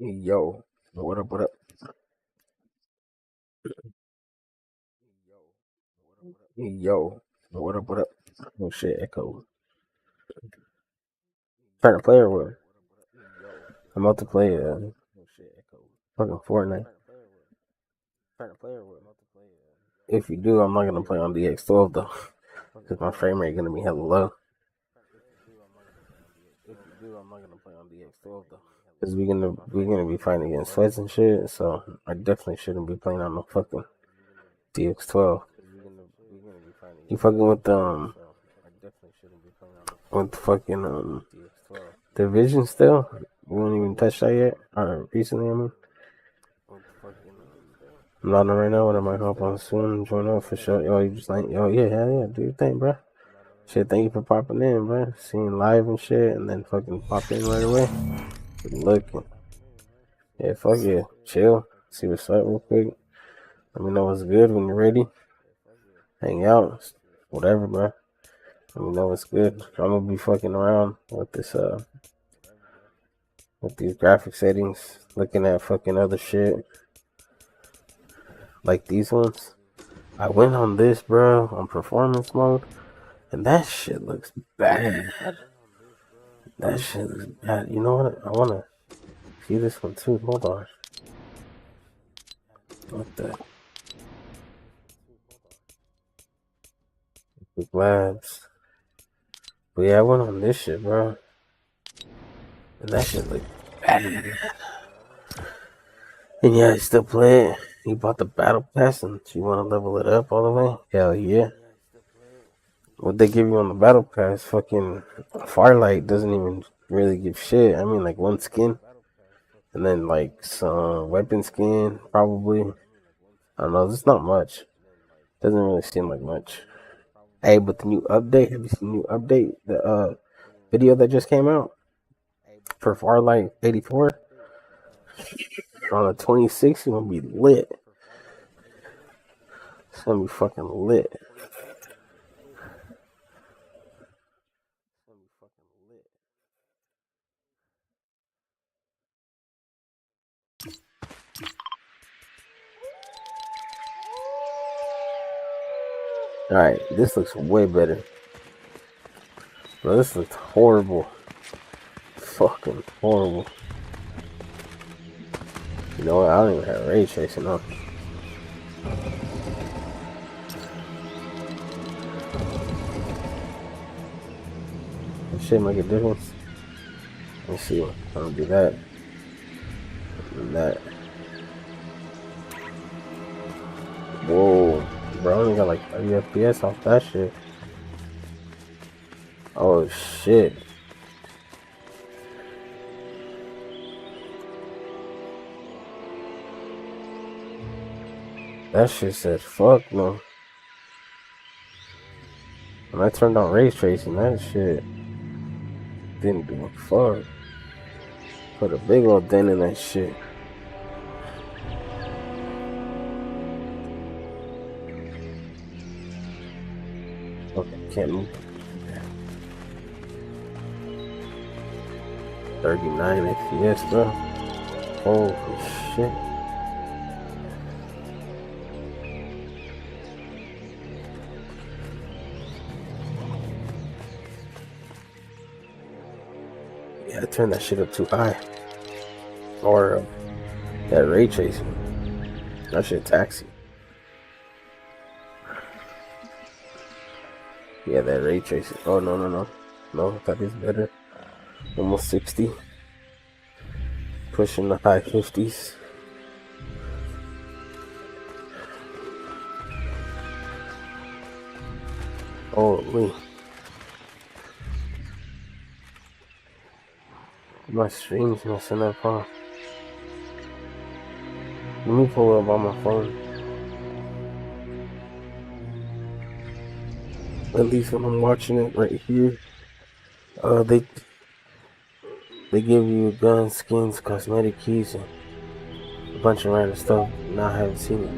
Yo, what up, what up? Yo, what up, what up? Oh shit, echo. Trying to play or what? I'm about to play fucking Fortnite. If you do, I'm not gonna play on DX12 though, because my frame rate gonna be hella low. Because we're gonna be fighting against sweats and shit, so I definitely shouldn't be playing on no fucking DX12. You fucking with fucking Division still? You won't even touch that yet? Or recently, I mean. I'm not on right now, but I might hop on soon. Join up for sure. Yo, you just like, yo, yeah, hell yeah, do your thing, bro. Shit, thank you for popping in, bro. Seeing live and shit, and then fucking pop in right away. Good looking. Yeah, fuck yeah. Chill. See what's up real quick. Let me know what's good when you're ready. Hang out. Whatever, bro. Let me know what's good. I'm gonna be fucking around with this, with these graphic settings. Looking at fucking other shit. Like these ones. I went on this, bro, on performance mode. And that shit looks bad. That shit looks bad. You know what? I wanna see this one too. Hold on. What the? Big labs. But yeah, I went on this shit, bro. And that shit look bad. And yeah, I still play it. You bought the battle pass and you wanna level it up all the way? Hell yeah. What they give you on the battle pass, fucking Firelight doesn't even really give shit. I mean, like one skin. And then like some weapon skin, probably. I don't know, it's not much. Doesn't really seem like much. Hey, but the new update, have you seen the new update? The video that just came out for Farlight 84? On the 26th, it's gonna be lit. It's gonna be fucking lit. Alright, this looks way better. Bro, this looks horrible. Fucking horrible. You know what? I don't even have ray tracing on. This shit make a difference. Let's see. I'm gonna do that. And that. Whoa. Bro, I only got like 30 FPS off that shit. Oh shit. That shit said fuck no. When I turned on ray tracing, that shit didn't do a fuck. Put a big old dent in that shit. Okay, can't move. 39 FPS, bro. Holy shit. Yeah, I turned that shit up too high. Or that ray tracing. That shit taxi. Yeah, that ray tracing. Oh, no, that is better. Almost 60. Pushing the high 50s. Holy. My stream's messing up, huh? Let me pull up on my phone. At least when I'm watching it right here. They give you guns, skins, cosmetic keys, and a bunch of random stuff. Now I haven't seen it.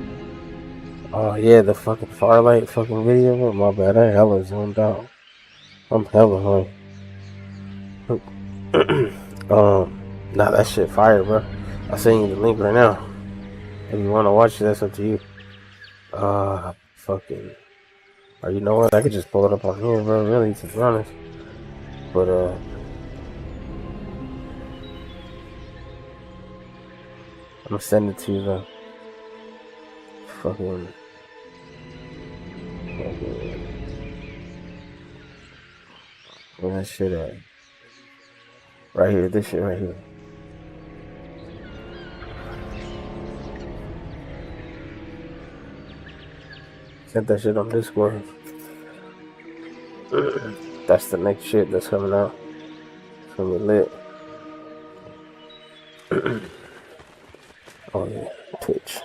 Oh yeah, the fucking Farlight fucking video. My bad, I hella zoned out. I'm hella high. Nah, that shit fire, bro. I'll send you the link right now. If you wanna watch it, that's up to you. Fucking. Or you know what? I could just pull it up on here, bro. Really, to be honest. But I'm gonna send it to you though. Fucking. Where that shit at? Right here, this shit right here. Sent that shit on Discord. That's the next shit that's coming out. It's gonna be lit. Oh yeah, Twitch.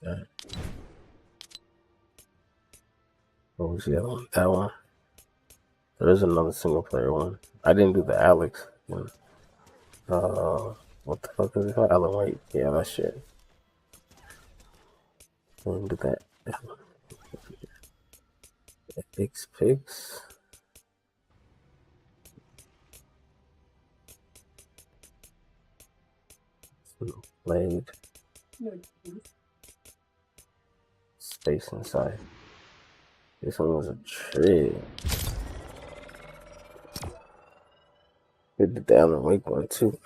Yeah. What was the other one? That one. There's another single player one. I didn't do the Alex one. What the fuck is it called? Alan White. Yeah, that shit. I didn't do that. Ethics picks. Played. Space Inside. This one was a trip. We did the Alan Wake one too.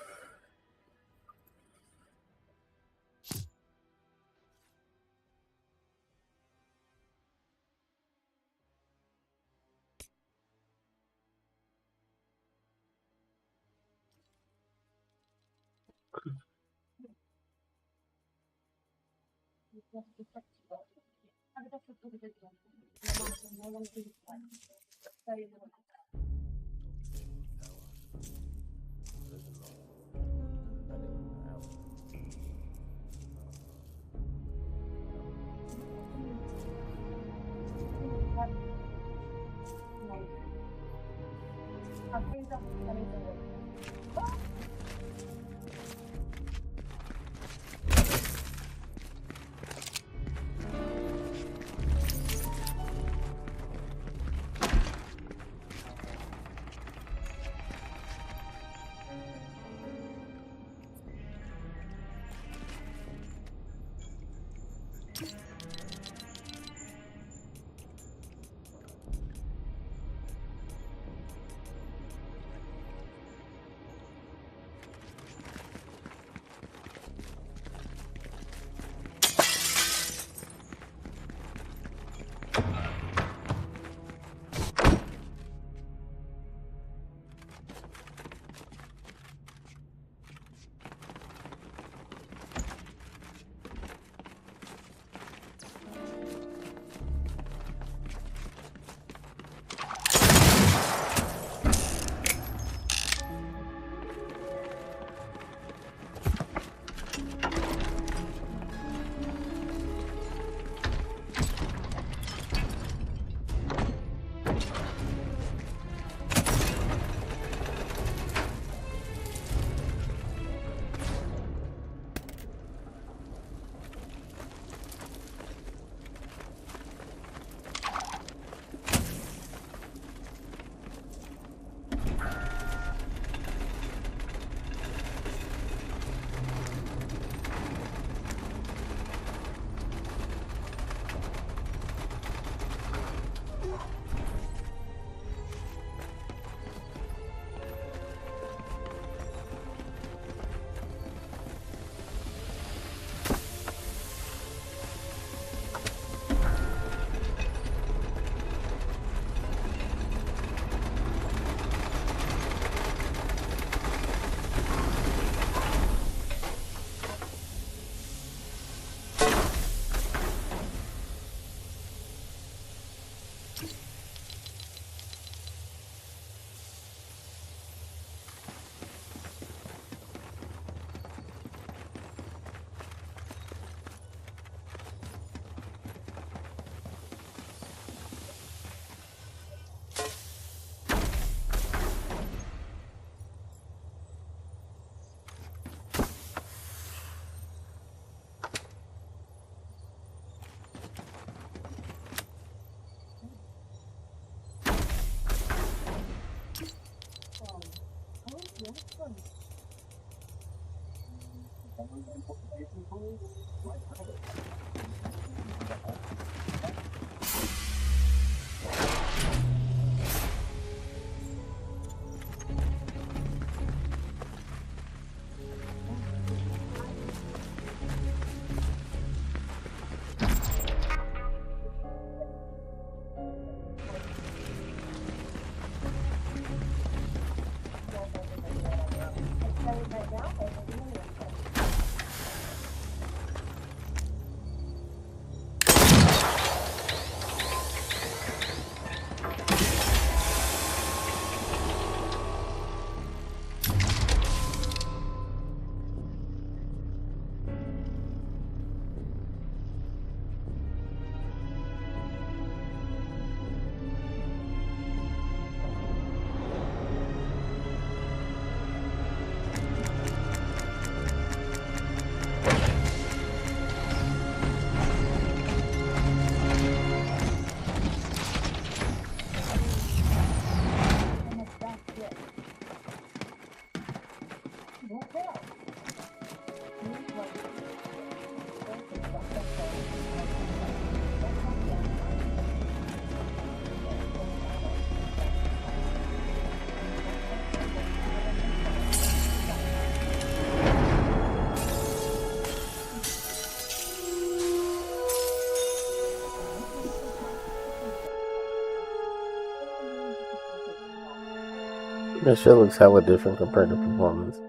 That shit looks hella different compared to performance. That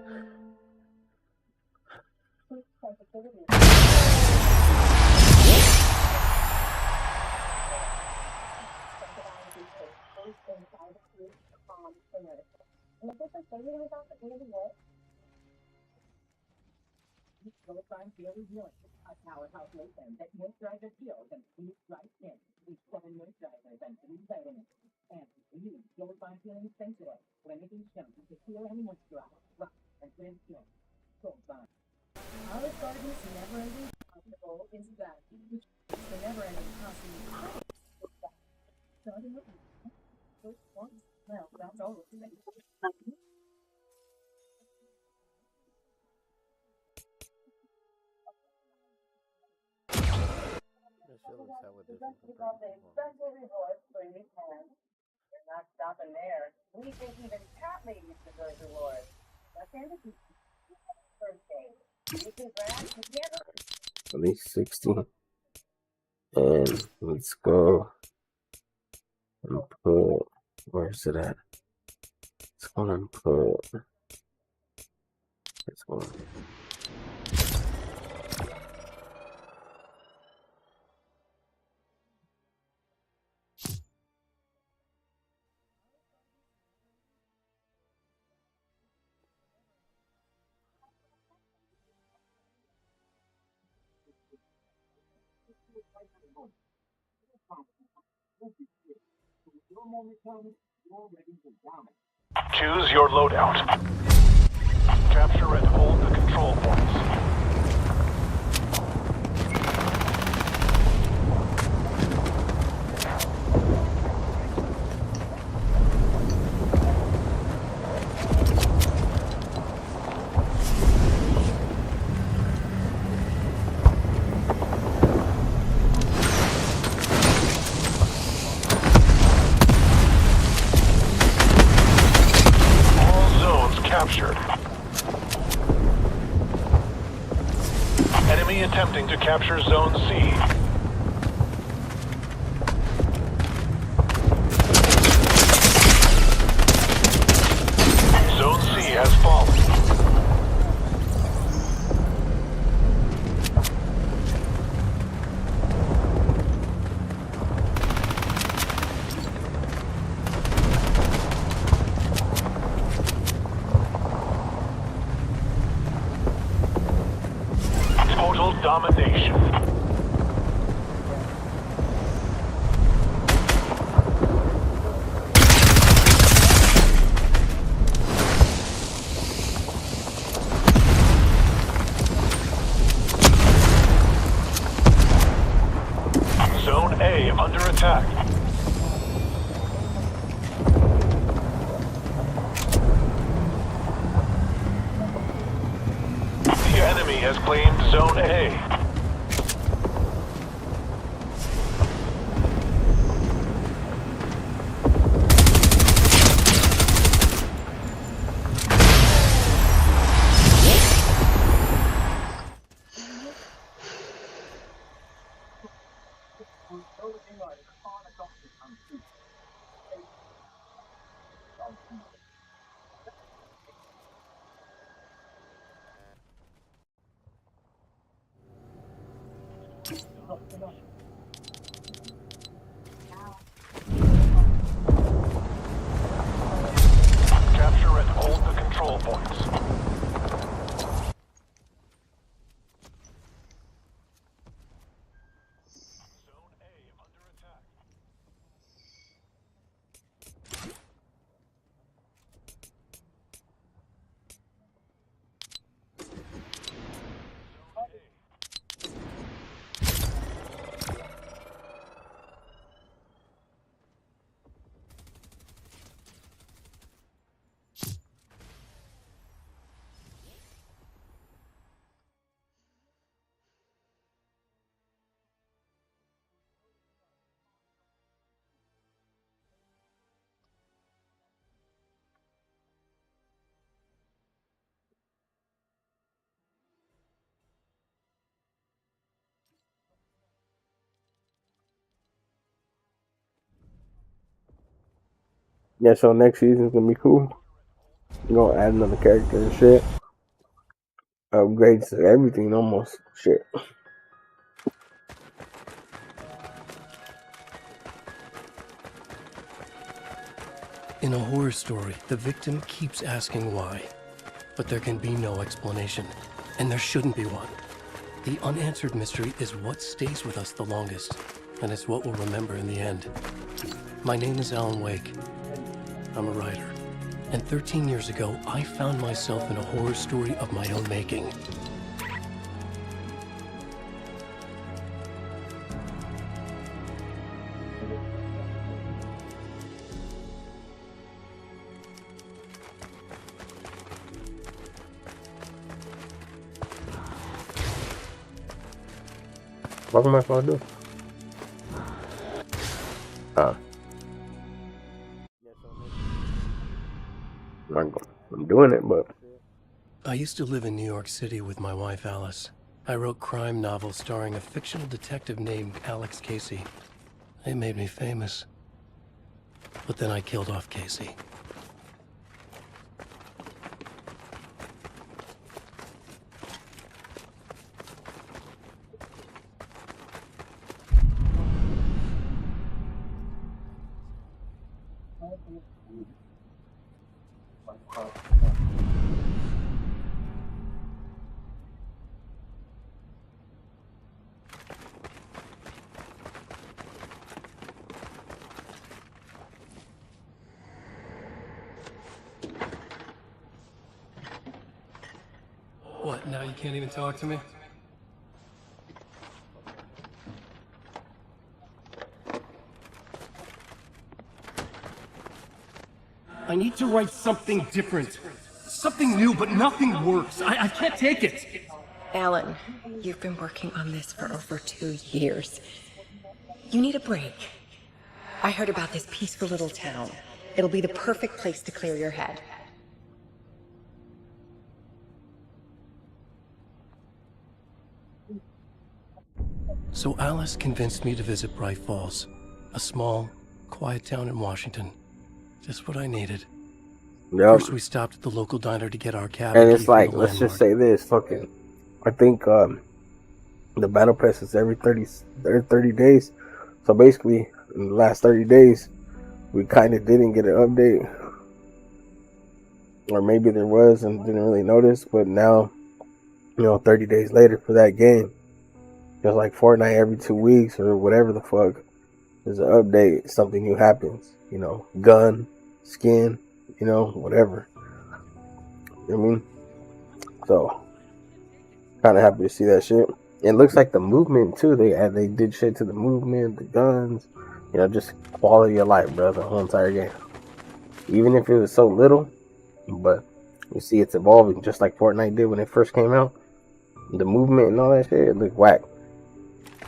shit looks hella different compared to performance. At least 60. And let's go and put, where's it at? Let's go and put, let's go. Choose your loadout. Capture and hold the control points. Captured. Enemy attempting to capture Zone C. Zone C has fallen. Total domination. Zone A under attack. The enemy has claimed Zone A. Capture and hold the control points. Zone A under attack. Yeah, so next season's gonna be cool. You gonna add another character and shit. Upgrades to everything almost. Shit. In a horror story, the victim keeps asking why, but there can be no explanation, and there shouldn't be one. The unanswered mystery is what stays with us the longest, and it's what we'll remember in the end. My name is Alan Wake. I'm a writer, and 13 years ago, I found myself in a horror story of my own making. What am I gonna do? I'm doing it, but I used to live in New York City with my wife, Alice. I wrote crime novels starring a fictional detective named Alex Casey. They made me famous. But then I killed off Casey. What, now you can't even talk to me? I need to write something different. Something new, but nothing works. I can't take it. Alan, you've been working on this for over 2 years. You need a break. I heard about this peaceful little town. It'll be the perfect place to clear your head. So Alice convinced me to visit Bright Falls, a small, quiet town in Washington. Just what I needed. yep. First, we stopped at the local diner to get our cabin And key it's from like, the let's just landlord. say this, fucking, I think the battle pass is every 30 days. So basically, in the last 30 days, we kind of didn't get an update. Or maybe there was and didn't really notice. But now, 30 days later for that game, it's like Fortnite every 2 weeks or whatever the fuck. There's an update, something new happens. Gun, skin, whatever. You know what I mean? So, kind of happy to see that shit. It looks like the movement too. They did shit to the movement, the guns, just quality of life, bro. The whole entire game. Even if it was so little, but you see it's evolving, just like Fortnite did when it first came out. The movement and all that shit, it looked whack.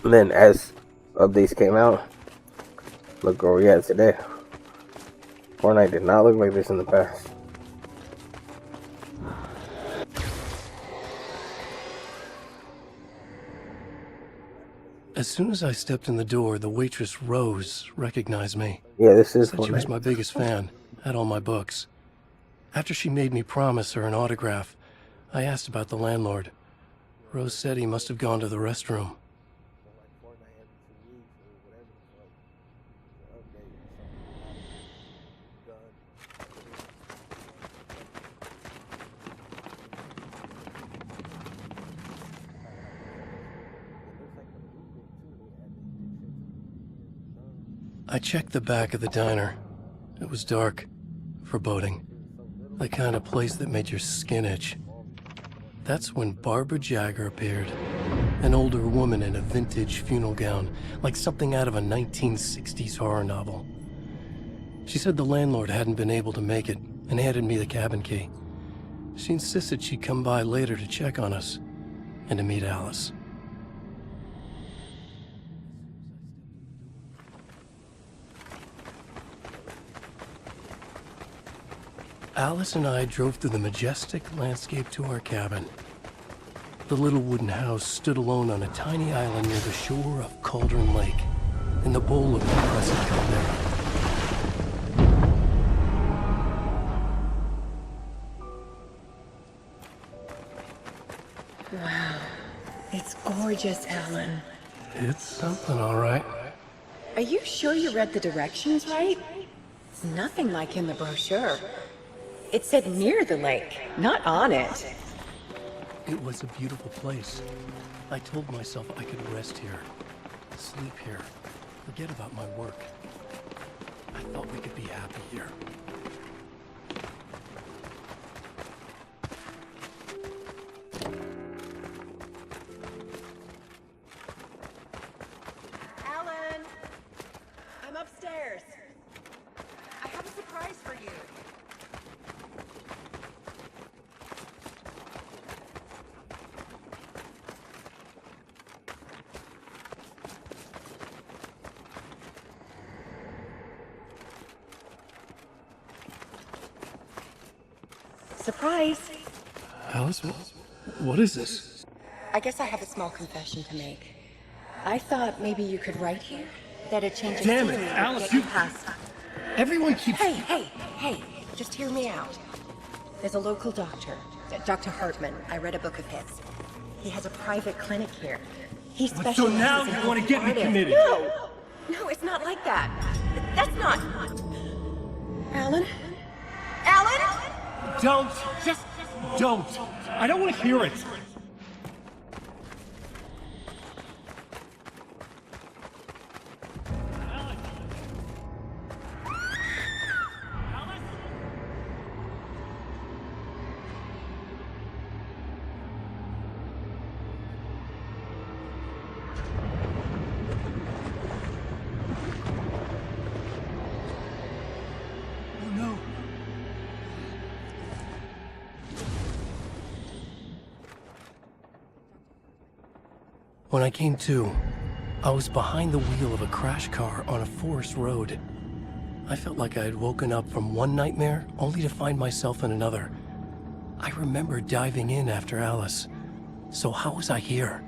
And then as updates came out, look where we at today. Fortnite did not look like this in the past. As soon as I stepped in the door, the waitress Rose recognized me. Yeah, this is Said she was Fortnite. my biggest fan, had all my books. After she made me promise her an autograph, I asked about the landlord. Rose said he must have gone to the restroom. I checked the back of the diner. It was dark, foreboding, the kind of place that made your skin itch. That's when Barbara Jagger appeared, an older woman in a vintage funeral gown, like something out of a 1960s horror novel. She said the landlord hadn't been able to make it and handed me the cabin key. She insisted she'd come by later to check on us and to meet Alice. Alice and I drove through the majestic landscape to our cabin. The little wooden house stood alone on a tiny island near the shore of Cauldron Lake, in the bowl of the crescent caldera. It's gorgeous, Alan. It's something, all right. Are you sure you read the directions right? It's nothing like in the brochure. It said near the lake, not on it. It was a beautiful place. I told myself I could rest here, sleep here, forget about my work. I thought we could be happy here. Alan! I'm upstairs. I have a surprise for you. Surprise! Alice, what is this? I guess I have a small confession to make. I thought maybe you could write here that a change of Damn it, scenery would Alice, get you- past. Everyone keeps... Hey, just hear me out. There's a local doctor, Dr. Hartman. I read a book of his. He has a private clinic here. He specializes So now in you want to get me artists. committed? No, it's not like that. That's not... Alan? Alan? Don't! Just don't! I don't want to hear it! Oh no! When I came to, I was behind the wheel of a crash car on a forest road. I felt like I had woken up from one nightmare only to find myself in another. I remember diving in after Alice. So how was I here?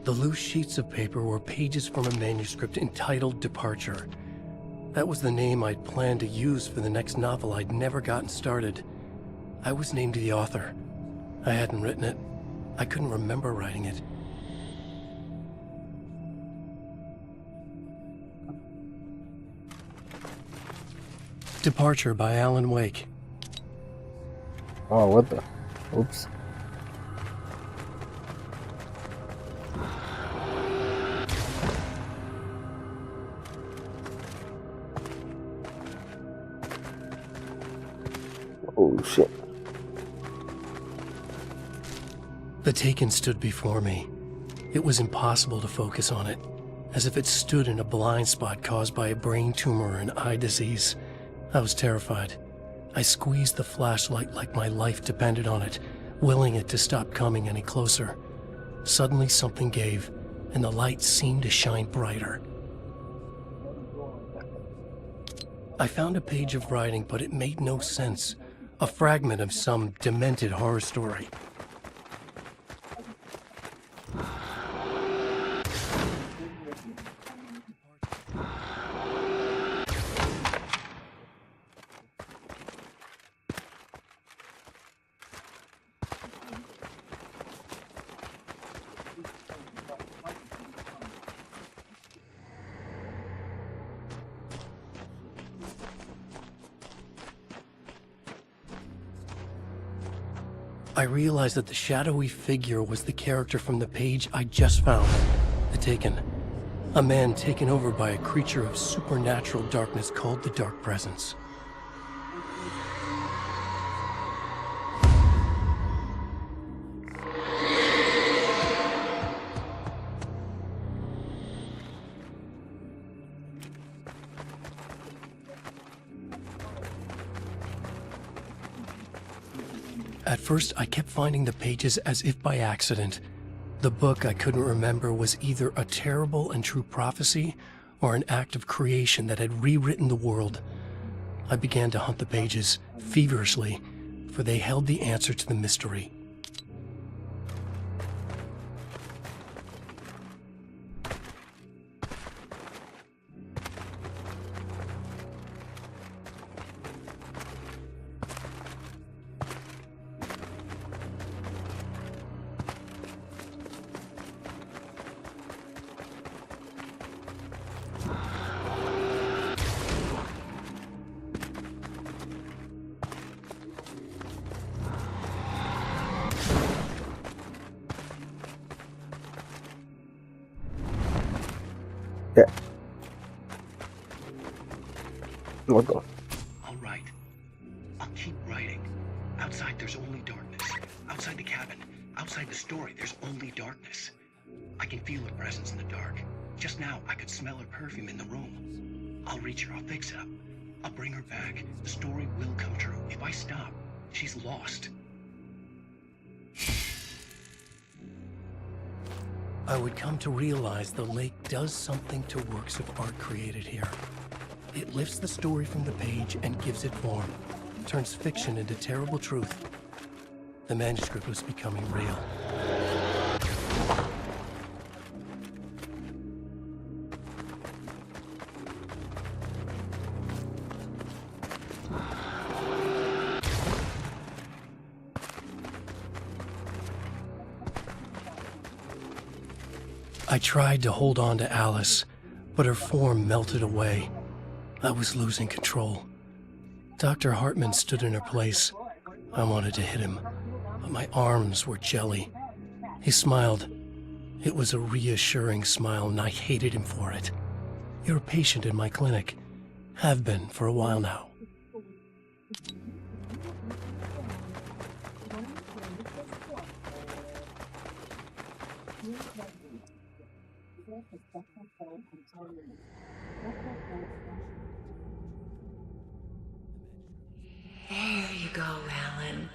The loose sheets of paper were pages from a manuscript entitled Departure. That was the name I'd planned to use for the next novel I'd never gotten started. I was named the author. I hadn't written it. I couldn't remember writing it. Departure by Alan Wake. Oh, what the? Oops. Oh, shit. The Taken stood before me. It was impossible to focus on it, as if it stood in a blind spot caused by a brain tumor and eye disease. I was terrified. I squeezed the flashlight like my life depended on it, willing it to stop coming any closer. Suddenly something gave, and the light seemed to shine brighter. I found a page of writing, but it made no sense. A fragment of some demented horror story. I realized that the shadowy figure was the character from the page I just found, The Taken. A man taken over by a creature of supernatural darkness called the Dark Presence. At first, I kept finding the pages as if by accident. The book I couldn't remember was either a terrible and true prophecy or an act of creation that had rewritten the world. I began to hunt the pages feverishly, for they held the answer to the mystery. Yeah. What the? All right. I'll keep writing. Outside, there's only darkness. Outside the cabin, outside the story, there's only darkness. I can feel her presence in the dark. Just now, I could smell her perfume in the room. I'll reach her. I'll fix it up. I'll bring her back. The story will come true. If I stop, she's lost. I would come to realize the lake does something to works of art created here. It lifts the story from the page and gives it form, turns fiction into terrible truth. The manuscript was becoming real. I tried to hold on to Alice, but her form melted away. I was losing control. Dr. Hartman stood in her place. I wanted to hit him, but my arms were jelly. He smiled. It was a reassuring smile, and I hated him for it. You're a patient in my clinic. Have been for a while now. There you go, Alan.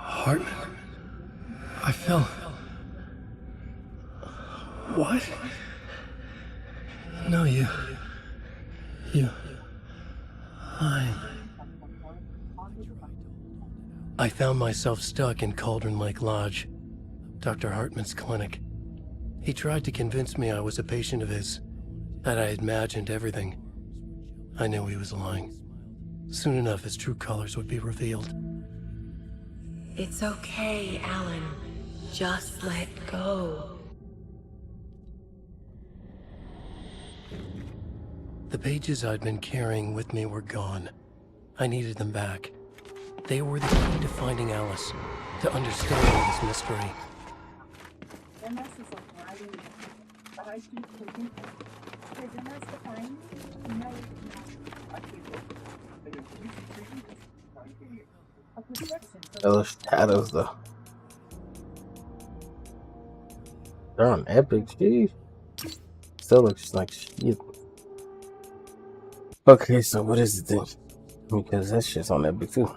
Hartman? I fell. What? No, you. I found myself stuck in Cauldron Lake Lodge, Dr. Hartman's clinic. He tried to convince me I was a patient of his, that I had imagined everything. I knew he was lying. Soon enough, his true colors would be revealed. It's okay, Alan. Just let go. The pages I'd been carrying with me were gone. I needed them back. They were the key to finding Alice, to understanding this mystery. Those shadows, though. They're on Epic, jeez. Still looks like shit. Okay, so what is it then? Because that shit's on Epic too.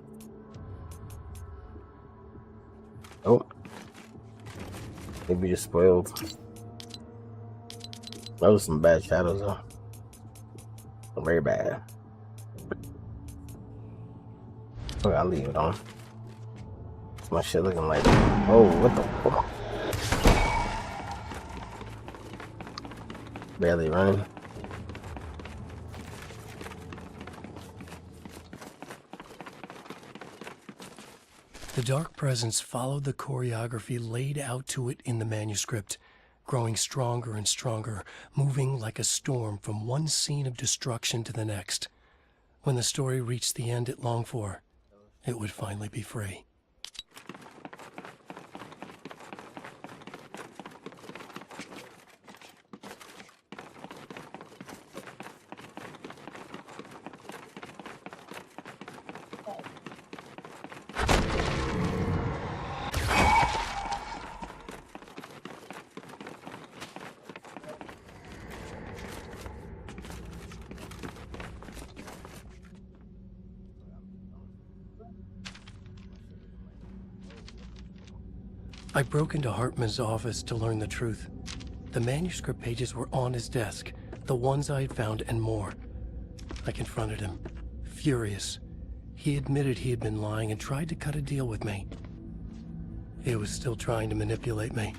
Oh. Maybe just spoiled. Those are some bad shadows, though. Very bad. Okay, I'll leave it on. What's my shit looking like? Oh, what the fuck? Barely running. The dark presence followed the choreography laid out to it in the manuscript, growing stronger and stronger, moving like a storm from one scene of destruction to the next. When the story reached the end it longed for, it would finally be free. I broke into Hartman's office to learn the truth. The manuscript pages were on his desk, the ones I had found and more. I confronted him, furious. He admitted he had been lying and tried to cut a deal with me. He was still trying to manipulate me,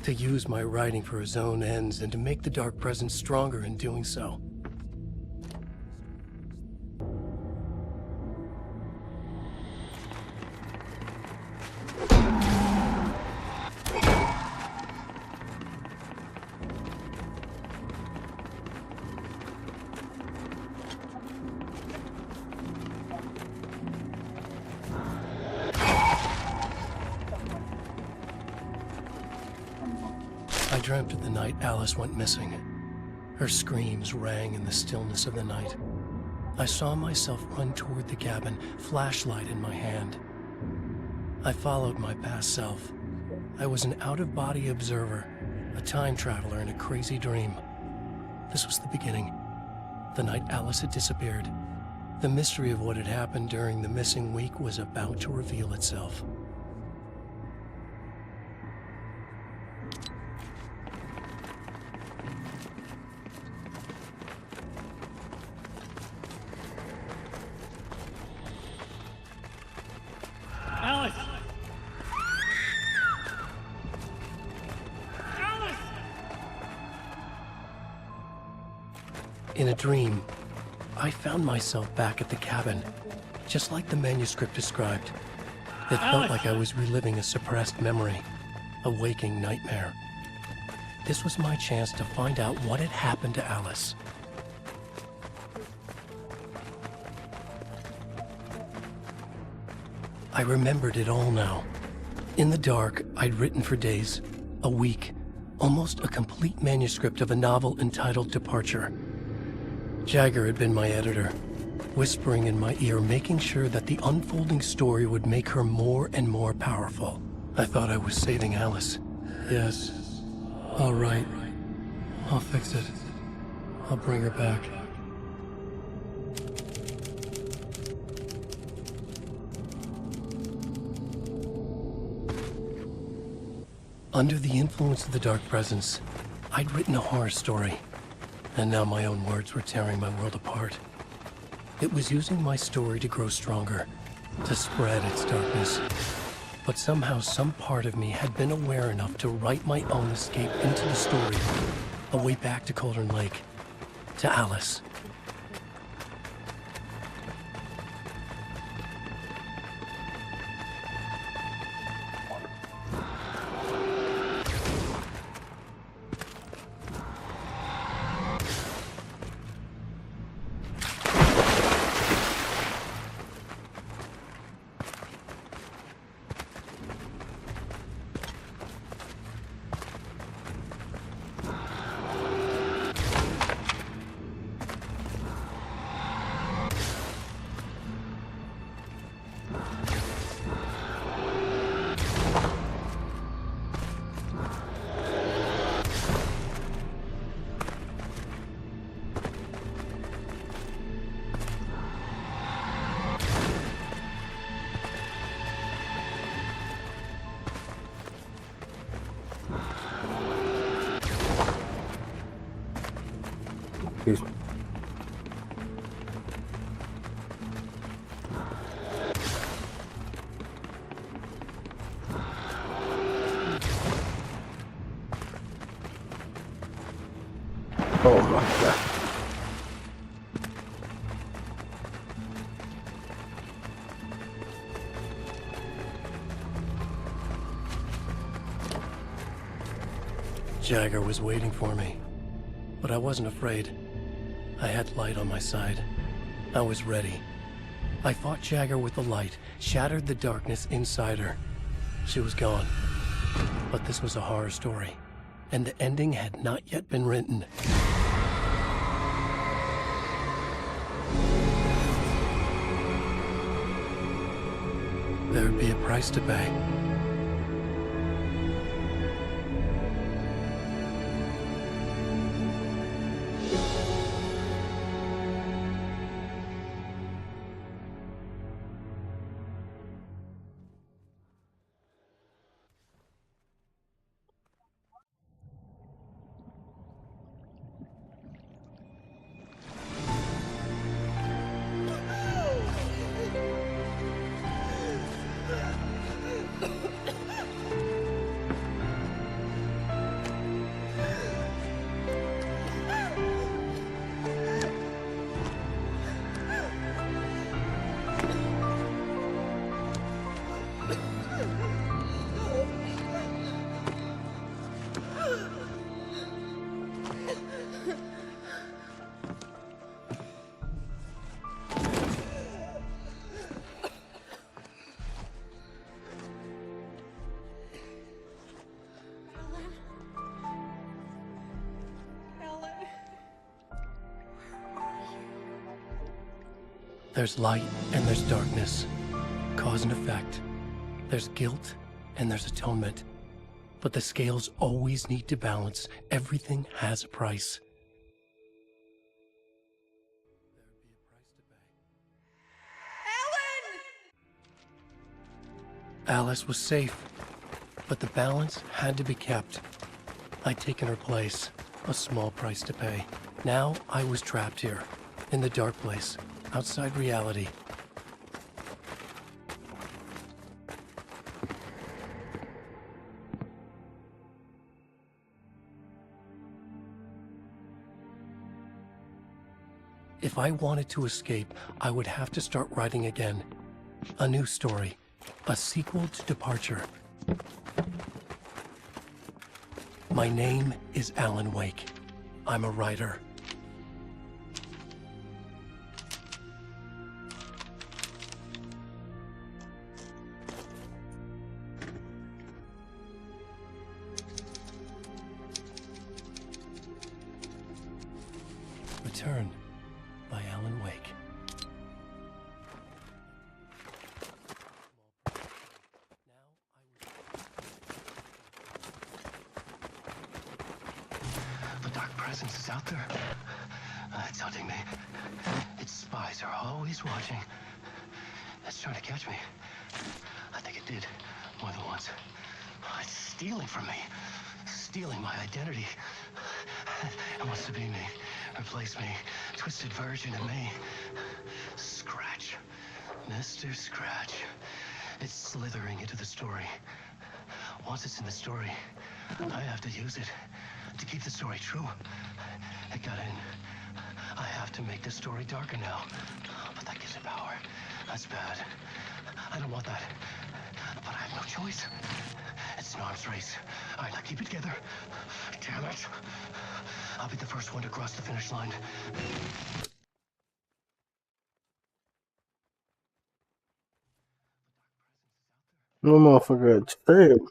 to use my writing for his own ends and to make the Dark Presence stronger in doing so. I dreamt of the night Alice went missing. Her screams rang in the stillness of the night. I saw myself run toward the cabin, flashlight in my hand. I followed my past self. I was an out-of-body observer, a time traveler in a crazy dream. This was the beginning. The night Alice had disappeared. The mystery of what had happened during the missing week was about to reveal itself. Alice! Alice! In a dream, I found myself back at the cabin, just like the manuscript described. It felt like I was reliving a suppressed memory, a waking nightmare. This was my chance to find out what had happened to Alice. I remembered it all now. In the dark, I'd written for days, a week, almost a complete manuscript of a novel entitled Departure. Jagger had been my editor, whispering in my ear, making sure that the unfolding story would make her more and more powerful. I thought I was saving Alice. Yes. All right. I'll fix it. I'll bring her back. Under the influence of the Dark Presence, I'd written a horror story, and now my own words were tearing my world apart. It was using my story to grow stronger, to spread its darkness. But somehow some part of me had been aware enough to write my own escape into the story, a way back to Cauldron Lake, to Alice. Excuse me. Oh my God. Jagger was waiting for me, but I wasn't afraid. I had light on my side. I was ready. I fought Jagger with the light, shattered the darkness inside her. She was gone. But this was a horror story, and the ending had not yet been written. There would be a price to pay. There's light and there's darkness, cause and effect. There's guilt and there's atonement. But the scales always need to balance. Everything has a price. Alice was safe, but the balance had to be kept. I'd taken her place, a small price to pay. Now I was trapped here, in the dark place, outside reality. If I wanted to escape, I would have to start writing again. A new story, a sequel to Departure. My name is Alan Wake. I'm a writer. Return by Alan Wake. The dark presence is out there. It's hunting me. Its spies are always watching. It's trying to catch me. I think it did more than once. It's stealing from me. Stealing my identity. It wants to be me. Replace me. Twisted version of me. Scratch. Mr. Scratch. It's slithering into the story. Once it's in the story, I have to use it to keep the story true. It got in. I have to make the story darker now. But that gives it power. That's bad. I don't want that. But I have no choice. It's an arms race. All right, now keep it together. Damn it. I'll be the first one to cross the finish line. No motherfucker trip.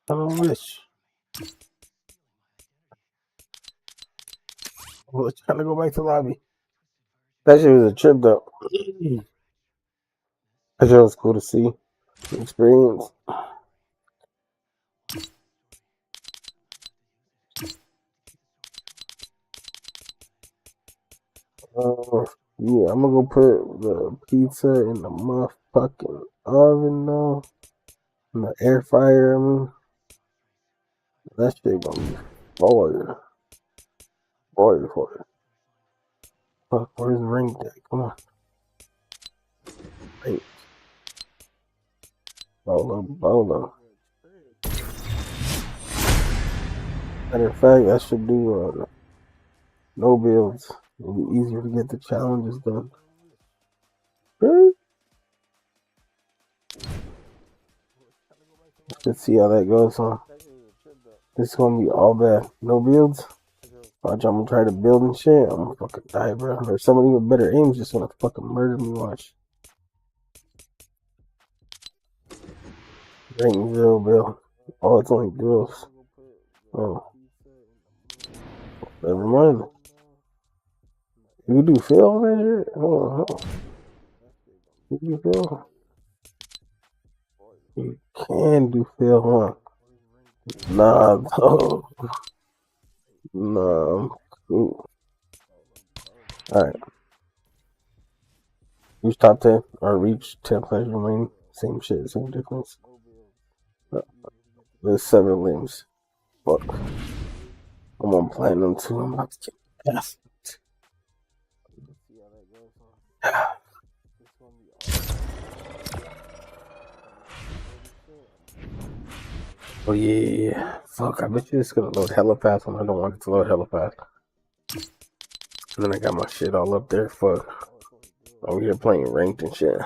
I don't wish. I was trying to go back to the lobby. That shit was a trip though. That shit was cool to see. Experience. Yeah, I'm gonna go put the pizza in the motherfucking oven though. In the air fryer, I mean. That shit gonna be fire. Fire. Fuck, where's the ring at? Come on. Hey. Bolo. Matter of fact, I should do no builds. It'll be easier to get the challenges done. Right? Let's see how that goes, huh? This is gonna be all bad. No builds? Watch, I'm gonna try to build and shit. I'm gonna fucking die, bro. There's somebody with better aim just gonna fucking murder me, watch. Rank 0 bill. Oh, it's only bills. Oh. Never mind. You do film that shit? Hold on. You do film? You can do film, huh? Nah, though. Nah, I'm cool. Alright. Reach top 10 or reach 10 players remaining. Same shit, same difference. There's 7 limbs. Fuck. I'm on platinum too. I'm about to get past it. Oh yeah. Fuck, I bet you it's gonna load hella fast when I don't want it to load hella fast. And then I got my shit all up there. Fuck. Over here playing ranked and shit.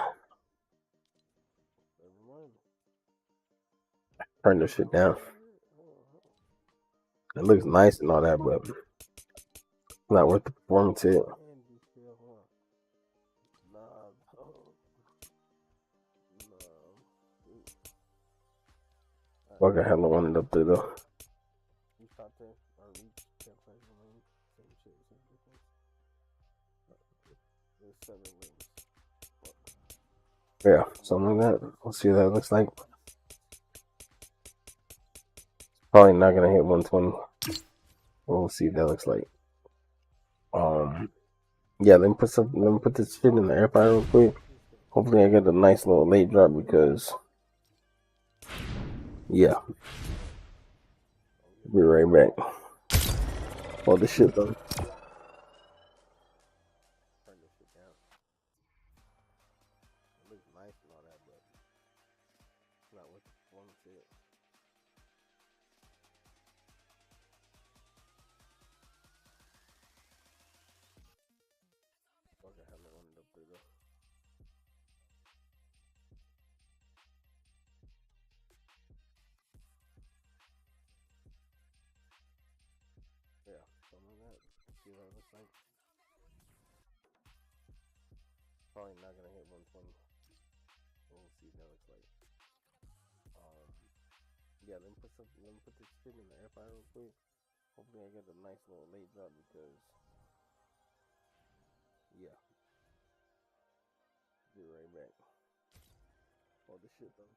Turn this shit down. It looks nice and all that, but not worth the performance hit. Fuck, I hella wanted up there though. Yeah, something like that. We'll see what that looks like. Probably not gonna hit 120. We'll see what that looks like. Yeah, let me put this shit in the air fryer real quick. Hopefully I get a nice little late drop because yeah. Be right back. Hold the shit though. Turn this shit down. It looks nice and all that, but it's not what the performance is. Fuck, I haven't run it up there though. Yeah, something like that. Let's see what it looks like. Probably not gonna hit 120. We'll see what that looks like. Yeah, let me put this shit in the air fryer real quick. Hopefully I get a nice little late drop because yeah. Be right back. Hold the shit though.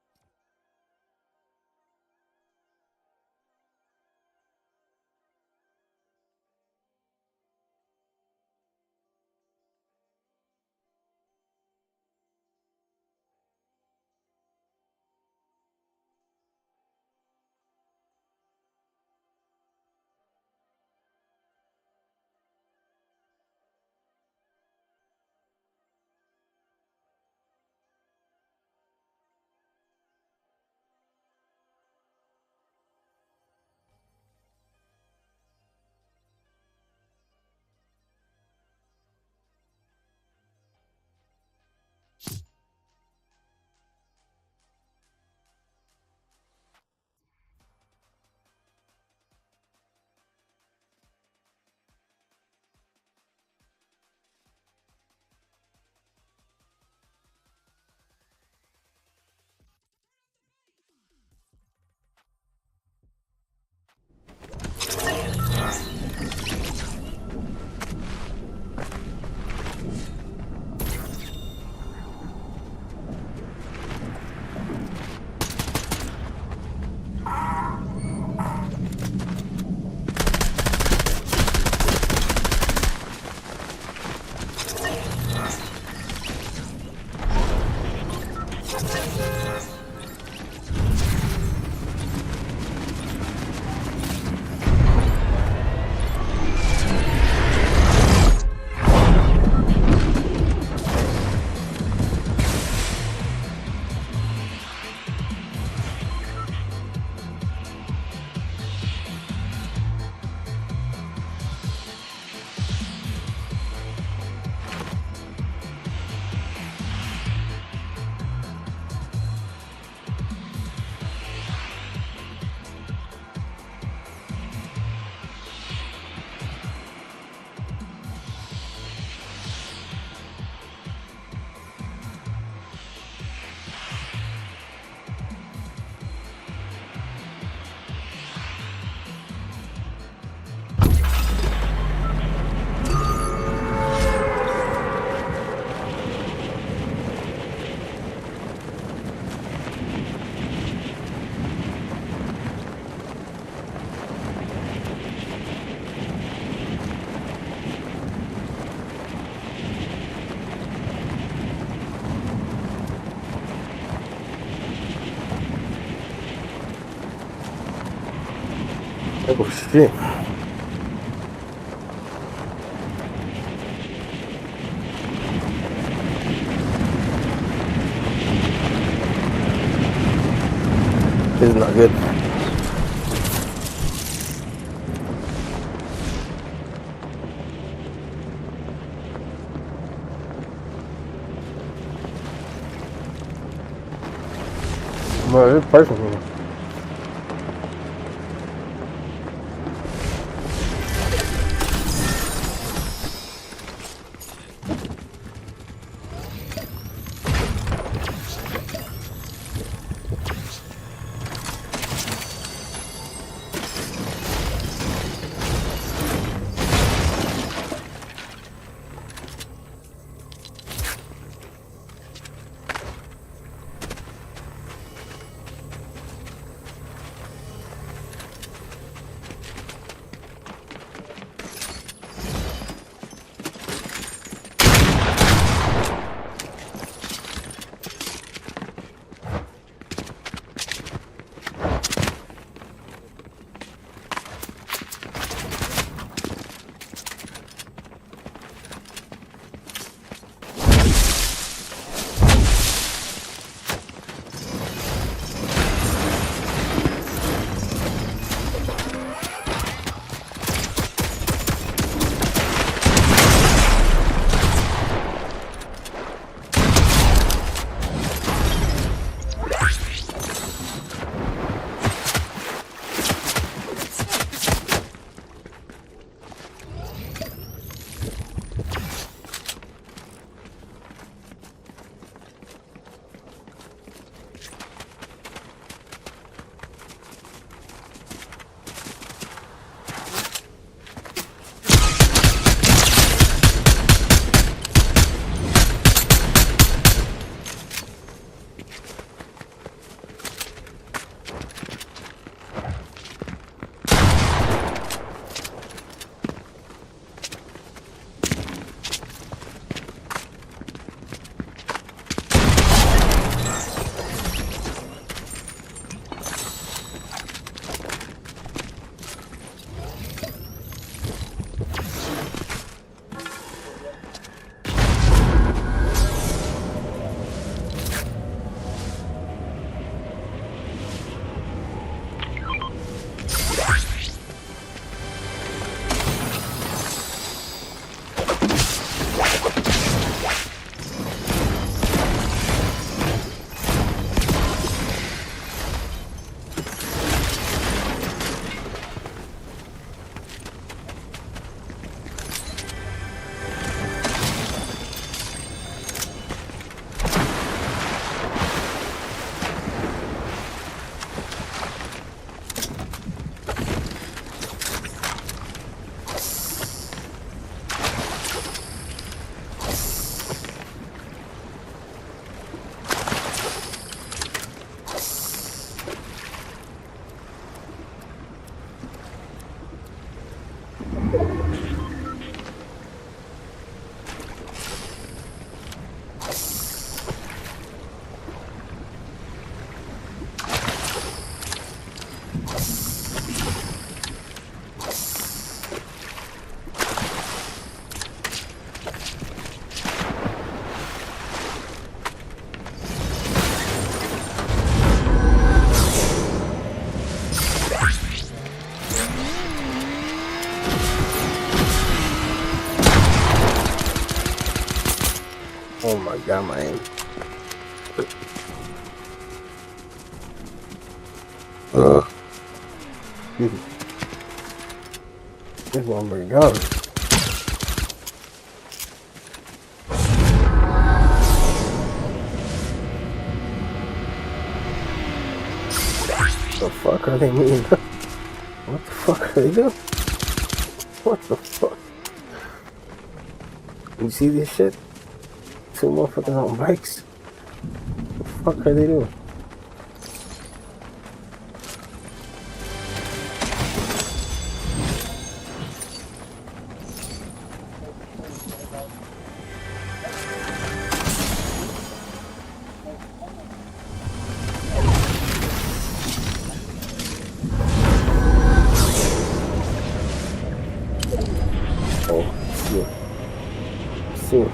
Oh shit. This is not good. Well, it's perfect. got my aim. This one pretty gone. What the fuck are they mean? What the fuck are they doing? What the fuck? You see this shit? Two motherfuckers on bikes. What the fuck are they doing? Oh, shit. See.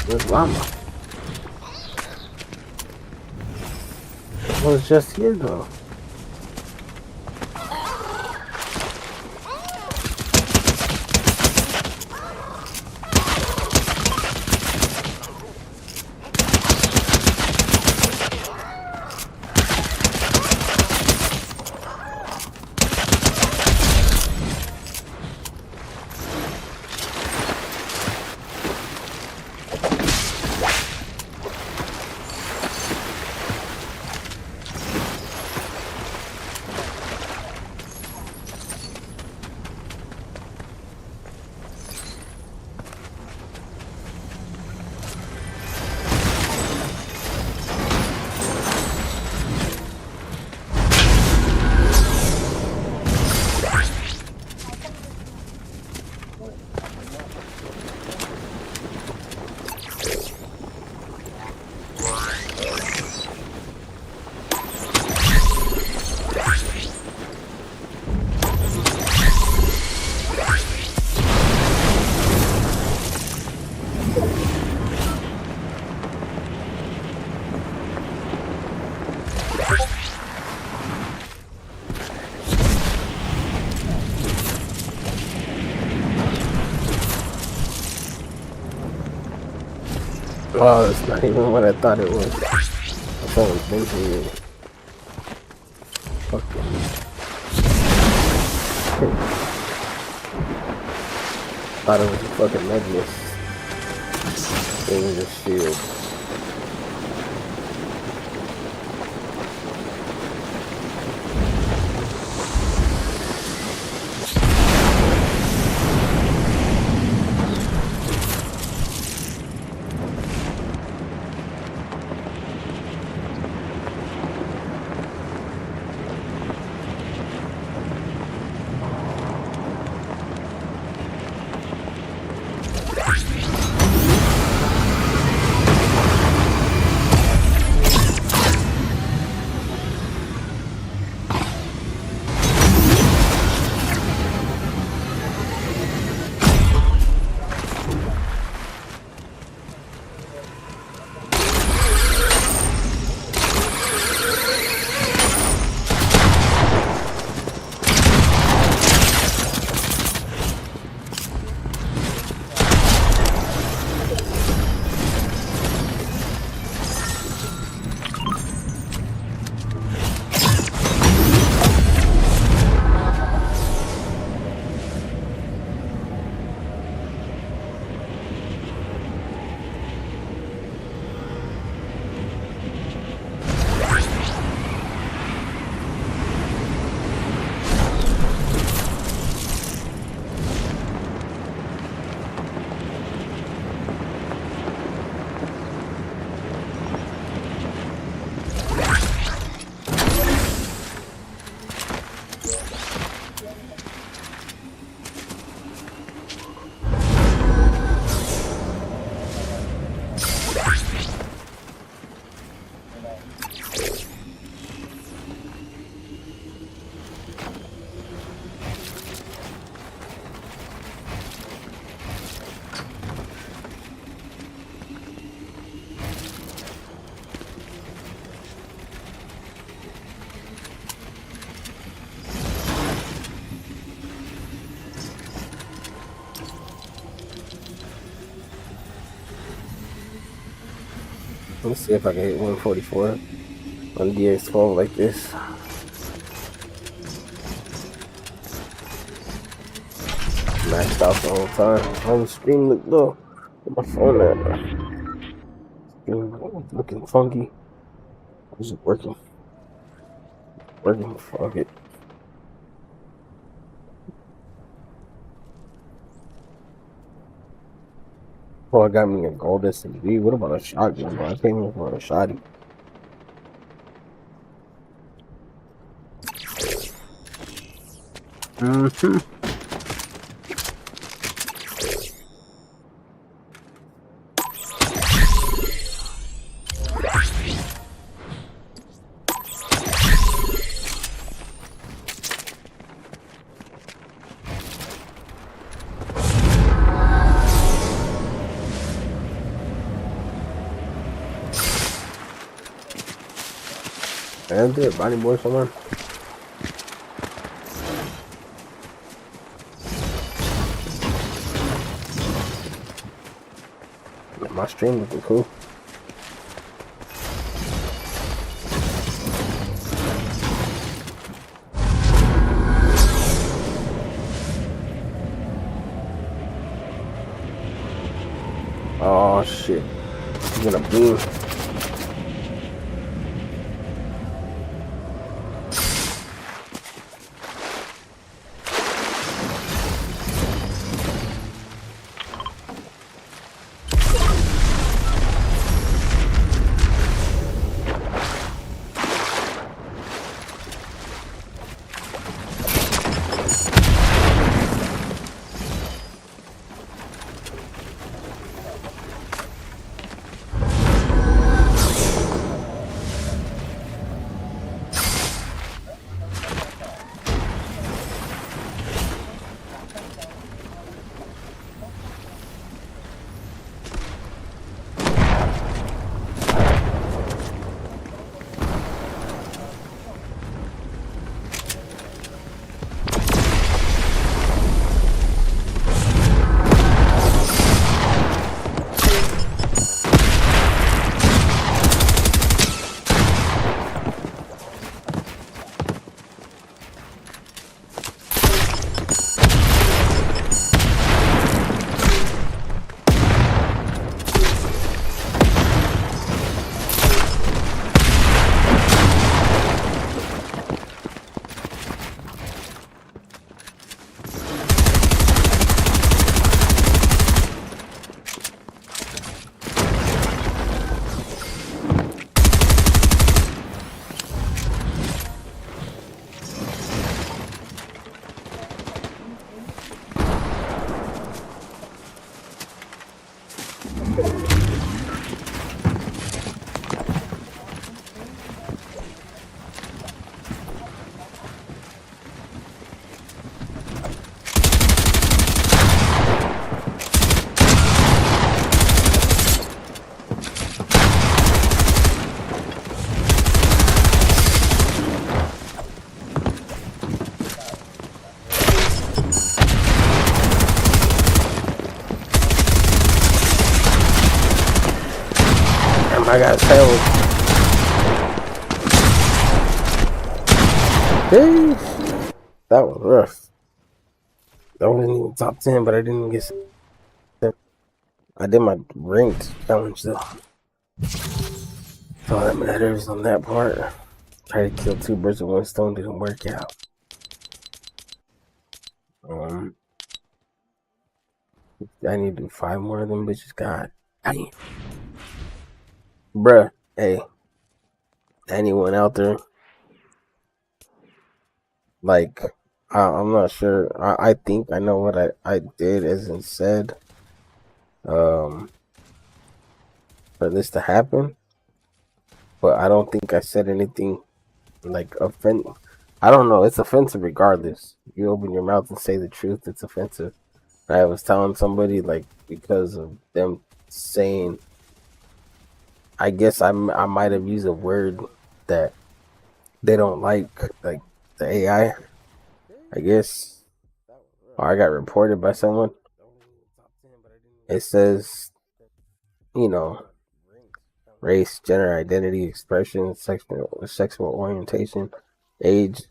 Where's Llama? It was just here though. Oh, it's not even what I thought it was. I thought it was basically fucking. Thought it was a fucking nebulous. It was a shield. Let's see if I can hit 144 on DX12 like this. Maxed out the whole time. Oh, the screen looked low. Where my phone at? Screen looking funky. Is it working? Working. Fuck it. Oh, I got me a gold SMG. What about a shotgun, bro? I can't even run a shotty. And there, body boy somewhere. My stream looking cool. Oh shit. He's gonna beam. I got tailed. Jeez. That was rough. That wasn't even top 10, but I didn't get. I did my ranked challenge though. So that matters on that part. Try to kill 2 birds with 1 stone didn't work out. I need to do 5 more of them bitches. God damn. Bruh, hey. Anyone out there? Like, I'm not sure. I think I know what I did as in said. For this to happen. But I don't think I said anything like offensive. I don't know. It's offensive regardless. You open your mouth and say the truth, it's offensive. I was telling somebody like because of them saying, I guess I might have used a word that they don't like the AI. I guess, or I got reported by someone. It says, you know, race, gender identity, expression, sexual orientation, age,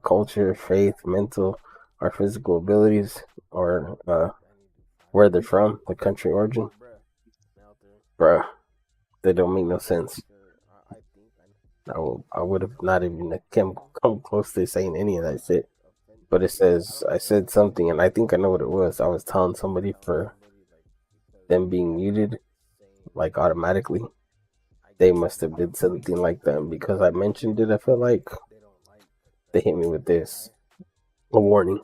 culture, faith, mental or physical abilities, or where they're from, the country origin. Bruh, they don't make no sense. I would have not even come close to saying any of that shit. But it says, I said something, and I think I know what it was. I was telling somebody for them being muted, like automatically. They must have did something like that because I mentioned it. I feel like they hit me with this, a warning.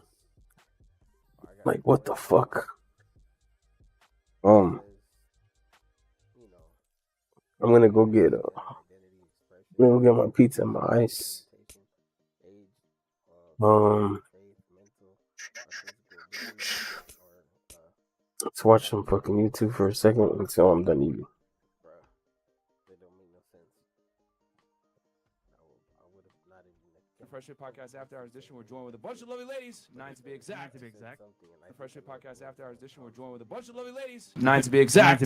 Like, what the fuck? I'm gonna go get my pizza and my ice. Let's watch some fucking YouTube for a second until I'm done eating. The Fresh Fit Podcast After Hours Edition, we're joined with a bunch of lovely ladies, 9 to be exact. The Fresh Fit Podcast After Hours Edition, we're joined with a bunch of lovely ladies, 9 to be exact.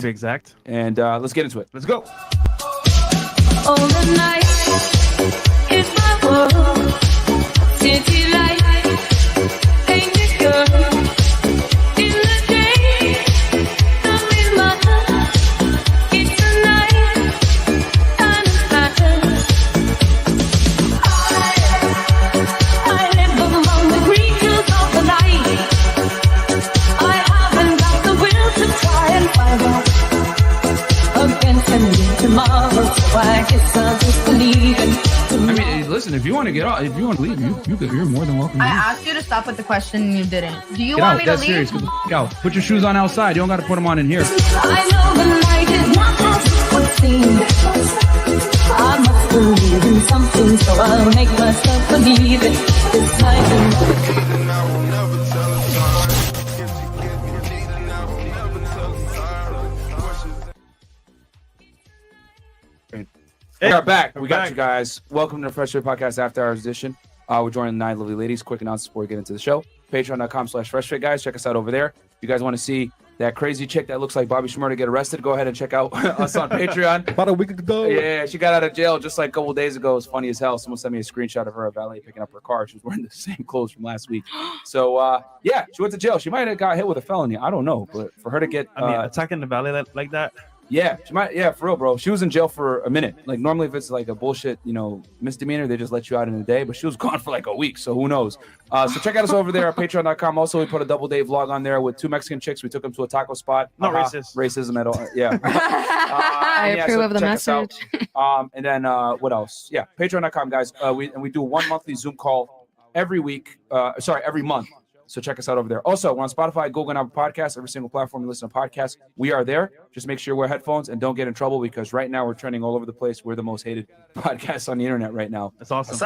And let's get into it. Let's go. All the night is my world. City light, painted girl. In the day, I'm in my heart. It's the night, and it's pattern. I live among the creatures of the night. I haven't got the will to try and find out. Against a new tomorrow, so I guess I'll just believe in tomorrow. I mean, listen, if you want to get out, if you want to leave, you're more than welcome to I leave. asked you to stop with the question and you didn't. Do you Get want out, me to that's leave? serious. Get the f*** out. Put your shoes on outside. You don't got to put them on in here. I know the night is not as it would seem. I must believe in something, so I'll make myself believe it. This night is We are back. We got you guys. Welcome to the Fresh Fit Podcast After Hours Edition. We're joining 9 lovely ladies. Quick announcement before we get into the show. Patreon.com/FreshFit, guys. Check us out over there. If you guys want to see that crazy chick that looks like Bobby Shmurda get arrested, go ahead and check out us on Patreon. About a week ago. Yeah, she got out of jail just like a couple days ago. It was funny as hell. Someone sent me a screenshot of her valet picking up her car. She was wearing the same clothes from last week. So, yeah, she went to jail. She might have got hit with a felony. I don't know. But for her to get... attacking the valet like that? Yeah, she might. Yeah, for real, bro. She was in jail for a minute. Like normally, if it's like a bullshit, misdemeanor, they just let you out in a day. But she was gone for like a week, so who knows? So check out us over there at Patreon.com. Also, we put a double day vlog on there with 2 Mexican chicks. We took them to a taco spot. Not racist. Racism at all. Yeah. I approve of the check us out. message. And then what else? Yeah, Patreon.com, guys. We do 1 monthly Zoom call every month. So check us out over there. Also, we're on Spotify, Google, and Apple Podcasts, every single platform you listen to podcasts. We are there. Just make sure you wear headphones and don't get in trouble because right now we're trending all over the place. We're the most hated podcast on the internet right now. That's awesome.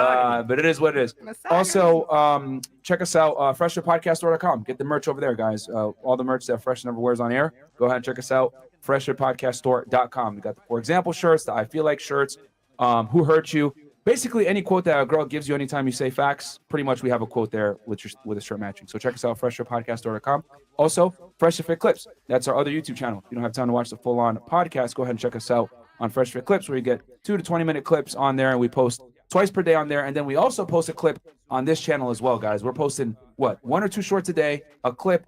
But it is what it is. Also, check us out, freshfitpodcast.com. Get the merch over there, guys. All the merch that Fresh Never Wears on air. Go ahead and check us out, freshfitpodcaststore.com. We got the For Example shirts, the I Feel Like shirts, Who Hurt You. Basically, any quote that a girl gives you anytime you say facts, pretty much we have a quote there with a shirt matching. So check us out, freshfitpodcast.com. Also, Fresh to Fit Clips. That's our other YouTube channel. If you don't have time to watch the full-on podcast, go ahead and check us out on Fresh Fit Clips, where you get 2 to 20-minute clips on there, and we post twice per day on there. And then we also post a clip on this channel as well, guys. We're posting, 1 or 2 shorts a day, a clip,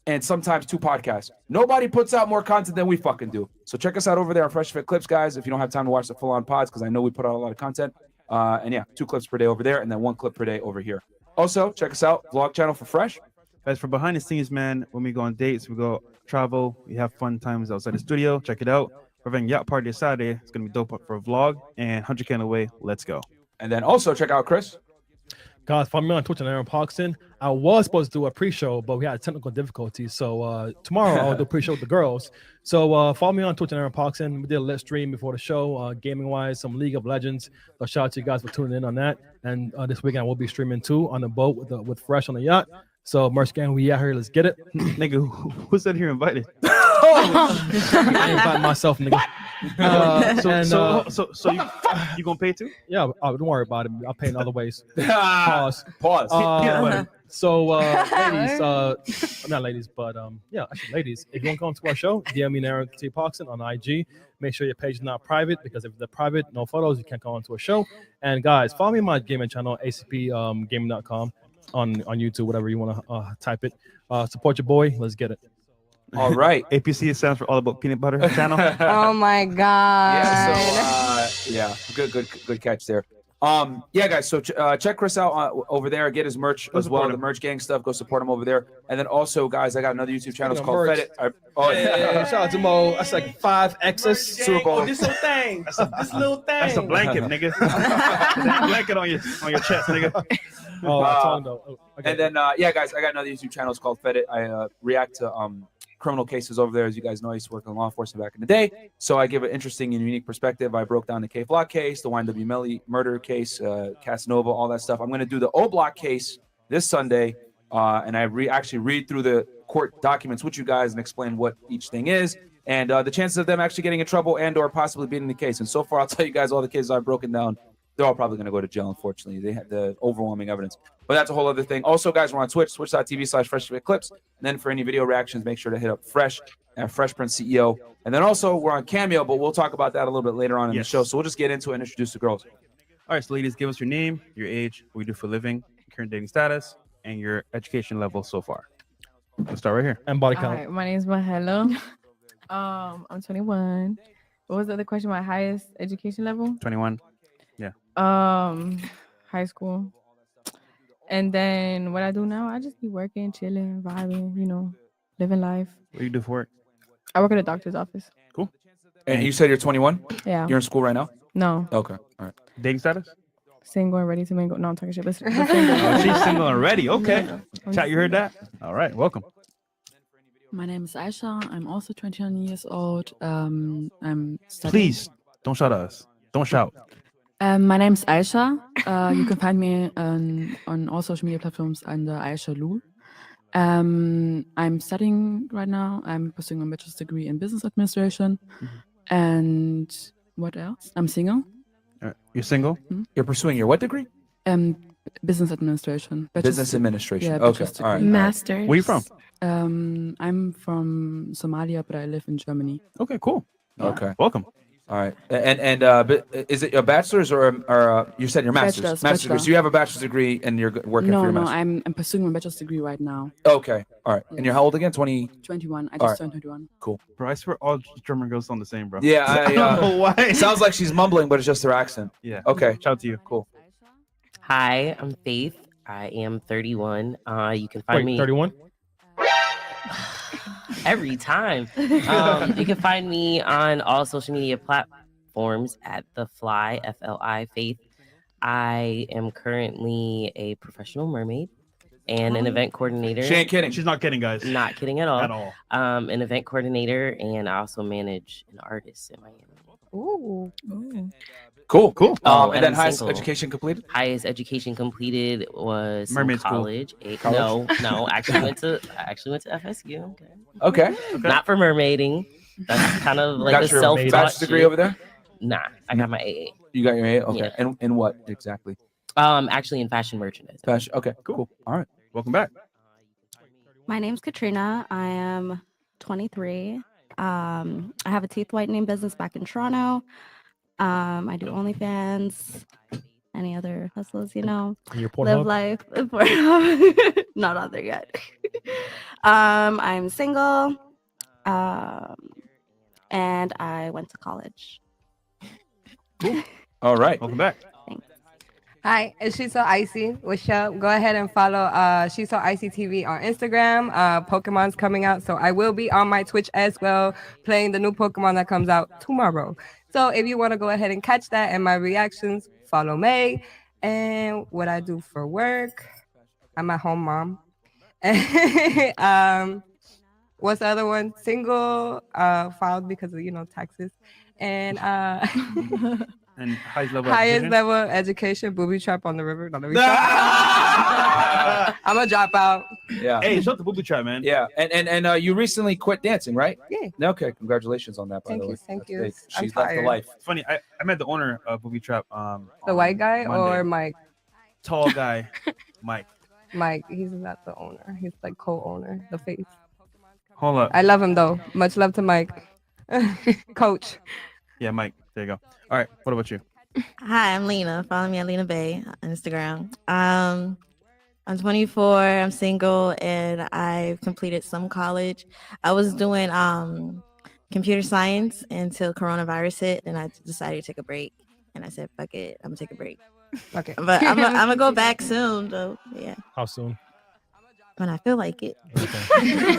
and sometimes 2 podcasts. Nobody puts out more content than we fucking do. So check us out over there on Fresh Fit Clips, guys, if you don't have time to watch the full-on pods, because I know we put out a lot of content. And yeah, 2 clips per day over there, and then 1 clip per day over here. Also, check us out, vlog channel for Fresh. Guys, for behind the scenes, man, when we go on dates, we go travel, we have fun times outside the studio. Check it out. We're having yacht party Saturday. It's gonna be dope for a vlog, and 100K on the way. Let's go. And then also check out Chris. Guys, follow me on Twitch and Aaron Parkson. I was supposed to do a pre-show, but we had technical difficulties. So tomorrow I'll do a pre-show with the girls. So follow me on Twitch and Aaron Parkson. We did a lit stream before the show, gaming-wise, some League of Legends. So shout out to you guys for tuning in on that. And this weekend we'll be streaming too on the boat with Fresh on the yacht. So Merch Gang, we out here. Let's get it. Nigga, who said you're invited? I invite myself, nigga. So you gonna pay too? Yeah, don't worry about it. I'll pay in other ways. Pause. So, ladies, not ladies, but yeah, actually, ladies, if you want to come to our show, DM me Aaron T. Parkson on IG. Make sure your page is not private because if they're private, no photos, you can't come onto a show. And guys, follow me on my gaming channel, acpgaming.com on YouTube, whatever you want to type it. Support your boy. Let's get it. All right. APC stands for All About Peanut Butter channel. Oh my god. Yeah. So yeah, good catch there. Yeah, guys. So check Chris out over there. Get his merch as well. The merch gang stuff. Go support him over there. And then also, guys, I got another YouTube channel. It's called Fed It. Shout out to Mo. That's like 5Xs. Super Bowl. This little thing. This little thing. That's a blanket, nigga. That blanket on your chest, nigga. And then yeah, guys, I got another YouTube channel. It's called Fed It. I react to criminal cases over there. As you guys know, I used to work in law enforcement back in the day, so I give an interesting and unique perspective. I broke down the K Block case, the YNW Melly murder case, Casanova, all that stuff. I'm going to do the O Block case this Sunday, and I actually read through the court documents with you guys and explain what each thing is and the chances of them actually getting in trouble and or possibly beating the case. And so far, I'll tell you guys all the cases I've broken down. They're all probably going to go to jail, unfortunately. They have the overwhelming evidence. But that's a whole other thing. Also, guys, we're on Twitch, twitch.tv/FreshFit And then for any video reactions, make sure to hit up Fresh and Fresh Prince CEO. And then also, we're on Cameo, but we'll talk about that a little bit later on in the show. So we'll just get into it and introduce the girls. All right, so ladies, give us your name, your age, what you do for a living, current dating status, and your education level so far. Let's start right here. And body All count. right, my name is Mahelo. I'm 21. What was the other question? My highest education level? 21. Yeah. High school. And then what I do now, I just be working, chilling, vibing, you know, living life. What do you do for work? I work at a doctor's office. Cool. And you said you're 21? Yeah. You're in school right now? No. Okay. All right. Dating status? Single and ready to mingle. No, I'm talking shit. But single. Oh, she's single already. Okay. Yeah. Chat, you heard that? All right. Welcome. My name is Aisha. I'm also 21 years old. I'm studying. Please don't shout at us. Don't shout. My name is Aisha. You can find me on all social media platforms under Aisha Lul. I'm studying right now. I'm pursuing a bachelor's degree in business administration. And what else? I'm single. You're single? You're pursuing your what degree? Business administration. Business administration. Yeah, okay. All right. Masters. Where are you from? I'm from Somalia, but I live in Germany. Okay, cool. Okay. Welcome. All right. And is it a bachelor's or you said your master's? Master's degree. So you have a bachelor's degree and you're working for your master's? No, I'm pursuing my bachelor's degree right now. Okay. All right. And you're how old again? 20? 21. I just turned 21. Cool. Bro, I swear all German girls sound the same, bro. Yeah. I don't know why. Sounds like she's mumbling, but it's just her accent. Yeah. Okay. Shout out to you. Cool. Hi, I'm Faith. I am 31. You can find me 31? every time. You can find me on all social media platforms at The Fly, FLI, Faith. I am currently a professional mermaid and an event coordinator. She ain't kidding. She's not kidding, guys. Not kidding at all. At all. An event coordinator, and I also manage an artist in Miami. Ooh. Cool. Oh, and then I'm highest single. education completed? Highest education completed was Mermaid school. college. No, I actually went to FSU. Okay. Not for mermaiding. That's kind of like Got a your self-taught bachelor's degree shit. over there? Nah, I got my AA. You got your A? Okay. Yeah. And in what exactly? Actually in fashion merchandising. Fashion. Okay. Cool. All right. Welcome back. My name's Katrina. I am 23. I have a teeth whitening business back in Toronto. I do OnlyFans, any other hustles, you know. Your Live Pornhub? life. Not on there yet. I'm single. And I went to college. Cool. All right. Welcome back. Hi, it's She's So Icy. What's up? Go ahead and follow She's So Icy TV on Instagram. Pokemon's coming out, so I will be on my Twitch as well, playing the new Pokemon that comes out tomorrow. So if you want to go ahead and catch that and my reactions, follow May. And what I do for work, I'm a home mom. What's the other one? Single, filed because of, taxes. And And highest level education, booby trap on the river. I'm a dropout. Yeah. Hey, shout out to Booby Trap, man. Yeah. And you recently quit dancing, right? Yeah. Okay. Congratulations on that, by the way. Thank you. That's big. I'm She's left the tired. life. It's funny. I met the owner of Booby Trap. The white guy Monday. or Mike? Tall guy, Mike. Mike. He's not the owner. He's like co-owner, the face. Hold up. I love him though. Much love to Mike. Coach. Yeah, Mike. There you go. All right. What about you? Hi, I'm Lena. Follow me at Lena Bay on Instagram. I'm 24. I'm single, and I've completed some college. I was doing computer science until coronavirus hit, and I decided to take a break. And I said, "Fuck it, I'm gonna take a break." Okay. But I'm gonna go back soon, though. Yeah, How soon? when I feel like it.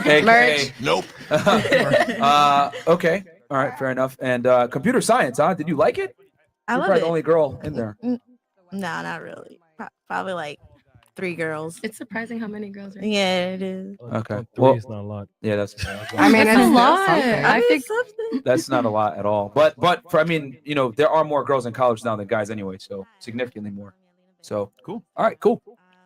AKA, nope. Okay. All right. Fair enough. And computer science, huh? Did you like it? I You're love probably it. the only girl in there. No, not really. Probably like 3 girls. It's surprising how many girls are. Yeah, it is. Okay. Three is not a lot. Yeah, that's. I mean, That's a it's lot. something. I think That's not a lot at all. But for, I mean, you know, there are more girls in college now than guys anyway, so significantly more. So Cool. All right, cool.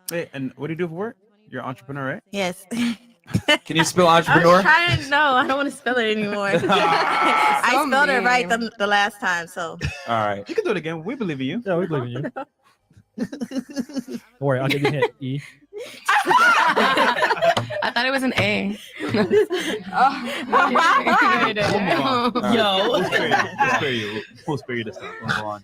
Hey, and what do you do for work? You're an entrepreneur, right? Yes. Can you spell I entrepreneur? was trying. No, I don't want to spell it anymore. I So spelled it right mean. the last time. So All right. You can do it again. We believe in you. Yeah, we believe in you. Don't worry, I'll give you a hint. E. I thought it was an A. Yo. We'll spare you. We'll spare you this time. We'll go on.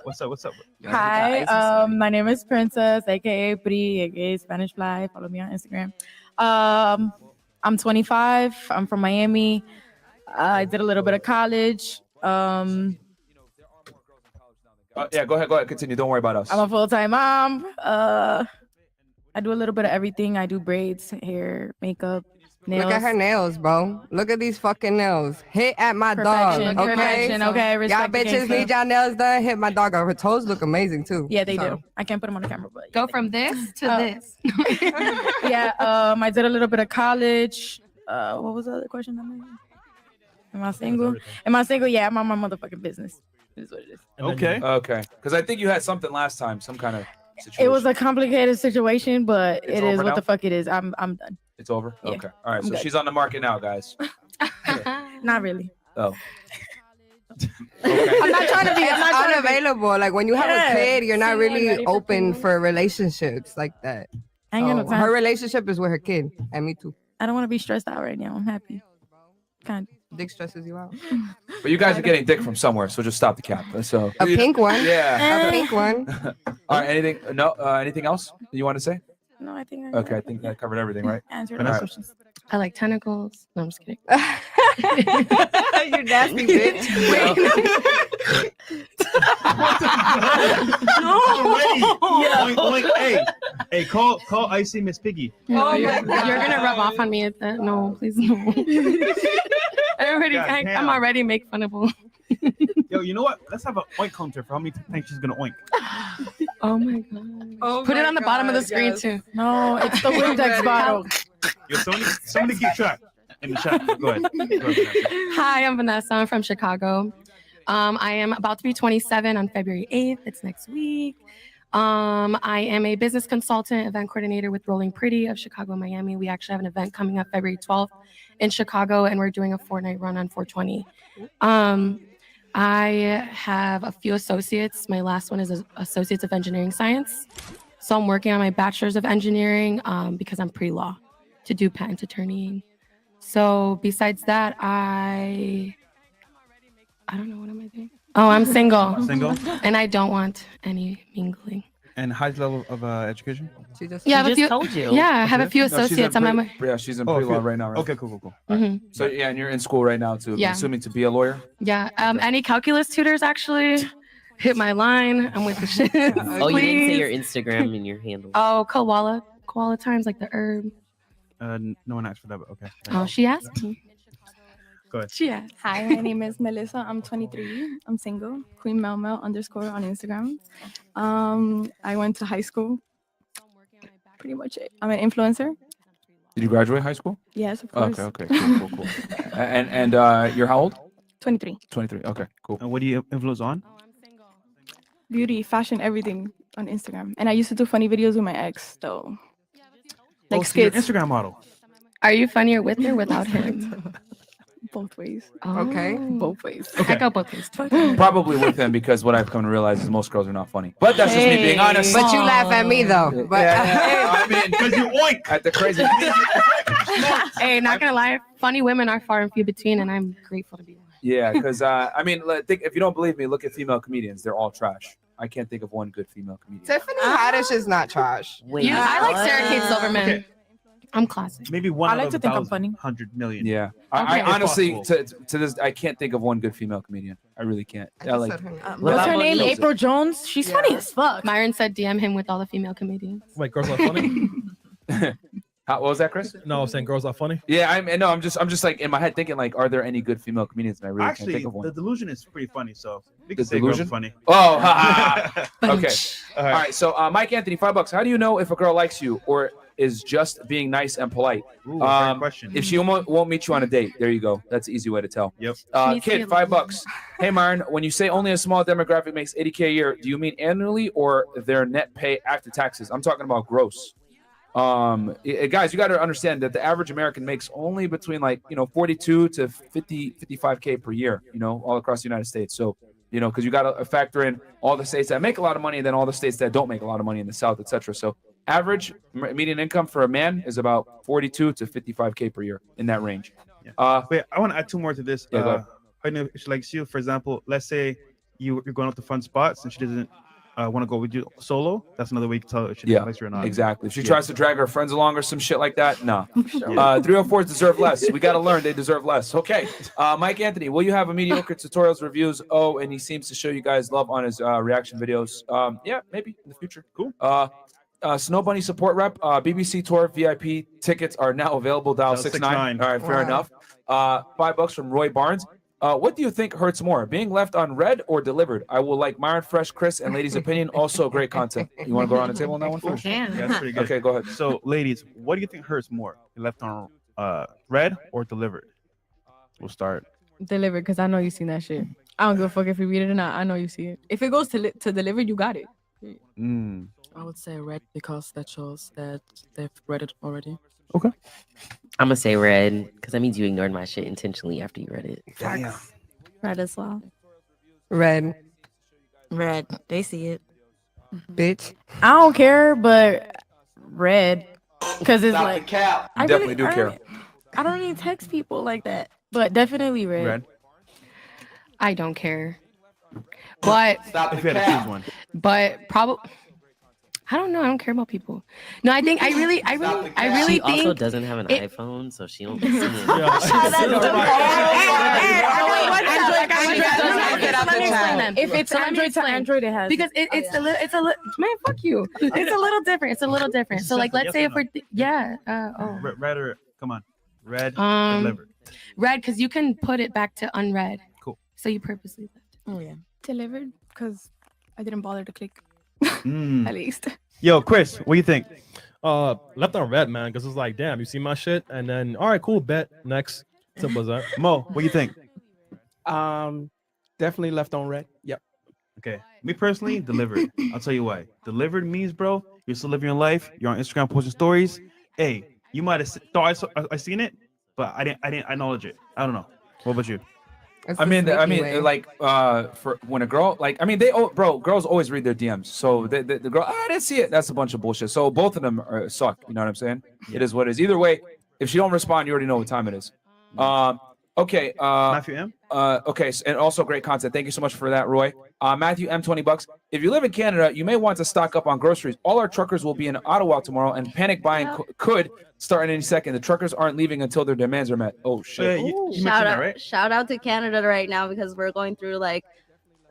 What's up? What's up? Hi, my name is Princess, aka Pri, aka Spanish Fly. Follow me on Instagram. I'm 25. I'm from Miami. I did a little bit of college. Yeah, go ahead. Continue. Don't worry about us. I'm a full-time mom. I do a little bit of everything. I do braids, hair, makeup, nails. Look at her nails, bro. Look at these fucking nails. Hit at my dog. Perfection, Okay. perfection, okay, Y'all respect the bitches gangster. need y'all nails done. Hit my dog. Her toes look amazing too. Yeah, they So- do. I can't put them on the camera, but Go from this to this. yeah. I did a little bit of college. What was the other question? Am I single? Am I single? Yeah, I'm on my motherfucking business. Is what it is. Okay. Okay. Because I think you had something last time, some kind of situation. It was a complicated situation, but It's it is over what now? the fuck it is. I'm done. It's over. Yeah. Okay. All right. I'm So good. she's on the market now, guys. Not really. Oh. I'm not trying to be. I'm not trying to be. unavailable. Like when you have Yeah. a kid, you're not See, I'm really ready for open things. for relationships like that. I ain't got no So time. her relationship is with her kid, and me too. I don't want to be stressed out right now. I'm happy. Kind Dick stresses you out. But you guys are getting dick from somewhere, so just stop the cap. So A pink one. Yeah. A pink one. All right. Anything? No. Anything else you want to say? No, I think. Okay. I think that covered everything, right? Answered All all right. questions. I like tentacles. No, I'm just kidding. You nasty bitch. Hey, call Icy Miss Piggy. No, you're gonna rub off on me at that. No, please no. I'm already make fun of him. Yo, you know what? Let's have an oink counter for how many times she's gonna oink. Oh my god. Put it on the bottom of the screen too. No, it's the Windex bottle. Yo, somebody keep track in the chat. Go ahead. Hi, I'm Vanessa. I'm from Chicago. I am about to be 27 on February 8th. It's next week. I am a business consultant, event coordinator with Rolling Pretty of Chicago, Miami. We actually have an event coming up February 12th in Chicago, and we're doing a 4-night run on 420. I have a few associates. My last one is Associates of Engineering Science. So I'm working on my Bachelor's of Engineering because I'm pre-law to do patent attorneying. So besides that, I don't know, what am I doing? Oh, I'm single. Single? And I don't want any mingling. And highest level of education? She just Yeah, I have a few, Yeah, I have a few associates. She's in pre-law right now, right? Okay, cool. Mhm. So yeah, and you're in school right now too. I'm Yeah. assuming to be a lawyer. Yeah, any calculus tutors actually hit my line. I'm with the shit. Oh, you didn't say Please. your Instagram and your handle. Oh, koala times like the herb. No one asked for that, but okay. Oh, she asked me. Go ahead. She asked. Hi, my name is Melissa. I'm 23. I'm single. Queen Melmel _ on Instagram. I went to high school. Pretty much it. I'm an influencer. Did you graduate high school? Yes, of course. Okay. Cool. And you're how old? 23. 23. Okay, cool. And what do you influence on? Beauty, fashion, everything on Instagram. And I used to do funny videos with my ex, though. Like So you're an skits. Instagram model. Are you funnier with or without him? Both ways. Okay. Both ways. I go both ways. Probably with him because what I've come to realize is most girls are not funny. But that's just me being honest. But you laugh at me though. But I mean, because you oink at the crazy. Hey, not gonna lie, funny women are far and few between, and I'm grateful to be one. Yeah, because I mean, think if you don't believe me, look at female comedians. They're all trash. I can't think of one good female comedian. Tiffany Haddish is not trash. I like Sarah Kate Silverman. Okay. I'm classic. Maybe one I out like of to think I'm 1,000, funny. 100 million. Yeah, Okay. I honestly Impossible. to this I can't think of one good female comedian. I really can't. I like. What's her name? Monique? April Jones. She's funny as fuck. Myron said DM him with all the female comedians. Wait, girls are funny? What was that, Chris? No, I was saying girls are funny. Yeah, I'm just like in my head thinking like, are there any good female comedians? And I really can't Actually, think of one. the delusion is pretty funny. So we The can say girls Delusion? are funny. Oh, ha, ha. Okay. All All right. So, Mike Anthony, $5. How do you know if a girl likes you or is just being nice and polite? Ooh, fair question. If she won't meet you on a date, there you go. That's an easy way to tell. Yep. Kid, $5. Hey, Myron, when you say only a small demographic makes $80K a year, do you mean annually or their net pay after taxes? I'm talking about gross. Guys, you got to understand that the average American makes only between 42 to 55K per year, all across the United States. So, because you got to factor in all the states that make a lot of money and then all the states that don't make a lot of money in the South, etc. So average median income for a man is about 42 to 55K per year, in that range. Wait, I want to add two more to this. Yeah, go ahead. I know if she likes you, for example, let's say you're going out to fun spots and she doesn't want to go with you solo. That's another way you can tell if she likes you or not. Exactly. If she tries to drag her friends along or some shit like that, no. 304s deserve less. We got to learn they deserve less. Okay. Mike Anthony, will you have a mediocre tutorials reviews? Oh, and he seems to show you guys love on his reaction videos. Yeah, maybe in the future. Cool. Snow Bunny support rep, BBC Tour VIP tickets are now available. Dial 69. All right, fair enough. $5 from Roy Barnes. What do you think hurts more, being left on red or delivered? I will like Myron, Fresh, Chris, and Ladies' opinion. Also, great content. You want to go around the table on that one first? Yeah, that's pretty good. Okay, go ahead. So, ladies, what do you think hurts more? You left on red or delivered? We'll start. Delivered, because I know you seen that shit. I don't give a fuck if you read it or not. I know you see it. If it goes to delivered, you got it. I would say red because that shows that they've read it already. Okay. I'm gonna say red because that means you ignored my shit intentionally after you read it. Damn. Red as well. Red. Red. They see it. Bitch. I don't care, but red. Because it's like. I I definitely really- do care. I don't even text people like that. But definitely red. Red. I don't care. But If you had to choose one. But probably I don't know. I don't care about people. No, I think I really She think also doesn't have an it- iPhone, so she don't be seeing it. If it's Android to Android, it has. Because it's a little man, fuck you. It's a little different. It's a little different. So like, let's Yes say or if we're Red or come on, red delivered. red, because you can put it back to unread. Cool. So you purposely left. Oh yeah. Delivered because I didn't bother to click. Mm. At least. Yo, Chris, what do you think? Left on red, man, because it's like, damn, you see my shit, and then all right, cool, bet next. Simple as that. Mo, what do you think? Definitely left on red. Yep. Okay. Me personally, delivered. I'll tell you why. Delivered means, bro, you're still living your life. You're on Instagram posting stories. Hey, you might have thought I seen it, but I didn't acknowledge it. I don't know. What about you? I mean, like, for when a girl, like, I mean, girls always read their DMs. So the girl, I didn't see it. That's a bunch of bullshit. So both of them suck. You know what I'm saying? Yeah. It is what it is. Either way, if she don't respond, you already know what time it is. Okay. Matthew M. Okay, and also great content. Thank you so much for that, Roy. Matthew M. $20. If you live in Canada, you may want to stock up on groceries. All our truckers will be in Ottawa tomorrow, and panic buying could start in any second. The truckers aren't leaving until their demands are met. Oh shit! Shout out to Canada right now because we're going through like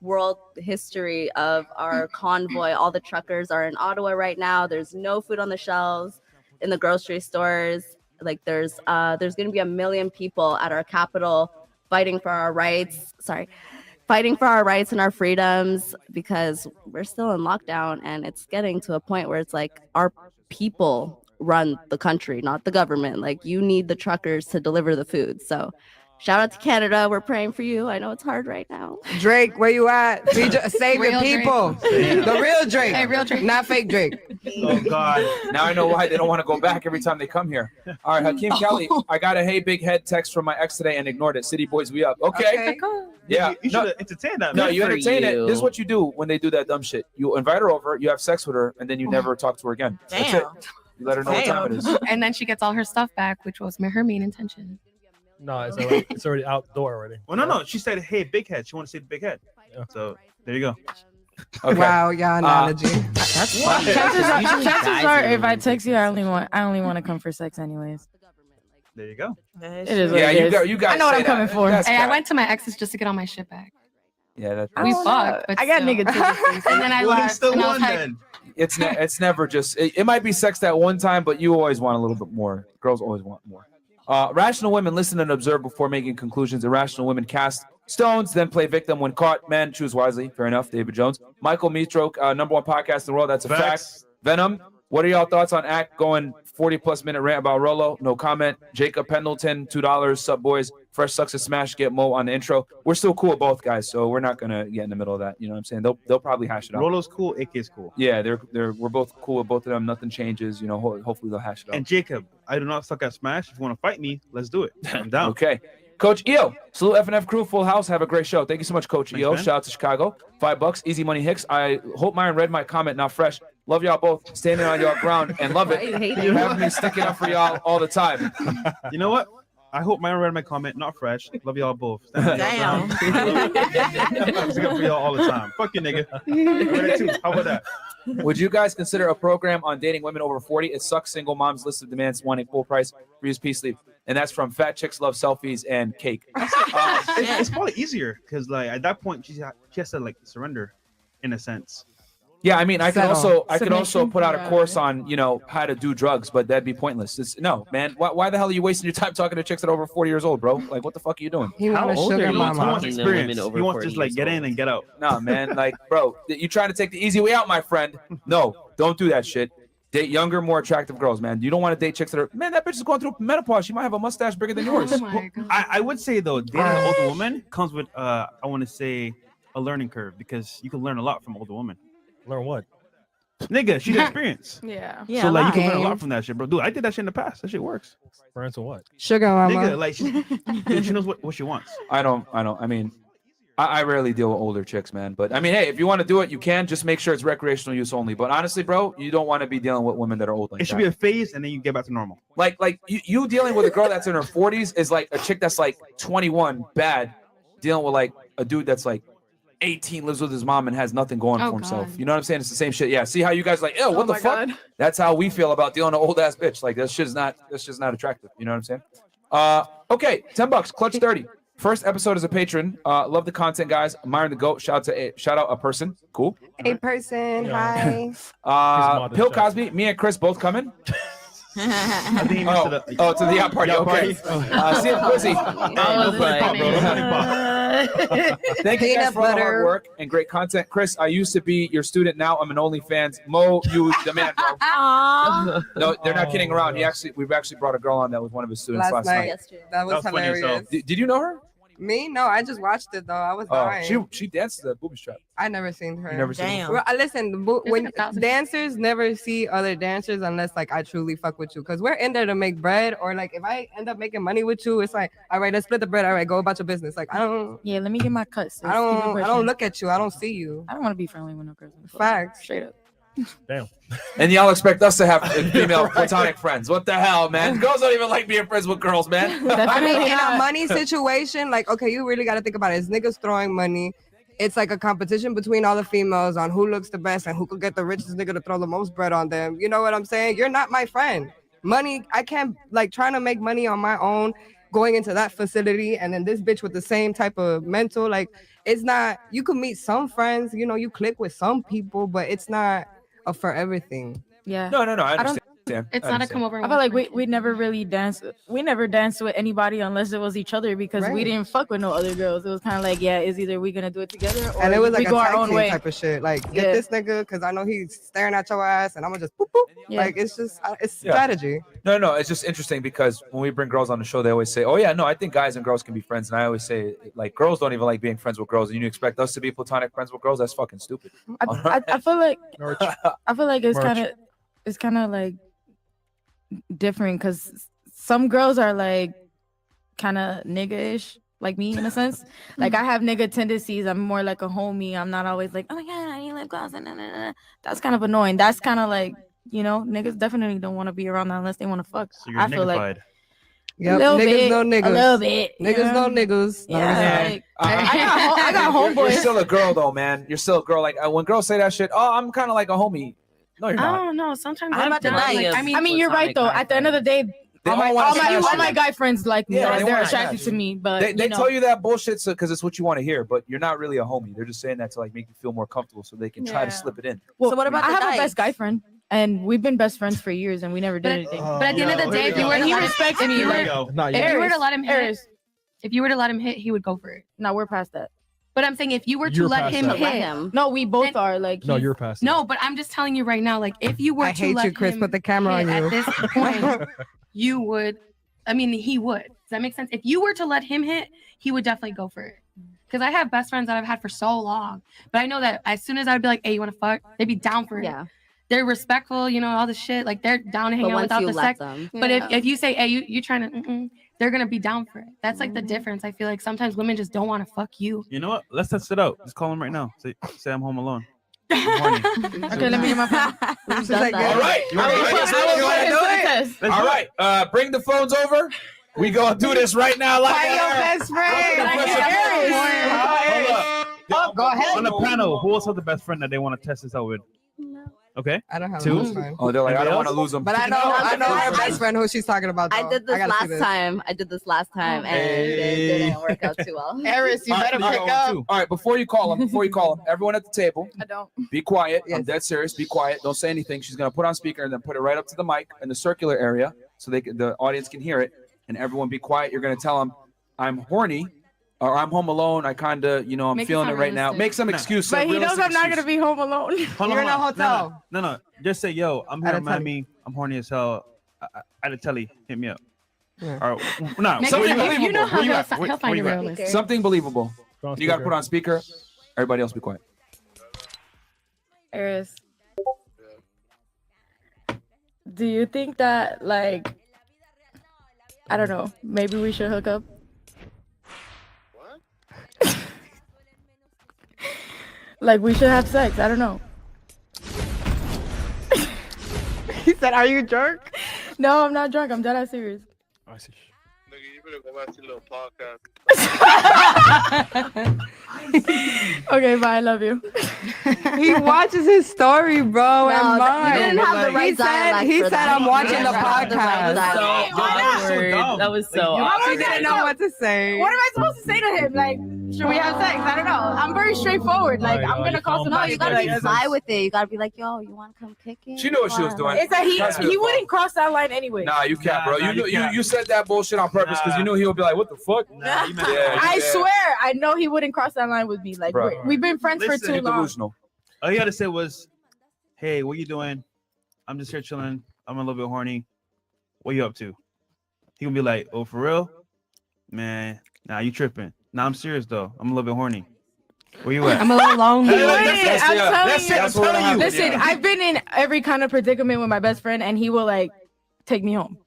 world history of our convoy. All the truckers are in Ottawa right now. There's no food on the shelves in the grocery stores. Like there's going to be 1 million people at our capital fighting for our rights. Fighting for our rights and our freedoms because we're still in lockdown and it's getting to a point where it's like our people run the country, not the government. Like you need the truckers to deliver the food. So shout out to Canada. We're praying for you. I know it's hard right now. Drake, where you at? Save your Real people. Drake. The real Drake. Hey, real Drake. Not fake Drake. Oh God! Now I know why they don't want to go back every time they come here. All right, Hakeem Kelly, I got a hey big head text from my ex today and ignored it. City boys, we up. Okay. Yeah, you should have entertained that. No, man. you entertain it. This is what you do when they do that dumb shit. You invite her over, you have sex with her, and then you never talk to her again. That's it. You let her know what time it is. And then she gets all her stuff back, which was her main intention. No, it's already outdoor already. Well, no. She said, "Hey, big head." She wants to say the big head. So there you go. Okay. Wow, your analogy. That's Well, funny. chances are, if I text you, I only want to come for sex anyways. There you go. It is what Yeah, it is. you guys I know what say I'm coming that. for. That's Hey, I cap. went to my ex's just to get all my shit back. Yeah, that's We fucked, but I got still. negativity. And then I Well, he left. still and I won was like, then. it's never just it might be sex that one time, but you always want a little bit more. Girls always want more. Rational women listen and observe before making conclusions. Irrational women cast stones, then play victim when caught. Men choose wisely. Fair enough. David Jones, Michael Meatroke, #1 podcast in the world. That's a fact. Facts. Venom. What are y'all thoughts on Act going 40+ minute rant about Rolo? No comment. Jacob Pendleton, $2. Sup boys. Fresh sucks a smash. Get Mo on the intro. We're still cool with both guys, so we're not gonna get in the middle of that. You know what I'm saying? They'll probably hash it out. Rolo's cool. AK's cool. Yeah, we're both cool with both of them. Nothing changes. You know, hopefully they'll hash it out. And Jacob, I do not suck at Smash. If you want to fight me, let's do it. I'm down. Okay. Coach EO, salute FNF crew, full house. Have a great show. Thank you so much, Coach Thanks, EO. man. Shout out to Chicago. $5, easy money Hicks. I hope Myron read my comment, not fresh. Love y'all both. Standing on y'all ground and love it. You have me sticking up for y'all all the time. You know what? I hope Myron read my comment, not fresh. Love y'all both. Damn. I'm sticking up for y'all all the time. Fuck you, nigga. I read it too. How about that? Would you guys consider a program on dating women over 40? It sucks. Single moms list of demands wanting full price for use peace leave. And that's from Fat Chicks Love Selfies and Cake. It's probably easier because, like, at that point, she has to like surrender, in a sense. Yeah, I mean, I could also Submission? put out a Yeah. course on, how to do drugs, but that'd be pointless. No, man. Why the hell are you wasting your time talking to chicks that are over 40 years old, bro? Like, what the fuck are you doing? He How want a old are sugar you mama. He wants talking to women experience. over He wants 40 to just like years get in old? and get out. Nah, man. Like, bro, you trying to take the easy way out, my friend. No, don't do that shit. Date younger, more attractive girls, man. You don't want to date chicks that are, man, that bitch is going through menopause. She might have a mustache bigger than yours. oh my God. I would say though, dating an older woman comes with I want to say a learning curve because you can learn a lot from older women. Learn what? Nigga, she's experienced. Yeah. Yeah, So like you can learn a Game. lot from that shit, bro. Dude, I did that shit in the past. That shit works. Friends or what? Sugar mama. Nigga, like she knows what she wants. I don't. I mean, I rarely deal with older chicks, man. But I mean, hey, if you want to do it, you can. Just make sure it's recreational use only. But honestly, bro, you don't want to be dealing with women that are old like It should that. be a phase and then you get back to normal. Like you dealing with a girl that's in her 40s is like a chick that's like 21, bad, dealing with like a dude that's like 18, lives with his mom and has nothing going Oh, for himself. God. You know what I'm saying? It's the same shit. Yeah. See how you guys like, ew, what the my fuck? God. That's how we feel about dealing with an old ass bitch. Like that's just not attractive. You know what I'm saying? Okay, $10, clutch 30. First episode as a patron. Love the content, guys. Myron the Goat. Shout out a person. Cool. A person. Yeah. Hi. modest Bill chef. Cosby. Me and Chris both coming. I think he meant to the To the yacht party. yacht Okay. party. See you, Quizzy. I was like, Thank you guys Peanut for all the butter. hard work and great content. Chris, I used to be your student. Now I'm an OnlyFans. Mo, you the man, bro. Aww. No, they're not kidding around. We've actually brought a girl on that was one of his students last night. That was That was funny as hell. hilarious. Did you know her? Me? No, I just watched it though. I was dying. She dances at Booby Strap. I never seen her. You never seen her? Damn. Well, listen, There's when like 1,000. dancers never see other dancers unless like I truly fuck with you, because we're in there to make bread, or like if I end up making money with you, it's like, all right, let's split the bread. All right, go about your business. Like I don't Let me get my cut. sis. Keep it pushing. look at you. I don't see you. I don't want to be friendly with no girls. Facts. Straight up. Damn. And y'all expect us to have female platonic friends. What the hell, man? Girls don't even like being friends with girls, man. I mean, in a money situation, like, okay, you really got to think about it. It's niggas throwing money. It's like a competition between all the females on who looks the best and who could get the richest nigga to throw the most bread on them. You know what I'm saying? You're not my friend. Money, I can't, like, trying to make money on my own, going into that facility, and then this bitch with the same type of mental, like, it's not, you could meet some friends, you know, you click with some people, but it's not a for everything. Yeah. No, I understand. It's I not a understand. come over. I feel like we never really danced. We never danced with anybody unless it was each other because we Right. didn't fuck with no other girls. It was kind of like, yeah, it's either we gonna do it together or And it was like we a go our tag own team way. type of shit. Like, get Yeah. this nigga, because I know he's staring at your ass, and I'm gonna just boop, boop. Yeah. Like, it's just, it's Yeah. strategy. No, it's just interesting because when we bring girls on the show, they always say, "Oh yeah, no, I think guys and girls can be friends." And I always say, like, girls don't even like being friends with girls, and you expect us to be platonic friends with girls? That's fucking stupid. I feel like it's Merch. kind of it's kind of like different because some girls are like kind of nigga-ish, like me in a sense. Like I have nigga tendencies. I'm more like a homie. I'm not always like, oh my god, I need lip gloss. That's kind of annoying. That's kind of like, niggas definitely don't want to be around that unless they want to fuck. So you're I feel like Yep, a little niggas bit, know niggas. a little bit. Niggas know niggas. Yeah, like, I got You're homeboys. still a girl though, man. You're still a girl. Like when girls say that shit, oh, I'm kind of like a homie. No, you're I not. don't know. Sometimes I'm I'm about to down. like, Like, I mean, you're right though. At the end of the day, They all my, all wanna all my, smash all you. my guy friends like me. Yeah, Like, they they're wanna attracted smash to you. me. But They tell you that bullshit because it's what you want to hear, but you're not really a homie. They're just saying that to like make you feel more comfortable, so they can try to slip it in. Well, So what about I the have a dykes? best guy friend, and we've been best friends for years, and we never did anything. But at the end of the day, if you were to he let respects him, me. if you Like, were, if you were to let him hit, if you were to let him hit, he would go for it. No, we're past that. But I'm saying if you were to You're let past him that. hit, No, we both are. Like, No, you're past no, but I'm just telling you right now, like if you were I to hate let you, Chris. him Put the camera hit on you. at this point, you would. I mean, he would. Does that make sense? If you were to let him hit, he would definitely go for it. Because I have best friends that I've had for so long, but I know that as soon as I would be like, "Hey, you want to fuck?" They'd be down for it. Yeah. They're respectful, all the shit. Like they're down to hang But out once without you the let sex. them. But Yeah. if you say, "Hey, you trying to," they're gonna be down for it. That's like the difference. I feel like sometimes women just don't want to fuck you. You know what? Let's test it out. Just call him right now. Say I'm home alone. I'm horny. Okay, let me get my phone. She's like, All right, you wanna do it? All right, bring the phones over. We gonna do this right now. Like Find your best friend. Oh, go ahead. On the panel, who else has the best friend that they want to test this out with? Okay. I don't have Two. a best friend. Oh, they're like, I don't want Anybody to lose them. But I know her best friend who she's talking about. I though. did this gotta see last time, and it didn't work out too well. Eris, you better pick up. All right, before you call them, everyone at the table, I don't. be quiet. I'm dead serious. Be quiet. Don't say anything. She's gonna put on speaker and then put it right up to the mic in the circular area so the audience can hear it. And everyone be quiet. You're gonna tell them, I'm horny, or I'm home alone. I kind of, I'm Make it feeling it sound right now. realistic. Make some excuse. But he knows I'm not gonna be home alone. Hold on, You're in a hold on. hotel. No. Just say, yo, I'm At here a in Miami. I'm horny as hell. At a telly, hit me up. Yeah. All right. No, Make something it- believable. you know how Where you he'll at? fi- he'll Where find you it at? realistic. Something believable. You got to put on speaker. Everybody else be quiet. Eris, do you think that like I don't know, maybe we should hook up? What? Like we should have sex. I don't know. He said, "Are you drunk?" No, I'm not drunk. I'm dead ass serious. I see. Okay, bye. I love you. He watches his story, bro, and No, mine. you didn't have the right He said, dialect he for said, that. I'm watching You the didn't have the right podcast. dialect. Awkward. That was so You awkward. didn't know what to say. What am I supposed to say to him? Like, should we have sex? I don't know. I'm very straightforward. Like, I'm gonna call No, somebody. you gotta be like, fly with it. You gotta be like, yo, you wanna come kick it? She knew what she was doing. It's that Trust me, he it's wouldn't cross that line anyway. Nah, you can't, bro. Nah, You you can't. you said that bullshit on purpose because you knew he would be like, what the fuck? Nah, you I swear, I know he wouldn't cross that line with me. Like, Bro. we've been friends Listen, for too You're long. delusional. All you had to say was, hey, what you doing? I'm just here chilling. I'm a little bit horny. What you up to? He gonna be like, oh, for real? Man, nah, you tripping. Nah, I'm serious though. I'm a little bit horny. Where you at? I'm a little lonely. He wouldn't. I'm telling you. That's what happened. Listen, I've been in every kind of predicament with my best friend, and he will like take me home.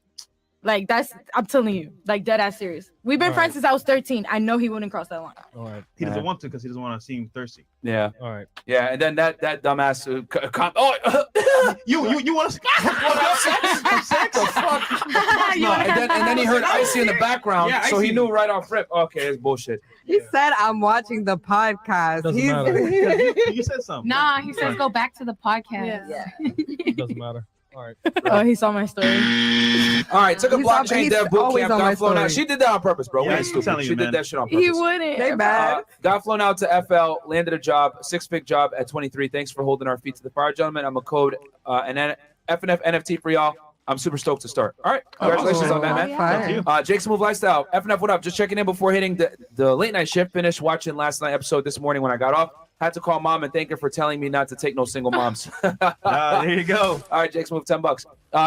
Like I'm telling you, like dead ass serious. We've been All friends right. since I was 13. I know he wouldn't cross that line. All right. He doesn't want to because he doesn't want to seem thirsty. Yeah. All right. Yeah, and then that dumbass. You want to have sex? The fuck? You No, wanna and then he heard Icy in the background, Yeah, so he Icy. knew right off rip. Okay, it's bullshit. He said, I'm watching the podcast. Doesn't matter. You said something. Nah, he says go back to the podcast. Yeah. It doesn't matter. All right. Oh, he saw my story. All right, took a He's blockchain dev boot always camp. on my Got flown out. story. She did that on purpose, bro. We Yeah, ain't I'm stupid. telling you, She did man. that shit on purpose. He wouldn't. They bad. Got flown out to FL, landed a job, 6-figure job at 23. Thanks for holding our feet to the fire, gentlemen. I'm a code and then FNF NFT for y'all. I'm super stoked to start. All right, congratulations on that, man. Fire. Jake's Move Lifestyle. FNF, what up? Just checking in before hitting the late night shift. Finished watching last night episode this morning when I got off. Had to call mom and thank her for telling me not to take no single moms. There you go. All right, Jake's Move, $10.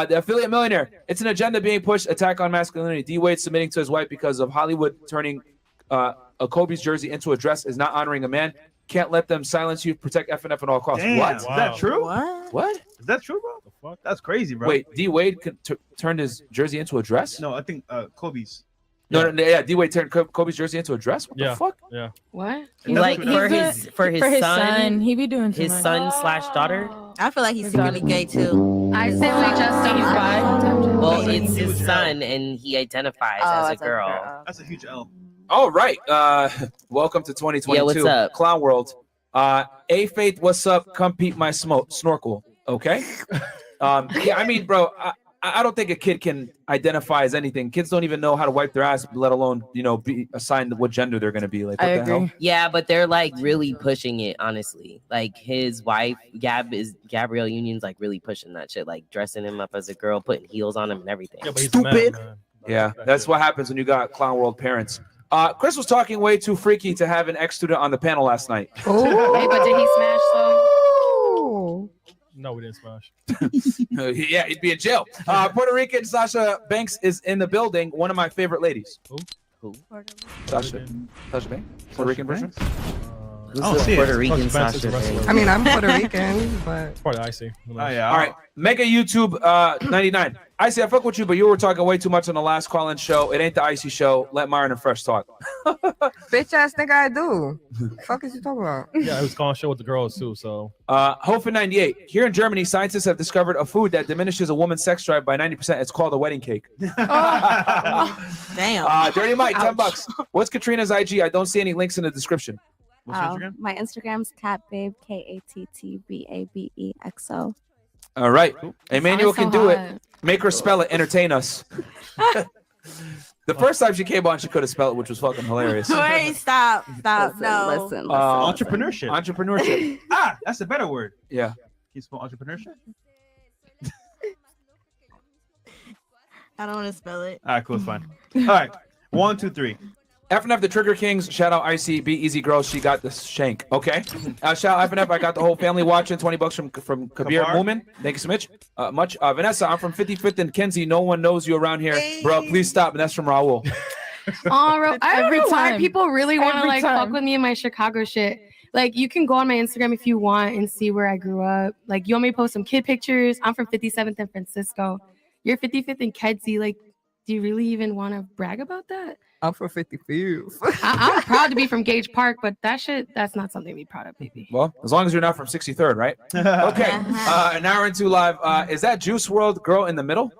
The affiliate millionaire. It's an agenda being pushed. Attack on masculinity. D Wade submitting to his wife because of Hollywood turning a Kobe's jersey into a dress is not honoring a man. Can't let them silence you. Protect FNF at all costs. Damn, What? Is that true? What? Is that true, bro? That's crazy, bro. Wait, D Wade turned his jersey into a dress? No, I think Kobe's. No, D Wade turned Kobe's jersey into a dress. What the fuck? Yeah. What? Like for his son, he be doing too his much. son/daughter. I feel like he's secretly gay too. I say we just Well, it's his son, and he identifies as a girl. That's a huge L. All right. Welcome to 2022. Yeah, what's up? Clown World. A Faith, what's up? Come peep my snorkel. Okay. Yeah, I mean, bro, I don't think a kid can identify as anything. Kids don't even know how to wipe their ass, let alone, be assigned what gender they're gonna be. Like, what the hell? Yeah, but they're like really pushing it, honestly. Like his wife, Gabrielle Union's like really pushing that shit, like dressing him up as a girl, putting heels on him and everything. Yeah, but he's a man, man. Yeah, that's what happens when you got Clown World parents. Chris was talking way too freaky to have an ex-student on the panel last night. Hey, but did he smash though? No, we didn't smash. Yeah, he'd be in jail. Puerto Rican Sasha Banks is in the building. One of my favorite ladies. Who? Sasha Banks? Puerto Rican version? Who's the Puerto Rican Sasha Sasha Banks? I mean, I'm Puerto Rican, but It's part of Icy. Oh, yeah. All right. Mega YouTube 99. Icy, I fuck with you, but you were talking way too much on the last call-in show. It ain't the Icy show. Let Myron and Fresh talk. bitch ass nigga, I do. Fuck is you talking about? Yeah, it was calling show with the girls too. So Hofen 98. Here in Germany, scientists have discovered a food that diminishes a woman's sex drive by 90%. It's called a wedding cake. Damn. Dirty Mike, $10. What's Katrina's IG? I don't see any links in the description. My Instagram's catbabe, KATTBABEXO. All right. Emmanuel Sounds can so do hot. it. Make her spell it. Entertain us. The first time she came on, she could have spelled it, which was fucking hilarious. Wait, stop. No. Listen. Entrepreneurship. That's a better word. Yeah. Can you spell entrepreneurship? I don't want to spell it. All right, cool, it's fine. All right, 1, 2, 3. FNF the Trigger Kings. Shout out IC. Be easy, girls. She got the shank. Okay. Shout out FNF. I got the whole family watching. $20 from Kabir Kabar. Moomin. Thank you so much. Vanessa, I'm from 55th and Kenzie. No one knows you around here, bro. Please stop. And that's from Raul. I don't know why time. people really want to Every like time. fuck with me in my Chicago shit. Like, you can go on my Instagram if you want and see where I grew up. Like, you want me to post some kid pictures? I'm from 57th and Francisco. You're 55th and Kedzie. Like, do you really even want to brag about that? I'm from 55th. I'm proud to be from Gage Park, but that's not something to be proud of, baby. Well, as long as you're not from 63rd, right? Okay. An hour and 2 live. Is that Juice World girl in the middle?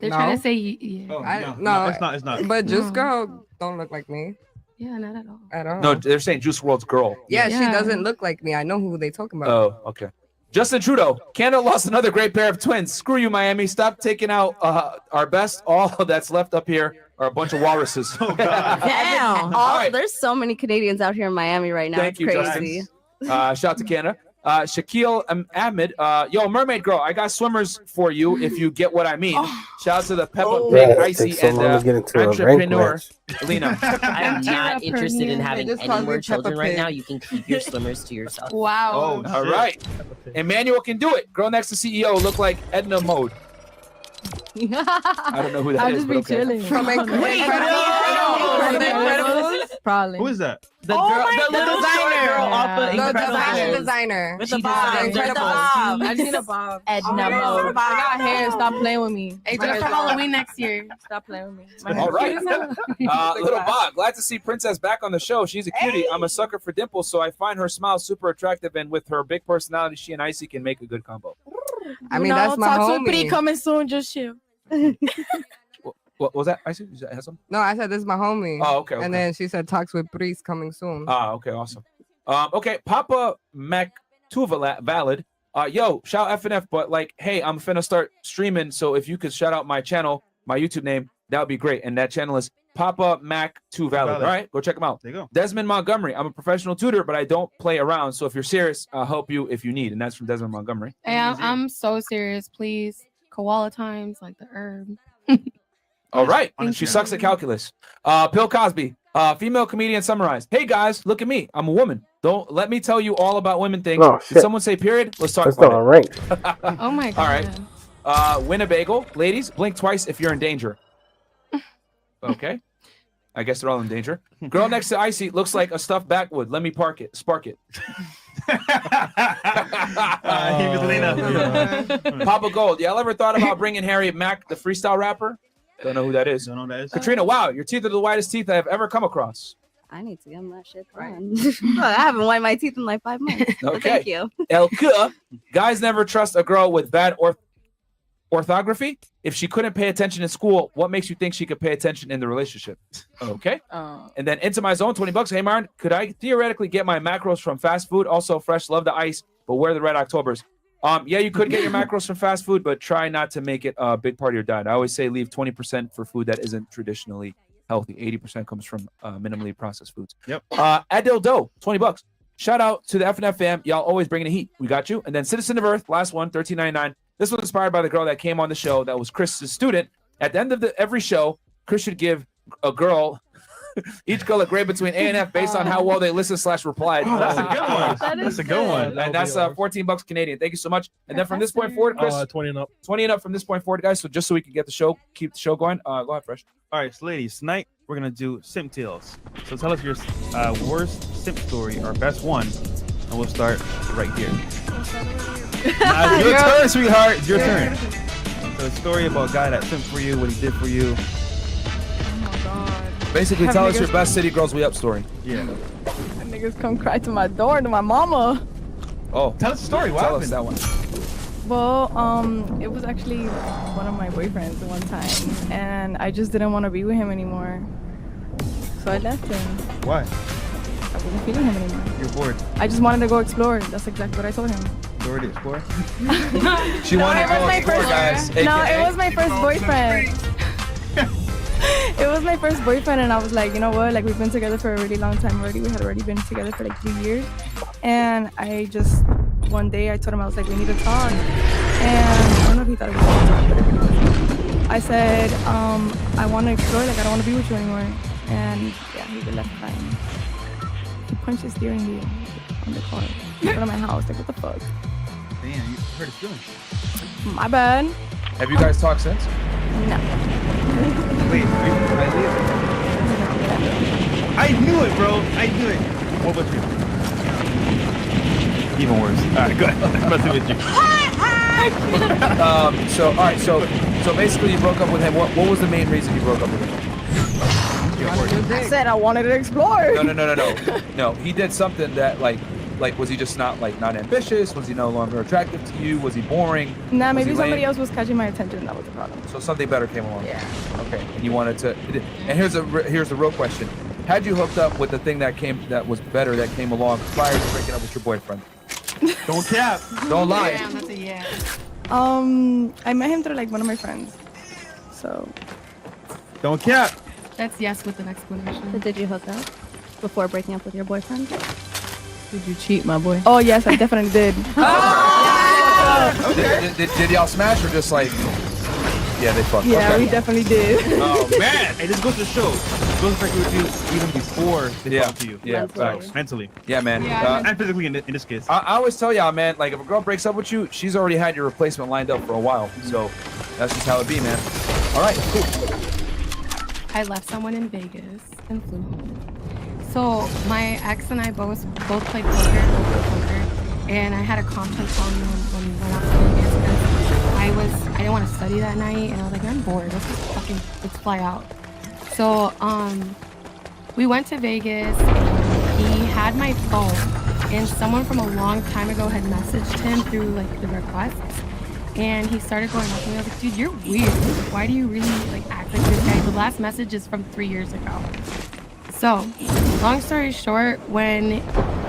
They're No. trying to say, yeah. No, it's not. But Juice No. Girl don't look like me Yeah, not at all. at all. No, they're saying Juice World's girl. Yeah, Yeah. she doesn't look like me. I know who they talking about. Oh, okay. Justin Trudeau. Canada lost another great pair of twins. Screw you, Miami. Stop taking out our best. All that's left up here are a bunch of walruses. Damn. All right. There's so many Canadians out here in Miami right now. Thank it's you, crazy. Justin. Shout out to Canada. Shaquille Ahmed. Yo, Mermaid Girl, I got swimmers for you if you get what I mean. Shout out to the Peppa Pig, Yeah, it Icy, takes so and long to get into a rank entrepreneur, match. Lena. I am not interested in having just any call more me children Peppa right Pig. now. You can keep your swimmers to yourself. Wow. Oh, All right. Emmanuel can do it. Girl next to CEO look like Edna Mode. I don't know who that I'll is, just but be okay. chilling. From Incredibles. Probably. Who is that? The little designer. girl off of The Incredibles. designer. With the She bob. designed With the Incredibles. bob. I just need a bob. Edna I Mode. got hair. Stop playing with me. Hey, just for Halloween next year. Stop playing with me. All right. Little Bob, glad to see Princess back on the show. She's a cutie. I'm a sucker for dimples, so I find her smile super attractive, and with her big personality, she and Icy can make a good combo. I mean, that's my Talk to Pretty homie. coming soon. Just chill. What was that, Icy? Is that some? No, I said this is my homie. Oh, okay, okay. And then she said talks with Breeze coming soon. Okay, awesome. Okay, Papa Mac Valid. Yo, shout FNF, but like, hey, I'm finna start streaming, so if you could shout out my channel, my YouTube name, that would be great. And that channel is Papa Mac 2 Valid. All right, go check them out. There you go. Desmond Montgomery. I'm a professional tutor, but I don't play around. So if you're serious, I'll help you if you need. And that's from Desmond Montgomery. Hey, I'm so serious. Please. Koala times, like the herb. All right. Thank She you. sucks at calculus. Bill Cosby, female comedian summarized. Hey guys, look at me. I'm a woman. Don't let me tell you all about women things. Oh, Did shit. someone say period? Let's talk Let's about go it. on rank. Oh my god. All right. Winnebago, ladies, blink twice if you're in danger. Okay. I guess they're all in danger. Girl next to Icy looks like a stuffed backwood. Let me spark it. Papa Gold. Y'all ever thought about bringing Harry Mack, the freestyle rapper? Don't know who that is. Don't know who that is. Katrina, wow, your teeth are the whitest teeth I have ever come across. I need to get him that shit done. I haven't wiped my teeth in like 5 months. But Okay. thank you. Elka, guys never trust a girl with bad orthography. If she couldn't pay attention in school, what makes you think she could pay attention in the relationship? Okay. And then into my zone, $20. Hey, Martin, could I theoretically get my macros from fast food? Also fresh, love the ice, but where are the Red Octobers? Yeah, you could get your macros from fast food, but try not to make it a big part of your diet. I always say leave 20% for food that isn't traditionally healthy. 80% comes from minimally processed foods. Yep. Adil Doe, $20. Shout out to the FNF fam. Y'all always bringing the heat. We got you. And then Citizen of Earth, last one, $13.99. This was inspired by the girl that came on the show that was Chris's student. At the end of every show, Chris should give a girl, each girl a grade between A and F based on how well they listen/replied. Oh, that's a good one. That's a good one. And that's $14 Canadian. Thank you so much. And then from this point forward, Chris, 20 and up. 20 and up from this point forward, guys. So just so we can get the show, keep the show going. Go ahead, Fresh. All right, so ladies, tonight we're gonna do simp tales. So tell us your worst simp story or best one, and we'll start right here. Now, it's your turn, sweetheart. It's your turn. So a story about a guy that simped for you, what he did for you. Basically, Have tell us niggas- your best City Girls We Up story. Yeah. Niggas come cry to my door, to my mama. Oh, tell us the story. What tell happened? us that one. Well, it was actually one of my boyfriends at one time, and I just didn't want to be with him anymore. So I left him. Why? I wasn't feeling him anymore. You're bored. I just wanted to go explore. That's exactly what I told him. You already explore? She wanted to go my explore, first, guys. No, AKA. it was my first boyfriend. It was my first boyfriend, and I was like, you know what? Like, we've been together for a really long time already. We had already been together for like 3 years. And I just, one day I told him, I was like, we need to talk. And I don't know if he thought it was going to talk, but it was. I said, I want to explore, like, I don't want to be with you anymore. And yeah, he left crying. He punched his steering wheel on the car in front of my house. Like, what the fuck? Damn, you hurt his feelings. My bad. Have you guys talked since? No. Wait, I knew it, bro. I knew it. What about you? Even worse. All right, go ahead. I'm messing with you. All right. So basically, you broke up with him. What was the main reason you broke up with him? I said I wanted to explore. No. He did something that like was he just not ambitious? Was he no longer attractive to you? Was he boring? Nah, Was maybe he somebody lame? else was catching my attention. That was the problem. So something better came along. Yeah. Okay. And you wanted to. And here's the real question: had you hooked up with the thing that was better that came along prior to breaking up with your boyfriend? Don't cap. Don't lie. Yeah, that's a yeah. I met him through like one of my friends. So. Don't cap. That's yes with an explanation. So did you hook up before breaking up with your boyfriend? Did you cheat, my boy? Oh yes, I definitely did. Did y'all smash or just like? Yeah, they fucked. Yeah, Okay. we definitely did. Oh man! Hey, this goes to show. It goes like with you even before they talk to you. Yeah, Mentally. Yeah, man. And physically in this case. I always tell y'all, man, like if a girl breaks up with you, she's already had your replacement lined up for a while. So that's just how it be, man. All right, cool. I left someone in Vegas and flew home. So my ex and I both played poker, and I had a conference call when we went out to Vegas. I didn't want to study that night, and I was like, I'm bored. Let's fly out. So we went to Vegas, and he had my phone, and someone from a long time ago had messaged him through like the requests. And he started going up to me. I was like, dude, you're weird. Like, why do you really like act like this guy? The last message is from 3 years ago. So, long story short, when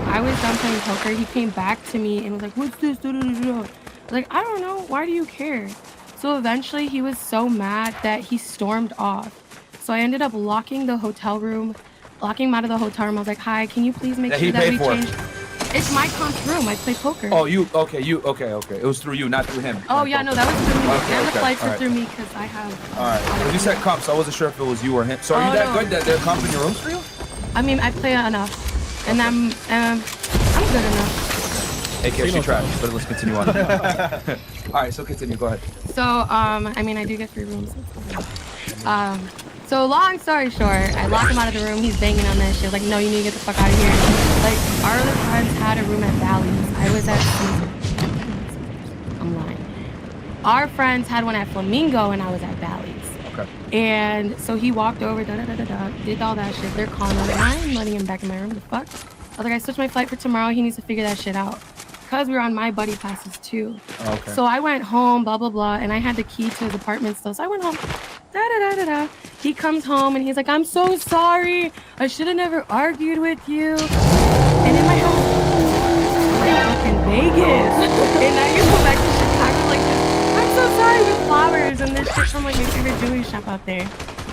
I was done playing poker, he came back to me and was like, what's this? I was like, I don't know. Why do you care? So eventually he was so mad that he stormed off. So I ended up locking him out of the hotel room. I was like, hi, can you please make sure that we change? It's my comp's room. I play poker. Oh, okay. It was through you, not through him. Oh, yeah, no, that was through me. Okay, And the okay, flights were alright. through me because I have... All right. 'Cause you said comp, so I wasn't sure if it was you or him. So are you Oh, that no. good that there are comps in your rooms for you? I mean, I play enough. And I'm good enough. AK, she trash, but let's continue on. All right, so continue. Go ahead. So, I mean, I do get free rooms. So So long story short, I lock him out of the room. He's banging on that shit. Like, no, you need to get the fuck out of here. Like, our other friends had a room at Bally's. I was at I'm lying. Our friends had one at Flamingo, and I was at Bally's. Okay. And so he walked over, did all that shit. They're calling him. I ain't letting him back in my room. The fuck? I was like, I switched my flight for tomorrow. He needs to figure that shit out. Because we were on my buddy passes too. Okay. So I went home, blah, blah, blah. And I had the key to his apartment still. So I went home. He comes home and he's like, I'm so sorry. I should have never argued with you. And in my house, like fucking Vegas. And I used to go back to Chicago like this. I'm so sorry with flowers and this shit from like my favorite jewelry shop out there.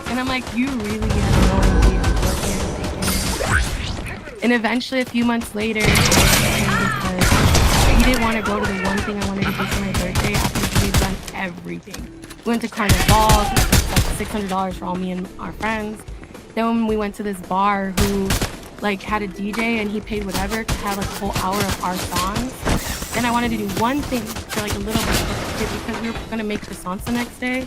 And I'm like, you really have no idea what you're thinking. And eventually, a few months later, because he didn't want to go to the one thing I wanted to do for my birthday after he had done everything. We went to Carnival, like $600 for all me and our friends. Then we went to this bar who like had a DJ and he paid whatever to have like a whole hour of our songs. Then I wanted to do one thing for like a little bit because we were gonna make croissants the next day.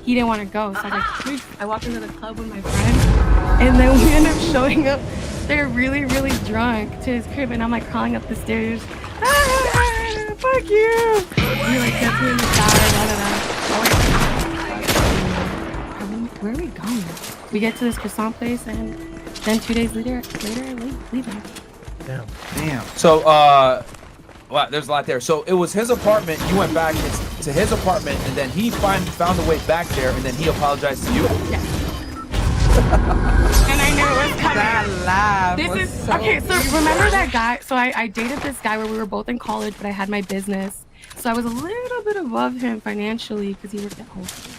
He didn't want to go, so I was like, please. I walked into the club with my friend, and then we ended up showing up. They're really, really drunk to his crib, and I'm like crawling up the stairs. Fuck you! He like gets me in the shower, where are we going? We get to this croissant place, and then 2 days later I leave him. Damn. So, wow, there's a lot there. So it was his apartment. You went back to his apartment, and then he found a way back there, and then he apologized to you. Yeah. And I knew it was coming. That laugh This was is so okay. So remember that guy? So I dated this guy where we were both in college, but I had my business. So I was a little bit above him financially because he worked at Whole Foods.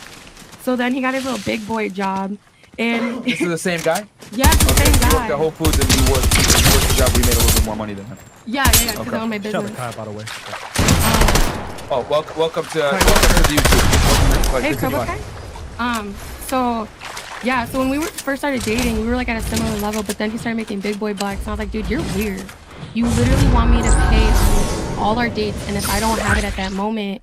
So then he got his little big boy job, and This is the same guy? yeah, it's the same He guy. worked at Whole Foods, and he worked the job where he made a little bit more money than him. Yeah, because I own my business. by the way. Oh, welcome to the YouTube. Hey, Cobra Kai. So yeah, so when we first started dating, we were like at a similar level, but then he started making big boy bucks, and I was like, dude, you're weird. You literally want me to pay on all our dates, and if I don't have it at that moment,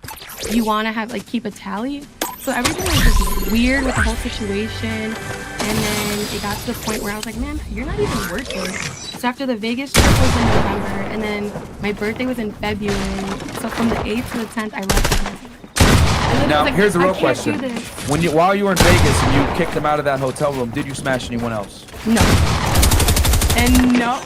you want to have like keep a tally. So everything was just weird with the whole situation, and then it got to the point where I was like, man, you're not even working. So after the Vegas trip was in November, and then my birthday was in February, so from the 8th to the 10th, I left him. Now, like, here's the I real can't question. do this. While you were in Vegas and you kicked him out of that hotel room, did you smash anyone else? No. And no.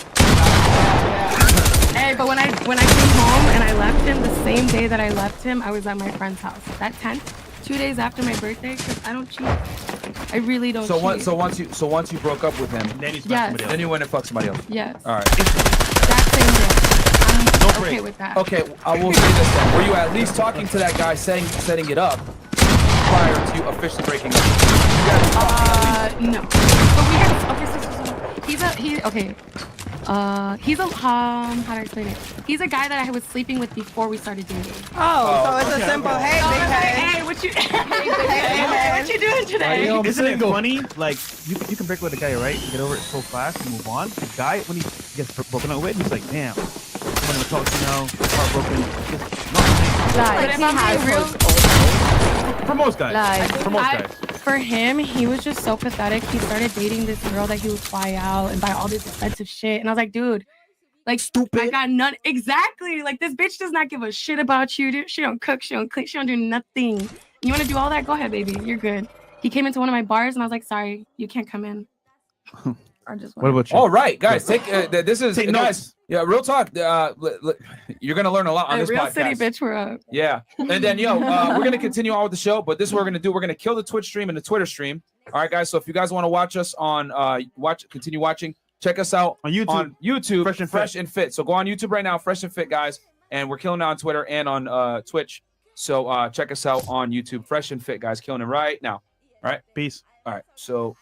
Hey, but when I came home and I left him, the same day that I left him, I was at my friend's house. That 10th, 2 days after my birthday, because I don't cheat. I really don't cheat. So once you broke up with him, then you went and fucked somebody else. Yes. All right. That same day. I'm okay with that. Okay, I will say this then. Were you at least talking to that guy, setting it up prior to you officially breaking up? No. But we had he's a how do I explain it? He's a guy that I was sleeping with before we started dating. So it's a simple, hey, big head. Hey, what you what you doing today? Isn't it funny? Like you can break with a guy, right? You get over it so fast and move on. The guy, when he gets broken up with, he's like, damn. Someone to talk to now, heartbroken. But if I'm being real, For most guys. for him, he was just so pathetic. He started dating this girl that he would fly out and buy all this expensive shit. And I was like, dude, like, stupid. I got none. Exactly. Like, this bitch does not give a shit about you. Dude. She don't cook. She don't clean. She don't do nothing. You want to do all that? Go ahead, baby. You're good. He came into one of my bars and I was like, sorry, you can't come in. What about you? All right, guys, take this is Take guys. notes. Yeah, real talk. You're gonna learn a lot on this real podcast. city bitch, we're up. Yeah, and then we're gonna continue on with the show, but this is what we're gonna do. We're gonna kill the Twitch stream and the Twitter stream. All right, guys. So if you guys want to watch us on continue watching. Check us out on YouTube. Fresh and Fit. So go on YouTube right now, Fresh and Fit, guys, and we're killing it on Twitter and on Twitch. So check us out on YouTube, Fresh and Fit, guys, killing it right now. All right, peace. All right, so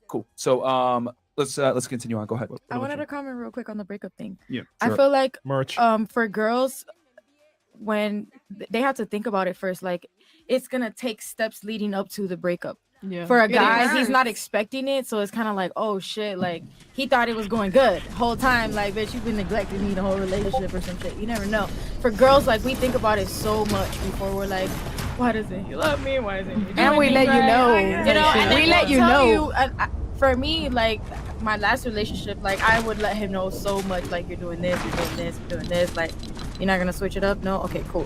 cool. So let's continue on. Go ahead. I wanted to comment real quick on the breakup thing. Yeah, I sure. feel like merch. For girls, when they have to think about it first, like it's gonna take steps leading up to the breakup. Yeah. For a It guy, he's hurts. not expecting it, so it's kind of like, oh shit, like he thought it was going good the whole time. Like, bitch, you've been neglecting me the whole relationship or some shit. You never know. For girls, like we think about it so much before we're like, Why doesn't he love me? Why isn't he doing And we let you know. You know, and we let you know. For me, like my last relationship, like I would let him know so much, like you're doing this, you're doing this, you're doing this, like you're not gonna switch it up. No, okay, cool.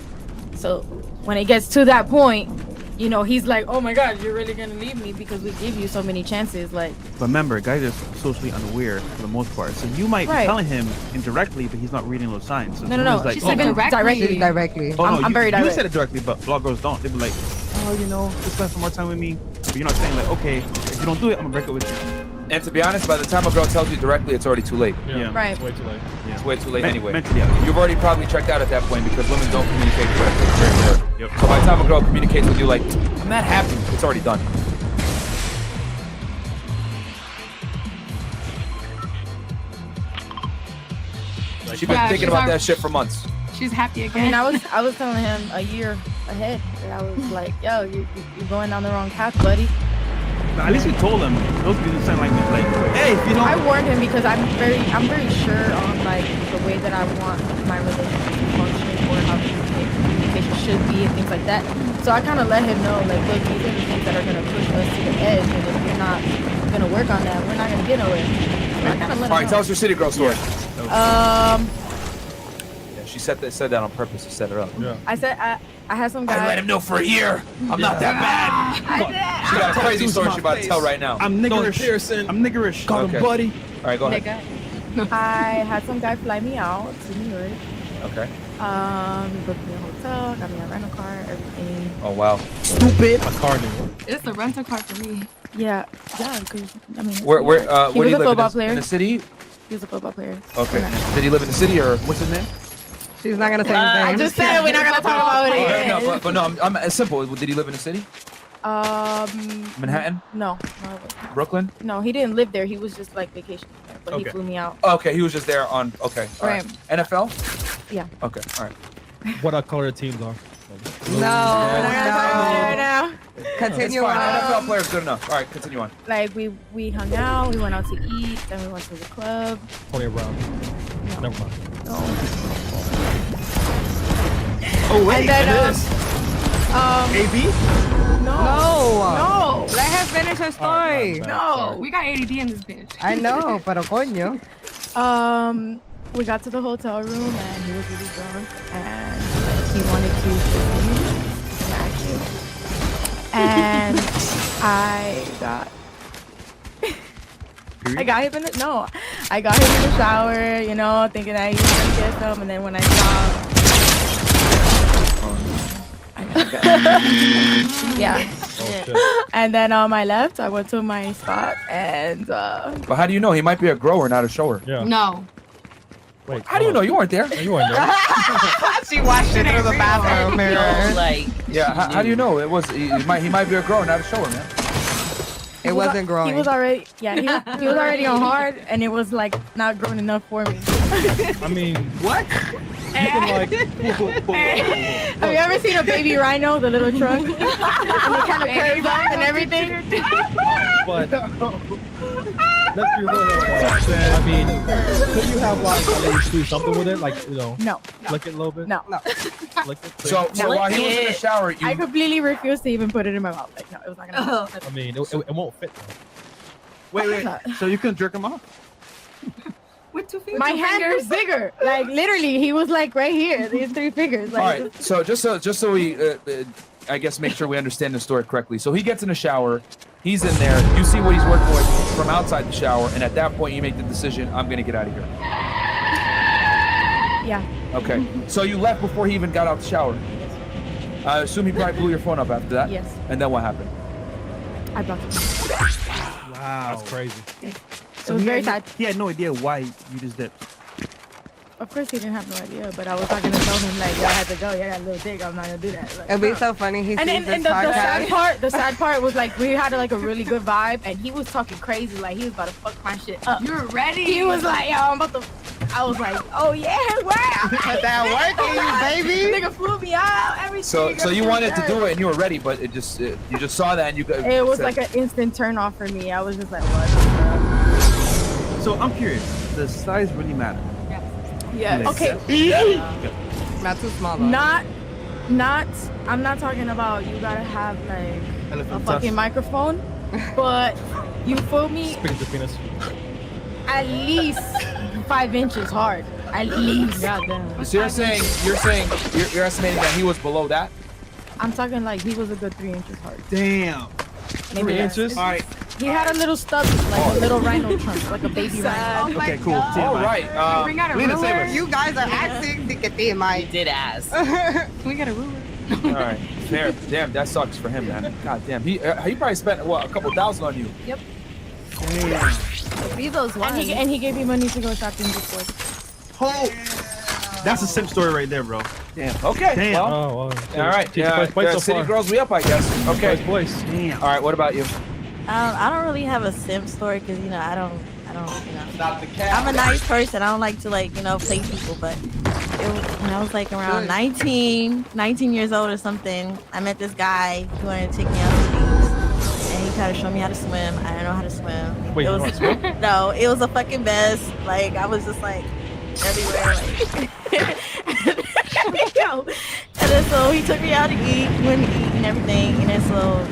So when it gets to that point, you know, he's like, oh my God, you're really gonna leave me because we give you so many chances, like. But remember, guys are socially unaware for the most part, so you might be telling him indirectly, but he's not reading those signs. So No. like, She said directly. Oh, no, I'm very direct. You said it directly, but a lot of girls don't. They be like, oh, you know, just spend some more time with me. But you're not saying like, okay, if you don't do it, I'm gonna break up with you. And to be honest, by the time a girl tells you directly, it's already too late. Yeah. Right. It's way too late. It's way too late anyway. Mentally, You've already probably checked out at that point because women don't communicate directly. Yep. So by the time a girl communicates with you like, I'm not happy, it's already done. She's been thinking about that shit for months. She's happy I again. mean, I was telling him a year ahead that I was like, yo, you're going down the wrong path, buddy. At least we told him. Those people sound like that. Like, hey, if you don't. I warned him because I'm very sure on like the way that I want my relationship to function or how communication should be and things like that. So I kind of let him know, like, look, these are the things that are gonna push us to the edge, and if you're not gonna work on that, we're not gonna get nowhere. So I kind of let him All right, know. tell us your city girl story. Um, Yeah, she said that on purpose to set it up. Yeah. I said I had some guy. I let him know for a year. I'm not that bad. She got a crazy story she's about to tell right now. I'm niggerish. I'm niggerish. Call him buddy. All right, go ahead. I had some guy fly me out to New York. Okay. He booked me a hotel, got me a rental car, everything. Oh wow. Stupid. A car deal. It's a rental car for me. Yeah, because I mean. Where he do was you a live football player. in the city? He was a football player. Okay. Did he live in the city or what's his name? She's not gonna say his name. I just said we're not gonna talk about it. No, but no, I'm it's simple. Did he live in the city? Manhattan? No, it wasn't. Brooklyn? No, he didn't live there. He was just like vacationing there, but he flew me out. Okay, he was just there on. Okay. All right. NFL? Yeah. Okay. All right. What our color teams are. No. Continue It's fine. on. NFL player's good enough. All right, continue on. Like we hung out, we went out to eat, then we went to the club. Tony Brown. Never mind. Oh wait. And then AB? No. Let her finish her story. No, we got ADD in this bitch. I know, pero coño. We got to the hotel room and he was really drunk and he wanted to smash you. And I got him in the shower, you know, thinking that he was gonna get some, and then when I saw yeah. And then on my left, I went to my spot and But how do you know? He might be a grower, not a shower. Yeah. No. Wait. How do you know? You weren't there. You weren't there. She watched it through the bathroom mirror. Like, Yeah. How do you know? It was. He might be a grower, not a shower, man. It wasn't growing. He was already he was already on hard, and it was like not growing enough for me. I mean, what? Have you ever seen a baby rhino, the little trunk? And it kind of curves up and everything? But let's be real. I mean, could you have like do something with it, like No. Lick it a little bit? No. Lick it. So while he was in the shower, I completely refused to even put it in my mouth. Like, no, it was not gonna. I mean, it won't fit. Wait. So you couldn't jerk him off? With 2 fingers. My hand was bigger. Like literally, he was like right here. These 3 fingers. Like, all right. So just so we, I guess, make sure we understand the story correctly. So he gets in the shower. He's in there. You see what he's working with from outside the shower, and at that point, you make the decision: I'm gonna get out of here. Yeah. Okay. So you left before he even got out the shower. I assume he probably blew your phone up after that. Yes. And then what happened? I blocked him. Wow, that's crazy. So it was very sad. He had no idea why you just dipped. Of course, he didn't have no idea, but I was not gonna tell him like, yo, I had to go. Yeah, I got a little dick. I'm not gonna do that. Like, It'd be so funny. He and sees then this podcast. the sad part was like we had like a really good vibe, and he was talking crazy, like he was about to fuck my shit up. You're ready. He was like, yo, I'm about to. I was like, oh yeah, wow. That working, baby. Nigga flew me out. Everything. So you wanted to do it and you were ready, but you just saw that and you got. It was like an instant turn off for me. I was just like, what? So I'm curious. Does size really matter? Yeah. Okay. Not too small. Though. Not I'm not talking about you gotta have like Elephant a fucking tusk. microphone, but you feel me? Speaking to penis. At least 5 inches hard. At least. Goddamn. So you're estimating that he was below that? I'm talking like he was a good 3 inches hard. Damn. Maybe 3 less. inches? All right. He had a little stub, like a little rhino trunk, like a baby rhino. Okay, cool. All right. we got a Lena, ruler. save us. You guys are acting You did ask. Can we get a ruler? All right. Fair. Damn, that sucks for him, man. God damn. He probably spent what, a couple thousand on you. Yep. Be those ones. And he gave me money to go shopping before. That's a simp story right there, bro. Damn. Okay. Damn. Well, Oh, wow. all right. Teach first place so City far. girls, we up, I guess. Okay. First place. Damn. All right. What about you? I don't really have a simp story because I don't Stop the cat. I'm a nice person. I don't like to play people, but when I was like around 19 years old or something, I met this guy who wanted to take me out to the beach, and he tried to show me how to swim. I didn't know how to swim. Wait, you know how to swim? No, it was a fucking mess. Like I was just like everywhere. And then so he took me out to eat, we went to eat and everything, and then so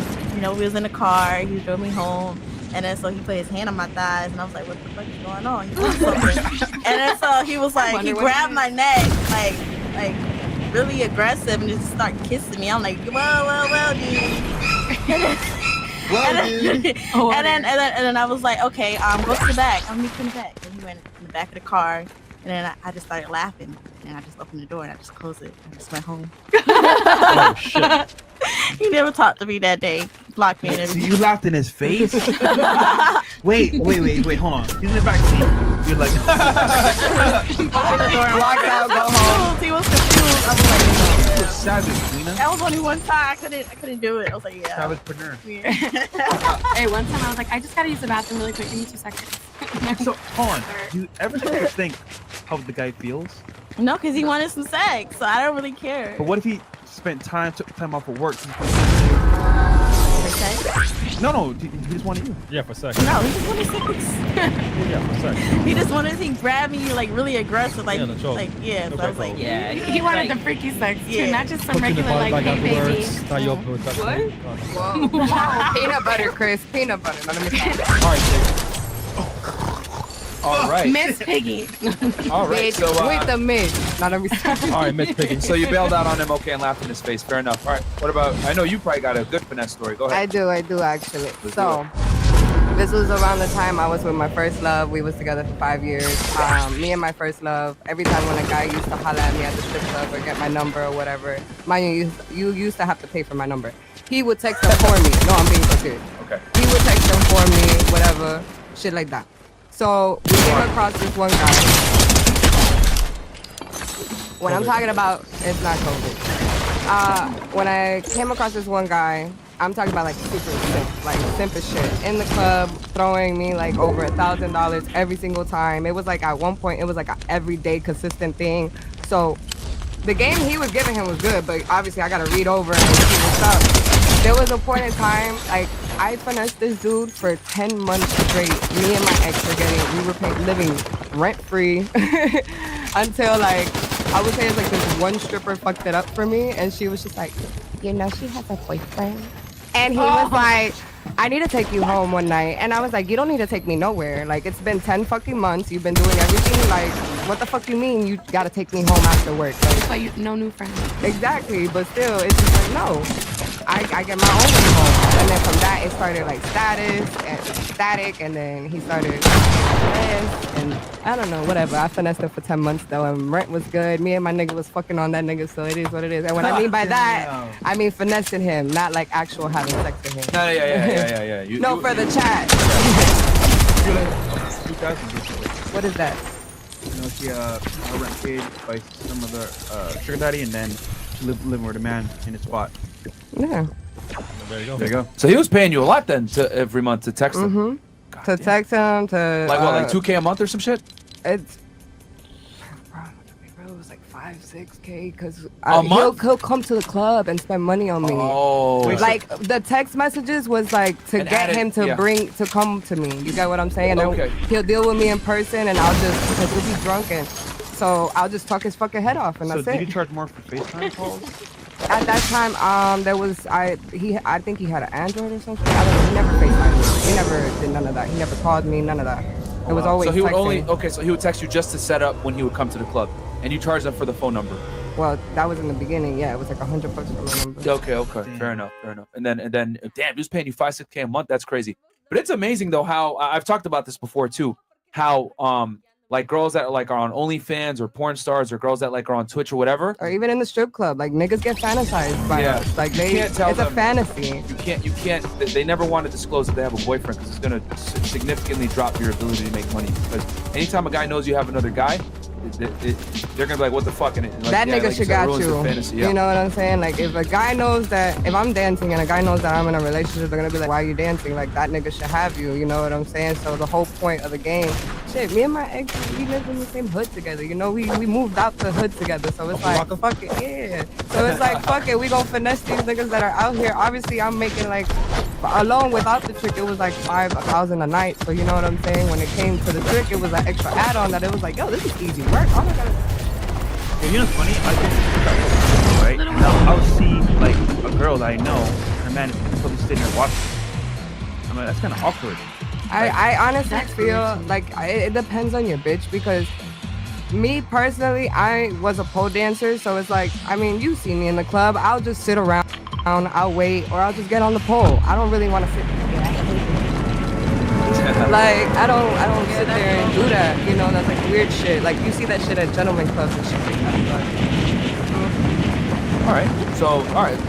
we was in the car. He drove me home. And then so he put his hand on my thighs, and I was like, "What the fuck is going on?" He doing something. And then so he was like, he grabbed my neck, like really aggressive, and just started kissing me. I'm like, "Well, dude." And then I was like, "Okay, go to the back. I'll meet you in the back." And he went in the back of the car, and then I just started laughing, and I just opened the door and I just closed it and just went home. Oh shit. He never talked to me that day. Blocked me and So everything. you laughed in his face? Wait, hold on. He's in the back seat. You're like, Open the door and walked out, go home. He was confused. I was like, you're savage, Lena. that was only one time. I couldn't do it. I was like, yeah. Savagepreneur. Yeah. Hey, one time I was like, I just gotta use the bathroom really quick. Give me 2 seconds. So, hold on. Do you ever start to think how the guy feels? No, because he wanted some sex, so I don't really care. But what if he took time off of work? For sex? No, he just wanted you. Yeah, for sex. No, he just wanted sex. Yeah, for sex. He just wanted to grab me like really aggressive, like Yeah, no joke. yeah. So I was like, Yeah. He wanted the freaky sex too, Yeah. not just some Put you in the regular body like, bag hey baby. afterwards. Tie you up with that. What? Oh, Whoa. Peanut butter, Chris. Peanut butter. Let me stop. All right, Jake. All right. Miss Piggy. All right. Bitch, So, with the mid. Not let me stop. All right, Miss Piggy. so you bailed out on him, okay, and laughed in his face. Fair enough. All right. What about? I know you probably got a good finesse story. Go I ahead. do actually. Let's So this was around the time I was with my first love. We was together for 5 years. Me and my first love, every time when a guy used to holler at me at the strip club or get my number or whatever, you used to have to pay for my number. He would text them for me. No, I'm being so serious. Okay. He would text them for me, whatever, shit like that. So we came across this one guy. When I'm talking about, it's not COVID. When I came across this one guy, I'm talking about like super simp, like simp as shit. In the club, throwing me like over $1,000 every single time. It was like at one point, it was like an everyday consistent thing. So the game he was giving him was good, but obviously I gotta read over and see what's up. There was a point in time, like I finessed this dude for 10 months straight. Me and my ex were living rent free until like, I would say it's like this one stripper fucked it up for me, and she was just like, she has a boyfriend. And he was like, I need to take you home one night. And I was like, you don't need to take me nowhere. Like, it's been 10 fucking months. You've been doing everything. Like, what the fuck you mean you gotta take me home after work? Like, But you, no new friends. exactly. But still, it's just like, no. I get my own way home. And then from that, it started like static. And then he started and I don't know, whatever. I finessed him for 10 months though. And rent was good. Me and my nigga was fucking on that nigga. So it is what it is. And what I mean by that, I mean finessing him, not like actual having sex with him. No, yeah. No, for the chat. What is that? You know, she rent paid by some of the sugar daddy, and then she living with a man in his spot. Yeah. There you go. There you go. So he was paying you a lot then every month to text him. Mm-hmm. To text him, to Like what, like $2K a month or some shit? It's bro, it was like 5-6K because A month? he'll come to the club and spend money on me. Oh. Like the text messages was like to And get added- him to yeah. come to me. You get what I'm saying? And then Okay. he'll deal with me in person, and I'll just because he'll be drunk, and so I'll just talk his fucking head off, and So that's did it. you charge more for FaceTime calls? At that time, there was I think he had an Android or something. I don't know. He never FaceTimed me. He never did none of that. He never called me. None of that. It was always. So he would texting. so he would text you just to set up when he would come to the club, and you charge them for the phone number. Well, that was in the beginning. Yeah, it was like $100 for my number. Okay. Fair enough. And then, damn, he was paying you $5-6K a month. That's crazy. But it's amazing though how I've talked about this before too. How like girls that are on OnlyFans or porn stars or girls that are on Twitch or whatever, or even in the strip club, like niggas get fantasized by us. Like you can't tell it's them, a fantasy. You can't. They never want to disclose that they have a boyfriend because it's gonna significantly drop your ability to make money. Because anytime a guy knows you have another guy, they're gonna be like, what the fuck? And That nigga should got you. Fantasy, You know what I'm saying? Like if a guy knows that if I'm dancing and a guy knows that I'm in a relationship, they're gonna be like, why are you dancing? Like that nigga should have you. You know what I'm saying? So the whole point of the game, shit, me and my ex, we lived in the same hood together. You know, we moved out the hood together. So it's like, fuck it, yeah. So it's like, fuck it, we gonna finesse these niggas that are out here. Obviously, I'm making like, alone without the trick, it was like $5,000 a night. So you know what I'm saying? When it came to the trick, it was an extra add-on that it was like, yo, this is easy work. All I gotta You know what's funny? I think right now I'll see like a girl that I know, her man is probably sitting there watching. I'm like, that's kind of awkward. I honestly feel like it depends on your bitch because me personally, I was a pole dancer, so it's like, I mean, you see me in the club, I'll just sit around, I'll wait, or I'll just get on the pole. I don't really want to sit like I don't sit there and do that, you know. That's like weird shit. Like you see that shit at gentleman clubs and shit like that. All right,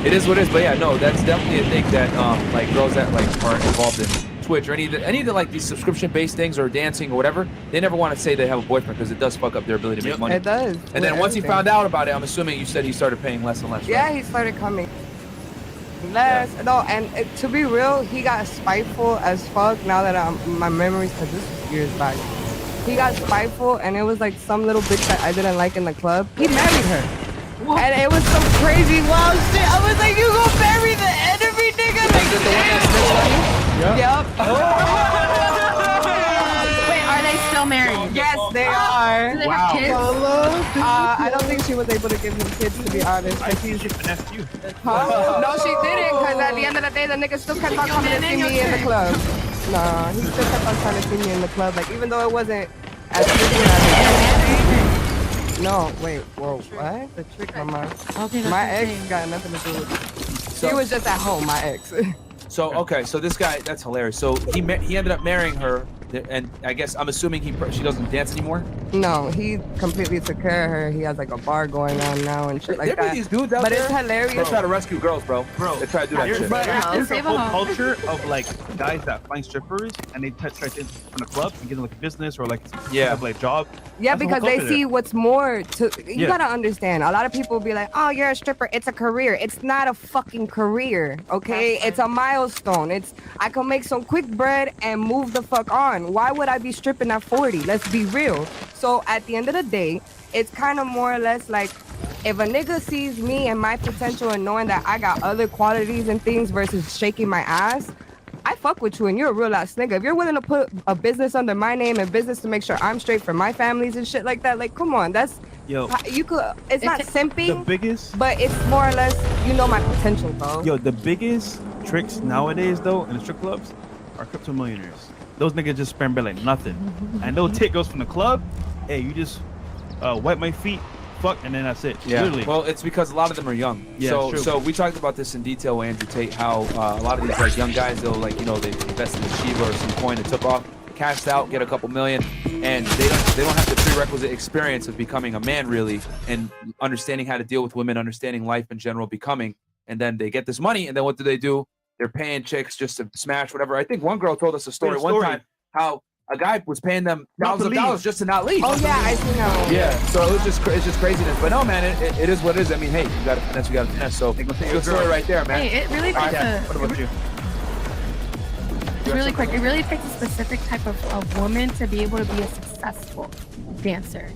it is what it is. But yeah, no, that's definitely a thing that like girls that are involved in Twitch or any of the like these subscription-based things or dancing or whatever, they never want to say they have a boyfriend because it does fuck up their ability to make money. It does. And then once he found out about it, I'm assuming you said he started paying less and less. Right? Yeah, he started coming less. No, and to be real, he got spiteful as fuck. Now that my memories, because this was years back, he got spiteful, and it was like some little bitch that I didn't like in the club. He married her. What? And it was some crazy wild shit. I was like, you gonna marry the enemy, nigga? Yep. Wait, are they still married? Yes, they are. Do they have kids? I don't think she was able to give him kids, to be honest. I think she finessed you. Huh? No, she didn't, because at the end of the day, the nigga still kept on coming to see me in the club. Nah, he still kept on trying to see me in the club. Like, even though it wasn't as frequent as it. No, wait, whoa, what? The trick, mama. Okay, my ex got nothing to do with it. She was just at home, my ex. So okay, so this guy, that's hilarious. So he ended up marrying her, and I guess I'm assuming she doesn't dance anymore. No, he completely took care of her. He has like a bar going on now and shit like There that. be these dudes out but there. it's hilarious. They try to rescue girls, bro. They try to do that shit. There's a whole culture of like guys that find strippers and they try to from the club and get them like a business or like like job. Yeah, That's the whole because they culture see there. what's more to. You Yeah. gotta understand. A lot of people be like, "Oh, you're a stripper. It's a career. It's not a fucking career. Okay, it's a milestone. I can make some quick bread and move the fuck on. Why would I be stripping at 40? Let's be real. So at the end of the day, it's kind of more or less like if a nigga sees me and my potential and knowing that I got other qualities and things versus shaking my ass, I fuck with you and you're a real ass nigga. If you're willing to put a business under my name and business to make sure I'm straight for my families and shit like that, like come on, that's you could. It's not simping. The biggest, but it's more or less you know my potential, bro. Yo, the biggest tricks nowadays though in the strip clubs are crypto millionaires. Those niggas just spend bread like nothing, and they'll take girls from the club. Hey, you just wipe my feet, fuck, and then that's it. Yeah. Literally. Well, it's because a lot of them are young. Yeah, so true. so we talked about this in detail with Andrew Tate, how a lot of these like young guys, they'll like, they invested in Shiba or some coin that took off, cashed out, get a couple million, and they don't have the prerequisite experience of becoming a man really, and understanding how to deal with women, understanding life in general, becoming, and then they get this money, and then what do? They're paying chicks just to smash whatever. I think one girl told us a story one time how a guy was paying them thousands of dollars just to not leave. Oh yeah, I seen that one. Yeah, so it's just craziness. But no, man, it is what it is. I mean, hey, you got to finesse. So good story right there, man. Hey, it really takes What about you? Really quick, it really takes a specific type of woman to be able to be a successful dancer.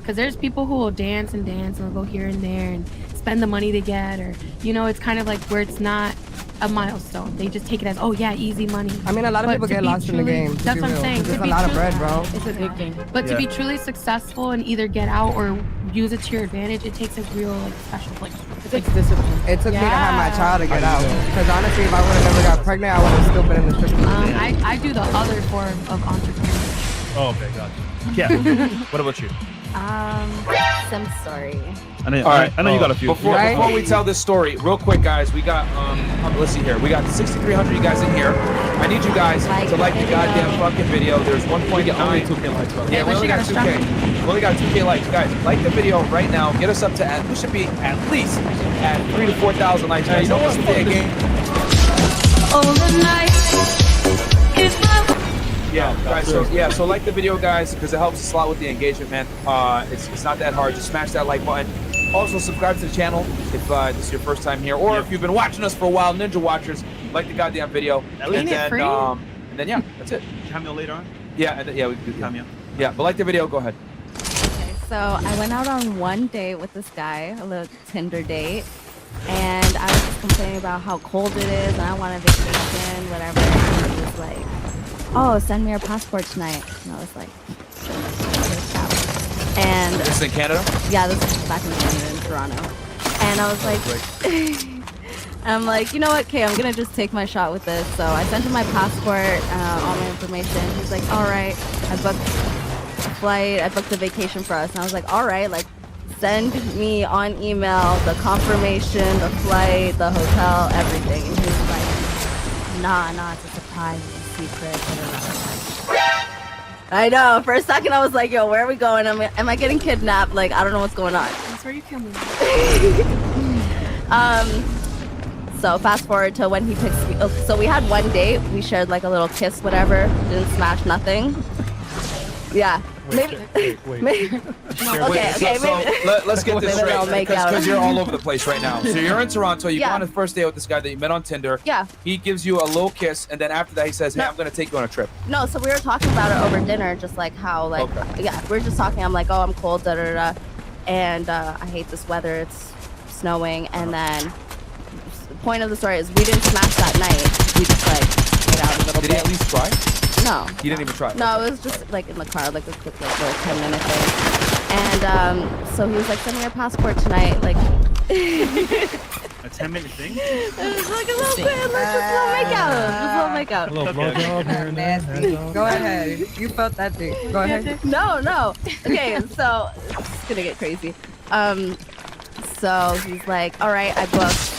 Because there's people who will dance and will go here and there and spend the money they get, or it's kind of like where it's not a milestone. They just take it as, oh yeah, easy money. I mean, a lot of people get lost in the game. That's what I'm saying. There's a lot of bread, bro. It's addicting. But to be truly successful and either get out or use it to your advantage, it takes a real like special like. It's like discipline. It took me to have my child to get out. Because honestly, if I would have never got pregnant, I would have still been in the strip club. I do the other form of entrepreneurship. Oh, okay, gotcha. Yeah. What about you? Some story. I know you got a few. Before we tell this story, real quick, guys, we got let's see here. We got 6,300 you guys in here. I need you guys to like the goddamn fucking video. There's 1.9 2K likes. Yeah, we only got 2K. We only got 2K likes, guys. Like the video right now. Get us up to we should be at least at 3,000 to 4,000 likes. Guys, don't listen to the game. All the night is Yeah, guys. So like the video, guys, because it helps us a lot with the engagement, man. It's not that hard. Just smash that like button. Also, subscribe to the channel if this is your first time here, or if you've been watching us for a while, Ninja Watchers. Like the goddamn video, and then yeah, that's it. Cameo later on. Yeah, we can do cameo. Yeah, but like the video, go ahead. Okay, so I went out on one date with this guy, a little Tinder date, and I was just complaining about how cold it is, and I want a vacation, whatever. And he was like, "Oh, send me your passport tonight." And I was like, and This is in Canada? yeah, this is back in Canada, in Toronto. And I was like, I'm like, you know what, Kay, I'm gonna just take my shot with this. So I sent him my passport, all my information. He's like, all right, I booked a flight, I booked a vacation for us. And I was like, all right, like, send me on email the confirmation, the flight, the hotel, everything. And he was like, nah, it's a surprise, it's a secret. I know. For a second, I was like, yo, where are we going? Am I getting kidnapped? Like, I don't know what's going on. That's where you kill me. So fast forward to when he picks me. Oh, so we had one date. We shared like a little kiss, whatever. Didn't smash nothing. Yeah. Maybe. Maybe. Okay. So let's get this straight, because you're all over the place right now. So you're in Toronto. You go Yeah. on a first date with this guy that you met on Tinder. Yeah. He gives you a little kiss, and then after that, he says, "Hey, I'm gonna take you on a trip." No, so we were talking about it over dinner, just like how, like, yeah, we're just talking. I'm like, oh, I'm cold, da da da, and I hate this weather. It's snowing, and then the point of the story is we didn't smash that night. We just like made out a little bit. Did he at least try? No. He didn't even try. No, it was just like in the car, like a quick like little 10-minute thing. And so he was like, send me your passport tonight, like. A 10-minute thing? It was like a little bit, just little make out. A little blowjob here and there. Nasty. Go ahead. You felt that thing. Go ahead. No. Okay, so it's gonna get crazy. So he's like, all right, I booked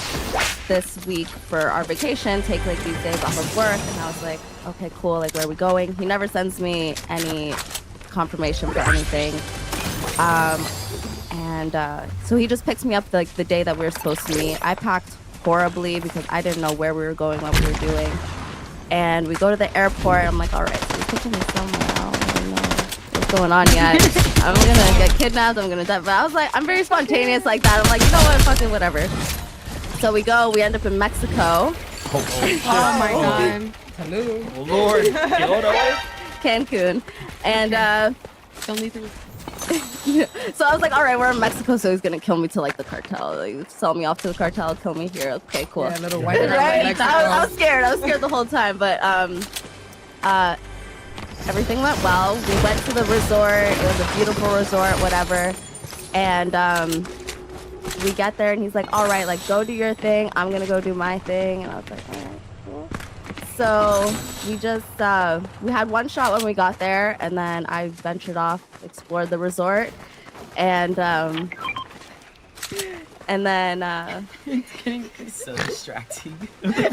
this week for our vacation, take like these days off of work. And I was like, okay, cool, like where are we going? He never sends me any confirmation for anything. So he just picks me up like the day that we were supposed to meet. I packed horribly because I didn't know where we were going, what we were doing. And we go to the airport. I'm like, all right, so he's taking me somewhere. I don't know what's going on yet. I'm gonna get kidnapped. I'm gonna die. But I was like, I'm very spontaneous like that. I'm like, you know what, fucking whatever. So we go. We end up in Mexico. Oh my god. Hello. Oh Lord. Cancun. And so I was like, all right, we're in Mexico, so he's gonna kill me to like the cartel, like sell me off to the cartel, kill me here. Okay, cool. Yeah, little white girl in Right? Mexico. I was scared the whole time, but everything went well. We went to the resort. It was a beautiful resort, whatever. And we get there, and he's like, all right, like go do your thing. I'm gonna go do my thing. And I was like, all right, cool. So we just we had one shot when we got there, and then I ventured off, explored the resort, and then It's getting so distracting. Continue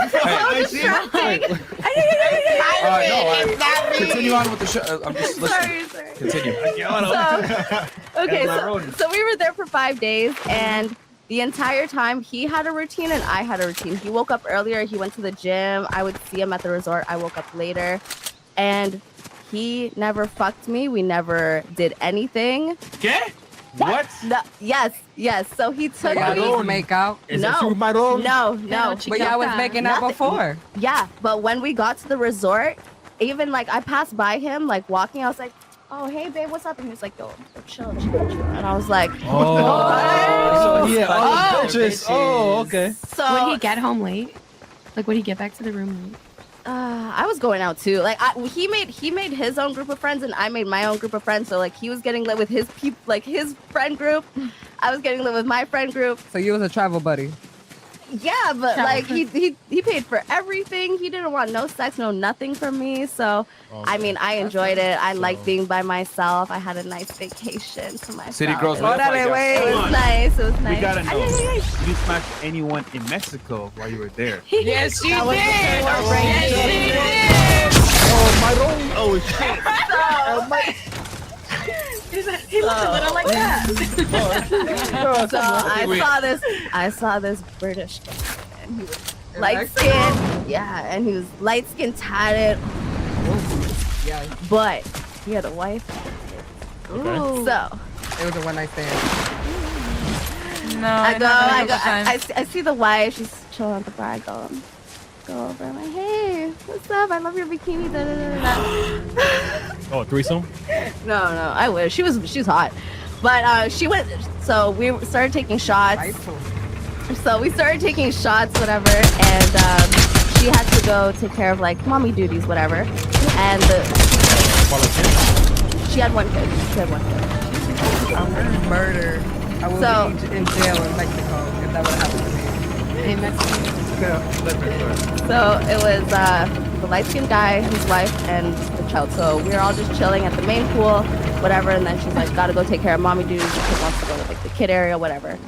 on with the show. I'm just listening. Sorry. Continue. Okay, so we were there for 5 days, and the entire time he had a routine and I had a routine. He woke up earlier, he went to the gym. I would see him at the resort. I woke up later, and he never fucked me. We never did anything. ¿Qué? What? No, yes. So he took Y'all me. need to make out? No. But y'all was making out before. Yeah, but when we got to the resort, even like I passed by him, like walking, I was like, oh, hey, babe, what's up? And he was like, yo, chill. And I was like, Oh, yeah. Oh, bitches. Oh, okay. So would he get home late? Like, would he get back to the room late? I was going out too. Like he made his own group of friends, and I made my own group of friends. So like he was getting lit with his like his friend group. I was getting lit with my friend group. So you was a travel buddy. Yeah, but like he paid for everything. He didn't want no sex, no nothing from me. So I mean, I enjoyed it. I liked being by myself. I had a nice vacation to myself. City girls. It was nice. It was nice. We gotta know. Did you smash anyone in Mexico while you were there? Yes, you did. Oh my God! Oh shit! He looked a little like that. So I saw this British guy, and he was light skinned. Yeah, and he was light skinned, tatted. Yeah. But he had a wife. Okay. So it was a one night stand. No, I see the wife. She's chilling at the bar. I go over. I'm like, hey, what's up? I love your bikini. Da, da, da, da. Oh, threesome? No, I wish. She's hot. But she went, so we started taking shots. So we started taking shots, whatever, and she had to go take care of like mommy duties, whatever. And she had one kid. Murder. I will be in jail in Mexico if that would happen to me. In Mexico. So it was the light-skinned guy, his wife, and the child. So we were all just chilling at the main pool, whatever. And then she's like, "Gotta go take care of mommy duties. The kid wants to go to like the kid area, whatever."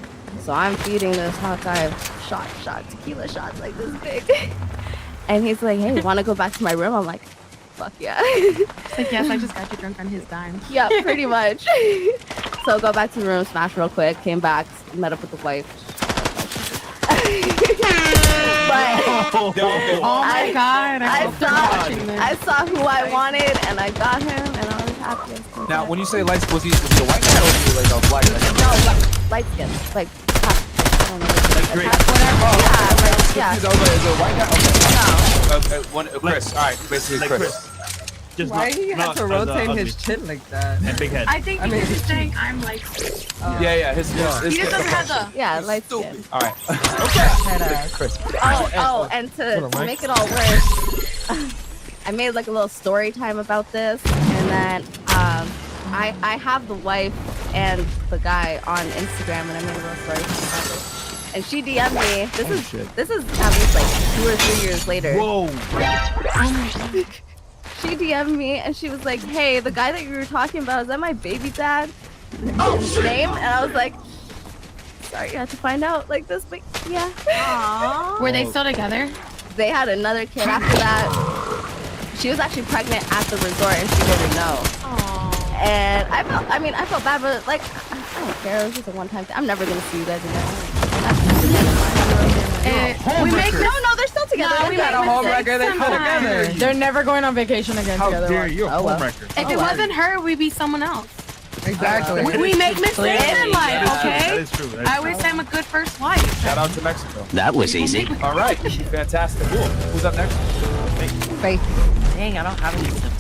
So I'm feeding this hot guy shot, tequila shots like this big. And he's like, "Hey, want to go back to my room?" I'm like, "Fuck yeah!" It's like, yes, I just got you drunk on his dime. Yeah, pretty much. So go back to the room, smash real quick, came back, met up with the wife. Oh my God! I saw who I wanted, and I got him, and I was happy. Now, when you say light, was he a white guy or was he like a black guy? No, light skin, like half. I don't know. Like great. Yeah, Is it a white guy? Okay. No. Chris. All right, basically Chris. Just Why he had to rotate his chin like that? And big head. I think he's saying I'm like. Yeah. His He just doesn't have the. Yeah, light skin. All right. Okay. Chris. Oh, and to make it all worse, I made like a little story time about this, and then I have the wife and the guy on Instagram, and I made a little story time about it. And she DM'd me. This is at least like 2 or 3 years later. Whoa. She DM'd me and she was like, "Hey, the guy that you were talking about, is that my baby dad?" Name? And I was like, "Sorry, you had to find out like this, but yeah." Aww. Were they still together? They had another kid after that. She was actually pregnant at the resort and she didn't know. Aww. And I felt bad, but like, I don't care. It was just a one-time thing. I'm never gonna see you guys again. We make no, they're still together. No, we got a homewrecker. They put together. They're never going on vacation again How together. dare you, a homewrecker? If it wasn't her, we'd be someone else. Exactly. We make mistakes in life, That okay? is true. I always say I'm a good first wife. Shout out to Mexico. That was easy. All right. Fantastic. Cool. Who's up next? Faith. Dang, I don't have any tips.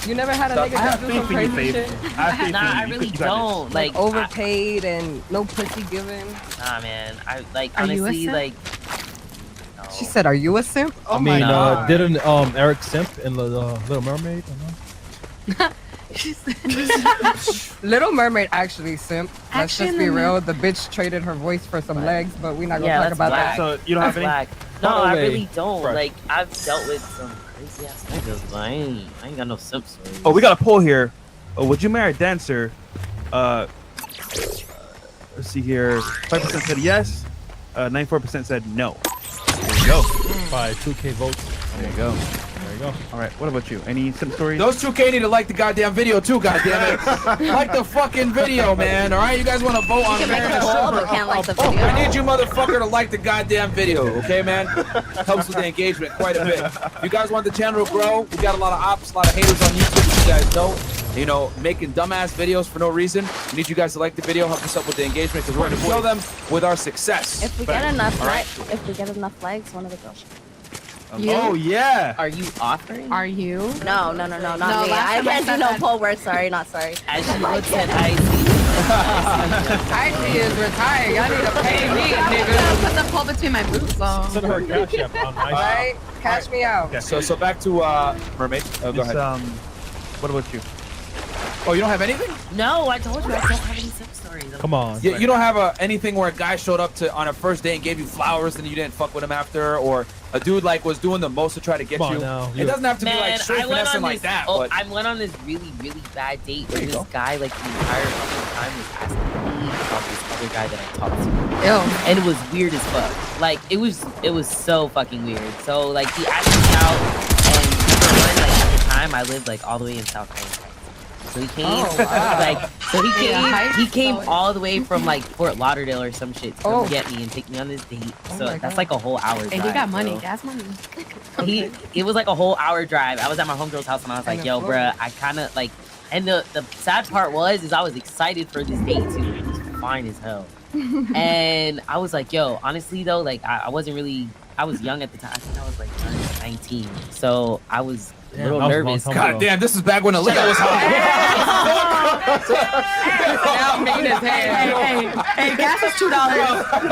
You never had a nigga just do some crazy shit? Nah, I really don't. Like overpaid and no pussy given. Nah, man. I like Are you a honestly simp? like. She said, "Are you a simp?" Oh I mean, my God. didn't Eric simp in the Little Mermaid? Little Mermaid actually simp. Let's Actually, just be real. The bitch traded her voice for some legs, but we're not gonna talk that's about black. that. So you don't have any? Black. No, By the I way, really don't. Fresh. Like I've dealt with some crazy ass niggas, but I ain't got no simp stories. Oh, we got a poll here. Would you marry a dancer? Let's see here. 5% said yes. 94% said no. There you go. By 2K votes. There you go. There you go. All right. What about you? Any simp stories? Those 2K need to like the goddamn video too, goddamn it. Like the fucking video, man. All right, you guys want to vote on You can make marrying a a poll, stripper? but can't like the video. I need you, motherfucker, to like the goddamn video, okay, man? Helps with the engagement quite a bit. If you guys want the channel to grow, we got a lot of ops, a lot of haters on YouTube, as you guys know. You know, making dumbass videos for no reason. We need you guys to like the video, help us up with the engagement, because we're going to show them with our success. If we get enough All right. likes, one of the girls. Oh yeah. Are you offering? Are you? No, not me. last I time can't do said no that- poll work. Sorry, not sorry. As she looks at icy. Icy is retired. Y'all need to pay me, nigga. Put the pole between my boots, though. Send her a cash app on All right, cash me out. Yeah, so back to Mermaid. Go ahead. What about you? Oh, you don't have anything? No, I told you I don't have any sex stories. Come on. You don't have anything where a guy showed up on a first date and gave you flowers and you didn't fuck with him after, or a dude like was doing the most to try to get Come on you. now. It doesn't have to be like Man, straight I went finessing on like this, that. oh, But I went on this really, really bad date where this guy, like the entire fucking time, was asking me about this other guy that I talked to. Ew. And it was weird as fuck. Like it was so fucking weird. So like he asked me out, and for one, like at the time I lived like all the way in South Miami. So he came, he came all the way from like Fort Lauderdale or some shit to come get me and take me on this date. So that's like a whole hour drive. And he got money, bro. gas money. It was like a whole hour drive. I was at my homegirl's house and I was like, yo, bruh, I kind of like, and the sad part is I was excited for this date too. It was fine as hell. And I was like, yo, honestly though, like I wasn't really, I was young at the time. I think I was like 19. So I was a little nervous. God damn, this is back when the liquor was hot. Hey, gas is $2.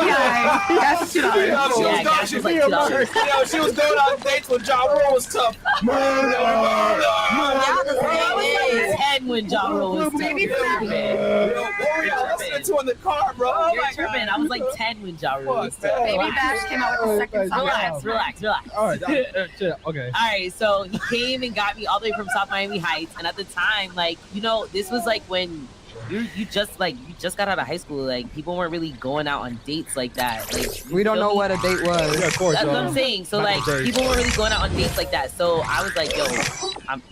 Yeah, gas is $2. She was going on dates when Ja Rule was tough. And when Ja Rule was tough. Listening to in the car, bro. Oh You're tripping. I was like 10 when Ja Rule was tough. Baby Bash came out with the second song. Relax. All right. Okay. All right, so he came and got me all the way from South Miami Heights, and at the time, like, you know, this was like when you just got out of high school. Like, people weren't really going out on dates like that. Like, We don't know what a date was. Yeah, of course. that's what I'm saying. So like, people weren't really going out on dates like that. So I was like, yo, I'm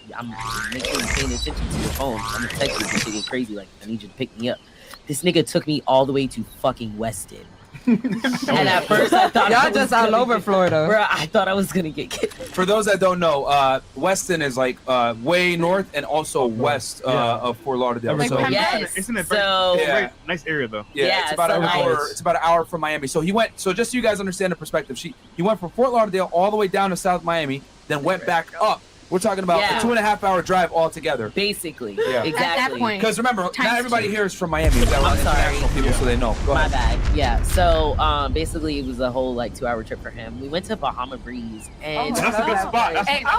making sure you're paying attention to your phone. I'm gonna text you if this shit get crazy. Like, I need you to pick me up. This nigga took me all the way to fucking Weston. And at first I thought y'all just all over Florida. Bro, I thought I was gonna get kicked. For those that don't know, Weston is like way north and also west of Fort Lauderdale. Like, So Yes. It's in a So- very nice area though. yeah, it's about an hour. It's about an hour from Miami. So he went. So just so you guys understand the perspective, he went from Fort Lauderdale all the way down to South Miami, then went back up. We're talking about a 2.5 hour drive altogether. Basically. Yeah. Exactly. At that point. Because remember, not everybody here is from Miami. I'm sorry. People, so they know. Go My ahead. bad. Yeah. So basically it was a whole like 2-hour trip for him. We went to Bahama Breeze and That's a good spot. That's Hey, a good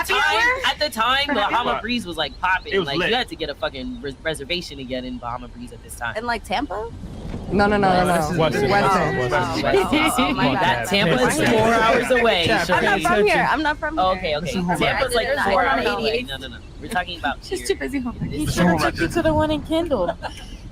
spot. at the time Bahama spot. Breeze was like popping. It was Like lit. you had to get a fucking reservation to get in Bahama Breeze at this time. And like Tampa? No. This is Weston. Oh, my That bad. Tampa is 4 hours away. Yeah, I'm not Sheree. from here. I'm not from here. Okay. Tampa's like I 4 did hours not. away. No. We're talking about She's here. too busy home. He should have took you to the one in Kendall.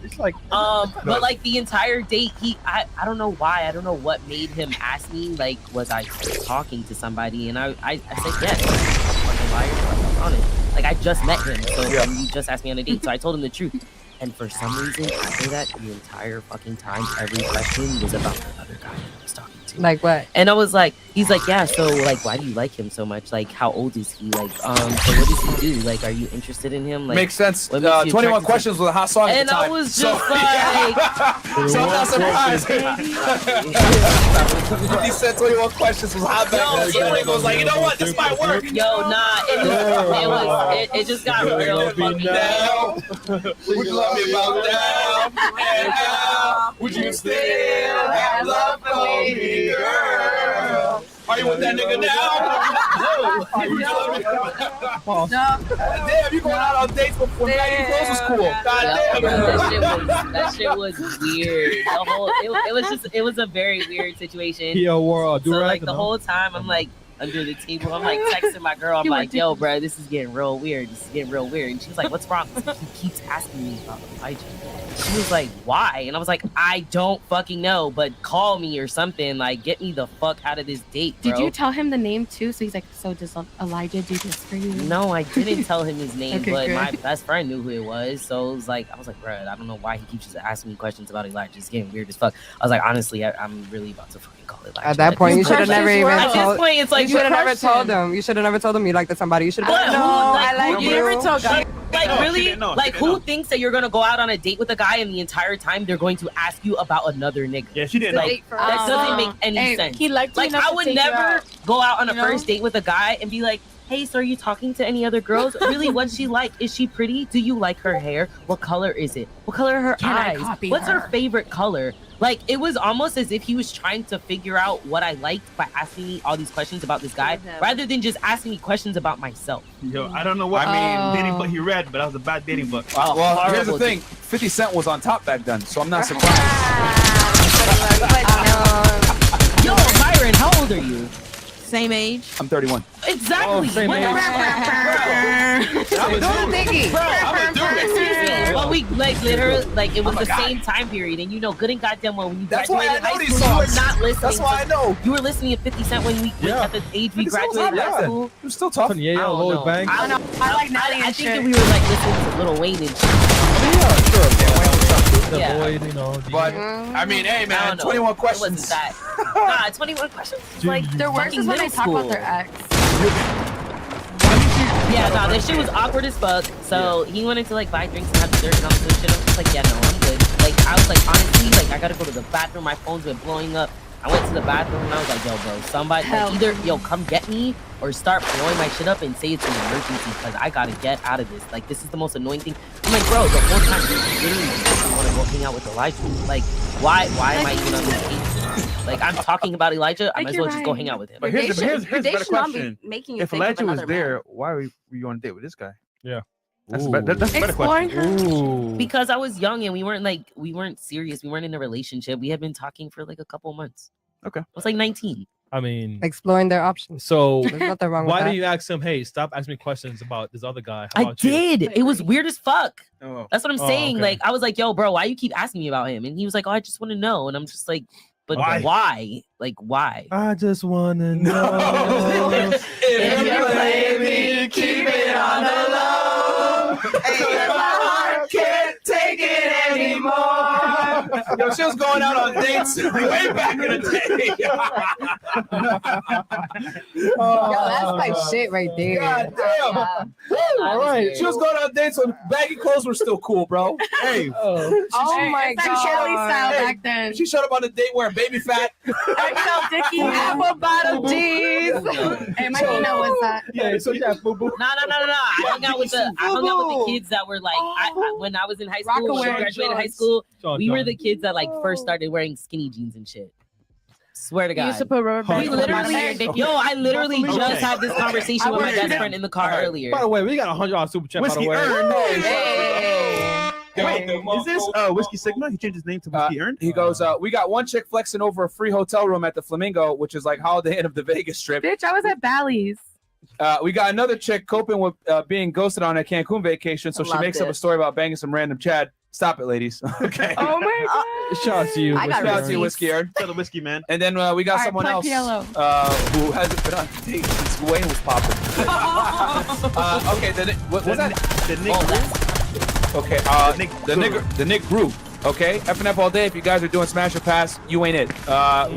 It's like But like the entire date, I don't know why. I don't know what made him ask me, like, was I talking to somebody? And I said yes. I'm fucking liar. Like, I'm honest. Like, I just met him, so and you just asked me on a date, so I told him the truth. And for some reason, after that, the entire fucking time, every question was about the other guy I was talking to. Like what? And I was like, he's like, yeah, so like, why do you like him so much? Like, how old is he? Like, so what does he do? Like, are you interested in him? Like, Makes sense. what makes you 21 attracted to Questions was a hot song at And the time. I was So- just like, So I'm not surprised. He said 21 Questions was hot back then. So he was like, you know what? This might work. yo, nah, it just got real fucking Now, would you love me about now? And now, would you still have love for me, girl? Are you with that nigga now? Would you love me? Damn, you going out on dates before Maggie Close was cool. God Yeah, damn. that shit was weird. The whole, it was a very weird situation. he wore a So durag. like the whole time I'm like under the table, I'm like texting my girl, I'm like, yo, bro, this is getting real weird. And she's like, what's wrong? I was like, he keeps asking me about Elijah. She was like, why? And I was like, I don't fucking know, but call me or something. Like, get me the fuck out of this date, bro. Did you tell him the name too? So he's like, so does Elijah do this for you? No, I didn't tell him his name, Okay, but good. my best friend knew who it was. So it was like, I was like, bro, I don't know why he keeps just asking me questions about Elijah. It's getting weird as fuck. I was like, honestly, I'm really about to fucking call Elijah. At that point, you should have never even At told. this point, it's like, you should have what never question? told them. You should have never told them you liked somebody. You should have. But No, who, I who like you you. never told She like really, didn't know. like who thinks that you're gonna go out on a date with a guy and the entire time they're going to ask you about another nigga? Yeah, she didn't know. Like that doesn't make any sense. He liked you Like enough I to would take you never out. go out on a You know? first date with a guy and be like, Hey, so are you talking to any other girls? Really, what's she like? Is she pretty? Do you like her hair? What color is it? What color are her Can I eyes? copy What's her her? favorite color? Like, it was almost as if he was trying to figure out what I liked by asking me all these questions about this guy, rather than just asking me questions about myself. Yo, I don't know what dating book he read, but that was a bad dating book. Well, here's the thing: 50 Cent was on top back then, so I'm not surprised. Yo, Byron, how old are you? Same age. I'm 31. Exactly. same What age. Excuse me. Well, we like literally like it was the same time period, and you know good and goddamn well when you That's why I graduated know high these school, you were songs. not listening. That's why I know. You were listening to 50 Cent when we at the age we 50 Cent was graduated hot high then. school. He was still tough. Yeah, I don't Lloyd know. Banks. I don't know. I like Nelly I and think shit. that we were like listening to Lil Wayne and shit. Yeah, sure. The Yeah. Lloyd, you know. But I mean, hey I man, don't know. 21 It wasn't questions. that. Nah, 21 questions. It's like Their worst fucking is when they middle talk about school. their ex. Yeah, no, that shit was awkward as fuck. So he wanted to like buy drinks and have dessert and all this shit. I was just like, yeah, no, I'm good. Like I was like, honestly, like I gotta go to the bathroom. My phone's been blowing up. I went to the bathroom and I was like, yo, bro, somebody like, either yo come get me or start blowing my shit up and say it's an emergency because I gotta get out of this. Like this is the most annoying thing. I'm like, bro, the whole time you literally want to go hang out with Elijah. Like, why am I even on this date? Like I'm talking about Elijah, I might as well just go hang out with him. But here's a better question. making you If think of Elijah was another there, why were you on a date with this guy? Yeah. That's a better question. Because I was young and we weren't serious. We weren't in a relationship. We had been talking for like a couple months. Okay. I was like 19. I mean, Exploring their options. so There's nothing wrong with why that. didn't you ask him, hey, stop asking me questions about this other guy? How I about you? did. It was weird as fuck. Oh. That's what I'm Oh, saying. okay. Like I was like, yo, bro, why you keep asking me about him? And he was like, oh, I just want to know. And I'm just like, but why? Like why? I just want to know. If you play me, keep it on the low. Hey, my heart can't take it anymore. Yo, she was going out on dates way back in the day. Yo, that's my shit right there. God damn. Woo, all right. She was going on dates when baggy clothes were still cool, bro. Hey. Oh my It's like Shirley style back then. She showed up on a date wearing baby fat. XL Dickie. Apple bottom jeans. Hey, my email was that. Yeah, so yeah, boo boo. No. I hung out with the kids that were like, when I was in high school, when I Rockaway graduated high Jones. school, Sean we were John. the kids that like first started wearing skinny jeans and shit. Swear to You used to God. put rubber bands We on the bottom of your literally, dick. yo, I literally Okay. just had this conversation with my best friend in the car earlier. By the way, we got $100 super chat. By Whiskey the way, earned. Wait, is this Whiskey Sigma? He changed his name to Whiskey Earned? He goes, we got one chick flexing over a free hotel room at the Flamingo, which is like Holiday Inn of the Vegas Strip. Bitch, I was at Bally's. We got another chick coping with being ghosted on a Cancun vacation, so she love makes up a this. story about banging some random Chad. Stop it, ladies. Okay. Oh my god. shout out to you. I got Shout out to you, receipts. Whiskey Earned. Tell the Whiskey Man. And then we got All right, someone plug else PLO. who hasn't been on a date since Wayne was popping. Okay, what was that? The Nick. Okay, the Nick Group. Okay, F&F all day. If you guys are doing Smash or Pass, you ain't it.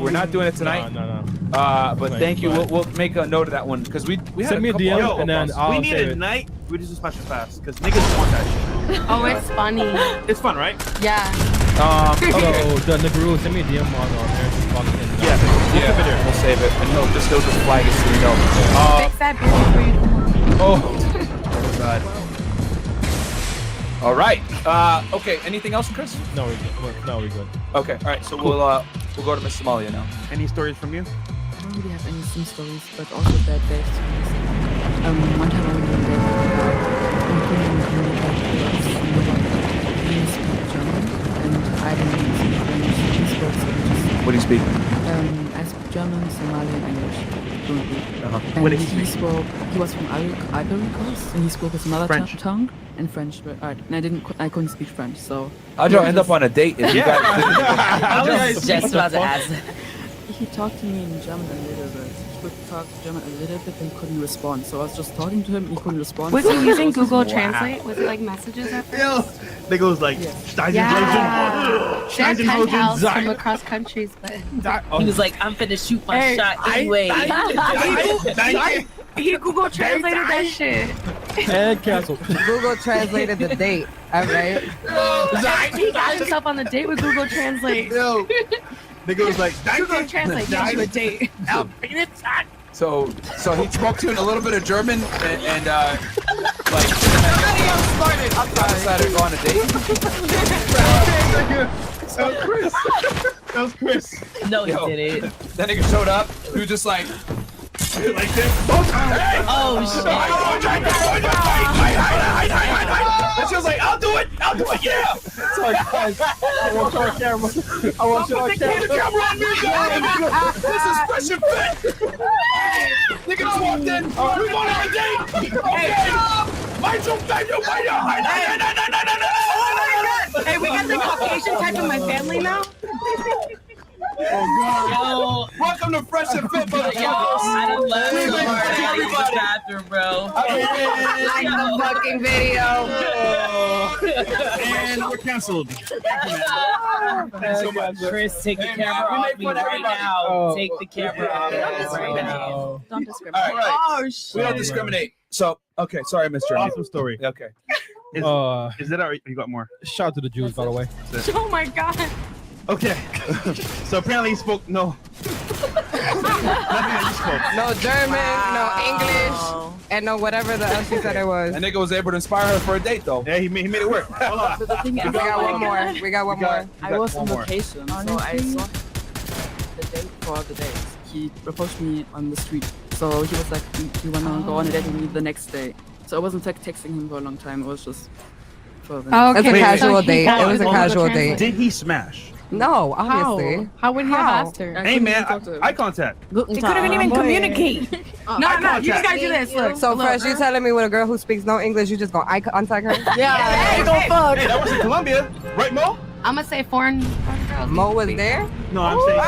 We're not doing it tonight. No. But thank you. We'll make a note of that one because we had Send me a couple DM other and then calls. I'll We need save a it. night. We just do Smash and Pass because niggas want that shit. Oh, it's funny. It's fun, right? Yeah. Okay. So the Negro, send me a DM on Harrison's Talking. Yeah, we'll save it. And they'll just flag it so we know. Fix that beauty for you. Oh God. All right. Okay. Anything else, Chris? No, we're good. No, we're good. Okay. All right. So we'll go to Miss Somalia now. Any stories from you? I don't really have any sim stories, but also bad stories. One time I went on a date with a guy, and he didn't communicate with us. He spoke German, and I didn't speak French. He spoke English. What do you speak? I speak German, Somali, and English fluently. Uh-huh. And he was from Ivory Coast, and he spoke his mother French. tongue and French. And I couldn't speak French, so. How'd y'all end up on a date? If you guys I was just about to ask. He talked to me in German a little bit. He would talk German a little bit and couldn't respond. So I was just talking to him, he couldn't respond. Was So he using was just- Google Translate? Was it like messages at first? Yo, nigga was like, Yeah. Share Stein pen pals Hosen, from across countries, but He was like, I'm finna shoot my Hey, shot anyway. he Google translated that shit. And cancel. Google translated the date. All right. He got himself on the date with Google Translate. Yo, nigga was like, Google Translate gets you a date. So he spoke to you in a little bit of German and like decided to go on a date. That was Chris. That was Chris. No, he didn't. That nigga showed up. He was just like this. Oh shit. And she was like, I'll do it, yeah. Sorry, guys. I want you on camera. I want you on camera. This is fresh and fit. Nigga just walked in. We going on a date. Okay. Hey, we got the Caucasian type in my family now. Yo, welcome to Fresh and Fit, motherfuckers. I done left so hard to the bathroom, bro. I got a fucking video. And we're canceled. So much. Chris, take the camera off me right now. Take the camera off me right now. Don't discriminate. All right. Oh shit. We don't discriminate. So, okay, sorry, Mr. Awesome story. Okay. Is that all right? You got more? Shout out to the Jews, by the way. Oh my god. Okay. So apparently he spoke no. Nothing that you spoke. No German, no English, and no whatever the else she said it was. That nigga was able to inspire her for a date, though. Yeah, he made it work. Hold on. But the thing is, We got one more. We got one more. I was on one more. vacation, so I saw him the day before the date. He approached me on the street. So he was like, you wanna go on a date with me the next day? So I wasn't texting him for a long time. It was just for the It's a casual date. It was a casual date. Did he smash? No, obviously. How would he have asked her? Hey man, eye contact. They couldn't even communicate. No, you just gotta do this. Look. So, Fresh, you telling me with a girl who speaks no English, you just gonna eye contact her? Yeah, ain't gonna fuck. Hey, that was in Colombia, right, Mo? I'm gonna say foreign girls. Mo was there? No, I'm saying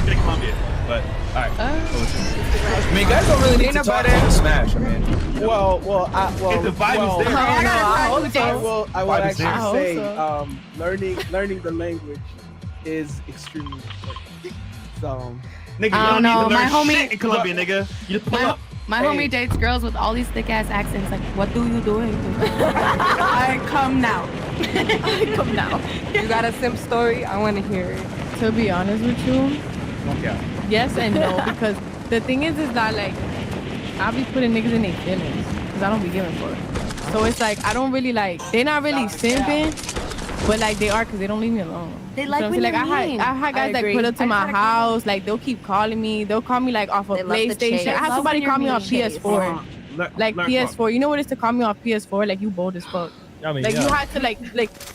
he's in Colombia. But all right. I mean, guys don't really need to Peanut talk butter. to smash. I mean, If the vibe is there. I will Vibe is there. actually say, learning the language is extremely important. So, Nigga, I you don't don't need know, to my learn homie- shit in Colombia, nigga. You just pull up. My homie dates girls with all these thick ass accents. Like, what do you doing? I come now. Come now. You got a simp story? I want to hear it. To be honest with you, Okay. yes and no, because the thing is that like I be putting niggas in their feelings because I don't be giving for it. So it's like I don't really like. They're not really simping, but like they are because they don't leave me alone. They You like know what I'm when saying? you're Like mean. I had guys I like agree. put up to I my gotta house. Like they'll keep calling me. They'll call me like off of They love the PlayStation. chase. I had Love somebody when call me you're on being chased. PS4. Like Learn PS4. You know what it is to call me on PS4? Like you bold as fuck. I mean, Like yeah. you had to like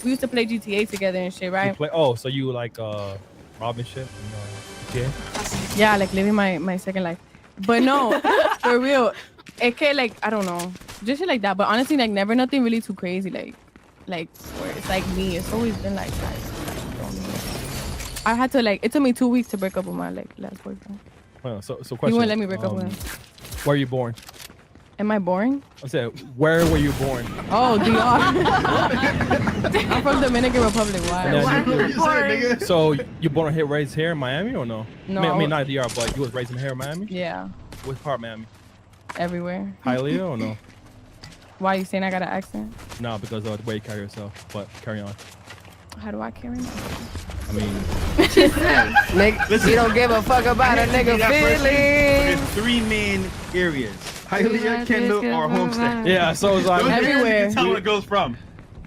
we used to play GTA together and shit, You right? play, oh, so you like robbing shit? Yeah. Yeah, like living my second life. But no, for real. It can like I don't know, just shit like that. But honestly, like never nothing really too crazy. Like where it's like me. It's always been like that. I had to like. It took me 2 weeks to break up with my like last boyfriend. Well, so He question. wouldn't let me break up with him. Where are you born? Am I boring? I said, where were you born? Oh, DR. I'm from Dominican Republic. Why? So you born here, raised here in Miami or no? No. I mean not DR, but you was raised in here in Miami? Yeah, Which part of Miami? everywhere. Hialeah or no? Why you saying I got an accent? No, because of the way you carry yourself. But carry on. How do I carry myself? I mean, Nigga, you don't give a fuck about a nigga feelings. There's three main areas: Hialeah, Kendall, or Homestead. yeah. So it's like Those areas, Everywhere. you can tell where it goes from.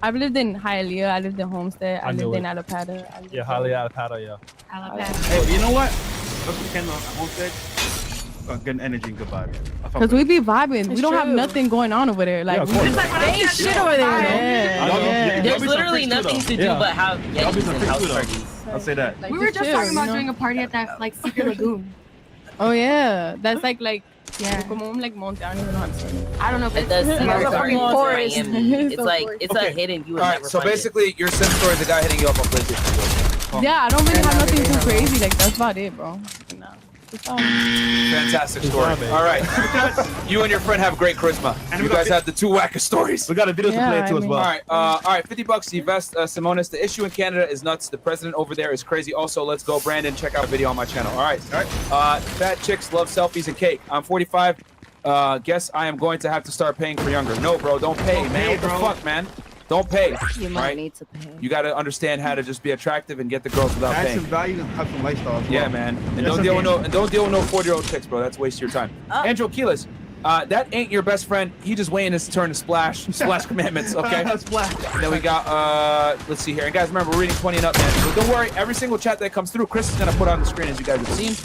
I've lived in Hialeah. I lived in Homestead. I knew lived in it. Alapata. yeah, Hialeah, Alapata, yeah. Hey, you know what? Look at Kendall, Homestead. Good energy and good vibe. I fuck Because with we it. be vibing. We It's don't have true. nothing going on over there. Like, Yeah, of we course. just like, ain't shit over there. I know. Yeah. There's be some literally freaks too, nothing to do Yeah. but have Y'all be Yetis some and freaks house too, though. parties. I'll say that. Like, We were just chill, talking you about know? doing a party at that like secret lagoon. Oh, yeah. That's like Yeah. como un like monte. I don't even know how to say it. I don't know if It it's does It's seem a like fucking Miami. forest. It's It's a like forest. it's a hidden. You would all never right. So find it. basically, your sim story is the guy hitting you up on PlayStation. Yeah, I don't really have nothing too crazy. Like, that's about it, bro. Nah. It's all- Fantastic Good story. job, babe. All right, you and your friend have great charisma. And You we got guys have the two wackest stories. We got a video to Yeah, play I too as mean- well. All right, $50, Yvette Simonis. The issue in Canada is nuts. The president over there is crazy. Also, let's go, Brandon. Check out a video on my channel. All right. Fat chicks love selfies and cake. I'm 45. Guess I am going to have to start paying for younger. No, bro, don't pay, Don't man. pay, What the bro. fuck, man? Don't pay. You might right? need to pay. You got to understand how to just be attractive and get the girls without Add paying. some value and have some lifestyle. As well. Yeah, man. And That's don't deal with okay. no 40-year-old chicks, bro. That's a waste of your time. Andrew Keelis, that ain't your best friend. He just waiting his turn to splash commandments. Okay. Splash. And then we got let's see here. And guys, remember we're reading 20 and up, man. So don't worry. Every single chat that comes through, Chris is gonna put on the screen as you guys have seen.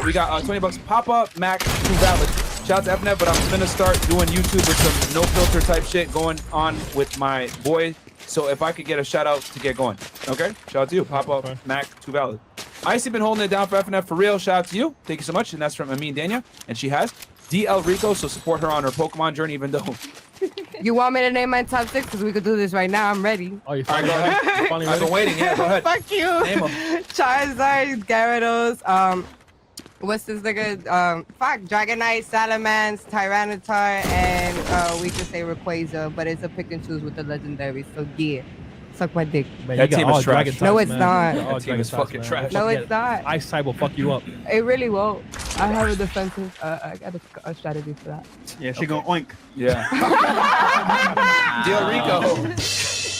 We got $20 Papa Mac 2 valid. Shout out to FNF, but I'm gonna start doing YouTube with some no filter type shit going on with my boy. So if I could get a shout out to get going, okay? Shout out to you, Papa Mac 2 valid. Icy been holding it down for FNF for real. Shout out to you. Thank you so much. And that's from Amin Dania, and she has DL Rico. So support her on her Pokemon journey, even though. You want me to name my top 6? Because we could do this right now. I'm ready. Oh, you All right, go ahead. I've been waiting. Yeah, go ahead. Fuck you. Name 'em. Charizard, Gyarados, what's this nigga? Dragonite, Salamence, Tyranitar, and we could say Rayquaza, but it's a pick and choose with the legendary. So yeah, suck my dick. Man, That you got team is all trash. dragon types, No, it's man. not. You got all That team dragon is types, fucking man. trash. No, it's not. Ice type will fuck you up. It really won't. I have a defensive. I got a strategy for that. Yeah, she gonna oink. Yeah. DL Rico.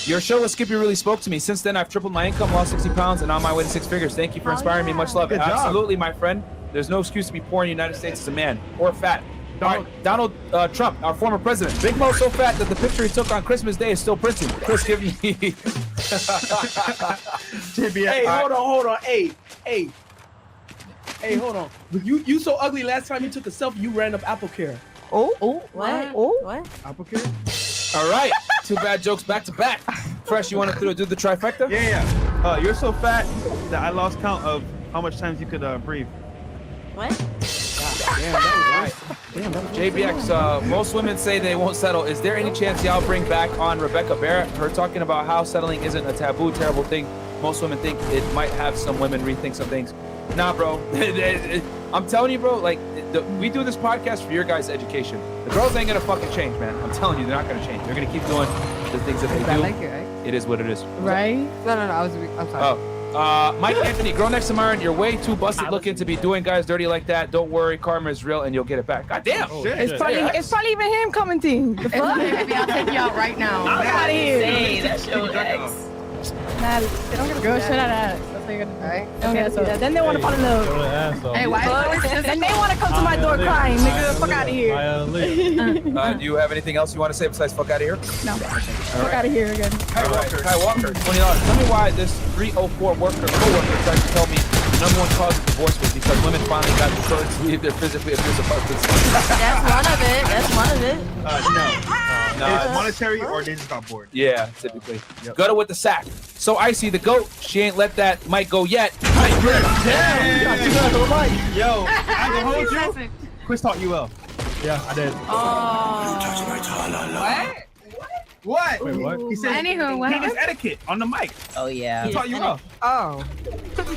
Your show with Skippy really spoke to me. Since then, I've tripled my income, lost 60 pounds, and on my way to 6 figures. Thank you for inspiring me. Much love. Good job. Absolutely, my friend. There's no excuse to be poor in the United States as a man or fat. All right, Donald Trump, our former president. Big Mo's so fat that the picture he took on Christmas Day is still printed. Chris, give me. Hey, hold on. Hey, hold on. You so ugly. Last time you took a selfie, you ran up Apple Care. Oh, What? Oh, What? Apple Care. All right, 2 bad jokes back to back. Fresh, you want to do the trifecta? Yeah. You're so fat that I lost count of how much times you could breathe. What? Damn, that was right. JBX, most women say they won't settle. Is there any chance y'all bring back on Rebecca Barrett? Her talking about how settling isn't a taboo, terrible thing. Most women think it might have some women rethink some things. Nah, bro. I'm telling you, bro, like, we do this podcast for your guys' education. The girls ain't gonna fucking change, man. I'm telling you, they're not gonna change. They're gonna keep doing the things that they do. I like it, right? It is what it is. Right? No, I'm sorry. Oh. Mike Anthony, girl next to Myron, you're way too busted looking to be doing guys dirty like that. Don't worry, karma is real and you'll get it back. God damn. It's probably even him commenting. The fuck? Maybe I'll take you out right now. I'm outta here. Say that show X. Nah, they don't get a girl shit out of that. That's what you're gonna do. Right? They don't get that. Then they want to fall in love. Hey, why? Then they want to come to my door crying, nigga. Fuck out of here. Do you have anything else you want to say besides fuck out of here? No. Fuck out of here again. Kai Walker, $20. Tell me why this 304 coworker tried to tell me the number one cause of divorce was because women finally got the courage to leave their physically abusive husbands. That's one of it. That's one of it. No. It's monetary or they just got bored. Yeah, typically. Gutter with the sack. So Icy, the goat, she ain't let that mic go yet. Yo, I can hold you. Chris taught you well. Yeah, I did. What? Wait, what? He said Anywho, what? he gets etiquette on the mic. Oh, yeah. He taught you well. Oh.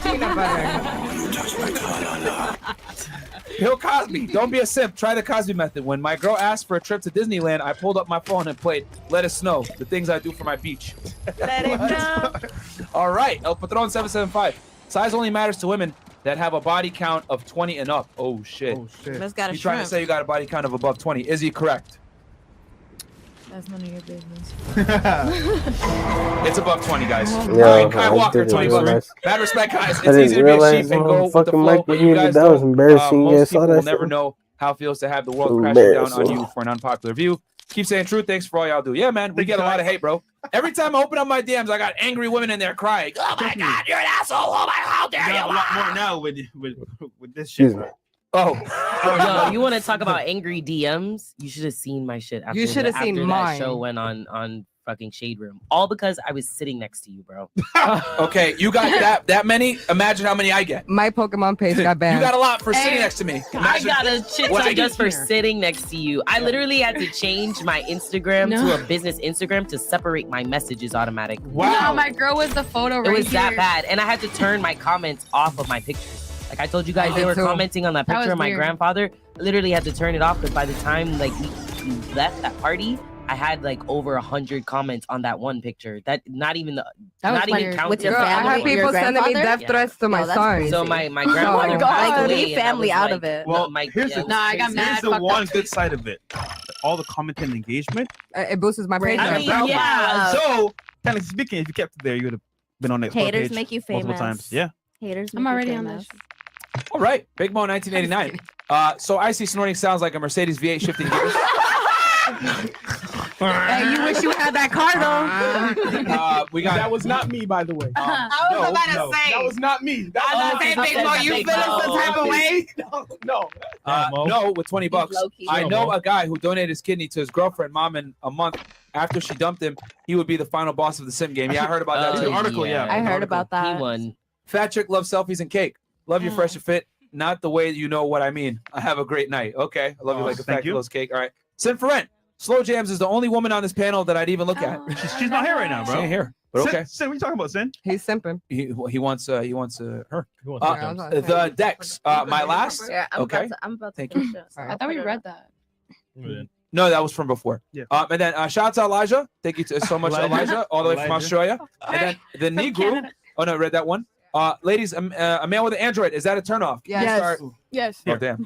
Peanut butter. Bill Cosby, don't be a simp. Try the Cosby method. When my girl asked for a trip to Disneyland, I pulled up my phone and played Let It Snow, the things I do for my beach. Let it go. All right, El Patron 775. Size only matters to women that have a body count of 20 and up. Oh, shit. That's got a He's trying to shrimp. say you got a body count of above 20. Is he correct? That's none of your business. It's above 20, guys. Yeah, All right, Kai I Walker, didn't 20 realize. bucks. Bad respect, guys. I It's didn't easy to be a realize sheep and my go with the fucking flow, mic but was you muted. guys That was don't. embarrassing. You Most guys saw people that will never shit? know how it feels to have the world crashing down on Embarrassing. you for an unpopular view. Keep saying true. Thanks for all y'all do. Yeah, man, we get a lot of hate, bro. Every time I open up my DMs, I got angry women in there crying. Oh my God, you're an asshole. Oh my, how dare You you? got a lot more now with this Excuse shit. me. Oh, Yo, you want to talk about angry DMs? You should have seen my shit. After You should have seen after mine. that show went on fucking Shade Room. All because I was sitting next to you, bro. Okay, you got that many. Imagine how many I get. My Pokemon page got You banned. got a lot for sitting next to me. I Imagine got a shit what I ton just get. for sitting next to you. I literally had to change my Instagram to a business Instagram to separate my messages automatic. Wow, my girl was the photo right It was that here. bad. And I had to turn my comments off of my pictures. Like I told you guys, I they did were too. commenting on that That picture was of my weird. grandfather. I literally had to turn it off because by the time like we left that party, I had like over 100 comments on that one picture. That not even That not was even weird. counting. With your Girl, I family, have your people sending me grandfather? death threats to my No, that's son. crazy. So my Oh grandfather my passed God. away. Leave and that family was, out like, of it. Well, my, here's yeah, it the was Nah, I got crazy. mad. Here's the fucked one up. good side of it. all the comment and engagement. It boosts my page. I mean, yeah. So, kind of speaking, if you kept it there, you would have been on the Explore Haters page make you multiple famous. times. Yeah. Haters. I'm already on this. All right, Big Mo 1989. So Icy snorting sounds like a Mercedes V8 shifting gears. Hey, you wish you had that car though. We got that was not me, by the way. I was about to say that was not me. That I was was about to say, Big Mo, you feeling some type of way? No. No, with $20. low-key. I know a guy who donated his kidney to his girlfriend mom in a month after she dumped him. He would be the final boss of the sim game. Yeah, I heard about that too. Article, yeah. I heard about that. He won. Fat chick loves selfies and cake. Love you fresh and fit. Not the way you know what I mean. I have a great night. Okay. I love you like a fat thank you. kid loves cake. All right. Sin for rent. Slow Jams is the only woman on this panel that I'd even look at. She's not here right now, bro. She ain't here. But okay. Sin, what are you talking about, Sin? He's simping. He wants her. wants The Dex. My last. Yeah, I'm Okay. about to Thank finish you. it, so I thought we read that. No, that was from before. Yeah. And then shout out to Elijah. Thank you so much, Elijah, all the way from Elijah. Australia. And then the Negro. Oh no, I read that one. Ladies, a man with an Android, is that a turnoff? Yes. Yes. Oh damn.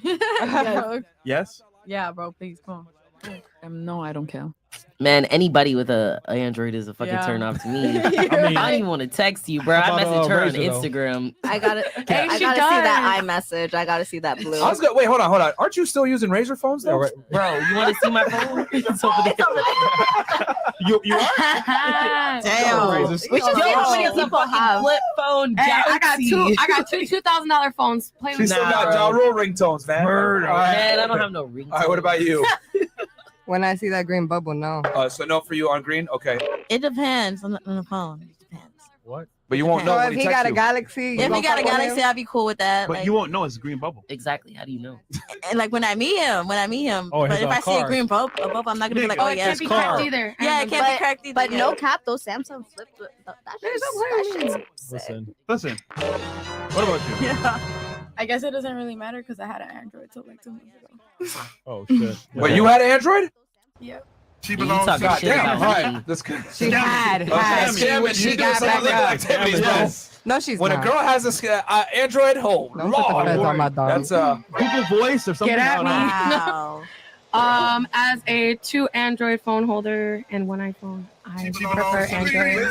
Yes. Yeah, bro, please come on. No, I don't care. Man, anybody with a Android is a fucking Yeah. turn off to me. I mean- I don't even want to text you, bro. I How about, message her on Razor, though? Instagram. I gotta, Hey, I she gotta see that does. iMessage. I gotta see that blue. I was wait, hold on. Aren't you still using Razor phones though? Bro, you want to see my phone? It's over there. You are? Damn. We should see how many people have. Flip phone. Hey, I got Galaxy. two. I got two $2,000 phones. Play She with still me. got Ja Rule ringtones, man. Murder. All right. Man, I don't have no ring. All right, what about you? When I see that green bubble, no. So no for you on green? Okay. It depends on the phone. It depends. What? But you won't know So when if he he texts got a you. Galaxy, you If he gonna got a fuck with Galaxy, him? I'd be cool with that. But Like, you won't know it's a green bubble. Exactly. How do you know? and like when I meet him. Oh, But his, if I see a car. green bubble, I'm not gonna be like, Oh, oh it yeah, can't it's be car. cracked either. Yeah, it can't be cracked either. But yeah. no cap, those Samsung flip. That shit's sick. Listen. What about you? Yeah. I guess it doesn't really matter because I had an Android till like 2 months ago. Oh shit. Wait, you had an Android? Yeah. She You belongs talking God shit damn. about All me. right. That's good. She had. Damn it. She She doing got some back illegal up. activities, bro. Yes. No, she's When not. a girl has a Android, oh Don't put the Lord, feds on my dog. that's Google Voice or something. Get I at don't me. know. Wow. As a 2 Android phone holder and 1 iPhone, I prefer Android.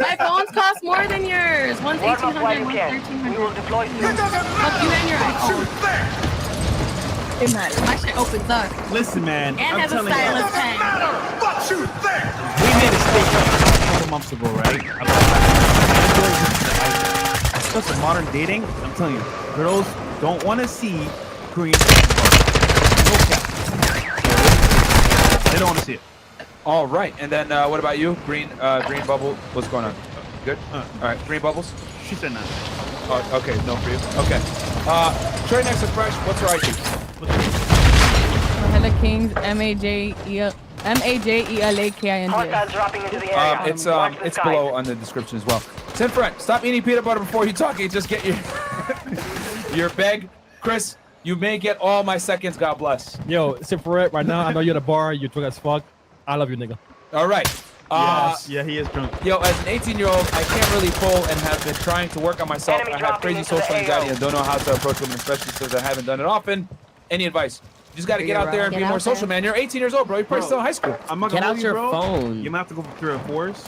My phones cost more than yours. One's $1,800, one's $1,300. Fuck you and your iPhone. It matters. My shit opens up. Listen, man. And I'm has a telling you. stylus pen. What you think? We made a statement a couple months ago, right? Especially modern dating. I'm telling you, girls don't want to see green. No cap. They don't want to see it. all right. And then what about you? Green bubble. What's going on? Good. All right. Green bubbles. She said no. Oh, okay. No for you. Okay. Trey next to Fresh. What's her ID? Hella Kings, MAJELAKING. It's below on the description as well. Tim Friend, stop eating peanut butter before you talk. You just get your bag. Chris, you may get all my seconds. God bless. Yo, Separate right now. I know you're at the bar. You're drunk as fuck. I love you, nigga. All right. Yes. Yeah, he is drunk. Yo, as an 18-year-old, I can't really pull and have been trying to work on myself. I have crazy social anxiety and don't know how to approach women, especially since I haven't done it often. Any advice? You just got to get out there and be more social, man. You're 18 years old, bro. You're probably still in high school. I'm not Get gonna out hold your you, bro. phone. You might have to go through a fours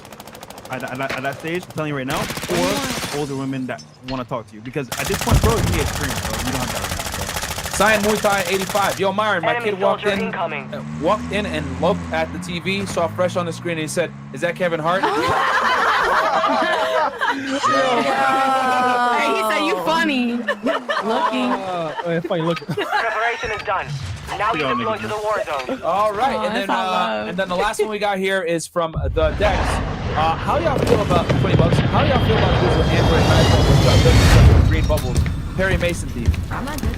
at that stage. I'm telling you right now, or older women that want to talk to you. Because at this point, bro, you need experience, bro. You don't have that right now, bro. Cyan Muay Thai 85. Yo, Myron, my kid walked in and looked at the TV, saw Fresh on the screen, and he said, "Is that Kevin Hart?" Hey, he said you funny. Looking. Funny looking. Preparation is done. Now you deploy to the war zone. All right, Oh, and that's all love. then the last one we got here is from the Dex. How y'all feel about $20? How y'all feel about this with Android and iPhone with green bubbles? Perry Mason theme. I'm not good.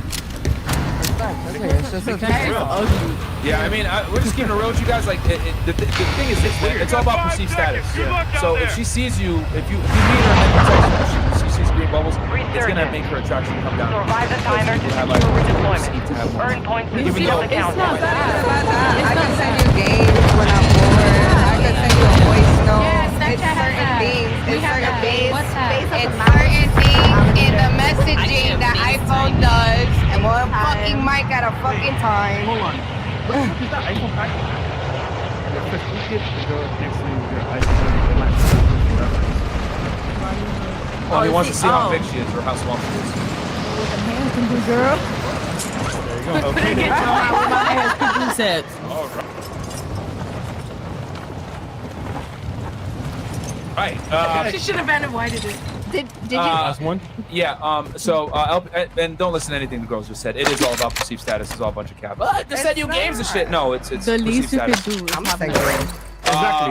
It's just Yeah, I mean, we're just keeping it real with you guys. Like, the thing is this, man. It's all about perceived status. So if she sees you, if you meet her and then you text her, she sees green bubbles, it's gonna make her attraction come down. Survive the timer to secure redeployment. Earn points to field account. I can send you games when I'm bored. I can send you a voice note. It's certain things. It's certain things. It's certain things in the messaging that iPhone does. And one fucking mic at a fucking time. Hold on. Is that iPhone package? Chris, can you get the girl next to your iPhone? Oh, he wants to see how big she is or how small she is. With the hands can do, girl. There you go. Okay. My hands can do sets. All right. Right. She should have been avoided it. Did you? Last one? Yeah. So, and don't listen to anything the girls just said. It is all about perceived status. It's all a bunch of cap. Just said you games and shit. No, it's The perceived least you status. could do is I'm have saying.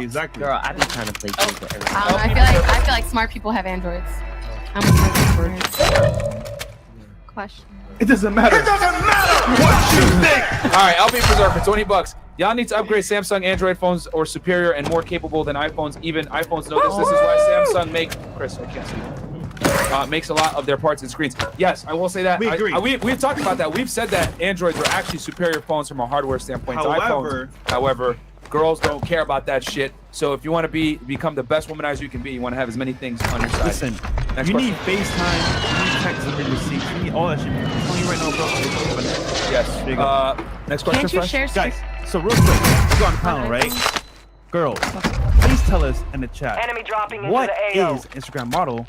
Exactly. Girl, I be trying to play games with everything. I feel like smart people have Androids. I'm a Android. Question. It doesn't matter. It doesn't matter what you think. All right, LB Preserve for $20. Y'all need to upgrade Samsung Android phones or superior and more capable than iPhones. Even iPhones know this. This is why Samsung Chris, I can't see. Makes a lot of their parts and screens. Yes, I will say that. We agree. We've talked about that. We've said that Androids were actually superior phones from a hardware standpoint to iPhones. However, girls don't care about that shit. So if you want to become the best womanizer you can be, you want to have as many things on your side. Listen, Next you question. need FaceTime, you need text delivery receipts, you need all that shit. I'm telling you right now, bro. Yes. There you go. Next question, Can't you Fresh? share Guys, so real quick, let's go on the panel, right? Girls, please tell us in the chat. Enemy dropping into What the AO. is Instagram model,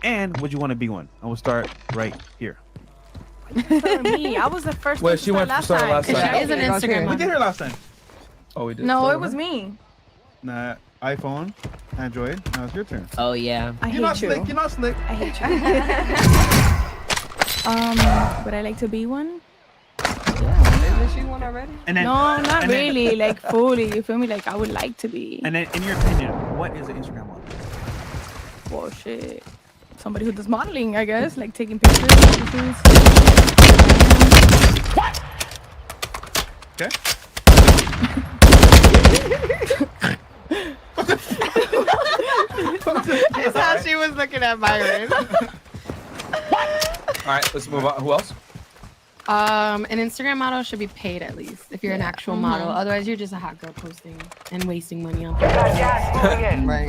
and would you want to be one? I will start right here. Me, I was the first Wait, one she to went start for last start time. last time. She is an Instagram We model. did her last time. Oh, we did. No, it was me. Nah, iPhone, Android. Now it's your turn. Oh yeah. I You're not hate you. slick. You're not slick. I hate you. Would I like to be one? Isn't she one already? And then, No, not and then- really. Like fully. You feel me? Like I would like to be. And then, in your opinion, what is an Instagram model? Well, shit. Somebody who does modeling, I guess, like taking pictures. Okay. That's how she was looking at Byron. All right, let's move on. Who else? An Instagram model should be paid at least if you're an actual model. Otherwise, you're just a hot girl posting and wasting money on. Right.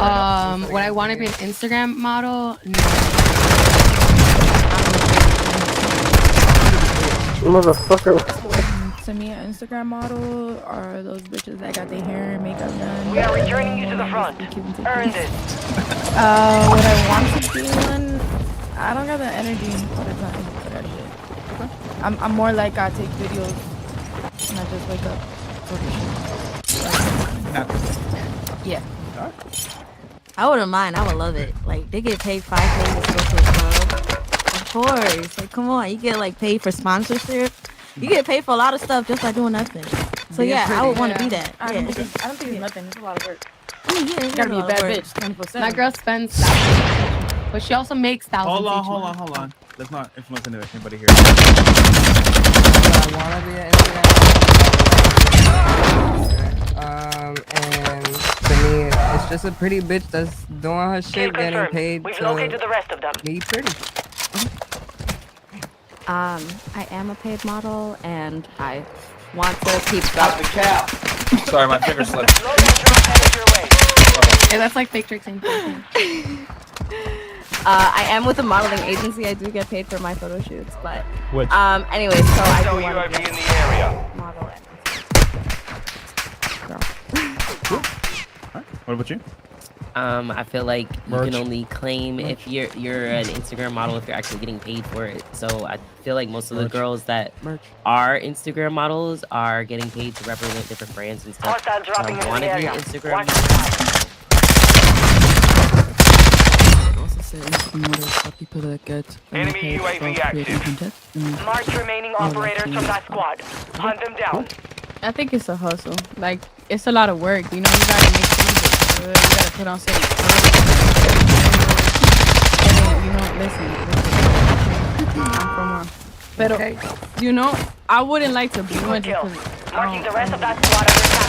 Would I want to be an Instagram model? No. Motherfucker. To me, an Instagram model are those bitches that got their hair and makeup done. We are returning you to the front. Earned it. Would I want to be one? I don't got the energy all the time for that shit. I'm more like I take videos and I just wake up. Yeah. I wouldn't mind. I would love it. Like they get paid $5K to go to a club. Of course. Like come on, you get like paid for sponsorship. You get paid for a lot of stuff just by doing nothing. So Being yeah, I would want to pretty. be that. I Yeah. don't think it's nothing. It's a lot of work. I mean, yeah, You gotta be a bad bitch 24/7. My girl spends thousands, but she also makes thousands. each month. Hold on. Let's not influence anybody here. I want to be an Instagram. And to me, it's just a pretty bitch that's doing her shit, getting confirmed. paid We've to located the rest of them. be pretty. I am a paid model, and I want to keep Stop the cap. Sorry, my finger slipped. Yeah, that's like fake trick saying. I am with a modeling agency. I do get paid for my photo shoots, but Which? anyway, so I do Hostile want UAV to be in the area. model. What about you? I feel like you Merch. can only claim if you're an Instagram model if you're actually getting paid for it. So I feel like most of the Merch. girls that are Instagram models are getting paid to represent different brands and stuff. Hostile dropping into wanna the be area. Instagram Watch model. I also say Instagram models are people that get Enemy paid UAV for creating active. content. and Mark remaining all operators that from that squad. Hunt them down. I think it's a hustle. Like it's a lot of work. You know, you gotta make some of it good. You gotta put on certain clothes. You know, listen. I'm from one. But you know, I wouldn't like to be one just because Marking the rest of that squad under attack.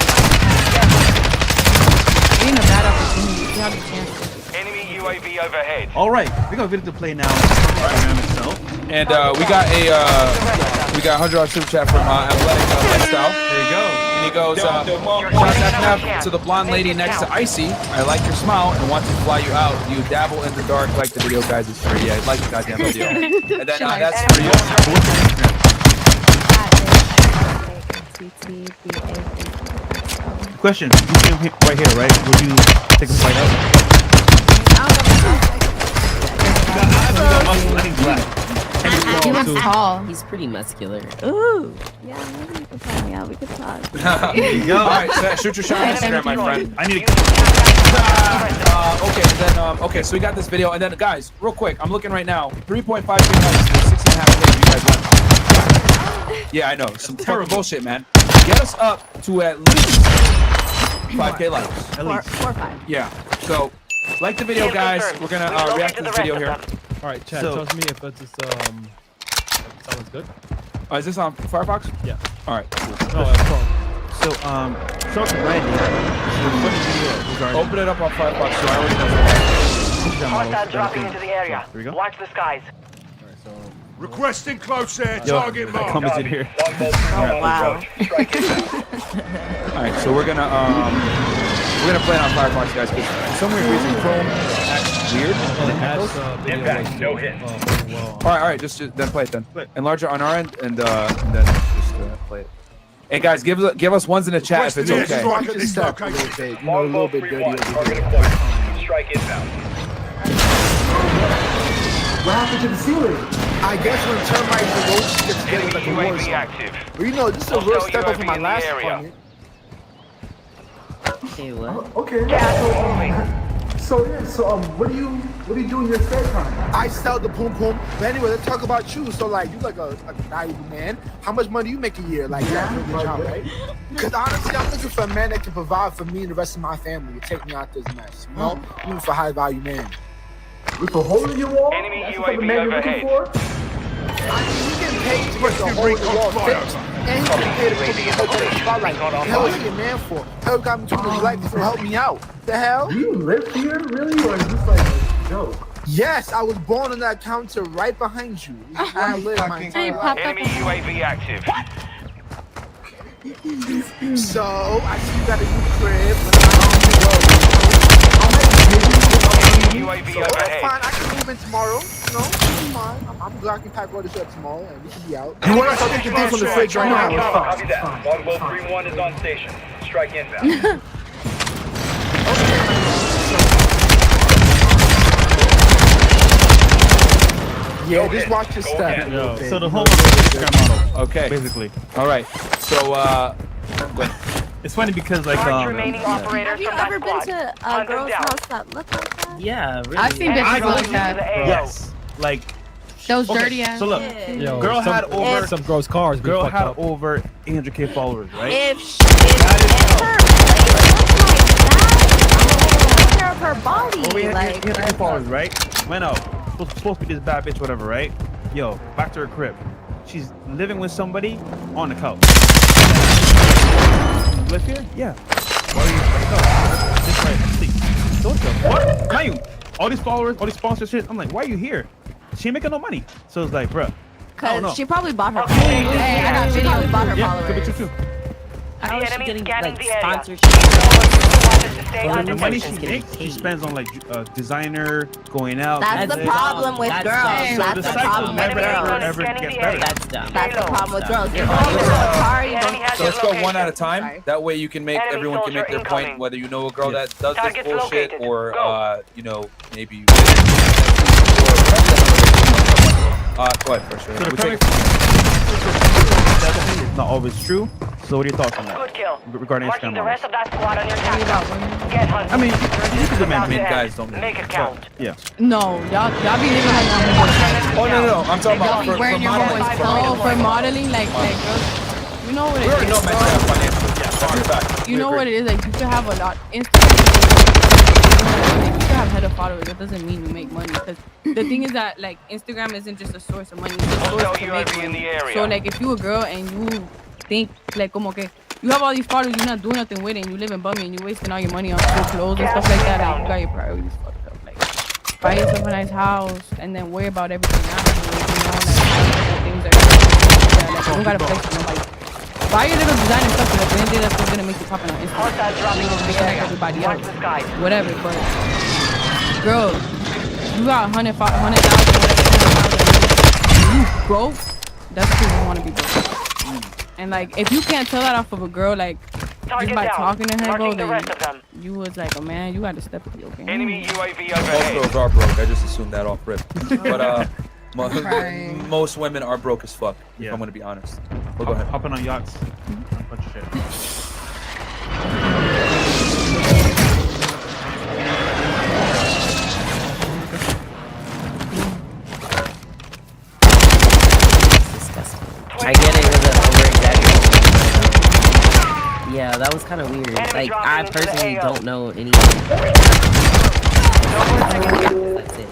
being a bad opportunity. You have the chance to. Enemy UAV overhead. All right, we got a video to play now. Instagram itself. And we got $100 super chat from Athletic Lifestyle. There you go. And he goes, shout out to the blonde lady next to Icy. I like your smile and want to fly you out. You dabble in the dark like the video, guys. It's free. Yeah, I like the goddamn video. And then that's for you. ACCT. Question: you see him right here, right? Would you take a flight out? He looks tall. He's pretty muscular. Ooh. Yeah, maybe you can find me out. We could talk. There you go. All right, so shoot your shot on Instagram, my friend. I need Okay, so we got this video, and then guys, real quick, I'm looking right now. 3.5 likes, 6.5 plays you guys went. Yeah, I know. Some terrible bullshit, man. Get us up to at least 5K likes. At least 4 or 5. Yeah. So, like the video, guys. We're gonna react to this video here. All right, Chad, So- tell me if it's sounds good. Is this on Firefox? Yeah. All right. Cool. No, it's Chrome. So, shout out to Brandy. She did a funny video regarding. Open it up on Firefox. So I already know. Hostile dropping into the area. Here we go. Watch the skies. Requesting close air. Yo, Target I mark. commented here. Wow. All right, so we're gonna play it on Firefox, guys. Because for some weird reason, Chrome acts weird. And it echoes. Impact, no hit. All right, just then play it then. Enlarge it on our end, and then just play it. Hey guys, give us ones in the chat if it's okay. Just stop a little bit, a little bit dirty over here. Strike inbound. What happened to the ceiling? I guess when termites and roaches get together like a war UAV zone. active. Well, you know, this is a real step up from my last apartment. Hey, what? Okay. So what do you do in your spare time? I sell the poom poom. But anyway, let's talk about you. So like, you like a valuable man. How much money do you make a year? Like, yeah, a good job, right? Because honestly, I'm looking for a man that can provide for me and the rest of my family and take me out this mess. You know, I'm looking for a high value man. With a hole in your wall? Enemy That's UAV the man you're looking overhead. for? I mean, you get paid to get the hole in the wall fixed, and he get paid to put me in the spotlight. The hell is he a man for? Hell got me between his legs to help me out. The hell? Do you live here, really, or is this like a joke? Yes, I was born on that counter right behind you. This is where I live my entire life. Enemy UAV active. So, I see you got a new crib. UAV So that's overhead. fine. I can move in tomorrow. You know, it's fine. I'm glad I can pack all this up tomorrow and we can be out. You want us to take the things from the fridge right now? Copy that. Longbow 3-1 is on station. Strike inbound. Yeah, just watch your step. So the whole Instagram model. Okay. Basically. All right. So go ahead. It's funny because like remaining operators Have you from that ever been squad. to a girl's house that looked like that? Yeah, really. I've seen bitches like that. Yes. Like Those okay, dirty ass. So look, Yo, girl some, had over some girls' cars. girl fucked had up. over 800K followers, right? If her care of her body, Over 800K like followers, right? Went out. Supposed to be this bad bitch, whatever, right? Yo, back to her crib. She's living with somebody on the couch. You live here? Yeah. Why are you just right, sleep. So what the what? Mind you, all these followers, all these sponsorships. I'm like, why are you here? She ain't making no money. So it's like, bruh. I don't know. because she probably bought her followers. Hey, I got She probably videos. bought her Yeah, could be followers. true too. How is she enemy getting scanning like the area. sponsorship? The money she makes, she spends on like designer, going out. That's the this. problem with That's girls. dumb. So That's the the cycle problem with never girls. ever gets better. That's dumb. That's the problem with girls. You're only with a car, you don't. So let's go one at a time. That way you can make everyone can make their point, whether you know a girl that does this Targets bullshit located. or Go. you know, maybe. Go ahead, for sure. So the We premise take- is not always true. So what are your thoughts on that? Good kill. Regarding Marking Instagram the models? rest of that squad on your tactics. Get hunting. I mean, you could demand I mean, guys don't. Make it count. Yeah. No, y'all be living like Oh no, I'm talking Y'all about be for wearing your modeling. homeboys clothes for modeling, like girls. You know what it We already know is. men bro. have financial. Yeah, You know what it is, like you can have a lot Instagram. You can have head of followers. That doesn't mean you make money. Because the thing is that like Instagram isn't just a source of money. It's a source to make money. So like if you a girl and you think like como que you have all these followers, you're not doing nothing with it, and you live in bummy and you're wasting all your money on cool clothes and stuff like that. Like you got your priorities fucked up. Like buy yourself a nice house and then worry about everything afterwards. You know, like things are like you don't gotta flex on nobody. Buy your little designer stuff, because at the end of the day, that's what's gonna make you popping on Instagram. You know, make like everybody else. Whatever, but girl, you got 100,000, whatever, you broke. That's because you want to be broke. And like, if you can't tell that off of a girl, like just by talking to her, bro, then you was like, oh man, you got to step up your game. Enemy UAV Most overhead. girls are broke. I just assumed that off rip. But Crying. most women are broke as fuck. If Yeah. I'm gonna be honest. Well, go ahead. Hopping on yachts. A bunch of shit. I get it with the over-exaggeration. Yeah, that was kind of weird. Like, I personally don't know anything. That's it.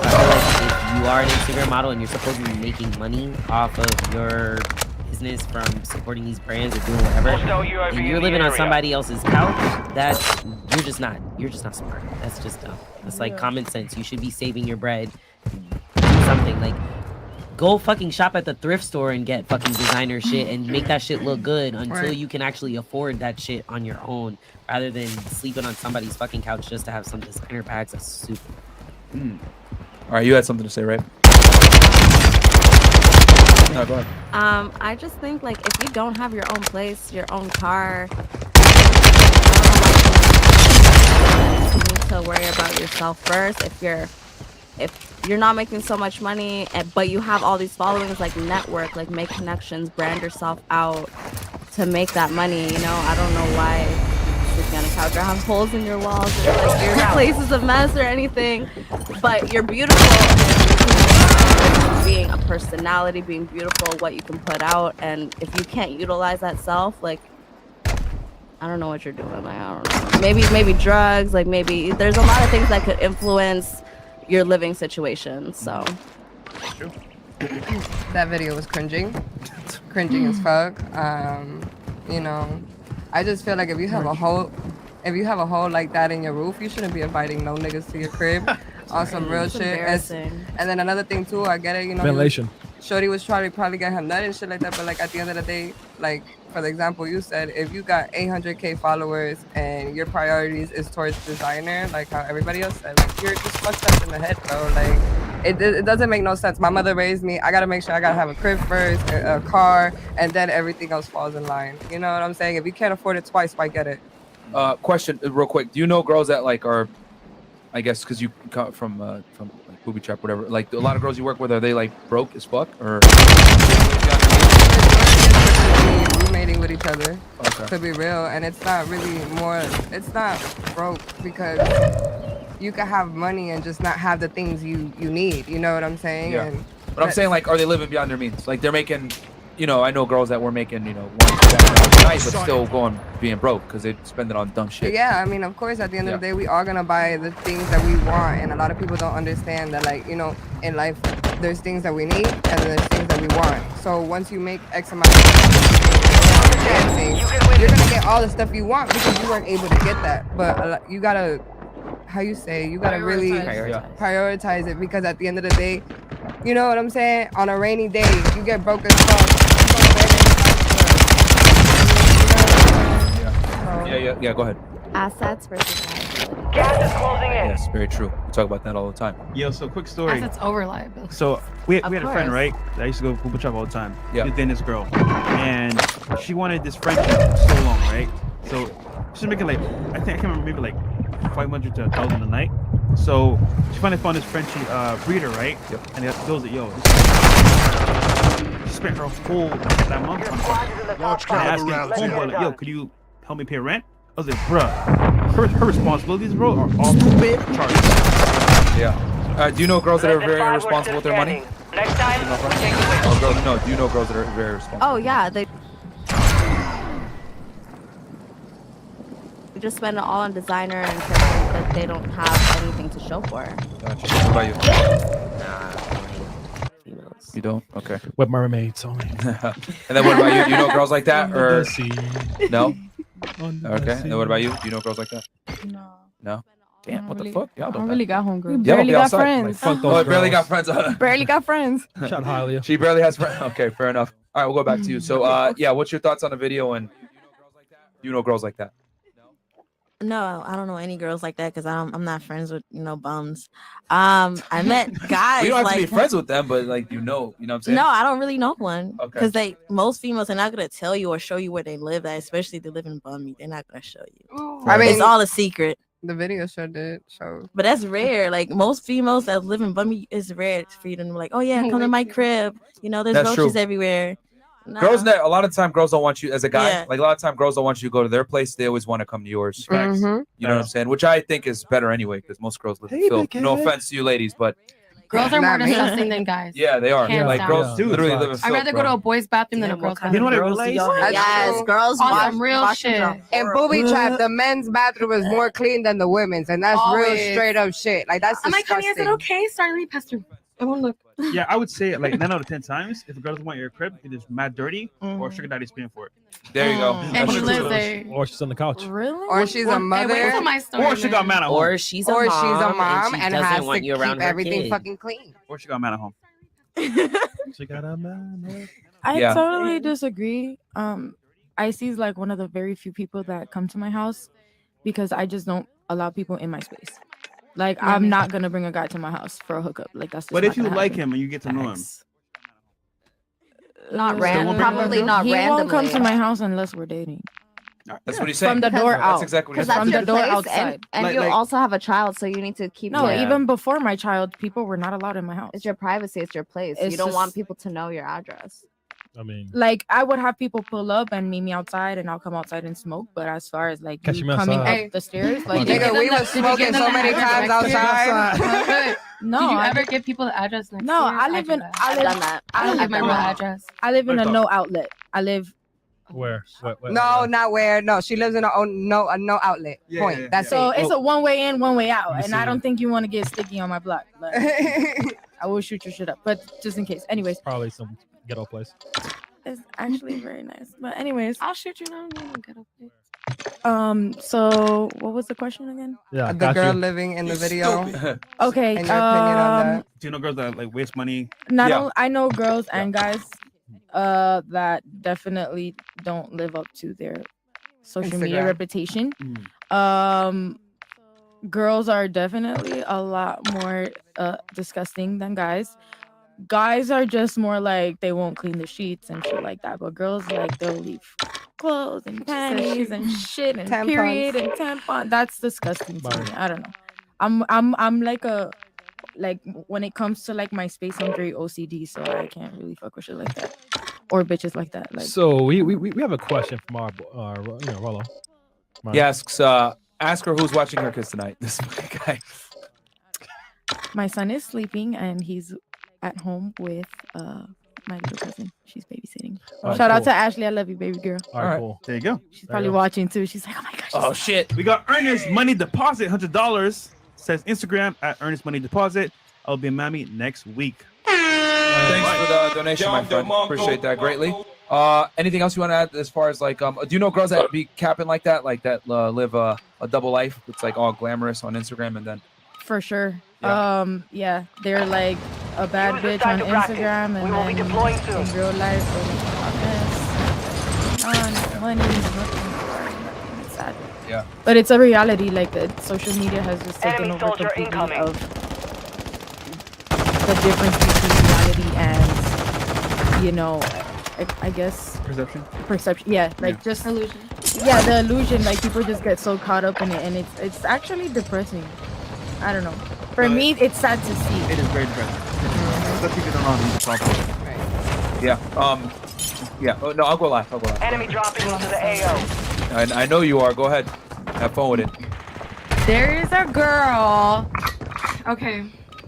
I feel like if you are an Instagram model and you're supposed to be making money off of your business from supporting these brands or doing whatever, and you're living on somebody else's couch, that's you're just not smart. That's just dumb. That's like common sense. You should be saving your bread. Do something like go fucking shop at the thrift store and get fucking designer shit and make that shit look good until you can actually afford that shit on your own, rather than sleeping on somebody's fucking couch just to have some designer bags. That's super. All right, you had something to say, right? No, go ahead. I just think like if you don't have your own place, your own car, you need to worry about yourself first. If you're not making so much money, but you have all these followings, like network, like make connections, brand yourself out to make that money. You know, I don't know why you're sleeping on a couch or have holes in your walls or like your place is a mess or anything, but you're beautiful. And being a personality, being beautiful, what you can put out, and if you can't utilize that self, like I don't know what you're doing. Like I don't know. Maybe drugs. Like maybe there's a lot of things that could influence your living situation. So that video was cringing as fuck. You know, I just feel like if you have a hole like that in your roof, you shouldn't be inviting no niggas to your crib on some real It's shit. embarrassing. And then another thing too, I get it, you know, Ventilation. Shorty was trying to probably get him nut and shit like that, but like at the end of the day, like for the example you said, if you got 800K followers and your priorities is towards designer, like how everybody else said, like you're just fucked up in the head, bro. Like it doesn't make no sense. My mother raised me. I gotta make sure I gotta have a crib first, a car, and then everything else falls in line. You know what I'm saying? If you can't afford it twice, why get it? Question, real quick. Do you know girls that like are, I guess, because you come from like booby trap, whatever. Like a lot of girls you work with, are they like broke as fuck or? Roommating with each other, Okay. to be real, and it's not really more. It's not broke because you can have money and just not have the things you need. You know what I'm saying? Yeah. And But I'm saying, like, are they living beyond their means? Like, they're making, you know, I know girls that were making, you know, $1,000 a night, but still being broke because they spend it on dumb shit. yeah, I mean, of course, at the end of the day, we are gonna buy the things that we want, and a lot of people don't understand that, like, you know, in life, there's things that we need and there's things that we want. So once you make X amount of dancing, you're gonna get all the stuff you want because you weren't able to get that. But you gotta, you gotta really prioritize it, because at the end of the day, you know what I'm saying? On a rainy day, you get broke as fuck. Yeah, go ahead. assets versus liability. Gas is closing in. Yes, very true. We talk about that all the time. Yo, so quick story. Assets over liability. So we had a Of friend, course. right? That used to go Uber Trap all the time. Yeah. She was dating this girl, and she wanted this friendship for so long, right? So she's making like, I can't remember, maybe like 500 to 1,000 a night. So she finally found this Frenchie breeder, right? Yep. And they goes it, yo. She spent her whole that month on it. Large And asking homeboy, like, yo, could you help me pay rent? I was like, bruh, her responsibilities, bro, are all stupid charges. Yeah. Do you know girls that are very irresponsible with their money? Next time, Do you know girls that are very responsible? Oh yeah, they just spend it all on designer and something that they don't have anything to show for. Gotcha. What about you? You don't? Okay. With mermaids only. And then what about you? Do you know girls like that? Or no? On the Okay. sea. And what about you? Do you know girls like that? No. No? Damn, what the really- fuck? Y'all I don't don't really got homegirls. Y'all Barely be got outside. friends. Fuck Oh, those barely got girls. friends. Barely got friends. Shout Hylia. She barely has friends. Okay, fair enough. All right, we'll go back to you. So, yeah, what's your thoughts on the video? And do you know girls like that? No, I don't know any girls like that because I'm not friends with bums. I met guys We don't have to like be friends with them, but like you know what I'm saying? No, I don't really know one Okay. because most females are not gonna tell you or show you where they live at, especially if they live in Bummy. They're not gonna show you. I mean, it's all a secret. The video sure did show. But that's rare. Like most females that live in Bummy, it's rare for you to be like, oh yeah, come to my crib. There's That's roaches true. everywhere. Nah. A lot of time girls don't want you as a guy. Yeah. Like a lot of time girls don't want you to go to their place. They always want to come to yours. Mhm. You know what I'm saying? Which I think is better anyway, because most girls live in Phil. No offense to you ladies, but Girls are more Not me. disgusting than guys. yeah, they are. Hands Like down. girls literally live in Phil. I'd rather go to a boys' bathroom than a girls' bathroom. You know what I realized? Yes, girls On wash some real washing shit. are And booby trap, the men's bathroom is more clean than the women's, and that's real Always. straight up shit. Like that's I'm like, honey, disgusting. is it okay? Sorry, let me pass through. I won't look. Yeah, I would say like 9 out of 10 times, if a girl doesn't want your crib, it is mad dirty, or sugar daddy's paying for it. There you go. And That's he true. lives there. Or she's on the couch. Really? Or she's a mother. Hey, wait till my story, Or she got man. mad at home. Or she's a Or mom, she's a mom she and doesn't has want to you around keep her everything kid. fucking clean. Or she got mad at home. She got a man. I Yeah. totally disagree. Icy's like one of the very few people that come to my house because I just don't allow people in my space. Like I'm not gonna bring a guy to my house for a hookup. Like that's. Just But not if you gonna like happen. him and you get to know him, Not random- probably not He randomly. won't come to my house unless we're dating. That's what he's saying. From the door out. That's exactly what he's Because saying. that's From your the door place, outside. and Like- you like- also have a child, so you need to keep. No, your, even before my child, people were not allowed in my house. it's your privacy. It's your place. It's you don't just- want people to know your address. I mean, Like I would have people pull up and meet me outside, and I'll come outside and smoke. But as far as like Catch you me coming outside. up the stairs, like Nigga, give we them was the- did you give smoking them so the many address times next year? outside. no, Did you I, ever give people the address next no, year? I live do in that. I I've live done that. I don't live give my in real a- address. I live in a Where's no outlet. I live where? No, not where. No, she lives in her own no outlet. Yeah, Point. yeah, That's so it. it's a one way in, one way out, Let me and I see. don't think you want to get sticky on my block. But I will shoot your shit up, but just in case. Anyways, Probably some ghetto place. it's actually very nice. But anyways, I'll shoot you now. Get up there. so what was the question again? Yeah, The got girl you. living in the video. Okay, And your opinion on that? do you know girls that like waste money? Not Yeah. only I know girls and guys that definitely don't live up to their social media Instagram. reputation. Mm. Girls are definitely a lot more disgusting than guys. Guys are just more like they won't clean the sheets and shit like that, but girls like they'll leave clothes and panties and shit and Tampons. period and tampon. That's disgusting to me. I don't know. I'm like when it comes to like my space, I'm very OCD, so I can't really fuck with shit like that or bitches like that. Like So we have a question from our Rollo. Yes, ask her who's watching her kids tonight. This fucking guy. my son is sleeping and he's at home with my little cousin. She's babysitting. Oh, Shout out cool. to Ashley. I love you, baby girl. All right, cool. There you go. She's probably watching too. She's like, oh my gosh. Oh shit. We got Ernest Money Deposit, $100. Says Instagram at Ernest Money Deposit. I'll be in Miami next week. Thanks for the donation, my friend. Appreciate that greatly. Anything else you want to add as far as like do you know girls that be capping like that live a double life? It's like all glamorous on Instagram and then For sure. Yeah. Yeah, they're like a bad bitch on Instagram and then in real life they're like a hot mess. Money, nothing. It's sad. yeah. But it's a reality. Like social media has just taken over completely of the difference between reality and I guess perception. Yeah, like just illusion. Yeah, the illusion. Like people just get so caught up in it, and it's actually depressing. I don't know. For me, it's sad to see. It is very depressing. Especially if you don't know how to solve it. Yeah. Yeah. Oh, no, I'll go live. Enemy dropping into the AO. I know you are. Go ahead. Have fun with it. There is a girl. Okay,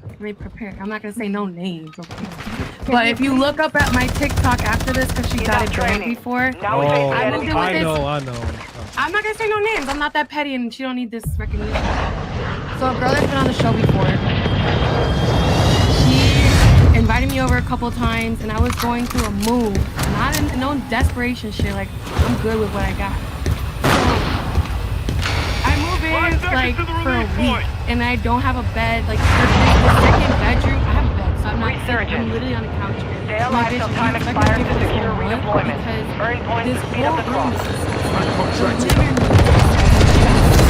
let me prepare. I'm not gonna say no names, okay? But if you look up at my TikTok after this, because she got it banned before, I moved in with this. I know. I'm not gonna say no names. I'm not that petty, and she don't need this recognition. So a girl that's been on the show before, she invited me over a couple times, and I was going through a move, not in no desperation shit. Like I'm good with what I got. I move in like for a week, and I don't have a bed. Like the second bedroom, I have a bed, so I'm not. I'm literally on the couch. Stay alive till time expires to secure redeployment. Earn points to speed up the cross.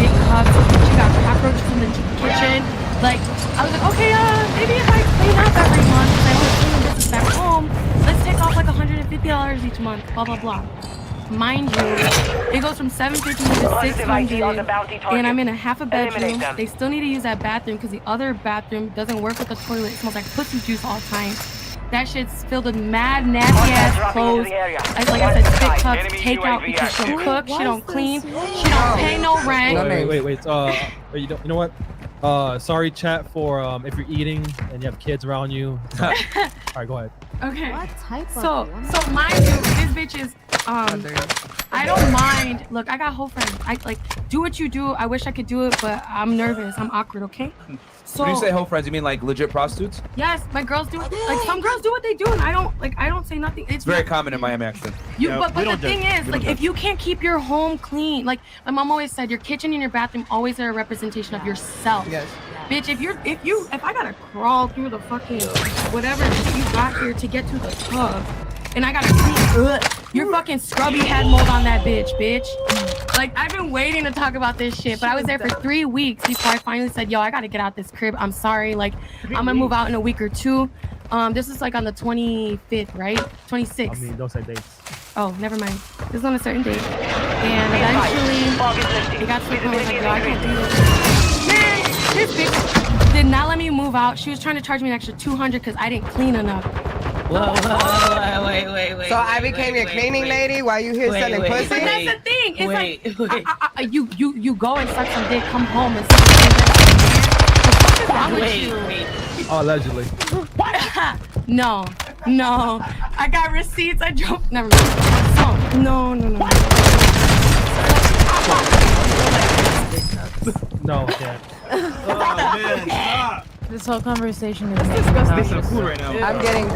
big cups. She got cockroaches in the kitchen. Like, I was like, okay, maybe if I clean up every month, because I was cleaning business back home, let's take off like $150 each month, blah, blah, blah. Mind you, it goes from $750 to $600, and I'm in a half a bedroom. They still need to use that bathroom because the other bathroom doesn't work with the toilet. It smells like pussy juice all the time. That shit's filled with mad nasty ass clothes. Like I said, spit cups, takeout because she don't cook, she don't clean, she don't pay no rent. Wait. You know what? Sorry, chat, for if you're eating and you have kids around you. All right, go ahead. Okay. What type so mind you, this bitch is I don't mind. Look, I got whole friends. I like do what you do. I wish I could do it, but I'm nervous. I'm awkward. Okay. So when you say whole friends, you mean like legit prostitutes? Yes, my girls do. Like some girls do what they do, and I don't say nothing. It's very common in Miami, actually. But the thing is, like, if you can't keep your home clean, like my mom always said, your kitchen and your bathroom always are a representation of yourself. Yes. Bitch, if I gotta crawl through the fucking whatever you got here to get to the tub, and I gotta clean your fucking scrubby head mold on that bitch. Like, I've been waiting to talk about this shit, but I was there for 3 weeks before I finally said, yo, I gotta get out this crib. I'm sorry. Like, I'm gonna move out in a week or two. This is like on the 25th, right? 26th. I mean, don't say dates. Oh, never mind. This is on a certain date. And eventually, it got to the point where I was like, yo, I can't do this. Man, this bitch did not let me move out. She was trying to charge me an extra $200 because I didn't clean enough. Whoa, wait. So I became your cleaning lady while you here selling pussy? But that's the thing. It's like you go and suck some dick, come home and suck some dick. What is wrong with you? Oh, allegedly. No. I got receipts. I drove. Never mind. So, no. No, can't. Oh man, stop. This whole conversation is disgusting. This is food right now. I'm getting. Go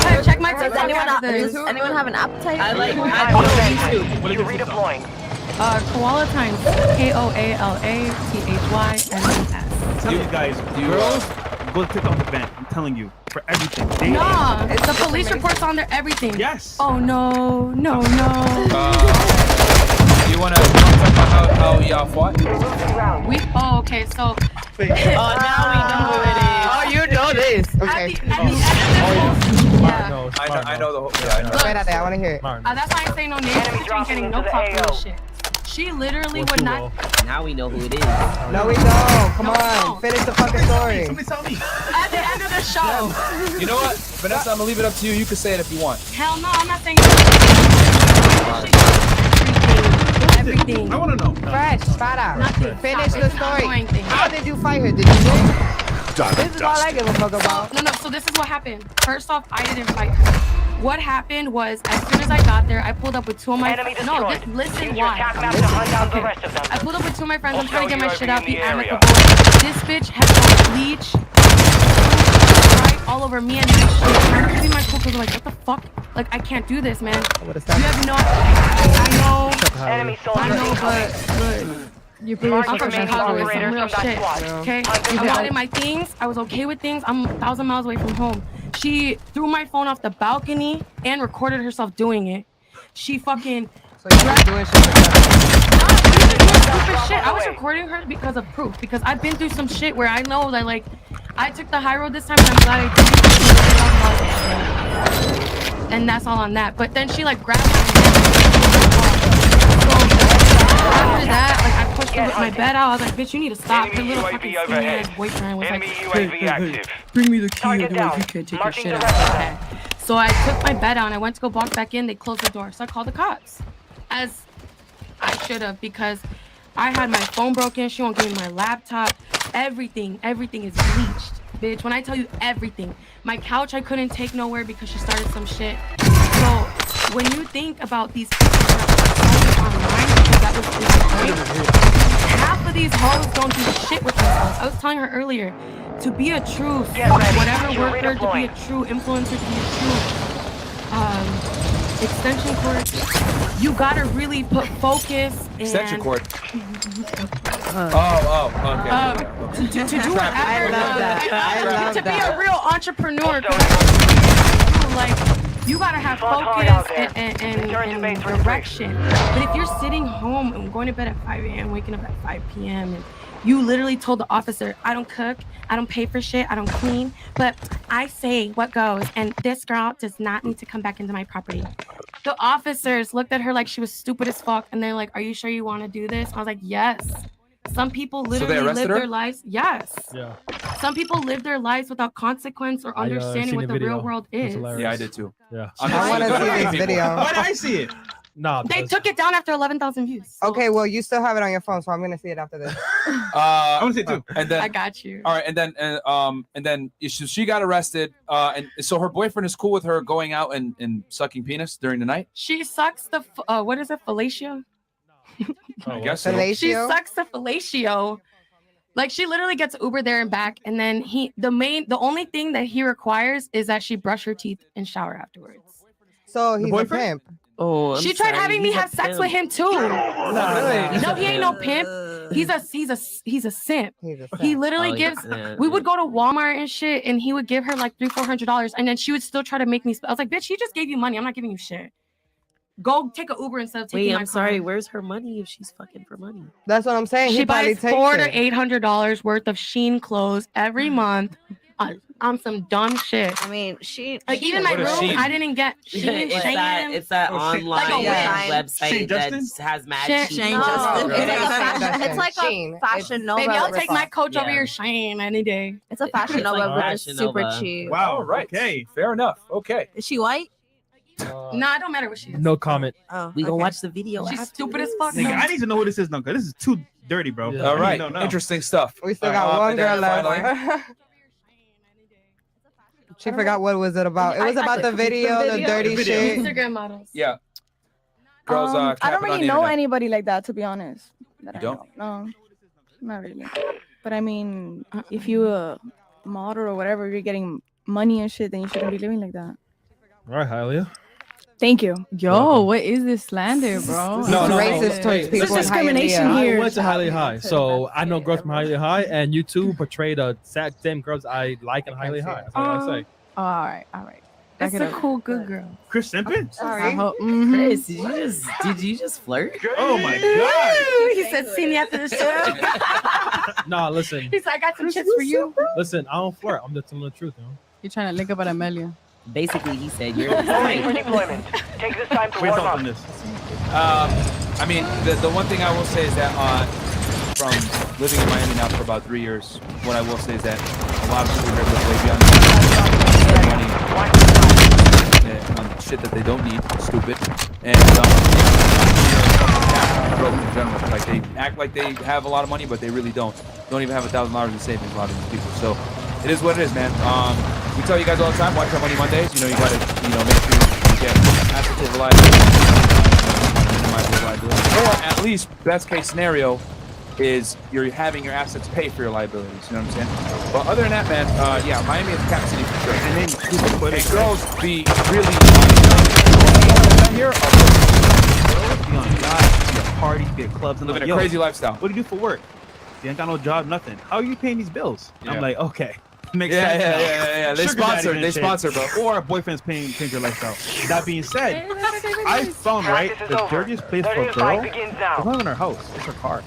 ahead, check my Does anyone have an appetite? I like YouTube. What is it? Redeploying. Koala times KOALATHYNS. Tell you guys, girls, go to TikTok event. I'm telling you, for everything. Nah, the police reports on there, everything. Yes. Oh no. You wanna talk about how y'all fought? Okay, so. Oh, now we know who it is. Oh, you know this. Okay. I know the whole. Yeah, I know. Wait out there. I want to hear it. That's why I say no names. She ain't getting no clout for this shit. She literally would not. Now we know who it is. No, we don't. Come on. Finish the fucking story. Somebody tell me. At the end of the show. You know what, Vanessa? I'm gonna leave it up to you. You can say it if you want. Hell no, I'm not saying everything. I want to know. Fresh, para. Nothing. Finish the story. Not anything. How did you fight her? Did you win? This is all I give a fuck about. No. So this is what happened. First off, I didn't fight her. What happened was, as soon as I got there, I pulled up with two of my friends. No, listen why. I pulled up with two of my friends. I'm trying to get my shit out, be amicable. This bitch has got bleach right all over me and my shit. I'm losing my cool because I'm like, what the fuck? Like, I can't do this, man. You have no. I know, but you're pretty I'm from Chicago. It's some real shit. Okay, I wanted my things. I was okay with things. I'm 1,000 miles away from home. She threw my phone off the balcony and recorded herself doing it. She fucking. So you were doing shit like that? Stupid shit. I was recording her because of proof. Because I've been through some shit where I know that, like, I took the high road this time and I'm glad I did. And that's all on that. But then she like grabbed after that, like, I pushed her with my bed out. I was like, bitch, you need to stop. Her little fucking skinny ass boyfriend was like, hey, bring me the key. Otherwise you can't take your shit out. So I took my bed out and I went to go walk back in. They closed the door. So I called the cops. As I should have, because I had my phone broken. She won't give me my laptop. Everything is bleached. Bitch, when I tell you everything. My couch I couldn't take nowhere because she started some shit. So when you think about these people that are online, that was half of these hoes don't do shit with themselves. I was telling her earlier, to be a true whatever worker, to be a true influencer, to be a true extension cord, you gotta really put focus and Extension cord. Okay. To do whatever. I love that. To be a real entrepreneur, like You gotta have Fought hard out focus there. and Return to base for direction. But if you're sitting home and going to bed at 5 a.m., waking up at 5 p.m., and you literally told the officer, I don't cook, I don't pay for shit, I don't clean, but I say what goes, and this girl does not need to come back into my property. The officers looked at her like she was stupid as fuck, and they're like, are you sure you want to do this? I was like, yes. Some people So they literally arrested live her? their lives. Yes. Yeah. Some people live their lives without consequence or understanding seen what the the real video. world It's is. hilarious. Yeah, I did too. Yeah. I want to see this video. Why did I see it? Nah, They took it down after 11,000 views. Okay, well, you still have it on your phone, so I'm gonna see it after this. I want to see it too. And then I got you. All right, and then she got arrested. And so her boyfriend is cool with her going out and sucking penis during the night. She sucks the what is it, fellatio? I guess so. She sucks the fellatio. Like she literally gets Uber there and back, and then the only thing that he requires is that she brush her teeth and shower afterwards. So he's a pimp. Oh, She tried having me have sex with him too. No, he ain't no pimp. He's a simp. He literally gives. We would go to Walmart and shit, and he would give her like $300-400, and then she would still try to make me. I was like, bitch, he just gave you money. I'm not giving you shit. Go take an Uber instead of taking Wait, my I'm sorry. car. Where's her money if she's fucking for money? That's what I'm saying. She He probably buys takes $400 it. to $800 worth of Shein clothes every month on some dumb shit. I mean, she like even my What is room. Shein? I didn't get Shein. It's that online Like a website that has mad Shane cheap Justin. clothes. It's like Shein. a fashion Nova. Baby, I'll take my ripoff. coach over your Shein any day. It's a fashion It's Nova, like but it's Fashion super Nova. cheap. Wow. All right. Okay. Fair enough. Okay. Is she white? Nah, it don't matter what she is. No comment. Oh, We gonna okay. watch the video. She's after stupid as this. fuck. Nigga, I need to know who this is now, because this is too dirty, bro. Yeah. All I right. need to know. Interesting stuff. We still got one and then girl finally- left. She forgot what was it about. It was about the video, the dirty shit. Instagram models. Yeah. Girls, I don't capping on really the know internet. anybody like that, to be honest. That You I don't? know. No, not really. But I mean, if you a model or whatever, you're getting money and shit, then you shouldn't be living like that. All right, Hylia. Thank you. Yo, what is this slander, bro? No, no, racist no. towards Hey, people. There's discrimination I here. went to Highly High, so I know girls from Highly High, and you two portray the exact same girls I like in Highly High. That's all I say. Oh, all right. It's a cool, good girl. Chris Simpson? Sorry. Chris, did you just flirt? Oh my god. He said, "See me after the show." Nah, listen, He's like, "I got some chips for you." listen. I don't flirt. I'm just telling the truth, you know. You're trying to link up with Amelia. Basically, he said you're Ready for deployment. Take this time to Where's warm thoughts up. on this? I mean, the one thing I will say is that from living in Miami now for about 3 years, what I will say is that a lot of people here live way beyond their money on shit that they don't need, stupid, and broke in general. Like they act like they have a lot of money, but they really don't. Don't even have $1,000 in savings. A lot of these people. So it is what it is, man. We tell you guys all the time, watch our Money Mondays. You know, you gotta, make sure you get assets over liability, minimize those liabilities, or at least best case scenario is you're having your assets pay for your liabilities. You know what I'm saying? But other than that, man, yeah, Miami is a cap city for sure. And then and girls be really here. Be on yachts, be at parties, be at clubs, and Living like, a yo, crazy lifestyle. What do you do for work? You ain't got no job, nothing. How are you paying these bills? Yeah. I'm like, okay. Makes Yeah, sense yeah, now. yeah. They Sugar sponsor, daddy they and shit. sponsor, bro. Or a boyfriend's paying your lifestyle. That being said, I found right Practice is the over. dirtiest place for 30 a to 5 girl. begins It's now. not in her house. It's her car.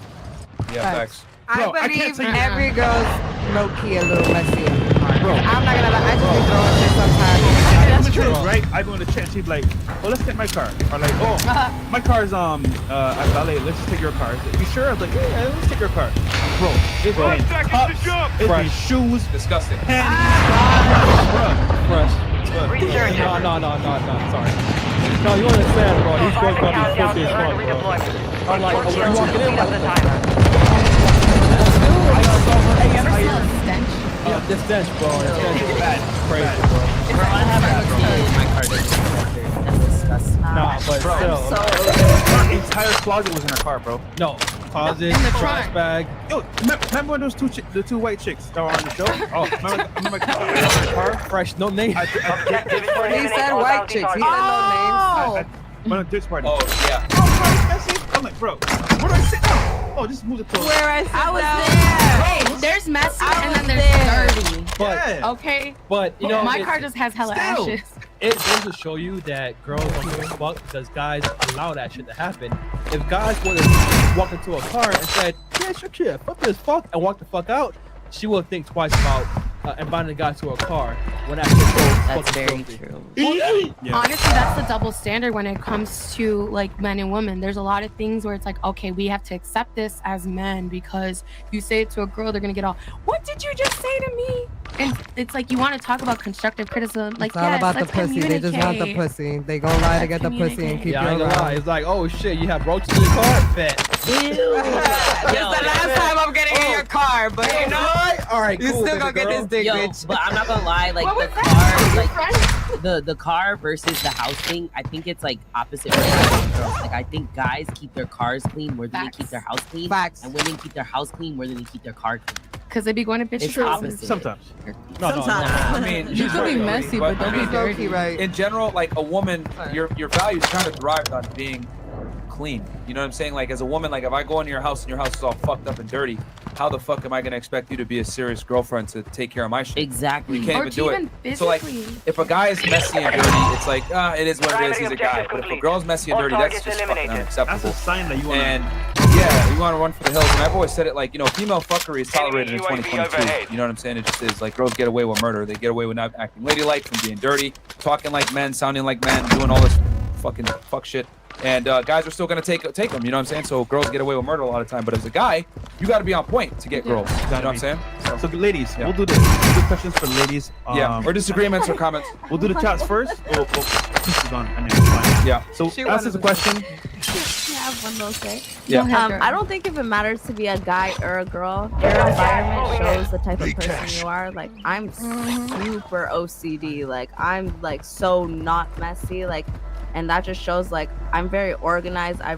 Yeah, facts. Bro, I I can't believe tell you- every girl's low key a little messy. Bro. I'm not gonna lie, I just be throwing shit sometimes. That's true, right? I go in the chat, she'd be like, "Oh, let's get my car." Or like, "Oh, my car's at valet. Let's just take your car." You sure? I was like, "Yeah, let's take your car." Bro, it's been cups, it's been shoes, Disgusting. Fresh. Research. No. Sorry. No, you understand, bro. These girls gotta be filthy as fuck, bro. Redeployment. I'm like, Unfortunately, I'm walking in speed up like the that. timer. Yeah, this stench, bro. This stench is bad. Crazy, bro. Bro, I haven't seen my car doesn't. That's disgusting. Nah, but still. Her entire closet was in her car, bro. No. Closet, trash bag. Yo, remember when those the two white chicks that were on the show? Oh, remember my car? Fresh, no name. He said white chicks. He said no names. When at this party. Oh, yeah. I'm like, bro, where do I sit down? Oh, just move it to Where I was there. Hey, there's messy and then there's dirty. But Okay. But you know, my car just has hella Still. ashes. it goes to show you that girls don't give a fuck because guys allow that shit to happen. If guys would have walked into a car and said, "Yeah, sure, fuck this, fuck," and walked the fuck out, she would think twice about inviting a guy to her car when that shit goes. That's very true. Honestly, that's the double standard when it comes to like men and women. There's a lot of things where it's like, okay, we have to accept this as men because you say it to a girl, they're gonna get all, "What did you just say to me?" And it's like you want to talk about constructive criticism. Like, It's all yes, about the let's pussy. They just want the communicate. pussy. They gonna lie to get the pussy and keep Yeah, you I ain't gonna around. lie. It's like, oh shit, you have roaches in your car? Bet. It's the last time I'm getting in your car, but you know what? All right, You cool, still gonna get this dick, Yo, bitch. but I'm not gonna lie, like What the was that? car, like the car versus the house thing, I think it's like opposite for guys and girls. Like I think guys keep their cars clean more than they keep their house clean. Facts. And women keep their house clean more than they keep their car clean. Because they be going to bitch It's shows. opposite. Sometimes. Sometimes. I mean, You could be messy, but don't be dirty. Right. In general, like a woman, your value is kind of derived on being clean. You know what I'm saying? Like as a woman, like if I go into your house and your house is all fucked up and dirty, how the fuck am I gonna expect you to be a serious girlfriend to take care of my shit? Exactly. You can't Or even to do even it. So like, physically. if a guy is messy and dirty, it's like, it is what it is. He's a guy. But if a girl's messy and dirty, that's just fucking unacceptable. That's a sign that you want. And yeah, you want to run for the hills. And I've always said it like, you know, female fuckery is tolerated in 2022. You know what I'm saying? It just is like girls get away with murder. They get away with not acting ladylike, from being dirty, talking like men, sounding like men, doing all this fucking fuck shit. And guys are still gonna take them. You know what I'm saying? So girls get away with murder a lot of time. But as a guy, you got to be on point to get girls. You know what I'm saying? So ladies, we'll do this. We'll do questions for ladies. Or disagreements or comments. We'll do the chats first. We'll Chris is on, and then it's fine. Yeah. So ask us a question. I have one little thing. Yeah. I don't think if it matters to be a guy or a girl, your environment shows the type of person you are. Like I'm super OCD. Like I'm like so not messy. Like, and that just shows like I'm very organized. I'm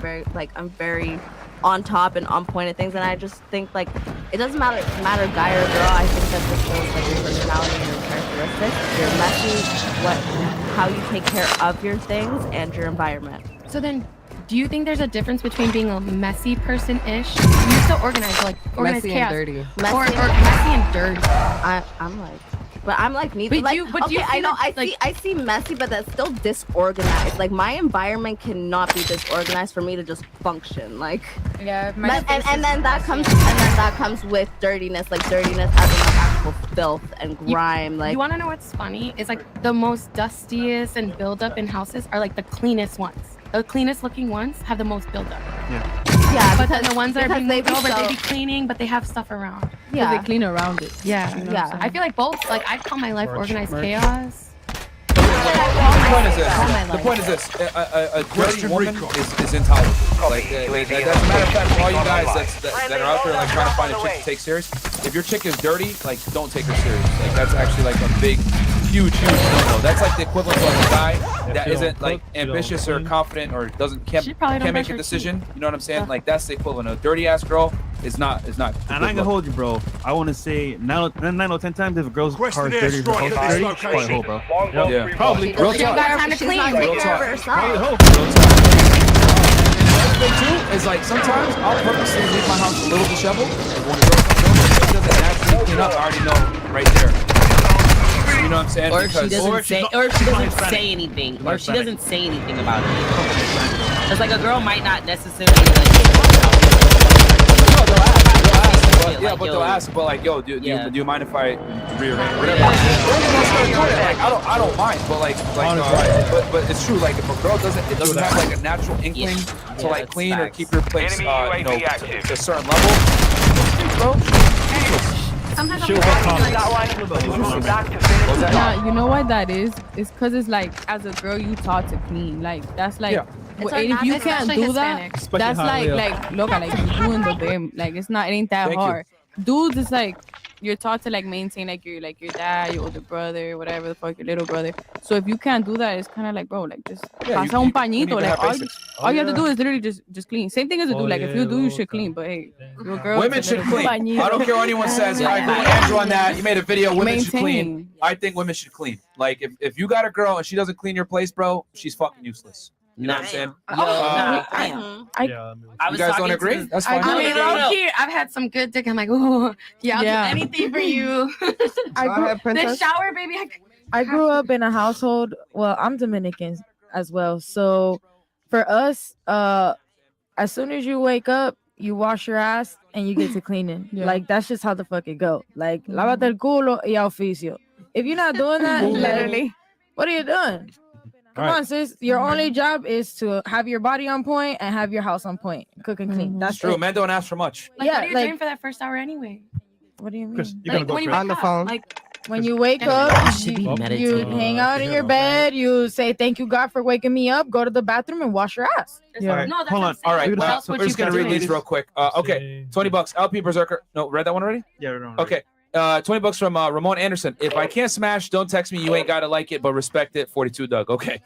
very on top and on point of things. And I just think like it doesn't matter guy or girl. I think that just shows like your personality and your characteristics. You're messy. How you take care of your things and your environment. So then, do you think there's a difference between being a messy person-ish? You're still organized, like organized Messy chaos. and dirty. Or messy and dirty. I'm like, but I'm like neither. But Like, do you okay, I know. that, I see messy, but that's still disorganized. Like my environment cannot be disorganized for me to just function. Like Yeah. and then that comes with dirtiness. Like dirtiness as in like actual filth and grime. Like You want to know what's funny? It's like the most dustiest and build-up in houses are like the cleanest ones. The cleanest looking ones have the most build-up. yeah, But then the ones that are being they moved over, so- they be cleaning, but they have stuff around. They clean around it. Yeah. You know what I'm Yeah. saying? I feel like both. Like I call my life organized chaos. The point is this: a dirty woman is intolerable. Like, as a matter of fact, for all you guys that are out there like trying to find a chick to take serious, if your chick is dirty, like don't take her serious. Like that's actually like a big, huge no-no. That's like the equivalent to like a guy that isn't like ambitious or confident or can't make a decision. You know what I'm saying? Like that's the equivalent. A dirty ass girl is not. And I ain't gonna hold you, bro. I want to say 9 out of 10 times if a girl's car is dirty, her house is dirty, she's probably a hoe, bro. Yeah, probably. Real she don't talk. got time to clean. Real Take care of talk. herself. Another thing too is like sometimes I'll purposely leave my house a little disheveled. When a girl comes over and she doesn't naturally clean up, I already know right there. You know what I'm saying? Or if she doesn't say anything. Or if she Like, doesn't say anything about it. Because like a girl might not necessarily like But they'll ask, but like, yo, do you mind if I rearrange whatever? Like, I don't mind, but but it's true. Like, if a girl doesn't have like a natural inkling to like clean or keep your place, to a certain level, bro. Yeah, you know what that is? It's because it's like as a girl you taught to clean. Like that's like if you can't do that, that's like look at like you doing the bare. Like it's not, it ain't that hard. Dudes, it's like you're taught to like maintain like your dad, your older brother, whatever the fuck, your little brother. So if you can't do that, it's kind of like, bro, like just pasa un pañito. Like all you have to do is literally just clean. Same thing as a dude. Like if you do, you should clean. But hey, your girl. Women should clean. I don't care what anyone says. I agree with Andrew on that. You made a video. Women should clean. I think women should clean. Like if you got a girl and she doesn't clean your place, bro, she's fucking useless. You know what I'm saying? You guys don't agree? That's fine. I mean, low key, I've had some good dick. I'm like, oh, yeah, I'll do anything for you. Go ahead, The princess. shower, baby. I grew up in a household. Well, I'm Dominican as well. So for us, as soon as you wake up, you wash your ass and you get to cleaning. Yeah. Like that's just how the fuck it go. Like lávate el culo y oficio. If you're not doing that, literally, what are you doing? Come Right. on, sis. Your only job is to have your body on point and have your house on point. Cook and clean. That's True. it. Men don't ask for much. Like, what are you doing for that first hour anyway? What do you mean? Chris, you're Like, gonna go when you Chris. wake On the up, phone. Like, When you wake up, you hang out in your bed, you say thank you God for waking me up, go to the bathroom and wash your ass. Yeah. No, that's Hold what on. I'm saying. All right. What else We're would just you gonna be read doing? these real quick. Okay. $20. LP Berserker. No, read that one already. Yeah, we're on. Okay. $20 from Ramon Anderson. If I can't smash, don't text me. You ain't gotta like it, but respect it. 42 Doug. Okay.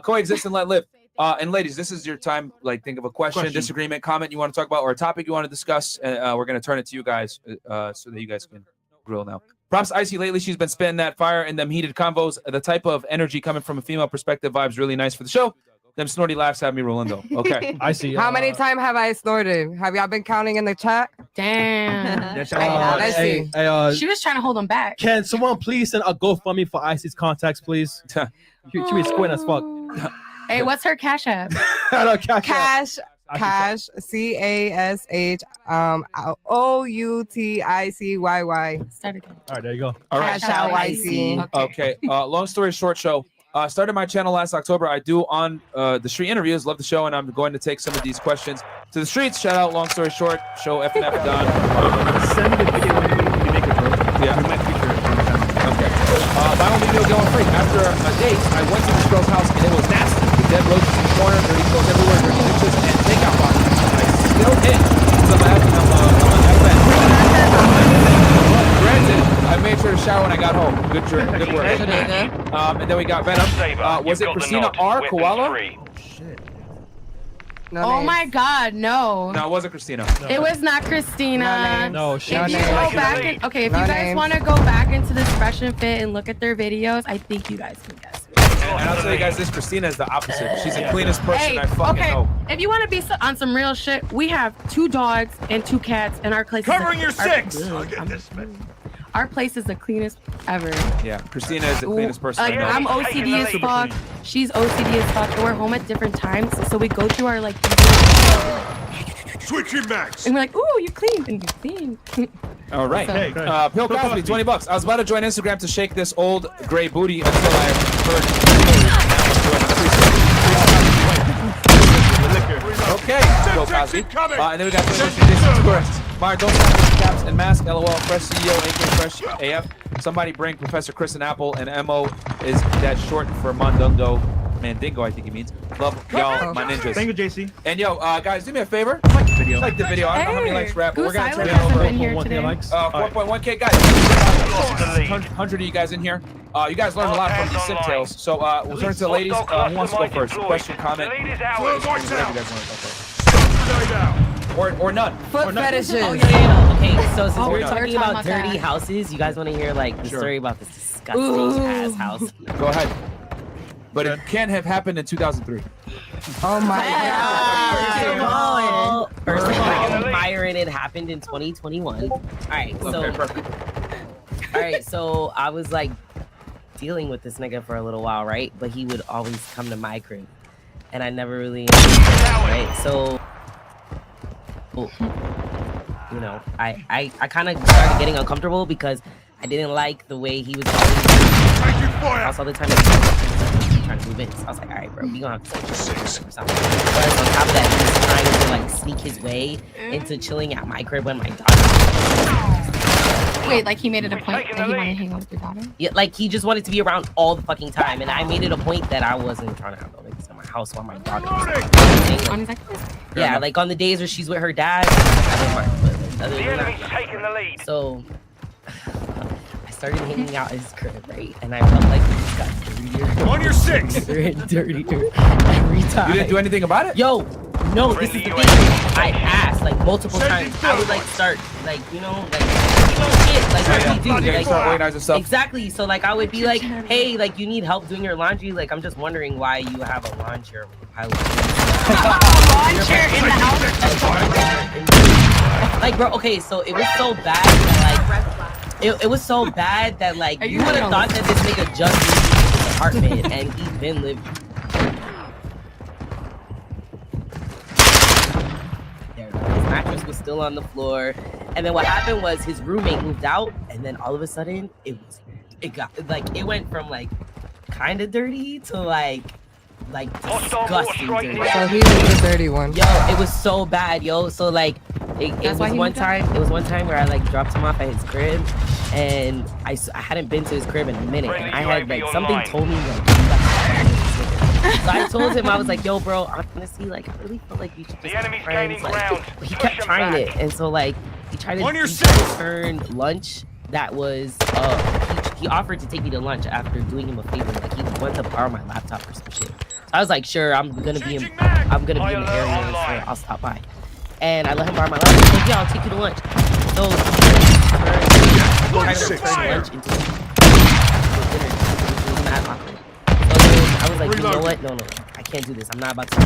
Coexist and let live. And ladies, this is your time. Like, think of a question, disagreement, comment you want to talk about, or a topic you want to discuss. And we're gonna turn it to you guys so that you guys can grill now. Props Icy. Lately, she's been spitting that fire in them heated convos. The type of energy coming from a female perspective vibes really nice for the show. Them snorty laughs have me rolling though. Okay. I see. How many times have I snorted? Have y'all been counting in the chat? Damn. Let's see. She was trying to hold him back. Can someone please send a GoFundMe for Icy's contacts, please? She be squinting as fuck. Hey, what's her cash app? Cash, CASH, OUTICYY. Start again. All right, there you go. All right. Cash out YC. Okay. Long story short, show. Started my channel last October. I do on the street interviews. Love the show, and I'm going to take some of these questions to the streets. Shout out. Long story short, show FNF done. Send me the video when you make it, bro. Yeah. We might feature it. Okay. My own video going free. After a date, I went to this girl's house and it was nasty. The dead roaches in the corner, dirty clothes everywhere, dirty dishes, and takeout boxes. I still hit some I'm FN. Granted, I made sure to shower when I got home. Good work. And then we got Venom. Was it Christina R. Koala? Oh my God, no. No, it wasn't Christina. It was not Christina. No, If you go back, if you guys want to go back into this Fresh and Fit and look at their videos, I think you guys can guess. And I'll tell you guys this, Christina is the opposite. She's the cleanest person I fucking know. If you want to be on some real shit, we have 2 dogs and 2 cats in our place. Covering your 6. I'll get this. Our place is the cleanest ever. Yeah, Christina is the cleanest person I Like, know. I'm OCD as fuck. She's OCD as fuck. And we're home at different times. So we go through our, like, Switching max. and we're like, ooh, you clean. And you clean. All right. So- Hey, Pill Cosby, $20. I was about to join Instagram to shake this old gray booty until I heard. Okay, Bill Cosby. And then we got Myron, don't stop with caps and mask. LOL. Fresh CEO, aka Fresh AF. Somebody bring Professor Chris and Apple, and MO is that short for Mondungo. Mandingo, I think he means. Love y'all, my ninjas. Thank you, JC. And yo, guys, do me a favor. Like the video. Like the video. I don't know how many likes we're at, but we're gonna turn it Silence over. hasn't been here today. 4.1K guys. 100 of you guys in here. You guys learned a lot from these sick tales. So we'll turn to the ladies. Who wants to go first? Question, comment. Whatever you guys want to go first. Or none. Foot fetishes. Oh, yeah. Okay, so since we're yeah. talking about dirty houses, you guys want to hear like the story about this disgusting ass house? Go ahead. But it can't have happened in 2003. Oh my God. First of all, Myron, it happened in 2021. All right, so Okay, perfect. all right, so I was like dealing with this nigga for a little while, right? But he would always come to my crib, and I never really, right? So, you know, I kind of started getting uncomfortable because I didn't like the way he was always all the time. Trying to move in. So I was like, all right, bro, we gonna have to or something. But on top of that, he was trying to like sneak his way into chilling at my crib when my daughter. Wait, like he made it a point that he wanted to hang out with your daughter? Yeah, like he just wanted to be around all the fucking time, and I made it a point that I wasn't trying to have no niggas in my house while my daughter was On his yeah, like on the days where she's with her dad, I don't mind. But other than that, taking the lead. so I started hanging out at his crib, right? And I felt like he got dirtier. On your 6. Dirtier every time. You didn't do anything about it? Yo, no, this is the thing. I asked like multiple times. I would like start like shit, like what we do. Yeah, Like, start organizing stuff. exactly. So like I would be like, hey, like you need help doing your laundry. Like I'm just wondering why you have a lawn chair with a pile of Lawn chair in the house? Like bro, okay, so it was so bad that it was so bad that like you would have thought that this nigga just moved into his apartment and he's been living. There, his mattress was still on the floor, and then what happened was his roommate moved out, and then all of a sudden it went from like kind of dirty to like disgusting dirty. So he was the dirty one. Yo, it was so bad, yo. So like, it was one time. It was one time where I like dropped him off at his crib, and I hadn't been to his crib in a minute, and I had like something told me like. So I told him, I was like, yo, bro, honestly, like, I really feel like we should just be friends. Like, but he kept trying it, and so like, he tried to turn lunch. That was he offered to take me to lunch after doing him a favor. Like he wanted to borrow my laptop or some shit. So I was like, sure, I'm gonna be in the area, so I'll stop by. And I let him borrow my laptop. He's like, yeah, I'll take you to lunch. So he tried to turn lunch into dinner. It was mad awkward. So then I was like, you know what? No, I can't do this. I'm not about to.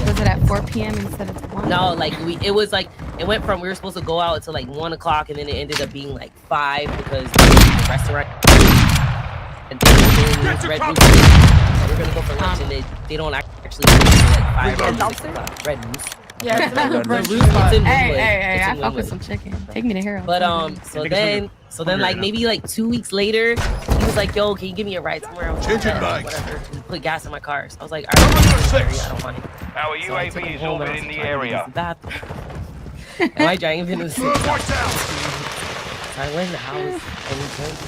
Was it at 4 p.m. instead of 1? No, like it was like it went from we were supposed to go out to like 1 o'clock, and then it ended up being like 5 because the restaurant and then Red Moose. We're gonna go for lunch, and they don't actually do it like 5 or 6 o'clock. Red Moose. Yeah, it's the brunch Roose spot. Hey, I fuck with some chicken. Take me to Hero. But so then like maybe like 2 weeks later, he was like, yo, can you give me a ride somewhere? I was like, yeah, whatever. He put gas in my car. So I was like, all right, I don't want it. Our UAV is orbiting the area. And my giant been in the city. So I went in the house and he told me.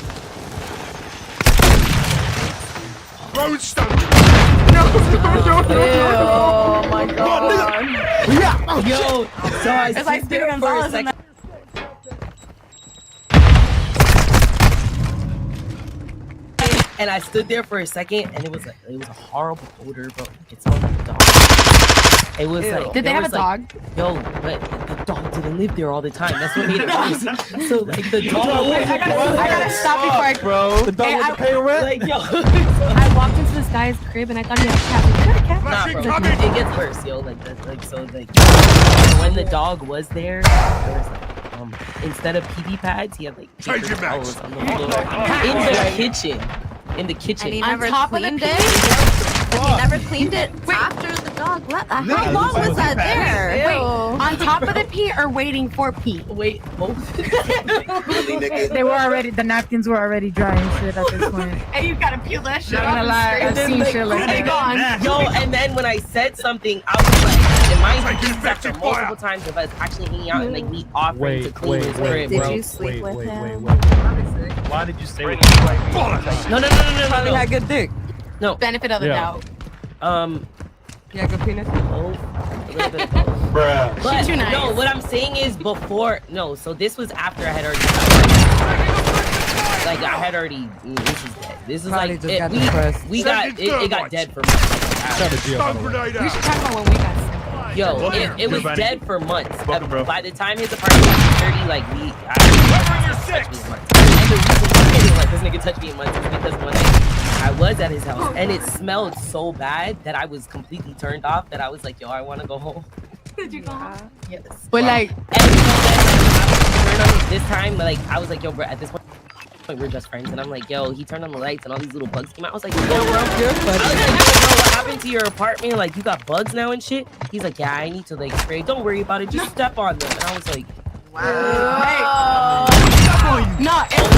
Oh my god. Yo, so I stood there for a second. And I stood there for a second, and it was a horrible odor, bro. It smelled like a dog. It was like. Did they have a dog? Yo, but the dog didn't live there all the time. That's what made it worse. So like the dog. I gotta stop before I. Bro, the dog wasn't paying rent. Like yo. I walked into this guy's crib and I thought he had a cat. Like, you got a cat? Nah, bro. It gets worse, yo. When the dog was there was like instead of pee pads, he had like paper towels on the floor in the kitchen. And he On never top of the cleaned pee? it. He never cleaned it after the dog left. How long was that there? Wait, on top of the pee or waiting for pee? Wait, both. They were already, the napkins were already dry and shit at this point. And you gotta peel that shit Not off. gonna lie, I've seen shit like They that. gone. Yo, and then when I said something, I was like, and mind you, after multiple times of us actually hanging out and like me offering to clean his crib, bro. Did you sleep with him? Why did you say with No. Probably had good dick. No. Benefit of the doubt. Yeah, good penis. A little bit of both. Bruh. But Too nice. no, what I'm saying is before. No, so this was after I had already. Like I had already. This is dead. This is Probably like just got depressed. we got it got dead for months. We should talk about when we got sick. Yo, it was Everybody. dead for months. Welcome, bro. By the time his apartment was dirty, like and the reason why I didn't let this nigga touch me in months is because one night I was at his house and it smelled so bad that I was completely turned off that I was like, yo, I want to go home. Did you go home? Yes. But like, And so then this time, like I was like, yo, bro, at this point we're just friends, and I'm like, yo, he turned on the lights and all these little bugs came out. I was like, yo, bro, what happened to your apartment? Like, you got bugs now and shit? He's like, yeah, I need to like spray. Don't worry about it, just step on them. And I was like, wow. no, it's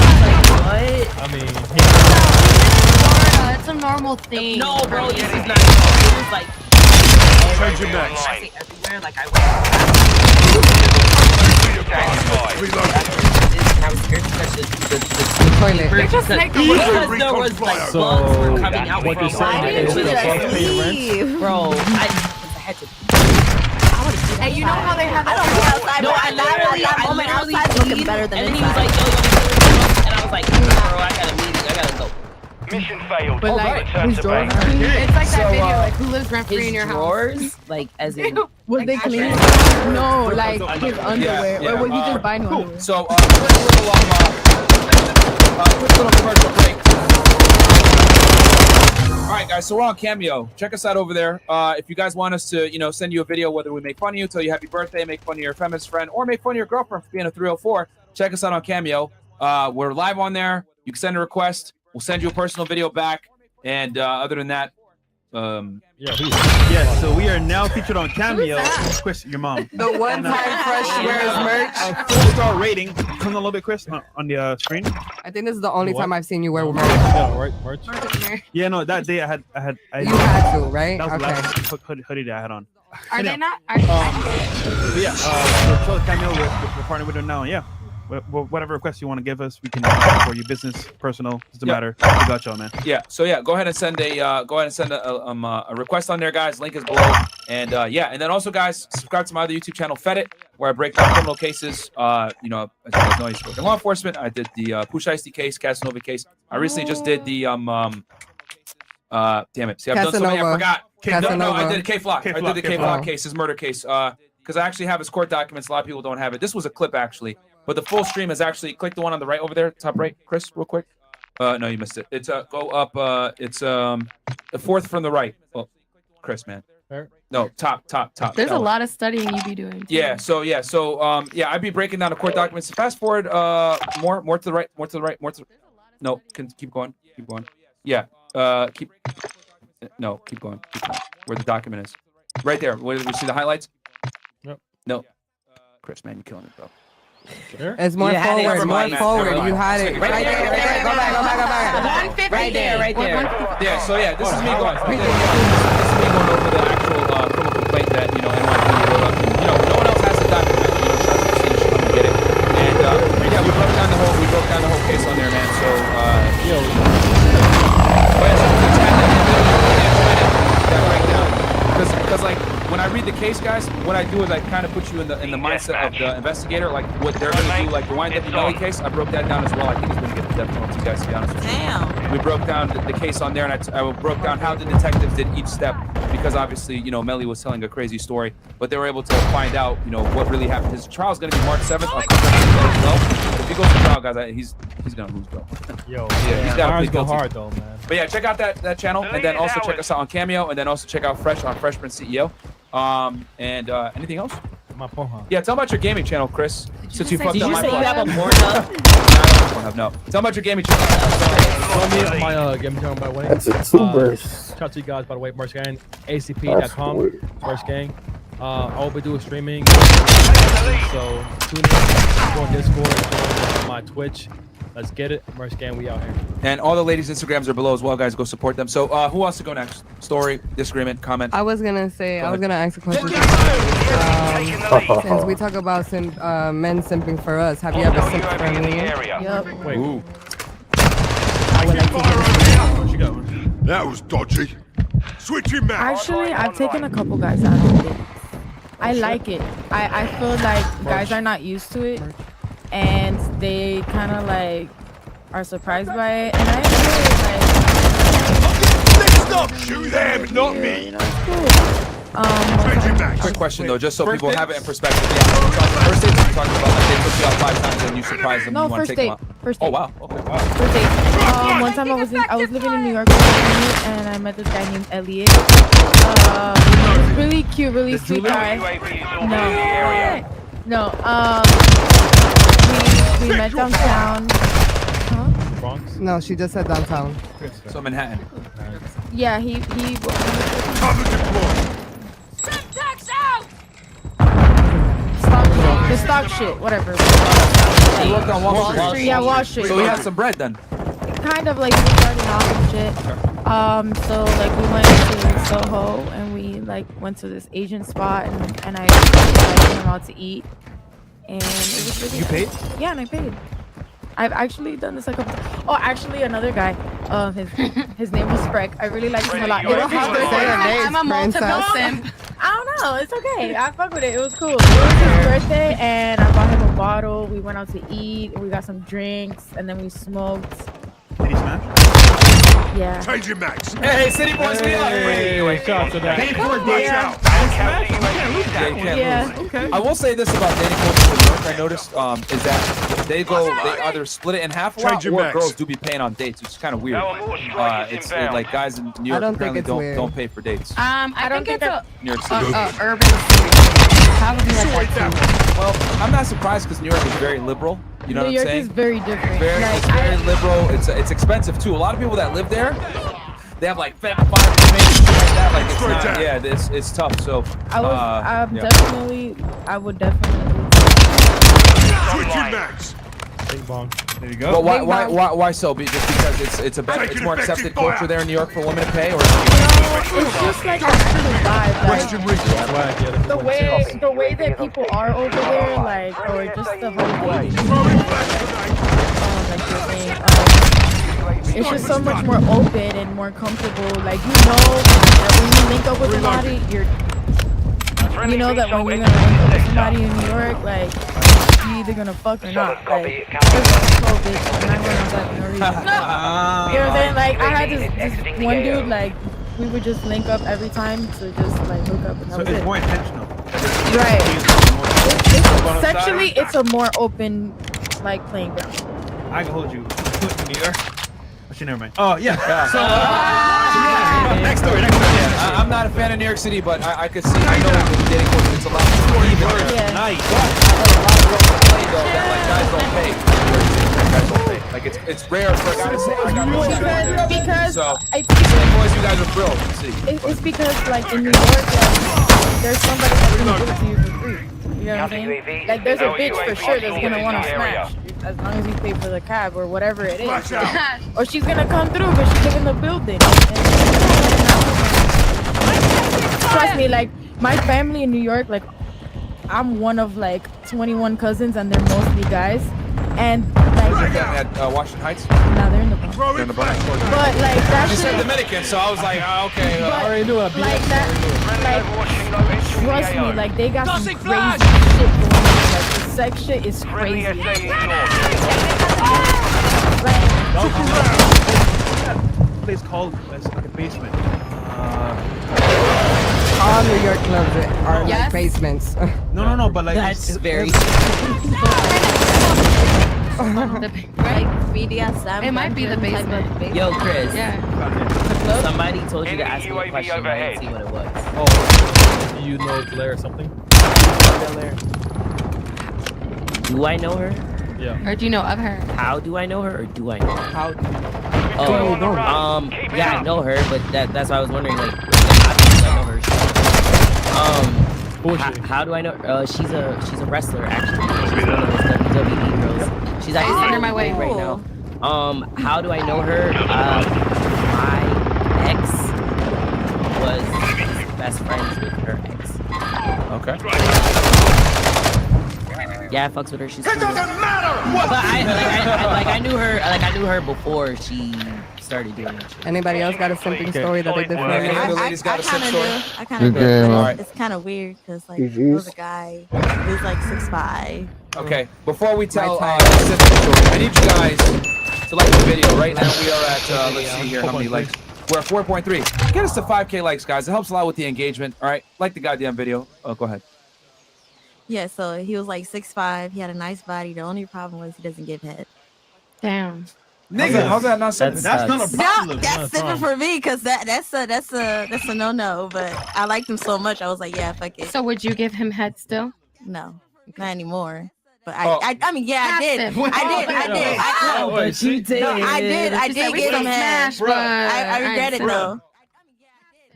what? I mean, Florida. It's a normal thing. No, bro, this is not. It was like everywhere. Like I was scared to touch the toilet. because there was like bugs were coming out what from you're saying is it. Leave. Bro, I had to. And you know how they have I don't go outside. No, but I literally outside looking better than and then he was inside. like, yo, and I was like, bro, I got a meeting, I gotta go. Mission failed. But like, Return whose to drawers base. are clean? It's like that video, like who lives rent free His in your house? drawers, like as in Was they clean? No, like his underwear. Or was he just buying new underwear? So, quick little commercial break. All right, guys. So we're on Cameo. Check us out over there. If you guys want us to, send you a video, whether we make fun of you, tell you happy birthday, make fun of your feminist friend, or make fun of your girlfriend for being a 304, check us out on Cameo. We're live on there. You can send a request. We'll send you a personal video back. And other than that, so we are now featured on Cameo. Chris, your mom. The one time Fresh wears merch. A 4-star rating. Come a little bit, Chris, on the screen. I think this is the only What? time I've seen you wear merch. Yeah, right, merch. Yeah, no, that day I had. You had to, right? That was the Okay. last hoodie that I had on. Are they not? But yeah, so Cameo, we're partnering with them now. Yeah, whatever requests you want to give us, we can for you, business, personal, doesn't matter. We got y'all, man. Yeah. So yeah, go ahead and send a request on there, guys. Link is below. And and then also, guys, subscribe to my other YouTube channel, Fed It, where I break down criminal cases. As you guys know, I used to work in law enforcement. I did the Pusha case, Casanova case. I recently just did the damn it. See, I've done so many, I forgot. No, I did a K-Flock. I did the K-Flock case, his murder case. Because I actually have his court documents. A lot of people don't have it. This was a clip, actually. But the full stream is actually, click the one on the right over there, top right, Chris, real quick. No, you missed it. It's go up. It's the fourth from the right. Oh, Chris, man. No, top. There's a lot of studying you be doing. Too. Yeah. So I'd be breaking down the court documents. Fast forward. More to the right. More to the right. No, keep going. Yeah. Keep going. Where the document is. Right there. Where you see the highlights? Yep. No. Chris, man, you're killing it, bro. It's more forward. You had it. Right there. Go back. 150. Right there. Yeah. So yeah, this is me going. This is me going over the actual criminal complaint that NYPD wrote up. And, no one else has the document. Shout out to the scene, come get it. And we broke down the whole case on there, man. So because like when I read the case, guys, what I do is I kind of put you in the mindset of the investigator, like what they're gonna do, like the Wine Deputy Melly case. I broke that down as well. I think he's gonna get the death penalty, guys, to be honest with you. Damn. We broke down the case on there, and I broke down how the detectives did each step, because obviously, Melly was telling a crazy story, but they were able to find out, what really happened. His trial is gonna be March 7th. I'll cover that as well. If he goes to trial, guys, he's gonna lose, bro. Yo, yeah, he's gotta plead go guilty. hard though, man. But yeah, check out that channel, and then also check us out on Cameo, and then also check out Fresh on Freshman CEO. And anything else? My Pornhub. Yeah, tell about your gaming channel, Chris. Since you fucked Did up you my say you plug. have a Pornhub? No. Tell about your gaming channel. Follow me on my gaming channel, by the way. That's a two-burst. Shout out to you guys, by the way, Merch Gang, ACCT.com, Merch Gang. I'll be doing streaming. So tune in, go on Discord, join my Twitch. Let's get it. Merch Gang, we out here. And all the ladies' Instagrams are below as well, guys. Go support them. So who wants to go next? Story, disagreement, comment? I was gonna ask a question. Since we talk about men simping for us, have you ever simped for me? Yep. Wait. Ooh. I would like to hear What you got? That was dodgy. Switching back. Actually, I've taken a couple guys out of it. I like it. I feel like guys are not used to it, and they kind of like are surprised by it, and I Next up, shoot them, not me. it's cool. Switching back. Quick question though, just so people have it in perspective. Yeah, first dates we're talking about, like they took you out 5 times and you surprised them. No, you want to first take them date. out. First Oh date. wow. Okay. Wow. First date. One time I was living in New York for a minute, and I met this guy named Elliot. He's really cute, really sweet guy. No. We met downtown. Bronx? No, she just said downtown. So Manhattan. Yeah, he Cover deployed. the stock shit, whatever. You worked on Wall Street. Yeah, Wall Street. So he had some bread then. Kind of like we started off and shit. So like we went to Soho and we like went to this Asian spot and I took him out to eat, and it was really You paid? Yeah, and I paid. I've actually done this a couple. Oh, actually, another guy. His name was Spreck. I really like him a lot. You don't have to say her name, I'm a multiple princess. simp. I don't know. It's okay. I fuck with it. It was cool. It was his birthday, and I bought him a bottle. We went out to eat. We got some drinks, and then we smoked. Did he smash? Yeah. Changing max. Hey, City Boys, we out. Shout out to that. Pay for a date out. Yeah, you can't lose. Okay. I will say this about dating culture in New York. I noticed is that they either split it in half a lot, Change your or max. girls do be paying on dates, which is kind of weird. It's like guys in New York don't think apparently it's don't weird. pay for dates. I don't think it's a New York City. urban city. Probably like that too. Well, I'm not surprised because New York is very liberal. You know New what York I'm saying? is very different. It's very liberal. It's expensive too. A lot of people that live there, they have like 5 roommates, shit like that. Like it's not, yeah, it's tough. So I would definitely. Switching max. Bing bong. There you go. Well, why so? Just because it's more accepted culture there in New York for women to pay, or It's just like a vibe. Question reached. The way that people are over there, like, or just the whole dating. Like you're saying, it's just so much more open and more comfortable. Like that when you link up with somebody, you know that when you're gonna link up with somebody in New York, like you either gonna fuck or not. Like, bitch, I'm not gonna fuck for no reason. You know what I'm saying? Like I had this one dude, like we would just link up every time to just like hook up and that So was it's it. more intentional. Right. Sexually, it's a more open, like, playing ground. I can hold you. New York. Actually, never mind. Oh yeah. So next story. I'm not a fan of New York City, but I could see. I know the dating culture. It's a lot more even there. Nice. But I heard a lot of girls complain though that like guys don't pay. Guys don't pay. Like it's rare for a guy to say I got no sex. Because So I boys, you guys are thrilled. You see. it's because like in New York, like, there's somebody that's gonna give it to you for free. You know what I'm saying? Like there's a bitch for sure that's gonna want to smash as long as you pay for the cab or whatever it is. Or she's gonna come through, but she's in the building. Trust me, like my family in New York, like I'm one of like 21 cousins and they're mostly guys. And like at Washington Heights. Nah, they're in the Bronx. They're in the Bronx. But like that She shit. said Dominican, so I was like, okay. I already knew it. Like that, like trust me, like they got some crazy shit going on. Like the sex shit is crazy. Place called like a basement. All New York clubs are like basements. No, but like That's very. Like BDSM. It might be the basement. Yo, Chris. Yeah. Somebody told you to ask me a question. I didn't see what it was. Oh, do you know Blair or something? Do I know her? Yeah. Or do you know of her? How do I know her, or do I know her? How? Oh, yeah, I know her, but that's why I was wondering, like, obviously I know her. How do I know? She's a wrestler actually. She's one of those WWE girls. She's actually Send her my way right now. How do I know her? My ex was best friends with her ex. Okay. Yeah, I fucks with her. She's It cool. doesn't matter what. But I knew her. Like I knew her before she started doing that shit. Anybody else got a simping story that they did for Any me? other ladies got a simp story? I kind of do. All right. It's kind of weird because like GGs. there was a guy who's like 6'5". Okay, before we tell the simp story, I need you guys to like the video. Right now we are at, let's see here, how many likes? We're at 4.3. Get us to 5K likes, guys. It helps a lot with the engagement. All right, like the goddamn video. Oh, go ahead. Yeah, so he was like 6'5". He had a nice body. The only problem was he doesn't give head. Damn. Nigga, how's that not simple? That's not a problem. No, that's simple for me because that's a no. But I liked him so much, I was like, yeah, fuck it. So would you give him head still? No, not anymore. But Oh. I mean, yeah, I did. Passive. I Oh, but you did. No, I did. I She did said we give him can head. smash, but I regret it ain't though.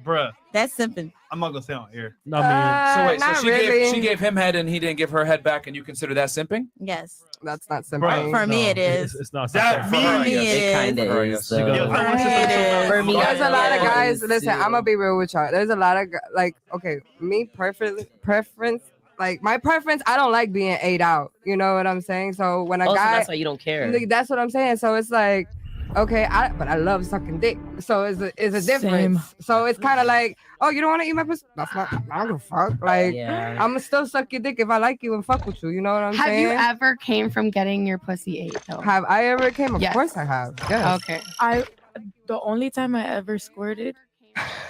Bruh, That's simping. I'm not gonna say on here. No, man. So wait, so not she really. gave him head and he didn't give her head back, and you consider that simping? Yes. That's not Bro, simping. For me, it is. It's not That something. For me, yes. it It kind is. of is. yes. So. Yo, I want to For me, say it is. For me, There's a lot of guys. is Listen, too. I'm gonna be real with y'all. There's a lot of like, okay, me preference. Like my preference, I don't like being ate out. You know what I'm saying? So when a Also, guy, that's why you don't care. that's what I'm saying. So it's like, okay, but I love sucking dick. So it's a difference. Same. So it's kind of like, oh, you don't want to eat my pussy? That's not. I don't give a fuck. Like Yeah. I'm still suck your dick if I like you and fuck with you. You know what I'm Have saying? you ever came from getting your pussy ate though? Have I ever came? Of Yes. course I have. Yes. Okay. The only time I ever squirted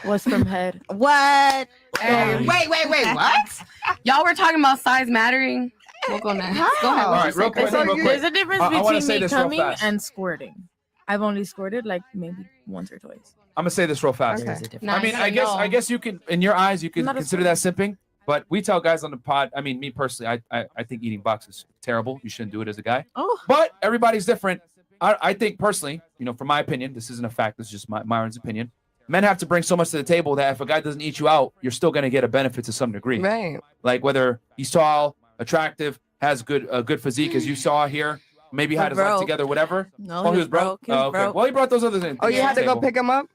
was from head. What? Hey. Wait, what? Y'all were talking about size mattering. We'll go next. Go ahead. All What right, you say, real Chris? quick, real quick. There's a difference I wanna between say me this real coming fast. and squirting. I've only squirted like maybe once or twice. I'm gonna say this real fast. Okay. There's a difference. Nah, I mean, you I know. guess you can, in your eyes, you can Not a consider that simping. But we tell guys on the pod. I mean, me personally, I think eating box is terrible. You shouldn't do it as a guy. Oh. But everybody's different. I think personally, from my opinion, this isn't a fact. This is just Myron's opinion. Men have to bring so much to the table that if a guy doesn't eat you out, you're still going to get a benefit to some degree. Right. Like whether he's tall, attractive, has a good physique, as you saw here, maybe had his life together, whatever. No, he was broke. He was okay. broke. Well, he brought those other things. Oh, you had to go pick him up?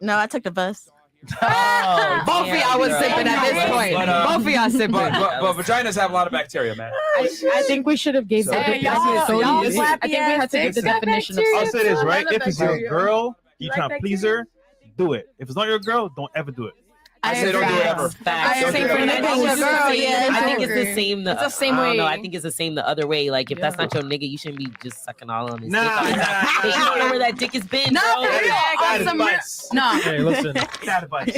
No, I took the bus. Both of y'all was sipping at this point. Both of y'all sipping. But vaginas have a lot of bacteria, man. I think we should have gave the Hey, definition. y'all I think we had to give the definition of I'll say this, right? If it's your girl, you trying to please her, do it. If it's not your girl, don't ever do it. I say don't do it ever. I think it's the same. It's the same way. No, I think it's the same the other way. Like if that's not your nigga, you shouldn't be just sucking all on his dick. Nah. You don't know where that dick has been, bro. No. Hey, listen. Bad advice.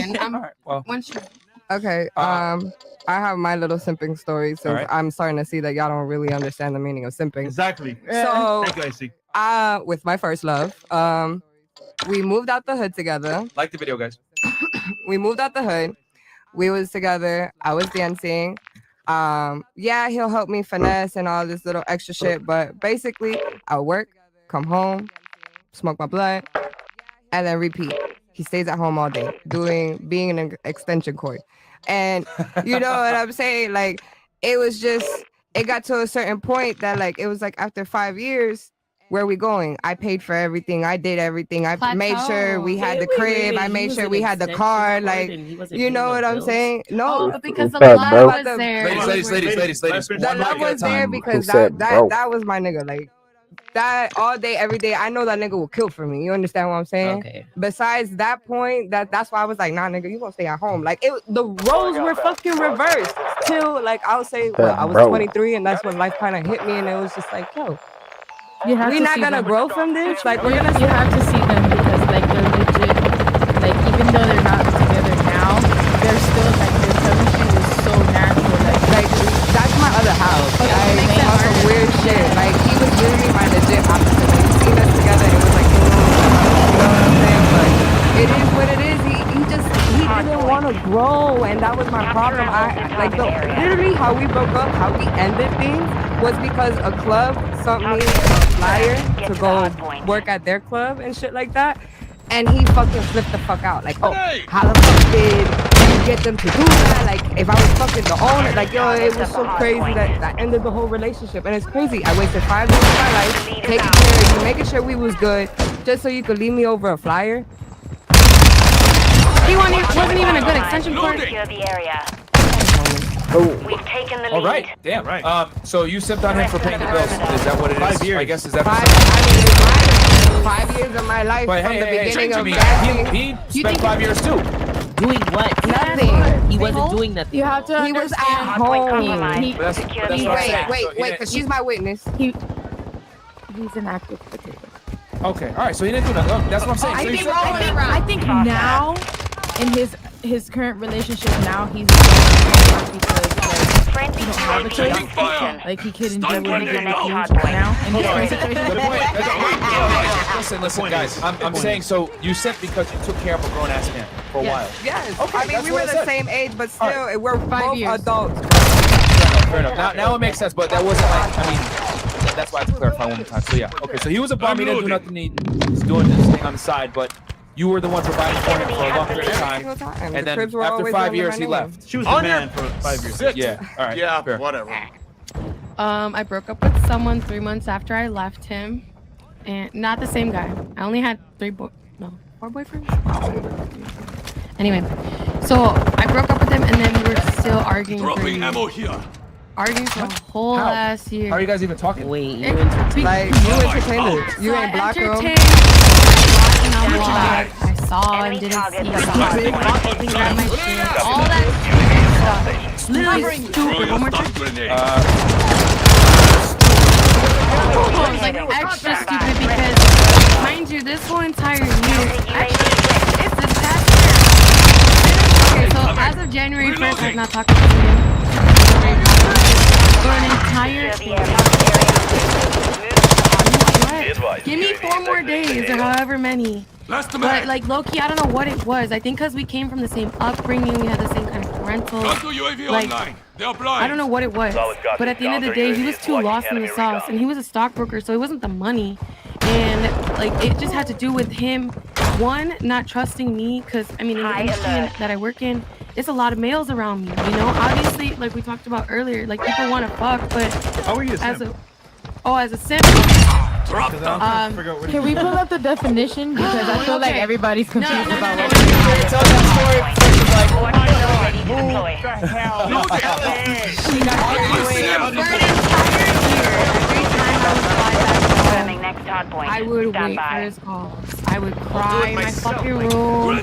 Okay. I have my little simping story since Alright. I'm starting to see that y'all don't really understand the meaning of simping. Exactly. So, Thank you, IC. with my first love, we moved out the hood together. Like the video, guys. We moved out the hood. We was together. I was dancing. Yeah, he'll help me finesse and all this little extra shit. But basically, I work, come home, smoke my blunt, and then repeat. He stays at home all day, being an extension cord. And you know what I'm saying? Like, it got to a certain point that like, it was like after 5 years, where are we going? I paid for everything. I did everything. I made sure we had the crib. I made sure we had the car. Like, you know what I'm saying? No, because the love was there. Ladies. The love was there because said broke? that was my nigga. Like, that all day, every day. I know that nigga will kill for me. You understand what I'm saying? Okay. Besides that point, that's why I was like, nah, nigga, you gonna stay at home. Like, the roles were fucking reversed till like I would say, I was 23, and that's when life kind of hit me, and it was just like, yo. We're not gonna grow from this. Like you have to see them because like they're legit. Like even though they're not together now, they're still like their chemistry is so natural. Like that's my other house. Like on some weird shit. Like he was literally my legit opposite. Like you seen us together, it was like you know what I'm saying? But it is what it is. He didn't want to grow, and that was my problem. Literally how we broke up, how we ended things was because a club sent me a flyer to go work at their club and shit like that, and he fucking flipped the fuck out. Like, oh, how the fuck did you get them to do that? Like, if I was fucking the owner, like, yo, it was so crazy that ended the whole relationship, and it's crazy. I wasted 5 years of my life taking care of you, making sure we was good, just so you could leave me over a flyer. He wasn't even a good extension cord. We've taken the lead. All right, damn. Right. So you simped on him for paying the bills. Is that what it is? 5 years. I guess is that 5 years of my life but from hey, the beginning of he spent 5 years too. Doing what? Nothing. He wasn't doing nothing. You have to. He was at home. That's what I'm saying. Wait, because she's my witness. He's an active potato. Okay, all right. So he didn't do nothing. That's what I'm saying. I think now in his current relationship now he's because like he don't have a choice. Like he could enjoy what he did now in his current situation. Listen, guys. I'm saying so. You sent because you took care of a grown ass man for a while. Yes. Okay, I mean, we were the same age, but still, we're both adults. Fair enough. Now it makes sense, but that wasn't like. I mean, that's why I have to clarify one more time. So yeah. Okay. So he was a bum. He didn't do nothing. He's doing this thing on the side, but. You were the one providing for him for a long period of time, and then after 5 years he left. She was the man for 5 years. Yeah, all right. Yeah, fair. whatever. I broke up with someone 3 months after I left him, and not the same guy. I only had 4 boyfriends. Anyway, so I broke up with him, and then we were still arguing. Dropping ammo here. Arguing for a whole last year. How are you guys even talking? Wait, Like you entertained it. You ain't block room. I saw and didn't see. He grabbed my shit. All that stuff. Literally stupid. One more time. It was like extra stupid because, mind you, this whole entire year, actually, it's the past year. Okay, so as of January 1st, I've not talked to him for an entire Give me 4 more days or however many. But like low-key, I don't know what it was. I think because we came from the same upbringing, we had the same kind of rental. UAV Like, online. They are blind. I don't know what it was, but at the end of the day, he was too lost in the sauce, and he was a stockbroker, so it wasn't the money, and like it just had to do with him, one, not trusting me, because I mean, in the industry that I work in, it's a lot of males around me, you know. Obviously, like we talked about earlier, like people want to fuck, but How are you as a simp. Can we pull up the definition because I feel like everybody's confused about what. Tell that story. I would wait for his calls. I would cry in my fucking room, or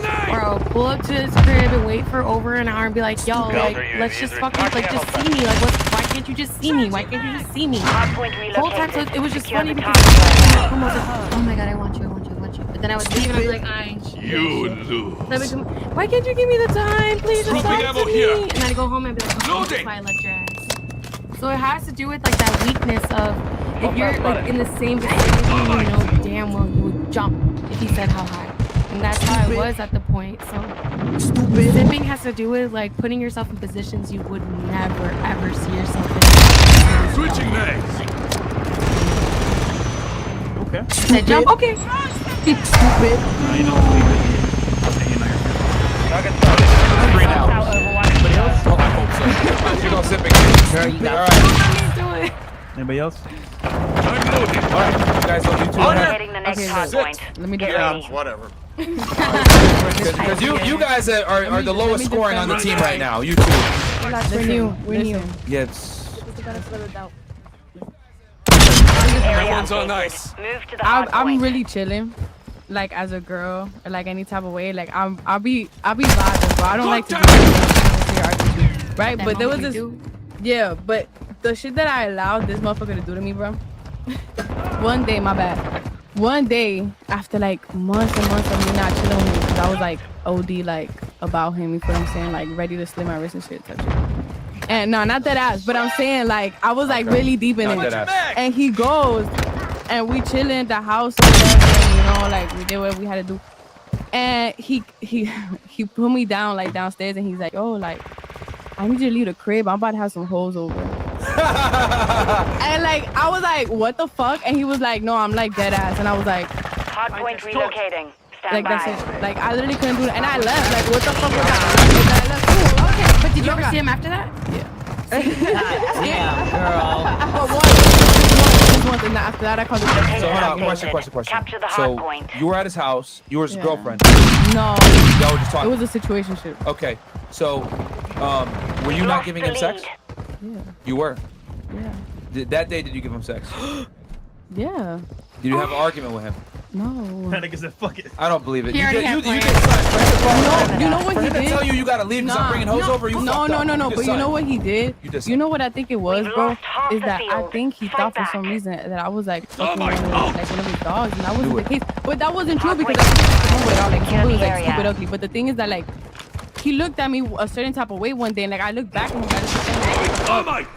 I'll pull up to his crib and wait for over an hour and be like, yo, like, let's just fucking, like, just see me. Like, why can't you just see me? Why can't you just see me? The whole time, so it was just funny because oh my god, I want you. But then I would leave and I'd be like, You lose. why can't you give me the time? Please, just talk to me. And then I go home and be like, oh, that's why I left your ass. So it has to do with like that weakness of if you're like in the same vicinity, you know damn well you would jump if he said how high. And that's how I was at the point. So simping has to do with like putting yourself in positions you would never ever see yourself in. Switching legs. Okay. Said jump. Okay. Stupid. Three now. Anybody else? Oh, I hope so. You go sipping. All right. Anybody else? All right, you guys don't do too much. Let me do whatever. Because you guys are the lowest scoring on the team right now. You two. We're new. Yeah, it's... Everyone's on ice. I'm really chilling, like as a girl, or like any type of way. Like I'll be vibing, bro. I don't like to do RPG, right? But there was this, yeah. But the shit that I allowed this motherfucker to do to me, bro. One day, my bad. One day, after like months and months of me not chilling with him, because I was like OD like about him. You feel what I'm saying? Like ready to slit my wrist and shit, type shit. And no, not that ass, but I'm saying like I was like really deep in it. And he goes, and we chilling at the house or whatever, you know, like we did what we had to do. And he put me down like downstairs, and he's like, "Oh, like I need you to leave the crib. I'm about to have some hoes over." And like I was like, "What the fuck?" And he was like, "No, I'm like dead ass." And I was like, Hardpoint relocating. Stand like by. that's it. Like I literally couldn't do that, and I left. Like what the fuck was that? I left. Ooh, okay, but did you ever see him after that? Yeah. Yeah, girl. But once, and after that I called it. So hold on, question. Capture the So hardpoint. you were at his house. You were his girlfriend. No. Y'all were just talking. It was a situationship. Okay. So, were you not giving him sex? Yeah. You were. Yeah. That day, did you give him sex? Yeah. Did you have an argument with him? No. Panic is a fuck it. I don't believe it. He You already did. had You plans. did. You know what For he him to did? tell you gotta leave because I'm bringing hoes over. You no, fucked up. no. You But you know what he did? You did You know what I think it was, bro? lost half Is the that I field. think he thought for some reason that I was like fucking my God. like one of his dogs, and that wasn't Do the it. case. But that wasn't true because I was like, like Secure he the was like area. stupid ugly. But the thing is that like he looked at me a certain type of way one day, and like I looked back at him, and I just looked at him, like, what the fuck? Almight.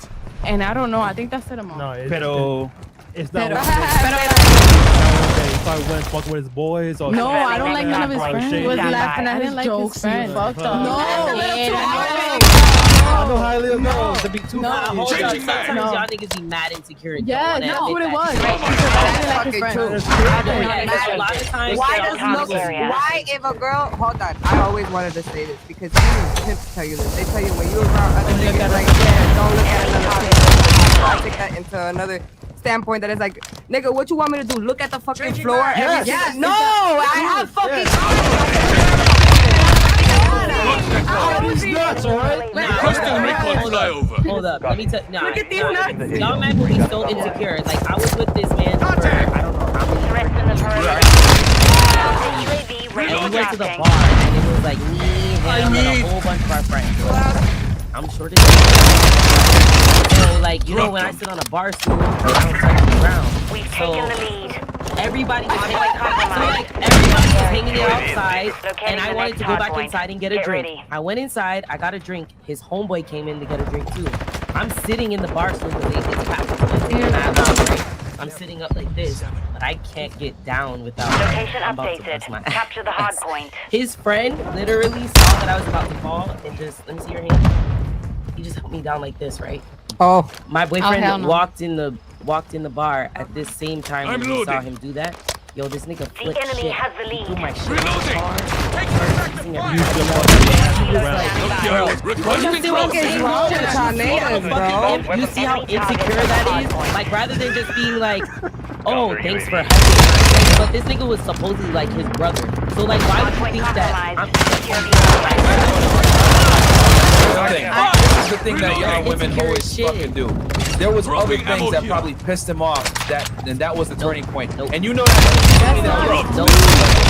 And I don't know. I think that set him off. No, Pero it's not. He started went fucking with his boys. Or No, I don't like none of his friends. He was laughing at his jokes. Fucked up. No, I know how little girls to be too. No. Hold on, Changing sometimes man. y'all niggas be mad insecure. and Yeah, don't that's wanna what it admit was. that. Because I didn't like his friends. Yeah, a lot of times Why they'll does come look? together. Why if a girl? Hold on. I always wanted to say this because pimps tell you this. They tell you when you're around other niggas, like, yeah, don't look at another kid. I take that into another standpoint that is like, nigga, what you want me to do? Look at the fucking floor? Yes. Yeah. No, I have fucking. These nuts, alright? Requesting recon flyover. Hold up, let me tell. Nah, Look at these nah, nuts. y'all men will be so insecure. Like I was with this man for I don't know how many Threats in the perimeter. and UAV ready we for went to the tasking. bar, and it was like me, him, and a whole bunch of our friends. I'm short as hell. So like, you know, when I sit on a bar stool, I don't touch the ground. We've So taken the lead. everybody was Hardpoint compromised. everybody was hanging it outside, Locating and I the wanted next to go back hardpoint. inside and get a Get drink. ready. I went inside, I got a drink. His homeboy came in to get a drink too. I'm sitting in the bar stool because it's packed. And I have a drink. I'm sitting up like this, but I can't get down without. Location I'm about to updated. bust my Capture the hard ass. point. His friend literally saw that I was about to fall and just let me see your hand. He just held me down like this, right? Oh. My boyfriend hell no. walked in the bar at this same time when we saw him do that. Yo, this nigga flipped enemy shit. has the He lead. threw my shit in the car. Started kissing everybody. He was like, bro, you see what I'm saying? wrong with tornadoes, bro? You see how insecure that is? Like, rather than just being like, oh, thanks for helping me. But this nigga was supposedly like his brother. So like, why would you think that This is the thing that young women always fucking do. There was other things that probably pissed him off, and that was the turning point. And you know that.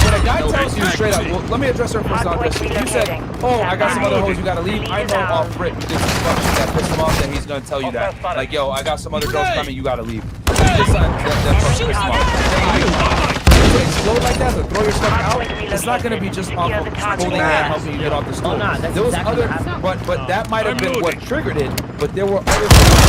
When a guy tells you straight up, well, let me address her first. I'll address you. You said, oh, I got some other hoes, you gotta leave. I know off rip, this is fuck shit that pissed him off, that he's gonna tell you that. Like, yo, I got some other girls coming, you gotta leave. That fucking pissed him off. To explode like that, to throw your stuff out, it's not gonna be just off of holding and helping you get off the stool. There was other, but that might have been what triggered it. But there were other things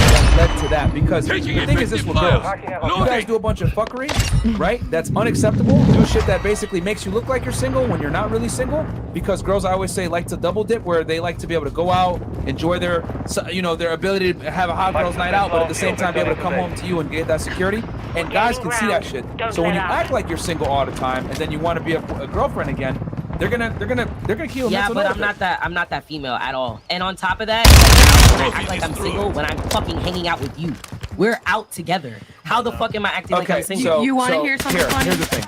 that led to that, because the thing is this with girls, you guys do a bunch of fuckery, right? That's unacceptable. Do shit that basically makes you look like you're single when you're not really single, because girls, I always say, like to double dip, where they like to be able to go out, enjoy their, you know, their ability to have a hot girls night out, but at the same time be able to come home to you and get that security. And guys can see that shit. So when you act like you're single all the time and then you want to be a girlfriend again, they're gonna kill you. Yeah, but I'm not that female at all. And on top of that, when I act like I'm single when I'm fucking hanging out with you. We're out together. How the fuck am I acting like I'm single? You want to hear something funny? Here's the thing.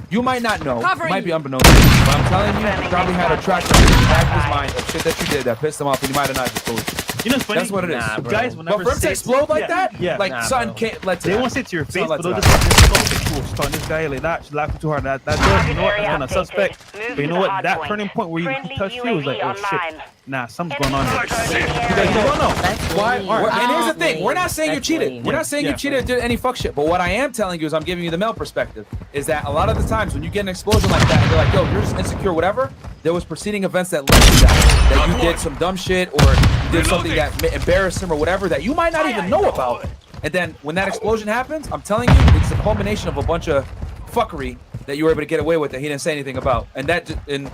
You might not know, it might be unbeknownst to you, but I'm telling you, you probably had a track record in the back of his mind of shit that you did that pissed him off, and you might have not disclosed it. You know, it's funny. That's what it is. Guys will never but for him to explode like that, yeah, like son can't let they won't say it to your face, but they'll just okay, cool. She's talking this guy like that. She's laughing too hard. That does, you know what? That's kind of suspect. But you know what? That turning point where you touch you was like, oh shit. Nah, something's going on here. You don't know. Why? And here's the thing: we're not saying you cheated. We're not saying you cheated or did any fuck shit. But what I am telling you is, I'm giving you the male perspective. Is that a lot of the times when you get an explosion like that, and they're like, yo, you're just insecure, whatever. There was preceding events that led to that. That you did some dumb shit, or you did something that embarrassed him, or whatever that you might not even know about. And then when that explosion happens, I'm telling you, it's the culmination of a bunch of fuckery that you were able to get away with that he didn't say anything about. And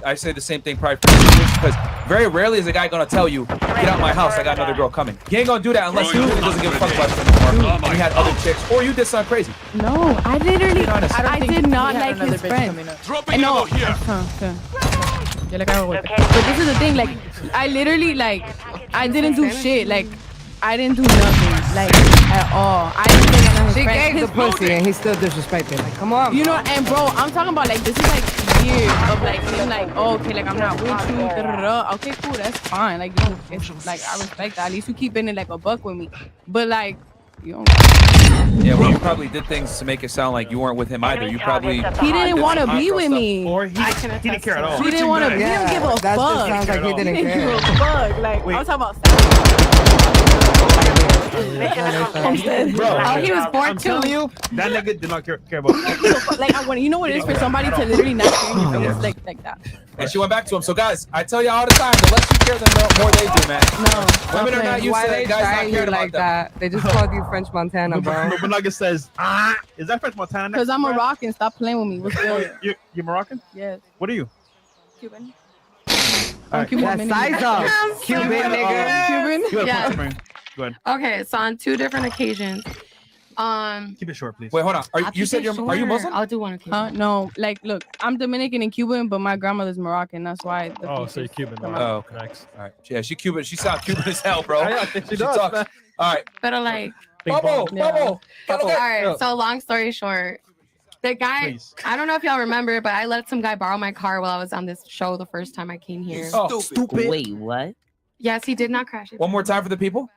I say the same thing probably because very rarely is a guy gonna tell you, get out my house, I got another girl coming. He ain't gonna do that unless he really doesn't give a fuck about you anymore. And he had other chicks, or you did something crazy. No, I literally, I did not like his friend. No, but this is the thing, like, I literally, like, I didn't do shit, like, I didn't do nothing, like, at all. I didn't think I his She friend. gave the pussy and he still disrespected. Like, come on, you know, and bro, I'm talking about, like, this is like years of like him, like, oh, okay, like I'm not with you, okay, cool, that's fine, like, you know, it's like I respect that. At least you keep it in like a buck with me, but like, you don't. Yeah, well, you probably did things to make it sound like you weren't with him either. You probably He didn't want to be with me. Or he didn't care at all. He didn't want to. He didn't give a That fuck. just sounds like he didn't care. give a fuck. Like I'm talking about. Bro, he was born I'm too. telling you, that nigga did not care about. Like I want, you know what it is for somebody to literally not care in your face like that. And she went back to him. So guys, I tell you all the time, the less you care, the more they do, man. No, women are not used Why to they guys not trying you caring like about that? They just called you French Montana, bro. Nobunaga says, is that French Montana? Because I'm Moroccan. Stop playing with me. What's good? You're Moroccan? Yes. What are you? Cuban. All right. Cuban. Size up. Cuban nigga. Cuban. You Yeah. have a Go ahead. Okay, so on 2 different occasions. Keep it short, please. Wait, hold on. You said are you Muslim? I'll do one occasion. No, like, look, I'm Dominican and Cuban, but my grandmother's Moroccan. That's why. Oh, so you're Cuban. Oh, next. All right. Yeah, she Cuban. She sounds Cuban as hell, bro. I think she does, talks. man. All right. But like, Bubble. all right. So long story short, the guy, I don't know if y'all remember, but I let some guy borrow my car while I was on this show the first time I came here. Oh, stupid. Wait, what? Yes, he did not crash it. One more time for the people.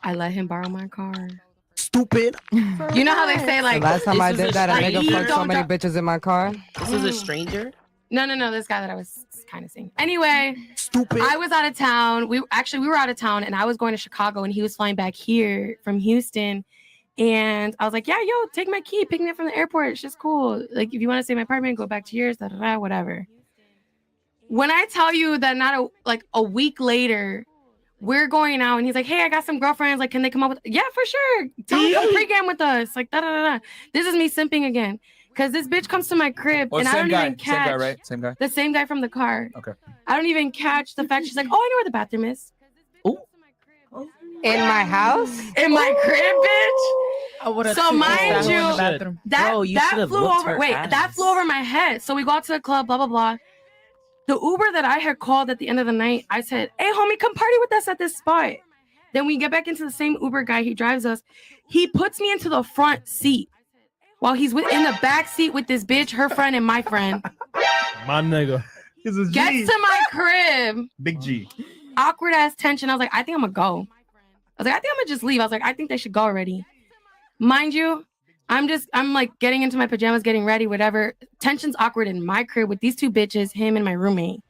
I let him borrow my car. Stupid. You know how they say, like, The last time I did that, a nigga stranger. fucked so many bitches in my car. This is a stranger? No, this guy that I was kind of seeing. Anyway, stupid. I was out of town. We were out of town, and I was going to Chicago, and he was flying back here from Houston. And I was like, yeah, yo, take my key, pick me up from the airport. It's just cool. Like, if you want to stay in my apartment, go back to yours, whatever. When I tell you that not a week later, we're going out, and he's like, hey, I got some girlfriends. Like, can they come up with? Yeah, for sure. Tell them to pregame with us. Like, da da da. This is me simping again, because this bitch comes to my crib, and I don't even catch. Same guy, right? Same guy. The same guy from the car. Okay. I don't even catch the fact she's like, oh, I know where the bathroom is. In my house? In my crib, bitch. I would have. So mind you, that Bro, you that should've flew whooped over. her Wait, ass. that flew over my head. So we go out to the club, blah blah blah. The Uber that I had called at the end of the night, I said, "Hey, homie, come party with us at this spot." Then we get back into the same Uber guy. He drives us. He puts me into the front seat while he's in the back seat with this bitch, her friend, and my friend. My nigga. He's a G. Gets to my crib. Big G. Awkward ass tension. I was like, I think I'm gonna go. I was like, I think I'm gonna just leave. I was like, I think they should go already. Mind you, I'm like getting into my pajamas, getting ready, whatever. Tension's awkward in my crib with these two bitches, him and my roommate.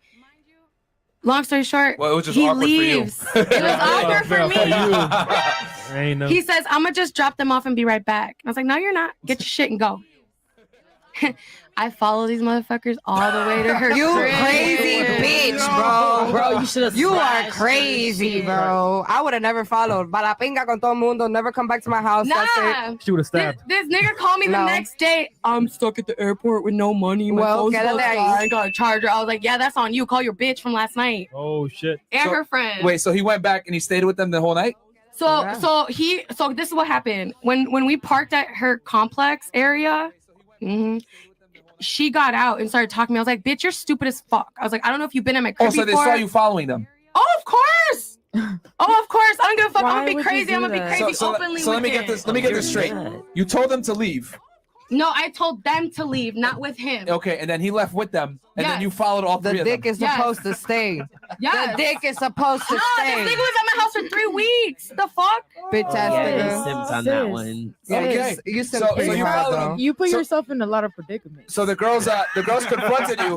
Long story short, Well, it was just he awkward leaves. for you. It was awkward for me. Ain't no. He says, I'm gonna just drop them off and be right back. I was like, no, you're not. Get your shit and go. I follow these motherfuckers all the way to her You crib. crazy bitch, bro. Bro, you should have. You are crazy, bro. I would have never followed. Balapinga con todo mundo. Never come back to my house. That's Nah. it. She would have stabbed. This nigga called me the next day. I'm stuck at the airport with no money. My Well, phone's get fucked. it I ain't got a charger. I was like, yeah, that's on you. Call your bitch from last night Oh shit. and So- her friend. Wait, so he went back and he stayed with them the whole night? So Yeah. so this is what happened when we parked at her complex area. She got out and started talking to me. I was like, bitch, you're stupid as fuck. I was like, I don't know if you've been in my crib Oh, so they before. saw you following them. Oh, of course. Oh, of course. I don't give a fuck. Why I'm gonna be would you crazy. do I'm gonna be that? crazy So openly. let me with get it. this. Let me get this straight. You told them to leave. No, I told them to leave, not with him. Okay, and then he left with them, and then Yes. you followed all The three of dick them. is supposed to stay. Yes. The dick is supposed to No, stay. this nigga was at my house for 3 weeks. The fuck? Bitch ass Yeah, he nigga. simped on that one. Okay. You So you followed them. You put So- yourself in a lot of predicaments. So the girls confronted you.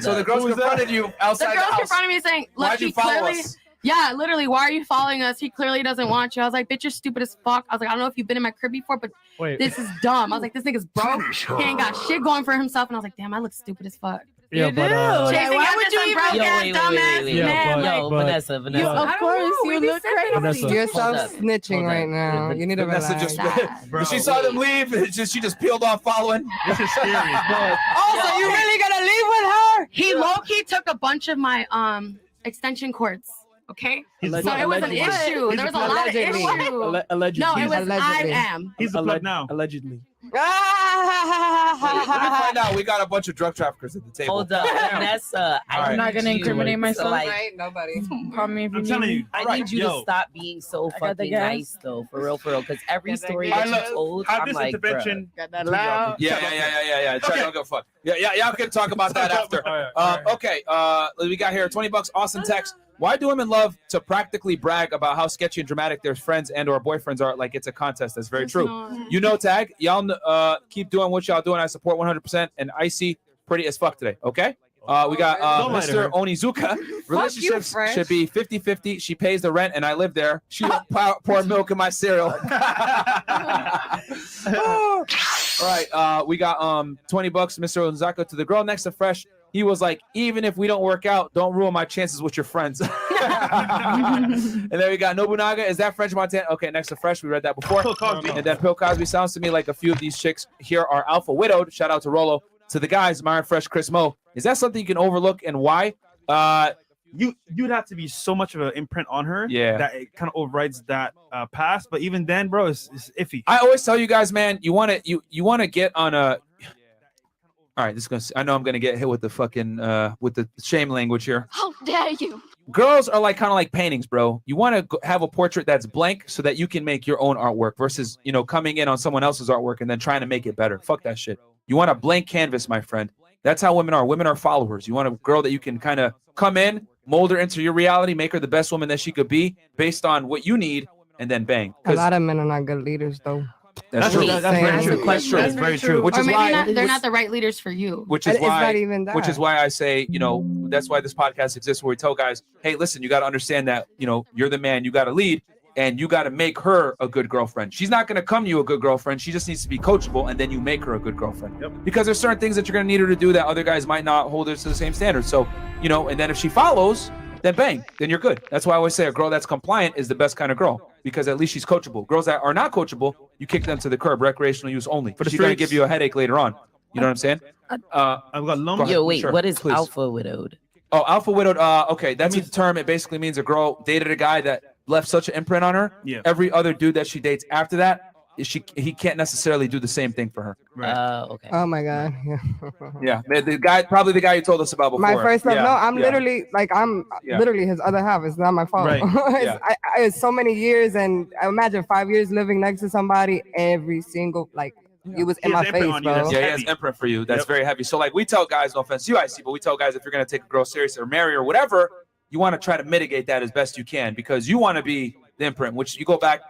So the girls confronted you The outside the girls house. confronted me saying, look, Why'd you he follow clearly... us? Yeah, literally, why are you following us? He clearly doesn't want you. I was like, bitch, you're stupid as fuck. I was like, I don't know if you've been in my crib before, but Wait. this is dumb. I was like, this nigga's broke. He ain't got shit going for himself. And I was like, damn, I look stupid as fuck. Yeah, You but do. Chasing Why after would you some even- broke Yo, ass wait, dumbass wait. Yeah, man. but- Yo, but- Vanessa. You, I of don't course, know. you We be look sipping on crazy. Vanessa. You're so Hold up. snitching Hold right up. now. You need to Vanessa relax. just Bro. she saw them leave. She just peeled off following. This is scary. Oh, so you really gonna leave with her? He low-key took a bunch of my extension cords. Okay? He's So a plug. it was an Allegedly. issue. There was a lot of Allegedly. issues. Allegedly. No, it was Allegedly. I am. He's the plug now. Allegedly. Let me find out. We got a bunch of drug traffickers at the table. Hold up, Vanessa. All right. I'm not gonna incriminate myself. Right? Nobody. Call me if you I'm need telling me. you. I need you Yo. to stop being so I got the fucking gas. nice, though, for real, because every Got that story gas. that Alright, you told, Have I'm this like, bruh. intervention. Got that loud. Yeah. Try don't give a fuck. Yeah. Y'all can talk about that after. All right. Okay. We got here $20. Awesome text. Why do women love to practically brag about how sketchy and dramatic their friends and or boyfriends are? Like it's a contest. That's very true. You know, tag. Y'all keep doing what y'all doing. I support 100%. And Icy, pretty as fuck today. Okay. We got Don't lie to her. Mr. Onizuka. Relationships friend. should be 50-50. She pays the rent and I live there. She don't pour milk in my cereal. All right. We got $20, Mr. Onizuka. To the girl next to Fresh, he was like, even if we don't work out, don't ruin my chances with your friends. And then we got Nobunaga. Is that French Montana? Okay, next to Fresh. We read that before. Bill Cosby. And then Bill Cosby. Sounds to me like a few of these chicks here are alpha widowed. Shout out to Rolo. To the guys, Myron Fresh, Chris Mo. Is that something you can overlook and why? You'd have to be so much of an imprint on her Yeah. that it kind of overrides that past. But even then, bro, it's iffy. I always tell you guys, man, you want to get on a. All right, I know I'm gonna get hit with the fucking with the shame language here. How dare you? Girls are like kind of like paintings, bro. You want to have a portrait that's blank so that you can make your own artwork versus, coming in on someone else's artwork and then trying to make it better. Fuck that shit. You want a blank canvas, my friend. That's how women are. Women are followers. You want a girl that you can kind of come in, mold her into your reality, make her the best woman that she could be based on what you need, and then bang. A lot of men are not good leaders, though. That's true. That's very true. That's very true. Which Or is maybe why they're not the right leaders for you. Which is It's why not even that. Which is why I say, that's why this podcast exists, where we tell guys, hey, listen, you got to understand that, you're the man, you got to lead, and you got to make her a good girlfriend. She's not going to come to you a good girlfriend. She just needs to be coachable, and then you make her a good girlfriend. Yep. Because there's certain things that you're going to need her to do that other guys might not hold her to the same standard. So, and then if she follows, then bang, then you're good. That's why I always say a girl that's compliant is the best kind of girl, because at least she's coachable. Girls that are not coachable, you kick them to the curb, recreational use only. For the she's gonna streets. give you a headache later on. You know what I'm saying? I've got lumps. Yo, wait, Sure, what is please. alpha widowed? Oh, alpha widowed. Okay, that's a term. It basically means a girl dated a guy that left such an imprint on her. Yeah. Every other dude that she dates after that, he can't necessarily do the same thing for her. Okay. Oh my God. Yeah, the guy you told us about before. My first love. Yeah, No, I'm yeah. literally like I'm Yeah. literally his other half. It's not my fault. Right. it's, Yeah. it's so many years, and I imagine 5 years living next to somebody every single like it was in my face, bro. Yeah, it's imprint for you. That's very heavy. So like we tell guys, no offense to you, IC, but we tell guys if you're gonna take a girl serious or marry or whatever, you want to try to mitigate that as best you can, because you want to be the imprint. Which you go back,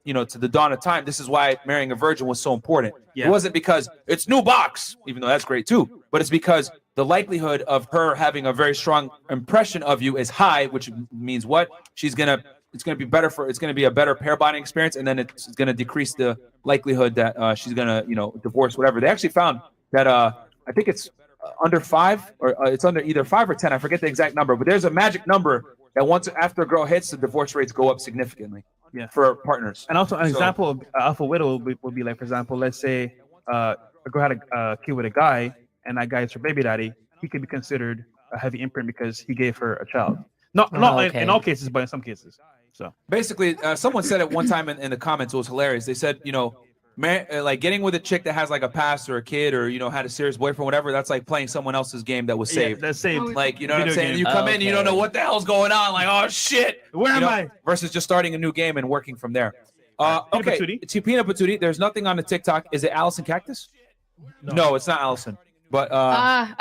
to the dawn of time. This is why marrying a virgin was so important. Yeah. It wasn't because it's new box, even though that's great too, but it's because the likelihood of her having a very strong impression of you is high, which means what? It's gonna be a better pair bonding experience, and then it's gonna decrease the likelihood that she's gonna, divorce, whatever. They actually found that I think it's under 5 or it's under either 5 or 10. I forget the exact number, but there's a magic number that once after a girl hits, the divorce rates go up significantly. Yeah. For partners. And also an example of alpha widow would be like, for example, let's say a girl had a kid with a guy, and that guy is her baby daddy. He could be considered a heavy imprint because he gave her a child. Not in all cases, but in some cases. So basically, someone said it one time in the comments. It was hilarious. They said, like getting with a chick that has like a past or a kid or had a serious boyfriend, whatever. That's like playing someone else's game that was saved. That's saved. Like what I'm saying. Game. You come in, you don't know what the hell's going on. Like, oh shit, where am I? Versus just starting a new game and working from there. Okay, Patootie. it's Peanut Patootie. There's nothing on the TikTok. Is it Allison Cactus? No, it's not Allison. But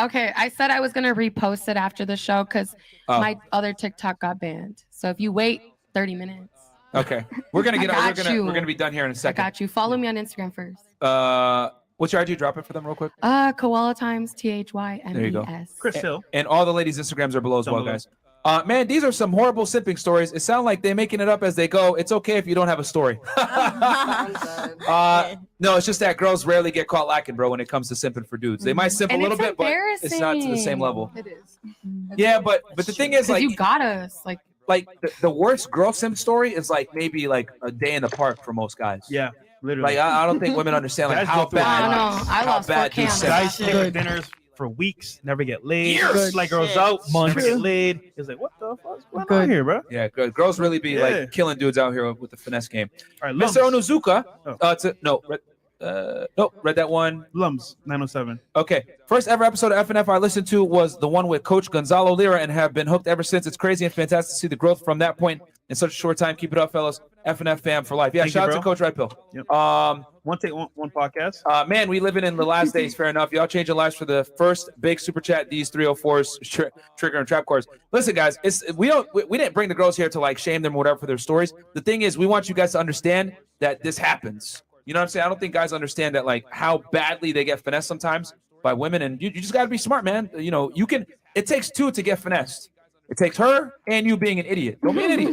okay. I said I was gonna repost it after the show because Oh. my other TikTok got banned. So if you wait 30 minutes, okay, we're gonna get. I We're got gonna you. we're gonna be done here in a I second. got you. Follow me on Instagram first. What's your IG? Drop it for them real quick. Koala Times THYMES. There you go. Chris Hill. And all the ladies' Instagrams are below as Down well, below. guys. Man, these are some horrible simping stories. It sounds like they're making it up as they go. It's okay if you don't have a story. No, it's just that girls rarely get caught lacking, bro, when it comes to simping for dudes. They might simp And a little it's bit, but it's not to the same level. It is. Yeah, but the thing is, like, you got us. Like the worst girl simp story is like maybe like a day in the park for most guys. Yeah, literally. Like I don't think women understand like Guys how go through bad a lot. I know. I how lost bad 4K dudes on simp. that. Guys take dinners for weeks, never get laid. Years. Like girls out, never get laid. It's like, what the fuck's going on here, bro? Yeah, good. Girls really be Yeah. like killing dudes out here with the finesse game. All right, Mr. Lums. Onozuka. Oh. Read that one. Lums 907. Okay. First ever episode of FNF I listened to was the one with Coach Gonzalo Lira and have been hooked ever since. It's crazy and fantastic to see the growth from that point in such a short time. Keep it up, fellas. FNF fam for life. Yeah, Thank shout you, out to bro. Coach Red Pill. Yep. One take one podcast. Man, we living in the last days. Fair enough. Y'all changing lives for the first big super chat. These 304s, trigger and trap cards. Listen, guys, we didn't bring the girls here to like shame them or whatever for their stories. The thing is, we want you guys to understand that this happens. You know what I'm saying? I don't think guys understand that like how badly they get finessed sometimes by women, and you just got to be smart, man. You can. It takes two to get finessed. It takes her and you being an idiot. Don't be an idiot.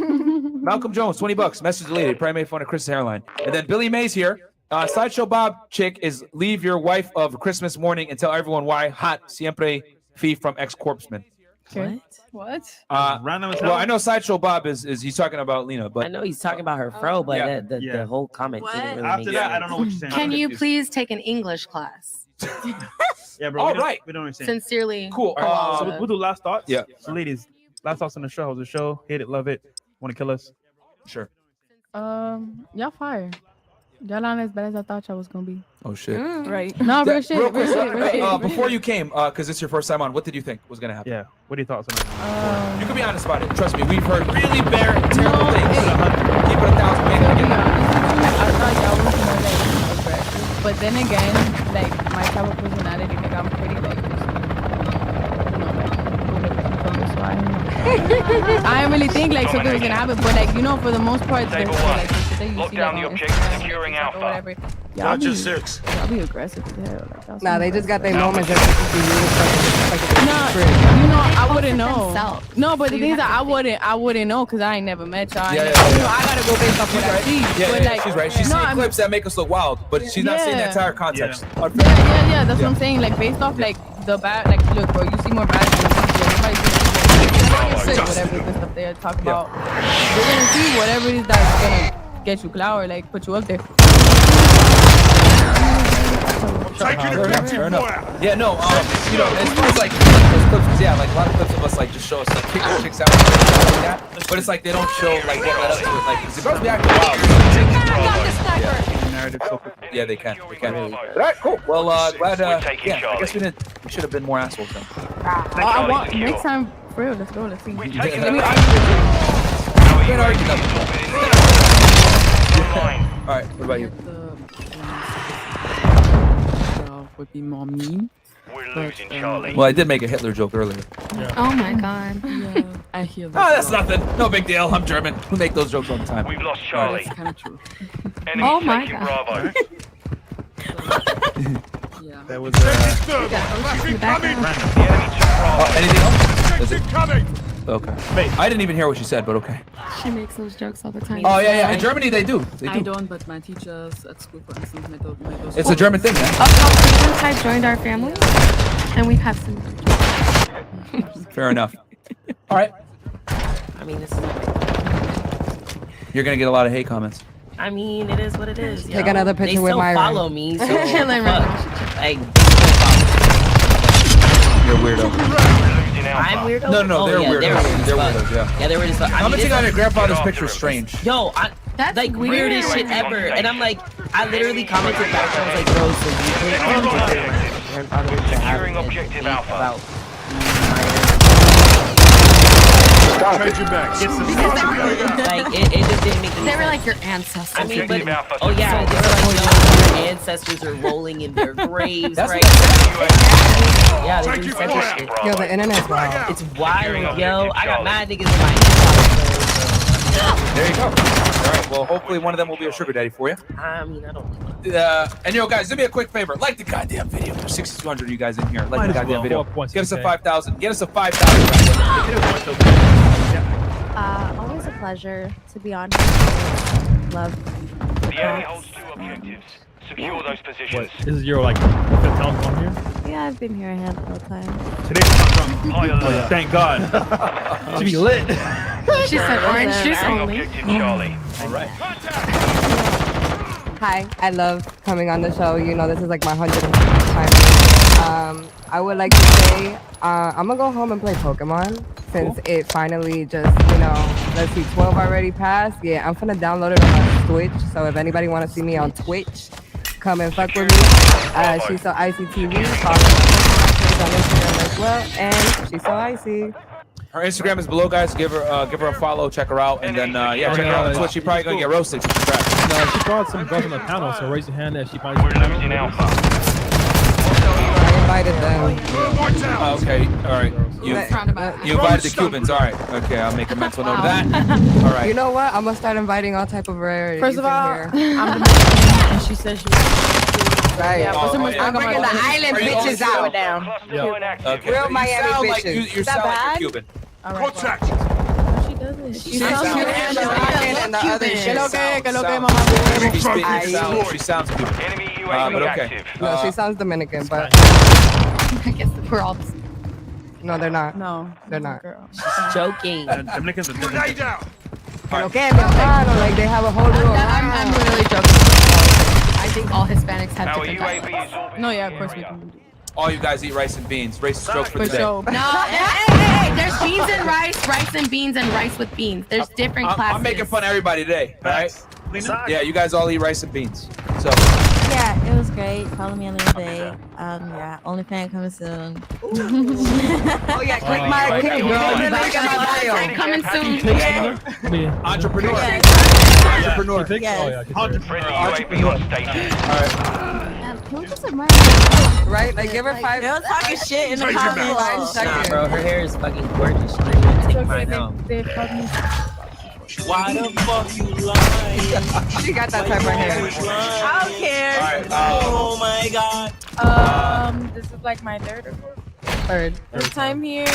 Malcolm Jones, $20. Message deleted. Probably made fun of Chris's hairline. And then Billy Mays here. Sideshow Bob chick is leave your wife of Christmas morning and tell everyone why. Hot siempre fee from ex-corpseman. What? Well, I know Sideshow Bob is he's talking about Lena, but I know he's talking about her fro, but Yeah. the whole comment didn't really After make that, sense. I don't know what you're saying. Can you please take an English class? Yeah, bro. All we don't- right. We don't understand. Sincerely. Cool. So we'll do last thoughts. Yeah. So, ladies, last thoughts on the show. How's the show? Hate it, love it. Want to kill us? Sure. Y'all fire. Y'all not as bad as I thought y'all was gonna be. Oh shit. Right. No, real shit. Real Real quick, shit. Real shit. before you came, because it's your first time on, what did you think was gonna happen? Yeah. What are your thoughts on that? You can be honest about it. Trust me, we've heard really terrible things. Keep it 1,000, man. To be honest, I thought y'all was more like aggressive, but then again, like my type of personality, like I'm pretty like, I don't really think like something was gonna happen, but like for the most part, like the shit that you Lock see down like, the on objective, Instagram, securing TikTok, or Alpha. whatever, y'all Roger be, 6. y'all be aggressive as hell. Like, y'all Nah, some they just got their aggressive. moments that they can be really No, I wouldn't know. themselves. No, but So the you thing is have that I wouldn't know because I ain't never met y'all. Yeah, I gotta go based off what I see. Yeah, but like, she's right. She's no, seeing I'm- clips that make us look wild, but she's not seeing the Yeah. entire context. Yeah, that's what I'm saying. Like based off like the bad, like look, bro, you see more bad than you see good. Everybody sees good. That's it. Whatever the stuff they talk about. We're gonna see whatever it is that's gonna get you clout or like put you up there. Fair enough. Yeah, no, you know, as far as like those clips, yeah, like a lot of clips of us like just show us like kicking chicks out and stuff like that. But it's like they don't show like what led up to it. Like, 'cause the girls be acting wild. Yeah, they can. They can. All right, cool. Well, glad. Yeah, I guess we should have been more assholes then. I want next time for real. Let's go. Let's see. Can't argue nothing. All right, what about you? Would be more mean. But, Well, I did make a Hitler joke earlier. Oh my god. Yeah, I hear that. Oh, that's nothing. No big deal. I'm German. We make those jokes all the time. We've lost Charlie. That's kind of true. Oh my god. Bravo. Yeah. That was Anything else? That's it. Okay. I didn't even hear what she said, but okay. She makes those jokes all the time. Oh yeah, yeah. In Germany, they do. They do. I don't, but my teachers at school, for instance, make those. It's a German thing, man. A Caucasian type joined our family, and we have some. Fair enough. All right. I mean, this is You're gonna get a lot of hate comments. I mean, it is what it is. Take yo. another picture they with still Myron. follow me, so Chilling fuck. right Like, You're a weirdo. I'm weirdo. No, no, Oh, they're yeah, weirdos. They're weird as They're fuck. weirdos, yeah. Yeah, they're weird as fuck. I mean, Commenting this on your is- grandfather's picture is strange. Yo, That's like weird. weirdest shit ever. And I'm like, I literally commented back. I was like, bro, so you think my grandfather to have Securing objective Alpha. about Changing back. like it just didn't make any They were sense. like your ancestors. I mean, but Objective Alpha oh yeah, they were like, yo, your ancestors are rolling in their graves, That's right? Yeah, they really said this shit. Yo, the internet's wild. It's wild, yo. I got mad niggas in my There you go. All right. Well, hopefully one of them will be a sugar daddy for you. I mean, I don't. And yo, guys, do me a quick favor. Like the goddamn video. There's 6,200 of you guys in here. Like Might the as goddamn well. video. 4 points Get us a today. 5,000. Get us a 5,000. Always a pleasure to be on here. Love. The enemy holds 2 objectives. Secure those positions. This is your like fifth time on here. Yeah, I've been here a handful of times. Today's High alert. Thank God. Should be lit. She said orange juice Securing only. objective Charlie. All right. Hi, I love coming on the show. You know, this is like my 100th time. I would like to say I'm gonna go home and play Pokemon since it finally just, you know, let's see, 12 already passed. Yeah, I'm gonna download it on my Twitch. So if anybody want to see me on Twitch, come and fuck with me. She's so ICTV. Follow me on Instagram as well, and she's so icy. Her Instagram is below, guys. Give her a follow, check her out, and then yeah, check her out on Twitch. She's probably gonna get roasted. No, she brought some girls on the panel, so raise your hand if she buys We're your losing Alpha. I invited them. Okay, all right. You invited the Cubans. All right. Okay, I'll make a mental note of that. All right. You know what? I'm gonna start inviting all type of rarities. First of all, in I'm here. the Mexican, and she says she was. Right. Yeah, put some respect on my bringing the name. island Are you bitches also out. down? Okay. Real You Miami sound like bitches. you Is that sound like bad? you're Cuban. All right, Contact. She doesn't. She sounds Cuban and the Rockin' and the other shit. Que lo que, Sound- mamá? She sounds Cuban. Enemy But UAV okay. active. No, she sounds Dominican, but I guess we're all the same. no, they're not. No, They're not. girl. Joking. Dominicans are different. Grenade out. Okay, mi hermano, like they have a whole new I'm literally joking. I think all Hispanics have Our different UAV dialects. is orbiting No, the yeah, of course we area. can. All you guys eat rice and beans. Racist joke for For the day. sure. No, hey, there's beans and rice and beans, and rice with beans. There's different classes. I'm making fun of everybody today. All right. Yeah, you guys all eat rice and beans. So Yeah, it was great. Follow me on LinkedIn. Yeah, OnlyFans coming soon. Oh yeah, click my link in my bio. Coming soon. entrepreneur. Entrepreneur. Oh, yeah, Friendly UAV on station. Can we just admire Right? Like give her five. They was talking shit in the Change your comments. Nah, bro, her hair is fucking gorgeous. She didn't even take mine out. They fucking. Why the fuck you lying? She got that type of hair. I don't care. All right. Oh my god. This is like my third or fourth Third. time here.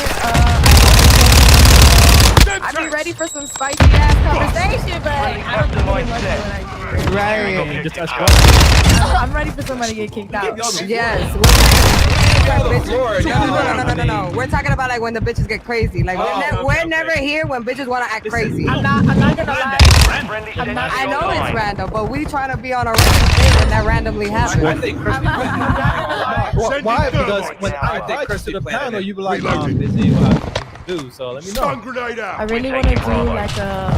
I'd be ready for some spicy ass conversation, but I don't think it much when I get Right. Just ask I'm ready for somebody to get kicked out. Yes. No. We're talking about like when the bitches get crazy. Like we're never here when bitches want to act crazy. I'm not gonna lie. I know it's random, but we trying to be on a random thing when that randomly happens. I think why? Because when I invite you to the panel, you be like, "No, I'm busy. What I do?" So let me know. Stun grenade out. I really want to do like a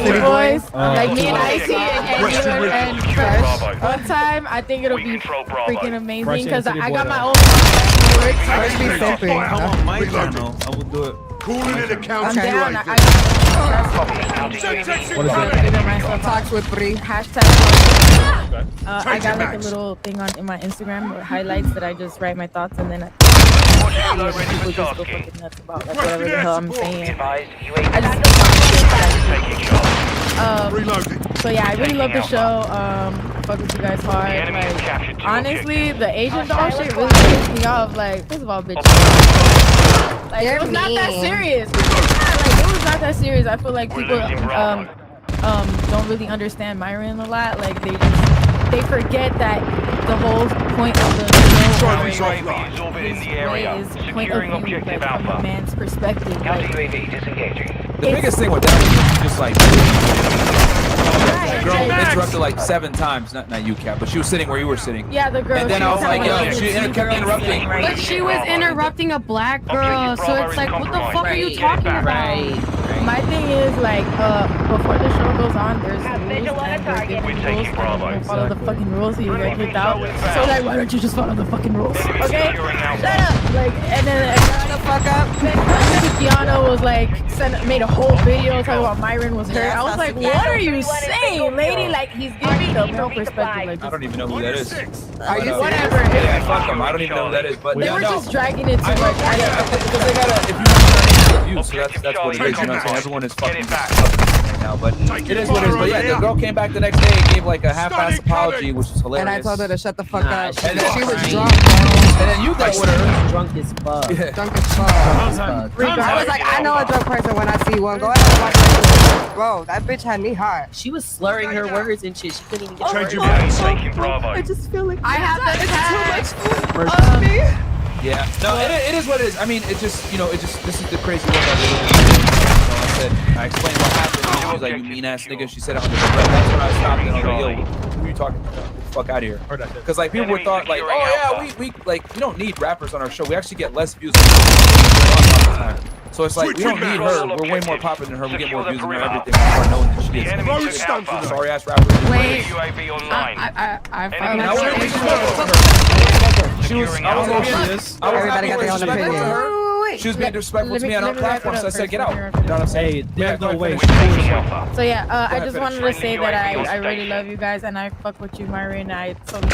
City Boys, like me and Icy and Fresh. One time, I think it'll be freaking amazing because I got my own Fresh be simping. I'm on my channel. I will do it. Calling in a counter. I'm down. What is it? Talks with Bri. Hashtag. I got like a little thing on in my Instagram or highlights that I just write my thoughts and then people just go fucking nuts about like whatever the hell I'm saying. So yeah, I really love the show. Fuck with you guys hard. Like honestly, the Asian doll shit really pissed me off. Like first of all, bitch. Like it was not that serious. Like it was not that serious. I feel like people don't really understand Myron a lot. Like they forget that the whole point of the show is point of view, like from a man's perspective. Like, the biggest thing with that was just like the girl interrupted like 7 times. Not you, Kat, but she was sitting where you were sitting. Yeah, the girl. And then I was like, yo, she kept interrupting. But she was interrupting a black girl, so it's like, what the fuck are you talking about? My thing is like, before the show goes on, there's rules and they're given rules and you don't follow the fucking rules, so you get kicked out. So like, why don't you just follow the fucking rules? Okay, shut up. Like, and then shut the fuck up. Tiana was like, made a whole video talking about Myron was hurt. I was like, what are you saying, lady? Like, he's giving the male perspective. Like, I don't even know who that is. Are you whatever? Yeah, fuck them. I don't even know who that is. But They were just dragging it too much. Because they gotta, if you reviews, so that's what it is. You know what I'm saying? Everyone is fucking right now, but it is what it is. But yeah, the girl came back the next day and gave like a half-ass apology, which was hilarious. And I told her to shut the fuck up. And then she was crying. drunk, bro. And then you dealt with her. Drunk as fuck. Yeah. Drunk as fuck. I was like, I know a drunk person when I see one. Go ahead and watch it. Bro, that bitch had me hot. She was slurring her words and shit. She couldn't even get Change her your words. taking Bravo. I just feel like I have the tag. on me. Yeah. No, it is what it is. I mean, it just, you know, this is the crazy world I live in. So I said, I explained what happened. She was like, you mean ass nigga. She said it under the breath. That's when I stopped and I was like, yo, who are you talking about? Get the fuck out of here. Because like people would thought like, oh yeah, we like we don't need rappers on our show. We actually get less views than so it's like we don't need her. We're way more popular than her. We get more views than her. Everything. We are known than she is. Sorry ass rapper. Wait. She was. Everybody got their own opinion. She was being disrespectful to me on our platform, so I said, get out. You know what I'm saying? Hey, there's no way. So yeah, I just wanted to say that I really love you guys and I fuck with you, Myron. I totally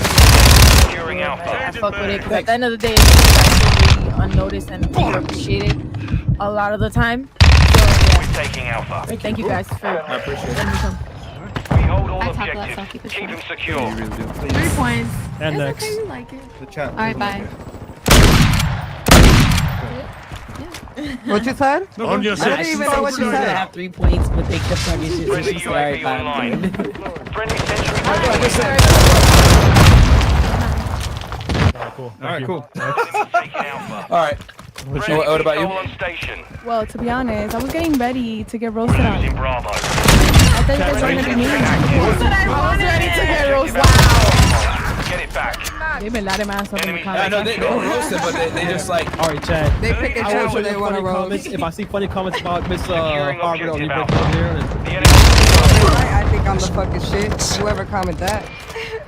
I fuck with it because at the end of the day, you guys are really unnoticed and underappreciated a lot of the time. So yeah, Taking Alpha. thank you guys for I appreciate letting me come. We hold all I talk less, objectives. I'll keep it Keep short. him secure. You really do. 3 points. And It's next. okay, you like it. The chat. All right, bye. What you said? On your I didn't She even said know what she you was gonna said. have 3 points, but they kept talking shit. So Friendly she said, all right, UAV bye, I'm online. good. Friendly sentry. Cool. All right, cool. Taking Alpha. All right. What about you? On station. Well, to be honest, I was getting ready to get roasted out. Losing Bravo. I thought you guys were gonna be mean. I was ready to get roasted. Get it back. They've been letting my ass up in the I comments. know they don't roast it, but they just like. All right, Chad. They pick and I choose want who you they to want to funny roast. comments. If I see funny comments about Miss Securing Harvard or objective you Alpha. from here, The enemy. I think I'm the fucking shit. Whoever comment that.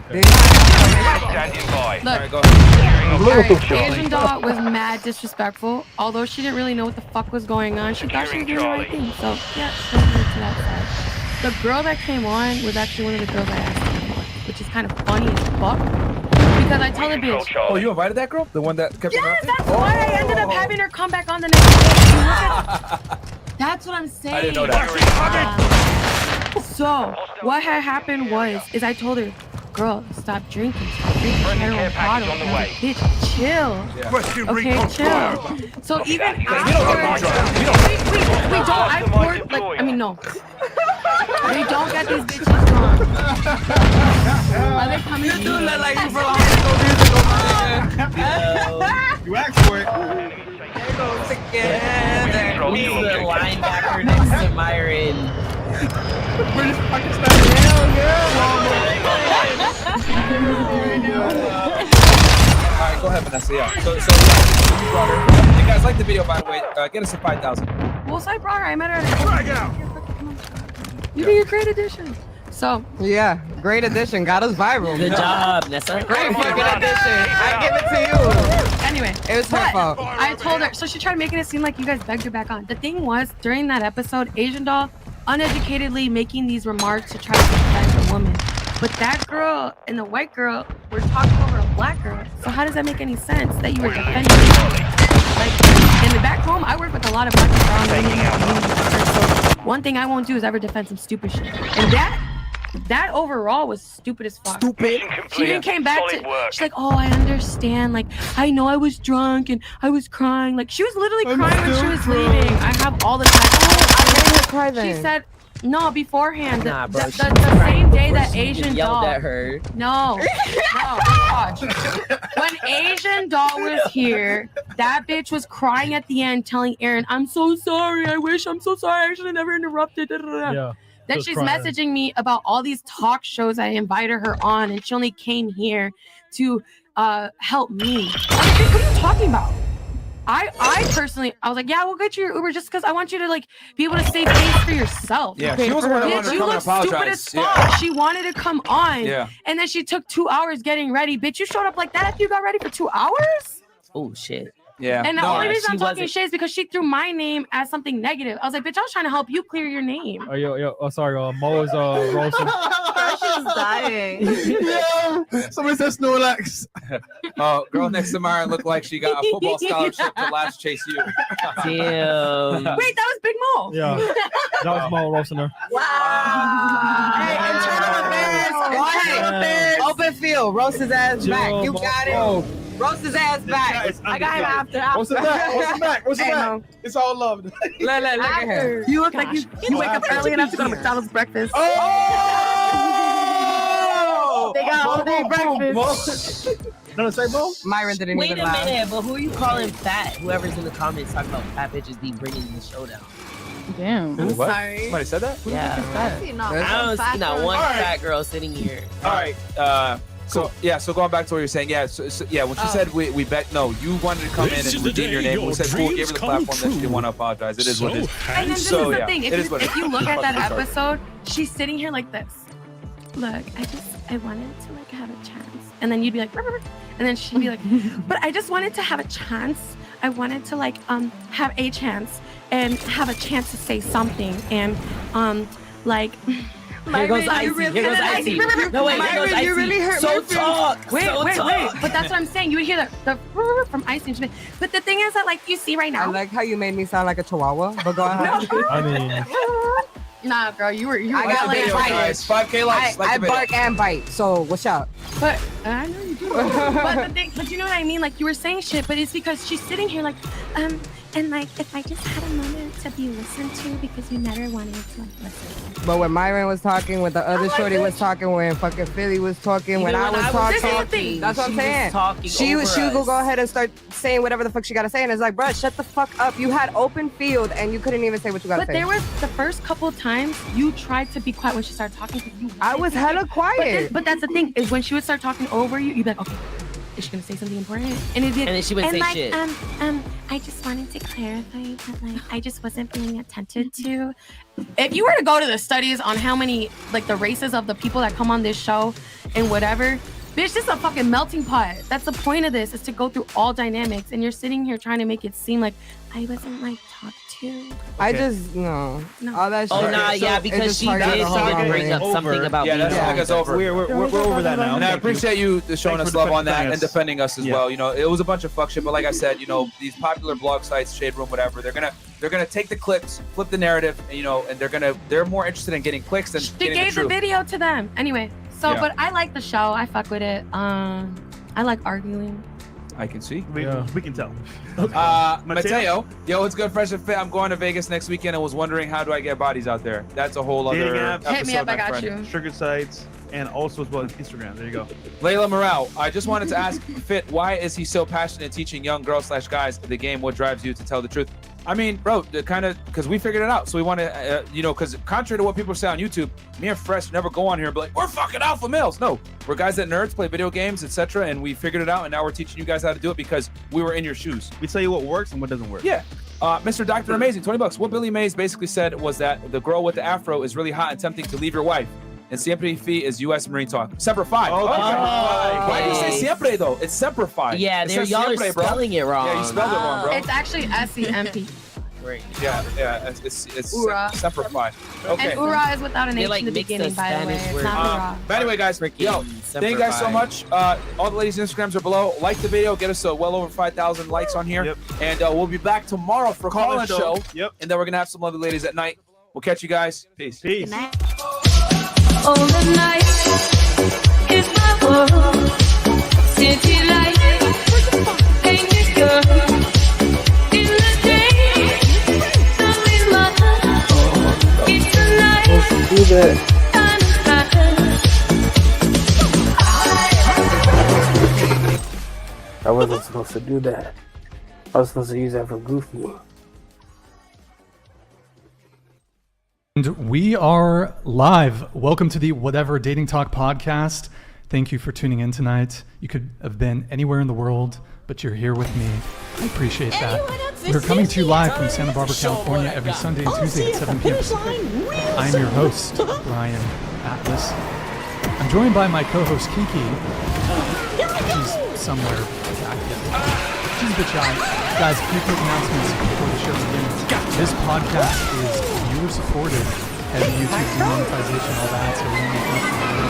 Standing by. All right, Look, go ahead. alright, Asian doll was mad disrespectful. Although she didn't really know what the fuck was going on, she thought she was doing the right thing. So yeah, don't get to that side. The girl that came on was actually one of the girls I asked to come on, which is kind of funny as fuck. Because I tell the bitch, Oh, you invited that girl? The one that kept yes, interrupting? that's why I ended up having her come back on the next day. That's what I'm saying. I didn't know that. So what had happened was I told her, girl, stop drinking. Stop drinking. She had her own bottle. And I was like, bitch, chill. Okay, chill. So even afterwards, we don't. I poured like, I mean, no. We don't get these bitches drunk. Are they coming to do that like you for You asked for it. Together. He's the linebacker next to Myron. British Pakistan. Hell All right, go ahead, Vanessa. Yeah. So yeah, you brought her. You guys like the video, by the way. Get us to 5,000. Well, so I brought her. I met her at a You did your great addition. So yeah, great addition. Got us viral. Good job, Nessa. Great fucking addition. I give it to you. Anyway, it was her fault. I told her, so she tried making it seem like you guys begged her back on. The thing was, during that episode, Asian doll uneducatedly making these remarks to try to defend a woman. But that girl and the white girl were talking over a black girl. So how does that make any sense that you were defending her? Like, in the back home, I work with a lot of black people around me. So one thing I won't do is ever defend some stupid shit. And that overall was stupid as fuck. Stupid. She even came back to, she's like, oh, I understand. Like, I know I was drunk and I was crying. Like, she was literally crying when she was leaving. I have all the time. I made her cry then. She said, no, beforehand. Nah, bro, the same day that she Asian yelled doll. at her. No, watch. When Asian doll was here, that bitch was crying at the end, telling Aaron, I'm so sorry. I'm so sorry. I should have never interrupted. Yeah. Then she's messaging me about all these talk shows I invited her on, and she only came here to help me. I'm like, what are you talking about? I personally, I was like, yeah, we'll get you your Uber just because I want you to like be able to save face for yourself. Yeah, she was the one that wanted to you come and look stupid apologize. as fuck. Yeah. She wanted to come on, Yeah. and then she took 2 hours getting ready. Bitch, you showed up like that after you got ready for 2 hours? Oh shit. Yeah. And the only reason I'm talking shit is because she threw my name as something negative. I was like, bitch, I was trying to help you clear your name. Oh, yo, oh, sorry, Mo is roasting. She's dying. Yo, somebody said Snorlax. Girl next to Myron looked like she got a football scholarship to Last Chase U. Damn. Wait, that was Big Mo. Yeah, that was Mo roasting her. Hey, internal affairs. Go ahead. Open field. Roast his ass back. You got it. Roast his ass back. I got him after. What's it back? What's it back? What's it back? It's all love. Look at him. You look like you wake up early enough to go to McDonald's breakfast. Oh! They got all day breakfast. Know say Mo? Myron didn't Wait even a laugh. minute, but who are you calling fat? Whoever's in the comments talking about fat bitches be bringing the show down. Damn. What? Sorry. Somebody said that? Yeah. I see not I don't see not one All right. fat girl sitting here. All right. So going back to what you're saying, when she said we bet, no, you wanted to come in and redeem your name. We said cool, gave her the platform that she didn't want to apologize. It is what it is. And then this is the thing. If you look at that episode, she's sitting here like this. Look, I wanted to like have a chance. And then you'd be like, "Rrr, rrr," and then she'd be like, but I just wanted to have a chance. I wanted to like have a chance and have a chance to say something. And like Here goes Icy. Here goes Icy. No, wait, here goes Icy. You really hurt So my talk. Wait. So talk. But that's what I'm saying. You would hear the from Icy. But the thing is that like you see right I now. like how you made me sound like a chihuahua, but go ahead. I mean, Nah, girl, you were I got like video, guys. 5K likes. I bark and bite. So what's up? But I know you do. but you know what I mean? Like you were saying shit, but it's because she's sitting here like, and like if I just had a moment to be listened to because you never wanted to like listen. But when Myron was talking, when the other shorty was talking, when fucking Philly was talking, when I was talking, that's what I'm saying. She would go ahead and start saying whatever the fuck she gotta say, and it's like, bro, shut the fuck up. You had open field and you couldn't even say what you gotta say. But there was the first couple of times you tried to be quiet when she started talking. I was hella quiet. But that's the thing is when she would start talking over you, you'd be like, okay, is she gonna say something important? And it'd be And then she wouldn't say like, shit. I just wanted to clarify that like I just wasn't being attended to. If you were to go to the studies on how many like the races of the people that come on this show and whatever, bitch, this is a fucking melting pot. That's the point of this, is to go through all dynamics, and you're sitting here trying to make it seem like I wasn't like talked to. I just no. All that shit. Oh nah, yeah, because she did bring up something about me. That's I guess over. We're over that now. And I appreciate you showing us love on that and us. defending us as well. You know, it was a bunch of fuck shit, but like I said, you know, these popular blog sites, Shade Room, whatever, they're gonna take the clips, flip the narrative, and, you know, and they're more interested in getting clicks than She getting gave the the truth. video to them. Anyway, So, Yeah. but I like the show. I fuck with it. I like arguing. I can see. We can tell. Mateo, yo, what's good, Fresh and Fit? I'm going to Vegas next weekend and was wondering how do I get bodies out there? That's a whole other Dating apps, episode, my friend. Sugar sites, and also as well as Instagram. There you go. Layla Morale, I just wanted to ask Fit, why is he so passionate teaching young girls/guys the game? What drives you to tell the truth? I mean, bro, because we figured it out. So we want to, because contrary to what people say on YouTube, me and Fresh never go on here and be like, we're fucking alpha males. No, we're guys that nerds, play video games, etc. And we figured it out. And now we're teaching you guys how to do it because we were in your shoes. We tell you what works and what doesn't work. Yeah. Mr. Dr. Amazing, $20. What Billy Mays basically said was that the girl with the afro is really hot and tempting to leave your wife. And siempre fee is U.S. Marine talk. Semper Fi. Okay. Why do you say siempre though? It's Semper Fi. Yeah, It says y'all are siempre, bro. spelling it wrong. Yeah, you spelled it wrong, bro. It's actually SEMP. Great. Yeah, it's Ura. Semper Fi. Okay. And Ura is without an They, H like, in the mix the beginning, by the way. Spanish It's word. not Ura. But anyway, guys, yo, thank you guys so much. All the ladies' Instagrams are below. Like the video, get us well over 5,000 likes on here. Yep. And we'll be back tomorrow for Call-in call-in show. Yep. And then we're going to have some lovely ladies at night. We'll catch you guys. Peace. Peace. All the night is my world. City light, painted girl. In the day, sun is my heart. It's the night, Do that. I wasn't supposed to do that. I was supposed to use that for Goofy. And we are live. Welcome to the Whatever Dating Talk podcast. Thank you for tuning in tonight. You could have been anywhere in the world, but you're here with me. I appreciate that. We're coming to you live from Santa Barbara, California, every Sunday and Tuesday at 7 p.m. Pacific. I'm your host, Brian Atlas. I'm joined by my co-host, Kiki. She's somewhere back here. She's a bit shy. Guys, a few quick announcements before the show begins. This podcast is viewer supported, heavy YouTube demonetization, all that, so we don't make much money.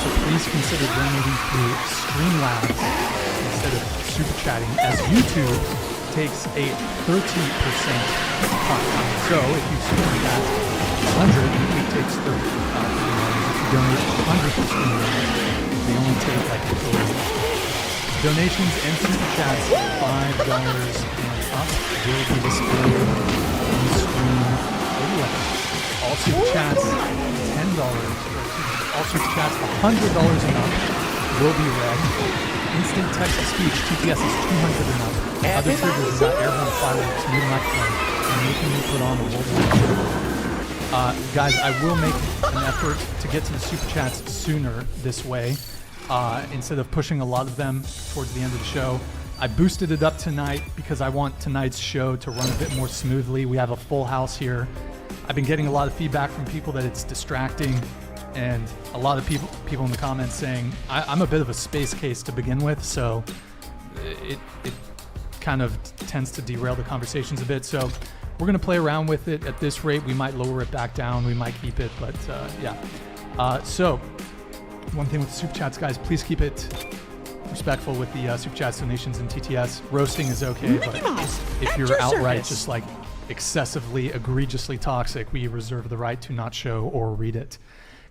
So please consider donating through Streamlabs instead of super chatting, as YouTube takes a 30% cut. So if you super chat 100, it takes 30. If you donate 100 to Streamlabs, they only take like 30. Donations and super chats $5 and up will be displayed on the screen. All super chats $10. All super chats $100 and up will be read. Instant text to speech TTS is 200 and up. Other triggers got airborne fireworks, new microphone, and making you put on the Wolverine. Guys, I will make an effort to get to the super chats sooner this way. Instead of pushing a lot of them towards the end of the show. I boosted it up tonight because I want tonight's show to run a bit more smoothly. We have a full house here. I've been getting a lot of feedback from people that it's distracting, and a lot of people in the comments saying I'm a bit of a space case to begin with, so it kind of tends to derail the conversations a bit. So we're gonna play around with it. At this rate, we might lower it back down, we might keep it, but yeah. So one thing with the super chats, guys, please keep it respectful with the super chats, donations, and TTS. Roasting is okay, but if you're outright just like excessively, egregiously toxic, we reserve the right to not show or read it.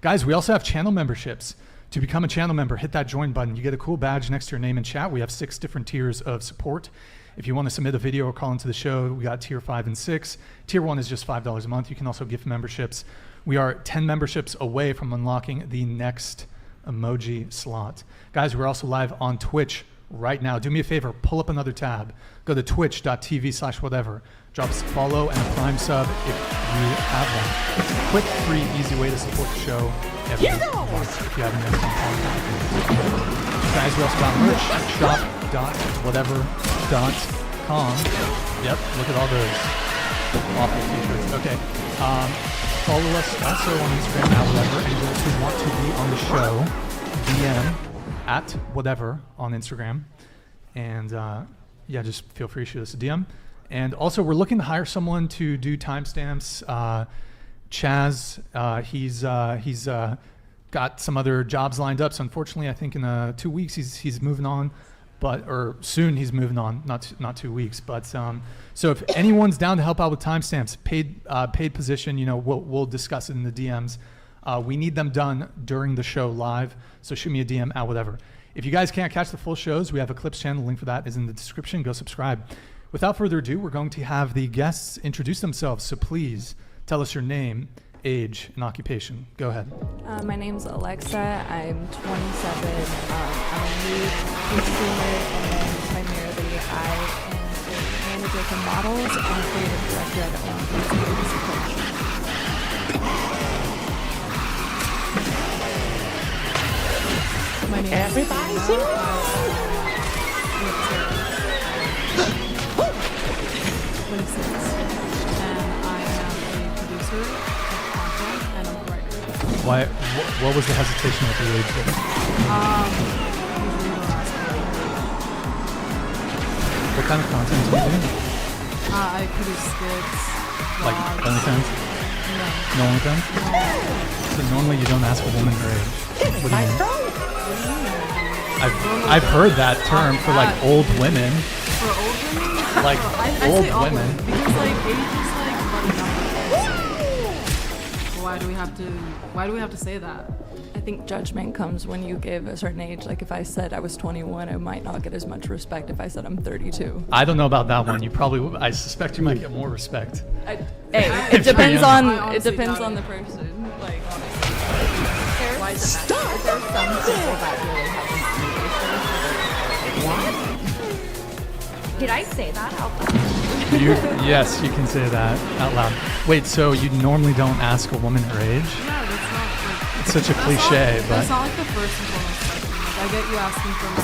Guys, we also have channel memberships. To become a channel member, hit that join button. You get a cool badge next to your name and chat. We have 6 different tiers of support. If you want to submit a video or call into the show, we got tier 5 and 6. Tier 1 is just $5 a month. You can also gift memberships. We are 10 memberships away from unlocking the next emoji slot. Guys, we're also live on Twitch right now. Do me a favor, pull up another tab. Go to twitch.tv/whatever. Drop us a follow and a Prime sub if you have one. It's a quick, free, easy way to support the show every month if you haven't been on. Guys, we also got merch at shop.whatever.com. Yep, look at all those awful t-shirts. Okay. Follow us also on Instagram at whatever, and those who want to be on the show, DM at whatever on Instagram. And yeah, just feel free to shoot us a DM. And also, we're looking to hire someone to do timestamps. Chaz, he's got some other jobs lined up. So unfortunately, I think in 2 weeks he's moving on. Or soon he's moving on, not 2 weeks. But so if anyone's down to help out with timestamps, paid position, we'll discuss it in the DMs. We need them done during the show live. So shoot me a DM at whatever. If you guys can't catch the full shows, we have a Clips channel. The link for that is in the description. Go subscribe. Without further ado, we're going to have the guests introduce themselves. So please tell us your name, age, and occupation. Go ahead. My name's Alexa. I'm 27. I'm a new consumer, and primarily I am a manager for models and creative director at the own beauty collection. My name Everybody is sing and I am a producer of content and I'm a writer. What was the hesitation with the age thing? Usually don't ask me. What kind of content do you do? I produce skits, Like vlogs. OnlyFans? No OnlyFans? So normally you don't ask a woman her age. What do you mean? I've heard that term for like old women. For old women? Like I old say all women. Because like age is like but numbers. Why do we have to say that? I think judgment comes when you give a certain age. Like if I said I was 21, I might not get as much respect if I said I'm 32. I don't know about that one. You probably, I suspect you might get more respect. It depends on the person. Like Why is it that? There's some people that really have a what? Did I say that out loud? Yes, you can say that out loud. Wait, so you normally don't ask a woman her age? Yeah, that's not like. It's such a cliche, but That's not like the first and foremost question. Like I get you asking for my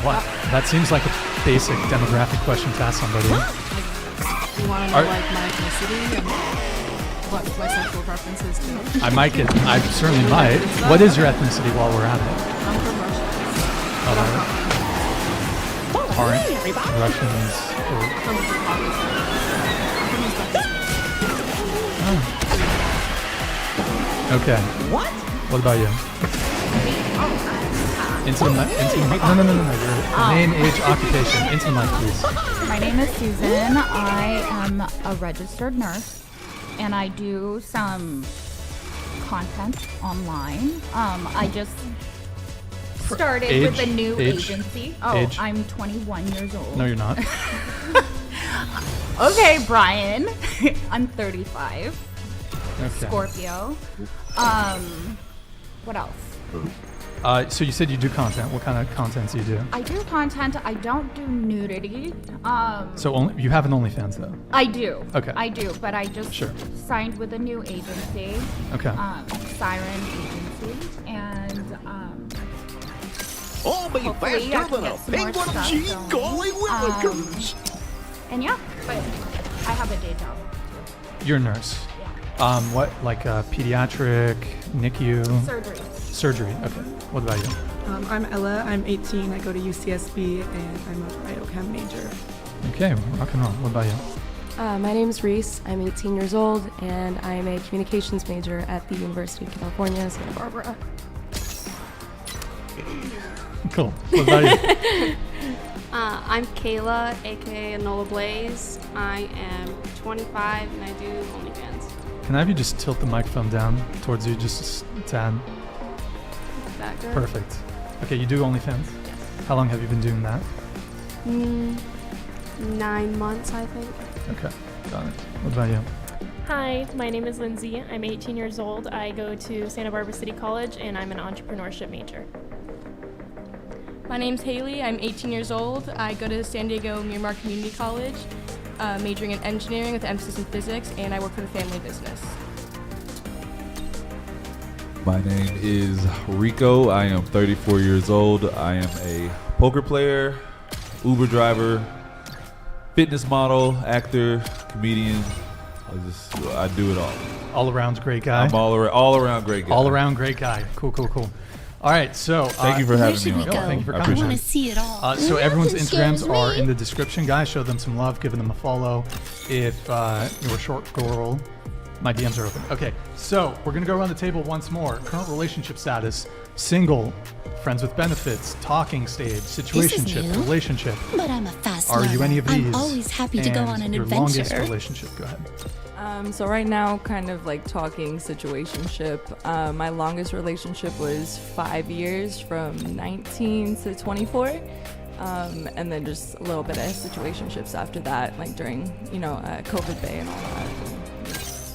what? That seems like a basic demographic question to ask somebody. You want to know like my ethnicity and what my sexual preferences too? I certainly might. What is your ethnicity while we're at it? I'm from Russia. Aren't Russians or... From the Caucasus. I'm from Uzbekistan. Oh. Okay. What? What about you? Into the mic. No. Your name, age, occupation. Into the mic, please. My name is Susan. I am a registered nurse, and I do some content online. I just started with a new agency. Age. I'm 21 years old. No, you're not. Okay, Brian. I'm 35. Okay. Scorpio. What else? So you said you do content. What kind of content do you do? I do content. I don't do nudity. So you have an OnlyFans though? I do. Okay. I do, but I just signed with a new agency. Okay. Siren Agency, and I'll be hopefully I can get some more stuff going. And yeah, but I have a day job. You're a nurse. Yeah. What, like pediatric, NICU? Surgery. Surgery. Okay. What about you? I'm Ella. I'm 18. I go to UCSB, and I'm a biochem major. Okay, rock and roll. What about you? My name's Reese. I'm 18 years old, and I'm a communications major at the University of California, Santa Barbara. Cool. What about you? I'm Kayla, aka Enola Blaze. I am 25 and I do OnlyFans. Can I have you just tilt the microphone down towards you just a tad? That good? Perfect. Okay, you do OnlyFans? Yes. How long have you been doing that? 9 months, I think. Okay, got it. What about you? Hi, my name is Lindsay. I'm 18 years old. I go to Santa Barbara City College and I'm an entrepreneurship major. My name's Haley. I'm 18 years old. I go to San Diego Miramar Community College, majoring in engineering with an emphasis in physics, and I work for the family business. My name is Rico. I am 34 years old. I am a poker player, Uber driver, fitness model, actor, comedian. I do it all. All around great guy. I'm all around great guy. All around great guy. Cool. All right, so thank you for having me on. Thank you for I coming. appreciate it. See it all. So everyone's Instagrams are in the description, guys. Show them some love, give them a follow. If you're a short girl, my DMs are open. Okay, so we're gonna go around the table once more. Current relationship status: single, friends with benefits, talking stage, situationship, new, relationship. But I'm a fast Are you learner. any of these? I'm always happy to go And on an your adventure. longest relationship. Go ahead. So right now, kind of like talking situationship. My longest relationship was 5 years, from 19 to 24. And then just a little bit of situationships after that, like during, COVID Bay and all that.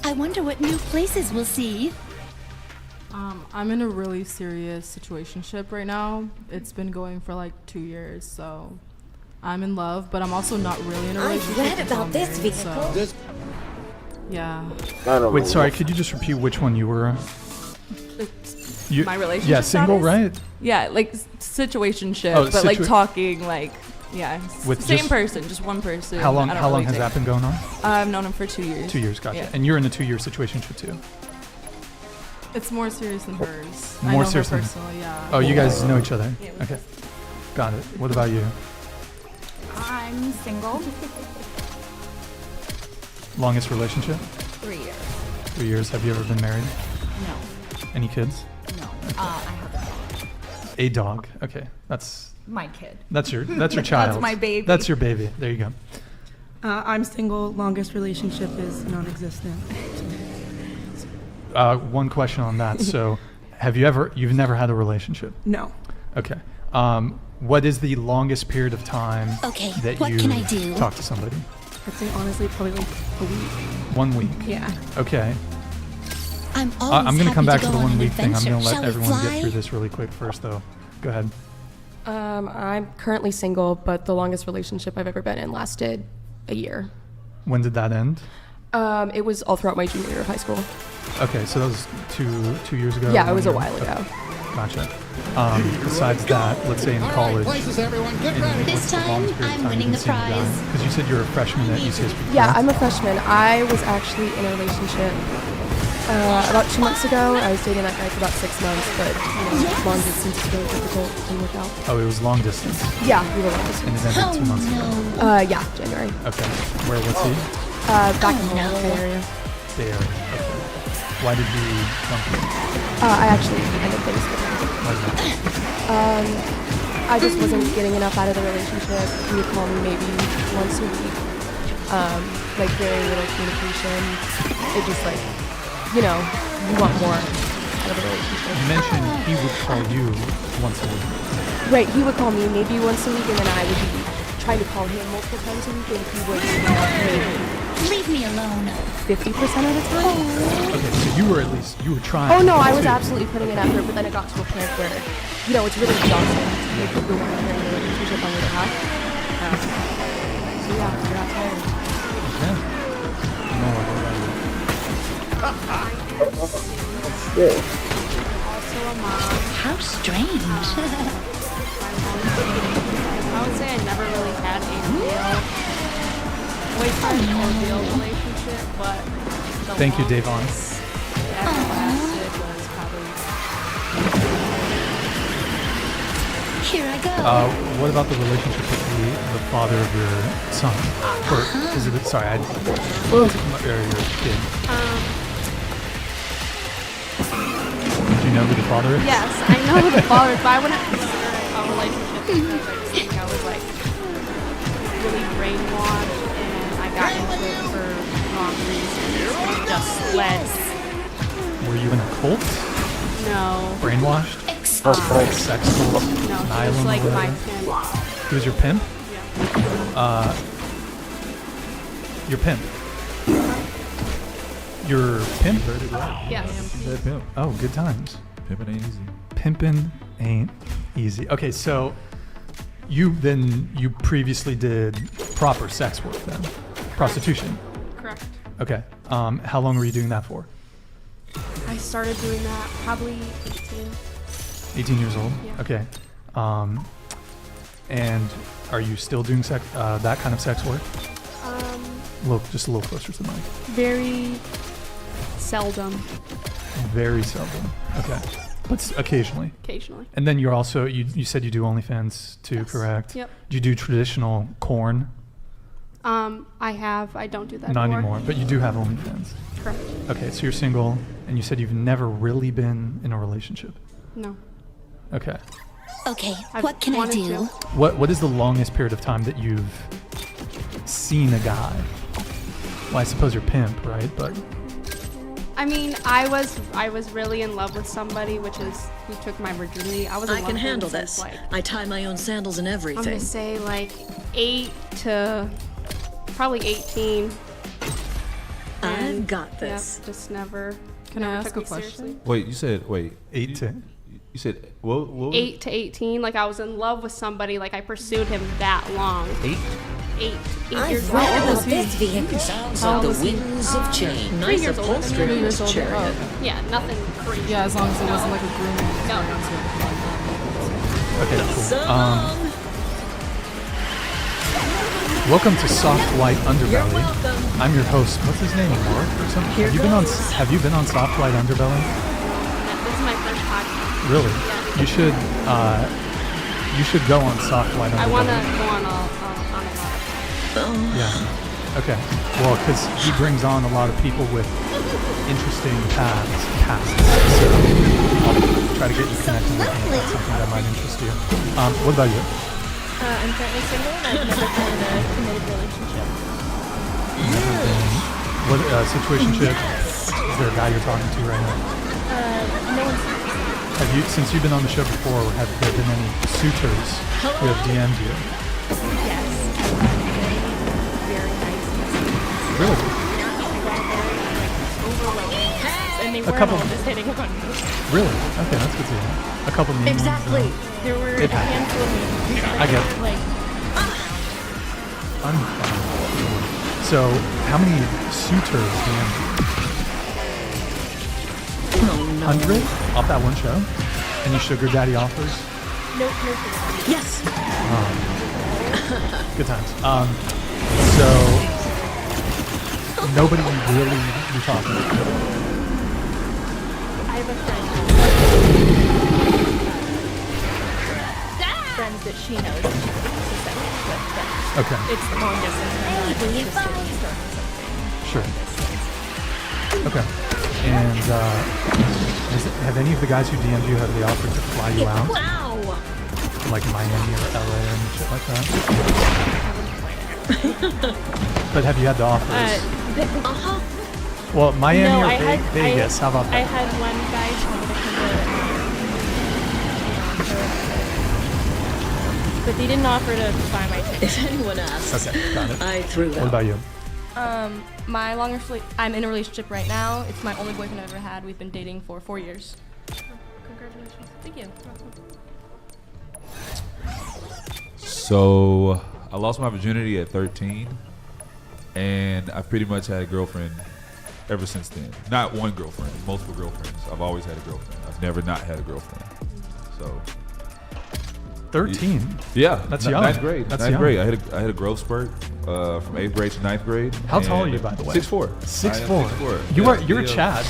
I wonder what new places we'll see. I'm in a really serious situationship right now. It's been going for like 2 years, so I'm in love, but I'm also not really in a relationship. I've read about this vehicle. So, yeah. Wait, sorry, could you just repeat which one you were? My relationship. Yeah, single, status? right? Yeah, like situationship, Oh, but like talking, like With same just- person, just one person. How long? I don't How long really has that been going on? I've known him for 2 years. 2 years, gotcha. Yeah. And you're in a 2-year situationship too. It's more serious than hers. I More know serious her than- personally, yeah. Oh, you guys know each other. Yeah, Okay, got it. What about you? I'm single. Longest relationship? 3 years. 3 years. Have you ever been married? No. Any kids? No. I have a dog. A dog. Okay, that's My kid. That's your child. That's my baby. That's your baby. There you go. I'm single. Longest relationship is non-existent. One question on that. So, you've never had a relationship? No. Okay. What is the longest period of time that what you can I do? talk to somebody? I'd say honestly probably like a week. 1 week. Yeah. Okay. I'm always I'm going to come back happy to the go on 1 an week thing. I'm adventure. going to let Shall we everyone fly? get through this really quick first, though. Go ahead. I'm currently single, but the longest relationship I've ever been in lasted a year. When did that end? It was all throughout my junior year of high school. Okay, so that was two years ago? Yeah, it 1 was a year? while ago. Gotcha. Besides that, let's say in college. This time, I'm winning the prize. Because you said you're a freshman at UCSB. Yeah, I'm a freshman. I was actually in a relationship about 2 months ago. I was dating that guy for about 6 months, but long distance is really difficult. It didn't work out. Oh, it was long distance. Yeah, we were long distance. And it ended 2 months ago. Yeah, January. Okay. Where was he? Back in the Bay Area. Bay Area. Okay. Why did you come here? I actually ended things with him. Why is that? I just wasn't getting enough out of the relationship. He would call me maybe once a week. Like very little communication. It just like, you want more out of the relationship. You mentioned he would call you once a week. Right, he would call me maybe once a week, and then I would be trying to call him multiple times a week, and he would maybe Leave me alone. 50% of the time. Okay, so you were trying. Oh no, I was to- absolutely putting in effort, but then it got to a point where, it's really exhausting to make the one in the relationship on your behalf. So yeah, you're not tired. Yeah. No, Also a mom. How strange. I would say I never really had a real boyfriend or real relationship, but the Thank you, Davon. longest that ever lasted was probably. Here I go. What about the relationship with the father of your son? Or is it? Sorry, or your kid. Do you know who the father is? Yes, I know who the father is, but I wouldn't consider it a relationship because I just think I was like really brainwashed and I got into it for wrong reasons. It just led. Were you in a cult? No. Brainwashed? Like sex cult? No, he was Nylon, like my whatever? pimp. He was your pimp? Yeah. Your pimp. Your pimp? Yes. Pimp. Oh, good times. Pimpin' ain't easy. Pimpin' ain't easy. Okay, so you previously did proper sex work then? Prostitution? Correct. Okay. How long were you doing that for? I started doing that probably 18. 18 years old? Yeah. Okay. And are you still doing that kind of sex work? Just a little closer to the mic. Very seldom. Very seldom. Okay. But occasionally. Occasionally. And then you're also, you said you do OnlyFans too, Yes. correct? Yep. Do you do traditional porn? I don't do that Not anymore. anymore, but you do have OnlyFans. Correct. Okay, so you're single, and you said you've never really been in a relationship. No. Okay. Okay, I've what can I wanted do? to. What is the longest period of time that you've seen a guy? Well, I suppose you're pimp, right? But I mean, I was really in love with somebody, which is who took my virginity. I was in I love can with him handle since, this. like, I tie my own sandals and I'm everything. gonna say like 8 to probably 18. I've got this. Yeah, just never. Can I never ask took a me question? seriously. Wait, you said 8 to. You said what? Was 8 to 18. Like I was in love with somebody. Like I pursued him that long. 8? 8 I've years old. read about this vehicle. Sounds like the winds of change. 3 Nice years old. upholstery on this Oh, chariot. okay. Yeah, nothing crazy. Yeah, as long as it wasn't like a grooming No. experience or anything like that. Okay, cool. Welcome to Soft White Underbelly. I'm your host. What's his name? Mark or something? Here Have you been on Soft White Underbelly? This is my first podcast. Really? You should go on Soft White Underbelly. I want to go on a lot. Yeah. Okay. Well, because he brings on a lot of people with interesting pasts. So I'll try to get you connected with him. That's something that might interest you. What about you? I'm currently single and I've never been in a committed relationship. Never been. What situationship? Is there a guy you're talking to right now? No one's. Have you, since you've been on the show before, have there been any suitors who have DM'd you? Yes. Very nice messages. Really? I got very overwhelming messages, and they A weren't couple- all just hitting upon me. Really? Okay, that's good to hear. A couple mean Exactly. ones. There were It a happens. handful of memes. I get it. Like, So, how many suitors DM'd you? 100 off that one show? Any sugar daddy offers? no. Yes. Good times. So nobody really you're talking to. I have a friend. Friends that she knows. And she thinks is that with, but Okay. It's long distance. And I'm not interested in starting something. Sure. Okay. And have any of the guys who DM'd you, have they offered to fly you out? Wow. Like Miami or LA and shit like that? But have you had the offers? Well, Miami no, or I had, Vegas, how about I that? had one guy tell me to come to, but they didn't offer to buy my ticket. If anyone asks, Okay, got it. I threw What about you? My I'm in a relationship right now. It's my only boyfriend I've ever had. We've been dating for 4 years. Congratulations. Thank you. So I lost my virginity at 13, and I've pretty much had a girlfriend ever since then. Not one girlfriend, multiple girlfriends. I've always had a girlfriend. I've never not had a girlfriend. So 13? Yeah, That's young. Ninth grade. That's ninth young. grade. I had a growth spurt from 8th grade to 9th grade. How tall are and you, by the way? 6'4". 6'4". 6'4". You're a Chad.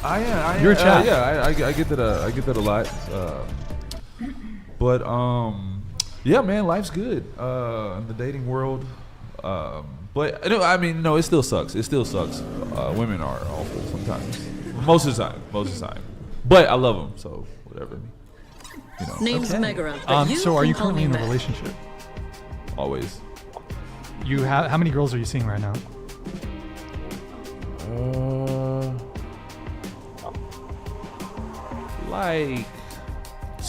I am. You're a Chad. Yeah, I get that. I get that a lot. But yeah, man, life's good in the dating world. But I mean, no, it still sucks. It still sucks. Women are awful sometimes. Most of the time. But I love them, so whatever. You know. Name's Megara. But you So are you can call currently me in a Meg. relationship? Always. You have how many girls are you seeing right now? Like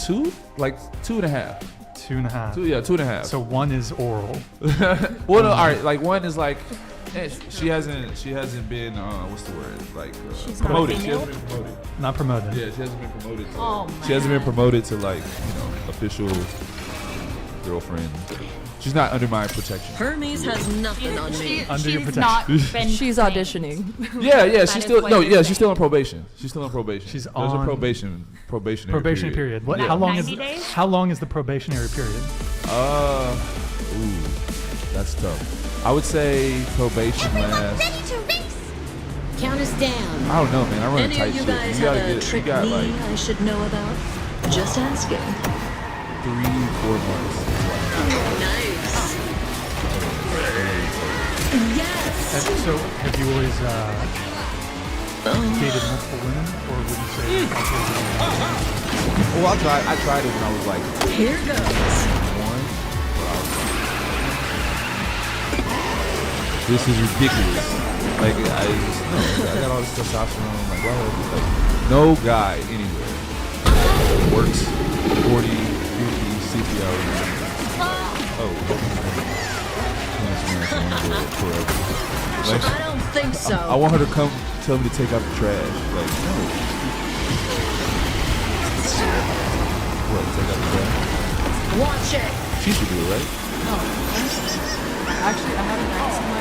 2, like 2.5. 2.5. 2.5. So one is oral. Well, no, all right. Like one is like, she hasn't been what's the word? Like She's not promoted. She female? hasn't been promoted. Not promoted. Yeah, she hasn't been promoted. To, Oh, she hasn't been promoted to like official girlfriend. She's not under my protection. Hermes has nothing on me. Under your She's protection. not been She's trained. auditioning. Yeah, That she's is still what no, you're yeah, she's saying. still on probation. She's still on probation. She's There's on a probationary period. What? Yeah. How long 90 is? days? How long is the probationary period? That's tough. I would say probation lasts. Count us down. I don't know, man. I run a Any tight of you ship. guys You have gotta a get, trick you got me like I should know about? Just asking. 3-4 months. Nice. Yes. So have you always dated multiple women, or would you say? Well, I tried it when I was like Here goes. 1. This is ridiculous. Like I got all this testosterone. Like, why would I do that? No guy anywhere works 40, 50, 60 hours a week. Like, I don't think so. I want her to come tell me to take out the trash. Like, no. What, take out the trash? Watch it. She should do it, right? No. Actually, I haven't asked my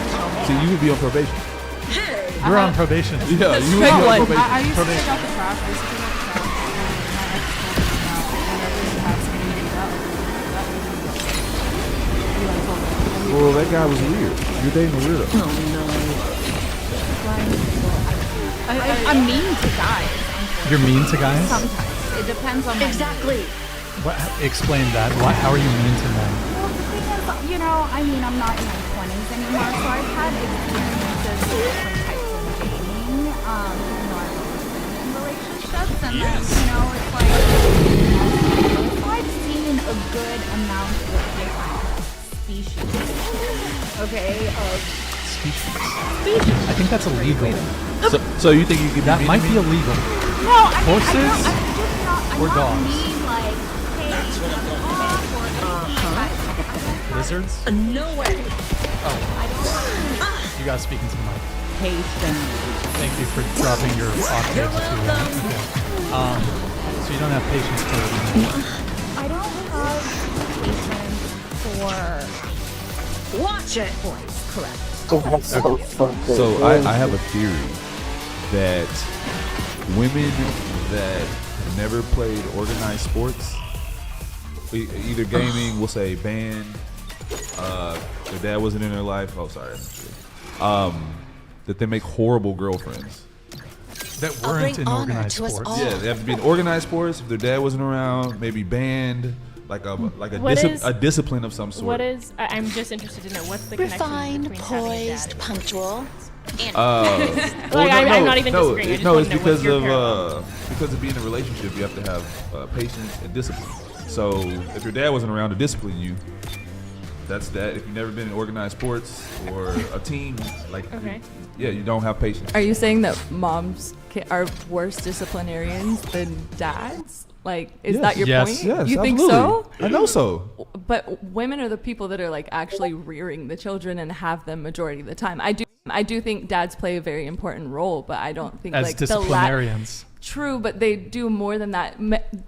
See, you would be on probation. Hey. You're on probation. Yeah, you would be on probation. I used to take out the trash. I used to take out the trash. And my ex told me that whenever you have something to do that, that would be Well, that guy was weird. You're dating a weirdo. Oh no. I'm mean to guys. You're mean to guys? Sometimes. It depends on my Exactly. What, explain that. How are you mean to men? Well, the thing is, you know, I mean, I'm not in my 20s anymore, so I've had experiences with different types of dating. You know, I've always been in relationships, and then, you know, it's like, so I've seen a good amount of different species. Okay, of Species. species. I think that's illegal. So you think you could That might be illegal. No, I mean, Horses I'm just not, I'm or not dogs? mean, like, hey, Lizards? No way. You guys speaking to the mic. Patience. Thank you for dropping your octaves too low. Okay. So you don't have patience for I don't have patience for Watch it. boys, correct. That's so fucking So I have a theory that women that have never played organized sports, either gaming, we'll say band, their dad wasn't in their life. Oh, sorry, that's not true. That they make horrible girlfriends. that weren't in organized sports. Yeah, they have to be in organized sports. If their dad wasn't around, maybe band, like a discipline of some sort. What is? I'm just interested to know what's the connection Refined, between having a dad poised, punctual. And I'm not even disagreeing. I just No, wanna it's know what's because your of parallel. because of being in a relationship, you have to have patience and discipline. So if your dad wasn't around to discipline you, that's that. If you've never been in organized sports or a team, like Okay. you don't have patience. Are you saying that moms are worse disciplinarians than dads? Like, is Yes. that your Yes. point? Yes, you think absolutely. so? I know so. But women are the people that are like actually rearing the children and have them majority of the time. I do think dads play a very important role, but I don't think As like disciplinarians. True, but they do more than that.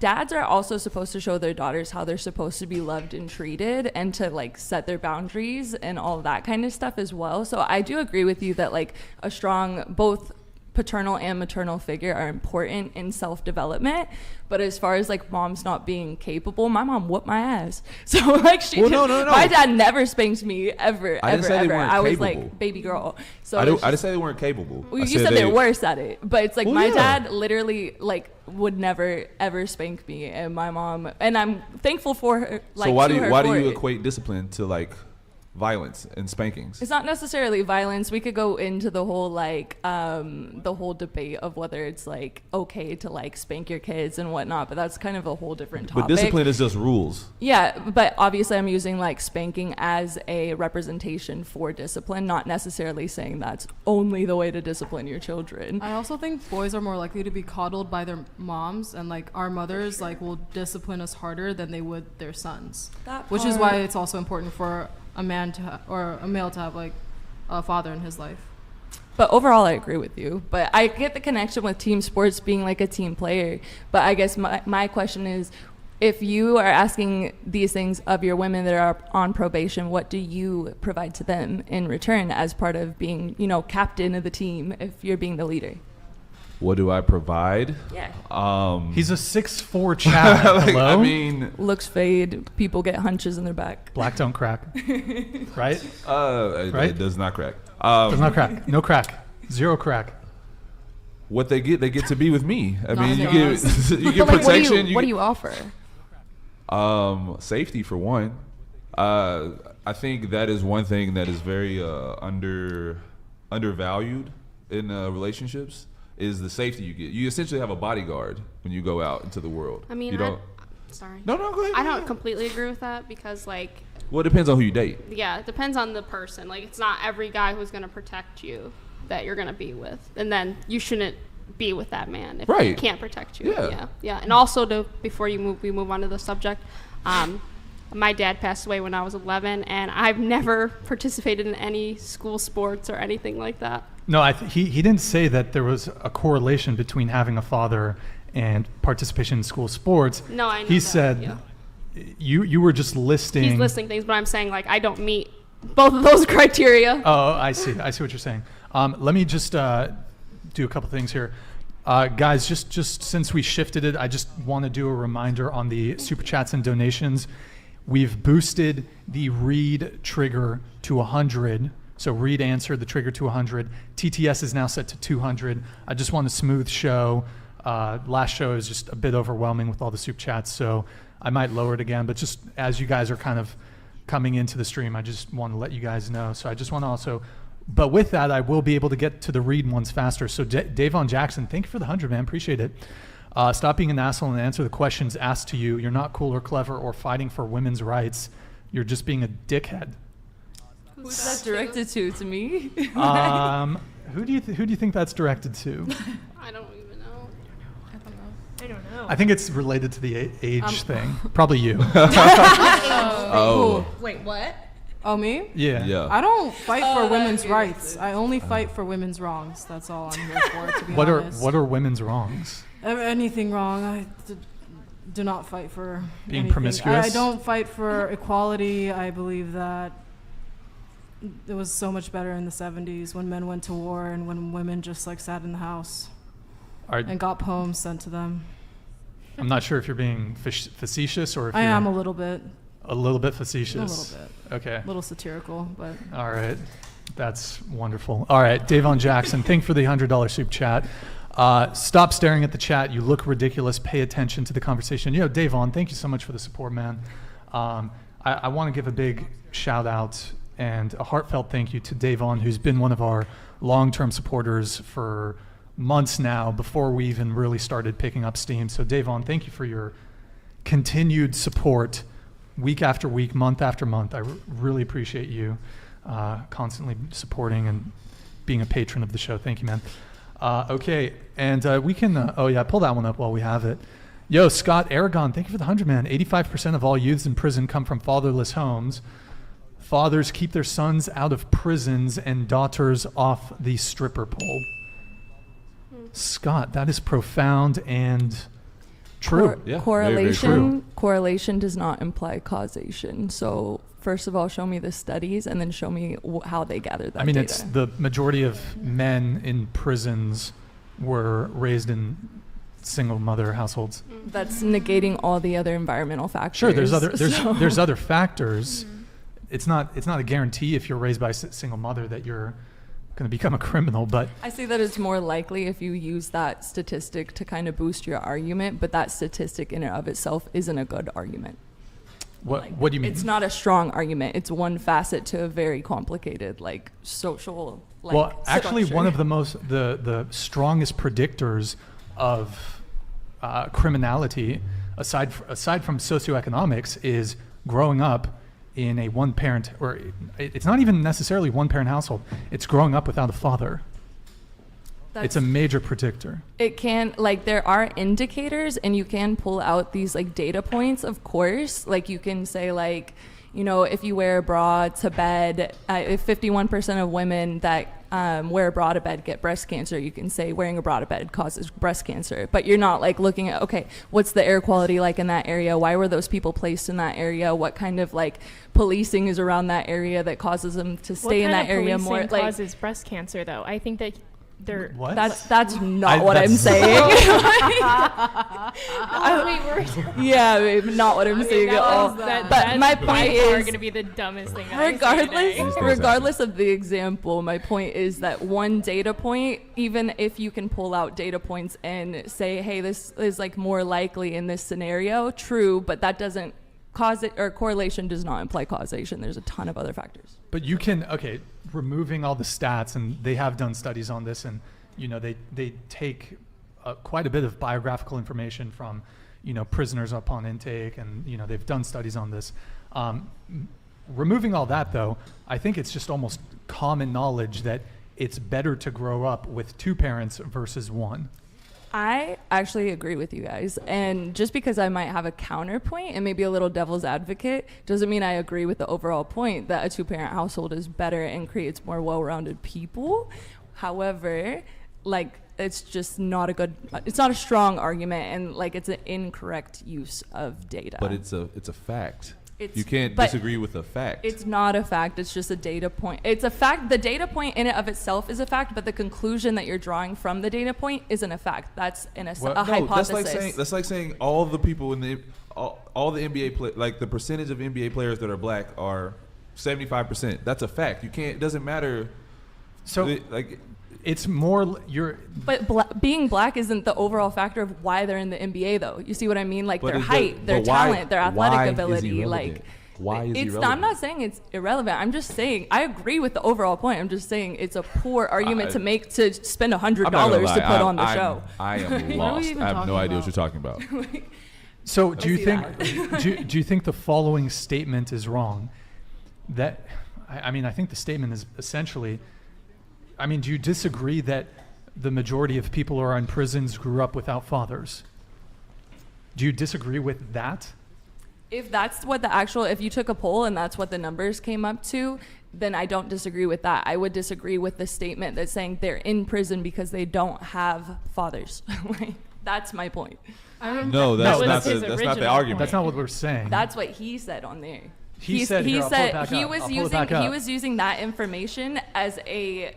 Dads are also supposed to show their daughters how they're supposed to be loved and treated, and to like set their boundaries and all that kind of stuff as well. So I do agree with you that like a strong both paternal and maternal figure are important in self-development. But as far as like moms not being capable, my mom whooped my ass. So like No. my dad never spanked me ever. I didn't say they weren't I was capable. like baby girl. So I it's didn't just- say they weren't capable. well, I you said they're they- worse at it, but it's like Well, my yeah. dad literally like would never ever spank me, and my mom, and I'm thankful for her. Like, So why to do you her why for do you it. equate discipline to like violence and spankings? It's not necessarily violence. We could go into the whole like the whole debate of whether it's like okay to like spank your kids and whatnot, but that's kind of a whole different topic. But discipline is just rules. Yeah, but obviously I'm using like spanking as a representation for discipline, not necessarily saying that's only the way to discipline your children. I also think boys are more likely to be coddled by their moms, and like our mothers like will discipline us harder than they would their sons. Which is why it's also important for a man to or a male to have like a father in his life. But overall, I agree with you. But I get the connection with team sports being like a team player. But I guess my question is, if you are asking these things of your women that are on probation, what do you provide to them in return as part of being, you know, captain of the team if you're being the leader? What do I provide? Yeah. He's a 6'4" Chad. Like, Hello? I mean, Looks fade. People get hunches in their back. Black don't crack. Right? It does not crack. Does not crack. No crack. Zero crack. What they get to be with me. I mean, you Nice. get you get But, like, protection. what do you offer? Safety for one. I think that is one thing that is very undervalued in relationships is the safety you get. You essentially have a bodyguard when you go out into the world. I mean, you don't. sorry. No, go ahead. I don't completely agree with that because, like, Well, it depends on who you date. yeah, it depends on the person. Like, it's not every guy who's going to protect you. that you're gonna be with, and then you shouldn't be with that man if he Right. can't protect you. Yeah. Yeah. And also, before we move on to the subject, my dad passed away when I was 11, and I've never participated in any school sports or anything like that. No, he didn't say that there was a correlation between having a father and participation in school sports. No, I know He that, said yeah. you were just listing. He's listing things, but I'm saying like I don't meet both of those criteria. Oh, I see what you're saying. Let me just do a couple things here. Guys, just since we shifted it, I just want to do a reminder on the super chats and donations. We've boosted the read trigger to 100. So read answer, the trigger to 100. TTS is now set to 200. I just want a smooth show. Last show is just a bit overwhelming with all the soup chats, so I might lower it again. But just as you guys are kind of coming into the stream, I just want to let you guys know. So I just want to also, but with that, I will be able to get to the read ones faster. So Davon Jackson, thank you for the 100, man. Appreciate it. Stop being an asshole and answer the questions asked to you. You're not cool or clever or fighting for women's rights. You're just being a dickhead. Who's that directed to? To me? Who do you think that's directed to? I don't even know. I don't know. I think it's related to the age thing. Probably you. Oh. Wait, what? Oh, me? Yeah. I don't fight for women's rights. I only fight for women's wrongs. That's all I'm here for, to be honest. What are women's wrongs? Anything wrong. I do not fight for being anything. promiscuous. I don't fight for equality. I believe that it was so much better in the 70s when men went to war and when women just like sat in the house and got poems sent to them. I'm not sure if you're being facetious or if I am a little bit. A little bit facetious. A little bit. Okay. A little satirical, but. All right. That's wonderful. All right, Davon Jackson, thank you for the $100 soup chat. Stop staring at the chat. You look ridiculous. Pay attention to the conversation. Davon, thank you so much for the support, man. I want to give a big shout out and a heartfelt thank you to Davon, who's been one of our long-term supporters for months now, before we even really started picking up steam. So Davon, thank you for your continued support week after week, month after month. I really appreciate you constantly supporting and being a patron of the show. Thank you, man. Okay, and we can, pull that one up while we have it. Yo, Scott Aragon, thank you for the 100, man. 85% of all youths in prison come from fatherless homes. Fathers keep their sons out of prisons and daughters off the stripper pole. Scott, that is profound and true. Correlation does not imply causation. So first of all, show me the studies and then show me how they gather that data. It's the majority of men in prisons were raised in single mother households. That's negating all the other environmental factors. Sure, there's other factors. It's not a guarantee if you're raised by a single mother that you're going to become a criminal, but I say that it's more likely if you use that statistic to kind of boost your argument, but that statistic in and of itself isn't a good argument. What do you mean? It's not a strong argument. It's one facet to a very complicated social actually structure. one of the strongest predictors of criminality aside from socioeconomics is growing up in a one-parent, or it's not even necessarily one-parent household. It's growing up without a father. It's a major predictor. It can, there are indicators and you can pull out these data points, of course. You can say if you wear a bra to bed, if 51% of women that wear a bra to bed get breast cancer, you can say wearing a bra to bed causes breast cancer. But you're not looking at, okay, what's the air quality like in that area? Why were those people placed in that area? What kind of policing is around that area that causes them to stay in that area more? What kind of policing causes breast cancer, though? I think that what? That's not what I'm saying. Not what I'm saying at all. But my point is, going to be the dumbest thing. regardless of the example, my point is that one data point, even if you can pull out data points and say, hey, this is more likely in this scenario, true, but that doesn't cause it, or correlation does not imply causation. There's a ton of other factors. But you can, removing all the stats, and they have done studies on this, and they take quite a bit of biographical information from prisoners upon intake, and they've done studies on this. Removing all that, though, I think it's just almost common knowledge that it's better to grow up with two parents versus one? I actually agree with you guys. And just because I might have a counterpoint and maybe a little devil's advocate doesn't mean I agree with the overall point that a two-parent household is better and creates more well-rounded people. However, like, it's just not it's not a strong argument, and like it's an incorrect use of data. But it's a fact. You can't but disagree with a fact. It's not a fact. It's just a data point. It's a fact. The data point in and of itself is a fact, but the conclusion that you're drawing from the data point isn't a fact. That's a hypothesis. That's like saying all the people in the all the NBA like the percentage of NBA players that are black are 75%. That's a fact. You can't. It doesn't matter. So it's more But being black isn't the overall factor of why they're in the NBA, though. You see what I mean? Like their height, their talent, their athletic ability. Like, why is irrelevant? I'm not saying it's irrelevant. I'm just saying I agree with the overall point. I'm just saying it's a poor argument to spend $100 to put on the show. I am lost. I have no idea what you're talking about. So do you think do you think the following statement is wrong? That I mean, I think the statement is essentially. I mean, do you disagree that the majority of people who are in prisons grew up without fathers? Do you disagree with that? If that's what if you took a poll and that's what the numbers came up to, then I don't disagree with that. I would disagree with the statement that's saying they're in prison because they don't have fathers. That's my point. No, that's not the argument. That's not what we're saying. That's what he said on there. He said he was using that information as a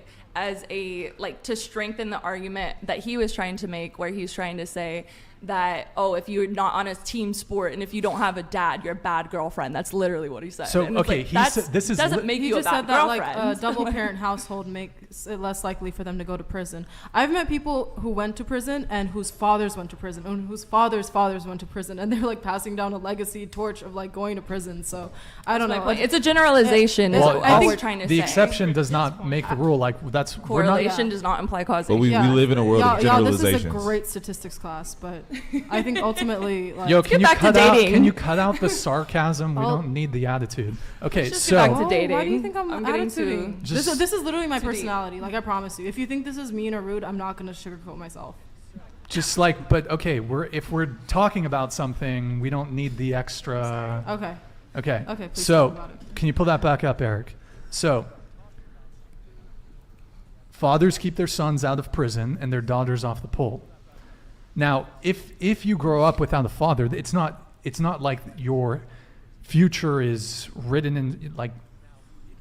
like to strengthen the argument that he was trying to make, where he's trying to say that, oh, if you're not on a team sport and if you don't have a dad, you're a bad girlfriend. That's literally what he said. So and okay, like, he said this is doesn't make you a bad said that girlfriend. like a double parent household makes it less likely for them to go to prison. I've met people who went to prison and whose fathers went to prison and whose fathers went to prison, and they're like passing down a legacy torch of like going to prison. So I don't know. It's a generalization. I think we're trying to say. The exception does not make the rule. Like that's correlation does not imply causation. But we live in a world of generalizations. This is a great statistics class, but I think ultimately, like, can you cut out the sarcasm? We don't need the attitude. Okay, so get back to dating. Why do you think I'm attituding? This is literally my personality. Like, I promise you. If you think this is mean or rude, I'm not gonna sugarcoat myself. Just like, but okay, if we're talking about something, we don't need the extra. Okay. So, can you pull that back up, Eric? So, fathers keep their sons out of prison and their daughters off the pole. Now, if you grow up without a father, it's not like your future is written in, like,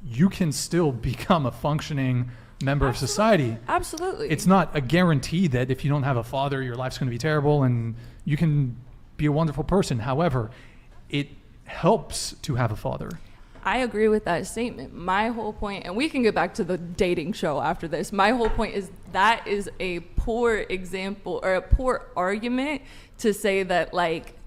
you can still become a functioning member of society. Absolutely. It's not a guarantee that if you don't have a father, your life's going to be terrible and you can be a wonderful person. However, it helps to have a father. I agree with that statement. My whole point, and we can get back to the dating show after this, my whole point is that is a poor example or a poor argument to say that, like,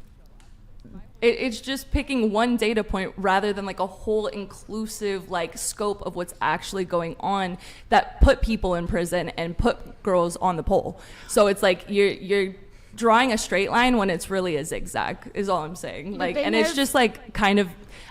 it's just picking one data point rather than like a whole inclusive like scope of what's actually going on that put people in prison and put girls on the pole. So it's like you're drawing a straight line when it's really a zigzag is all I'm saying. Like, and it's just like kind of,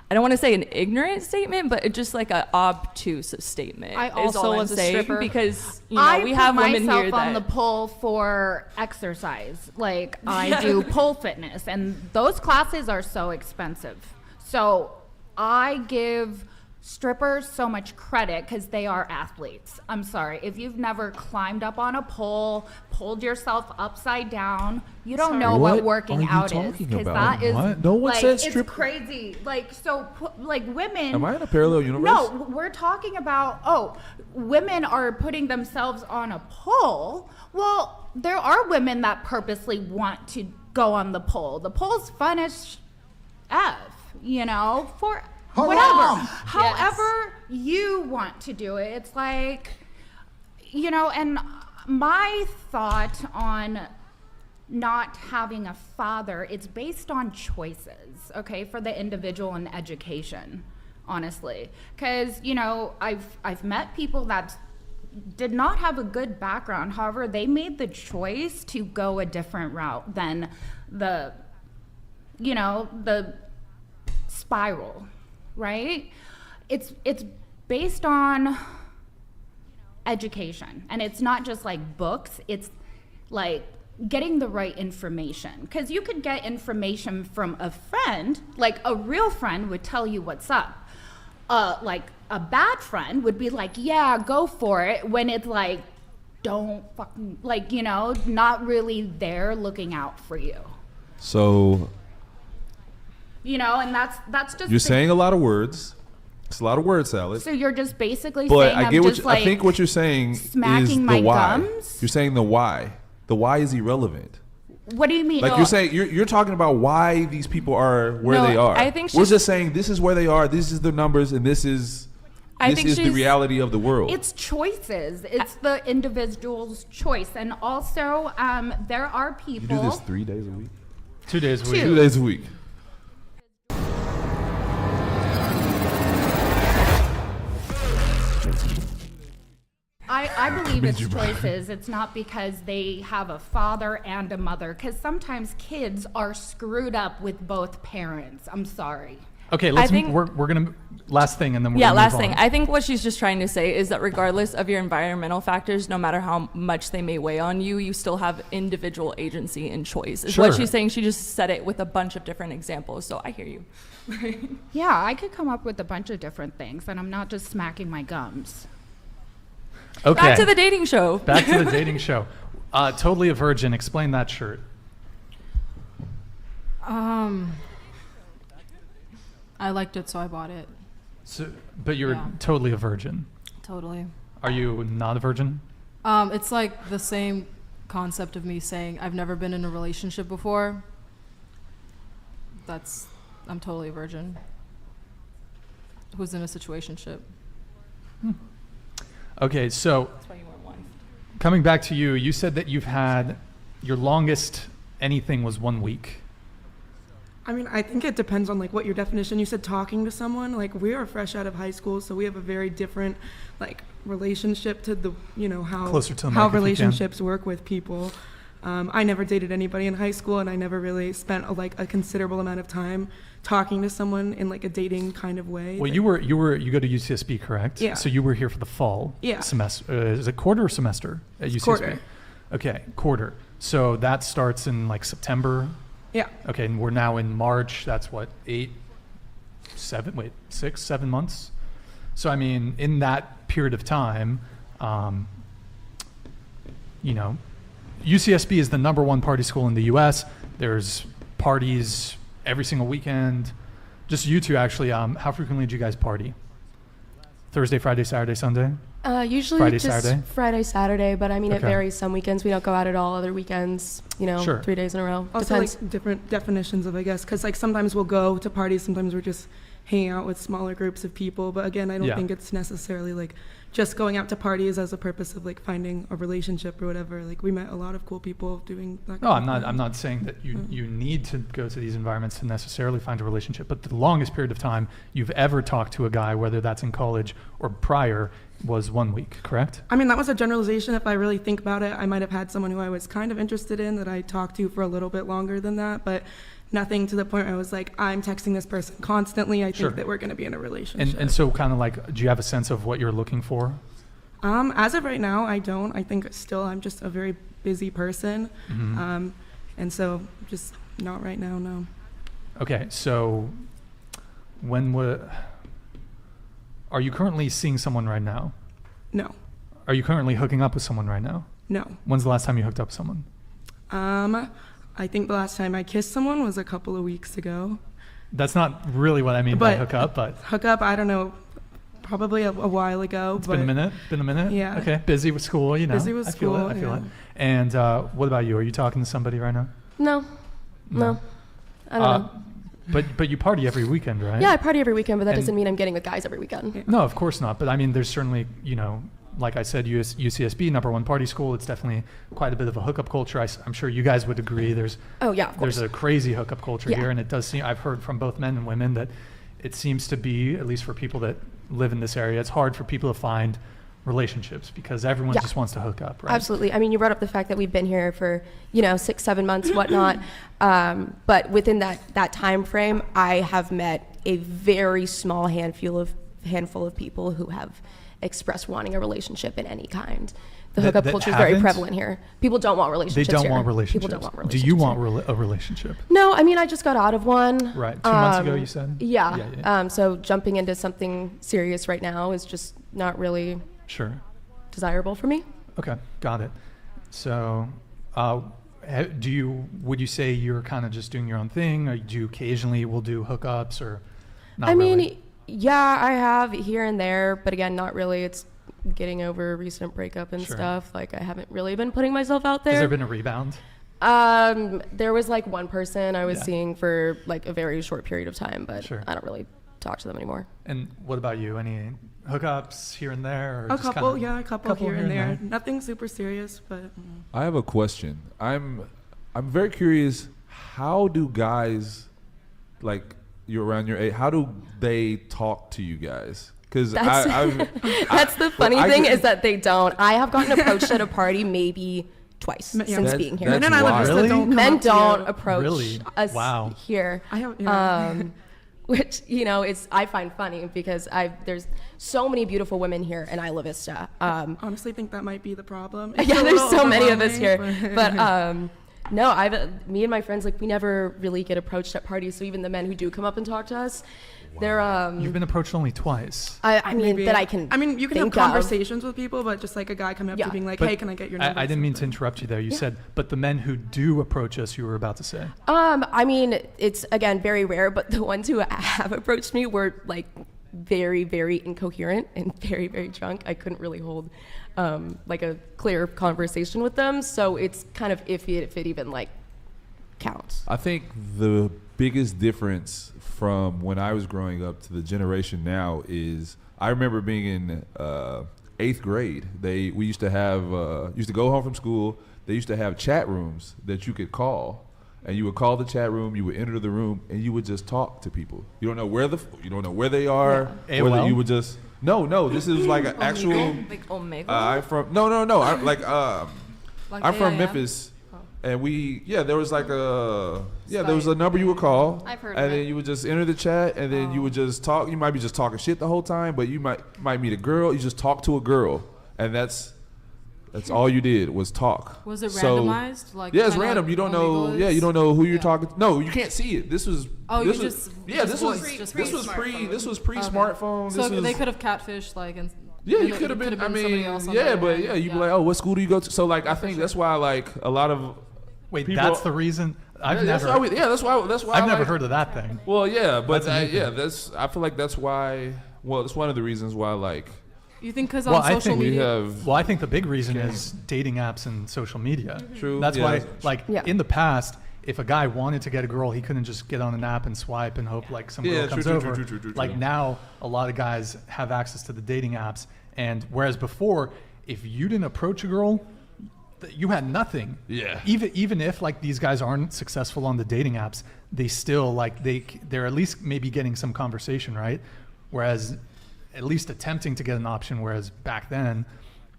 I don't want to say an ignorant statement, but it's just like an obtuse statement. I also was a stripper because we have women here myself on the pole for exercise. Like I do pole fitness, and those classes are so expensive. So I give strippers so much credit because they are athletes. I'm sorry, if you've never climbed up on a pole, pulled yourself upside down, you don't know what working out is, because that is no one like, says it's crazy. Like, so like women, am I in a parallel universe? No, we're talking about women are putting themselves on a pole. Well, there are women that purposely want to go on the pole. The pole's fun as for whatever. However you want to do it. It's like, and my thought on not having a father, it's based on choices, okay, for the individual and education, honestly. Because, I've met people that did not have a good background. However, they made the choice to go a different route than the spiral, right? It's based on education. And it's not just like books, it's like getting the right information. Because you could get information from a friend, like a real friend would tell you what's up. Like a bad friend would be like, yeah, go for it, when it's like, don't fucking, like, you know, not really there looking out for you. So, you know, and that's just you're saying a lot of words. It's a lot of word salad. So you're just basically But saying I get I'm what just I think what you're saying is smacking the my why. gums? You're saying the why. The why is irrelevant. What do you mean? Like you're saying, you're talking about why these people are where they are. I think we're she's- just saying this is where they are. This is the numbers, and this is the reality of the world. It's choices. It's the individual's choice, and also there are people. You do this 3 days a week. 2 days a week. 2 days a week. I believe it's choices. It's not because they have a father and a mother, because sometimes kids are screwed up with both parents. I'm sorry. Okay, we're gonna last thing, and then we're Yeah, gonna last move thing. on. I think what she's just trying to say is that regardless of your environmental factors, no matter how much they may weigh on you, you still have individual agency and choice. Is what Sure. she's saying. She just said it with a bunch of different examples. So I hear you. Yeah, I could come up with a bunch of different things, and I'm not just smacking my gums. Okay. Back to the dating show. Back to the dating show. Totally a Virgin. Explain that shirt. I liked it, so I bought it. So, but you're totally a virgin. Totally. Are you not a virgin? It's like the same concept of me saying I've never been in a relationship before. I'm totally a virgin. Who's in a situationship. Okay, so coming back to you, you said that you've had your longest anything was 1 week. I mean, I think it depends on like what your definition. You said talking to someone. Like we are fresh out of high school, so we have a very different like relationship to the how Closer to the how mic if you can. relationships work with people. I never dated anybody in high school, and I never really spent a considerable amount of time talking to someone in like a dating kind of way. Well, you go to UCSB, correct? Yeah. So you were here for the fall semester. Is it quarter or semester at UCSB? Quarter. Okay, quarter. So that starts in like September. Yeah. Okay, and we're now in March. That's what, 6, 7 months? So, I mean, in that period of time, UCSB is the #1 party school in the U.S. There's parties every single weekend. Just you two, actually. How frequently do you guys party? Thursday, Friday, Saturday, Sunday? Usually Friday, just Saturday? Friday, Saturday, but I mean, it Okay. varies. Some weekends we don't go out at all. Other weekends, Sure. 3 days in a row. Also, Depends. like different definitions of, I guess, because like sometimes we'll go to parties, sometimes we're just hanging out with smaller groups of people. But again, I don't Yeah. think it's necessarily like just going out to parties as a purpose of like finding a relationship or whatever. Like we met a lot of cool people doing that. No, kind of I'm thing. not saying that you need to go to these environments to necessarily find a relationship, but the longest period of time you've ever talked to a guy, whether that's in college or prior, was 1 week, correct? I mean, that was a generalization. If I really think about it, I might have had someone who I was kind of interested in that I talked to for a little bit longer than that, but nothing to the point where I was like, I'm texting this person constantly. I think Sure. that we're going to be in a relationship. And so kind of like, do you have a sense of what you're looking for? As of right now, I don't. I think still I'm just a very busy person. Mhm. And so just not right now, no. Okay, so are you currently seeing someone right now? No. Are you currently hooking up with someone right now? No. When's the last time you hooked up with someone? I think the last time I kissed someone was a couple of weeks ago. That's not really what I mean by hook up, but Hook up, I don't know, probably a while ago. it's been a minute. Yeah. Okay, busy with school, you know. Busy with I feel school, it. I feel yeah. it. And what about you? Are you talking to somebody right now? No. I don't know. But you party every weekend, right? Yeah, I party every weekend, but that And- doesn't mean I'm getting with guys every weekend. No, of course not. But I mean, there's certainly, like I said, UCSB, #1 party school. It's definitely quite a bit of a hookup culture. I'm sure you guys would agree. There's Oh, yeah, of there's course. a crazy hookup culture Yeah. here, and it does seem. I've heard from both men and women that it seems to be, at least for people that live in this area, it's hard for people to find relationships because everyone Yeah. just wants to hook up, right? Absolutely. I mean, you brought up the fact that we've been here for 6, 7 months, whatnot. But within that time frame, I have met a very small handful of handful of people who have expressed wanting a relationship in any kind. The That- hookup that culture is very haven't? prevalent here. People don't want relationships. They don't here. want relationships. People don't want Do relationships. you want here. a relationship? No, I mean, I just got out of one. Right. 2 months ago, you said? Yeah. Yeah. So jumping into something serious right now is just not really Sure. desirable for me. Okay, got it. So, would you say you're kind of just doing your own thing, or do you occasionally will do hookups, or not I mean, really? yeah, I have here and there, but again, not really. It's getting over a recent breakup and Sure. stuff. Like, I haven't really been putting myself out Has there. there been a rebound? There was like one person I was Yeah. seeing for like a very short period of time, but Sure. I don't really talk to them anymore. And what about you? Any hookups here and there? Or A just couple, kinda, yeah, a couple here and there. Nothing super serious, but. I have a question. I'm very curious. How do guys, like you're around your age, how do they talk to you guys? Because That's the funny thing is that they don't. I have gotten approached at a party maybe twice since being here. Men and Islanders that don't come Men up to don't you. approach Really? us Wow. here. I have, yeah. Which is I find funny because there's so many beautiful women here in Isla Vista. Honestly, think that might be the problem. Yeah, there's so many of us here, overwhelming, but no, me and my friends, like, we never really get approached at parties. So even the men who do come up and talk to us, they're You've been approached only twice. I mean Maybe. that I can. I mean, you can have think of. conversations with people, but just like a guy coming up to Yeah. you being like, But "Hey, can I get your number?" I didn't mean to interrupt you there. You said, but the men who do approach us, you were about to say. I mean, it's again very rare, but the ones who have approached me were like very, very incoherent and very, very drunk. I couldn't really hold like a clear conversation with them, so it's kind of iffy if it even like counts. I think the biggest difference from when I was growing up to the generation now is I remember being in 8th grade. We used to have used to go home from school. They used to have chat rooms that you could call, and you would call the chat room. You would enter the room, and you would just talk to people. You don't know where they are. Yeah. Whether AOL? you would just no. This is like an actual. Like Omega. I'm from no. I'm from AIM? Memphis. And there was like there was a number you would call. I've heard and of then it. you would just enter the chat, and then you would just talk. You might be just talking shit the whole time, but you might meet a girl. You just talk to a girl, and that's all you did was talk. Was it So- randomized? Like, yeah, it's kinda random. like You don't Omegle know. is? Yeah, you don't know who you're talking to. No, you can't see it. This was. Oh, this you was, just Yeah, just this was. voice, just This was pre-smartphone. This was pre-smartphone. So This was, they could have catfished like and. Yeah, and you it could have been. I somebody mean, else on the other end. you'd be like, oh, what school do you go to? So like, I think that's why like a lot of. Wait, people, that's the reason? I've that's never. why that's why. I've never like- heard of that thing. Well, yeah, but That's a new thing. I feel like that's why. Well, it's one of the reasons why like. You think because Well, on social media? I think the big reason is dating apps and social media. True, That's yeah. why, like, in the past, if a guy wanted to get a girl, he couldn't just get on an app and swipe and hope like some Yeah, girl true, comes true, over. true. Like now, a lot of guys have access to the dating apps, and whereas before, if you didn't approach a girl, you had nothing. Yeah. Even if like these guys aren't successful on the dating apps, they still like they're at least maybe getting some conversation, right? Whereas at least attempting to get an option, whereas back then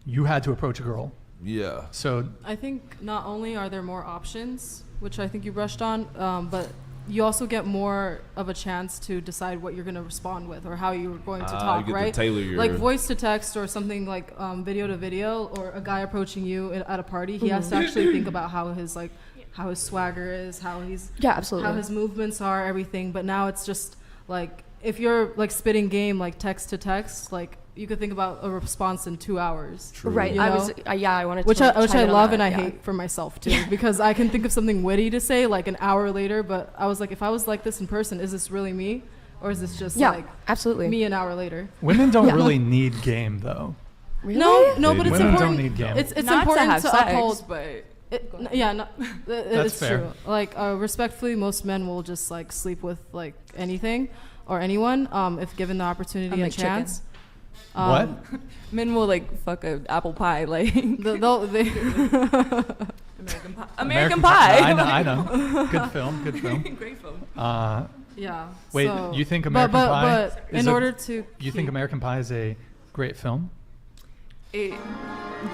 you had to approach a girl. Yeah. So I think not only are there more options, which I think you brushed on, but you also get more of a chance to decide what you're going to respond with or how you're going to talk, you get to right? tailor your- Like voice to text or something like video to video, or a guy approaching you at a party, he has to actually think about how his swagger is, how absolutely. how his movements are, everything. But now it's just like if you're like spitting game like text to text, like you could think about a response in 2 hours. True. Right. You I know? was I wanted to which I chime in on love that, and I yeah. hate for myself too, because I can think of something witty to say like an hour later, but I was like, if I was like this in person, is this really me, or is this just like absolutely me an hour later? women don't really need game though. Really? No, but it's Women don't important. need game. It's Not to important have to sex, uphold. but It's fair. true. Like respectfully, most men will just like sleep with like anything or anyone if given the opportunity and like chicken. chance. What? Men will like fuck a apple pie, like American Pie. I know. Good film. Great film. Yeah. Wait, so- you think American Pie? But is in a- order to you think American Pie is a great film? It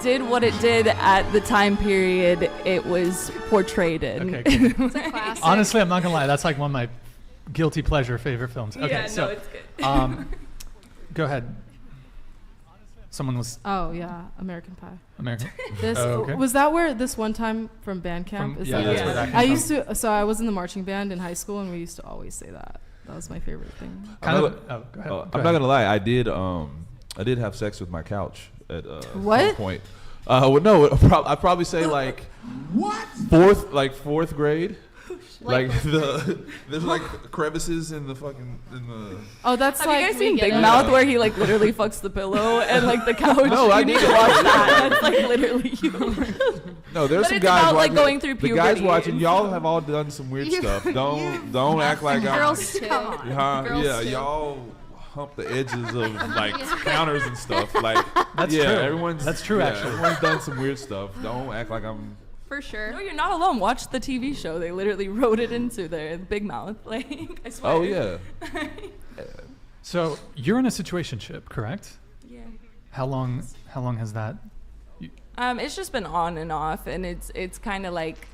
did what it did at the time period it was portrayed in. Okay, cool. It's a classic. Honestly, I'm not gonna lie. That's like one of my guilty pleasure favorite films. Okay, Yeah, no, so it's good. Go ahead. Someone was. Oh yeah, American Pie. American. This okay. was that where this one time from band camp. Yeah, that's where that came I from. used to. So I was in the marching band in high school, and we used to always say that. That was my favorite thing. I'm not gonna lie. I did have sex with my couch at What? one point. Well, no, I'd probably say like fourth grade. Like there's like crevices in the fucking Oh, that's Have like you guys seen Big it. Mouth where he like literally fucks the pillow and like the couch? No, I you need did. to watch that. That's like literally you. No, there's But some it's guys about, like, watching. going through The guys puberty watching, and y'all have all done some weird stuff. Don't act like I'm. Girls too. Girls Yeah, too. y'all hump the edges of like counters and stuff. Like That's yeah, true. everyone's That's true, actually. Everyone's done some weird stuff. Don't act like I'm. For sure. No, you're not alone. Watch the TV show. They literally wrote it into their Big Mouth. Like I swear. Oh yeah. So you're in a situationship, correct? Yeah. How long has that? It's just been on and off, and it's kind of like,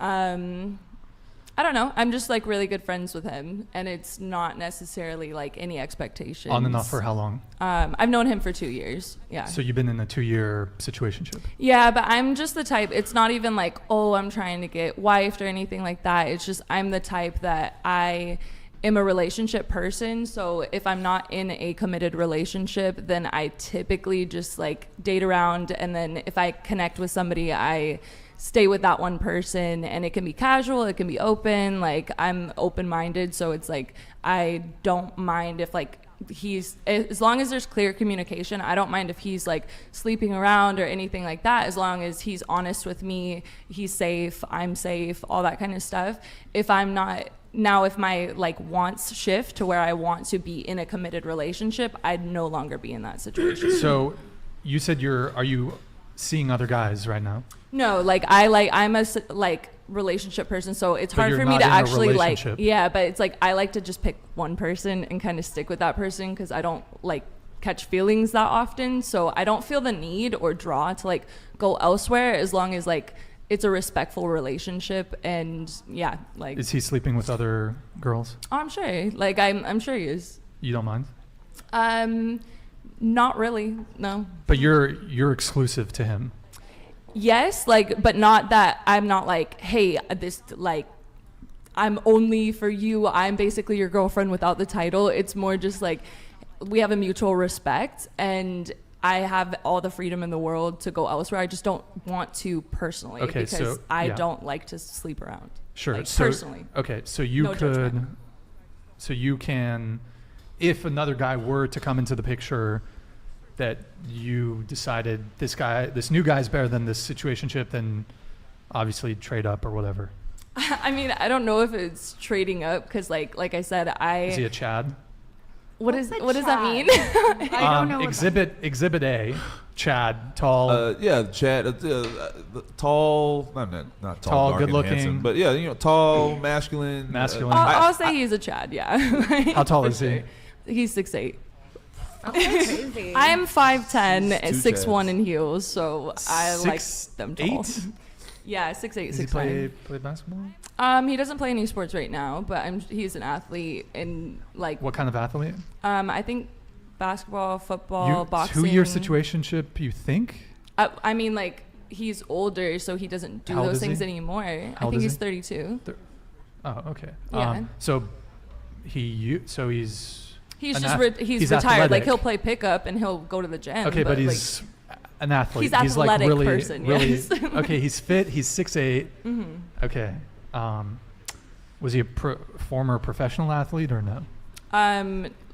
I don't know. I'm just like really good friends with him, and it's not necessarily like any expectations. On and off for how long? I've known him for 2 years. Yeah. So you've been in a 2-year situationship. Yeah, but I'm just the type. It's not even like, oh, I'm trying to get wifed or anything like that. It's just I'm the type that I am a relationship person. So if I'm not in a committed relationship, then I typically just like date around, and then if I connect with somebody, I stay with that one person, and it can be casual, it can be open. Like I'm open-minded, so it's like I don't mind if like he's, as long as there's clear communication, I don't mind if he's like sleeping around or anything like that, as long as he's honest with me, he's safe, I'm safe, all that kind of stuff. If I'm not, now if my like wants shift to where I want to be in a committed relationship, I'd no longer be in that situation. So you said are you seeing other guys right now? No, like I'm a like relationship person, so it's But hard you're for me not to in a actually like, relationship. yeah, but it's like I like to just pick one person and kind of stick with that person, because I don't like catch feelings that often, so I don't feel the need or draw to like go elsewhere, as long as like it's a respectful relationship. And yeah, like, Is he sleeping with other girls? I'm sure, like I'm sure he is. You don't mind? Not really, no. But you're exclusive to him. Yes, like, but not that I'm not like, hey, this, like, I'm only for you, I'm basically your girlfriend without the title. It's more just like we have a mutual respect, and I have all the freedom in the world to go elsewhere. I just don't want to personally, Okay, because so, I yeah. don't like to sleep around. Sure. Like, So personally. okay, so you No could, judgment. so you can, if another guy were to come into the picture, that you decided this new guy's better than this situationship, then obviously trade up or whatever. I mean, I don't know if it's trading up, because like I said, Is he a Chad? what does that mean? I don't know. Exhibit A, Chad, tall. Yeah, Chad, tall, not tall, Tall, dark and good-looking. handsome, but yeah, tall, masculine. Masculine. I'll say he's a Chad, yeah. How tall For is he? sure. He's 6'8". Crazy. I am 5'10", She's 6'1" Chads. in heels, so I like them tall. 6'8"? Yeah, 6'8", Does he 6'9". play basketball? He doesn't play any sports right now, but he's an athlete, and like, What kind of athlete? I think basketball, football, boxing. 2-year situationship, you think? I mean, like, he's older, so he doesn't do How old those is he? things anymore. How I old think is he's he? 32. Oh, okay. Yeah. So he's He's an just he's retired. Like, athletic. he'll play pickup and he'll go to the gym. Okay, but he's an athlete. He's like athletic really, person, really. yes. Okay, he's fit. He's 6'8". Mhm. Okay. Was he a former professional athlete or no?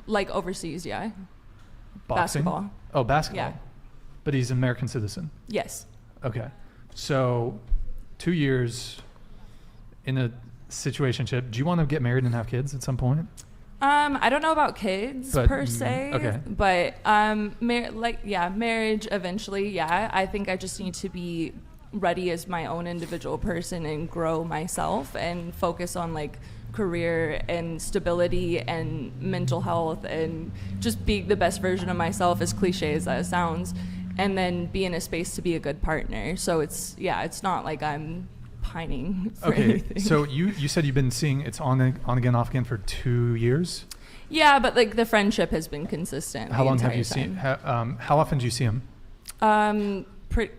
Like overseas, yeah. Boxing? Basketball. Oh, basketball. Yeah. But he's an American citizen. Yes. Okay. So 2 years in a situationship. Do you want to get married and have kids at some point? I don't know about kids But, per se. okay. But marriage eventually. Yeah, I think I just need to be ready as my own individual person and grow myself and focus on like career and stability and mental health and just be the best version of myself, as cliche as that sounds, and then be in a space to be a good partner. So it's not like I'm pining for Okay, anything. so you said you've been seeing it's on again, off again for 2 years? Yeah, but like the friendship has been consistent. How the long have entire you seen? time. How often do you see him?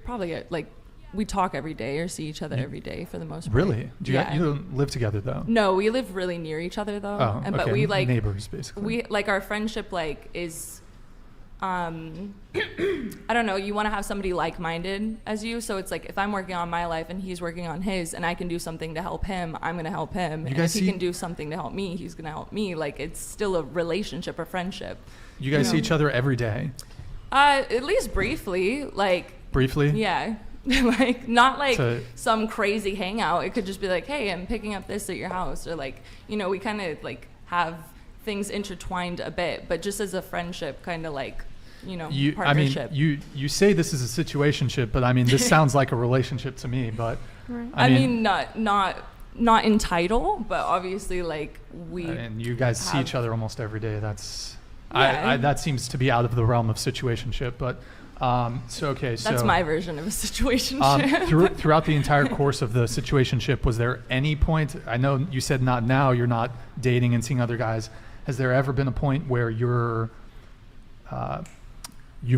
Probably like we talk every day or see each other every day for the most part. Really? You don't live together though? No, we live really near each other though. Oh, But okay. we like neighbors basically. We like our friendship like is I don't know, you want to have somebody like-minded as you, so it's like if I'm working on my life and he's working on his and I can do something to help him, I'm going to help him. You And guys if he see- can do something to help me, he's going to help me. Like it's still a relationship, a friendship. You guys see each other every day? At least briefly, like Briefly? yeah. Like not like So- some crazy hangout. It could just be like, hey, I'm picking up this at your house, or like, you know, we kind of like have things intertwined a bit, but just as a friendship, kind of like, you know, partnership. You say this is a situationship, but I mean, this sounds like a relationship to me. But Right. I mean, not in title, but obviously like we. and you guys see have- each other almost every day. That's Yeah. that seems to be out of the realm of situationship. But so That's my version of a situationship. Throughout the entire course of the situationship, was there any point? I know you said not now. You're not dating and seeing other guys. Has there ever been a point where you've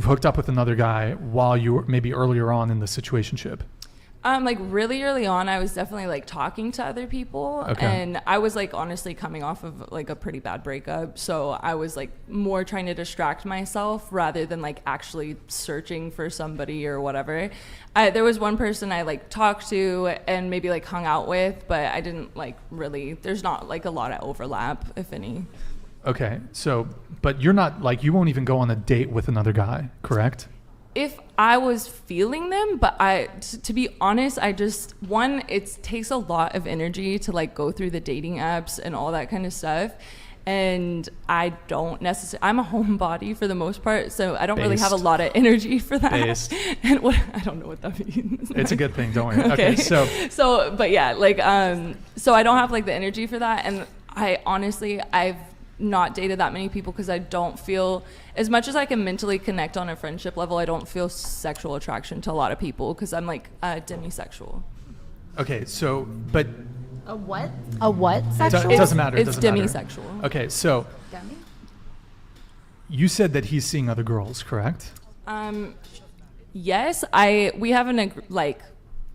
hooked up with another guy while you were maybe earlier on in the situationship? Like really early on, I was definitely like talking to other people, Okay. and I was like honestly coming off of like a pretty bad breakup, so I was like more trying to distract myself rather than like actually searching for somebody or whatever. There was one person I like talked to and maybe like hung out with, but I didn't like really. There's not like a lot of overlap, if any. Okay, so but you're not like you won't even go on a date with another guy, correct? If I was feeling them, but to be honest, it takes a lot of energy to like go through the dating apps and all that kind of stuff. And I don't necessarily, I'm a homebody for the most part, so I don't really have a lot of energy for that. Based. And I don't know what that means. It's a good thing, don't worry. Okay, so but yeah, like, so I don't have like the energy for that. And I've not dated that many people because I don't feel, as much as I can mentally connect on a friendship level, I don't feel sexual attraction to a lot of people because I'm like demisexual. Okay, so but A what? A what? it Sexual? doesn't matter. It It's doesn't matter. demisexual. Okay, so Demi? you said that he's seeing other girls, correct? Yes, we have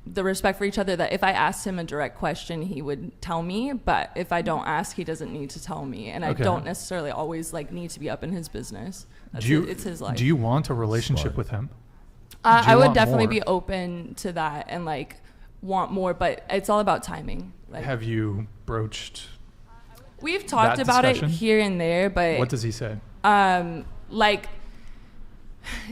the respect for each other that if I asked him a direct question, he would tell me, but if I don't ask, he doesn't need to tell me, and Okay. I don't necessarily always like need to be up in his business. It's his life. Do you want a relationship with him? Do I you would want definitely more? be open to that and like want more, but it's all about timing. Like, Have you broached? we've talked that about discussion? it here and there, but What does he say? like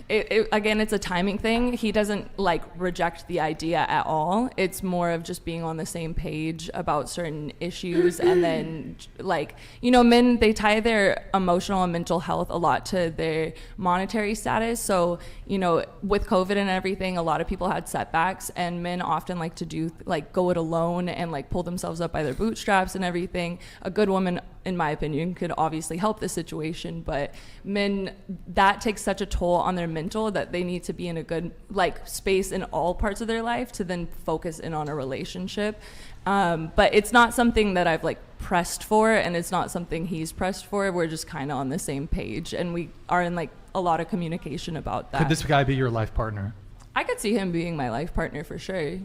again, it's a timing thing. He doesn't like reject the idea at all. It's more of just being on the same page about certain issues. And then like, you know, men, they tie their emotional and mental health a lot to their monetary status. So, you know, with COVID and everything, a lot of people had setbacks, and men often like to do like go it alone and like pull themselves up by their bootstraps and everything. A good woman, in my opinion, could obviously help the situation, but men, that takes such a toll on their mental that they need to be in a good like space in all parts of their life to then focus in on a relationship. But it's not something that I've like pressed for, and it's not something he's pressed for. We're just kind of on the same page, and we are in like a lot of communication about that. Could this guy be your life partner? I could see him being my life partner for sure.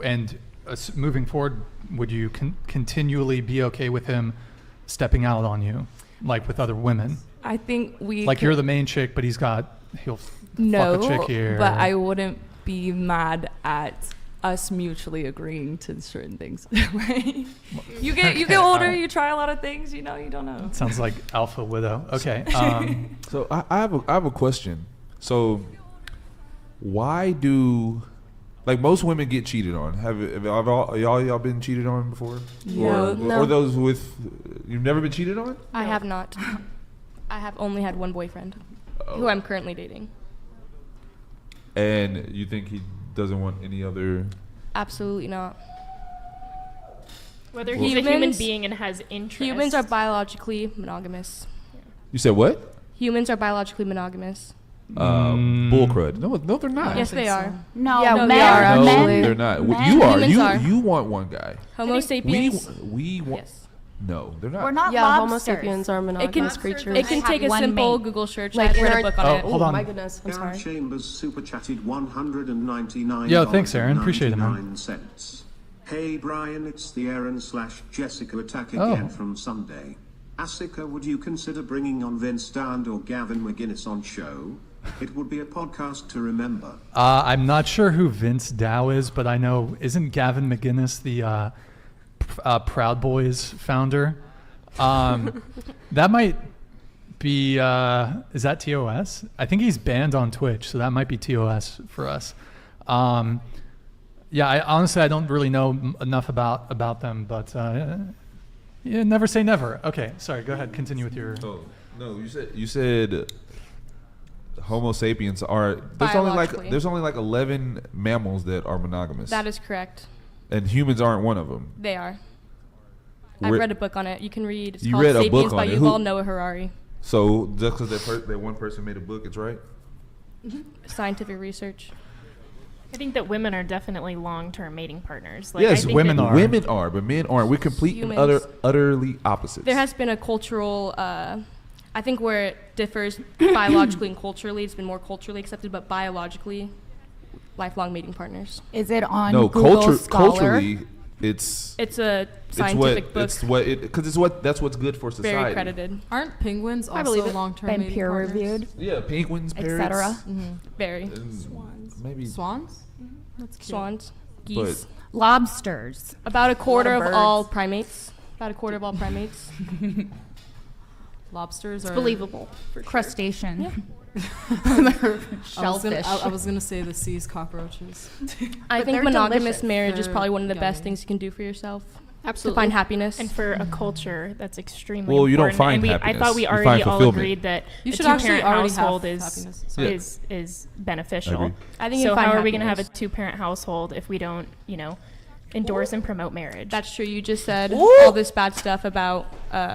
And moving forward, would you continually be okay with him stepping out on you, like with other women? I think You're the main chick, but he'll no, fuck a chick here. but I wouldn't be mad at us mutually agreeing to certain things. you get older, you try a lot of things, you know, you don't know. Sounds like alpha widow. Okay. So I have a question. So why do like most women get cheated on? Have y'all been cheated on before? No. Or those with you've never been cheated on? I have not. I have only had one boyfriend, who I'm currently dating. And you think he doesn't want any other? Absolutely not. Whether he's a human being and has interest. Humans are biologically monogamous. You said what? Humans are biologically monogamous. Bullcrud. No, they're not. Yes, they are. No, yeah, men we are actually. No, they're not. Men. You are. Humans are. You want one guy. Homo sapiens. We want. Yes. No, they're not. We're not Yeah, Homo lobsters. sapiens are monogamous creatures. It can take a one simple mate. Google search. Like, I read a book on it. hold on. My goodness, I'm Aaron sorry. Chambers super chatted 199. Yo, thanks, Aaron. Appreciate it, man. Cents. Hey Brian, it's the Aaron/Jessica attack Oh. again from Sunday. ACCT, would you consider bringing on Vince Dand or Gavin McGinnis on show? It would be a podcast to remember. I'm not sure who Vince Dow is, but I know, isn't Gavin McGinnis the Proud Boys founder? That might be, is that TOS? I think he's banned on Twitch, so that might be TOS for us. Yeah, honestly, I don't really know enough about them, but yeah, never say never. Okay, sorry, go ahead, continue with your... Oh, no, you said Homo sapiens are... There's only like 11 mammals that are monogamous. That is correct. And humans aren't one of them. They are. I've read a book on it. You can read. It's You called read a Sapiens book by on it. Yuval Noah Harari. So just because that one person made a book, it's right? Scientific research. I think that women are definitely long-term mating partners. Like, Yes, I think women that- are. Women are, but men aren't. We're complete and Humans. utterly opposites. There has been a cultural, I think where it differs biologically and culturally, it's been more culturally accepted, but biologically, lifelong mating partners. Is it on No, Google Scholar? culturally, it's a scientific book. That's what's good for society. Very credited. Aren't penguins I believe also it. long-term Been mating peer partners? reviewed. Yeah, penguins, parrots, etc. Very. Maybe Swans? That's cute. Swans, geese, Lobsters. about a quarter Lot of of all birds. primates. About a quarter of all primates. Lobsters It's are believable. Crustacean. Shellfish. I was gonna say the sea's cockroaches. I But think they're monogamous delicious. marriage is They're probably one of the best yummy. things you can do for yourself. Absolutely. To find happiness. And for a culture, that's extremely Well, you don't important. find and I happiness. thought we You already find all fulfillment. agreed that You a should actually two-parent already have household happiness. is beneficial. Agree. I think you so find how are we going to have a happiness. two-parent household if we don't, endorse and promote marriage? That's true. You just said all this bad stuff about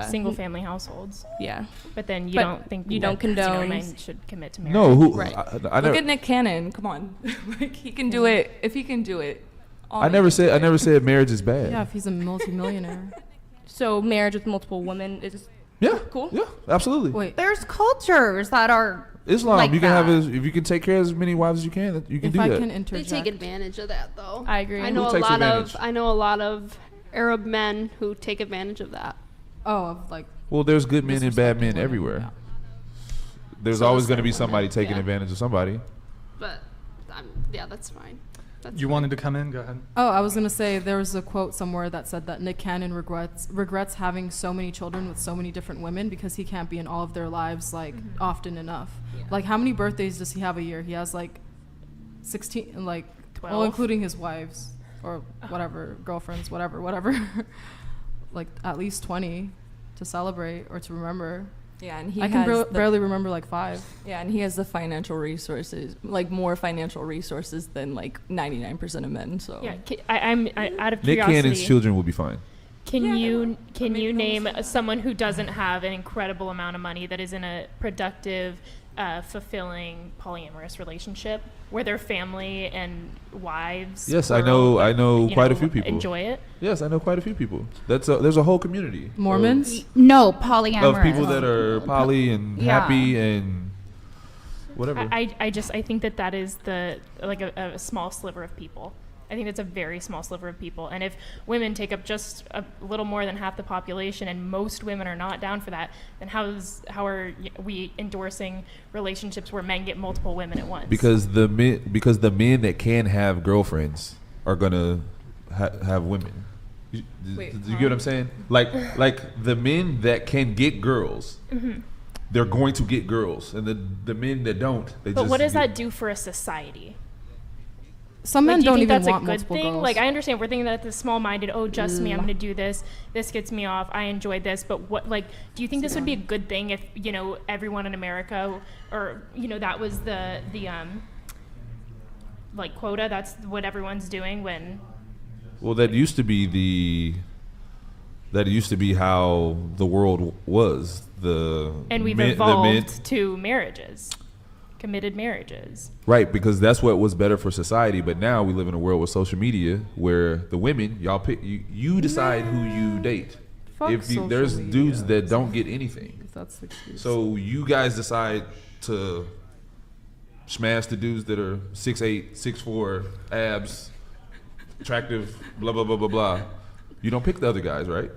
Single-family households. Yeah. But then you But don't think you that don't condone- single men should commit to marriage. No, who? Right. I Look never. at Nick Cannon. Come on. Like, he can do it. If he can do it. I never said marriage is bad. Yeah, if he's a multimillionaire. So marriage with multiple women is Yeah. cool. Yeah, absolutely. Wait, There's cultures that are Islam, like you can have that. if you can take care of as many wives as you can, you can if do I that. can They interject. take advantage of that, though. I agree. I know Who a takes lot advantage? of Arab men who take advantage of that. Oh, of like. Well, there's good men and bad men disrespecting women, everywhere. yeah. There's So always is going to be there somebody women, taking yeah. advantage of somebody. But yeah, that's fine. That's You wanted to come in? Go ahead. Oh, I was gonna say there was a quote somewhere that said that Nick Cannon regrets having so many children with so many different women because he can't be in all of their lives like often enough. Like how many birthdays does he have a year? He has like 16, like 12. well, including his wives or whatever, girlfriends, whatever. Like at least 20 to celebrate or to remember. Yeah, and he I can has the- barely remember like 5. Yeah, and he has the financial resources, like more financial resources than like 99% of men. So Yeah, I'm out of Nick curiosity. Cannon's children will be fine. Can you name someone who doesn't have an incredible amount of money that is in a productive, fulfilling polyamorous relationship where their family and wives? Yes, or, I know you quite a few people. Enjoy it. Yes, I know quite a few people. There's a whole community. Mormons? No, polyamorous. Of people that are poly and Yeah. happy and whatever. I think that is a small sliver of people. I think that's a very small sliver of people. And if women take up just a little more than half the population and most women are not down for that, then how are we endorsing relationships where men get multiple women at once? Because the men that can have girlfriends are gonna have women. You get what I'm saying? Like the men that can get girls, they're going to get girls, and the men that don't, they but just. what does that do for a society? Some men do you don't think even want that's a good multiple thing? girls. Like I understand we're thinking that it's small-minded. Oh, just me. I'm going to do this. This gets me off. I enjoyed this. But what? Like, do you think this would be a good thing if everyone in America, or that was the like quota? That's what everyone's doing when. Well, that used to be how the world was. And we've evolved to marriages, committed marriages. Right, because that's what was better for society. But now we live in a world with social media where the women, y'all pick, you decide who you date. there's dudes that don't get anything. If that's the excuse. So you guys decide to smash the dudes that are 6'8", 6'4", abs, attractive, blah blah blah blah blah. You don't pick the other guys, right?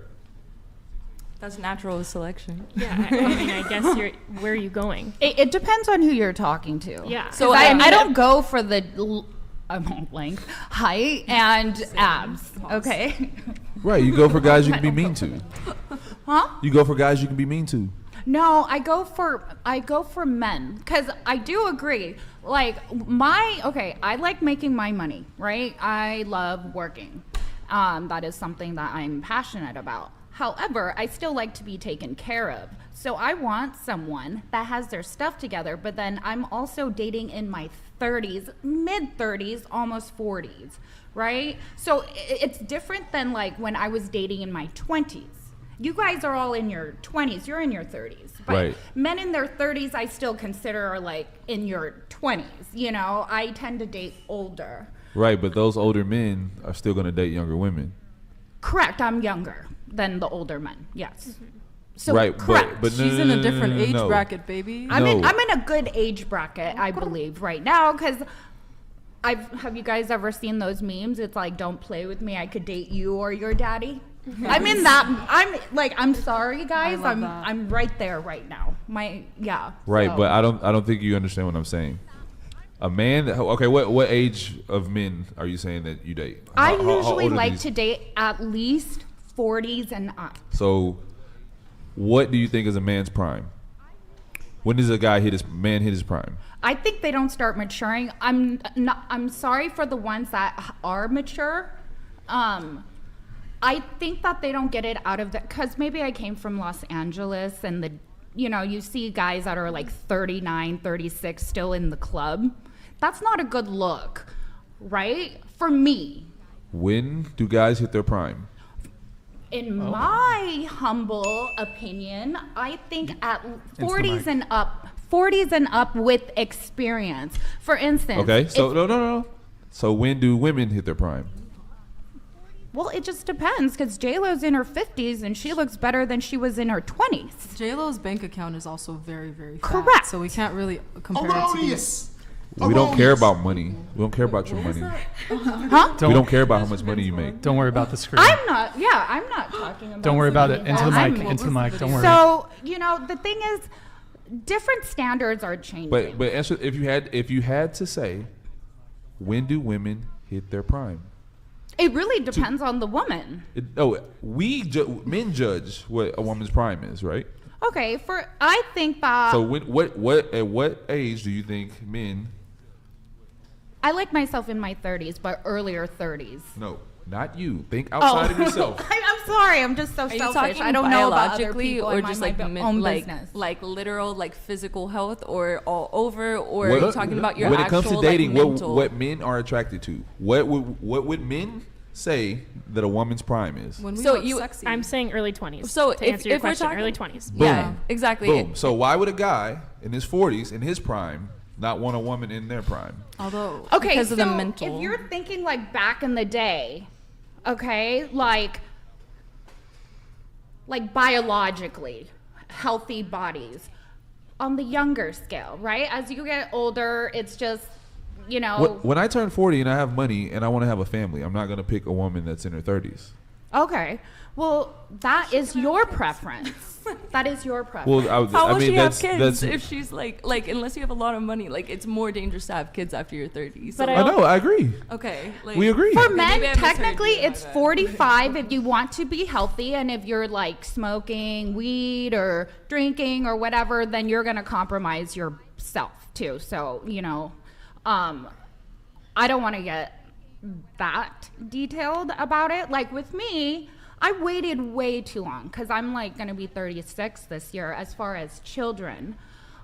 That's natural selection. Yeah, I mean, I guess where are you going? It depends on who you're talking to. Yeah. So I don't go for the length, height, and abs. Okay. Right. You go for guys you can be mean to. Huh? You go for guys you can be mean to. No, I go for men because I do agree. Like I like making my money, right? I love working. That is something that I'm passionate about. However, I still like to be taken care of. So I want someone that has their stuff together, but then I'm also dating in my 30s, mid 30s, almost 40s, right? So it's different than like when I was dating in my 20s. You guys are all in your 20s, you're in your 30s. But right. Men in their 30s I still consider are like in your 20s, you know? I tend to date older. Right, but those older men are still going to date younger women. Correct, I'm younger than the older men, yes. So right, correct. but she's in a different age bracket, baby. I'm in a good age bracket, I believe, right now, because have you guys ever seen those memes? It's like, don't play with me, I could date you or your daddy. I'm in that. I'm sorry, guys. I'm right there right now. Right, so. But I don't think you understand what I'm saying. A man what age of men are you saying that you date? I usually like to date at least 40s and up. So what do you think is a man's prime? When does a man hit his prime? I think they don't start maturing. I'm sorry for the ones that are mature. I think that they don't get it out of because maybe I came from Los Angeles and you see guys that are like 39, 36 still in the club. That's not a good look, right? For me. When do guys hit their prime? In my humble opinion, I think at 40s and up. 40s and up with experience. For instance. Okay, so no. So when do women hit their prime? Well, it just depends because J-Lo's in her 50s and she looks better than she was in her 20s. J-Lo's bank account is also very, very fat. Correct. So we can't really compare it to these. We don't care about money. We don't care about your money. Huh? We don't care about how much money you make. Don't worry about the screen. I'm not talking about. Don't worry about it. Into the mic. Don't worry. So, the thing is, different standards are changing. But answer, if you had to say, when do women hit their prime? It really depends on the woman. Men judge what a woman's prime is, right? Okay, I think that. So at what age do you think men? I like myself in my 30s, but earlier 30s. No, not you. Think outside of yourself. I'm sorry. I'm just so selfish. I don't know about other people or in just my own business. Like literal, like physical health, or all over, or are you talking about your when actual, it comes to dating, mental? what men are attracted to? What would men say that a woman's prime is? I'm saying early 20s. So to answer your if we're question, talking early 20s. Boom. Yeah, exactly. Boom. So why would a guy in his 40s, in his prime, not want a woman in their prime? Although, okay, because so of the mental. if you're thinking like back in the day, okay, like biologically healthy bodies on the younger scale, right? As you get older, it's just, When I turn 40 and I have money and I want to have a family, I'm not going to pick a woman that's in her 30s. Okay. Well, that is your preference. That is your preference. Well, How will she have kids if she's like unless you have a lot of money? Like, it's more dangerous to have kids after you're 30. So I know, I agree. Okay. We agree. For men, technically, it's 45 if you want to be healthy, and if you're like smoking weed or drinking or whatever, then you're going to compromise yourself too. So, I don't want to get that detailed about it. Like with me, I waited way too long because I'm like going to be 36 this year as far as children.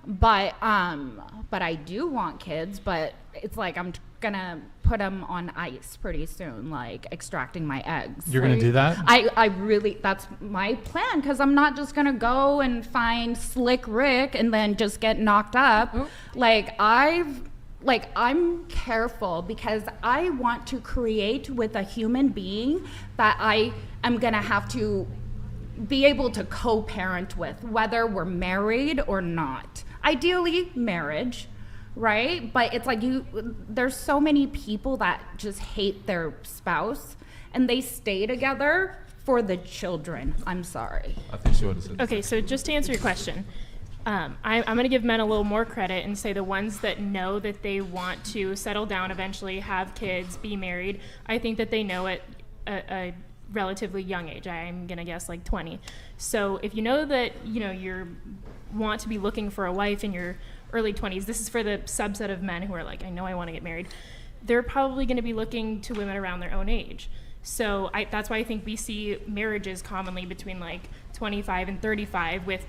But I do want kids, but it's like I'm going to put them on ice pretty soon, like extracting my eggs. You're going to do that? I really, that's my plan, because I'm not just going to go and find Slick Rick and then just get knocked up. I'm careful because I want to create with a human being that I am going to have to be able to co-parent with, whether we're married or not. Ideally, marriage, right? But it's like there's so many people that just hate their spouse and they stay together for the children. I'm sorry. I think she understands. Okay, so just to answer your question, I'm going to give men a little more credit and say the ones that know that they want to settle down eventually, have kids, be married, I think that they know at a relatively young age. I'm going to guess like 20. So if you know that, you want to be looking for a wife in your early 20s, this is for the subset of men who are like, I know I want to get married. They're probably going to be looking to women around their own age. So that's why I think we see marriages commonly between like 25 and 35 with,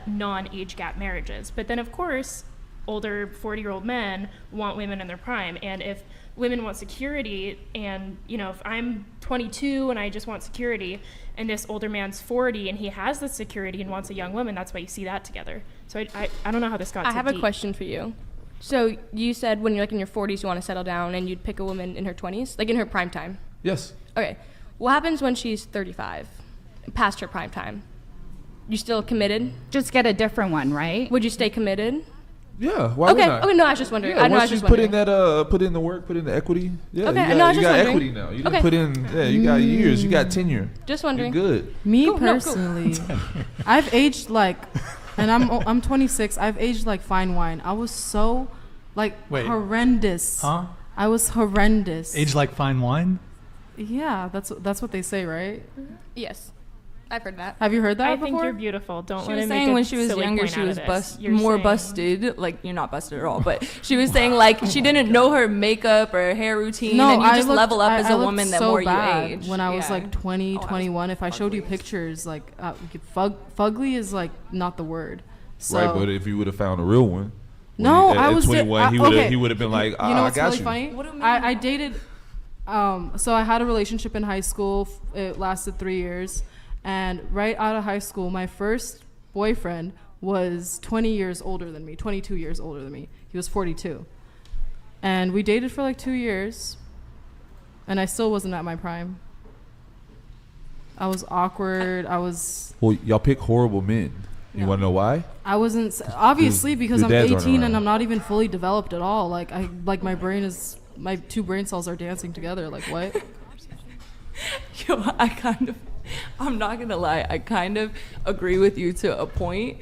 non-age gap marriages. But then, of course, older 40-year-old men want women in their prime. And if women want security and, if I'm 22 and I just want security and this older man's 40 and he has the security and wants a young woman, that's why you see that together. So I don't know how this got so I have deep. a question for you. So you said when you're like in your 40s you want to settle down and you'd pick a woman in her 20s, like in her prime time. Yes. Okay. What happens when she's 35, past her prime time? You still committed? Just get a different one, right? Would you stay committed? Yeah. Why okay. would I? Okay. No, I was just wondering. Yeah, once you put in that, put in the work, put in the equity. Yeah. Okay. You No, I was got, just you got wondering. equity now. You didn't Okay. put in. Yeah. You got years. You got tenure. Just wondering. You're good. Me Cool, no, cool. personally, I've aged like, and I'm 26. I've aged like fine wine. I was so, like, Wait. horrendous. Huh? I was horrendous. Age like fine wine? Yeah, that's what they say, right? Yes. I've heard that. Have you heard that I before? think you're beautiful. Don't She let was him saying make when a she was silly younger, point she out was of this. You're more saying- busted. Like, you're not busted at all, but she was saying like she didn't know her makeup or hair routine, and you just level up as a woman the so more you bad age. when I was Yeah. like 20, 21. If I showed you pictures, like fugly is like not the word. So, Right, but if you would have found a real one. no, at I was 21. He would have been like, You know I what's got really you. funny? What do you mean? I dated. So I had a relationship in high school. It lasted 3 years, and right out of high school, my first boyfriend was 20 years older than me, 22 years older than me. He was 42, and we dated for like 2 years, and I still wasn't at my prime. I was awkward. Well, y'all pick horrible men. You want to know why? I wasn't obviously because your I'm dads aren't 18 and around. I'm not even fully developed at all. Like my two brain cells are dancing together. Like what? Yo, I'm not gonna lie, I kind of agree with you to a point.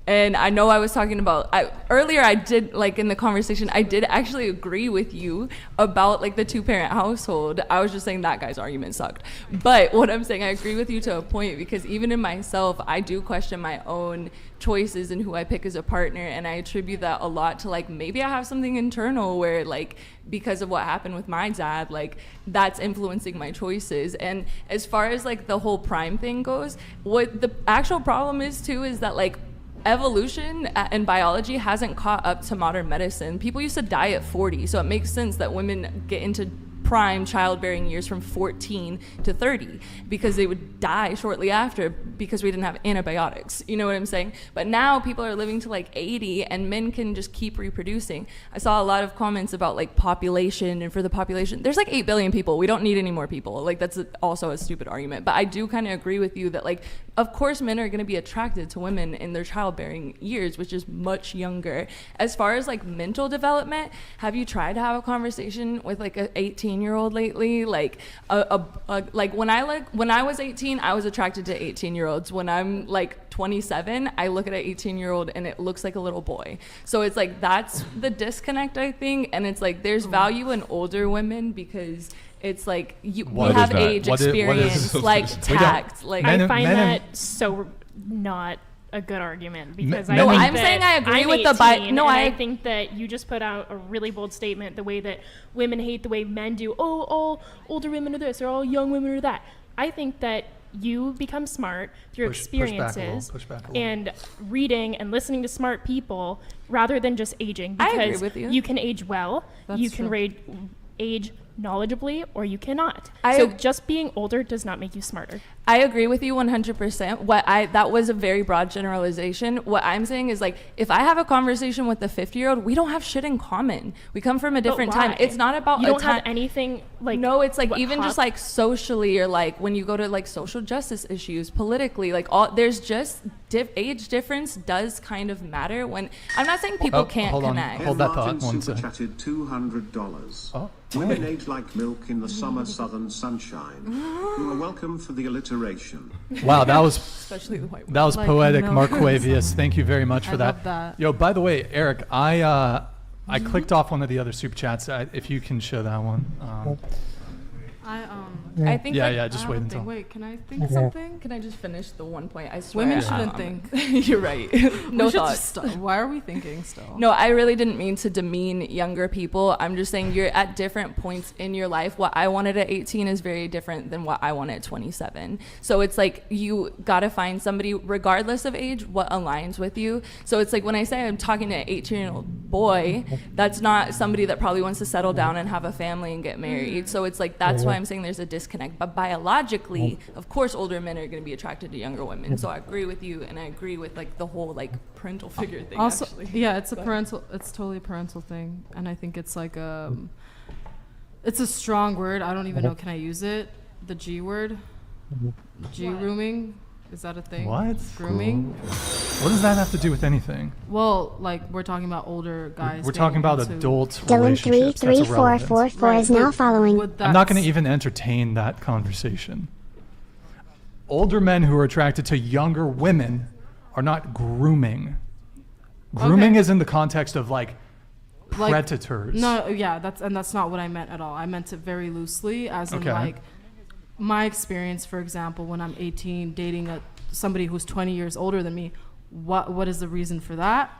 And I know I was talking about, earlier I did, like in the conversation, I did actually agree with you about like the 2-parent household. I was just saying that guy's argument sucked. But what I'm saying, I agree with you to a point, because even in myself, I do question my own choices and who I pick as a partner. And I attribute that a lot to like, maybe I have something internal where like, because of what happened with my dad, like that's influencing my choices. And as far as like the whole prime thing goes, what the actual problem is too, is that like, evolution and biology hasn't caught up to modern medicine. People used to die at 40, so it makes sense that women get into prime childbearing years from 14 to 30, because they would die shortly after because we didn't have antibiotics. You know what I'm saying? But now people are living to like 80 and men can just keep reproducing. I saw a lot of comments about like population, and for the population, there's like 8 billion people. We don't need any more people. Like that's also a stupid argument. But I do kind of agree with you that like, of course men are going to be attracted to women in their childbearing years, which is much younger. As far as like mental development, have you tried to have a conversation with like an 18-year-old lately? Like like when I was 18, I was attracted to 18-year-olds. When I'm like 27, I look at an 18-year-old and it looks like a little boy. So it's like that's the disconnect, I think. And it's like there's value in older women because it's like we have age, experience, like tact. Like I find that so not a good argument, because I No, think I'm that saying I agree I'm with the 18, no, and I I think that you just put out a really bold statement, the way that women hate the way men do. Oh, all older women are this, or all young women are that. I think that you become smart through experiences push back a little. and reading and listening to smart people rather than just aging, I agree because with you. you can age well, That's you can true. age knowledgeably, or you cannot. I- So just being older does not make you smarter. I agree with you 100%. That was a very broad generalization. What I'm saying is, like, if I have a conversation with a 50-year-old, we don't have shit in common. We come from a different time. It's not about you don't have anything like. No, it's like even just like socially, or like when you go to like social justice issues, politically, like there's just age difference does kind of matter. When I'm not saying people can't connect. Hold that thought. One second. Chatted $200. Oh. Women age like milk in the summer southern sunshine. You are welcome for the alliteration. Wow, that was especially the white that was like poetic, milk. Marquavius. Thank you very much for I that. love that. Yo, by the way, Eric, I clicked off one of the other super chats. If you can show that one. I think. Yeah. Just wait until. Wait, can I think something? Can I just finish the one point? I swear. Women shouldn't think. You're right. No thoughts. Why are we thinking still? No, I really didn't mean to demean younger people. I'm just saying you're at different points in your life. What I wanted at 18 is very different than what I wanted at 27. So it's like you gotta find somebody, regardless of age, what aligns with you. So it's like when I say I'm talking to an 18-year-old boy, that's not somebody that probably wants to settle down and have a family and get married. So it's like that's why I'm saying there's a disconnect. But biologically, of course, older men are going to be attracted to younger women. So I agree with you, and I agree with like the whole like parental figure thing. Also, actually. yeah, it's totally a parental thing, and I think it's like it's a strong word. I don't even know. Can I use it? The G word, grooming. Is that a thing? What? Grooming? What does that have to do with anything? Well, like we're talking about older guys. We're talking about adult Dylan relationships. That's irrelevant. 33444 is now following. I'm not going to even entertain that conversation. Older men who are attracted to younger women are not grooming. Grooming is in the context of like predators. No, yeah, that's not what I meant at all. I meant it very loosely, as in like my experience, for example, when I'm 18, dating somebody who's 20 years older than me. What is the reason for that?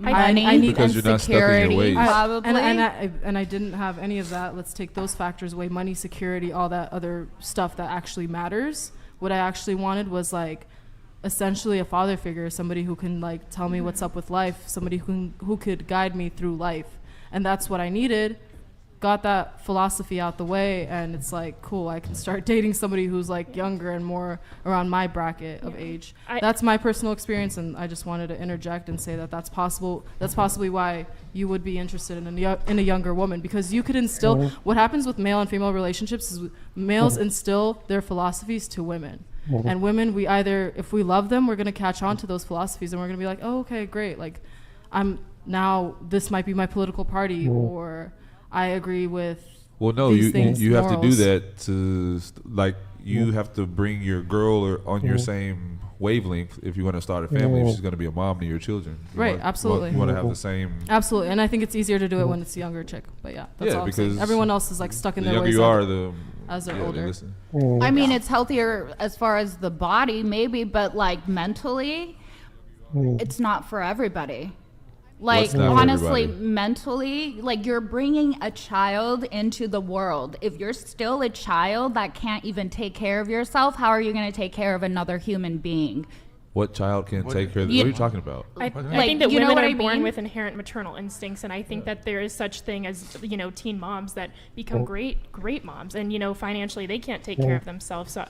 I need because you're not stuck in your ways. Probably. And I didn't have any of that. Let's take those factors away: money, security, all that other stuff that actually matters. What I actually wanted was like essentially a father figure, somebody who can like tell me what's up with life, somebody who could guide me through life, and that's what I needed. Got that philosophy out the way, and it's like cool, I can start dating somebody who's like younger and more around my bracket of age. That's my personal experience, and I just wanted to interject and say that that's possible. That's possibly why you would be interested in a younger woman, because you could instill what happens with male and female relationships is males instill their philosophies to women, and women, we either, if we love them, we're going to catch on to those philosophies, and we're going to be like, oh, okay, great, like this might be my political party, or I agree with. Well, no, you have to do that to like you have to bring your girl on your same wavelength if you want to start a family. If she's going to be a mom to your children, absolutely. You want to have the same. Absolutely, and I think it's easier to do it when it's a younger chick. But that's all I'm saying. Everyone else is like stuck in their ways. The younger you are, as they're older. I mean, it's healthier as far as the body, maybe, but like mentally, it's not for everybody. Like, honestly, mentally, like you're bringing a child into the world. If you're still a child that can't even take care of yourself, how are you going to take care of another human being? What child can take care of this? What are you talking about? I think that women are born with inherent maternal instincts, and I think that there is such thing as, teen moms that become great moms, and, financially they can't take care of themselves. So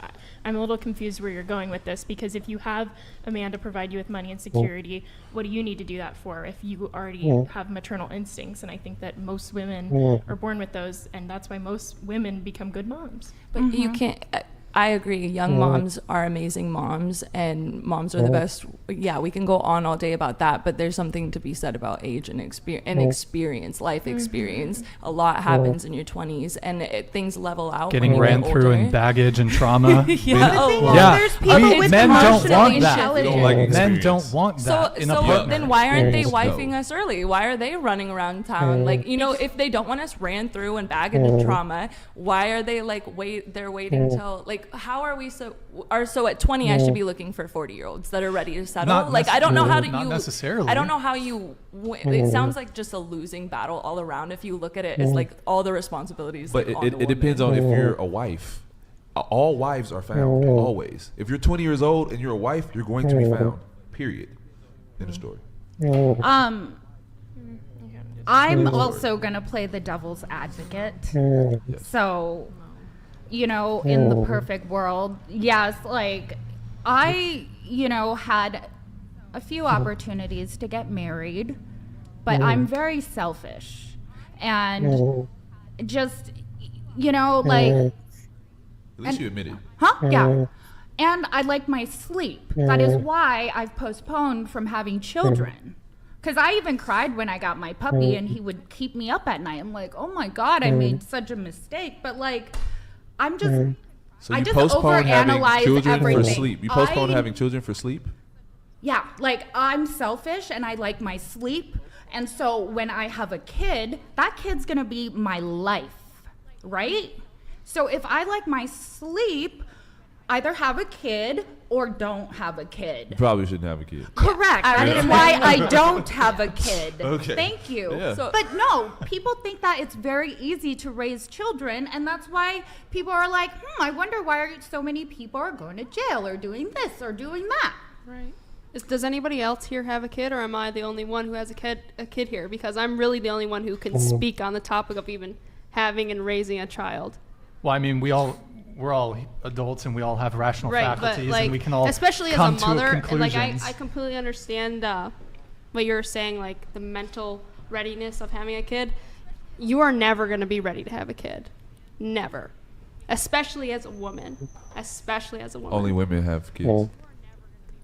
I'm a little confused where you're going with this, because if you have a man to provide you with money and security, what do you need to do that for if you already have maternal instincts? And I think that most women are born with those, and that's why most women become good moms. But you can't... I agree. Young moms are amazing moms, and moms are the best. Yeah, we can go on all day about that, but there's something to be said about age and experience, life experience. A lot happens in your 20s, and things level out. Getting when ran you get through older. in baggage and trauma. There's people with men don't want that. Like men don't want that in a partner. Then why aren't they wifing us early? Why are they running around town? Like, if they don't want us ran through in baggage and trauma, why are they like they're waiting till like, how are we so at 20 I should be looking for 40-year-olds that are ready to settle? I don't know how to necessarily. I don't know how you it sounds like just a losing battle all around if you look at it as like all the responsibilities. But like, it depends on if you're a wife. All wives are found always. If you're 20 years old and you're a wife, you're going to be found. Period. In the story. I'm also gonna play the devil's advocate. So in the perfect world, yes, like I, had a few opportunities to get married, but I'm very selfish and just, like. At least you admit it. Huh? Yeah. And I like my sleep. That is why I've postponed from having children. Because I even cried when I got my puppy and he would keep me up at night. I'm like, oh my God, I made such a mistake. But like, I'm just, So I you just postpone having overanalyze children everything. for sleep. You postpone having children for sleep? Yeah, like I'm selfish and I like my sleep. And so when I have a kid, that kid's gonna be my life, right? So if I like my sleep, either have a kid or don't have a kid. You probably shouldn't have a kid. Correct. That is why I don't have a kid. Okay. Thank you. Yeah. But no, people think that it's very easy to raise children, and that's why people are like, I wonder why so many people are going to jail or doing this or doing that. Right. Does anybody else here have a kid, or am I the only one who has a kid here? Because I'm really the only one who can speak on the topic of even having and raising a child. Well, I mean, we're all adults and we all have rational faculties, but like, and we can all especially come as a mother, to and like conclusions. I completely understand what you're saying, like the mental readiness of having a kid. You are never going to be ready to have a kid, never, especially as a woman. Only women have kids.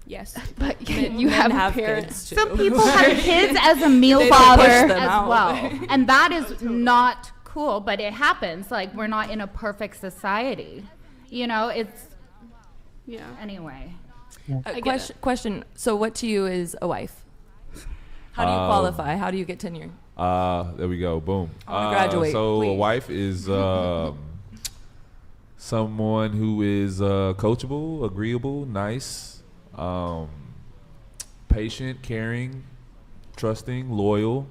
Yes, but you have parents too. Some people have kids as a meal They father push them as out. well, and that is not cool. But it happens. Like, we're not in a perfect society, It's Anyway. Question. So, what to you is a wife? How do you qualify? How do you get tenure? There we go. Boom. I wanna graduate, So a please. wife is someone who is coachable, agreeable, nice, patient, caring, trusting, loyal.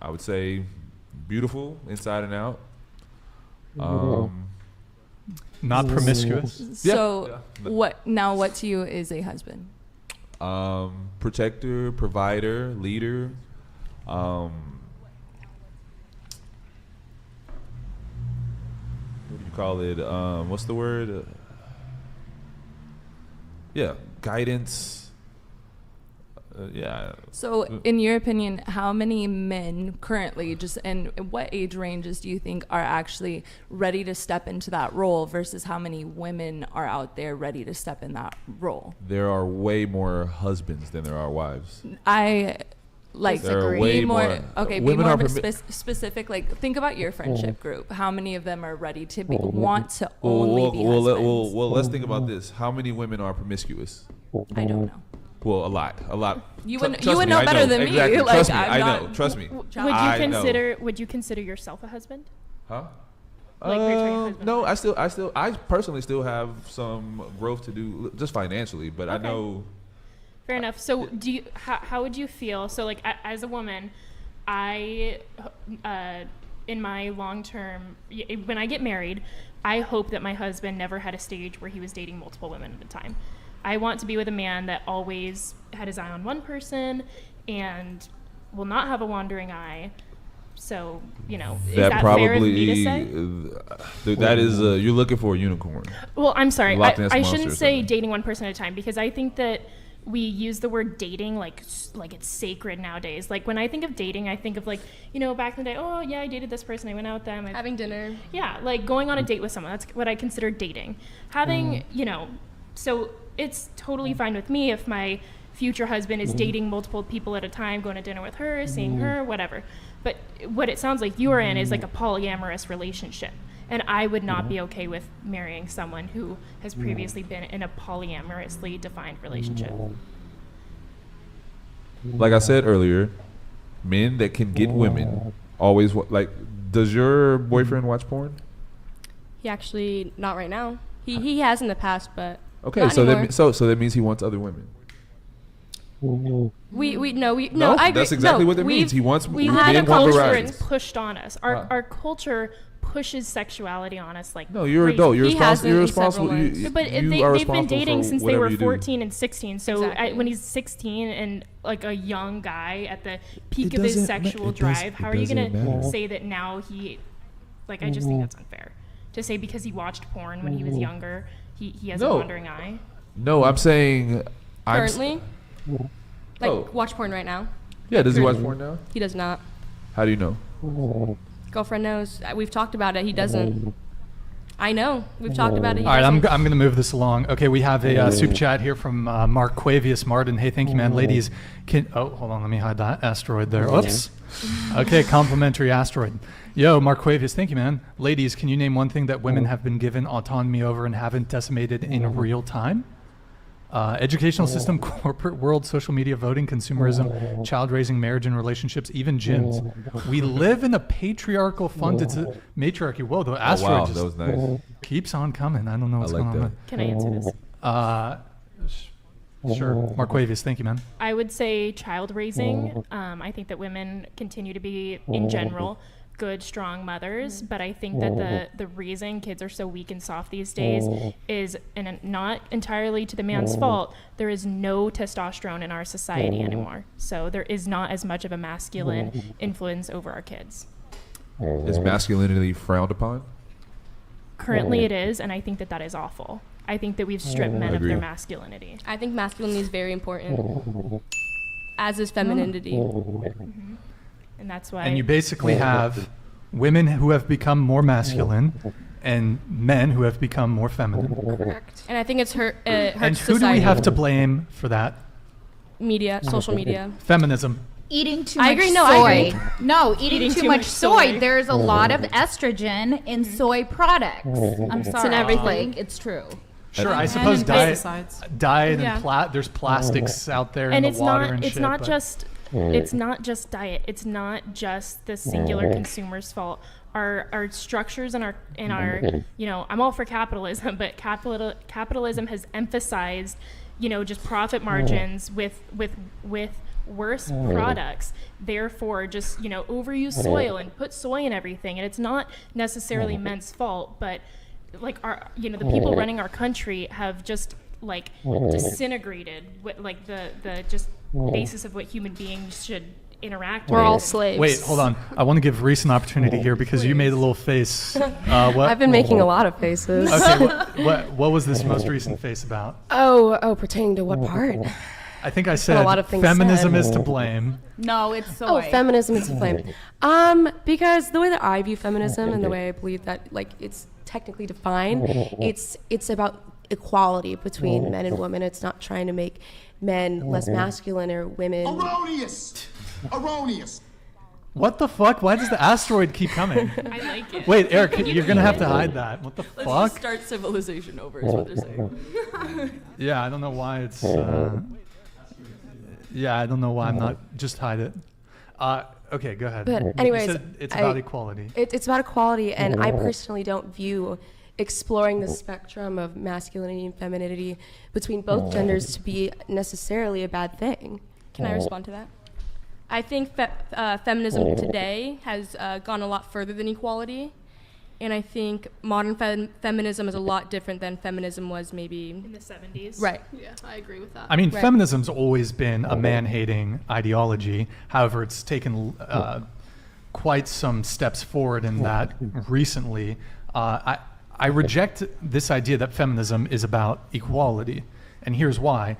I would say beautiful inside and out. Not promiscuous. So, what to you is a husband? Protector, provider, leader. What do you call it? What's the word? Guidance. So, in your opinion, how many men currently, and what age ranges do you think are actually ready to step into that role versus how many women are out there ready to step in that role? There are way more husbands than there are wives. I there are way more. Okay, be women more are specific. Like, think about your friendship group. How many of them are ready to want to only be husbands? Well, let's think about this. How many women are promiscuous? I don't know. Well, a lot. You Trust would me, know I better than exactly. me. Trust me, I'm I not- know. Trust me. Would you consider yourself a husband? Huh? Like returning husband? No, I personally still have some growth to do, just financially. But I know. Fair enough. So, how would you feel? So, like, as a woman, I, in my long term, when I get married, I hope that my husband never had a stage where he was dating multiple women at a time. I want to be with a man that always had his eye on one person and will not have a wandering eye. So, is that fair of me to say? That is, you're looking for a unicorn. Well, I'm sorry. Loch Ness I Monster shouldn't or say something. dating one person at a time, because I think that we use the word dating like it's sacred nowadays. Like, when I think of dating, I think of back in the day, oh yeah, I dated this person, I went out with them. Having dinner. Yeah, like going on a date with someone. That's what I consider dating. Having, so it's totally fine with me if my future husband is dating multiple people at a time, going to dinner with her, seeing her, whatever. But what it sounds like you are in is like a polyamorous relationship. And I would not be okay with marrying someone who has previously been in a polyamorously defined relationship. Like I said earlier, men that can get women always does your boyfriend watch porn? He actually, not right now. He has in the past, but Okay, not so anymore. that means he wants other women. No, that's exactly what it means. He wants we men had a want culture variety. it's pushed on us. Our culture pushes sexuality on us like No, you're an crazy. adult. You're He responsible. You're hasn't in several responsible. months. You, But you they've are been responsible dating for since they whatever were you do. 14 and 16. So Exactly. when he's 16 and like a young guy at the peak It of his doesn't sexual ma- it does- drive, how it are you going doesn't to matter. say that now I just think that's unfair to say because he watched porn when he was younger, he has a No. wandering eye. No, I'm saying. Currently? Like, Oh. watch porn right now? Yeah, does he watch porn now? He does not. How do you know? Girlfriend knows. We've talked about it. He doesn't. I know. We've talked about it. He All right, I'm doesn't. going to move this along. Okay, we have a super chat here from Mark Quavius Martin. Hey, thank you, man. Ladies, hold on, let me hide that asteroid there. Oops. Okay, complimentary asteroid. Yo, Mark Quavius, thank you, man. Ladies, can you name one thing that women have been given autonomy over and haven't decimated in real time? Educational system, corporate world, social media, voting, consumerism, child raising, marriage and relationships, even gyms. We live in a patriarchal funded matriarchy. Whoa, the asteroid wow, that was nice. keeps on coming. I don't know what's like going on. that. Can I answer this? Sure. Mark Quavius, thank you, man. I would say child raising. I think that women continue to be, in general, good, strong mothers, but I think that the reason kids are so weak and soft these days is, and not entirely to the man's fault, there is no testosterone in our society anymore. So there is not as much of a masculine influence over our kids. Is masculinity frowned upon? Currently it is, and I think that is awful. I think that we've stripped men of their masculinity. I think masculinity is very important, as is femininity. And that's why. And you basically have women who have become more masculine and men who have become more feminine. Correct. And I think it's hurts And who society. do we have to blame for that? Media, social media. Feminism. Eating too I much agree. soy. No, I agree. No, eating too much soy. There's a lot of estrogen in soy products. I'm sorry. in everything. Like, it's true. Sure, I And suppose in diet pesticides. and there's plastics out there And in it's the water not. and It's shit. not but- just. It's not just diet. It's not just the singular consumer's fault. Our structures and our I'm all for capitalism, but capitalism has emphasized just profit margins with worse products. Therefore, just overuse soil and put soy in everything, and it's not necessarily men's fault, but like the people running our country have just like disintegrated what like the just basis of what human beings should interact We're with. all slaves. Wait, hold on. I want to give Reese an opportunity here because you made a little face. What? I've been making a lot of faces. Okay, what was this most recent face about? Oh, pertaining to what part? I think I a said lot of things feminism said. is to blame. No, it's soy. Oh, feminism is to blame. Because the way that I view feminism and the way I believe that like it's technically defined, it's about equality between men and women. It's not trying to make men less masculine or women. Erroneous. What the fuck? Why does the asteroid keep coming? I like it. Wait, Eric, you're gonna have to hide that. What the Let's fuck? just start civilization over, is what they're saying. Yeah, I don't know why it's. Yeah, I don't know why I'm not. Just hide it. Okay, go ahead. But You anyways, said it's about equality. It's about equality, and I personally don't view exploring the spectrum of masculinity and femininity between both genders to be necessarily a bad thing. Can I respond to that? I think feminism today has gone a lot further than equality, and I think modern feminism is a lot different than feminism was maybe In the 70s. Right. Yeah, I agree with that. I mean, Right. feminism's always been a man-hating ideology. However, it's taken quite some steps forward in that recently. I reject this idea that feminism is about equality, and here's why.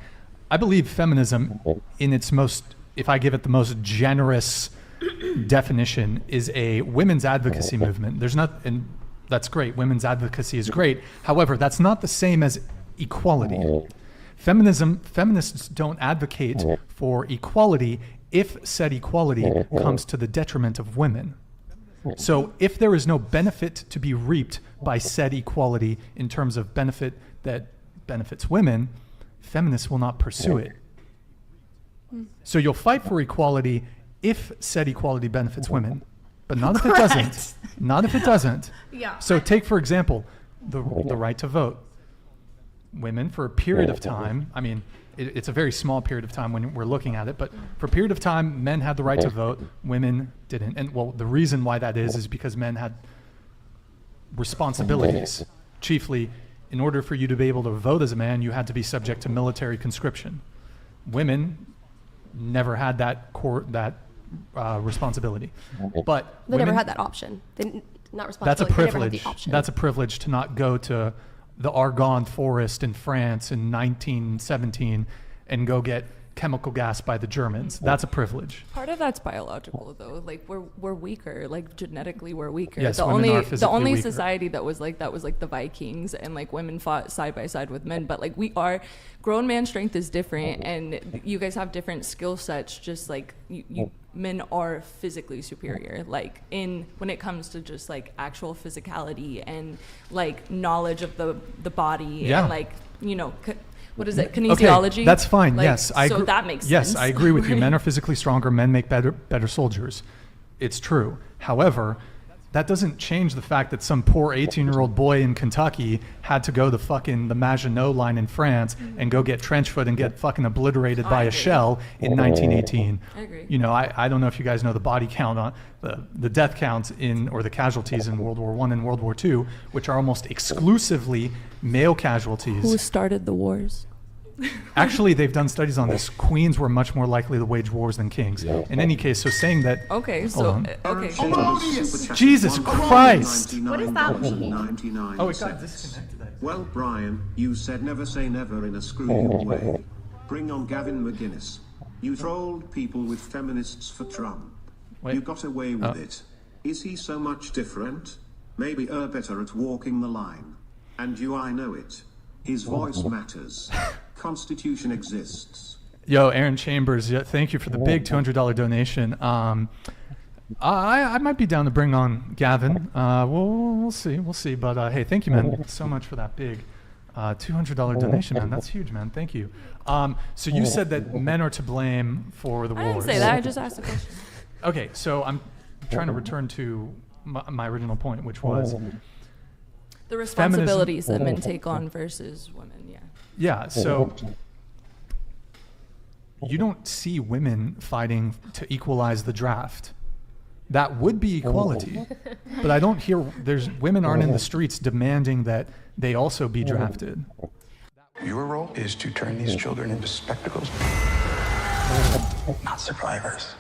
I believe feminism, in its most, if I give it the most generous definition, is a women's advocacy movement. There's not, and that's great. Women's advocacy is great. However, that's not the same as equality. Feminists don't advocate for equality if said equality comes to the detriment of women. So if there is no benefit to be reaped by said equality in terms of benefit that benefits women, feminists will not pursue it. So you'll fight for equality if said equality benefits women, but not if it doesn't. Not if it doesn't. Yeah. So take, for example, the right to vote. Women, for a period of time, I mean, it's a very small period of time when we're looking at it, but for a period of time, men had the right to vote, women didn't. And well, the reason why that is because men had responsibilities. Chiefly, in order for you to be able to vote as a man, you had to be subject to military conscription. Women never had that responsibility. But They women, never had that option. not That's a responsibility. They never had privilege. the option. That's a privilege to not go to the Argonne forest in France in 1917 and go get chemical gas by the Germans. That's a privilege. Part of that's biological, though. Like we're weaker. Like genetically, we're weaker. Yes, the women are only physically weaker. society that was like the Vikings, and like women fought side by side with men. But like we are, grown man strength is different, and you guys have different skill sets. Just like you men are physically superior. Like when it comes to just like actual physicality and like knowledge of the body and like what is it? Kinesiology? Okay, that's fine. Like, yes, I agree. So that makes sense. Yes, I agree with you. Men are physically stronger. Men make better soldiers. It's true. However, that doesn't change the fact that some poor 18-year-old boy in Kentucky had to go to the Maginot Line in France and go get trench foot and get fucking obliterated by a shell in 1918. I agree. You know, I don't know if you guys know the body count on the death counts or the casualties in World War I and World War II, which are almost exclusively male casualties. Who started the wars? Actually, they've done studies on this. Queens were much more likely to wage wars than kings. In any case, so saying that... Okay, hold on. okay. Jesus Christ! What does that mean? Oh, it got disconnected. Well, Brian, you said never say never in a screw-you way. Bring on Gavin McGuinness. You trolled people with feminists for Trump. You got away with it. Is he so much different? Maybe better at walking the line. And I know it. His voice matters. Constitution exists. Yo, Aaron Chambers, thank you for the big $200 donation. I might be down to bring on Gavin. We'll see. But hey, thank you, man, so much for that big $200 donation, man. That's huge, man. Thank you. So you said that men are to blame for the wars. I didn't say that. I just asked a question. Okay, so I'm trying to return to my original point, which was the responsibilities that men take on versus women. Yeah, so you don't see women fighting to equalize the draft. That would be equality. But I don't hear women aren't in the streets demanding that they also be drafted. Your role is to turn these children into spectacles, not survivors.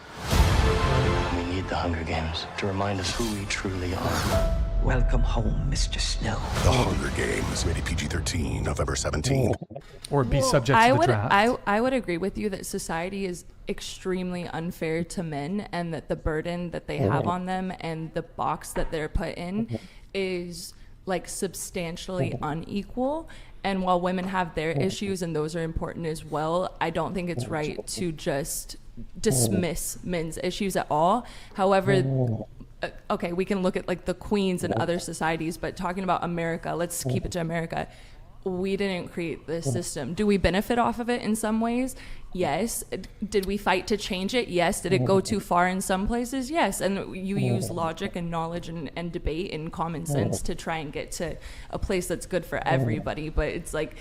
We need the Hunger Games to remind us who we truly are. Welcome home, Mr. Snow. The Hunger Games, rated PG-13, November 17th. Or be subject to the draft. I would agree with you that society is extremely unfair to men, and that the burden that they have on them and the box that they're put in is like substantially unequal. And while women have their issues and those are important as well, I don't think it's right to just dismiss men's issues at all. However, okay, we can look at like the queens and other societies, but talking about America, let's keep it to America. We didn't create this system. Do we benefit off of it in some ways? Yes. Did we fight to change it? Yes. Did it go too far in some places? Yes. And you use logic and knowledge and debate and common sense to try and get to a place that's good for everybody. But it's like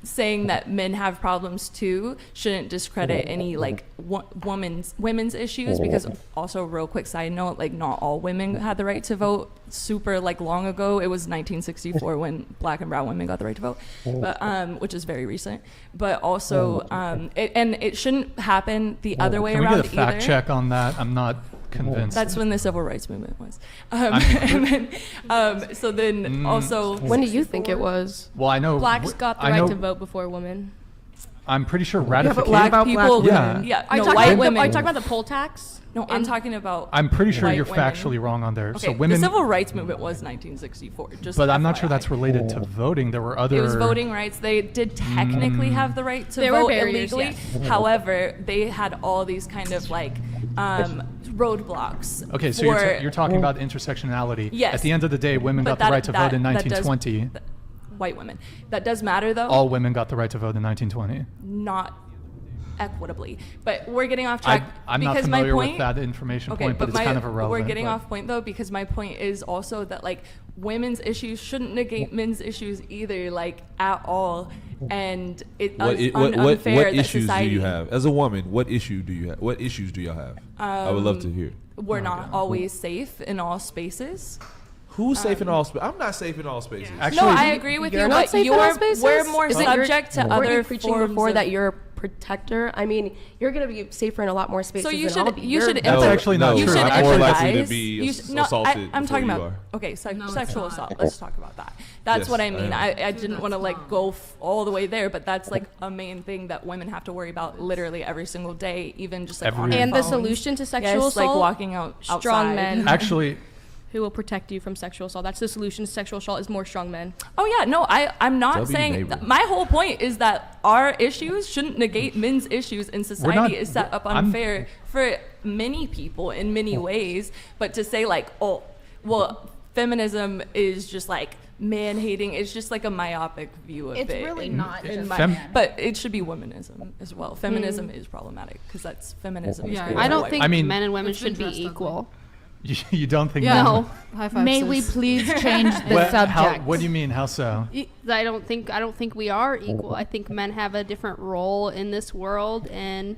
saying that men have problems too shouldn't discredit any like women's issues, because also, real quick side note, like not all women had the right to vote super like long ago. It was 1964 when black and brown women got the right to vote, but which is very recent. But also it shouldn't happen the other way around. Can we get a fact check on that? I'm not convinced. That's when the civil rights movement was. And then, so then also, when do you think it was? Well, I know blacks got the right to vote before women. I'm pretty sure ratification. Black people, yeah. No, white women. Are you talking about the poll tax? No, I'm talking about. I'm pretty sure you're women. factually wrong on there. Okay, so women. The civil rights movement was 1964. But I'm not sure that's related to voting. There were other. It was voting rights. They did technically have the right to there vote were barriers, illegally. yes. However, they had all these kind of like roadblocks. Okay, so you're talking about intersectionality. Yes. At the end of the day, women got the right to vote in 1920. White women. That does matter, though. All women got the right to vote in 1920. Not equitably, but we're getting off track. I'm not familiar with that information point, but it's kind of irrelevant. We're getting off point though, because my point is also that like women's issues shouldn't negate men's issues either, like at all. And it's unfair what that issues society, do you have as a woman? What issue do you have? What issues do y'all have? I would love to hear. We're not always safe in all spaces. Who's safe in all spaces? I'm not safe in all spaces. Actually, no, I agree with you. Not safe in all spaces? We're more subject to other preaching forms before of, that you're protector. I mean, you're going to be safer in a lot more spaces. So you than I'll should be. you should No, empathize. actually not You true. should I'm more likely to empathize. be No, assaulted I'm talking before you about are. okay, sexual assault. Let's talk about that. That's Yes, what I I mean. am. I didn't want to like go all the way there, but that's like a main thing that women have to worry about literally every single day, even just like on their And the phones. solution to sexual Yes, assault, like walking outside. strong men. Actually, who will protect you from sexual assault. That's the solution to sexual assault is more strong men. Oh yeah, no, I'm not W saying. neighbor. My whole point is that our issues shouldn't negate men's issues, and society is set up unfair for many people in many ways. But to say like, oh, well, feminism is just like man hating, it's just like a myopic view of it. It's really not just but it should be womanism as well. Feminism is problematic because that's feminism. Yeah, is I don't white. think I mean- men and women should be equal. you don't think Yeah. that? No. High five, May we sis. please change the What, subject? what do you mean? How so? I don't think we are equal. I think men have a different role in this world, and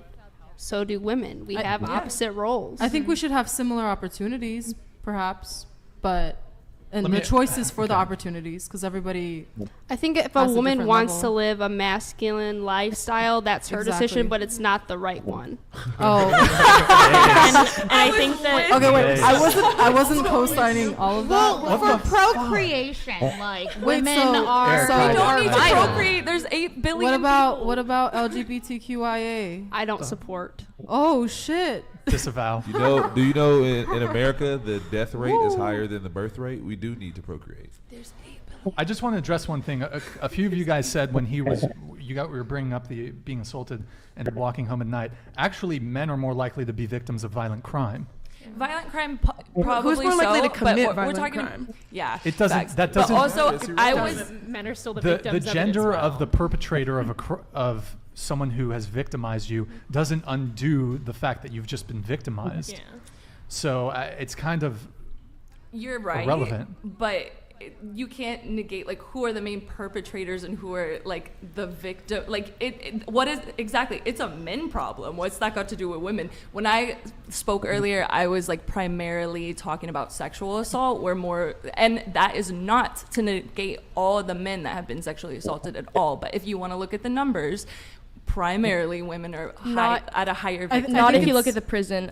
so do women. We have opposite roles. I think we should have similar opportunities, perhaps, but and Let the me- choice is for the okay. opportunities because everybody. I think if a has a woman different wants level. to live a masculine lifestyle, that's her Exactly. decision, but it's not the right one. Oh. and I think that Okay, wait. Yes. I wasn't co-signing all of that. Well, for procreation, like Wait, women so- are. so You don't need to vital. procreate. There's 8 billion. What about LGBTQIA? I don't support. Oh shit. Disavow. Do you know in America the death rate is higher than the birth rate? We do need to procreate. I just want to address one thing. A few of you guys said when we were bringing up the being assaulted and walking home at night. Actually, men are more likely to be victims of violent crime. Violent crime, probably Who's more likely so, to commit but we're violent talking. crime? Yeah, It doesn't. facts. That doesn't. But also, I was. Men are still the the victims of it as gender well. of the perpetrator of someone who has victimized you doesn't undo the fact that you've just been victimized. Yeah. So it's kind of You're right, irrelevant. but you can't negate like who are the main perpetrators and who are like the victim. Like what is exactly? It's a men problem. What's that got to do with women? When I spoke earlier, I was like primarily talking about sexual assault. And that is not to negate all the men that have been sexually assaulted at all. But if you want to look at the numbers, primarily women are at a higher victim. I Not think if you it's- look at the prison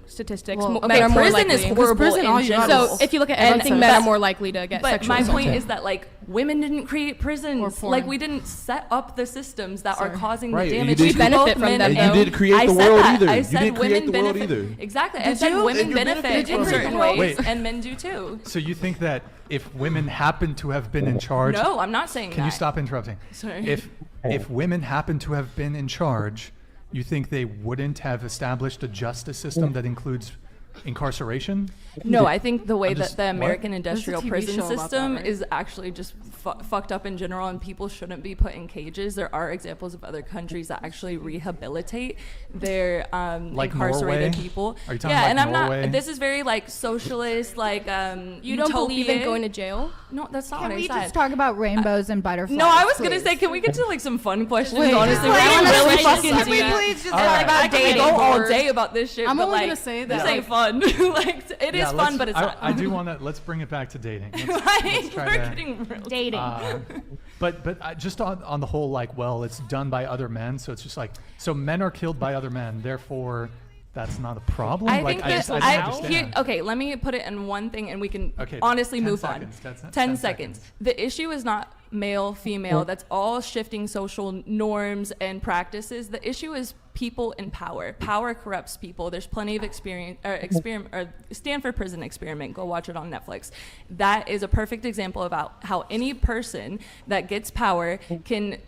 statistics. Well, Men are more prison likely. is horrible prison, all in you got general. So if you look at And everything, men are that's- more likely to get But sexual my assault. point is that like women didn't create prisons. Or porn. Like we didn't set up the systems that are Sorry. causing Right, the and you damage. didn't- We benefit from men them, And you though. didn't create I the said world that. either. I You said didn't create women the world benefit. either. Exactly. I Did said you? women And you benefit benefited in from it. certain Wait. ways, and men do too. So you think that if women happen to have been in charge? No, I'm not saying Can that. you stop interrupting? Sorry. If women happen to have been in charge, you think they wouldn't have established a justice system that includes incarceration? No, I think the way I'm that just- the what? American industrial TV prison show about that, system right? is actually just fucked up in general, and people shouldn't be put in cages. There are examples of other countries that actually rehabilitate their Like incarcerated Norway? people. Are you talking yeah, like and I'm Norway? not. This is very like socialist, like You don't believe in utopia. going to jail? No, that's not Can what we I said. just talk about rainbows and butterflies? No, I was gonna please? say, can we get to like some fun questions? Wait, honestly, just we like- really Can fucking we do that. please just It's like talk I about can go dating all for- day about this shit. I'm but only like, gonna say this that, ain't fun. Like it is fun, but it's not. I do want to. Let's bring it back to dating. Let's Like, try we're to- getting real. Dating. But just on the whole, like, well, it's done by other men, so it's just like, so men are killed by other men, therefore that's not a problem. I like, think I that just I don't understand. okay, let me put it in one thing, and we can Okay, honestly 10 move seconds, on. 10 10 seconds. seconds. The issue is not male, female. That's all shifting social norms and practices. The issue is people in power. Power corrupts people. There's plenty of Stanford Prison Experiment. Go watch it on Netflix. That is a perfect example about how any person that gets power can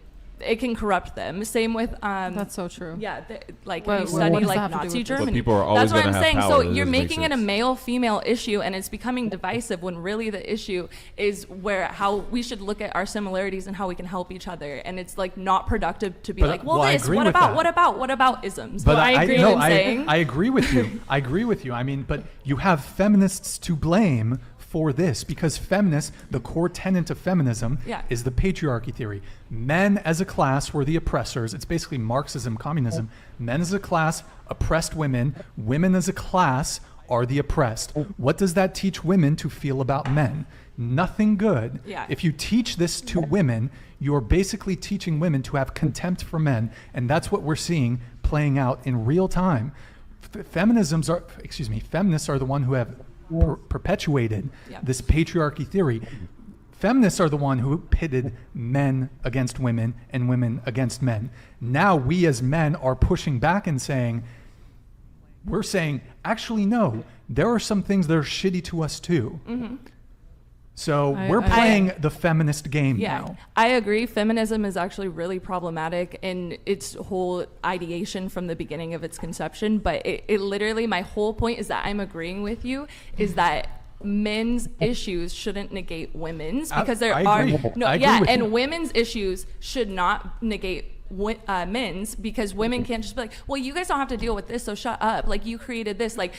corrupt them. Same with That's so true. yeah, like What- you what study does that like have to do Nazi with this? Germany. But people are always That's what gonna I'm have saying. power. So That you're doesn't make making it a sense. male-female issue, and it's becoming divisive when really the issue is how we should look at our similarities and how we can help each other. And it's like not productive to be But, like, well, well, I this. agree What with about? that. What about isms? But Well, I agree no, with what I'm saying. I agree with you. I agree with you. I mean, but you have feminists to blame for this because feminists, the core tenet of feminism is the patriarchy theory. Men as a class were the oppressors. It's basically Marxism, communism. Men as a class oppressed women. Women as a class are the oppressed. What does that teach women to feel about men? Nothing good. Yeah. If you teach this to women, you're basically teaching women to have contempt for men, and that's what we're seeing playing out in real time. Feminists are the one who have perpetuated this patriarchy theory. Feminists are the one who pitted men against women and women against men. Now we as men are pushing back and we're saying, actually, no, there are some things that are shitty to us too. Mm-hmm. So we're playing the feminist game now. I agree. Feminism is actually really problematic in its whole ideation from the beginning of its conception. But it literally, my whole point is that I'm agreeing with you, is that men's issues shouldn't negate women's, because women's issues should not negate men's, because women can't just be like, well, you guys don't have to deal with this, so shut up, like you created this. Like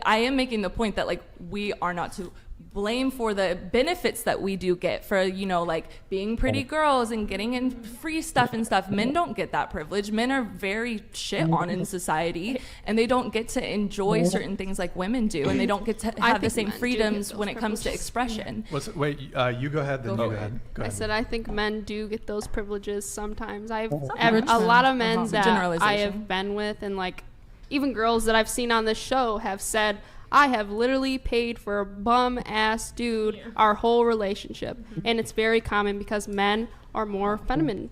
I am making the point that like we are not to blame for the benefits that we do get for, you know, like being pretty girls and getting in free stuff and stuff. Men don't get that privilege. Men are very shit on in society, and they don't get to enjoy certain things like women do, and they don't get to have the same freedoms when it comes to expression. You go ahead, then you go ahead. I said I think men do get those privileges sometimes. A lot of men that I have been with, and like even girls that I've seen on this show, have said, I have literally paid for a bum ass dude our whole relationship. And it's very common because men are more feminine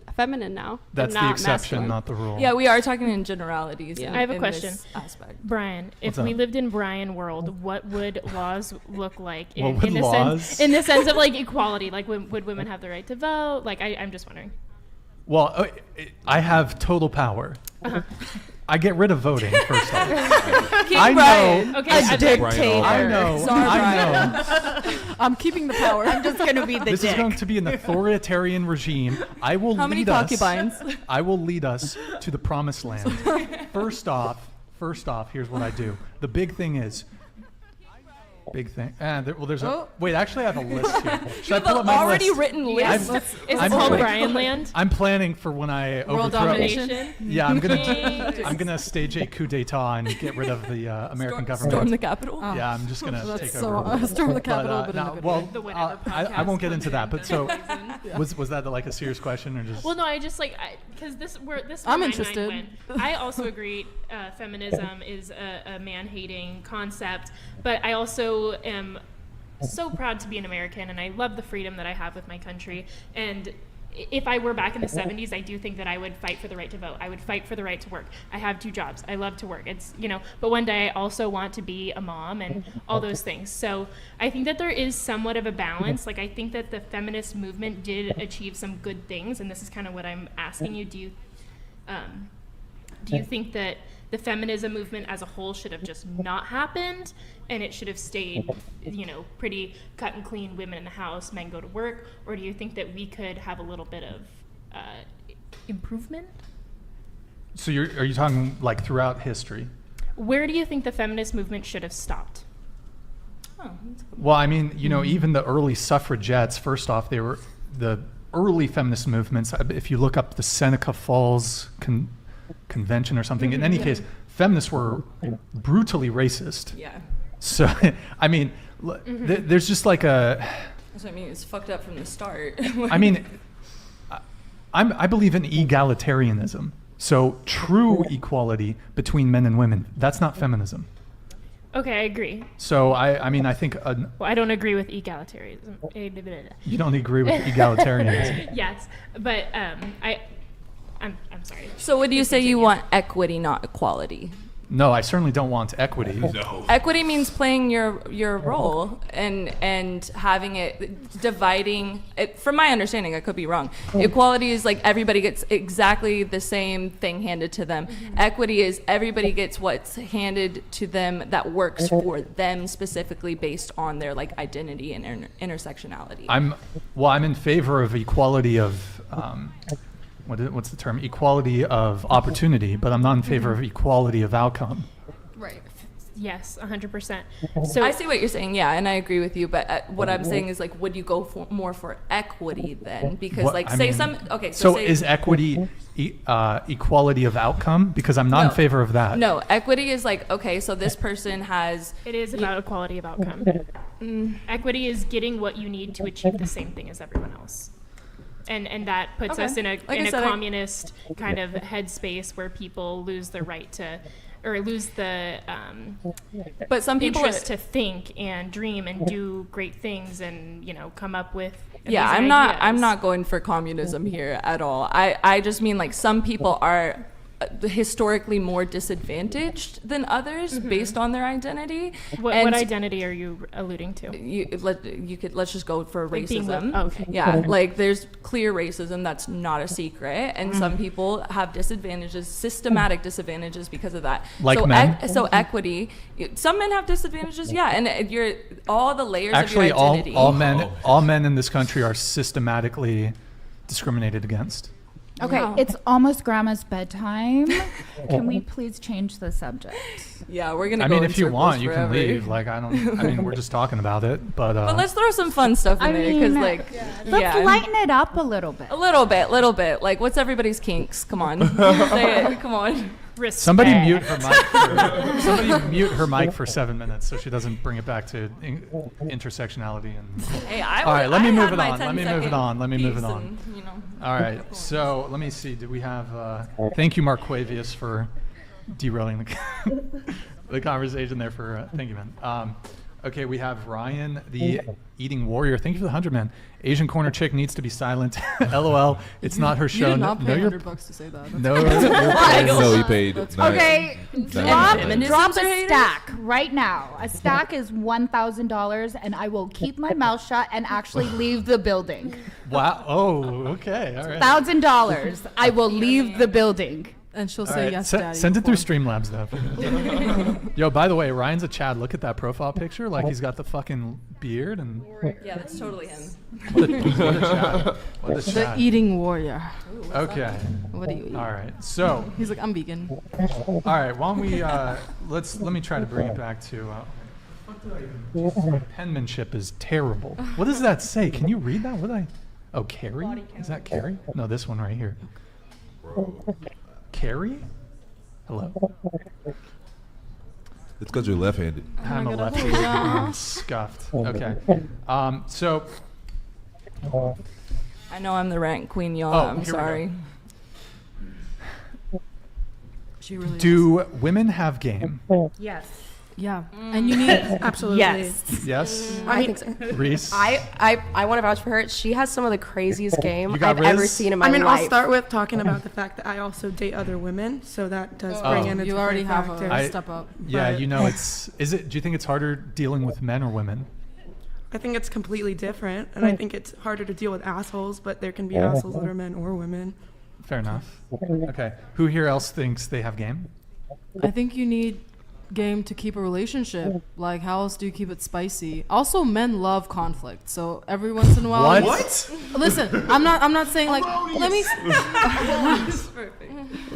now. That's the exception, masculine. Not the rule. Yeah, we are talking in generalities. I have a question. Aspect. Brian, if we lived in Brian world, what would laws look like in the sense of like equality? Like would women have the right to vote? Like I'm just wondering. Well, I have total power. I get rid of voting, first off. I know. Okay, a dictator. I know. I'm keeping the power. I'm just going to be the This is going to be an authoritarian regime. I will How many concubines? I will lead us to the promised land. First off, here's what I do. The big thing is, there's wait, actually I have a list here. Should I pull up my list? Written list. It's called Brian Land. I'm planning for when I World domination. Yeah, I'm gonna stage a coup d'état and get rid of the American government. Storm the Capitol. Yeah, I'm just gonna take over. Storm the Capitol. I won't get into that. But so, was that like a serious question or just? Well, no, I just like because I'm interested. I also agree. Feminism is a man-hating concept, but I also am so proud to be an American, and I love the freedom that I have with my country. And if I were back in the 70s, I do think that I would fight for the right to vote. I would fight for the right to work. I have 2 jobs. I love to work. It's, you know, but one day I also want to be a mom and all those things. So I think that there is somewhat of a balance. Like I think that the feminist movement did achieve some good things, and this is kind of what I'm asking you. Do you think that the feminism movement as a whole should have just not happened, and it should have stayed, you know, pretty cut and clean, women in the house, men go to work? Or do you think that we could have a little bit of improvement? So are you talking like throughout history? Where do you think the feminist movement should have stopped? Well, I mean, you know, even the early suffragettes, first off, they were the early feminist movements. If you look up the Seneca Falls Convention or something, in any case, feminists were brutally racist. Yeah. So, I mean, there's just like That's what I mean. It's fucked up from the start. I mean, I believe in egalitarianism. So true equality between men and women, that's not feminism. Okay, I agree. So I mean, I think. Well, I don't agree with egalitarianism. You don't agree with egalitarianism? Yes, but I'm sorry. So would you say you want equity, not equality? No, I certainly don't want equity. No. Equity means playing your role and having it, dividing it. From my understanding, I could be wrong. Equality is like everybody gets exactly the same thing handed to them. Equity is everybody gets what's handed to them that works for them specifically based on their like identity and intersectionality. I'm in favor of equality of what's the term? Equality of opportunity, but I'm not in favor of equality of outcome. Right. Yes, 100%. So I see what you're saying, yeah, and I agree with you. But what I'm saying is, like, would you go more for equity then? Because, So is equity equality of outcome? Because I'm not in favor of that. No, equity is like, okay, so this person has. It is about equality of outcome. Equity is getting what you need to achieve the same thing as everyone else. And that puts us in a communist kind of headspace where people lose the right to, or lose the but some people interest to think and dream and do great things and come up with I'm not going for communism here at all. I just mean, like, some people are historically more disadvantaged than others based on their identity. What identity are you alluding to? Let's just go for like racism. Okay. Yeah, like there's clear racism, that's not a secret, and some people have disadvantages, systematic disadvantages because of that. Like so men. So equity, some men have disadvantages, yeah, and you're all the layers Actually, of your identity. all men in this country are systematically discriminated against. Okay, it's almost grandma's bedtime. Can we please change the subject? Yeah, we're gonna. I go mean, in if you want, you forever. can leave. Like, I mean, we're just talking about it, but. But let's throw some fun stuff in there, because let's lighten it up a little bit. A little bit. Like, what's everybody's kinks? Come on, say it. Come on. Respect. Somebody mute her mic for 7 minutes so she doesn't bring it back to intersectionality and. Hey, all right, let me move it on. All right, so let me see. Do we have? Thank you, Marquavius, for derailing the conversation there. Thank you, man. Okay, we have Ryan, the Eating Warrior. Thank you for the 100, man. Asian corner chick needs to be silent. LOL. It's not her show. You did not pay $100 to say that. No, he paid. Okay, drop a stack right now. A stack is $1,000, and I will keep my mouth shut and actually leave the building. Wow. Oh, okay. All right. $1,000. I will leave the building. And she'll say yes, Daddy. Send it through Streamlabs, though. Yo, by the way, Ryan's a Chad. Look at that profile picture. Like, he's got the fucking beard and. Yeah, that's totally him. What a Chad. What a Chad. The Eating Warrior. Ooh, okay. What do you eat? All right. So. He's like, I'm vegan. All right. Why don't we let me try to bring it back to. My penmanship is terrible. What does that say? Can you read that? Oh, Carrie? Is that Carrie? No, this one right here. Carrie? Hello. It's because you're left-handed. I'm a lefty. I'm scuffed. Okay. So. I know I'm the rant queen, y'all. I'm sorry. She really Do women have game? Yes. Yeah. And you need absolutely. Yes. Yes. I think so. Reese. I want to vouch for her. She has some of the craziest game got I've ever Riz? seen in my life. I'll start with talking about the fact that I also date other women, so that does bring in a you different already have factor. a step up. Yeah, do you think it's harder dealing with men or women? I think it's completely different, and I think it's harder to deal with assholes, but there can be assholes that are men or women. Fair enough. Okay. Who here else thinks they have game? I think you need game to keep a relationship. Like, how else do you keep it spicy? Also, men love conflict, so every once in a while. What? Listen, I'm not saying like let me.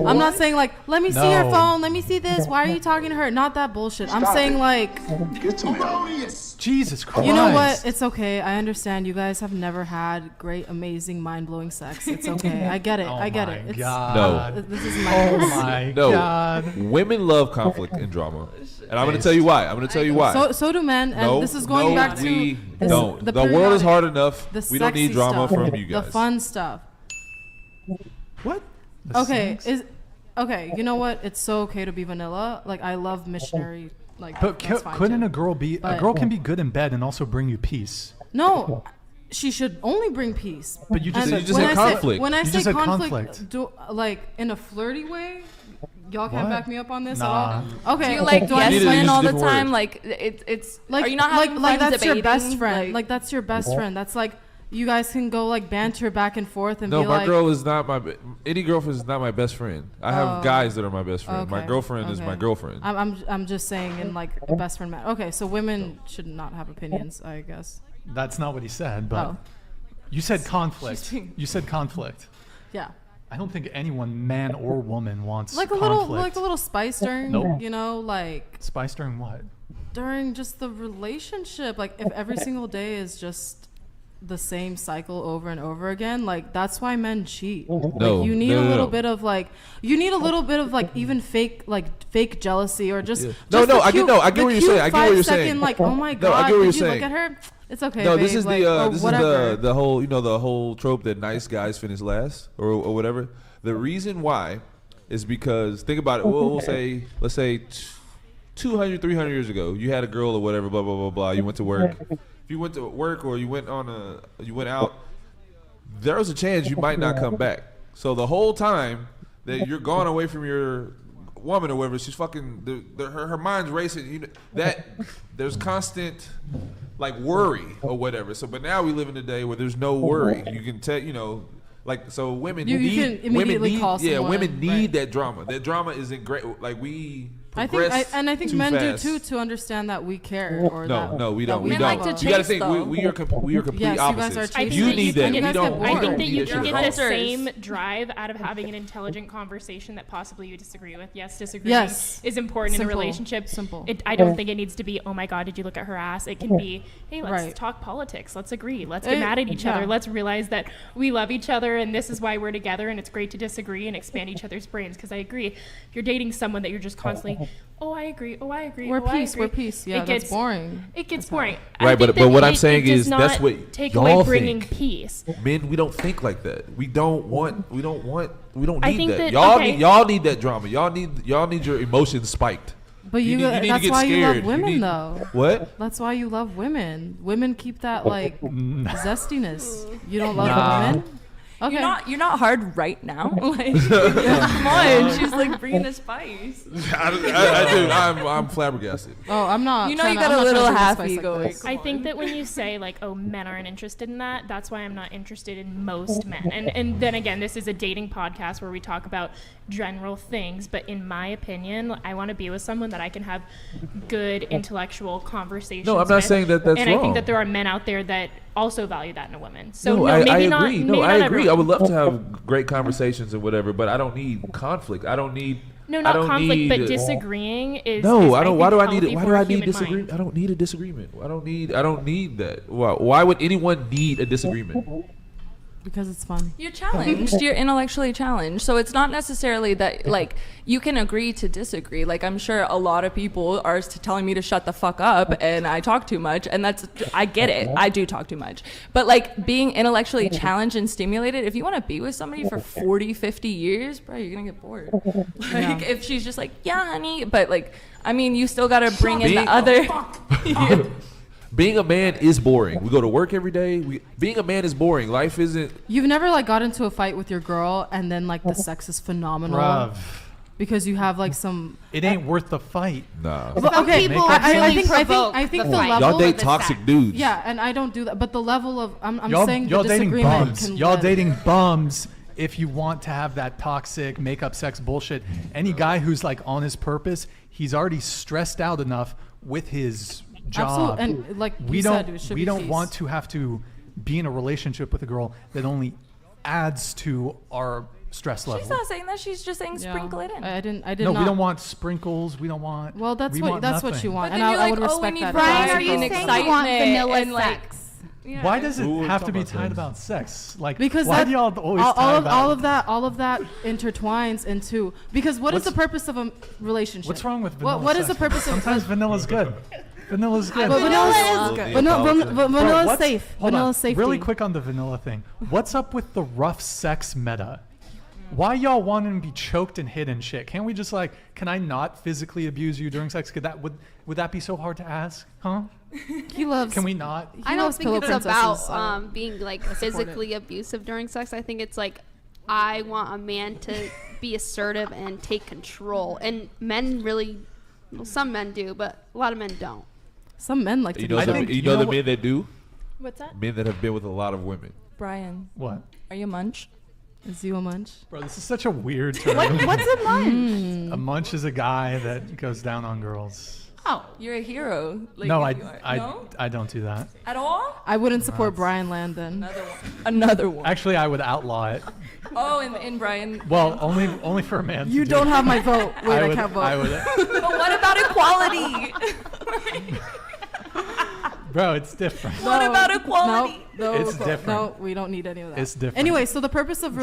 I'm not saying like let me see your phone. Let me see this. Why are you talking to her? Not that bullshit. I'm saying like. Get some help. Jesus Christ. You know what? It's okay. I understand. You guys have never had great, amazing, mind-blowing sex. It's okay. I get it. I get it. It's, God. No. This is my. Oh my God. Women love conflict and drama, and I'm going to tell you why. So do men, and this is going back to we don't. The world is hard enough. We don't need drama from you guys. The fun stuff. What? Okay. You know what? It's so okay to be vanilla. Like, I love missionary. Like, but couldn't a girl be? A girl can be good in bed and also bring you peace. No, she should only bring peace. But you just had conflict. When I say conflict, like in a flirty way. Y'all can't back me up on this at all. Okay. Do you like yes men all the time? Like it's like, are you not having like fun that's debating? your best friend. Like that's your best friend. That's like you guys can go like banter back and forth and be like. No, my girl is not any girlfriend is not my best friend. I have guys that are my best friend. Okay. My girlfriend is my girlfriend. I'm just saying in like a best friend matter. Okay, so women should not have opinions, I guess. That's not what he said, but you said conflict. You said conflict. Yeah. I don't think anyone, man or woman, wants like a little spice during, Nope. you know, like Spice during what? during just the relationship. Like if every single day is just the same cycle over and over again, like that's why men cheat. No, like you need no, a no, little no. bit of like even fake jealousy or just Yeah. just No, the I get cute- no, I get the what you're cute saying. I get what you're 5 second, saying. like, oh my No, god, I get what you're did you saying. look at her? It's okay. No, babe, this is like, or this whatever. is the whole, you know, the whole trope that nice guys finish last or whatever. The reason why is because think about it. We'll say, let's say 200, 300 years ago, you had a girl or whatever, blah blah blah blah. You went to work. If you went to work or you went out, there was a chance you might not come back. So the whole time that you're gone away from your woman or whatever, she's fucking her mind's racing. You know, that there's constant like worry or whatever. So, but now we live in a day where there's no worry. You can tell, you know, like so women You need can immediately call someone, women need right. that drama. That drama isn't great. Like we. I think men fast. do too, to understand that we care. Or No, we don't. We Men don't. like to you got to chase, think though. we are complete Yes, you guys are opposites. chasers. You need that. You We guys don't. get We bored. I don't think that need you that can shit get at the all. same drive out of having an intelligent conversation that possibly you disagree with. Yes, disagreeing Yes. is important in a Simple. relationship. Simple. I don't think it needs to be, oh my God, did you look at her ass? It can be, hey, let's Right. talk politics. Let's agree. Let's get mad at each other. yeah. Let's realize that we love each other and this is why we're together and it's great to disagree and expand each other's brains. Because I agree, if you're dating someone that you're just constantly, oh, I agree. Oh, I agree. We're oh, I peace. agree. We're peace. Yeah, It that's gets boring. It gets boring. Right, I think but that what I'm it saying does is that's not what take y'all away bringing think. peace. Men, we don't think like that. We don't I need think that. that- Y'all okay. need that drama. Y'all need your emotions spiked. But you, need to that's get why you love scared. women, though. What? That's why you love women. Women keep that like zestiness. You don't love Nah. women? Okay. You're not hard right now. Like, come on, she's like bringing the spice. I do. I'm flabbergasted. Oh, I'm not. You know, trying you to- got I'm a not little trying to half bring the spice ego. like this. I think that when you say like, oh, men aren't interested in that, that's why I'm not interested in most men. And then again, this is a dating podcast where we talk about general things, but in my opinion, I want to be with someone that I can have good intellectual conversations No, I'm not with. saying that that's and I wrong. think that there are men out there that also value that in a woman. So No, no, I maybe not. agree. No, maybe I not agree. I everyone. would love to have great conversations and whatever, but I don't need conflict. I don't need. No, I not don't conflict, need, but disagreeing is. No, is, I don't. Why do I need it? healthy Why for do a I need human disagreement? mind. I don't need a disagreement. I don't need that. Why would anyone need a disagreement? Because it's fun. You're challenged. You're intellectually challenged. So it's not necessarily that like you can agree to disagree. Like I'm sure a lot of people are telling me to shut the fuck up and I talk too much, and I get it. I do talk too much. But like being intellectually challenged and stimulated, if you want to be with somebody for 40, 50 years, bro, you're going to get bored. Like if she's just like, "Yeah, honey," but like I mean, you still got to bring in the other Being a man is boring. We go to work every day. Being a man is boring. Life isn't. You've never like got into a fight with your girl and then like the sex is phenomenal. Bruv. Because you have like some. It ain't worth the fight. Nah. Well, okay, people I think the level. Y'all date toxic dudes. Yeah, and I don't do that. But the level of I'm Y'all, saying y'all the dating disagreement bums. can Y'all live. dating bums. If you want to have that toxic make-up sex bullshit, any guy who's like on his purpose, he's already stressed out enough with his job. Absolutely. And like we you don't said, it should we be don't peace. want to have to be in a relationship with a girl that only adds to our stress level. She's not saying that. She's just saying sprinkle it in. I did No, not. we don't want sprinkles. We don't want. Well, that's we what want that's what nothing. you want, But and then you're I would like, oh, we respect need that. variety Brian, are you and saying you want vanilla and, like, sex? Yeah. Why does it Ooh, have to talk be about tied sex. about sex? Like, Because why that, do y'all always tie about all of that intertwines into because what is the purpose of a relationship? What's wrong with vanilla What is sex? the purpose of Sometimes vanilla's good. Vanilla's good. But vanilla is good. But vanilla is what's- safe. hold Vanilla on. is safety. Really quick on the vanilla thing. What's up with the rough sex meta? Why y'all want to be choked and hit and shit? Can't we just like, can I not physically abuse you during sex? Would that be so hard to ask? Huh? He loves. Can we not? I don't think it's princesses, about being like physically abusive during sex. I think it's like I want a man to be assertive and take control. And men really, well, some men do, but a lot of men don't. Some men like to You do know, that. the men that do? What's that? Men that have been with a lot of women. Brian. What? Are you a munch? Is you a munch? Bro, this is such a weird term. What's a munch? A munch is a guy that goes down on girls. Oh, you're a hero. Like, No, if you are. No? I don't do that. At all? I wouldn't support Brian Landon. Another one. Actually, I would outlaw it. Oh, in Brian. Well, only for a man. You to don't do. have my vote. Wait, I can't vote. I would. But what about equality? Bro, it's different. What about equality? No, It's different. No, we don't need any of that. It's different. Anyway, so the purpose of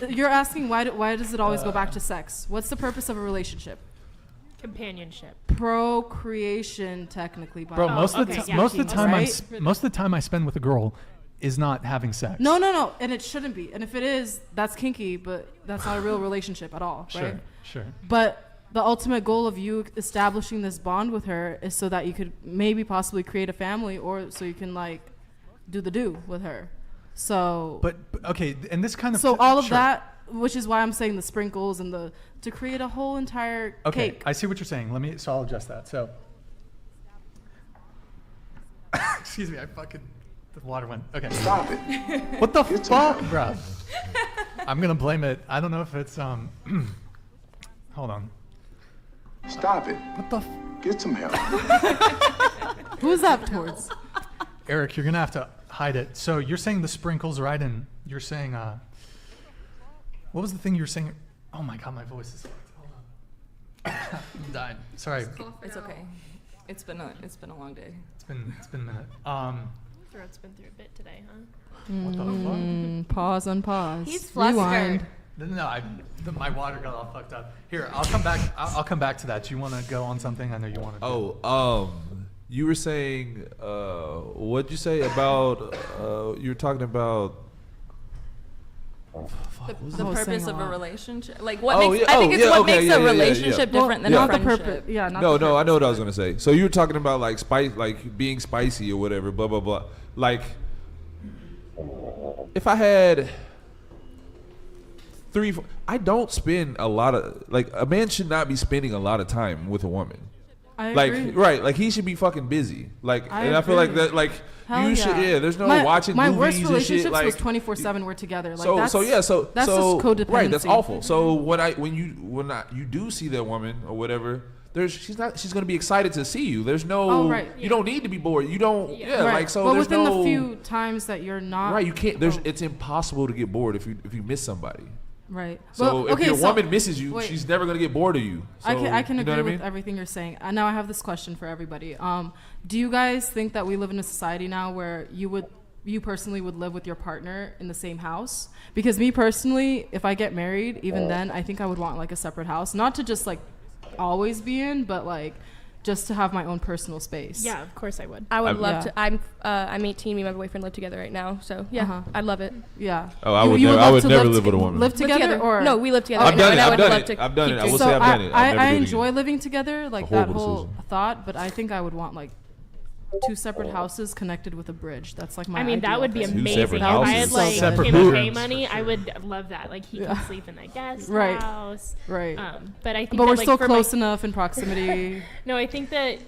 you're asking why does it always go back to sex? What's the purpose of a relationship? Companionship. Procreation, technically. Bro, most of the time, right? most of the time I spend with a girl is not having sex. No, and it shouldn't be. And if it is, that's kinky, but that's not a real relationship at all, right? Sure. But the ultimate goal of you establishing this bond with her is so that you could maybe possibly create a family, or so you can like do with her. So But okay, and this kind of so all of that, which is why I'm saying the sprinkles and to create a whole entire Okay, cake. I see what you're saying. So I'll adjust that. So excuse me, the water went. Okay. Stop it. What the fuck, bro? I'm gonna blame it. I don't know if it's hold on. Stop it. What the? Get some help. Who's that towards? Eric, you're gonna have to hide it. So you're saying the sprinkles, right? And you're saying what was the thing you were saying? Oh my god, my voice is fucked. Hold on. I'm dying. Sorry. It's okay. It's been a long day. It's been a minute. Throat's been through a bit today, huh? What the fuck? Pause, unpause. He's flustered. Rewind. No, my water got all fucked up. Here, I'll come back. I'll come back to that. You want to go on something? I know you want to. You were saying, what'd you say about? You were talking about. The purpose of a relationship, like what makes I think it's what makes a relationship different than a not friendship. the purpose. Yeah, not No, the I know purpose. what I was gonna say. So you were talking about like being spicy or whatever, blah blah blah. Like, if I had I don't spend a lot of a man should not be spending a lot of time with a woman. I agree. Right, like he should be fucking busy. I feel like that, Hell you should. Yeah, there's no watching my movies worst and shit. relationships was 24/7. We're together. Like that's that's just codependency. Right, that's awful. So when you do see that woman or whatever, she's gonna be excited to see you. There's no you don't need to be bored. You don't Right. so but there's within no the few times that you're not right. You can't. It's impossible to get bored if you miss somebody. Right. So if your woman misses you, she's never gonna get bored of you. So, I can agree with what I mean? everything you're saying. Now I have this question for everybody. Do you guys think that we live in a society now where you personally would live with your partner in the same house? Because me personally, if I get married, even then, I think I would want like a separate house, not to just like always be in, but like just to have my own personal space. Yeah, of course I would. I would love to. I'm 18. Me and my boyfriend live together right now, so yeah, I'd love it. Yeah. Oh, I would never live with a woman. Live together or no? We live together. I've done it. I I've would done love it. to I've done it. I will So say I've done it. I enjoy living together, like that horrible whole decision. thought, but I think I would want like 2 separate houses connected with a bridge. That's like my. I mean, that ideal would be thing. amazing. If I had houses. like Separate him and bedrooms, Pay money, for I sure. would love that. Like he can sleep in the guest Right. house. Right. But I think. But that, we're like, still for close enough in proximity. No, I think that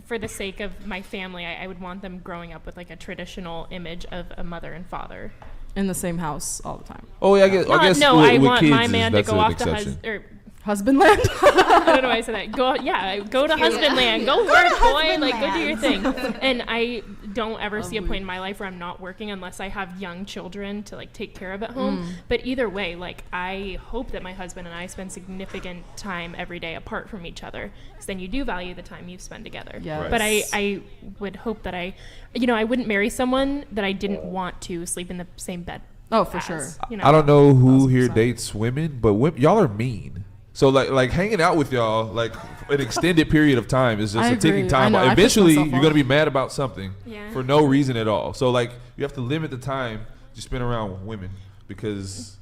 for the sake of my family, I would want them growing up with like a traditional image of a mother and father in the same house all the time. Oh yeah, I guess. No, I with want kids my is- man to that's go an off to exception. husbandland. I don't know why I said that. Go to husbandland. Go work, boy. Like go do your thing. And I don't ever see a point in my life where I'm not working unless I have young children to like take care of at home. But either way, like I hope that my husband and I spend significant time every day apart from each other, because then you do value the time you spend together. Yes. But I would hope that I wouldn't marry someone that I didn't want to sleep in the same bed. Oh, for as, sure. You know? I don't know who here dates women, but y'all are mean. So like hanging out with y'all like an extended period of time is just I a ticking agree. time. I know, I Eventually, pissed myself you're gonna off. be mad about something Yeah. for no reason at all. So like you have to limit the time you spend around women because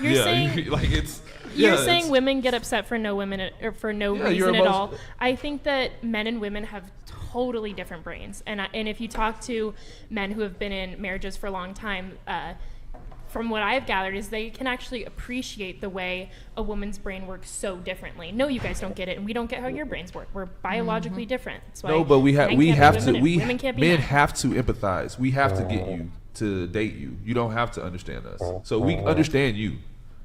You're saying- like it's You're yeah, saying it's- women get upset for no women or for no Yeah, you're reason at all. emotional. I think that men and women have totally different brains, and if you talk to men who have been in marriages for a long time, from what I've gathered, is they can actually appreciate the way a woman's brain works so differently. No, you guys don't get it, and we don't get how your brains work. We're biologically different. That's why no, but men can't be have to women and women can't be men men. have to empathize. We have to get you to date you. You don't have to understand us. So we understand you,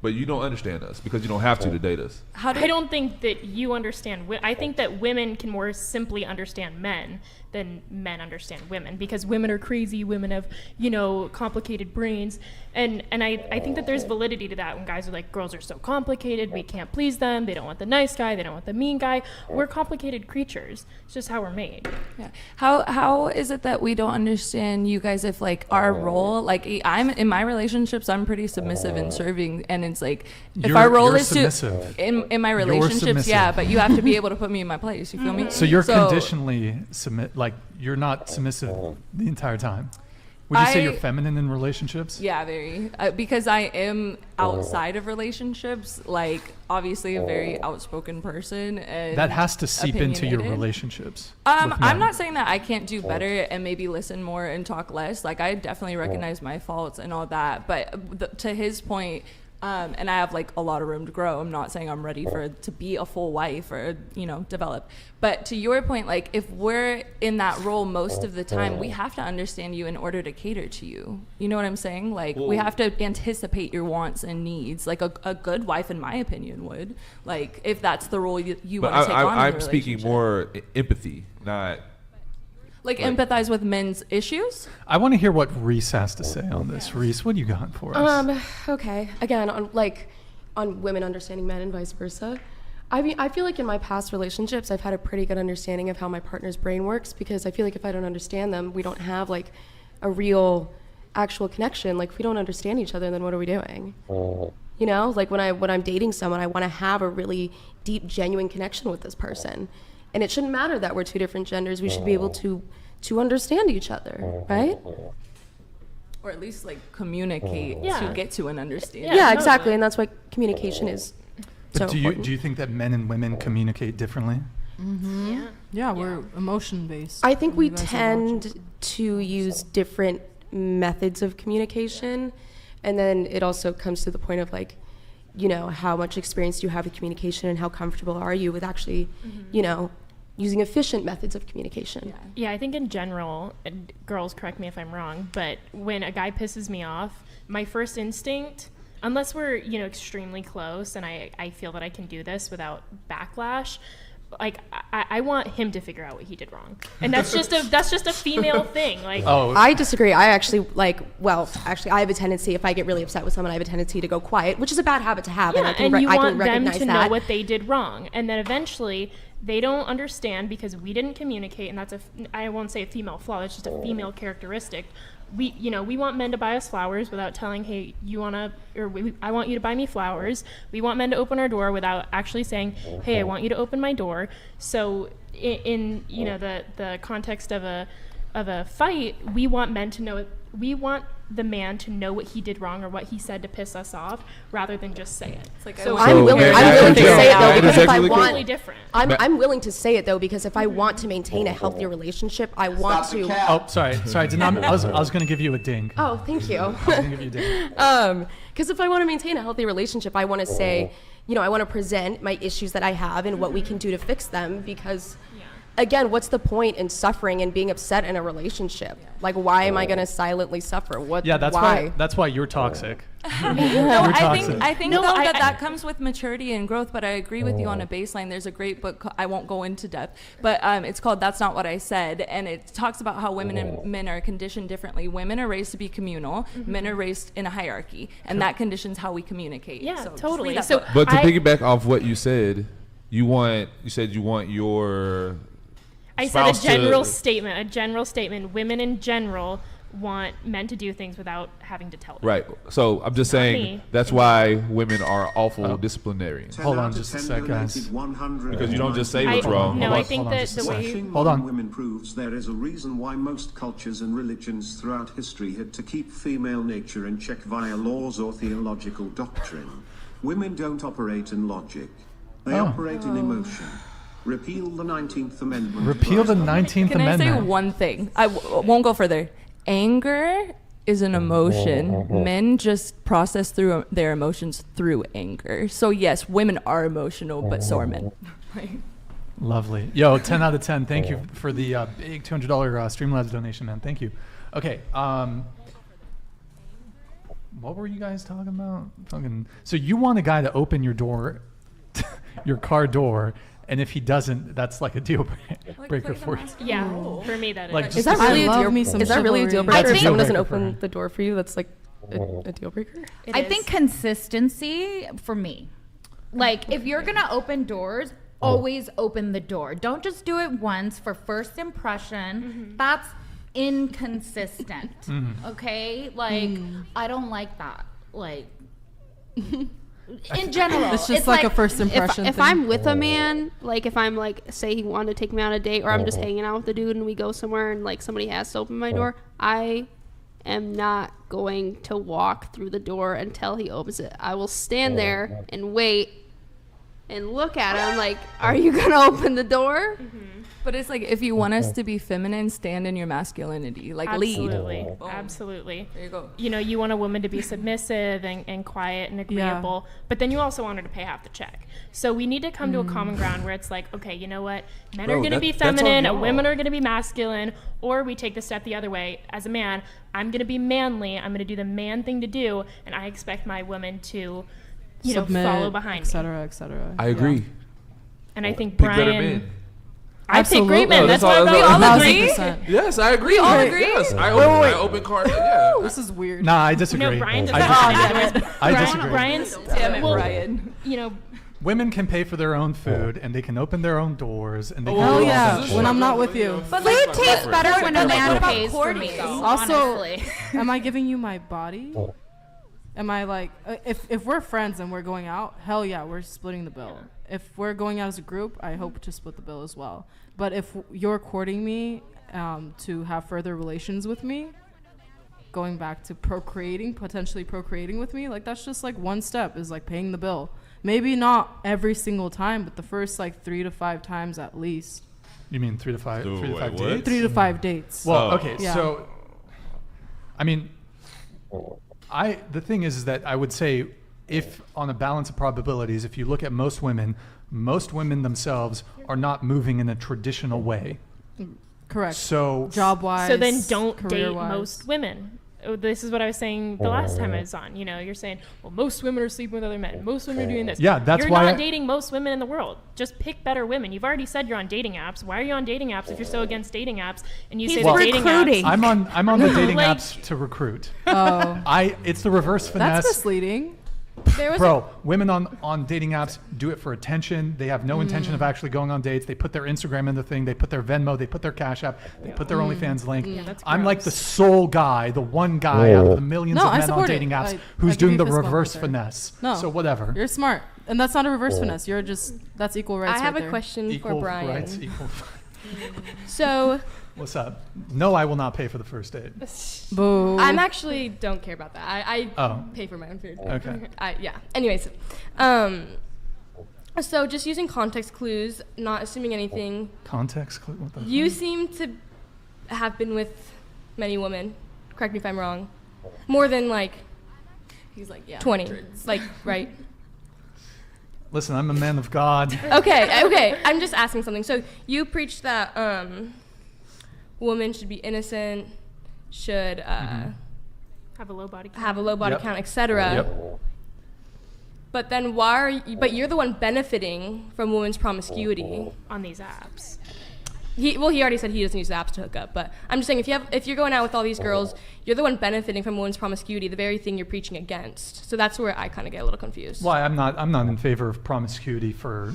but you don't understand us because you don't have to date us. I don't think that you understand. I think that women can more simply understand men than men understand women, because women are crazy, women have, you know, complicated brains, and I think that there's validity to that when guys are like, girls are so complicated, we can't please them, they don't want the nice guy, they don't want the mean guy. We're complicated creatures. It's just how we're made. Yeah. How is it that we don't understand you guys if like our role, like I'm in my relationships, I'm pretty submissive and serving, and it's like if our role is submissive. to in my relationships, yeah, but you have to be able to put me in my place. You feel me? So you're conditionally like you're not submissive the entire time. Would you say you're feminine in relationships? Yeah, very. Because I am outside of relationships, like obviously a very outspoken person. And that has to seep into your relationships. I'm not saying that I can't do better and maybe listen more and talk less. Like I definitely recognize my faults and all that. But to his point, and I have like a lot of room to grow. I'm not saying I'm ready to be a full wife or, you know, develop. But to your point, like if we're in that role most of the time, we have to understand you in order to cater to you. You know what I'm saying? Like we have to anticipate your wants and needs. Like a good wife, in my opinion, would. Like if that's the role you want to take on. I'm speaking more empathy, not. Like empathize with men's issues? I want to hear what Reese has to say on this. Reese, what do you got for us? Okay. Again, on women understanding men and vice versa. I mean, I feel like in my past relationships, I've had a pretty good understanding of how my partner's brain works, because I feel like if I don't understand them, we don't have like a real actual connection. Like if we don't understand each other, then what are we doing? You know, like when I'm dating someone, I want to have a really deep, genuine connection with this person. And it shouldn't matter that we're two different genders. We should be able to understand each other, right? Or at least like communicate to get to an understanding. Yeah, exactly. And that's why communication is so important. Do you think that men and women communicate differently? Mm-hmm. Yeah, we're emotion based. I think we tend to use different methods of communication. And then it also comes to the point of like, you know, how much experience do you have with communication and how comfortable are you with actually, you know, using efficient methods of communication. Yeah, I think in general, girls correct me if I'm wrong, but when a guy pisses me off, my first instinct, unless we're, you know, extremely close and I feel that I can do this without backlash, like I want him to figure out what he did wrong, and that's just a female thing. Like, I disagree. I actually I have a tendency, if I get really upset with someone, I have a tendency to go quiet, which is a bad habit to have. Yeah, and you want them recognize to that. know what they did wrong, and then eventually they don't understand because we didn't communicate, and that's I won't say a female flaw. It's just a female characteristic. We want men to buy us flowers without telling, hey, I want you to buy me flowers. We want men to open our door without actually saying, hey, I want you to open my door. So in you know the context of a fight, we want men to know. We want the man to know what he did wrong or what he said to piss us off, rather than just say it. It's like I'm willing to say it though, because if I want, really different. I'm willing to say it though, because if I want to maintain a healthier relationship, I want to. Oh, sorry. I was going to give you a ding. Oh, thank you. I was going to give you a ding. Because if I want to maintain a healthy relationship, I want to say, you know, I want to present my issues that I have and what we can do to fix them, because. Again, what's the point in suffering and being upset in a relationship? Like, why am I going to silently suffer? That's why you're toxic. I think that comes with maturity and growth, but I agree with you on a baseline. There's a great book, I won't go into depth, but it's called That's Not What I Said, and it talks about how women and men are conditioned differently. Women are raised to be communal, men are raised in a hierarchy, and that conditions how we communicate. Yeah, so totally. But to piggyback off what you said, you said you want your I said a general statement. Women in general want men to do things without having to tell them. Right. So I'm just saying that's why women are awful disciplinarians. Hold on just a sec, guys. Because you don't just say what's wrong. No, I think that the way... Hold on. Women proves there is a reason why most cultures and religions throughout history had to keep female nature in check via laws or theological doctrine. Women don't operate in logic. They operate in emotion. Repeal the 19th Amendment. Repeal the 19th Amendment. Can I say one thing? I won't go further. Anger is an emotion. Men just process through their emotions through anger. So yes, women are emotional, but so are men. Lovely. Yo, 10 out of 10. Thank you for the big $200 Streamlabs donation, man. Thank you. Okay. What were you guys talking about? So you want a guy to open your door, your car door, And if he doesn't, that's like a deal breaker for you. Yeah, for me that is. Like, Is that really a deal? some Is that really a deal chivalry. breaker? If someone doesn't breaker for open her. the door for you, that's like a deal breaker. I think consistency for me. Like, if you're gonna open doors, always open the door. Don't just do it once for first impression. That's inconsistent. Okay? Like, I don't like that. Like, in general. It's just like a first impression If thing. I'm with a man, like if I'm like, say he wanted to take me on a date, or I'm just hanging out with a dude and we go somewhere and like somebody has to open my door, I am not going to walk through the door until he opens it. I will stand there and wait and look at him like, are you gonna open the door? But it's like, if you want us to be feminine, stand in your masculinity. Like, Absolutely. lead. Boom. Absolutely. There you go. You know, you want a woman to be submissive and quiet and agreeable, but then you also want her to pay half the check. So we need to come to a common ground where it's like, okay, you know what? Men are going to be feminine, and women are going to be masculine, or we take the step the other way. As a man, I'm going to be manly. I'm going to do the man thing to do, and I expect my woman to, you Submit, know, follow behind et cetera, et cetera. I agree. And I think Pick better Brian... men. I pick great men. No, That's why we all agree. 1000%. Yes, I agree. We all agree? Yes, I open cards. Yeah. This is weird. Nah, I disagree. No, Brian does I that. disagree. I disagree. Brian's... Damn it, well, Brian. You know... Women can pay for their own food, and they can open their own doors, and they can Oh do all yeah, that when shit. I'm not with you. But food tastes better when a man pays for me. Also, honestly. am I giving you my body? Am I like, if we're friends and we're going out, hell yeah, we're splitting the bill. If we're going out as a group, I hope to split the bill as well. But if you're courting me to have further relations with me, going back to potentially procreating with me, like that's just like one step is like paying the bill. Maybe not every single time, but the first like 3 to 5 times at least. You mean 3 to 5? Ooh, 3 to 5 wait, what? dates? 3 to 5 dates. Well, okay, Yeah. so I mean, the thing is that I would say, if on a balance of probabilities, if you look at most women themselves are not moving in a traditional way. Correct. So job-wise, So then don't date career-wise. most women. Oh, this is what I was saying the last time I was on. You know, you're saying, well, most women are sleeping with other men. Most women are doing this. Yeah, that's you're why not dating most women in the world. Just pick better women. You've already said you're on dating apps. Why are you on dating apps if you're so against dating apps? And you say that dating apps. I'm on the dating Like- apps to recruit. Oh. It's the reverse finesse. That's misleading. Bro, women on dating apps do it for attention. They have no intention of actually going on dates. They put their Instagram in the thing. They put their Venmo. They put their Cash App. They put their OnlyFans link. Yeah, that's I'm like the gross. sole guy, the one guy out of the millions No, of I men on support it. dating apps I who's give doing you the fist bump reverse with her. finesse. No. So whatever. You're smart. And that's not a reverse finesse. You're just, that's equal rights. I have right a there. question for Equal Brian. rights, equal. So, What's up? No, I will not pay for the first date. Boo. I'm actually don't care about that. I Oh. pay for my own food. Okay. Yeah. Anyways, so just using context clues, not assuming anything. Context clue? What the You fuck? seem to have been with many women. Correct me if I'm wrong. More than like. He's like, yeah. 20. hundreds. Like, right? Listen, I'm a man of God. Okay. I'm just asking something. So you preach that women should be innocent, should Have a low body count. have a low body Yep. count, etc. Yep. But then why are you, but you're the one benefiting from women's promiscuity. on these apps. He already said he doesn't use the apps to hook up, but I'm just saying if you're going out with all these girls, you're the one benefiting from women's promiscuity, the very thing you're preaching against. So that's where I kind of get a little confused. Why I'm not in favor of promiscuity for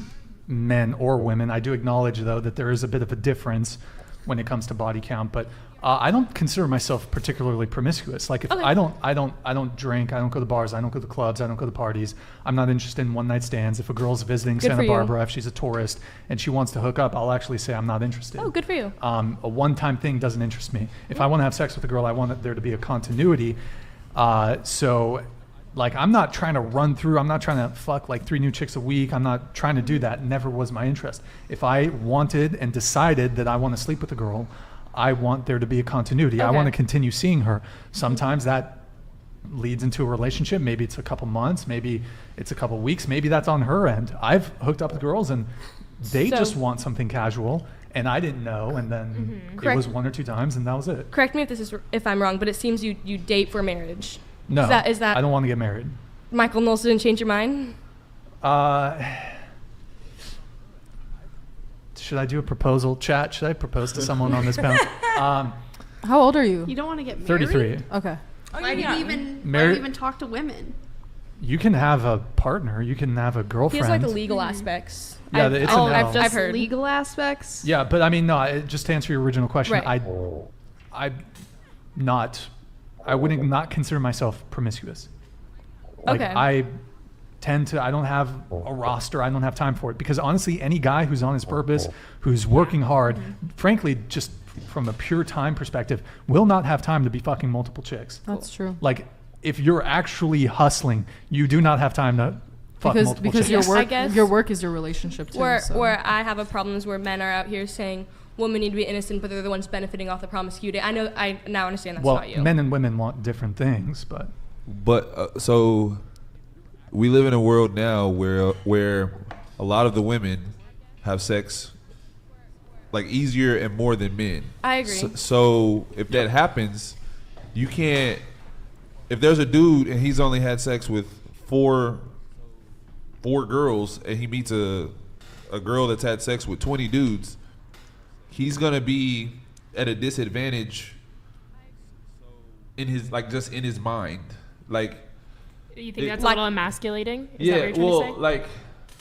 men or women. I do acknowledge though that there is a bit of a difference when it comes to body count, but I don't consider myself particularly promiscuous. Like if Okay. I don't drink, I don't go to bars, I don't go to clubs, I don't go to parties. I'm not interested in one night stands. If a girl's visiting Good for Santa you. Barbara, if she's a tourist and she wants to hook up, I'll actually say I'm not interested. Oh, good for you. A one-time thing doesn't interest me. If I want to have sex with a girl, I want there to be a continuity. So, like, I'm not trying to run through. I'm not trying to fuck like 3 new chicks a week. I'm not trying to do that. Never was my interest. If I wanted and decided that I want to sleep with a girl, I want there to be a continuity. I Okay. want to continue seeing her. Sometimes that leads into a relationship. Maybe it's a couple months. Maybe it's a couple weeks. Maybe that's on her end. I've hooked up with girls and they So- just want something casual. And I didn't know, and then it Correct. was 1 or 2 times, and that was it. Correct me if I'm wrong, but it seems you date for marriage. No, Is that I don't want to get married. Michael Knowles didn't change your mind? Should I do a proposal? Chat, should I propose to someone on this panel? How old are you? You don't want to get married? 33. Okay. Why do you even talk to women? You can have a partner. You can have a girlfriend. He has like the legal aspects. Yeah, it's a no. I've heard legal aspects. Yeah, but I mean, no. Just to answer your original question, Right. I wouldn't not consider myself promiscuous. Like, Okay. I don't have a roster. I don't have time for it because honestly, any guy who's on his purpose, who's working hard, frankly, just from a pure time perspective, will not have time to be fucking multiple chicks. That's true. Like, if you're actually hustling, you do not have time to fuck multiple chicks. Because your work is your relationship too. Where I have a problem is where men are out here saying women need to be innocent, but they're the ones benefiting off the promiscuity. I now understand that's not you. Men and women want different things, but so we live in a world now where a lot of the women have sex like easier and more than men. I agree. So if that happens, you can't. If there's a dude and he's only had sex with four girls, and he meets a girl that's had sex with 20 dudes, he's gonna be at a disadvantage in his just in his mind. Like, you think that's a little emasculating? Is that what Yeah, you're trying well, to say? like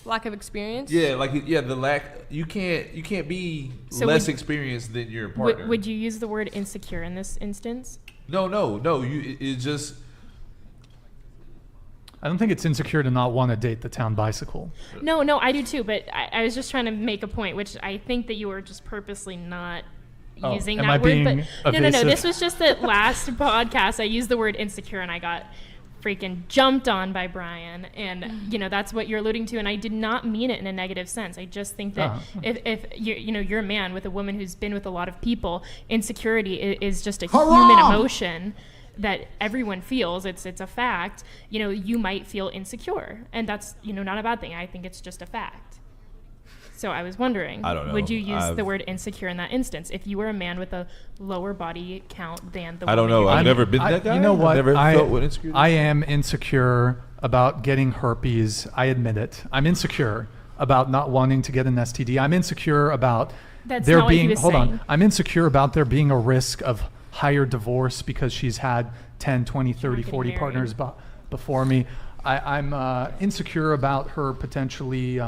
lack of experience. Yeah, the lack. You can't be less experienced than your partner. Would you use the word insecure in this instance? No. It's just. I don't think it's insecure to not want to date the town bicycle. No, I do too. But I was just trying to make a point, which I think that you were just purposely not using am that I word. being But no. evasive? This was just that last podcast I used the word insecure and I got freaking jumped on by Brian, and that's what you're alluding to, and I did not mean it in a negative sense. I just think that if you're a man with a woman who's been with a lot of people, insecurity is just a human emotion that everyone feels. It's a fact. You might feel insecure, and that's not a bad thing. I think it's just a fact. So I was wondering, I don't know. would you use the word insecure in that instance if you were a man with a lower body count than the woman? I don't know. I've never been that guy. You know what? I've never felt what insecurity is. I am insecure about getting herpes. I admit it. I'm insecure about not wanting to get an STD. I'm insecure about there being. Hold on. I'm insecure about there being a risk of higher divorce because she's had 10, 20, 30, 40 partners before me. I'm insecure about her potentially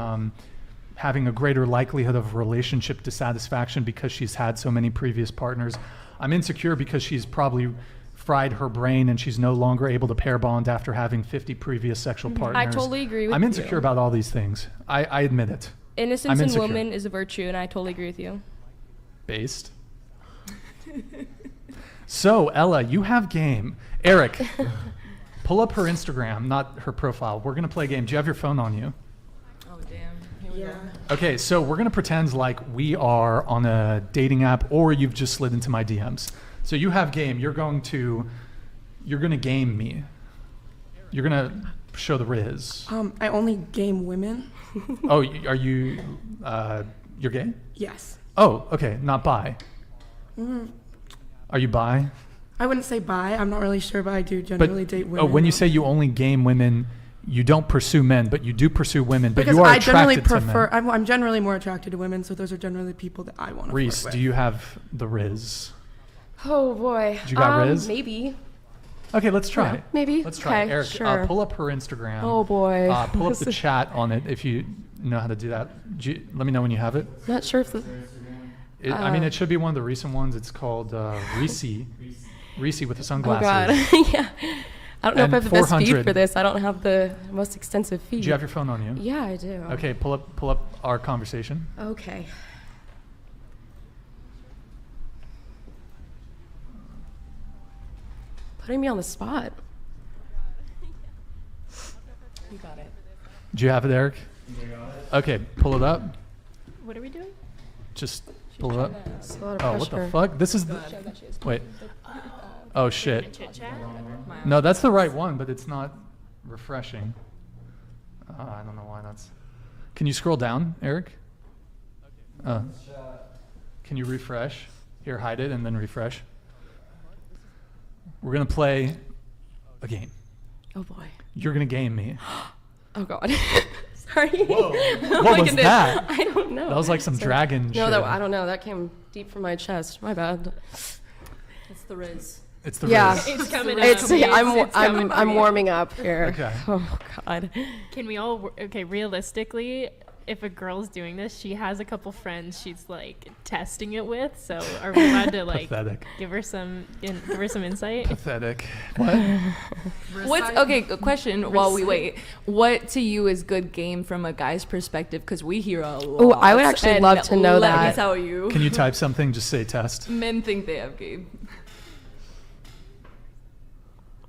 having a greater likelihood of relationship dissatisfaction because she's had so many previous partners. I'm insecure because she's probably fried her brain and she's no longer able to pair bond after having 50 previous sexual partners. I totally agree with you. I'm insecure about all these things. I admit it. Innocence in women is a virtue, and I totally agree with you. Based. So, Ella, you have game. Eric, pull up her Instagram, not her profile. We're going to play a game. Do you have your phone on you? Oh, damn. Here we go. Okay, so we're going to pretend like we are on a dating app or you've just slid into my DMs. So you have game. You're going to game me. You're going to show the Riz. I only game women. Oh, are you, you're gay? Yes. Oh, okay, not bi. Are you bi? I wouldn't say bi. I'm not really sure, but I do generally date women. Oh, when you say you only game women, you don't pursue men, but you do pursue women, but because you are I attracted generally prefer, to men. I'm generally more attracted to women, so those are generally people that I want to Reese, flirt do with. you have the Riz? Oh boy. You got Riz? Maybe. Okay, let's try. Yeah, maybe. Let's try. Okay, Eric, sure. pull up her Instagram. Oh boy. Pull up the chat on it if you know how to do that. Let me know when you have it. Not sure if the. I mean, it should be one of the recent ones. It's called Reese with the Oh sunglasses. God. Yeah. I don't know if I have the best feed 400. for this. I don't have the most extensive feed. Do you have your phone on you? Yeah, I do. Okay, pull up our conversation. Okay. Putting me on the spot. You got it. Do you have it, Eric? Okay, pull it up. What are we doing? Just pull it up. It's a lot of Oh, what the pressure. fuck? This is the. Wait. Oh shit. Chit chat? No, that's the right one, but it's not refreshing. I don't know why that's. Can you scroll down, Eric? Can you refresh? Here, hide it and then refresh. We're gonna play a game. Oh boy. You're gonna game me. Oh God. Sorry. Whoa. Oh What my was goodness. that? I don't know. That was like some dragon No, shit. I don't know. That came deep from my chest. My bad. It's the Riz. It's the Yeah. Riz. It's coming It's, up. yeah, It's coming. I'm warming up here. Okay. Oh God. Can we all, okay, realistically, if a girl's doing this, she has a couple friends she's like testing it with. So are we allowed to like Pathetic. give her some insight? Pathetic. What? What's okay? A question while we wait. What to you is good game from a guy's perspective? Because we hear a lot. Oh, I would actually and love to know let that. me tell you. Can you type something? Just say test. Men think they have game.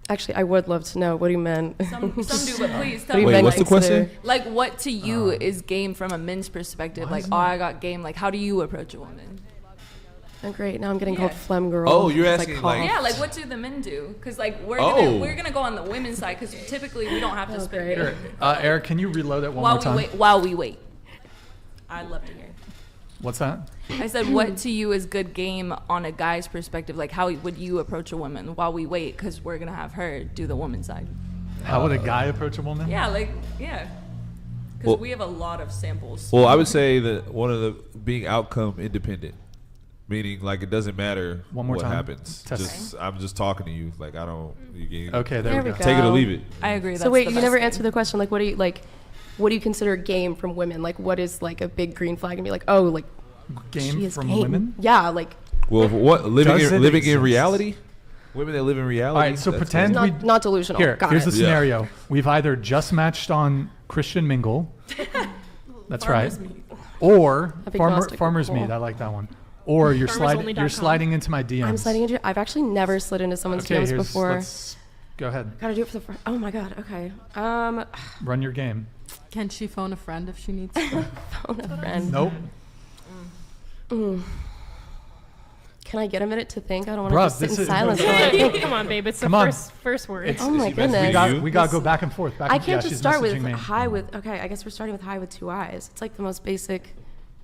Actually, I would love to know. What do you mean? Some do, but please tell What do you me. men what's the consider? question? Like, what to you is game from a men's perspective? Like, oh, I got game. Like, how do you approach a woman? Oh, great. Now I'm getting Yeah. called phlegm girl. Oh, you're It's asking, cough. like- Yeah, like what do the men do? Because like we're Oh. gonna go on the women's side because typically we don't have to spend great. it. Eric, can you reload it one While more time? we wait. I'd love to hear. What's that? I said, what to you is good game on a guy's perspective? Like, how would you approach a woman while we wait? Because we're gonna have her do the woman's side. How would a guy approach a woman? Yeah, because Well- we have a lot of samples. Well, I would say that one of the being outcome independent, meaning like it doesn't matter One more what time. happens. Test. Just I'm just talking to you. Like I don't. You can Okay, there we go. Take it or leave it. I agree. So wait, you never answered the question. Like, what do you consider game from women? Like, what is like a big green flag and be like, oh, like she Game is from game. women? Yeah, like Well, what living Does it in exist? reality? Women that live in reality. All right, so that's pretend not, we not delusional. Got here's it. the scenario. We've either just matched on Christian Mingle. That's right. Or Agnostic, farmer's cool. meat. I like that one. Or you're Farmersonly.com. you're sliding into my DMs. I'm sliding into. I've actually never slid into someone's Okay, DMs before. let's go ahead. Gotta do it for the first. Oh my god. Okay. Run your game. Can she phone a friend if she needs to? Phone a friend. Nope. Can I get a minute to think? I don't want to Bruh, just sit this in is- silence. while I think. Come on, babe. It's Come the on. first word. It's- Oh my Is he messaging goodness. you? We gotta go back and forth. I can't yeah, just she's start with messaging me. hi with. Okay, I guess we're starting with hi with two eyes. It's like the most basic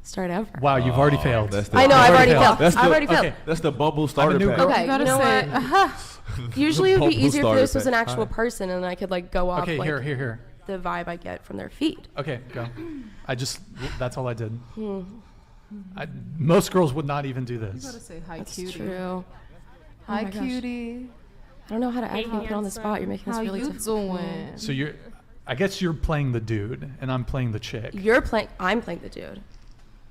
start ever. Wow, you've already failed. That's the- I know. I've already failed. failed. That's I've the- already failed. okay. That's the Bumble I'm a starter new pack. girl. Okay, you gotta know say, what? Usually it would be Bumble easier if starter this was an pack. actual person and I could like go off Okay, like here. the vibe I get from their feed. Okay, go. That's all I did. Most girls would not even do You gotta this. say hi, That's cutie. true. Hi, Oh my gosh. cutie. I don't know how to Hey, act put on the spot. You're making this How really you difficult. doing? So I guess you're playing the dude and I'm playing the chick. I'm playing the dude.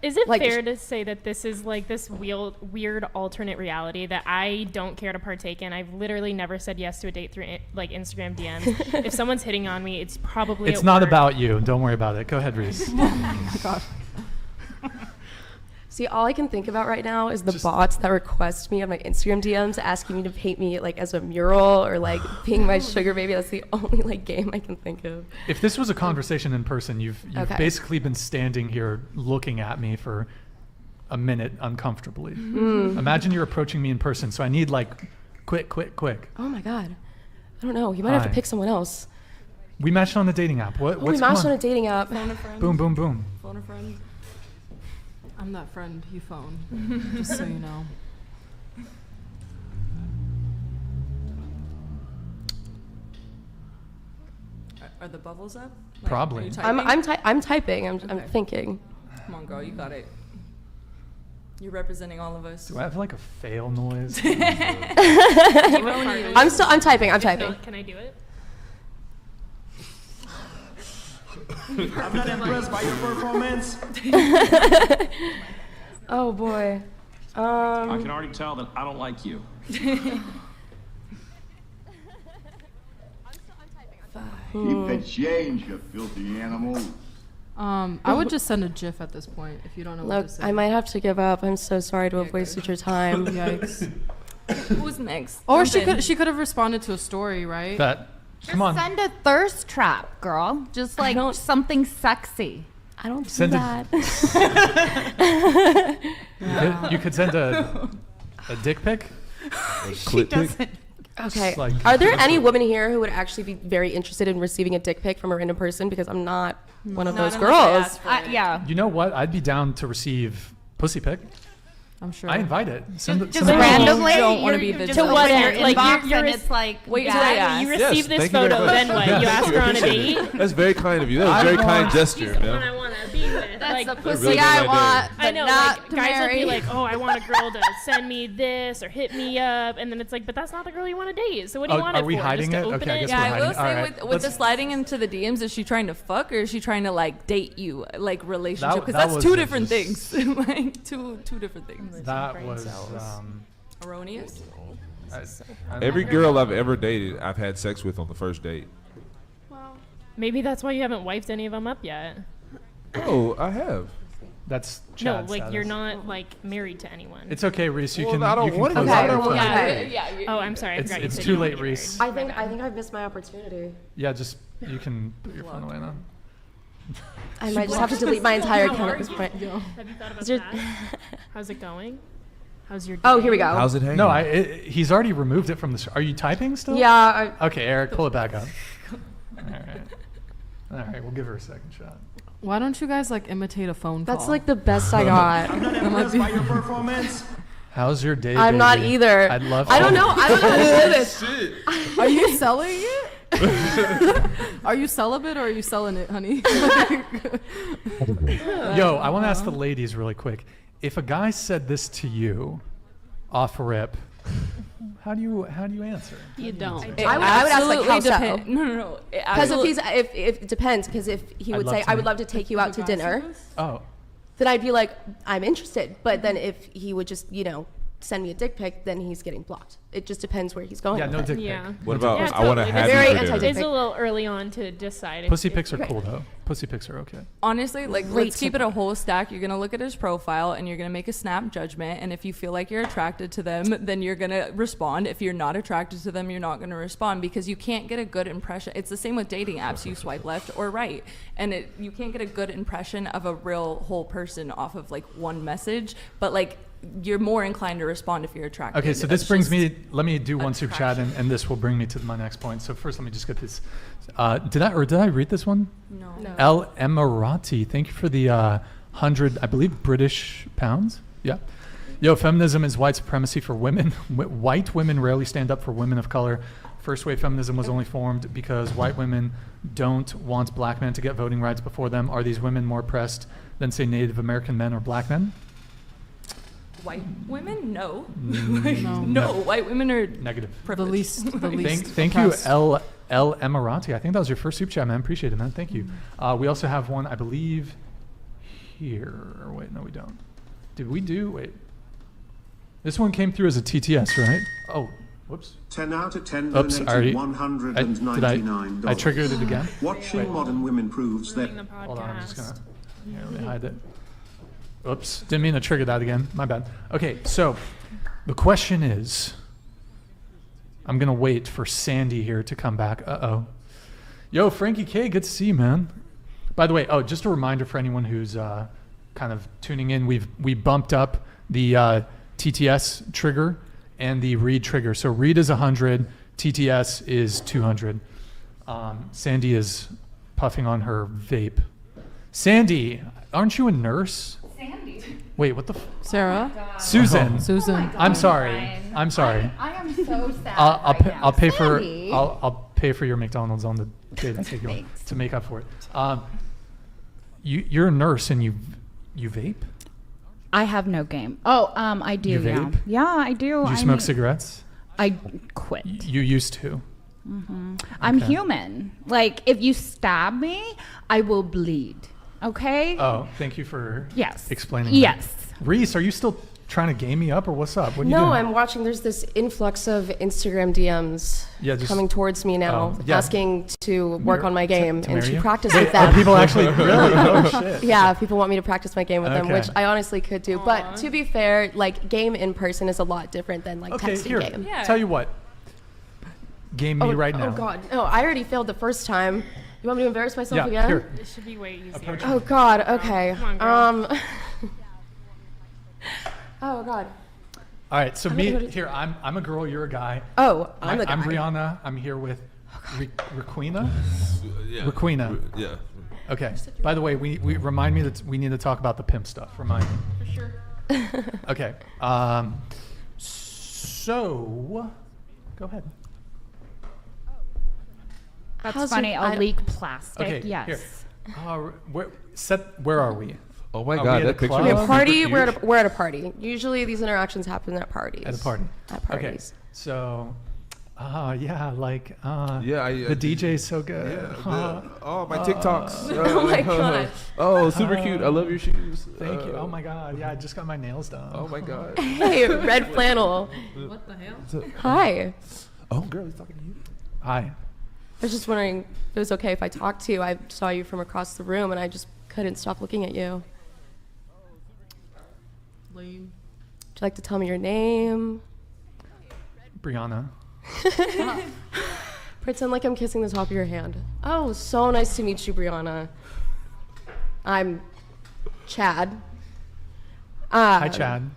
Is it Like- fair to say that this is like this weird alternate reality that I don't care to partake in? I've literally never said yes to a date through like Instagram DMs. If someone's hitting on me, it's probably It's at not work. about you. Don't worry about it. Go ahead, Reese. See, all I can think about right now is the bots that request me on my Instagram DMs asking me to paint me like as a mural or like being my sugar baby. That's the only like game I can think of. If this was a conversation in person, you've Okay. basically been standing here looking at me for a minute uncomfortably. Imagine you're approaching me in person, so I need like quick. Oh my god. I don't know. You might have to Hi. pick someone else. We matched on the dating app. What's We come matched on? on a dating app. Phone a friend. Boom, boom, boom. Phone a friend. I'm that friend you phone, just so you know. Are the bubbles up? Probably. Are you I'm typing? typing. I'm Okay. thinking. Come on, girl. You got it. You're representing all of us. Do I have like a fail noise? I'm typing. I'm typing. Can I do it? I'm not impressed by your performance. Oh boy. I can already tell that I don't like you. Keep the change, you filthy animal. I would just send a GIF at this point if you don't know what Look, to say. I might have to give up. I'm so sorry to have wasted your time. Yikes. Who's next? Or Something. she could have responded to a story, right? Come on. Send a thirst trap, girl. Just like something sexy. I don't do Send a- that. You could send a dick pic. Click pic. Okay. Just like- Are there any women here who would actually be very interested in receiving a dick pic from a random person? Because I'm not one of those girls. Yeah. You know what? I'd be down to receive pussy pic. I'm sure. I invite it. Just randomly, don't want to be just visible. open your Like, inbox you're and it's like, wait till I ask. You receive this thank you very photo, much. then what? Yeah, You thank ask her on a appreciate it. date? That's very kind of you. That was a very kind gesture, She's the one man. I want to be with. That's Like, the pussy really made I my want, I but know, not like, to guys will marry. be like, oh, I want a girl to send me this or hit me up, and then it's like, but that's not the girl you want to date. So what do you want are it we for? hiding Just to it? open Okay, I guess Yeah, we're I hiding will it. say All right, with the let's- sliding into the DMs, is she trying to fuck or is she trying to like date you, like relationship? Because that that's was two different just- things. Like two different things. That was. Erroneous. Every girl I've ever dated, I've had sex with on the first date. Maybe that's why you haven't wiped any of them up yet. Oh, I have. That's No, Chad's like you're status. not like married to anyone. It's okay, Reese. You Well, can. I don't you can want to close be out married. your Yeah, friend. Oh, I'm sorry. I forgot you It's said too you late, wanted to be Reese. I think I've missed my opportunity. Yeah, just you can put your phone away now. I might just have to delete my entire account at this point. Have you thought about Is there- that? How's it going? How's your day? Oh, here we go. How's it hanging? No, he's already removed it from the. Are you typing still? Yeah. Okay, Eric, pull it back up. All right, we'll give her a second shot. Why don't you guys like imitate a phone call? That's like the best I got. I'm not impressed by your performance. How's your day? I'm not baby? either. I'd love. I don't know. I don't know how to do this. Are you selling it? Are you celibate or are you selling it, honey? Yo, I want to ask the ladies really quick. If a guy said this to you, off rip, how do you answer? You don't. I would ask like how so. depend. No. Because if it depends. Because if he I'd would love say to I would know. love to take you out to dinner, Oh, then I'd be like I'm interested. But then if he would just send me a dick pic, then he's getting blocked. It just depends where he's going. yeah, no with dick it. pic. Yeah. What about Yeah, I want to totally. have Very you for dinner? anti-dick It's a little early on to decide. if- Pussy if- pics are cool though. Pussy pics are okay. Honestly, like Great let's keep it a whole stack. You're gonna look at his profile and you're gonna make a snap judgment. And if you feel like you're attracted to them, then you're gonna respond. If you're not attracted to them, you're not gonna respond because you can't get a good impression. It's the same with dating apps. You swipe left or right, and you can't get a good impression of a real whole person off of like one message. But like you're more inclined to respond if you're attracted. Okay, so It's this brings just me. Let me do one super chat, attraction. and this will bring me to my next point. So first, let me just get this. Did I read this one? No. El Emirati, thank you for the 100, I believe, British pounds. Yeah. Yo, feminism is white supremacy for women. White women rarely stand up for women of color. First wave feminism was only formed because white women don't want black men to get voting rights before them. Are these women more oppressed than, say, Native American men or black men? White women? No. No. White women are Negative. privileged. The least. Thank you, oppressed. El Emirati. I think that was your first super chat, man. Appreciate it, man. Thank you. We also have one, I believe, here. Or wait, no, we don't. Did we do? Wait. This one came through as a TTS, right? Oh, whoops. 10 out of 10 Oops, donated I already- $199. I triggered it again. Watching Wait. modern women proves that. Hold on, I'm just gonna. Here, let me hide it. Oops, didn't mean to trigger that again. My bad. Okay, so the question is, I'm gonna wait for Sandy here to come back. Yo, Frankie K, good to see you, man. By the way, just a reminder for anyone who's kind of tuning in, we bumped up the TTS trigger and the read trigger. So read is 100, TTS is 200. Sandy is puffing on her vape. Sandy, aren't you a nurse? Sandy. Wait, what the? Sarah. Susan. Susan. I'm sorry. I'm sorry. I am so sad. I'll pay for Sandy. I'll pay for your McDonald's on the day that I take you on to make up for it. You're a nurse and you vape? I have no game. Oh, I do. You vape? Yeah, I do. Do you smoke cigarettes? I quit. You used to. I'm Okay. human. Like, if you stab me, I will bleed. Okay? Oh, thank you for explaining. Yes. That. Reese, are you still trying to game me up or what's up? What are you No, doing? I'm watching. There's this influx of Instagram DMs coming towards me now, asking to work on my game and marry to you? practice Wait, with them. are people actually really? Oh shit. Yeah, people want me to practice my game with them, Okay. which I honestly could do. But to be fair, like game in person is a lot different than like Okay, texting here. game. Tell you what. Game me right now. Oh God, no! I already failed the first time. You want me to embarrass myself Yeah, again? here. It should be way easier. Oh God. Okay. Come on, girl. Oh God. All right, so here. I'm a girl. You're a guy. Oh, I'm the guy. I'm Rihanna. I'm here with Raquina. Yeah. Raquina. Yeah. Okay. By the way, we remind me that we need to talk about the pimp stuff. Remind me. For sure. Okay. So, go ahead. That's funny. I'll leak plastic. Okay. Yes. Here. Where are we? Oh my Are God, we that at a picture club? is A party. super We're huge. we're at a party. Usually these interactions happen at parties. At a party. At parties. Okay. So, yeah, like Yeah, the DJ's so good. Yeah, oh, my TikToks. Oh my God. Oh, super cute. I love your shoes. Thank you. Oh my God. Yeah, I just got my nails done. Oh my God. Hey, red flannel. What the hell? Hi. Oh, girl, he's talking to you. Hi. I was just wondering if it was okay if I talked to you. I saw you from across the room and I just couldn't stop looking at you. Lame. Would you like to tell me your name? Brianna. Pretend like I'm kissing the top of your hand. Oh, so nice to meet you, Brianna. I'm Chad. Hi, Chad.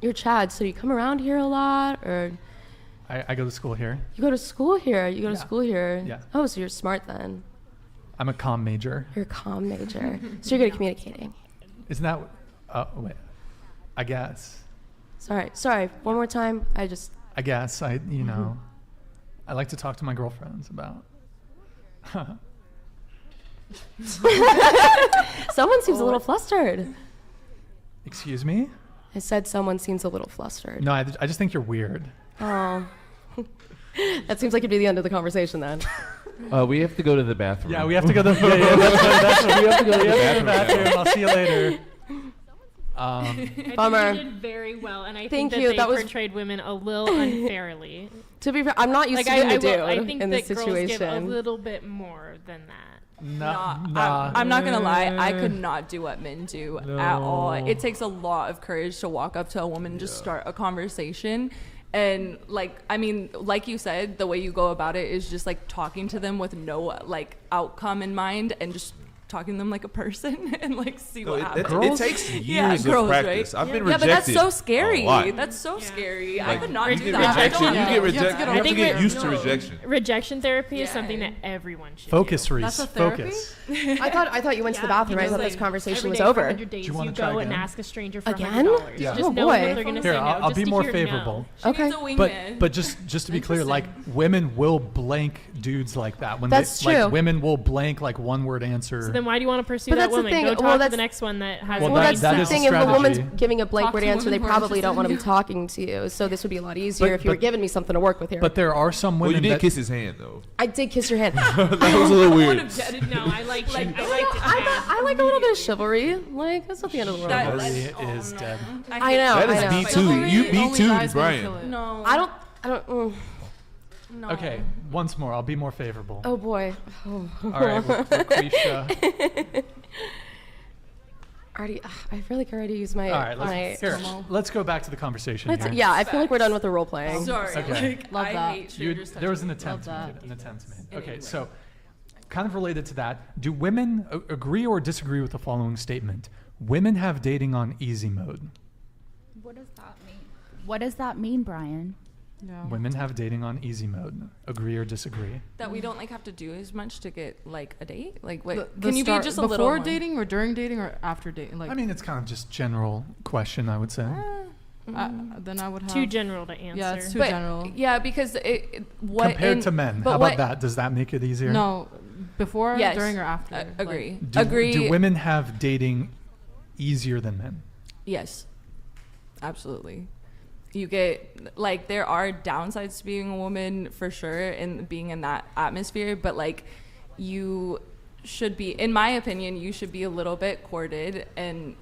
You're Chad, so you come around here a lot, or I go to school here. you go to school here? You go to school here? Yeah. Oh, so you're smart then. I'm a comm major. You're a comm major. So you're good at communicating. Isn't that? Wait. I guess. Sorry. One more time. I guess I like to talk to my girlfriends about. Someone seems a little flustered. Excuse me? I said someone seems a little flustered. No, I just think you're weird. Oh. That seems like it'd be the end of the conversation then. We have to go to the bathroom. Yeah, we have to go to the bathroom. We have to go to the bathroom. I'll see you later. Bummer. I think you did very well, and I Thank think you. that That they was- portrayed women a little unfairly. To be fair, I'm not used to being the dude I think in that this girls give a situation. little bit more than that. I'm not gonna lie, I could not do what men do at all. It takes a lot of courage to walk up to a woman and just start a conversation. And like you said, the way you go about it is just like talking to them with no like outcome in mind and just talking to them like a person and like see what happens. It takes years of girls, practice. right? I've been Yeah, rejected. but that's so scary. a lot. That's so scary. I Like, could not you do get that. rejection. I don't You know. get rejected. You have to get used to No. rejection. Rejection therapy is something that everyone should Focus, do. Reese. Focus. I thought you went to the bathroom. I thought this conversation was over. Days, Do you you wanna try go and again? ask a stranger for Again? $100. Yeah. Just Oh, know boy. that they're gonna Here, say no. I'll just be to more hear favorable. No. Okay. But just to be clear, like women will blank dudes like that when That's they true. like women will blank like one word answer. So then why do you want to pursue But that that's the woman? thing. Go Well, talk to that's- the next one that has Well, Well, that- that's that the is a thing. If a woman's strategy. giving a blank Talk word to answer, they women who are probably don't want to be interested in talking to you. So this would be a lot easier if you were but- giving me something to work with here. But there are some Well, women you did that kiss his hand though. I did kiss your hand. That was a little weird. No, I like I like a little bit of chivalry. Like that's not the end of the world. chivalry is dead. I know. That I is know. me too. You me Only too, guys will kill Brian. it. No. I don't. No. Okay, once more. I'll be more favorable. Oh boy. Oh. All right, Lucretia. I feel like I already used my. All right, let's go back to the conversation here. Yeah, I feel like we're done with the role playing. Sorry. Okay. Like, Love I that. hate strangers There was an touching me. attempt made. Okay, Anyway. so kind of related to that, do women agree or disagree with the following statement? Women have dating on easy mode. What does that mean? What does that mean, Brian? No. Women have dating on easy mode. Agree or disagree? That we don't like have to do as much to get like a date. Like, what? The Can you be start- just a little before more? dating or during dating or after dating? Like, I mean, it's kind of just general question, I would say. then I would have too general to answer. Yeah, it's too But, general. Yeah, because what Compared to men, but how what- about that? Does that make it easier? No, before, Yes. during, or after. Agree. Do, do women have dating easier than men? Yes, absolutely. You get like there are downsides to being a woman for sure and being in that atmosphere, but like you should be, in my opinion, you should be a little bit courted and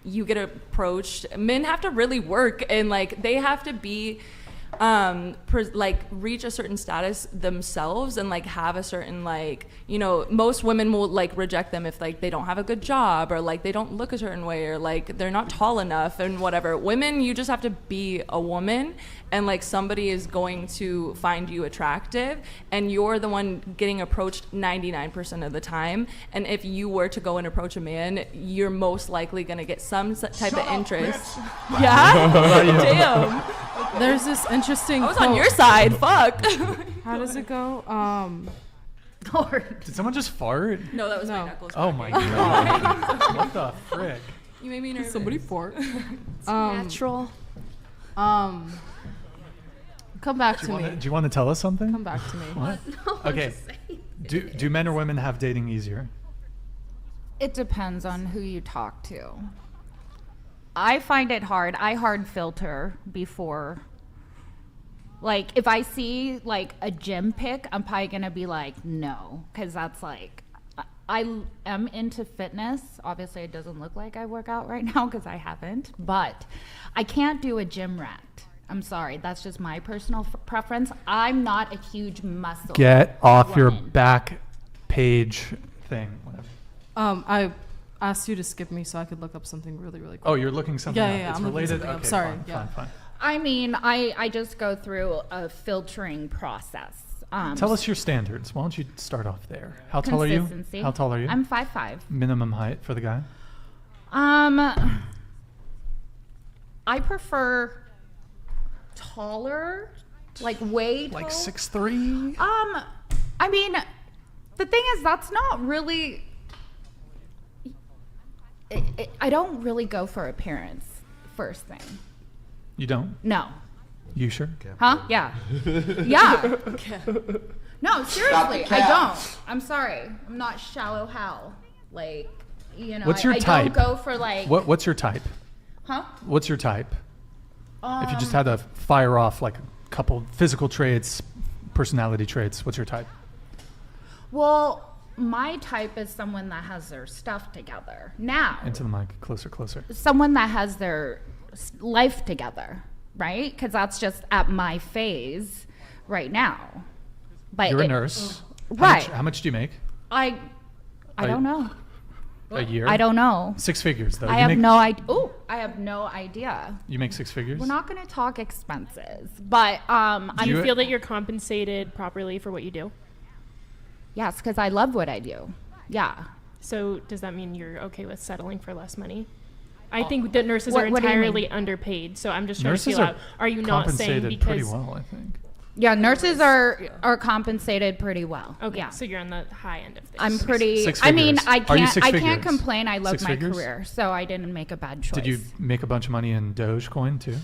you get approached. Men have to really work and like they have to be like reach a certain status themselves and like have a certain like, you know, most women will like reject them if like they don't have a good job or like they don't look a certain way or like they're not tall enough and whatever. Women, you just have to be a woman and like somebody is going to find you attractive and you're the one getting approached 99% of the time. And if you were to go and approach a man, you're most likely going to get some type of interest. Yeah? Damn. There's this interesting. I was on your side. Fuck. How does it go? Did someone just fart? No, that was my knuckles. Oh my god! What the frick? You made me nervous. Somebody fart. Natural. Come back to me. Do you want to tell us something? Come back to me. What? No, Okay. Do men or women have dating easier? It depends on who you talk to. I find it hard. I hard filter before. Like, if I see, like, a gym pic, I'm probably going to be like, no. Because that's, like, I am into fitness. Obviously, it doesn't look like I work out right now because I haven't. But I can't do a gym rat. I'm sorry. That's just my personal preference. I'm not a huge muscle Get off your woman. back page thing. Whatever. I asked you to skip me so I could look up something really, really quick. Oh, you're looking something up. Yeah, It's I'm looking related? something up. Okay, Sorry. fine, Yeah. fine. I mean, I just go through a filtering process. Tell us your standards. Why don't you start off there? How tall are you? Consistency. How tall are you? I'm 5'5". Minimum height for the guy? I prefer taller, like way tall. Like 6'3"? I mean, the thing is, that's not really. I don't really go for appearance first thing. You don't? No. You sure? Huh? Yeah. Yeah. No, seriously, I don't. I'm sorry. I'm not shallow Hal. Like, you know, What's your I type? don't go for like. What's your type? Huh? What's your type? If you just had to fire off like a couple physical traits, personality traits, what's your type? Well, my type is someone that has their stuff together. Now, Into the mic, closer. someone that has their life together, right? Because that's just at my phase right now. But You're a nurse. Right. How much do you make? I don't know. A year? I don't know. 6 figures, though. I have no idea. Oh, I have no idea. You make 6 figures? We're not going to talk expenses, but Do you feel that you're compensated properly for what you do? Yes, because I love what I do. Yeah. So does that mean you're okay with settling for less money? I think that nurses are what do you mean? entirely underpaid. So I'm just trying Nurses to feel out. Are you not saying compensated because pretty well, I think. Yeah, nurses are compensated pretty well. Okay, Yeah. so you're on the high end of things. I'm pretty. 6 I mean, figures. I Are you can't. 6 I figures? can't complain. I love 6 my figures? career, so I didn't make a bad choice. Did you make a bunch of money in Dogecoin, too?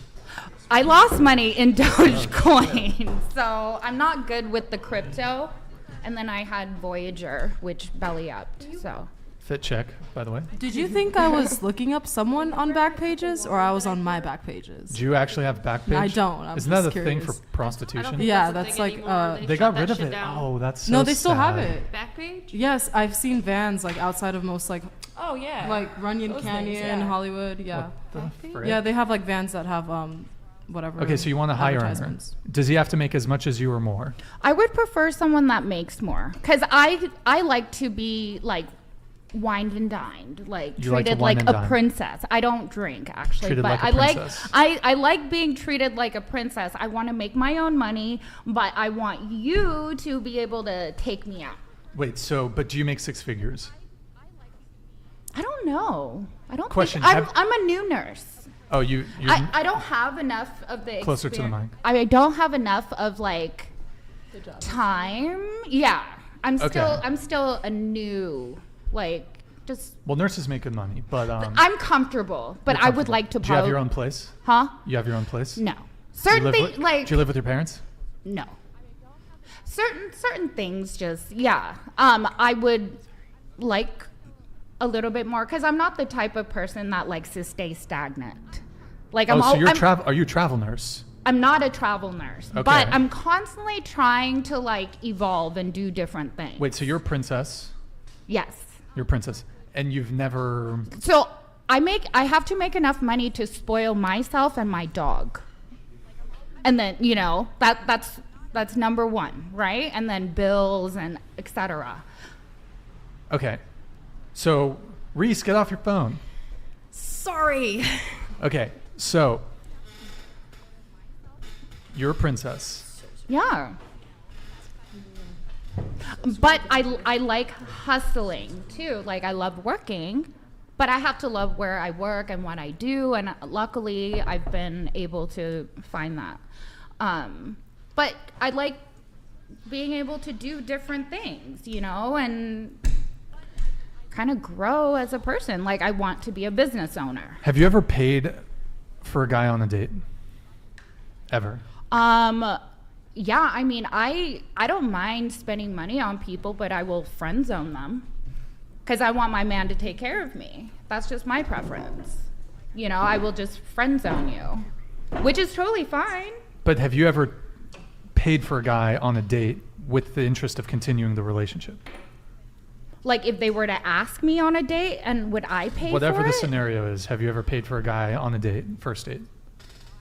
I lost money in Dogecoin, so I'm not good with the crypto. And then I had Voyager, which belly upped. So. Fit check, by the way. Did you think I was looking up someone on back pages or I was on my back pages? Do you actually have Backpage? I don't. I'm Isn't that a just thing for curious. prostitution? Yeah, that's like They got rid of it. Oh, that's so No, they still have sad. it. Backpage? Yes, I've seen vans like outside of most like Oh yeah. like Runyon Those Canyon, things, yeah. Hollywood. Yeah. What the frick? Yeah, they have like vans that have whatever. Okay, so you want a higher earner. advertisements. Does he have to make as much as you or more? I would prefer someone that makes more, because I like to be like wined and dined, like You like to treated wine like and a dine. princess. I don't drink actually, Treated but like a I like princess. I like being treated like a princess. I want to make my own money, but I want you to be able to take me out. Wait, but do you make 6 figures? I don't know. I don't Question, think I'm a new nurse. Oh, you're I don't have enough of the Closer to the mic. I don't have enough of like time. Yeah. I'm still a new like just well, nurses make good money, but I'm comfortable, but I would like to Do you have your own place? Huh? You have your own place? No. Do you Certain live things like Do you live with your parents? no. Certain things just I would like a little bit more because I'm not the type of person that likes to stay stagnant. Like so you're are you a travel nurse? I'm not a travel nurse, Okay. but I'm constantly trying to like evolve and do different things. Wait, so you're a princess? Yes. You're a princess, and you've never. So I have to make enough money to spoil myself and my dog. And then, that's number one, right? And then bills and etc. Okay, so Reese, get off your phone. Sorry. Okay, so you're a princess. Yeah. But I like hustling too. Like I love working, but I have to love where I work and what I do. And luckily I've been able to find that. But I like being able to do different things, and kind of grow as a person. Like, I want to be a business owner. Have you ever paid for a guy on a date? Ever? Yeah, I mean, I don't mind spending money on people, but I will friend zone them because I want my man to take care of me. That's just my preference. You know, I will just friend zone you, which is totally fine. But have you ever paid for a guy on a date with the interest of continuing the relationship? Like, if they were to ask me on a date, and would I pay Whatever for the it? scenario is, have you ever paid for a guy on a date, first date,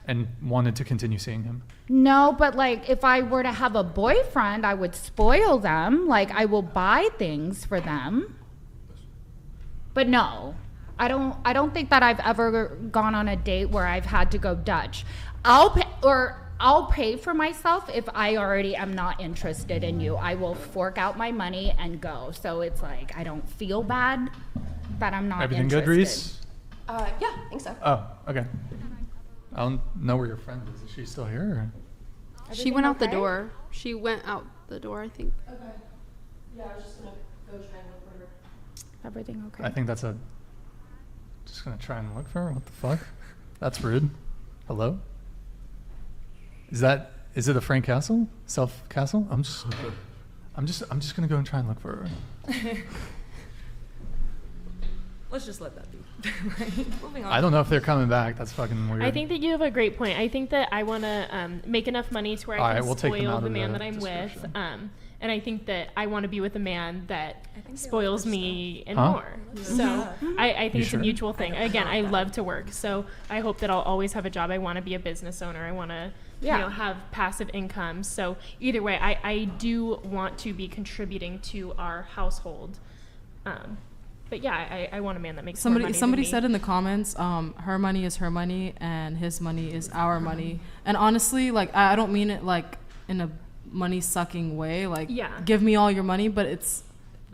and wanted to continue seeing him? No, but like, if I were to have a boyfriend, I would spoil them. Like, I will buy things for them. But no, I don't think that I've ever gone on a date where I've had to go Dutch. I'll pay for myself if I already am not interested in you. I will fork out my money and go. So it's like, I don't feel bad that I'm not Everything interested. good, Reese? Yeah, I think so. Oh, okay. I don't know where your friend is. Is she still here? Or? She went out the door. She went out the door, I think. Okay. Yeah, I was just gonna go try and look for her. Everything okay? I think that's just gonna try and look for her? What the fuck? That's rude. Hello? Is it a Frank Castle? Self Castle? I'm just gonna go and try and look for her. Let's just let that be. Moving on. I don't know if they're coming back. That's fucking weird. I think that you have a great point. I think that I want to make enough money to where I can spoil the man that I'm with. And I think that I want to be with a man that spoils me and more. So I think it's a mutual thing. Again, I love to work. So I hope that I'll always have a job. I want to be a business owner. I want to have passive income. So either way, I do want to be contributing to our household. But yeah, I want a man that makes more money Somebody than me. said in the comments, her money is her money and his money is our money. And honestly, like, I don't mean it like in a money sucking way. Like, give me all your money, but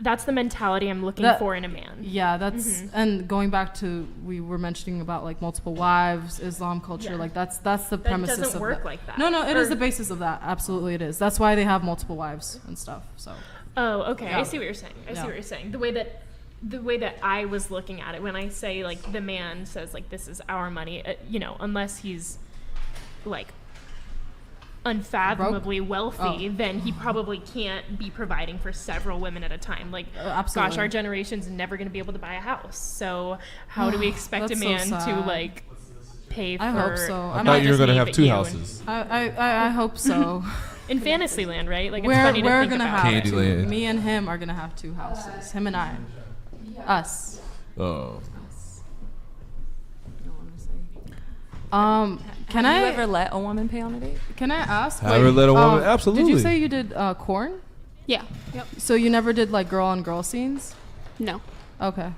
that's the mentality I'm looking for in a man. Yeah, that's and going back to we were mentioning about like multiple wives, Islam culture, like that's the premises doesn't of work that. like that. No, it is the basis of that. Absolutely, it is. That's why they have multiple wives and stuff. So. Oh, okay. Yeah. I see what you're saying. I see what you're saying. The way that I was looking at it when I say like the man says like this is our money, unless he's like unfathomably wealthy, then he probably can't be providing for several women at a time. Like, absolutely. gosh, our generation's never going to be able to buy a house. So how do we expect a man to like pay for? I hope so. I thought you were going to have two houses. I hope so. In Fantasyland, right? Like, it's funny to we're think gonna about. have Candyland. me and him are gonna have two houses. Him and I. Us. Oh. Can Have I you ever let a woman pay on a date? Can I ask? Have you ever let a woman? Absolutely. Did you say you did corn? Yeah. Yep. So you never did like girl on girl scenes? No. Okay.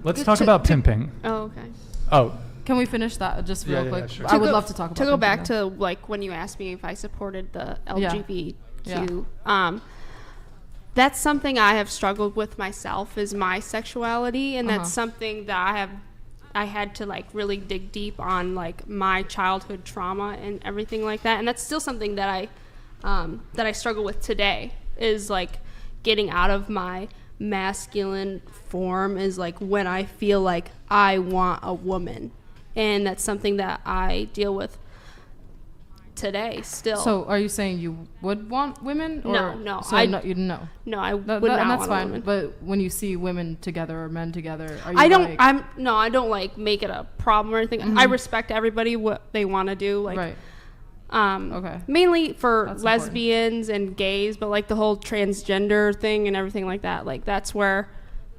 Let's talk about pimping. Oh, okay. Oh. Can we finish that just real quick? Sure. I would love to talk about to go pimping back though. to like when you asked me if I supported the Yeah. LGBTQ. That's something I have struggled with myself, is my sexuality, and that's something that I had to like really dig deep on, like my childhood trauma and everything like that, and that's still something that I struggle with today, is like getting out of my masculine form, is like when I feel like I want a woman, and that's something that I deal with today still. So are you saying you would want women? Or No. So you know. No, I would not and that's want fine. a woman. But when you see women together or men together, are you I don't. like, I don't like make it a problem or anything. I respect everybody what they want to do. Like, right. Okay. Mainly for That's lesbians and gays, but like the whole transgender thing and everything like that. Like that's where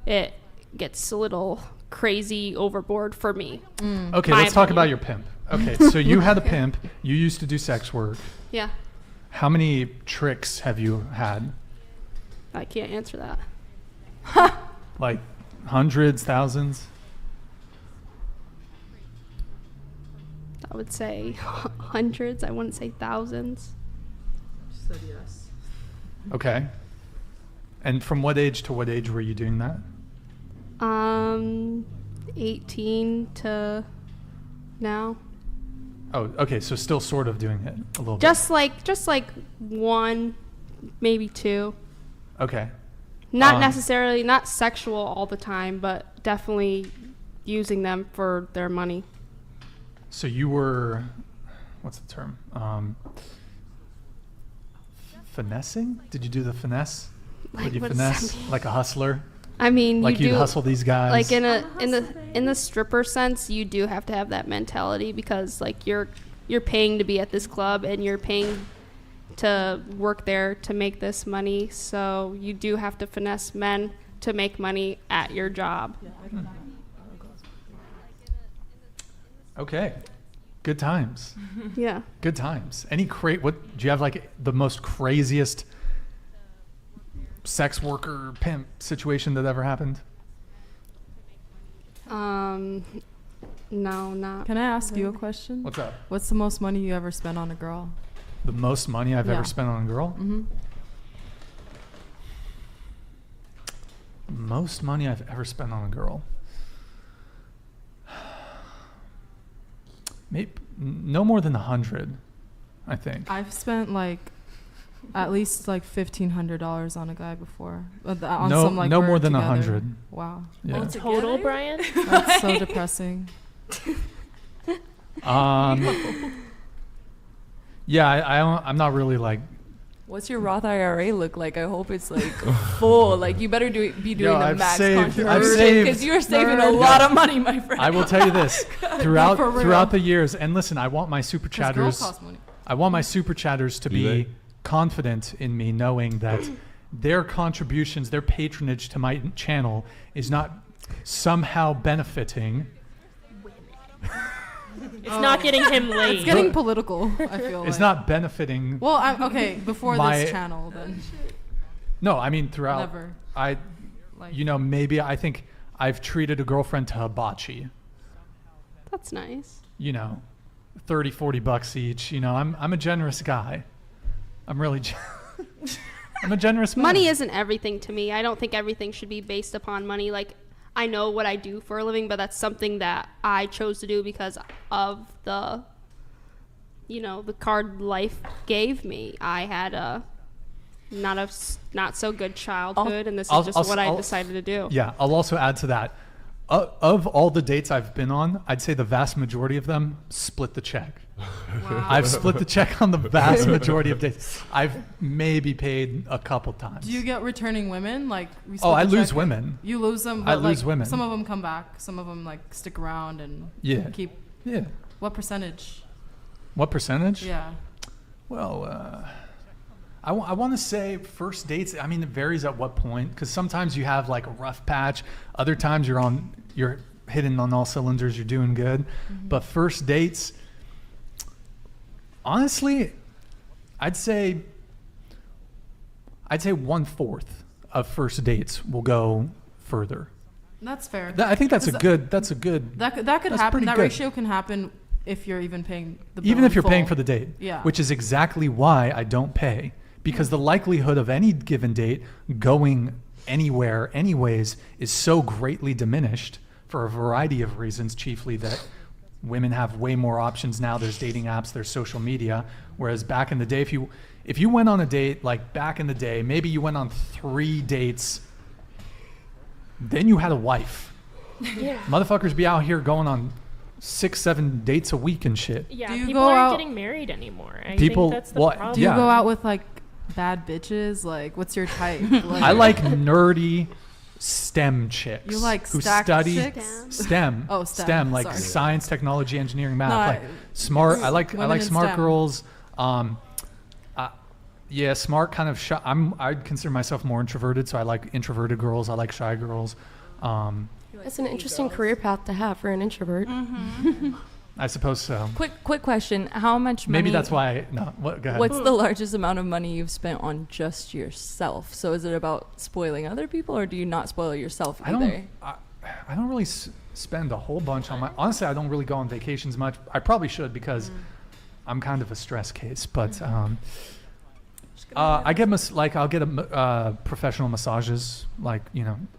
it gets a little crazy overboard for me. Okay, let's talk about your pimp. Okay, so you had a pimp. You used to do sex work. Yeah. How many tricks have you had? I can't answer that. Like hundreds, thousands? I would say hundreds. I wouldn't say thousands. Said yes. Okay. And from what age to what age were you doing that? 18 to now. Oh, okay. So still sort of doing it a little Just like one, maybe two. bit. Okay. Not necessarily, not sexual all the time, but definitely using them for their money. So you were, what's the term? Finessing? Did you do the finesse? Did you finesse like a hustler? I mean, like you'd hustle these guys. Like in the stripper sense, you do have to have that mentality because like you're paying to be at this club and you're paying to work there to make this money. So you do have to finesse men to make money at your job. Okay. Good times. Yeah. Good times. What do you have like the most craziest sex worker pimp situation that ever happened? No, not. Can I ask you a question? What's up? What's the most money you ever spent on a girl? The most money I've ever spent on a girl? Mm-hmm. Most money I've ever spent on a girl. Maybe no more than 100, I think. I've spent like at least like $1,500 on a guy before. No more than 100. Wow. Yeah. Total, Brian? That's so depressing. Yeah, I'm not really like. What's your Roth IRA look like? I hope it's like full. Like you better be doing the max contribution because you're saving a lot of money, my friend. I will tell you this throughout the years. And listen, I want my super chatters. I want my super chatters to be confident in me, knowing that their contributions, their patronage to my channel is not somehow benefiting. It's not getting him laid. It's getting political, I feel like. It's not benefiting. Well, okay, before this channel, then. No, I mean, throughout. Never. Maybe I think I've treated a girlfriend to hibachi. That's nice. $30, $40 each. I'm a generous guy. I'm really I'm a generous man. Money isn't everything to me. I don't think everything should be based upon money. Like, I know what I do for a living, but that's something that I chose to do because of the card life gave me. I had a not so good childhood, and this is just what I decided to do. Yeah, I'll also add to that. Of all the dates I've been on, I'd say the vast majority of them split the check. Wow. I've split the check on the vast majority of dates. I've maybe paid a couple times. Do you get returning women? Like I lose women. You lose them. But I lose women. Some of them come back. Some of them like stick around and keep. Yeah. What percentage? What percentage? Yeah. Well, I want to say first dates. I mean, it varies at what point, because sometimes you have like a rough patch. Other times you're hitting on all cylinders. You're doing good. Mm-hmm. But first dates, honestly, I'd say 1/4 of first dates will go further. That's fair. I think that's a good. That could happen. That ratio can happen if you're even paying the bill. Even if you're paying for the date. Yeah. Which is exactly why I don't pay. Because the likelihood of any given date going anywhere anyways is so greatly diminished for a variety of reasons, chiefly that women have way more options now. There's dating apps, there's social media. Whereas back in the day, if you went on a date, like back in the day, maybe you went on 3 dates, then you had a wife. Yeah. Motherfuckers be out here going on 6-7 dates a week and shit. Yeah, people aren't getting married anymore. I think that's the problem. Do you go out with like bad bitches? Like, what's your type? Like, I like nerdy STEM chicks. You like who stacked study chicks? STEM. Oh, STEM. Like Sorry. science, technology, engineering, math. No, like smart. I like smart STEM. girls. Yeah, smart kind of shy. I'd consider myself more introverted, so I like introverted girls. I like shy girls. That's an interesting career path to have for an introvert. Mm-hmm. I suppose so. Quick question. How much money? Maybe that's why. No, go ahead. What's the largest amount of money you've spent on just yourself? So is it about spoiling other people, or do you not spoil yourself either? I don't really spend a whole bunch on my. Honestly, I don't really go on vacations much. I probably should because I'm kind of a stress case. But I get I'll get professional massages,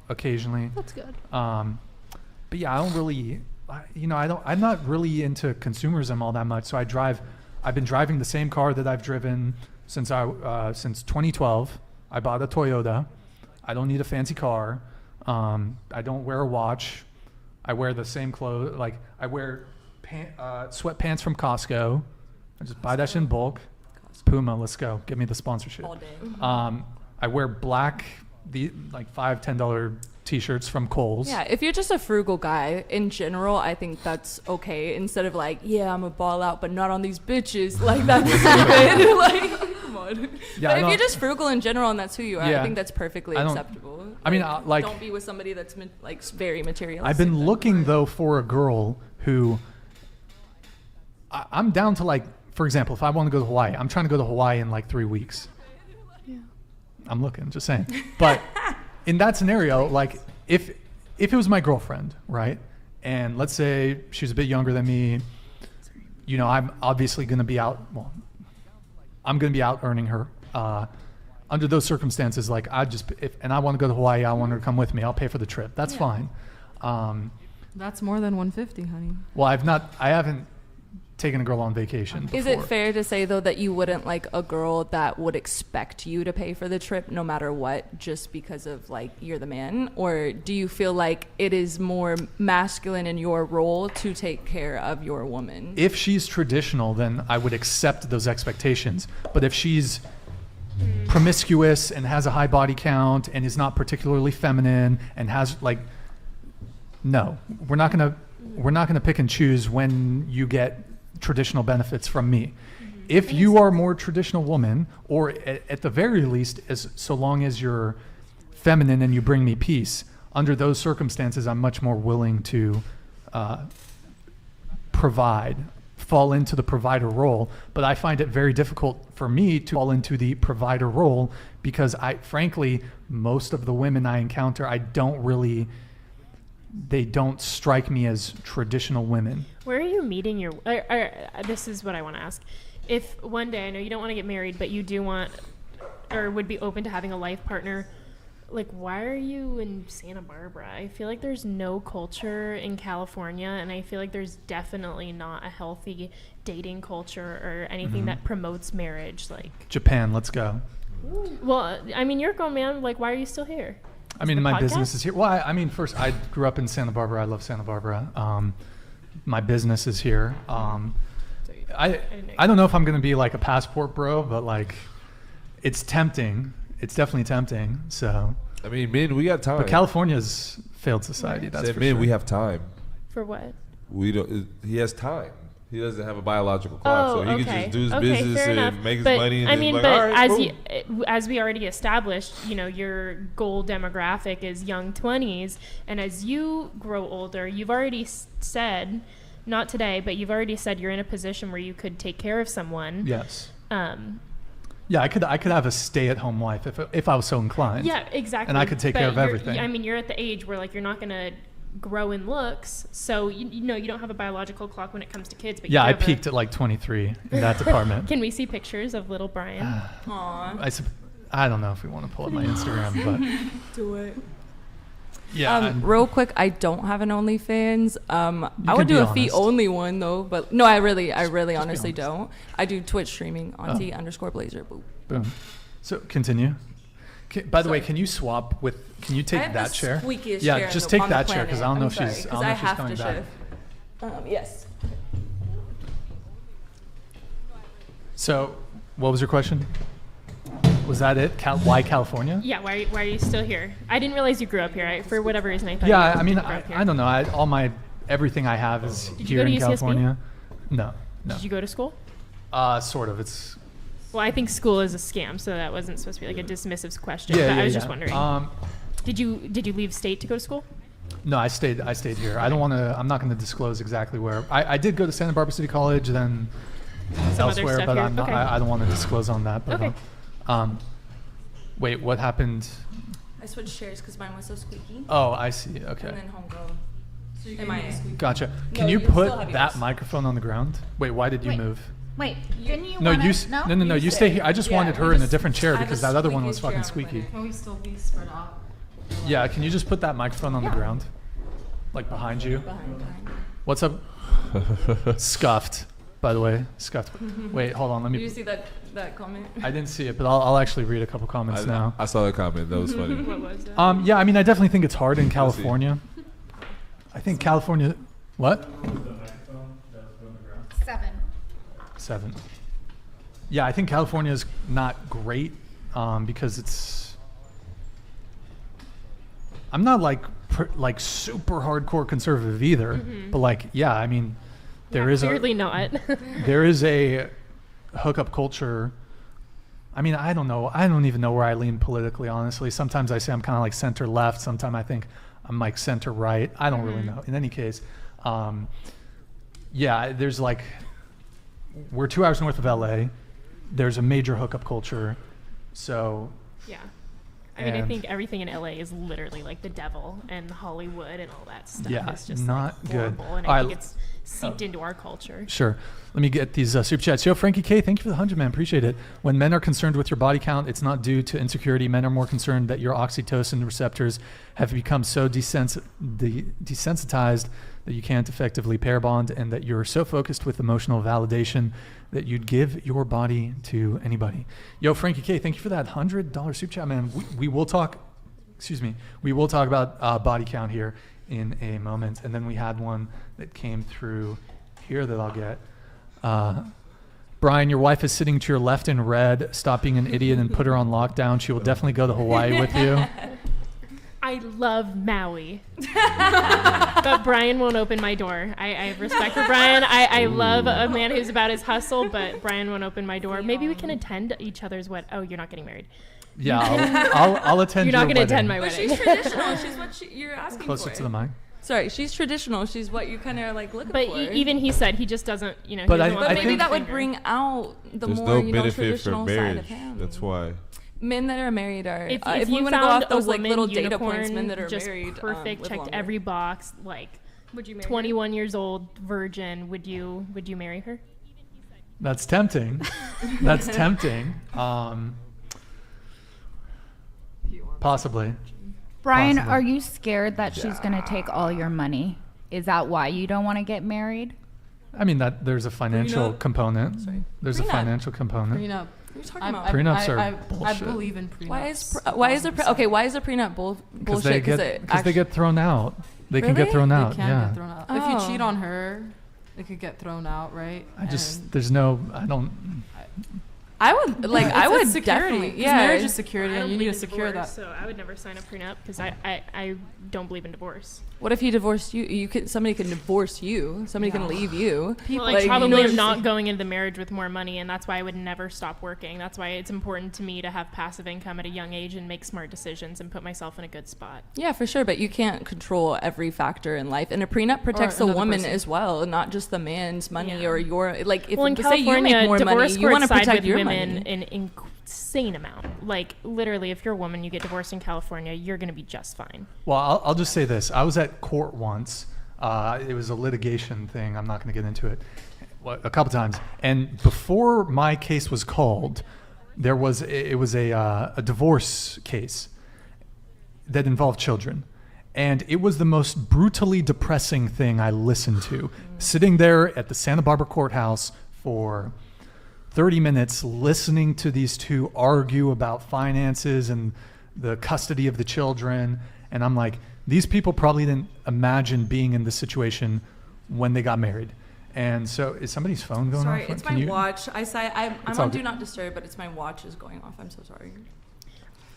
occasionally. That's good. But yeah, I don't really. I'm not really into consumerism all that much. So I've been driving the same car that I've driven since 2012. I bought a Toyota. I don't need a fancy car. I don't wear a watch. I wear the same clothes. Like I wear sweatpants from Costco. I just buy that shit in bulk. Puma, let's go. Give me the sponsorship. All day. I wear black, like $5, $10 t-shirts from Kohl's. Yeah, if you're just a frugal guy in general, I think that's okay. Instead of like, yeah, I'm a ball out, but not on these bitches. Like that's stupid. Like, come on. Yeah, but if you're just frugal in general and that's who you are, Yeah. I think that's perfectly acceptable. I mean, like, don't be with somebody that's like very materialistic. I've been looking though for a girl who I'm down to, like, for example, if I want to go to Hawaii, I'm trying to go to Hawaii in like 3 weeks. Yeah. I'm looking, just saying. But in that scenario, like if it was my girlfriend, right? And let's say she's a bit younger than me, you know, I'm obviously going to be out. Well, I'm going to be out earning her. Under those circumstances, like and I want to go to Hawaii, I want her to come with me. I'll pay for the trip. That's fine. That's more than $150, honey. Well, I haven't taken a girl on vacation before. Is it fair to say though that you wouldn't like a girl that would expect you to pay for the trip no matter what, just because of like you're the man? Or do you feel like it is more masculine in your role to take care of your woman? If she's traditional, then I would accept those expectations. But if she's promiscuous and has a high body count and is not particularly feminine and has like, no, we're not gonna pick and choose when you get traditional benefits from me. If you are a more traditional woman, or at the very least, so long as you're feminine and you bring me peace, under those circumstances, I'm much more willing to fall into the provider role. But I find it very difficult for me to fall into the provider role because frankly, most of the women I encounter, they don't strike me as traditional women. Where are you meeting your... this is what I want to ask. If one day, I know you don't want to get married, but you do want or would be open to having a life partner, like, why are you in Santa Barbara? I feel like there's no culture in California, and I feel like there's definitely not a healthy dating culture or anything that promotes marriage. Like Japan, let's go. Well, I mean, you're a grown man. Like, why are you still here? I mean, my business is here. Well, I mean, first, I grew up in Santa Barbara. I love Santa Barbara. My business is here. I don't know if I'm going to be like a passport bro, but like, it's tempting. It's definitely tempting. So, I mean, men, we got time. But California's failed society. That's for men, sure. we have time. For what? We don't. He has time. He doesn't have a biological clock, so he can just do his business fair and enough. make his But, money. And I mean, like, but all right, as we already established, you know, your goal demographic is young 20s, and as you grow older, you've already said, not today, but you've already said you're in a position where you could take care of someone. Yes. Yeah, I could have a stay-at-home life if I was so inclined. Yeah, exactly. And I could take care of everything. I mean, you're at the age where like you're not gonna grow in looks, so you know you don't have a biological clock when it comes to kids. But yeah, I peaked at like 23 in that department. Can we see pictures of little Brian? Aww. I don't know if we want to pull up my Instagram, but do it. Yeah. Real quick, I don't have an OnlyFans. I would do a fee only one though, but no, I really honestly don't. I do Twitch streaming, auntie_blazer. Boom. So continue. By the way, can you swap with? Can you take that chair? Squeakiest yeah, chair just on take the that chair because I don't know if planet. she's. I I'm don't know sorry, if she's 'cause coming I back. have to shift. Yes. So, what was your question? Was that it? Why California? Yeah, why are you still here? I didn't realize you grew up here. For whatever reason, I thought. Yeah, I mean, I don't know. Everything I have is here in California. No. Did you go to school? Sort of. It's. Well, I think school is a scam, so that wasn't supposed to be like a dismissive question. Yeah, but I was just wondering. Did you leave state to go to school? No, I stayed here. I don't want to. I'm not going to disclose exactly where. I did go to Santa Barbara City College, then elsewhere, but I'm not. I don't want to disclose on that. But, wait, what happened? I switched chairs because mine was so squeaky. Oh, I see. Okay. And then homegirl. Gotcha. Can you put that microphone on the ground? Wait, why did you move? Wait, didn't you No, wanna, no, you stay here. I just wanted her in a different chair because that other one was fucking squeaky. Can we still be spread out? Yeah, can you just put that microphone on the ground? Like behind you? What's up? Scuffed. by the way. Scuffed. Wait, hold on. Let me. Did you see that comment? I didn't see it, but I'll actually read a couple comments now. I saw the comment. That was funny. What was it? Yeah, I mean, I definitely think it's hard in California. I think California. What? 7. Yeah, I think California is not great because it's. I'm not like super hardcore conservative either, but like, yeah, I mean, there is clearly not. There is a hookup culture. I mean, I don't know. I don't even know where I lean politically, honestly. Sometimes I say I'm kind of like center left. Sometimes I think I'm like center right. I don't really know. In any case, yeah, there's like, we're 2 hours north of LA. There's a major hookup culture. So. Yeah. I mean, I think everything in LA is literally like the devil and Hollywood and all that stuff. Yeah, it's just not like good. horrible, and I think it's seeped into our culture. Sure. Let me get these super chats. Yo, Frankie K, thank you for the 100, man. Appreciate it. When men are concerned with your body count, it's not due to insecurity. Men are more concerned that your oxytocin receptors have become so desensitized that you can't effectively pair bond, and that you're so focused with emotional validation that you'd give your body to anybody. Yo, Frankie K, thank you for that $100 super chat, man. We will talk, we will talk about body count here in a moment. And then we had one that came through here that I'll get. Brian, your wife is sitting to your left in red. Stop being an idiot and put her on lockdown. She will definitely go to Hawaii with you. I love Maui, but Brian won't open my door. I have respect for Brian. I love a man who's about his hustle, but Brian won't open my door. Maybe we can attend each other's wedding. Oh, you're not getting married. Yeah, I'll attend. You're not going to attend my wedding. She's traditional. She's what you're asking Closer for. to the mic. Sorry, she's traditional. She's what you kind of like looking but for. But even he said he just doesn't, But maybe that would bring out the There's more, no benefit traditional for marriage. side of him. That's why. Men that are married are. If we you want to go found off those a like little woman data points, men unicorn, that are just married, perfect, live checked longer. every box, like, would you marry 21 years old, virgin, would you marry her? That's tempting. That's tempting. Possibly. Brian, Possibly. are you scared that she's going to take all your money? Is that why you don't want to get married? I mean, that there's a financial component. There's a financial component. Prenup. What are you talking about? Prenups are I bullshit. believe in prenups. Why is a prenup bullshit? Because they get thrown out. They can get thrown out. They can Yeah. get thrown out. If you cheat on her, it could get thrown out, right? I would security. Definitely. Yeah, marriage is security, and you need to secure that. So I would never sign a prenup because I don't believe in divorce. What if he divorced you? Somebody can divorce you. Somebody can leave you. Well, I probably am not going into the marriage with more money, and that's why I would never stop working. That's why it's important to me to have passive income at a young age and make smart decisions and put myself in a good spot. Yeah, for sure, but you can't control every factor in life, and a prenup protects the woman as well, not just the man's money or your like. If in say California, you make more divorce money, you want to courts side protect with your women money. an insane amount. Like literally, if you're a woman, you get divorced in California, you're going to be just fine. Well, I'll just say this. I was at court once. It was a litigation thing. I'm not going to get into it. A couple times. And before my case was called, it was a divorce case that involved children. And it was the most brutally depressing thing I listened to. Sitting there at the Santa Barbara courthouse for 30 minutes listening to these two argue about finances and the custody of the children. And I'm like, these people probably didn't imagine being in this situation when they got married. And so is somebody's phone going off? Sorry, it's my watch. I'm on Do Not Disturb, but it's my watch is going off. I'm so sorry.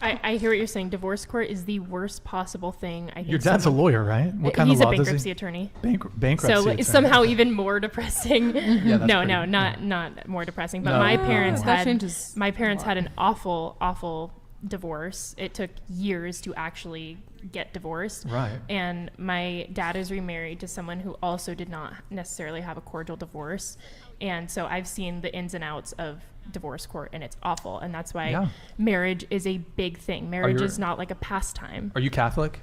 I hear what you're saying. Divorce court is the worst possible thing. I think your dad's a lawyer, right? What kind of law does he? He's a bankruptcy attorney. Bankruptcy so attorney. It's somehow even more depressing. Yeah, not more depressing. But my parents had an awful divorce. It took years to actually get divorced. Right. And my dad is remarried to someone who also did not necessarily have a cordial divorce. And so I've seen the ins and outs of divorce court, and it's awful. And that's why marriage is a big thing. Marriage is not like a pastime. Are you Catholic?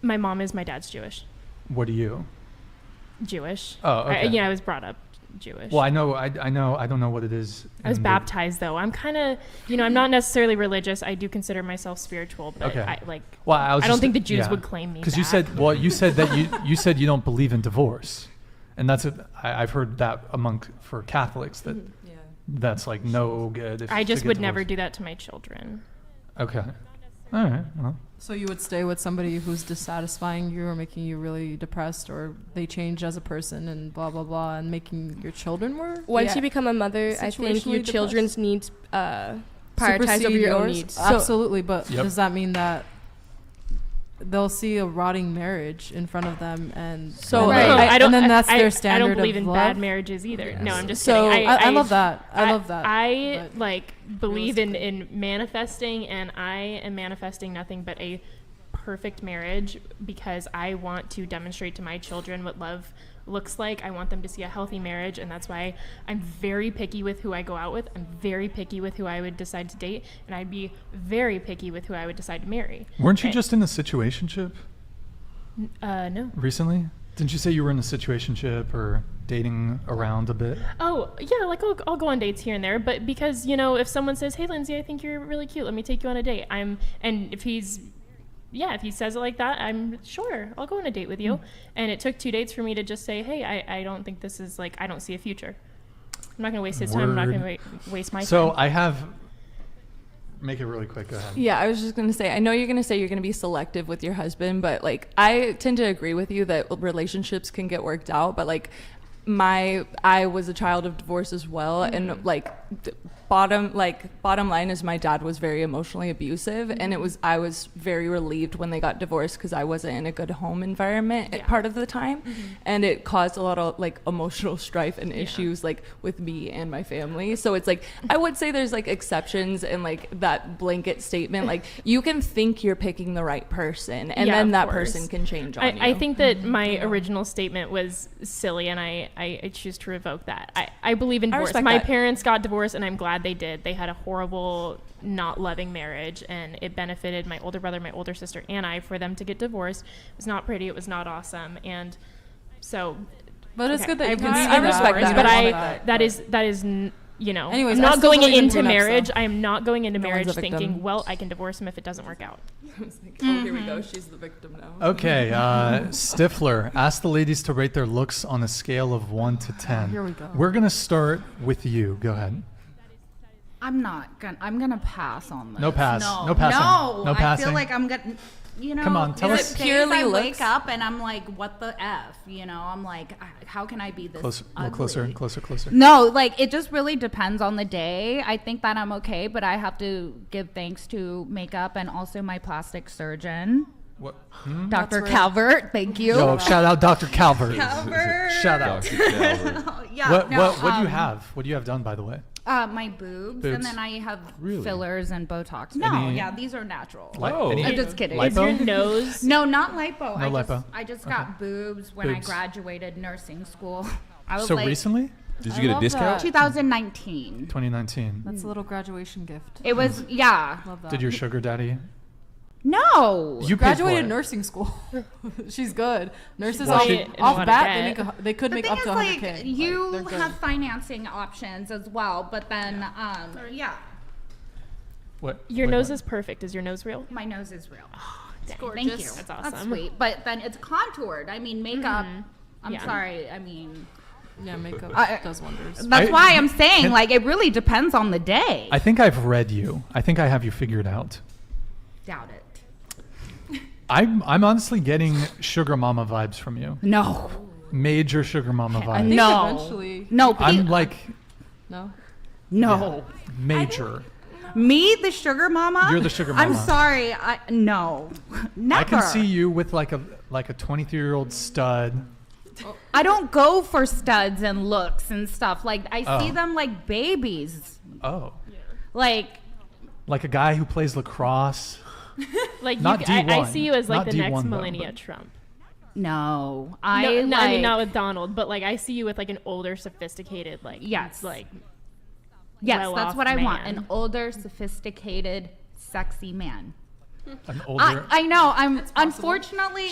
My mom is. My dad's Jewish. What are you? Jewish. Oh, okay. I was brought up Jewish. Well, I know. I don't know what it is. I was baptized, though. I'm kind of, I'm not necessarily religious. I do consider myself spiritual, but I don't think the Jews would claim me. Because you said that you said you don't believe in divorce, And I've heard that for Catholics that that's like no good. I just would never do that to my children. Okay. All right. Well. So you would stay with somebody who's dissatisfying you or making you really depressed, or they change as a person and blah blah blah, and making your children more. Once you become a mother, I think your children's needs prioritize over your own needs. Absolutely, but does that mean that they'll see a rotting marriage in front of them, and that's their standard? I don't believe of in love? bad marriages either. Yeah. No, I'm just so kidding. I love that. I love that. I believe in manifesting, and I am manifesting nothing but a perfect marriage because I want to demonstrate to my children what love looks like. I want them to see a healthy marriage, and that's why I'm very picky with who I go out with. I'm very picky with who I would decide to date, and I'd be very picky with who I would decide to marry. Weren't you just in a situationship? No. Recently? Didn't you say you were in a situationship or dating around a bit? Oh, yeah, like I'll go on dates here and there, but because, if someone says, "Hey, Lindsay, I think you're really cute. Let me take you on a date." And if he says it like that, I'm sure I'll go on a date with you. And it took 2 dates for me to just say, "Hey, I don't think this is I don't see a future. I'm not going to waste his time. I'm not going to waste my time." So make it really quick. Go ahead. Yeah, I was just going to say, I know you're going to say you're going to be selective with your husband, but I tend to agree with you that relationships can get worked out, but I was a child of divorce as well, and bottom line is my dad was very emotionally abusive, and I was very relieved when they got divorced because I wasn't in a good home environment part of the time, and it caused a lot of emotional strife and issues with me and my family. So it's I would say there's exceptions, and that blanket statement, you can think you're picking the right person, and then that person can change on you. I think that my original statement was silly, and I choose to revoke that. I believe in divorce. My parents got divorced, and I'm glad they did. They had a horrible, not loving marriage, and it benefited my older brother, my older sister, and I for them to get divorced. It was not pretty. It was not awesome, and so. But it's good that you can. I respect that. But that is. Anyways, I'm not going into marriage. I am not going into marriage thinking, well, I can divorce him if it doesn't work out. I was here we go. She's the victim now. Okay, Stifler, ask the ladies to rate their looks on a scale of 1 to 10. Here we go. We're gonna start with you. Go ahead. I'm gonna pass on this. No pass. No passing. No passing. I feel like I'm gonna. Come on, tell us. Purely I wake up and I'm like, what the F? I'm like, how can I be this ugly? Closer. No, it just really depends on the day. I think that I'm okay, but I have to give thanks to makeup and also my plastic surgeon. What? Dr. Calvert, thank you. Yo, shout out Dr. Calvert. Shout out. Dr. Calvert. What do you have? What do you have done, by the way? My boobs, and then I have fillers and Botox. No, these are natural. I'm just kidding. Is your nose? No, not lipo. No lipo. I just got boobs when I graduated nursing school. I was recently? Did you get a discount? 2019. 2019. That's a little graduation gift. It was, yeah. Love that. Did your sugar daddy? No. You graduated nursing school. She's good. Nurses off bat, they could make up to $100K. You have financing options as well, but then, What? Your nose is perfect. Is your nose real? My nose is real. Oh, it's gorgeous. Thank you. That's awesome. That's sweet. But then it's contoured. I mean, makeup. I'm sorry. I mean. Yeah, makeup does wonders. That's why I'm saying, it really depends on the day. I think I've read you. I think I have you figured out. Doubt it. I'm honestly getting sugar mama vibes from you. No. Major sugar mama vibes. I think eventually. No. I'm like. No. No. Yeah, major. Me, the sugar mama? You're the sugar mama. I'm sorry. No. Never. I can see you with like a 23-year-old stud. I don't go for studs and looks and stuff. I see them like babies. Oh. Like a guy who plays lacrosse. Not D1. I see you as the next Melania Trump. No, I mean not with Donald, but I see you with an older, sophisticated yes, that's what I want. An older, sophisticated, sexy man. An older. I know. Unfortunately,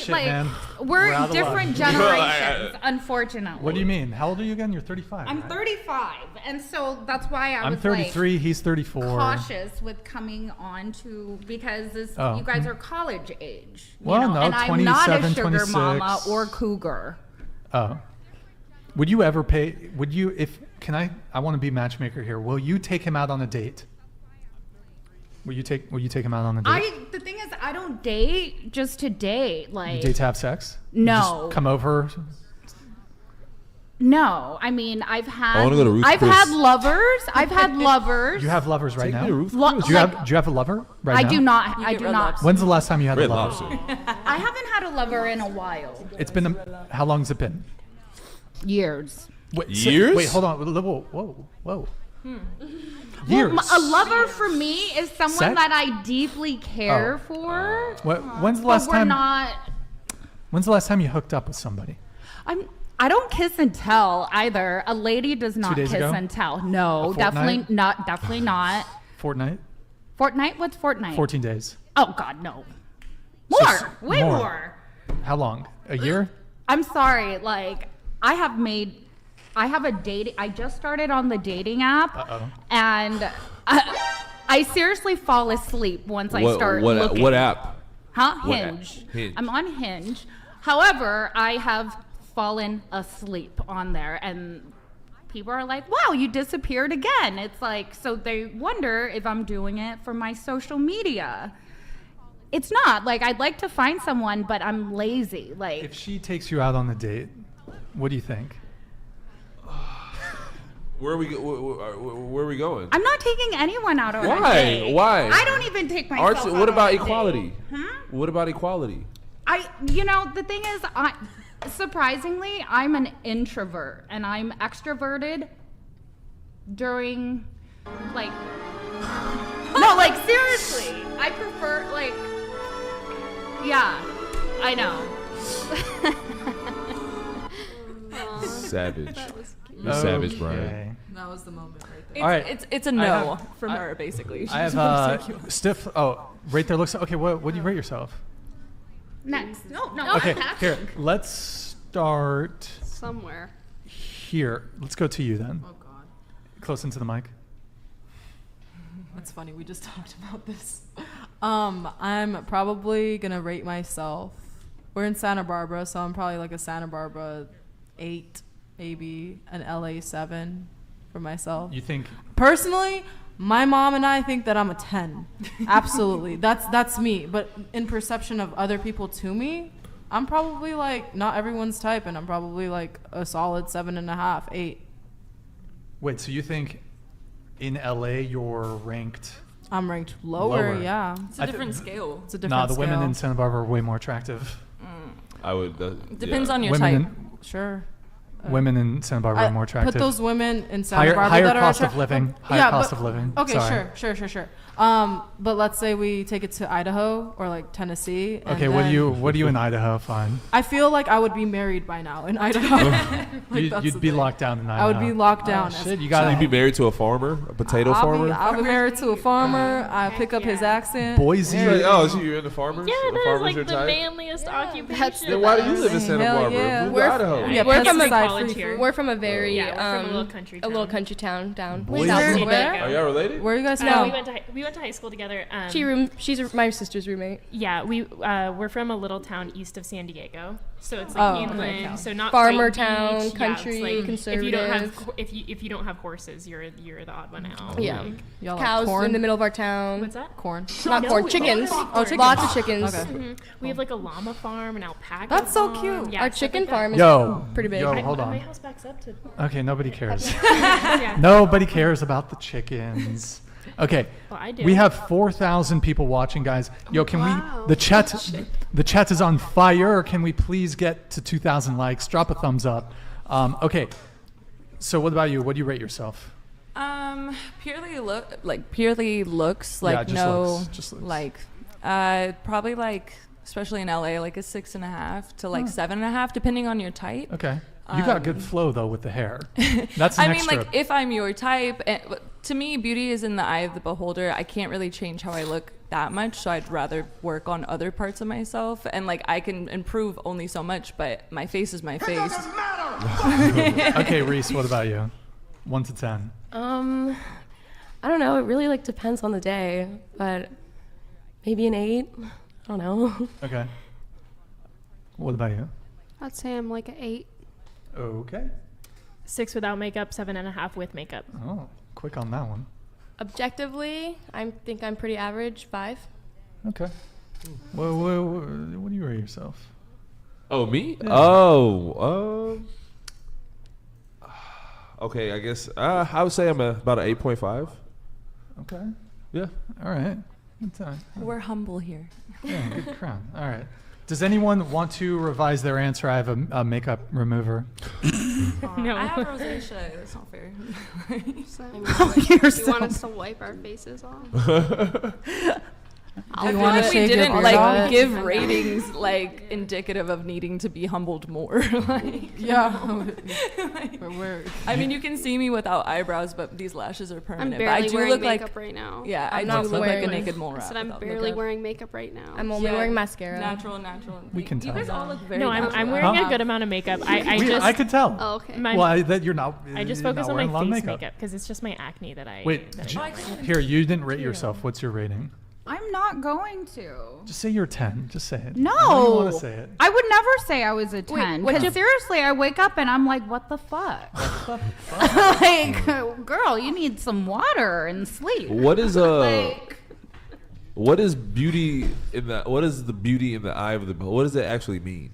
we're in different generations. Unfortunately. What do you mean? How old are you again? You're 35. I'm 35, and so that's why I'm 33. He's 34. Cautious with coming on to because you guys are college age. Well, no, and 27, I'm not a sugar 26. mama or cougar. Oh. Would you ever pay? Would you I want to be matchmaker here. Will you take him out on a date? Will you take him out on a date? The thing is, I don't date just to date. Like, You date to have sex? No. You just come over. No, I mean I've had. I wanna go to Ruth's I've Chris. had lovers. I've had lovers. You have lovers right now. me to Ruth's Chris. Do you have a lover right now? I do not. I do not. When's the last time you had a Red lover? Lobster. I haven't had a lover in a while. It's been how long has it been? Years. Wait, Years? wait, hold on. Whoa. Years. Well, a lover for me is someone Sex? that I deeply care for. When's the last but we're time? not. When's the last time you hooked up with somebody? I don't kiss and tell either. A lady does not days kiss ago? and tell. No, A definitely fortnight? not. Definitely not. Fortnite? Fortnite? What's Fortnite? 14 days. Oh God, no. Just More. Way more. How long? A year? I'm sorry. Like, I have a dating. I just started on the dating app, and I seriously fall asleep once I start looking. What app? Huh? What Hinge. app? Hinge. I'm on Hinge. However, I have fallen asleep on there, and people are like, wow, you disappeared again. It's like, so they wonder if I'm doing it for my social media. It's not. Like, I'd like to find someone, but I'm lazy. Like, If she takes you out on a date, what do you think? Where are we going? I'm not taking anyone out on a Why? date. Why? I don't even take myself out What about on a equality? date. What about equality? The thing is, surprisingly, I'm an introvert, and I'm extroverted during, like, no, like, seriously, I prefer, like, yeah, I know. Savage. You're savage, Brian. That was the moment right there. All right. It's a no from her, basically. I have stiff. Oh, right there looks. Okay, what do you rate yourself? Next. No. Okay, I'm here. Let's start somewhere. here. Let's go to you then. Oh God. Close into the mic. That's funny. We just talked about this. I'm probably gonna rate myself. We're in Santa Barbara, so I'm probably like a Santa Barbara 8, maybe an LA 7 for myself. You think? Personally, my mom and I think that I'm a 10. Absolutely. That's me. But in perception of other people to me, I'm probably like not everyone's type, and I'm probably like a solid 7.5, 8. Wait, so you think in LA you're ranked? I'm ranked lower. Yeah. It's a different scale. It's a different the scale. women in Santa Barbara are way more attractive. I would. Depends on your Women type. Sure. Women in Santa Barbara are more attractive. Put those women in Santa Barbara higher that cost are of living. Higher yeah, cost but, of living. Okay, Sorry. sure. But let's say we take it to Idaho or like Tennessee. And Okay, what do you in Idaho find? I feel like I would be married by now in Idaho. You'd be locked down in Idaho. I would be locked down. Shit, you You'd got be married to a farmer, a potato farmer. I'll be married to a farmer. I pick up his accent. Boise. So you're in the farmers? Yeah, the that is farmers like your the type? manliest occupation. Then why do you live in Santa Hell Barbara? yeah. Move to Idaho. Yeah, We're from college here. We're from a very we're from a little country a town. little country town down Boise. south a Where? little bit. Are y'all related? Where are you guys No, from? we went to high school together. She's my sister's roommate. Yeah, we're from a little town east of San Diego, so it's like inland, so not Farmer quite town, beach. country, yeah, it's like conservative. If you don't have horses, you're the odd one out. Yeah, Like, Y'all like cows corn? in the middle of our town. what's that? Corn. Not corn, chickens. Oh, chickens. Lots of chickens. Okay. Mhm. We have like a llama farm, an alpaca. That's so farm. cute. Yeah, Our stuff chicken like that. farm is Yo, pretty big. yo, hold My on. house backs up to. Okay, nobody cares. Yeah. Nobody cares about the chickens. Okay, Well, I do. we have 4,000 people watching, guys. Yo, can we? The chat is on fire. Can we please get to 2,000 likes? Drop a thumbs up. Okay, so what about you? What do you rate yourself? Purely looks, like Yeah, just no, looks, just looks. like, probably like, especially in LA, like a 6.5 to like 7.5, depending on your type. Okay, you got good flow though with the hair. That's an I mean, extra. like if I'm your type, to me, beauty is in the eye of the beholder. I can't really change how I look that much, so I'd rather work on other parts of myself, and like I can improve only so much, but my face is my face. Okay, Reese, what about you? 1 to 10. I don't know. It really like depends on the day, but maybe an 8. I don't know. Okay. What about you? I'd say I'm like an 8. Okay. 6 without makeup, 7.5 with makeup. Oh, quick on that one. Objectively, I think I'm pretty average, 5. Okay. What do you rate yourself? Oh, me? Yeah. Oh, okay. I guess I would say I'm about an 8.5. Okay. Yeah. All right. Good time. We're humble here. Yeah, good crown. All right. Does anyone want to revise their answer? I have a makeup remover. No. I have rosacea. That's not fair. You want us to wipe our faces off? I feel like we didn't like give ratings like indicative of needing to be humbled more. Like, Yeah. I mean, you can see me without eyebrows, but these lashes are permanent. I'm barely but I do wearing look makeup like right now. Yeah, I I'm do not look like a wearing- naked mole I rat. said I'm without barely makeup. wearing makeup right now. I'm only wearing mascara. Natural. We can tell. You guys all look very. No, I'm wearing a good amount of makeup. I could tell. Oh, okay. Well, that you're not. I just you're focus not on wearing a lot my of face makeup. makeup because it's just my acne that I. Wait, that I here, you didn't rate yourself. What's your rating? I'm not going to. Just say you're 10. Just say it. No. I know you want to say it. I would never say I was a 10. what's Because your- seriously, I wake up and I'm like, what the fuck? Like, girl, you need some water and sleep. What is Like, what is beauty in the? What is the beauty in the eye of the? What does it actually mean?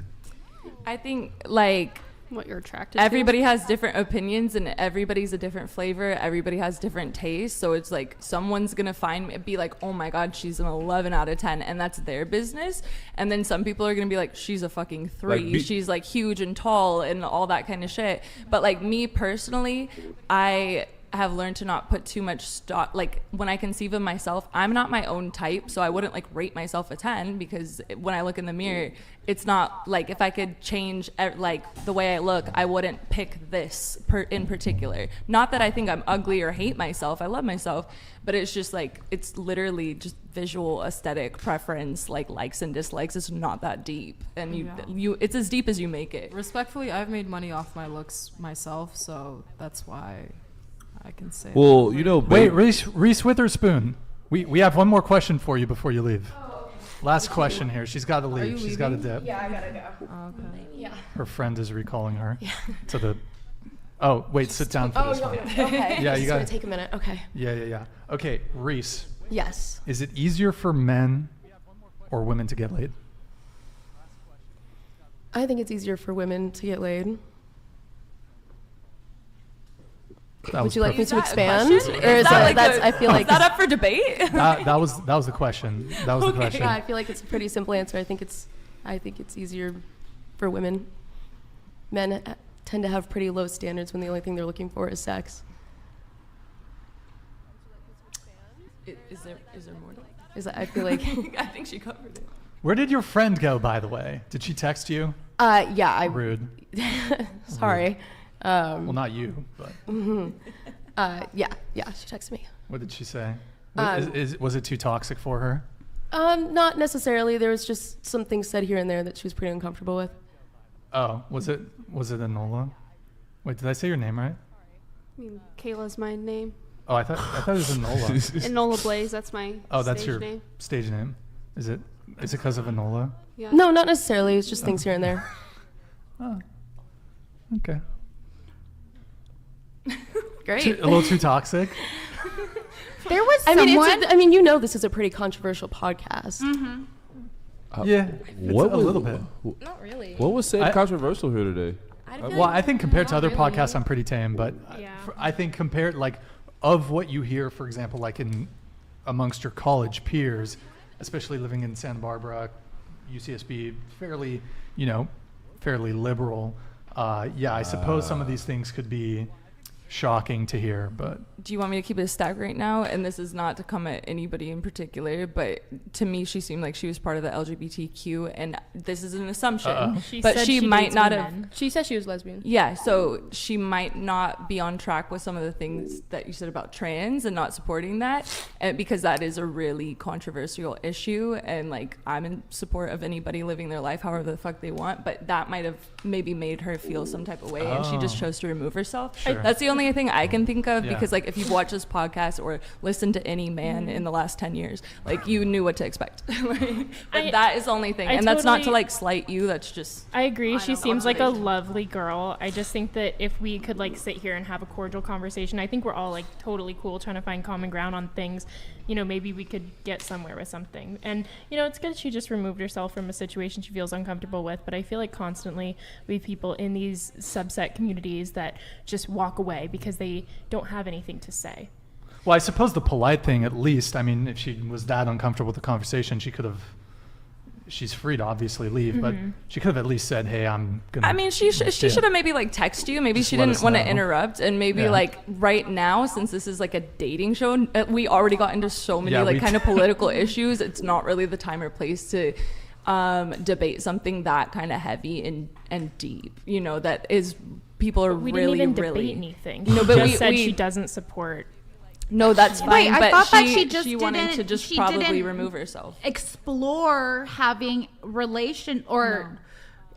I think like what you're attracted everybody has different opinions and everybody's a different flavor. Everybody has different tastes. So it's like someone's going to be like, oh my God, she's an 11 out of 10. And that's their business. And then some people are going to be like, she's a fucking 3. Like she's like huge and tall and all that kind of shit. But like me personally, I have learned to not put too much stock. Like when I conceive of myself, I'm not my own type, so I wouldn't like rate myself a 10 because when I look in the mirror, it's not like if I could change like the way I look, I wouldn't pick this in particular. Not that I think I'm ugly or hate myself. I love myself, but it's just like it's literally just visual aesthetic preference, like likes and dislikes. It's not that deep, and it's as deep as you make it. Respectfully, I've made money off my looks myself, so that's why I can say. Well, you know, Wait, Reese Witherspoon. We have one more question for you before you leave. Last question here. She's got to leave. She's got to dip. Yeah, I gotta go. Okay. Yeah. Her friend is recalling her to the. Oh wait, sit down for this one. Okay. Yeah, This you is got gonna take a minute. Okay. Yeah. Okay, Reese. Yes. Is it easier for men or women to get laid? I think it's easier for women to get laid. Would you like me to expand, or is that that's? I feel like is that up for debate? that was the question. That was the question. Yeah, I feel like it's a pretty simple answer. I think it's easier for women. Men tend to have pretty low standards when the only thing they're looking for is sex. Is there more? I feel like. I think she covered it. Where did your friend go, by the way? Did she text you? Yeah. Rude. Sorry. Well, not you, but. Yeah. She texted me. What did she say? Was it too toxic for her? Not necessarily. There was just some things said here and there that she was pretty uncomfortable with. Oh, was it Enola? Wait, did I say your name right? I mean, Kayla's my name. Oh, I thought it was Enola. Enola Blaze, that's my that's stage your name. stage name. Is it because of Enola? Yeah. No, not necessarily. It's just things here and there. Oh. Okay. Great. A little too toxic. There was I someone. mean, you know, this is a pretty controversial podcast. Mm-hmm. Yeah, what a little bit. Not really. What was said controversial here today? Well, I think compared to other podcasts, I'm pretty tame. But I think compared, like, of what you hear, for example, like amongst your college peers, especially living in Santa Barbara, UCSB, fairly liberal. I suppose some of these things could be shocking to hear, but Do you want me to keep it a stack right now? And this is not to come at anybody in particular, but to me, she seemed like she was part of the LGBTQ, and this is an assumption. But she might not have. She said she was lesbian. Yeah, so she might not be on track with some of the things that you said about trans and not supporting that, and because that is a really controversial issue, and like I'm in support of anybody living their life however the fuck they want, but that might have maybe made her feel some type of way, and she just chose to remove herself. Sure. That's the only only thing I can think of Yeah. because like if you've watched this podcast or listened to any man in the last 10 years, like you knew what to expect. But that is the only thing. And that's not to like slight you. That's just. I agree. She seems like a lovely girl. I just think that if we could like sit here and have a cordial conversation, I think we're all like totally cool trying to find common ground on things. You know, maybe we could get somewhere with something. And, you know, it's good she just removed herself from a situation she feels uncomfortable with. But I feel like constantly we have people in these subset communities that just walk away because they don't have anything to say. Well, I suppose the polite thing, at least, I mean, if she was that uncomfortable with the conversation, she could have. She's free to obviously leave, but she could have at least said, "Hey, I'm gonna." I mean, she should have maybe like text you. Maybe Just she let didn't us want to know. interrupt, and maybe like right now, since this is like a dating show, we already got into so many like kind of political issues. It's not really the time or place to debate something that kind of heavy and deep. You know, that is people are We really didn't even really debate anything. No, She but just said she doesn't support. No, that's fine. Wait, I but thought that she just wanted didn't. to just she probably didn't remove herself. Explore having relation or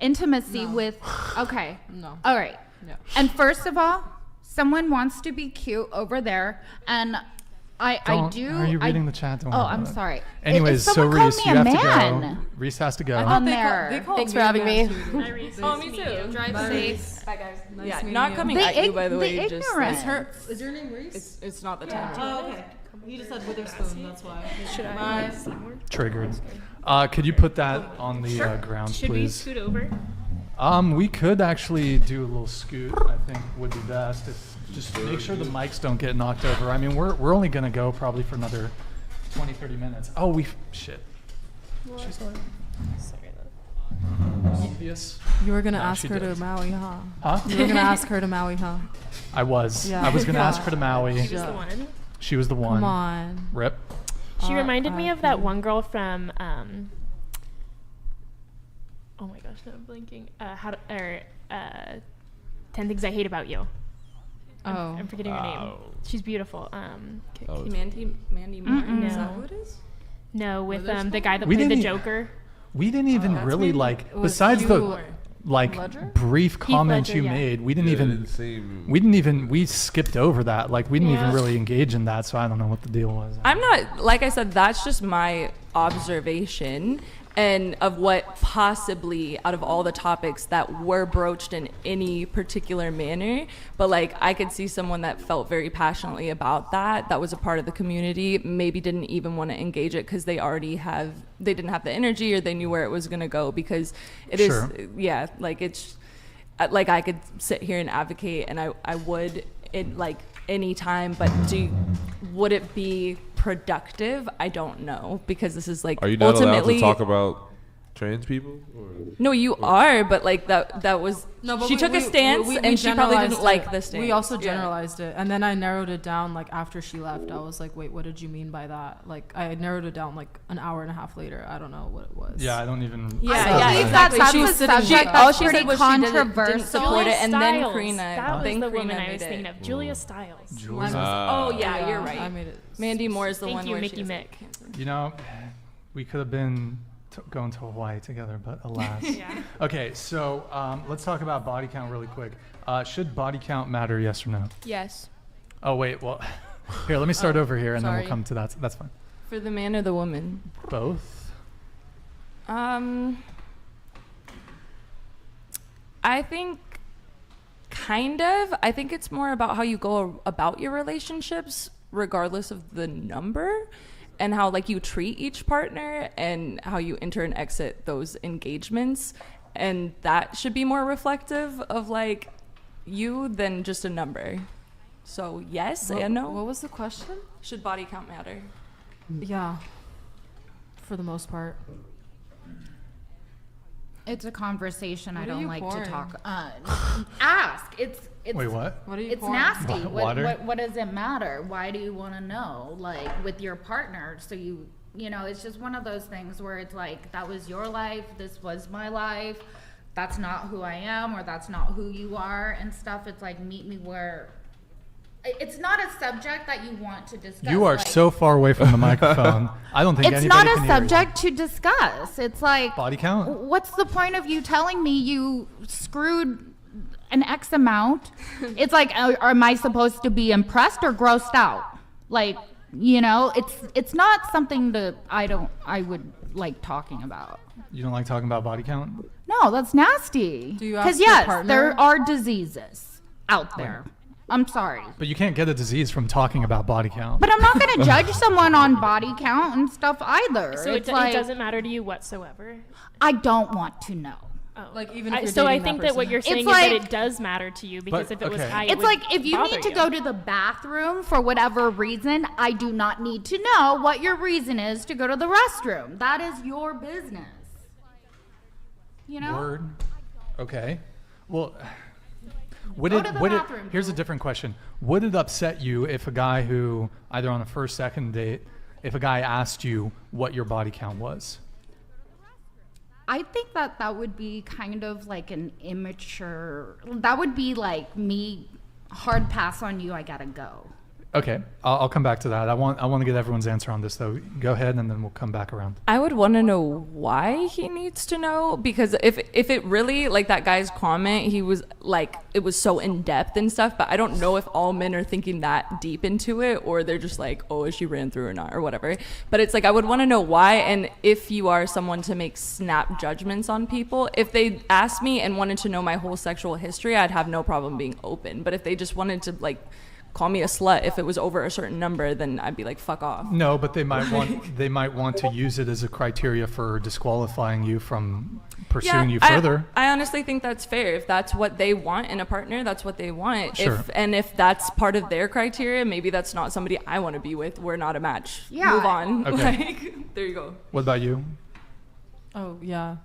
intimacy with. Okay. No. All right. Yeah. And first of all, someone wants to be cute over there, and I do. Are you reading the chat? Don't Oh, worry I'm about it. sorry. Anyways, so someone called Reese, me you a have to man. go. Reese has to go. On there. Thanks for having me. Oh, me too. Drive safe. Bye, guys. Nice Yeah, meeting not you. coming The at you, by the way. ignorance. Just like, Her, is your name Reese? it's not the time. Oh, okay. You just said Witherspoon, that's why. Should Bye. Triggered. Could you put that on the ground, Should we please? scoot over? We could actually do a little scoot. I think would be best. Just make sure the mics don't get knocked over. I mean, we're only gonna go probably for another 20-30 minutes. Oh, shit. She's already. Obvious. You were gonna No, ask she her did. to Maui, huh? Huh? You were gonna ask her to Maui, huh? I was. Yeah. I was gonna ask her to Maui. She was the one. She was the one. Come on. Rip. She reminded me of that one girl from. Oh my gosh, no, I'm blinking. 10 Things I Hate About You. I'm forgetting her name. She's beautiful. Mandy Moore. No. Is that who it is? No, with the guy that We played the didn't Joker. We didn't even really It was besides the Hugh Ledger? brief comments Ledger, you yeah. made. We didn't we skipped over that. Like we didn't even really engage in that. So I don't know what the deal was. I'm not, like I said, that's just my observation and of what possibly out of all the topics that were broached in any particular manner. But like I could see someone that felt very passionately about that was a part of the community, maybe didn't even want to engage it because they didn't have the energy or they knew where it was going to go, because it is like it's like I could sit here and advocate, and I would it like any time, but would it be productive? I don't know, because this is like Are you not allowed ultimately to talk about trans people? No, you are, but like that was she took a stance and she probably didn't like the stance. We also generalized it, and then I narrowed it down. Like after she left, I was like, "Wait, what did you mean by that?" Like I narrowed it down like an hour and a half later. I don't know what it was. Yeah, I don't even. I believe that's a subject all that's she pretty said was controversial. she didn't support it, and then Stiles. Karina. That was the woman I made was thinking it. of. Julia Stiles. Oh yeah, you're right. I made it. Mandy Moore is the Thank one you, where Mickey she Mick. You know, we could have been going to Hawaii together, but alas. Yeah. Okay, so let's talk about body count really quick. Should body count matter, yes or no? Yes. Oh, wait, well, here, let me start over here, and then sorry. we'll come to that. That's fine. For the man or the woman? Both? I think kind of. I think it's more about how you go about your relationships, regardless of the number, and how like you treat each partner and how you enter and exit those engagements. And that should be more reflective of like you than just a number. So yes and no. What was the question? Should body count matter? Yeah. For the most part. It's a conversation I What are don't you like pouring? to talk. Ask. It's Wait, what? What are you It's pouring? nasty. Water? What does it matter? Why do you want to know? Like with your partner, so you know, it's just one of those things where it's like that was your life, this was my life. That's not who I am, or that's not who you are, and stuff. It's like meet me where. It's not a subject that you want to discuss. You are like, so far away from the microphone. I don't think it's anybody not a can hear you. subject to discuss. It's like Body count? What's the point of you telling me you screwed an X amount, it's like, am I supposed to be impressed or grossed out? Like, you know, it's not something that I would like talking about. You don't like talking about body count? No, that's nasty. Do you ask Because your yes, partner? there are diseases out there. I'm sorry. But you can't get a disease from talking about body count. But I'm not going to judge someone on body count and stuff either. So it's it like, doesn't matter to you whatsoever? I don't want to know. Like even if you're so I dating think that that what person. you're saying It's is that like- it does matter to you because But, if it was okay. high, it It's would like if you bother need to go to the bathroom for whatever reason, I do not need to know what your reason is to go to the restroom. That is your business. You know? Word. Okay. Well, would Go it? to the Would it? bathroom, Here's a different question. Would it upset you if a guy who either on a first, second date, if a guy asked you what your body count was? I think that would be kind of like an immature, that would be like me, hard pass on you, I gotta go. Okay, I'll come back to that. I want to get everyone's answer on this though. Go ahead, and then we'll come back around. I would want to know why he needs to know, because if it really, like that guy's comment, he was like, it was so in depth and stuff, but I don't know if all men are thinking that deep into it, or they're just like, oh, is she ran through or not, or whatever. But it's like, I would want to know why, and if you are someone to make snap judgments on people, if they asked me and wanted to know my whole sexual history, I'd have no problem being open. But if they just wanted to like call me a slut if it was over a certain number, then I'd be like, fuck off. No, but they might want to use it as a criteria for disqualifying you from pursuing you further. I honestly think that's fair. If that's what they want in a partner, that's what they want. Sure. If that's part of their criteria, maybe that's not somebody I want to be with. We're not a match. Yeah. Move on. Okay. Like, there you go. What about you? Oh yeah,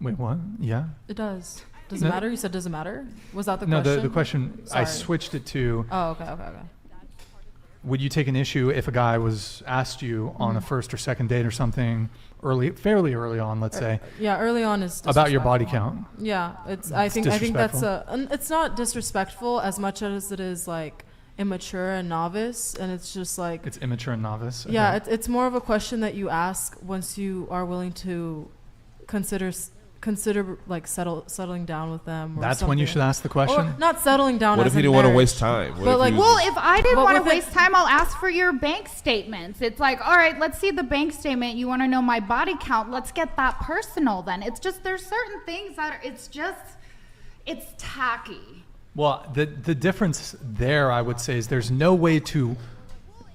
Wait, what? Yeah. it does. Does it No. matter? You said does it matter? Was that the No, question? the question, I Sorry. switched it to, Oh, okay. would you take an issue if a guy was asked you on a first or second date or something fairly early on, let's say, Yeah, early on is about your body disrespectful. count? Yeah, I think that's it's not disrespectful as much as it is like immature and novice, and it's just like It's immature and novice. Okay. yeah, it's more of a question that you ask once you are willing to consider like settling down with them. Or That's something. when you should ask the question? Or not settling down. What as if you in didn't want to marriage. waste time? What But if like, you Well, if I didn't But want to with it- waste time, I'll ask for your bank statements. It's like, all right, let's see the bank statement. You want to know my body count? Let's get that personal then. It's just, there's certain things that it's tacky. Well, the difference there, I would say, is there's no way to,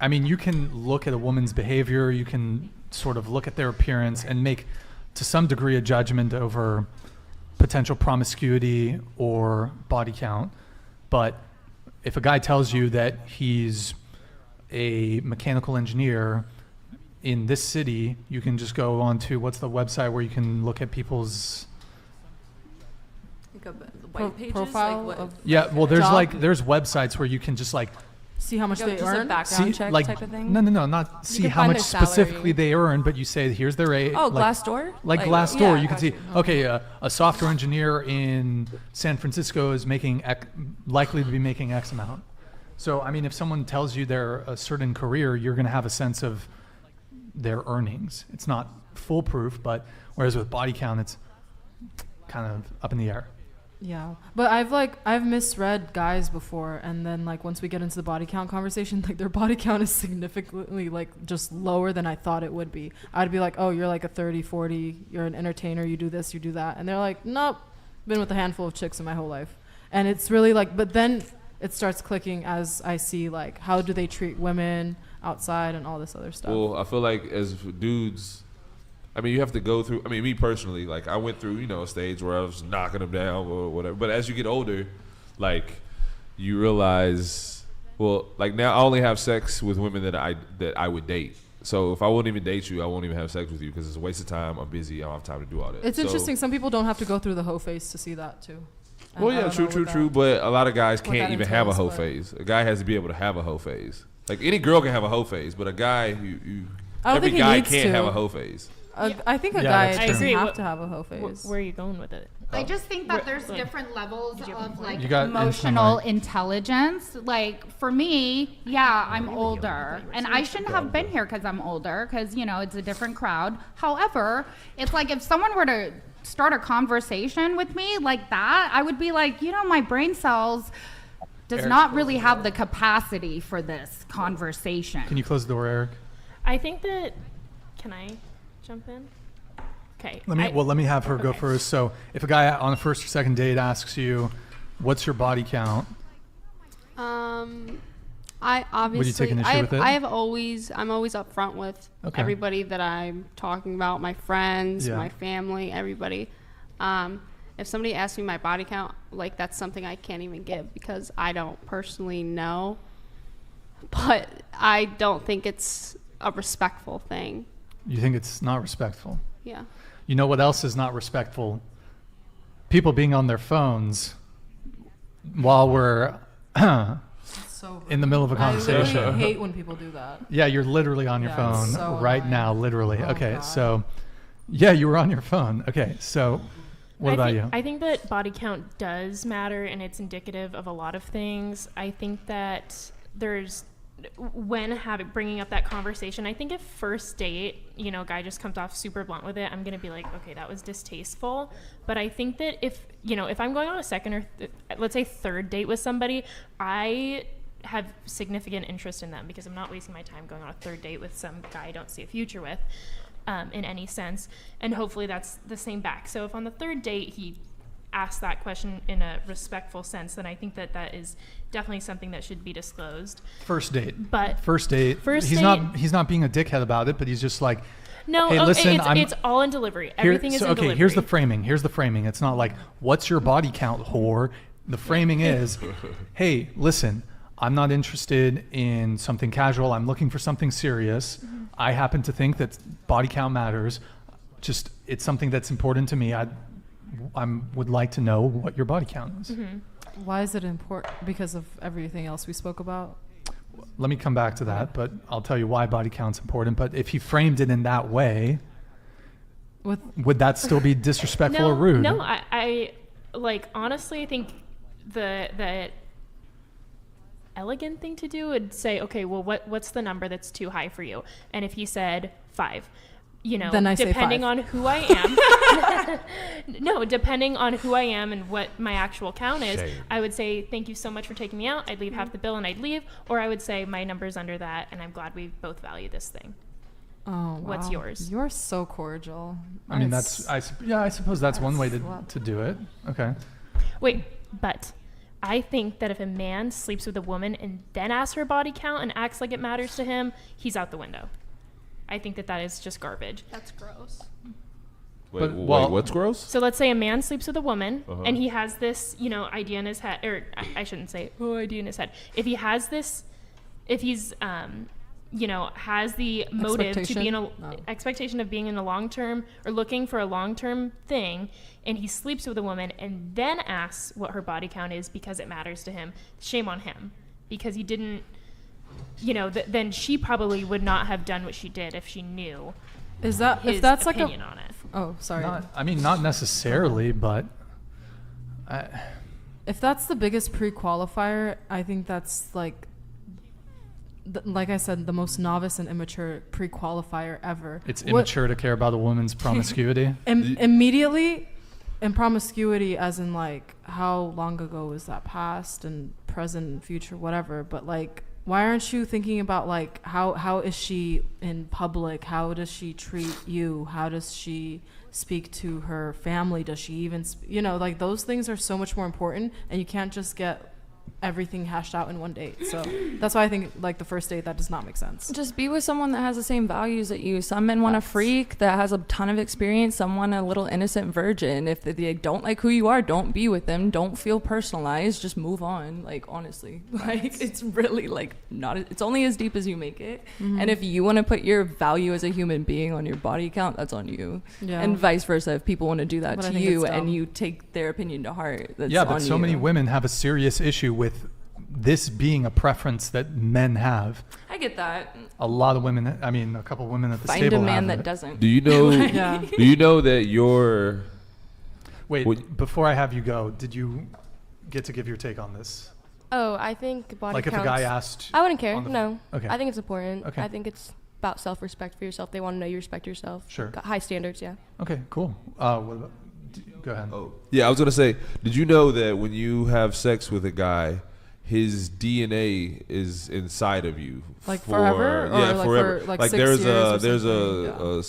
I mean, you can look at a woman's behavior, you can sort of look at their appearance and make, to some degree, a judgment over potential promiscuity or body count. But if a guy tells you that he's a mechanical engineer in this city, you can just go on to, what's the website where you can look at people's white pages, profile like what, of Yeah, well, there's job? there's websites where you can just like see how much they just a earn. background check like type of thing. no, not see can how find much their salary. specifically they earn, but you say here's their age. Oh, like, Glassdoor? Like Like, Glassdoor, yeah, you can see. Okay, a software engineer in San Francisco is making likely to be making X amount. So I mean, if someone tells you they're a certain career, you're going to have a sense of their earnings. It's not foolproof, but whereas with body count, it's kind of up in the air. Yeah, but I've misread guys before, and then like once we get into the body count conversation, like their body count is significantly like just lower than I thought it would be. I'd be like, oh, you're like a 30, 40, you're an entertainer, you do this, you do that, and they're like, nope, been with a handful of chicks in my whole life, and it's really like, but then it starts clicking as I see like how do they treat women outside and all this other stuff. Well, I feel like as dudes, I mean, you have to go through. I mean, me personally, like I went through, a stage where I was knocking them down or whatever. But as you get older, like you realize, well, like now I only have sex with women that I would date. So if I won't even date you, I won't even have sex with you because it's a waste of time. I'm busy. I don't have time to do all that. It's interesting. Some people don't have to go through the hoe phase to see that too. And Well, I yeah, don't know true. what But a lot of guys what can't that even have a entails, hoe but- phase. A guy has to be able to have a hoe phase. Like any girl can have a hoe phase, but a guy, I don't every think he guy needs can't to. have a hoe phase. I think a Yeah, guy that's doesn't true. have to have a hoe phase. Where are you going with it? I just think that there's different levels of like You got emotional infinite. intelligence. Like for me, yeah, I'm older, and I shouldn't have been here because I'm older, because it's a different crowd. However, it's like if someone were to start a conversation with me like that, I would be like, you know, my brain cells does Eric, not really have the capacity for this conversation. Can you close the door, Eric? I think that. Can I jump in? Okay. Let me have her go first. So, if a guy on a first or second date asks you, "What's your body count?" I obviously. Would you take an issue with it? I'm always upfront with everybody that I'm talking about, my friends, my family, everybody. If somebody asks me my body count, like that's something I can't even give because I don't personally know. But I don't think it's a respectful thing. You think it's not respectful? Yeah. You know what else is not respectful? People being on their phones while we're in the middle of a conversation. I really hate when people do that. Yeah, you're literally on your phone right now, literally. Oh, okay, God. so yeah, you were on your phone. Okay, so what about you? I think that body count does matter, and it's indicative of a lot of things. I think that when bringing up that conversation, I think if first date, you know, guy just comes off super blunt with it, I'm gonna be like, okay, that was distasteful. But I think that if I'm going on a second or let's say third date with somebody, I have significant interest in them because I'm not wasting my time going on a third date with some guy I don't see a future with in any sense, and hopefully that's the same back. So if on the third date he asks that question in a respectful sense, then I think that is definitely something that should be disclosed. First date. But first date. He's not being a dickhead about it, but he's just like, no, hey, listen, it's all in delivery. Everything is in delivery. Okay, here's the framing. It's not like, what's your body count, whore? The framing is, hey, listen, I'm not interested in something casual. I'm looking for something serious. Mm-hmm. I happen to think that body count matters. Just, it's something that's important to me. I would like to know what your body count is. Mm-hmm. Why is it important? Because of everything else we spoke about? Let me come back to that, but I'll tell you why body count's important. But if he framed it in that way, would that still be disrespectful or rude? No, I like, honestly, I think the elegant thing to do would say, okay, well, what's the number that's too high for you? And if he said 5, you know, depending on who I am, no, depending on who I am and what my actual count is, I would say, thank you so much for taking me out. I'd leave half the bill and I'd leave. Or I would say, my number's under that and I'm glad we both value this thing. Oh, wow. What's yours? You're so cordial. I mean, I suppose that's one way to do it. Okay. Wait, but I think that if a man sleeps with a woman and then asks her body count and acts like it matters to him, he's out the window. I think that is just garbage. That's gross. Wait, what's gross? So let's say a man sleeps with a woman and he has this, you know, idea in his head, or I shouldn't say idea in his head. If he has this, if he's, you know, has the motive to be in a expectation of being in a long-term or looking for a long-term thing, and he sleeps with a woman and then asks what her body count is because it matters to him, shame on him, because he didn't, you know, then she probably would not have done what she did if she knew. Is that his if that's opinion like on it? Oh, sorry. Not necessarily, but if that's the biggest pre-qualifier, I think that's like I said, the most novice and immature pre-qualifier ever. It's immature to care about a woman's promiscuity. Immediately, and promiscuity as in like how long ago was that past and present and future, whatever. But like, why aren't you thinking about like how is she in public? How does she treat you? How does she speak to her family? Does she even you know, like those things are so much more important, and you can't just get everything hashed out in one date. So that's why I think like the first date, that does not make sense. Just be with someone that has the same values that you. Some men want a freak that has a ton of experience. Some want a little innocent virgin. If they don't like who you are, don't be with them. Don't feel personalized. Just move on. Like, honestly, like it's really like not, it's only as deep as you make it. Mm-hmm. And if you want to put your value as a human being on your body count, that's on you. Yeah. And vice versa. If people want to do that to you and you take their opinion to heart, that's on you. But so many women have a serious issue with this being a preference that men have. I get that. A lot of women, I mean, a couple of women at the table table find a man have that it. doesn't. Do you know? Yeah. Do you know that your? Wait, before I have you go, did you get to give your take on this? Oh, I think body counts. Like if a guy asked. I wouldn't care. No. Okay. I think it's important. Okay. I think it's about self-respect for yourself. They want to know you respect yourself. Sure. Got high standards. Yeah. Okay. Cool. What about Go ahead. Oh, yeah. I was gonna say, did you know that when you have sex with a guy, his DNA is inside of you, like forever? Yeah, or like forever. For like like 6 there's years a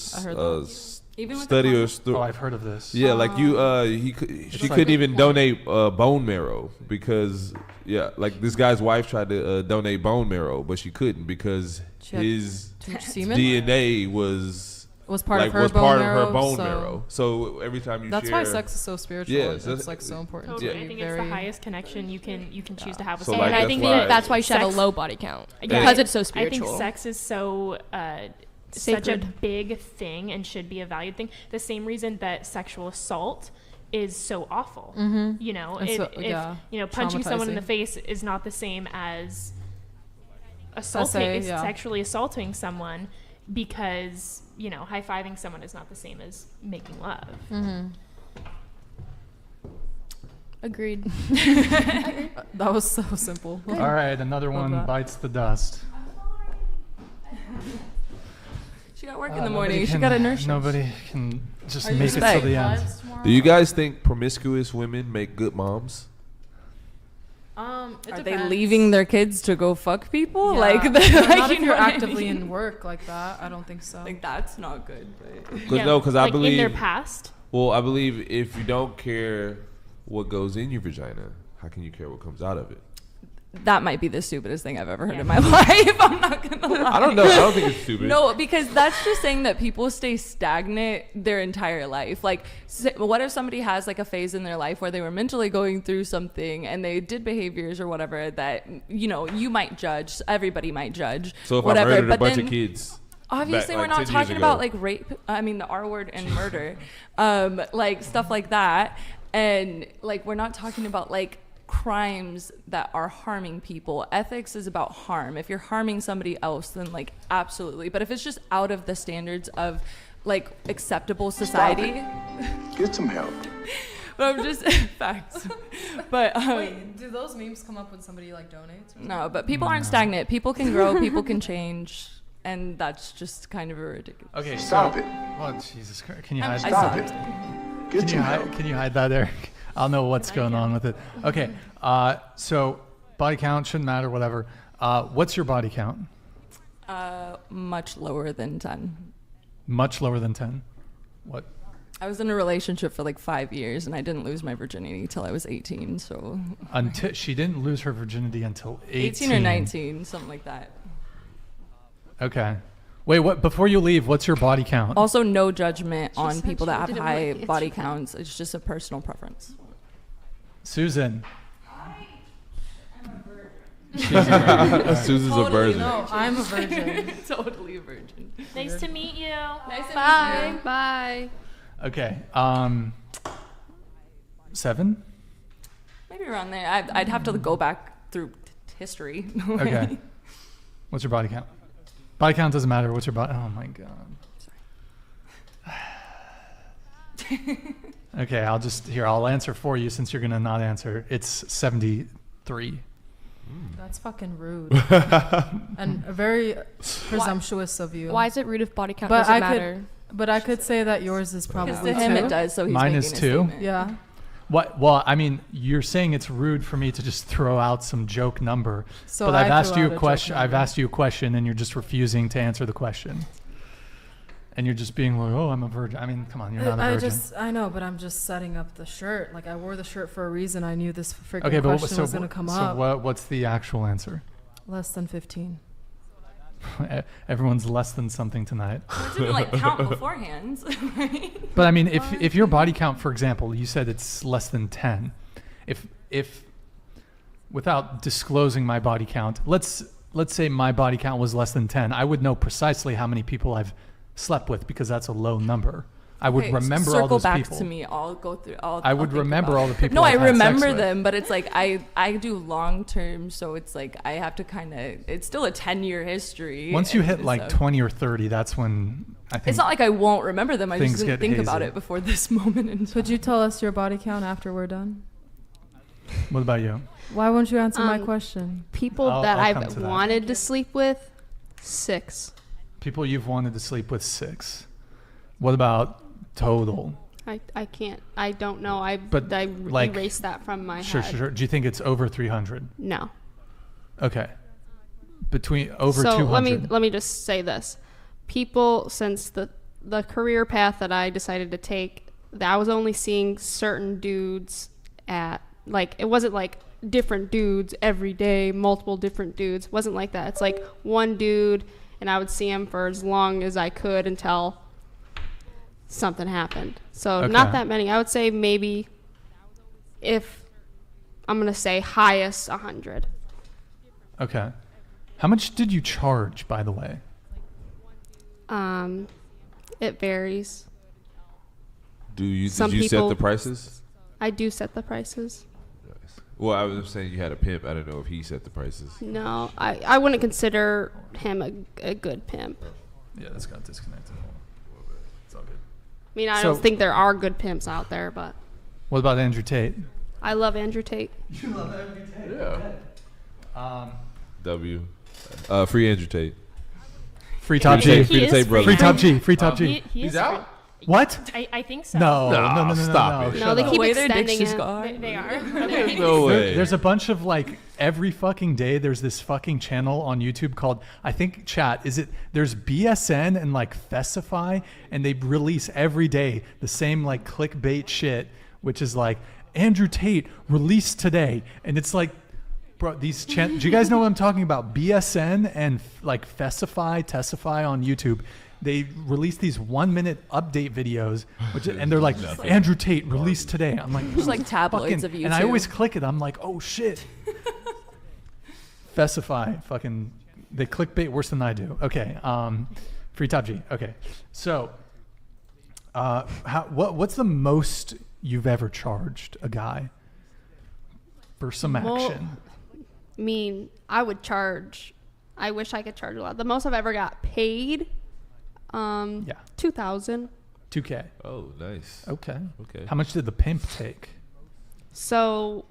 study or oh, I've heard of this. Yeah, like she couldn't even donate bone marrow because like this guy's wife tried to donate bone marrow, but she couldn't because his DNA was part of her bone marrow. So every time you that's share, why sex is so spiritual. Yeah, it's like so important. Totally. I think it's the highest connection you can choose to have with So someone. And I think that's why you should have a low body count because it's so spiritual. I think sex is so such a big thing and should be a valued thing. The same reason that sexual assault is so awful. You know, punching someone in the face is not the same as sexually assaulting someone, because high-fiving someone is not the same as making love. Agreed. That was so simple. All right, another one bites the dust. She got work in the morning. She got a nurse. Nobody can just make it till the end. Do you guys think promiscuous women make good moms? Are they leaving their kids to go fuck people? Yeah. Like, not if you're actively in work like that. I don't think so. Like, that's not good. Because I believe in their past. Well, I believe if you don't care what goes in your vagina, how can you care what comes out of it? That might be the stupidest thing I've ever heard in my life. I'm not gonna lie. I don't know. I don't think it's stupid. No, because that's just saying that people stay stagnant their entire life. Like, what if somebody has like a phase in their life where they were mentally going through something and they did behaviors or whatever that you might judge. Everybody might judge. So if whatever, I murdered a bunch of kids. Obviously, we're not talking about like rape. I mean, the R word and murder, like stuff like that, and like we're not talking about like crimes that are harming people. Ethics is about harm. If you're harming somebody else, then like absolutely. But if it's just out of the standards of like acceptable society, get some help. But I'm just facts. But wait, do those memes come up when somebody like donates? No, but people aren't stagnant. People can grow. People can change. And that's just kind of a ridiculous. Okay, stop it. Oh, Jesus Christ. Can you hide that? Stop it. Can you hide that, Eric? I'll know what's going on with it. Okay, so body count shouldn't matter, whatever. What's your body count? Much lower than 10. Much lower than 10? What? I was in a relationship for like 5 years, and I didn't lose my virginity until I was 18. So until she didn't lose her virginity until 18 or 19, something like that. Okay. Wait, what? Before you leave, what's your body count? Also, no judgment on people that have high body counts. It's just a personal preference. Susan. Susan's a virgin. No, I'm a virgin. Totally a virgin. Nice to meet you. Nice to Bye. meet you. Bye. Okay. 7? Maybe around there. I'd have to go back through history. Okay. What's your body count? Body count doesn't matter. What's your body? Oh my God. Sorry. Okay, I'll answer for you since you're gonna not answer. It's 73. That's fucking rude. And very presumptuous of you. Why is it rude if body count doesn't matter? But I could say that yours is probably Because to him it does, so he's Mine making is a 2. statement. Yeah. What? Well, I mean, you're saying it's rude for me to just throw out some joke number. So but I've I asked threw you out a a question. joke I've number. asked you a question, and you're just refusing to answer the question. And you're just being like, "Oh, I'm a virgin." I mean, come on, you're not a virgin. I know, but I'm just setting up the shirt. Like I wore the shirt for a reason. I knew this freaking Okay, but question was gonna come up. So what's the actual answer? Less than 15. Everyone's less than something tonight. It didn't like count beforehand. But I mean, if your body count, for example, you said it's less than 10. If without disclosing my body count, let's say my body count was less than 10, I would know precisely how many people I've slept with because that's a low number. I would remember all those people. Circle back to me. I'll go through. I would remember all the people. No, I I've had remember sex with. them, but it's like I do long term, so it's like I have to kind of. It's still a 10-year history. Once you hit like 20 or 30, that's when I think. It's not like I won't remember them. I just things didn't get think about hazy. it before this moment in time. Could you tell us your body count after we're done? What about you? Why won't you answer my question? People that I've wanted to sleep with, 6. People you've wanted to sleep with, 6. What about total? I can't. I don't know. I like, erased that from my sure, head. Sure. Do you think it's over 300? No. Okay. Between over so 200. let me just say this. People, since the career path that I decided to take, that I was only seeing certain dudes at, like, it wasn't like different dudes every day, multiple different dudes. It wasn't like that. It's like one dude, and I would see him for as long as I could until something happened. So not that many. I would say maybe, if I'm gonna say highest, 100. Okay. How much did you charge, by the way? It varies. Did you set the prices? I do set the prices. Nice. Well, I was saying you had a pimp. I don't know if he set the prices. No, I wouldn't consider him a good pimp. Yeah, that's got disconnected. It's all good. I mean, I don't think there are good pimps out there, but. What about Andrew Tate? I love Andrew Tate. You love Andrew Tate? Yeah. W. Free Andrew Tate. Free Top G. Free to Tate, brother. Free Top G. Free Top G. He's out? What? I think so. No, stop it. No, they keep their extending dicks it. just They are. No way. There's a bunch of, like, every fucking day there's this fucking channel on YouTube called, I think, there's BSN and like Festify, and they release every day the same like clickbait shit, which is like Andrew Tate released today, and it's like, bro, do you guys know what I'm talking about? BSN and like Testify on YouTube. They release these 1-minute update videos, and they're like, Andrew Tate released today. I'm like, Just like tabloids of YouTube. And I always click it. I'm like, oh shit. Festify, fucking, they clickbait worse than I do. Okay, Free Top G. Okay, so, what's the most you've ever charged a guy for some action? I mean, I wish I could charge a lot. The most I've ever got paid, 2,000. $2K. Oh, nice. Okay. Okay. How much did the pimp take? So,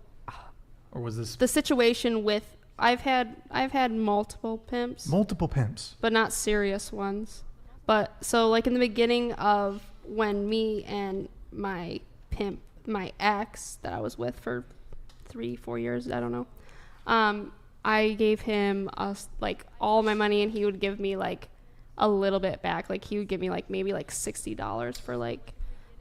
or was this the situation with? I've had multiple pimps. Multiple pimps, but not serious ones. But so, like in the beginning of when me and my pimp, my ex that I was with for 3-4 years, I don't know. I gave him like all my money, and he would give me like a little bit back. Like he would give me like maybe like $60 for like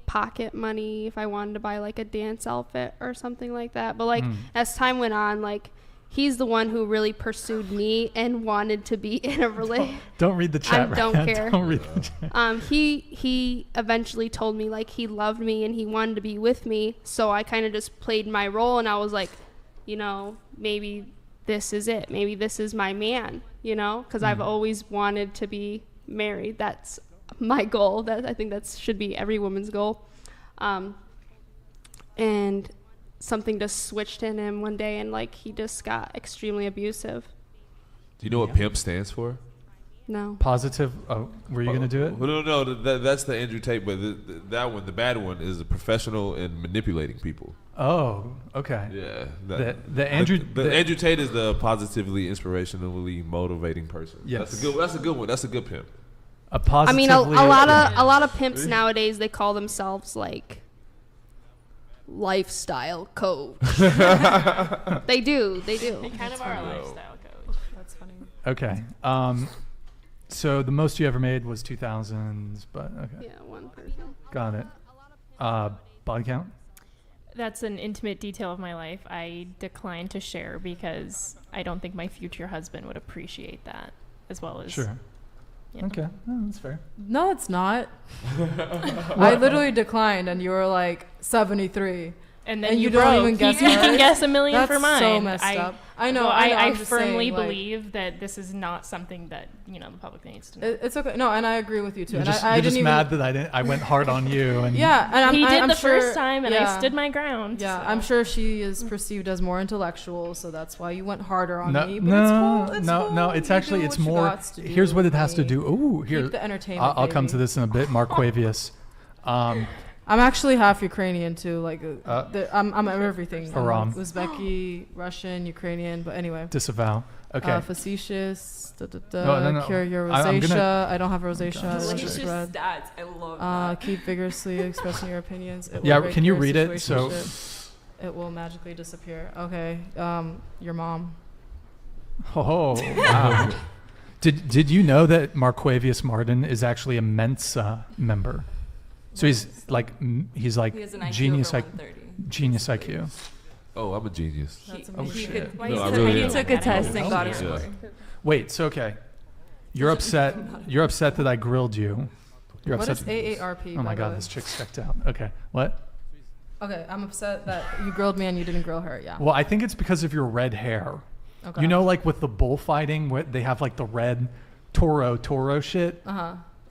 pocket money if I wanted to buy like a dance outfit or something like that. But like as time went on, like he's the one who really pursued me and wanted to be in a relationship. Don't read the chat. I don't care. Don't read the chat. He eventually told me like he loved me and he wanted to be with me. So I kind of just played my role, and I was like, you know, maybe this is it. Maybe this is my man, you know, because I've always wanted to be married. That's my goal. I think that should be every woman's goal. And something just switched in him one day, and like he just got extremely abusive. Do you know what pimp stands for? No. Positive. Oh, were you gonna do it? Well, no. That's the Andrew Tate, but that one, the bad one, is a professional in manipulating people. Oh, okay. Yeah. The Andrew Tate is the positively, inspirationally motivating person. Yes. That's a good one. That's a good pimp. A positively. I mean, a lot of pimps nowadays, they call themselves like lifestyle coach. They do. They kind of are a lifestyle coach. That's funny. Okay. So the most you ever made was 2,000, but okay. Yeah, one person. Got it. Body count? That's an intimate detail of my life. I decline to share because I don't think my future husband would appreciate that as well as. Sure. You know. Okay. No, that's fair. No, it's not. I literally declined, and you were like 73. And then you broke. don't even guess. You didn't guess $1 million That's for mine. so messed up. I know. Well, I I firmly believe that this is not something that the public needs to know. It's okay. No, and I agree with you too. You're And just, I you're didn't just mad that I went hard on you. And yeah, and he did I'm the sure, first time, and I stood my ground. Yeah, so. I'm sure she is perceived as more intellectual, so that's why you went harder on me. But No. it's cool. It's You actually do it's what you more. gots to do, Here's what it has to honey. do. Ooh, here. Keep the entertainment. I'll come to this in a bit. Mark Quavius. I'm actually half Ukrainian too. Like, I'm everything. Haram. Uzbeki, Russian, Ukrainian. But anyway. Disavow. Okay. Facetious. No. Cure your I'm rosacea. gonna- I don't have rosacea. I don't Delicious just read. stats. I love that. Keep vigorously expressing your opinions. It will Yeah, break can you your read it? situationship. It will magically disappear. Okay. Your mom. Oh, wow. Did you know that Marquavius Martin is actually a Mensa member? So he's like He has an IQ genius over 130. genius IQ. Oh, I'm a genius. Oh shit. He took a test and got a score. Wait, so okay. You're upset that I grilled you. You're What upset. is AARP? Oh my by the god, way? this chick's checked out. Okay. What? Okay, I'm upset that you grilled me and you didn't grill her. Yeah. Well, I think it's because of your red hair. Okay. You know, like with the bullfighting, they have like the red Toro shit.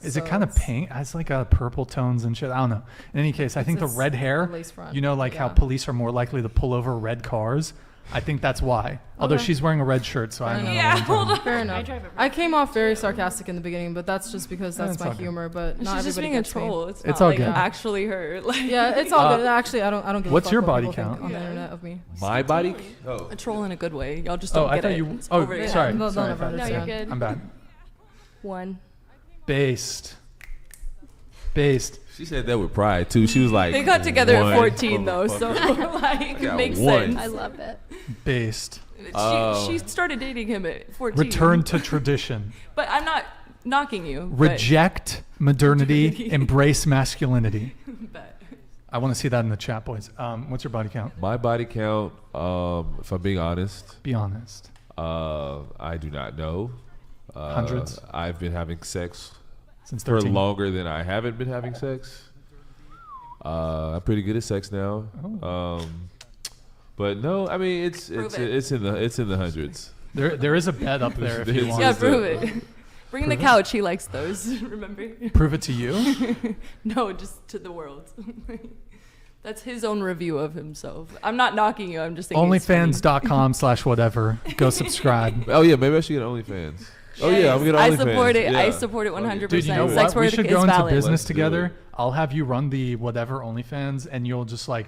Is it kind of pink? It's like purple tones and shit. I don't know. In any case, I think the red hair, lace front. you know, like how police are more likely to pull over red cars. I think that's why. Although she's wearing a red shirt, so I don't know. Yeah, hold on. Fair enough. I came off very sarcastic in the beginning, but that's just because that's my humor. But not She's just everybody being a gets me. troll. It's all not good. like actually her. Like, Yeah, it's all good. Actually, I don't give a What's fuck your what body people think count? on the internet of me? My body? Oh. a troll in a good way. Y'all just Oh, don't I get thought it. you. It's Oh, over it. sorry. They'll sorry. never Fred. understand. No, you're good. I'm bad. 1. Based. She said that with pride too. She was like, They got together at 14 one, though, so motherfucker. like it got makes one. sense. I love it. Based. She started dating him at 14. Return to tradition. But I'm not knocking you. but- Reject modernity. Embrace masculinity. but- I want to see that in the chat, boys. What's your body count? My body count, if I'm being honest. Be honest. I do not know. Hundreds? I've been having sex Since for 13? longer than I haven't been having sex. I'm pretty good at sex now. But no, I mean it's in the hundreds. There is a bed up there if you want. Yeah, prove it. Bring the couch. He likes those. Remember? Prove it to you? No, just to the world. That's his own review of himself. I'm not knocking you. I'm just thinking. Onlyfans.com/whatever. Go subscribe. Oh yeah, maybe I should get OnlyFans. Oh yeah, I'm getting OnlyFans. I support it. Yeah. I support it 100%. Dude, you know Sex what? We work should is go into valid. business Let's do together. it. I'll have you run the whatever OnlyFans, and you'll just like,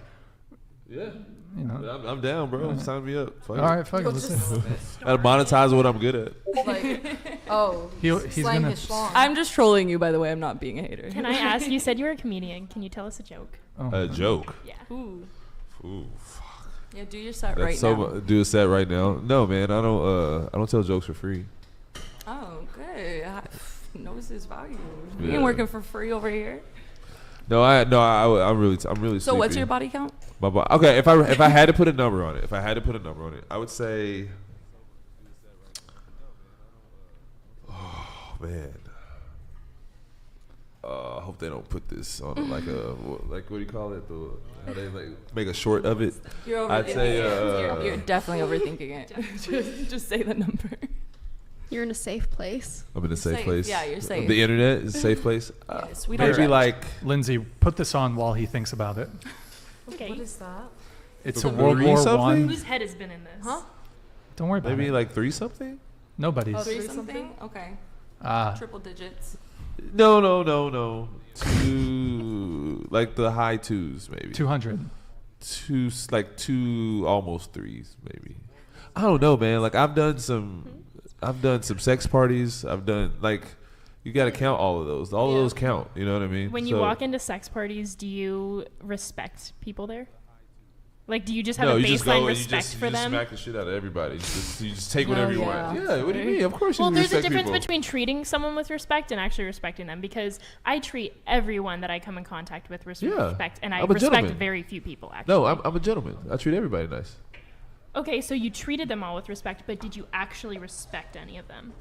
Yeah. you know. I'm down, bro. Sign me up. Fuck All it. right, fuck it. Let's do it. Gotta monetize what I'm good at. He's slang gonna. his schlong. I'm just trolling you, by the way. I'm not being a hater. Can I ask? You said you were a comedian. Can you tell us a joke? A joke. Yeah. Ooh. Ooh, fuck. Yeah, do your set That's right so now. do a set right now. No, man, I don't tell jokes for free. Oh, good. Knows his value. Yeah. You ain't working for free over here. I'm really. So what's sleepy. your body count? Okay, if I had to put a number on it, I would say. Oh man. I hope they don't put this on like what do you call it? How they like make a short of it. I'd say you're definitely overthinking it. just say the number. You're in a safe place. I'm in a safe place. Yeah, you're safe. The internet is a safe place. Yes, we don't maybe judge. like Lindsay, put this on while he thinks about it. Okay. What is that? It's The a World three War something? One. Whose head has been in this? Huh? Don't worry about maybe it. like 3 something. Nobody's. Oh, Three 3 something? Okay. Ah. Triple digits. No. 2, like the high 2s maybe. 200. 2, like 2, almost 3s maybe. I don't know, man. Like I've done some sex parties. I've done like you got to count all of those. All of those count. You know what I mean? When you walk into sex parties, do you respect people there? Like, do you just have a you just baseline go and respect for you just them? smack the shit out of everybody. You just take whatever you want. Yeah, what do you mean? Of course you Well, there's a respect difference people. between treating someone with respect and actually respecting them, because I treat everyone that I come in contact with respect, and I I'm a respect gentleman. very few people, actually. No, I'm a gentleman. I treat everybody nice. Okay, so you treated them all with respect, but did you actually respect any of them?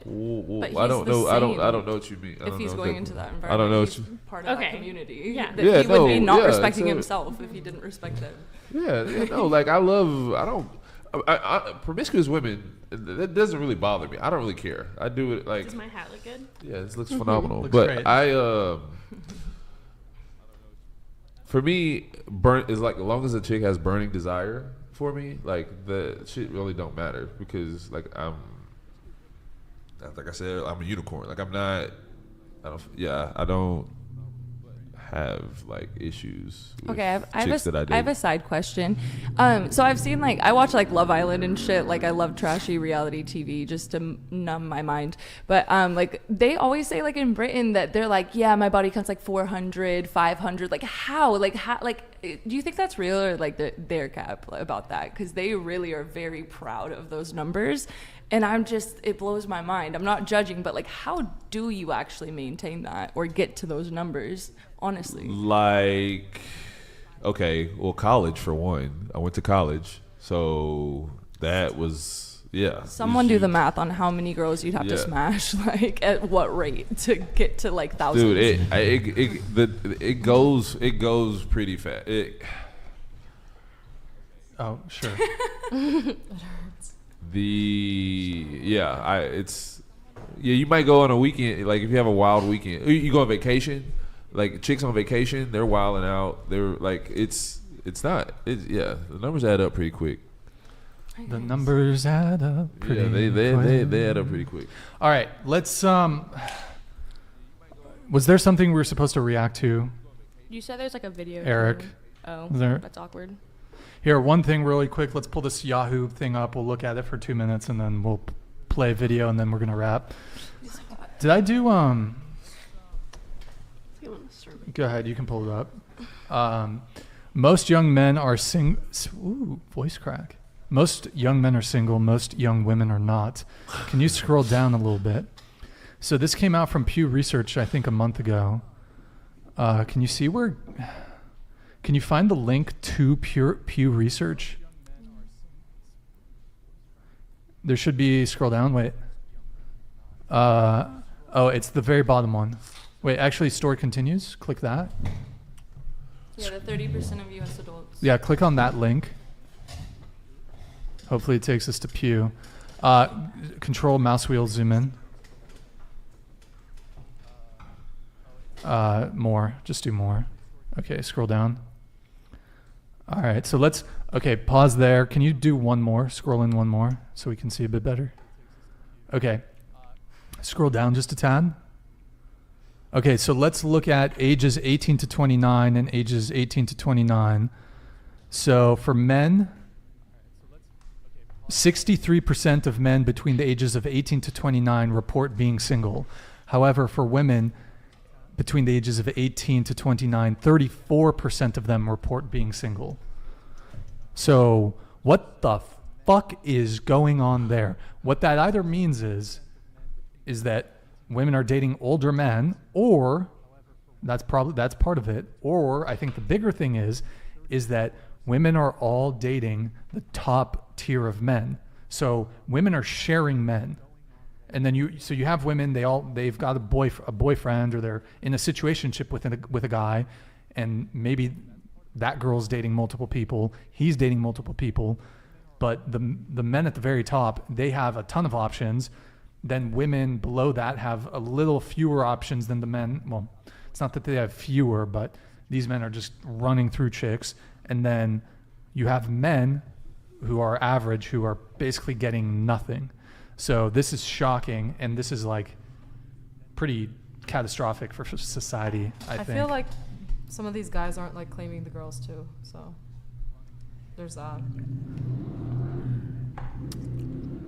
Ooh, But I don't he's the know. I don't same know what you mean. I If don't he's know going that- into that environment, I don't know he's what you. part of that Okay. community. Yeah. That Yeah, he would be no, not yeah, respecting it's a- himself if he didn't respect them. Yeah, no, like I don't. Promiscuous women, that doesn't really bother me. I don't really care. I do it like. Does my hat look good? Yeah, this looks phenomenal. Looks but great. for me, burn is like as long as a chick has burning desire for me, like the shit really don't matter because like I said, I'm a unicorn. Like I don't have like issues with Okay, I chicks that I date. have a side question. So I've seen like I watch like Love Island and shit. Like I love trashy reality TV just to numb my mind. But like they always say like in Britain that they're like, yeah, my body counts like 400, 500. Like how? Like do you think that's real or like their cap about that? Because they really are very proud of those numbers. And it blows my mind. I'm not judging, but like, how do you actually maintain that or get to those numbers, honestly? Like, okay, well, college for one. I went to college. So that was, yeah. Someone do the math on how many girls you'd have to smash, like at what rate to get to like thousands. Dude, it goes pretty fast. Oh, sure. You might go on a weekend, like if you have a wild weekend, you go on vacation, like chicks on vacation, they're wilding out. They're like, the numbers add up pretty quick. The numbers add up pretty quick. They add up pretty quick. All right, let's, was there something we were supposed to react to? You said there's like a video. Eric. Oh, that's awkward. Here, one thing really quick. Let's pull this Yahoo thing up. We'll look at it for 2 minutes, and then we'll play a video, and then we're gonna wrap. Did I do Go ahead. You can pull it up. Most young men are voice crack. Most young men are single. Most young women are not. Can you scroll down a little bit? So this came out from Pew Research, I think, a month ago. Can you see where? Can you find the link to Pew Research? There should be, scroll down, wait. It's the very bottom one. Wait, actually, story continues. Click that. Yeah, the 30% of U.S. adults. Yeah, click on that link. Hopefully it takes us to Pew. Control mouse wheel, zoom in. More, just do more. Okay, scroll down. All right, so pause there. Can you do one more? Scroll in one more so we can see a bit better. Okay, scroll down just a tad. Okay, so let's look at ages 18 to 29 and ages 18 to 29. So for men, 63% of men between the ages of 18 to 29 report being single. However, for women, between the ages of 18 to 29, 34% of them report being single. So what the fuck is going on there? What that either means is that women are dating older men, or that's part of it. Or I think the bigger thing is that women are all dating the top tier of men. So women are sharing men. And then you have women, they've got a boyfriend, or they're in a situationship with a guy, and maybe that girl's dating multiple people, he's dating multiple people, but the men at the very top, they have a ton of options. Then women below that have a little fewer options than the men. Well, it's not that they have fewer, but these men are just running through chicks. And then you have men who are average, who are basically getting nothing. So this is shocking, and this is like pretty catastrophic for society, I think. I feel like some of these guys aren't like claiming the girls too, so there's that.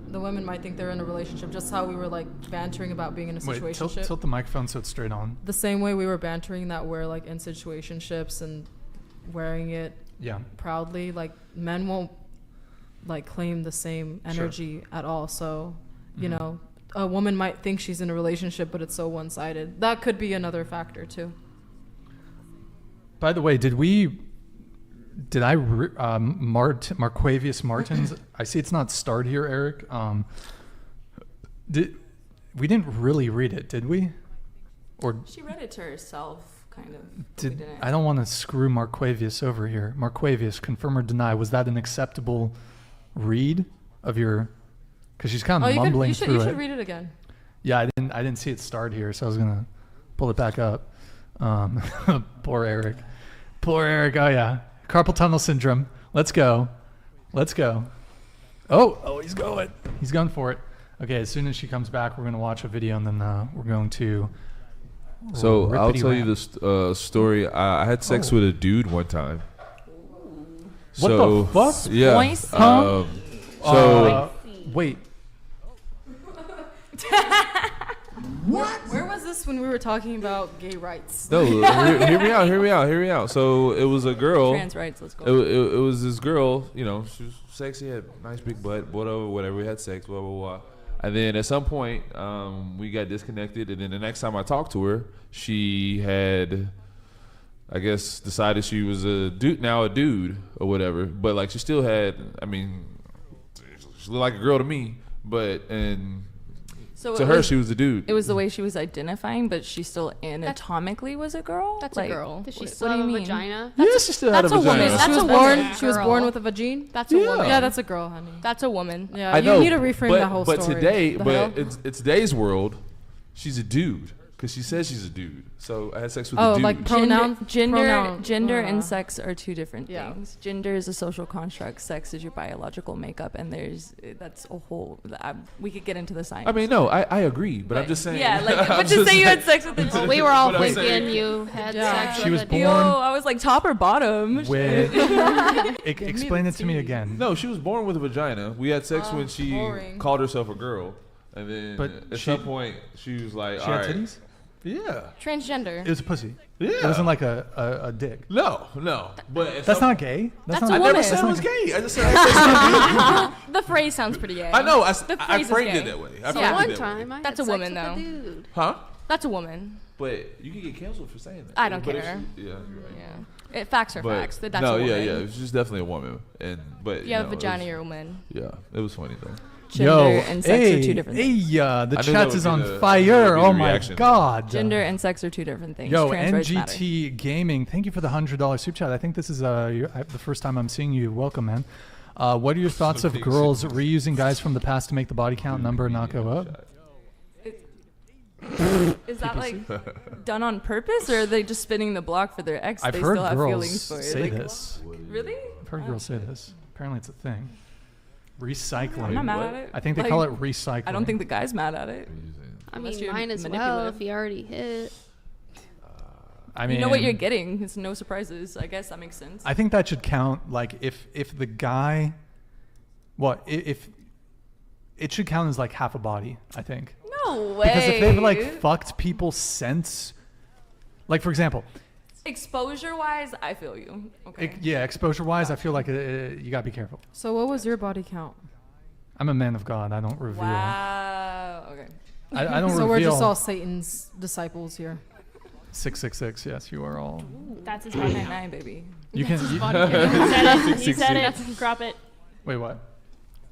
The women might think they're in a relationship, just how we were like bantering about being in a situationship. Wait, tilt the microphone so it's straight on. The same way we were bantering that we're like in situationships and wearing it proudly. Like men won't like claim the same energy at all. So, you know, a woman might think she's in a relationship, but it's so one-sided. That could be another factor too. By the way, Marquavius Martins, I see it's not starred here, Eric. We didn't really read it, did we? Or she read it to herself, kind of. I don't want to screw Marquavius over here. Marquavius, confirm or deny, was that an acceptable read of your? Because she's kind of mumbling through it. You should read it again. Yeah, I didn't see it starred here, so I was gonna pull it back up. Poor Eric. Oh yeah, carpal tunnel syndrome. Let's go. Oh, he's going. He's going for it. Okay, as soon as she comes back, we're gonna watch a video, and then we're going to So I'll rippity tell you rap. this story. I had sex with a dude one time. What So, the fuck? Yeah. Huh? Wait. Where was this when we were talking about gay rights? No, hear me out. So it was a girl. Trans rights, let's go. It was this girl, you know, she was sexy, had nice big butt, whatever. We had sex, blah, blah, blah. And then at some point, we got disconnected. And then the next time I talked to her, she had, I guess, decided she was a dude or whatever. But like she still had, I mean, she looked like a girl to me, but, and So to her, she was a dude. It was the way she was identifying, but she still anatomically was a girl. That's like, a girl. Does she what still do have you a mean? vagina? Yeah, she still had a vagina. woman. She was born. She was born with a vagina. That's a woman. Yeah, that's a girl, honey. That's a woman. Yeah, I you know, need to reframe but, that whole but story. today, The but hell? it's today's world. She's a dude because she says she's a dude. So I had sex with Oh, a dude. like pronoun. Gender and sex are two different Yeah. things. Gender is a social construct. Sex is your biological makeup, and that's a whole. We could get into the science. I mean, no, I agree, but I'm just saying. Yeah, like I'm but to just say you had saying- sex with a dude. Well, we were all But I'm thinking saying- you had Yeah. sex She with was a born- Yo, I was like top or bottom. With explain it to me again. No, she was born with a vagina. We had sex Oh, when she boring. called herself a girl, and then But at she- some point she was like, She "All had right, titties? yeah, Transgender. It was a pussy. yeah." It wasn't like a dick. no, but at That's some- not gay. That's not a I woman. never said it not was gay. gay. I just said I said The phrase sounds pretty gay. I know. I The I phrase is framed gay. it that way. I Yeah. framed one it that way. time. I That's had a sex woman, with though. dude. Huh? That's a woman. But you can get canceled for saying that. I don't But if care. she- yeah, you're right. Yeah. Facts are But facts. That's no, a woman. yeah. She's definitely a woman, but You have a it vagina, was- you're a woman. Yeah, it was funny though. Gender and sex are two different things. The I knew that chat would is be on the- that would fire. be Oh the my reaction. god. Gender and sex are two different things. Yo, Trans rights matter. NGT Gaming, thank you for the $100 super chat. I think this is the first time I'm seeing you. Welcome, man. What are your thoughts of girls reusing guys from the past to make the body count number not go up? Is that like done on purpose, or are they just spinning the block for their ex? I've they heard still have girls feelings for it. say Like, this. Really? I've heard girls say this. Apparently, it's a thing. Recycling. I'm not mad at it. I think they Like, call it recycling. I don't think the guy's mad at it. I Unless mean, you're mine as well manipulative. if he already hit. I mean, You know what you're getting. It's no surprises. I guess that makes sense. I think that should count. Like, if the guy, if it should count as like half a body. I think. No way. Because if they've like fucked people since, like for example, Exposure-wise, I feel you. Okay. exposure-wise, I feel like you gotta be careful. So what was your body count? I'm a man of God. I don't reveal. Wow. Okay. I don't So reveal. we're just all Satan's disciples here. 666. Yes, you are all. That's his body count. 9, baby. You can. His You, body count. You said it. You said it. 666. Drop it. wait, what?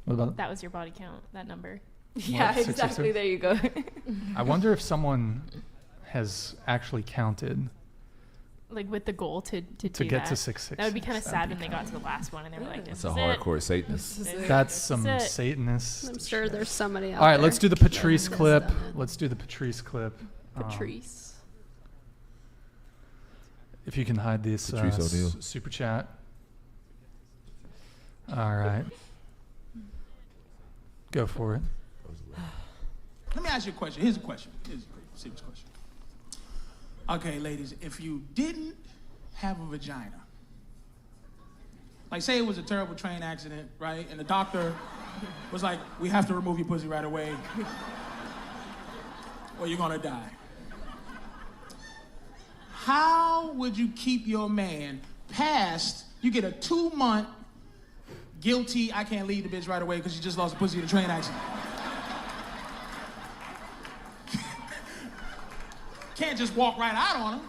What about? That was your body count. That number. Yeah, What, exactly. 666? There you go. I wonder if someone has actually counted. Like with the goal to do get that. to 666. That would be kind of That'd sad be when they got to the last one and they were like, "This That's a is it. hardcore Satanist. This is it. That's This some is it." Satanist. I'm sure there's somebody out All right, there let's do the that Patrice has clip. done it. Let's do the Patrice clip. Patrice. If you can hide this Patrice O'Neal. super chat. All right. Go for it. Let me ask you a question. Here's a question. Here's a serious question. Okay, ladies, if you didn't have a vagina, like say it was a terrible train accident, right? And the doctor was like, we have to remove your pussy right away or you're gonna die. How would you keep your man past, you get a 2-month guilty, I can't leave the bitch right away because you just lost a pussy in a train accident. Can't just walk right out on him.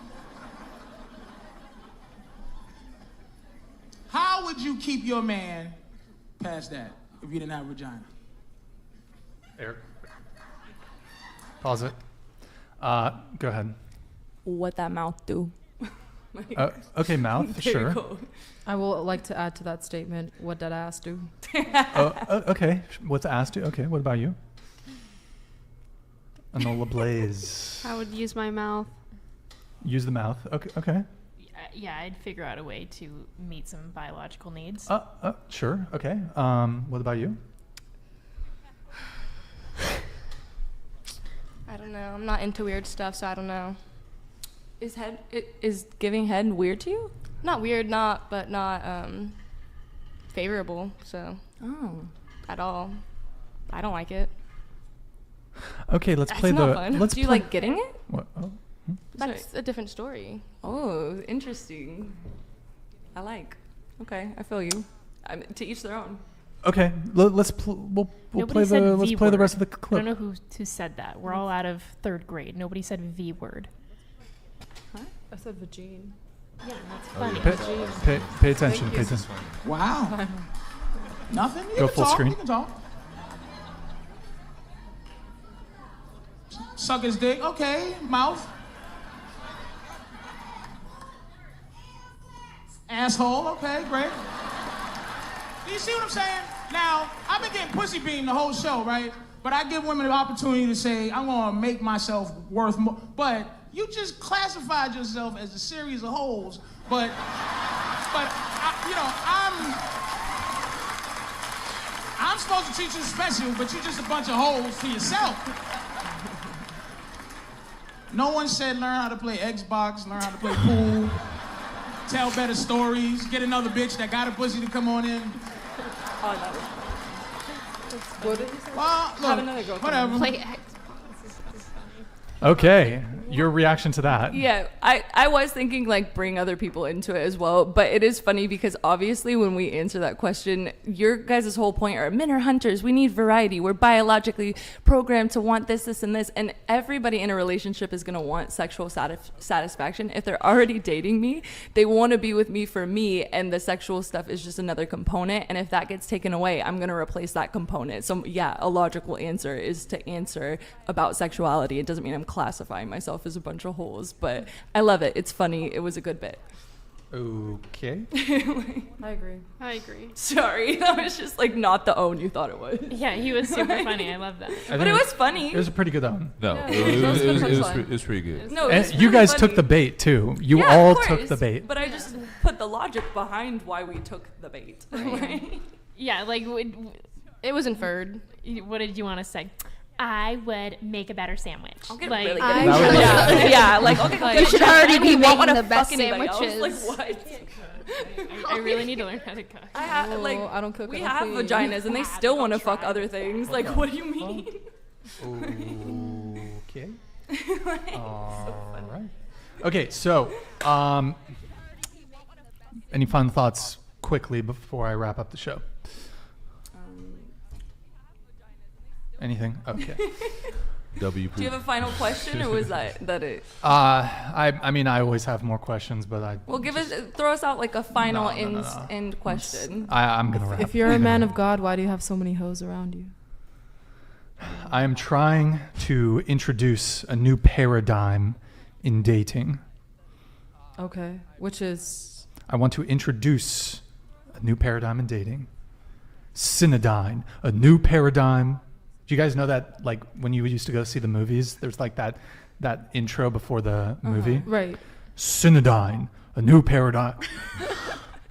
How would you keep your man past that if you didn't have a vagina? Eric. Pause it. Go ahead. What that mouth do? Okay, mouth. There Sure. you go. I will like to add to that statement. What did ass do? Okay. What's asked you? Okay. What about you? Anola Blaze. I would use my mouth. Use the mouth. Okay. Okay. Yeah, I'd figure out a way to meet some biological needs. Sure. Okay. What about you? I don't know. I'm not into weird stuff, so I don't know. Is giving head weird to you? Not weird, not favorable. So. Oh. At all. I don't like it. Okay, let's play not the. fun. Let's Do you play- like getting it? What? Oh. That's a different story. Oh, interesting. I like. Okay, I feel you. To each their own. Okay, let's we'll Nobody play said the let's V play the word. rest of the clip. I don't know who said that. We're all out of 3rd grade. Nobody said V word. Huh? I said vagine. Yeah, that's Oh, funny. yeah. Pay attention. Pay attention. Wow. Nothing? You Go can full talk. screen. You can talk. Suck his dick. Okay. Mouth. Asshole. Okay, great. Do you see what I'm saying? Now, I've been getting pussy beaten the whole show, right? But I give women the opportunity to say, I'm gonna make myself worth more. But you just classified yourself as a series of holes. But I'm supposed to treat you special, but you're just a bunch of holes to yourself. No one said learn how to play Xbox, learn how to play pool, tell better stories, get another bitch that got a pussy to come on in. Oh, that was. What did you say? Well, look, Have another girlfriend. whatever. Play Xbox. Okay, your reaction to that? Yeah, I was thinking like bring other people into it as well, but it is funny because obviously when we answer that question, your guys' whole point are men are hunters, we need variety, we're biologically programmed to want this, this, and this, and everybody in a relationship is going to want sexual satisfaction. If they're already dating me, they want to be with me for me, and the sexual stuff is just another component, and if that gets taken away, I'm going to replace that component. So yeah, a logical answer is to answer about sexuality. It doesn't mean I'm classifying myself as a bunch of holes, but I love it. It's funny. It was a good bit. Okay. I agree. I agree. Sorry, that was just like not the own you thought it was. Yeah, he was super funny. I love that. But it was funny. It was a pretty good own. No, Yeah, it was pretty good. No, it And was you really guys funny. took the bait too. You Yeah, all of took course, the bait. But I just put the logic behind why we took the bait. Right? Yeah, like it was inferred. What did you want to say? I would make a better sandwich. I'll get like, really good I at that. should- Yeah, like okay, You should already be won't making wanna the best fuck anybody else. sandwiches. Like what? I really need to learn how to cook. I have like I don't cook. we I have don't clean. vaginas and they still want to fuck other things. Like what do you mean? Okay. Like, All right. Okay, so any final thoughts quickly before I wrap up the show? Anything? Okay. Do you have a final question, or was that it? I mean, I always have more questions, but I. Well, throw us out like a final No. end question. I'm gonna wrap. If you're a man of God, why do you have so many hoes around you? I am trying to introduce a new paradigm in dating. Okay, which is I want to introduce a new paradigm in dating. Cinedyne, a new paradigm. Do you guys know that, like, when you used to go see the movies, there's like that intro before the movie? right. Cinedyne, a new paradigm.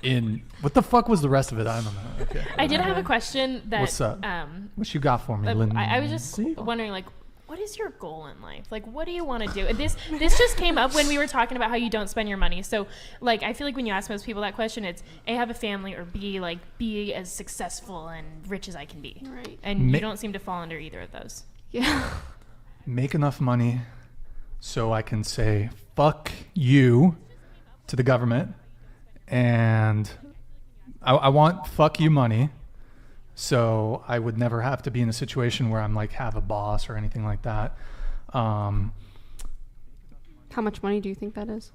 In what the fuck was the rest of it? I don't know. Okay. I did have a question that. What's up? What you got for me, Lynn? I was just wondering, like, what is your goal in life? Like, what do you want to do? This just came up when we were talking about how you don't spend your money. So, like, I feel like when you ask most people that question, it's A, have a family, or B, like, be as successful and rich as I can be. Right. And you don't seem to fall under either of those. Yeah. Make enough money so I can say fuck you to the government, and I want fuck you money. So I would never have to be in a situation where I'm like have a boss or anything like that. How much money do you think that is?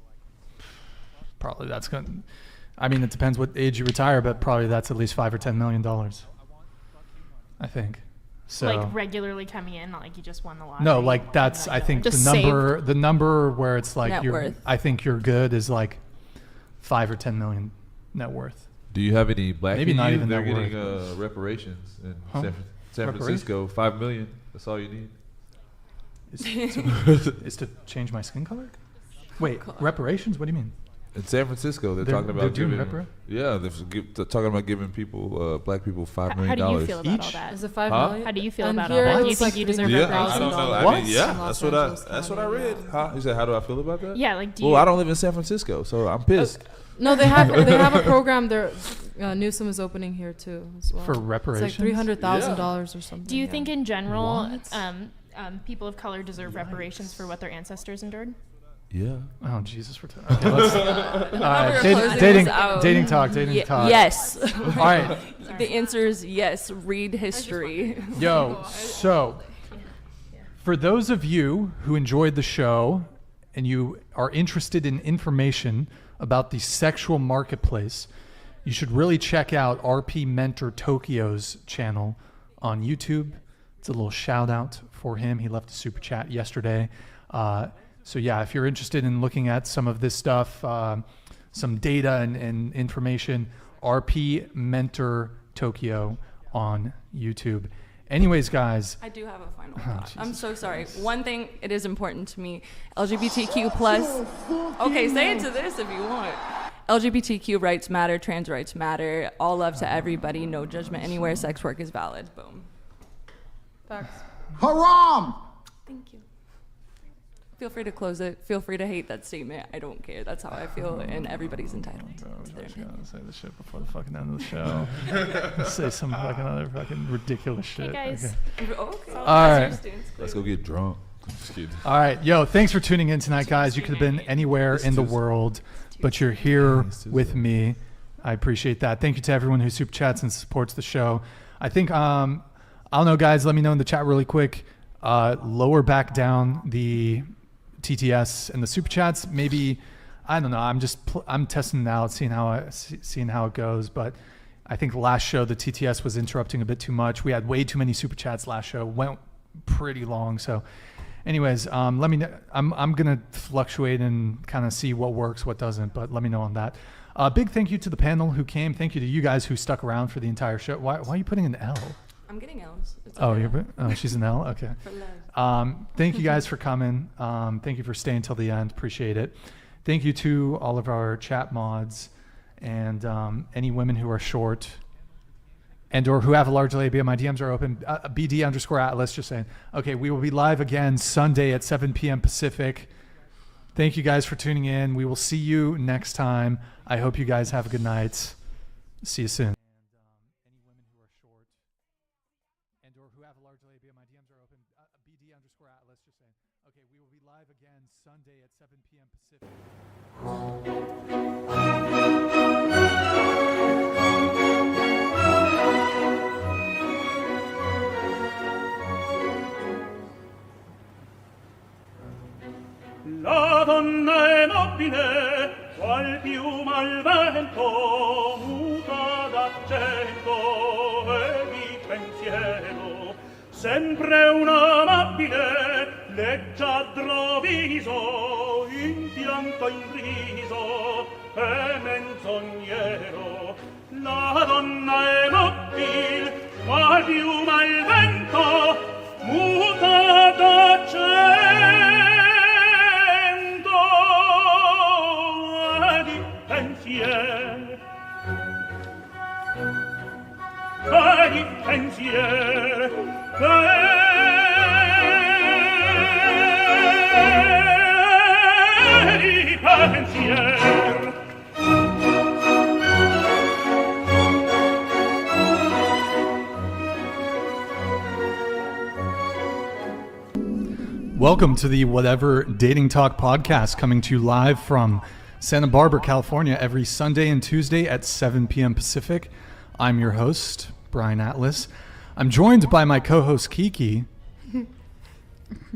Probably that's gonna. I mean, it depends what age you retire, but probably that's at least $5 or $10 million. I think. So Like regularly coming in, not like you just won the lottery. no, like that's I think the number where it's like Net worth. I think you're good is like $5 or $10 million net worth. Do you have any black? Maybe in not you? even They're that getting reparations in Huh? San Francisco. $5 million. That's all you need. Is to change my skin color? Wait, reparations? What do you mean? In San Francisco, they're talking about giving. Yeah, they're talking about giving people, black people, $5 million. How do you feel about each. all that? Is it $5 million? How do you feel And about all here that? Do you it's think like you deserve Yeah, reparations? I don't know. I mean, yeah, that's what I read. Huh? You said, how do I feel about that? Yeah, like, do well, you- I don't live in San Francisco, so I'm pissed. No, they have a program there. Newsom is opening here too as well. For reparations? It's like $300,000 or something. Do you think in general, What? people of color deserve reparations for what their ancestors endured? Yeah. Oh Jesus, we're talking. Okay, let's. All right, dating talk. Yes. All right. The answer is yes. Read history. Yo, so for those of you who enjoyed the show and you are interested in information about the sexual marketplace, you should really check out RP Mentor Tokyo's channel on YouTube. It's a little shout out for him. He left a super chat yesterday. So yeah, if you're interested in looking at some of this stuff, some data and information, RP Mentor Tokyo on YouTube. Anyways, guys. I do have a final thought. I'm so sorry. One thing, it is important to me. LGBTQ plus. Okay, say it to this if you want. LGBTQ rights matter. Trans rights matter. All love to everybody. No judgment anywhere. Sex work is valid. Boom. Facts. Haram! Thank you. Feel free to close it. Feel free to hate that statement. I don't care. That's how I feel, and everybody's entitled to their opinion. Say the shit before the fucking end of the show. Say some fucking other fucking ridiculous shit. Hey guys. Okay. All right. Let's go get drunk. Just kidding. All right, yo, thanks for tuning in tonight, guys. You could have been anywhere in the world, but you're here with me. I appreciate that. Thank you to everyone who super chats and supports the show. I think I don't know, guys. Let me know in the chat really quick. Lower back down the TTS and the super chats. Maybe I don't know. I'm testing it out, seeing how it goes. But I think last show the TTS was interrupting a bit too much. We had way too many super chats last show. Went pretty long. So, anyways, let me know. I'm gonna fluctuate and kind of see what works, what doesn't. But let me know on that. Big thank you to the panel who came. Thank you to you guys who stuck around for the entire show. Why are you putting an L? I'm getting L's. It's Oh, okay. She's an L? Okay. Thank you guys for coming. Thank you for staying till the end. Appreciate it. Thank you to all of our chat mods and any women who are short and or who have a large labia. My DMs are open. BD_Atlas just saying. Okay, we will be live again Sunday at 7 p.m. Pacific. Thank you guys for tuning in. We will see you next time. I hope you guys have a good night. See you soon. Sunday at 7 p.m. Pacific. La donna è nobile, qual piuma al vento, muta d'accento e di pensiero, sempre un'amabile, leggiadro viso, in pianto in riso e menzognero. La donna è nobil, qual piuma al vento, muta d'accento e di pensier. E di pensier. Welcome to the Whatever Dating Talk podcast, coming to you live from Santa Barbara, California, every Sunday and Tuesday at 7 p.m. Pacific. I'm your host, Brian Atlas. I'm joined by my co-host, Kiki.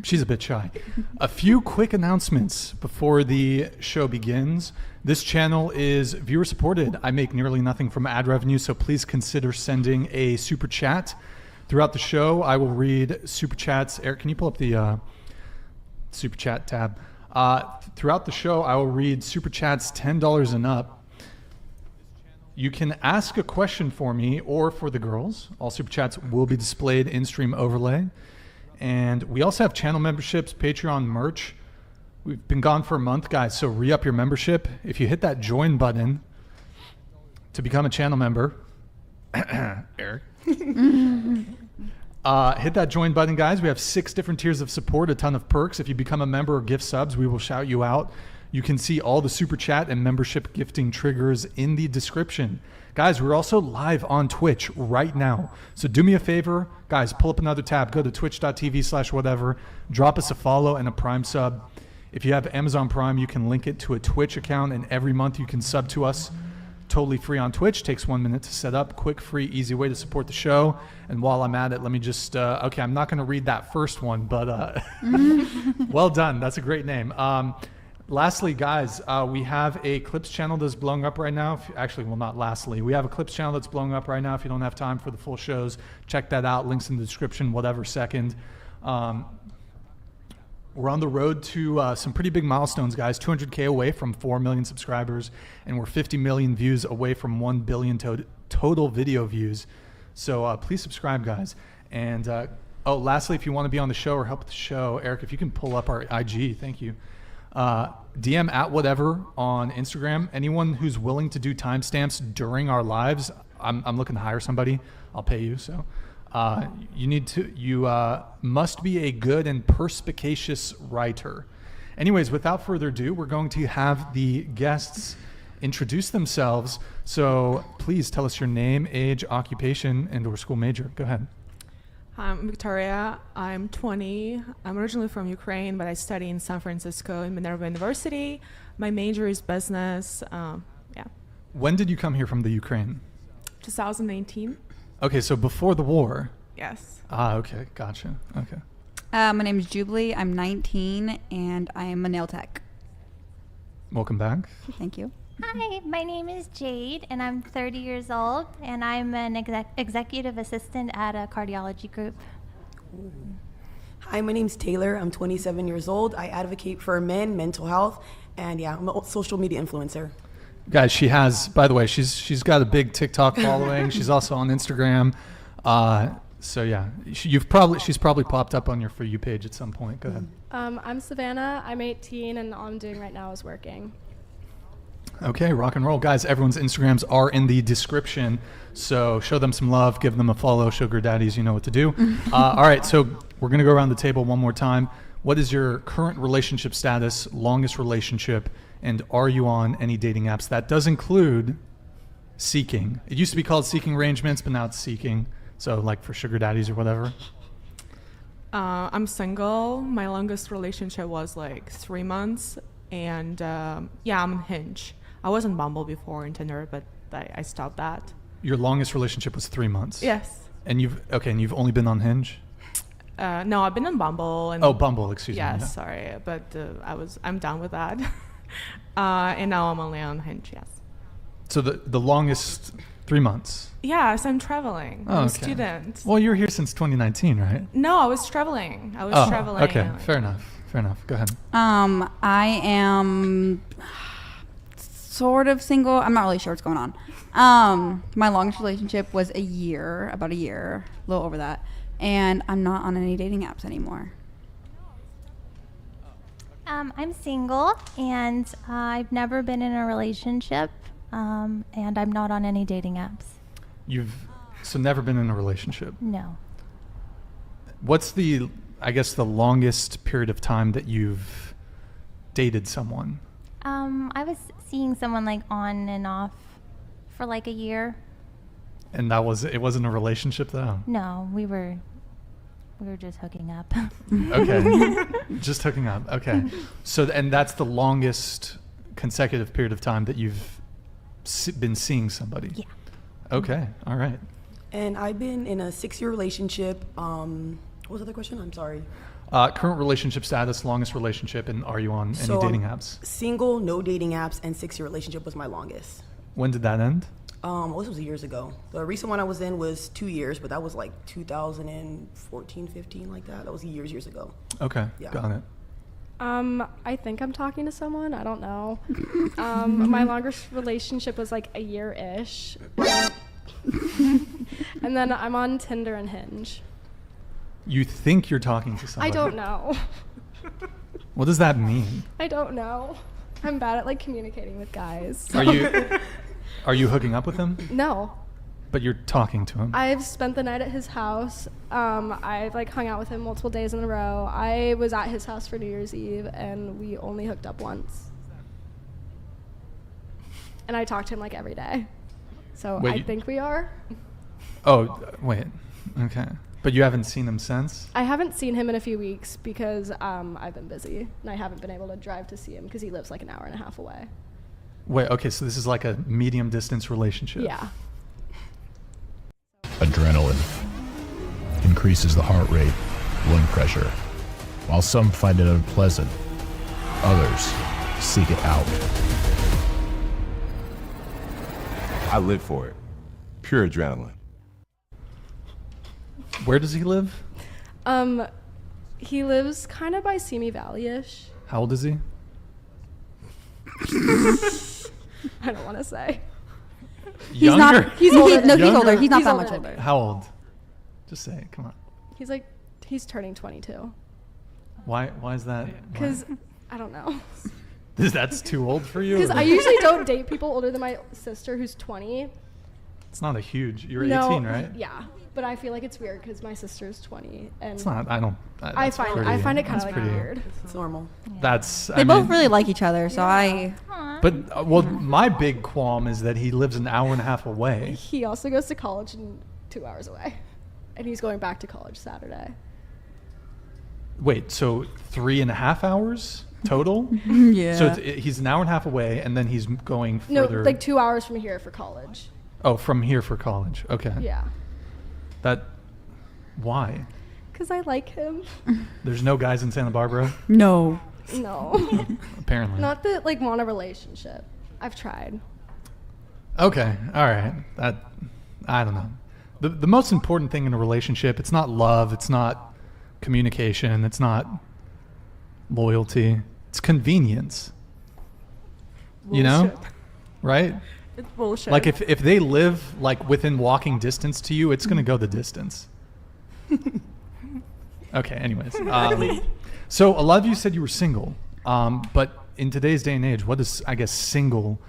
She's a bit shy. A few quick announcements before the show begins. This channel is viewer supported. I make nearly nothing from ad revenue, so please consider sending a super chat. Throughout the show, I will read super chats. Eric, can you pull up the super chat tab? Throughout the show, I will read super chats $10 and up. You can ask a question for me or for the girls. All super chats will be displayed in stream overlay. And we also have channel memberships, Patreon merch. We've been gone for a month, guys, so re-up your membership. If you hit that join button to become a channel member, Eric. Hit that join button, guys. We have 6 different tiers of support, a ton of perks. If you become a member or gift subs, we will shout you out. You can see all the super chat and membership gifting triggers in the description. Guys, we're also live on Twitch right now. So do me a favor, guys, pull up another tab, go to twitch.tv/whatever, drop us a follow and a Prime sub. If you have Amazon Prime, you can link it to a Twitch account, and every month you can sub to us. Totally free on Twitch. Takes 1 minute to set up. Quick, free, easy way to support the show. And while I'm at it, let me just, okay, I'm not going to read that first one, but well done. That's a great name. Lastly, guys, we have a Clips channel that's blowing up right now. Actually, well, not lastly. We have a Clips channel that's blowing up right now. If you don't have time for the full shows, check that out. Links in the description, whatever second. We're on the road to some pretty big milestones, guys. 200K away from 4 million subscribers, and we're 50 million views away from 1 billion total video views. So please subscribe, guys. And lastly, if you want to be on the show or help the show, Eric, if you can pull up our IG, thank you. DM at whatever on Instagram. Anyone who's willing to do timestamps during our lives, I'm looking to hire somebody. I'll pay you. So you must be a good and perspicacious writer. Anyways, without further ado, we're going to have the guests introduce themselves. So please tell us your name, age, occupation, and/or school major. Go ahead. I'm Victoria. I'm 20. I'm originally from Ukraine, but I study in San Francisco in Minerva University. My major is business. When did you come here from the Ukraine? 2019. Okay, so before the war. Yes. Okay, gotcha. Okay. My name is Jubilee. I'm 19, and I am a nail tech. Welcome back. Thank you. Hi, my name is Jade, and I'm 30 years old, and I'm an executive assistant at a cardiology group. Hi, my name's Taylor. I'm 27 years old. I advocate for men, mental health, and I'm a social media influencer. Guys, she has, by the way, she's got a big TikTok following. She's also on Instagram. So yeah, she's probably popped up on your For You page at some point. Go ahead. I'm Savannah. I'm 18, and all I'm doing right now is working. Okay, rock and roll. Guys, everyone's Instagrams are in the description, so show them some love, give them a follow, sugar daddies, you know what to do. All right, so we're going to go around the table one more time. What is your current relationship status, longest relationship, and are you on any dating apps? That does include seeking. It used to be called seeking arrangements, but now it's seeking, so like for sugar daddies or whatever. I'm single. My longest relationship was like 3 months, and I'm on Hinge. I was on Bumble before and Tinder, but I stopped that. Your longest relationship was 3 months? Yes. And you've only been on Hinge? No, I've been on Bumble. And Bumble, excuse me. Yeah, Yeah. sorry, but I'm done with that. And now I'm only on Hinge, yes. So the longest 3 months? Yes, I'm traveling. I'm a student. Well, you were here since 2019, right? No, I was traveling. Traveling. Okay, fair enough. Go ahead. I am sort of single. I'm not really sure what's going on. My longest relationship was about a year, a little over that. And I'm not on any dating apps anymore. I'm single, and I've never been in a relationship, and I'm not on any dating apps. You've never been in a relationship? No. What's the longest period of time that you've dated someone? I was seeing someone like on and off for like a year. And it wasn't a relationship though? No, we were just hooking up. Okay. Just hooking up. Okay. So, and that's the longest consecutive period of time that you've been seeing somebody? Yeah. Okay. All right. And I've been in a 6-year relationship. What was the other question? I'm sorry. Current relationship status, longest relationship, and are you on any dating apps? Single, no dating apps, and 6-year relationship was my longest. When did that end? This was years ago. The recent one I was in was 2 years, but that was like 2014, 15, like that. That was years ago. Okay, yeah. Got it. I think I'm talking to someone. I don't know. My longest relationship was like a year-ish. And then I'm on Tinder and Hinge. You think you're talking to somebody? I don't know. What does that mean? I don't know. I'm bad at like communicating with guys. Are you hooking up with him? No. But you're talking to him. I've spent the night at his house. I've like hung out with him multiple days in a row. I was at his house for New Year's Eve, and we only hooked up once. And I talk to him like every day. So Wait, I think we are. Oh, wait. Okay. But you haven't seen him since? I haven't seen him in a few weeks because I've been busy, and I haven't been able to drive to see him because he lives like an hour and a half away. Wait, okay, so this is like a medium distance relationship. Yeah. Adrenaline increases the heart rate, blood pressure. While some find it unpleasant, others seek it out. I live for it. Pure adrenaline. Where does he live? He lives kind of by Simi Valley-ish. How old is he? I don't want to say. He's not. He's older. No, he's older. He's not that much older. How old? Just say it. Come on. He's turning 22. Why is that? Because I don't know. That's too old for you? Because I usually don't date people older than my sister, who's 20. It's not a huge. You're No, 18, right? Yeah, but I feel like it's weird because my sister's 20, and It's not. I don't. I find it kind of like weird. It's normal. That's. They both really like each other, so But well, my big qualm is that he lives an hour and a half away. He also goes to college 2 hours away, and he's going back to college Saturday. Wait, so 3.5 hours total? Yeah. So he's an hour and a half away, and then he's going further. No, like 2 hours from here for college. Oh, from here for college. Okay. Yeah. Why? Because I like him. There's no guys in Santa Barbara? No. No. Apparently. Not that like want a relationship. I've tried. Okay. All right. I don't know. The most important thing in a relationship, it's not love, it's not communication, it's not loyalty. It's convenience. Bullshit. You know? Right? It's bullshit. Like if they live like within walking distance to you, it's going to go the distance. Okay, anyways. So a lot of you said you were single. But in today's day and age, what does, I guess, single,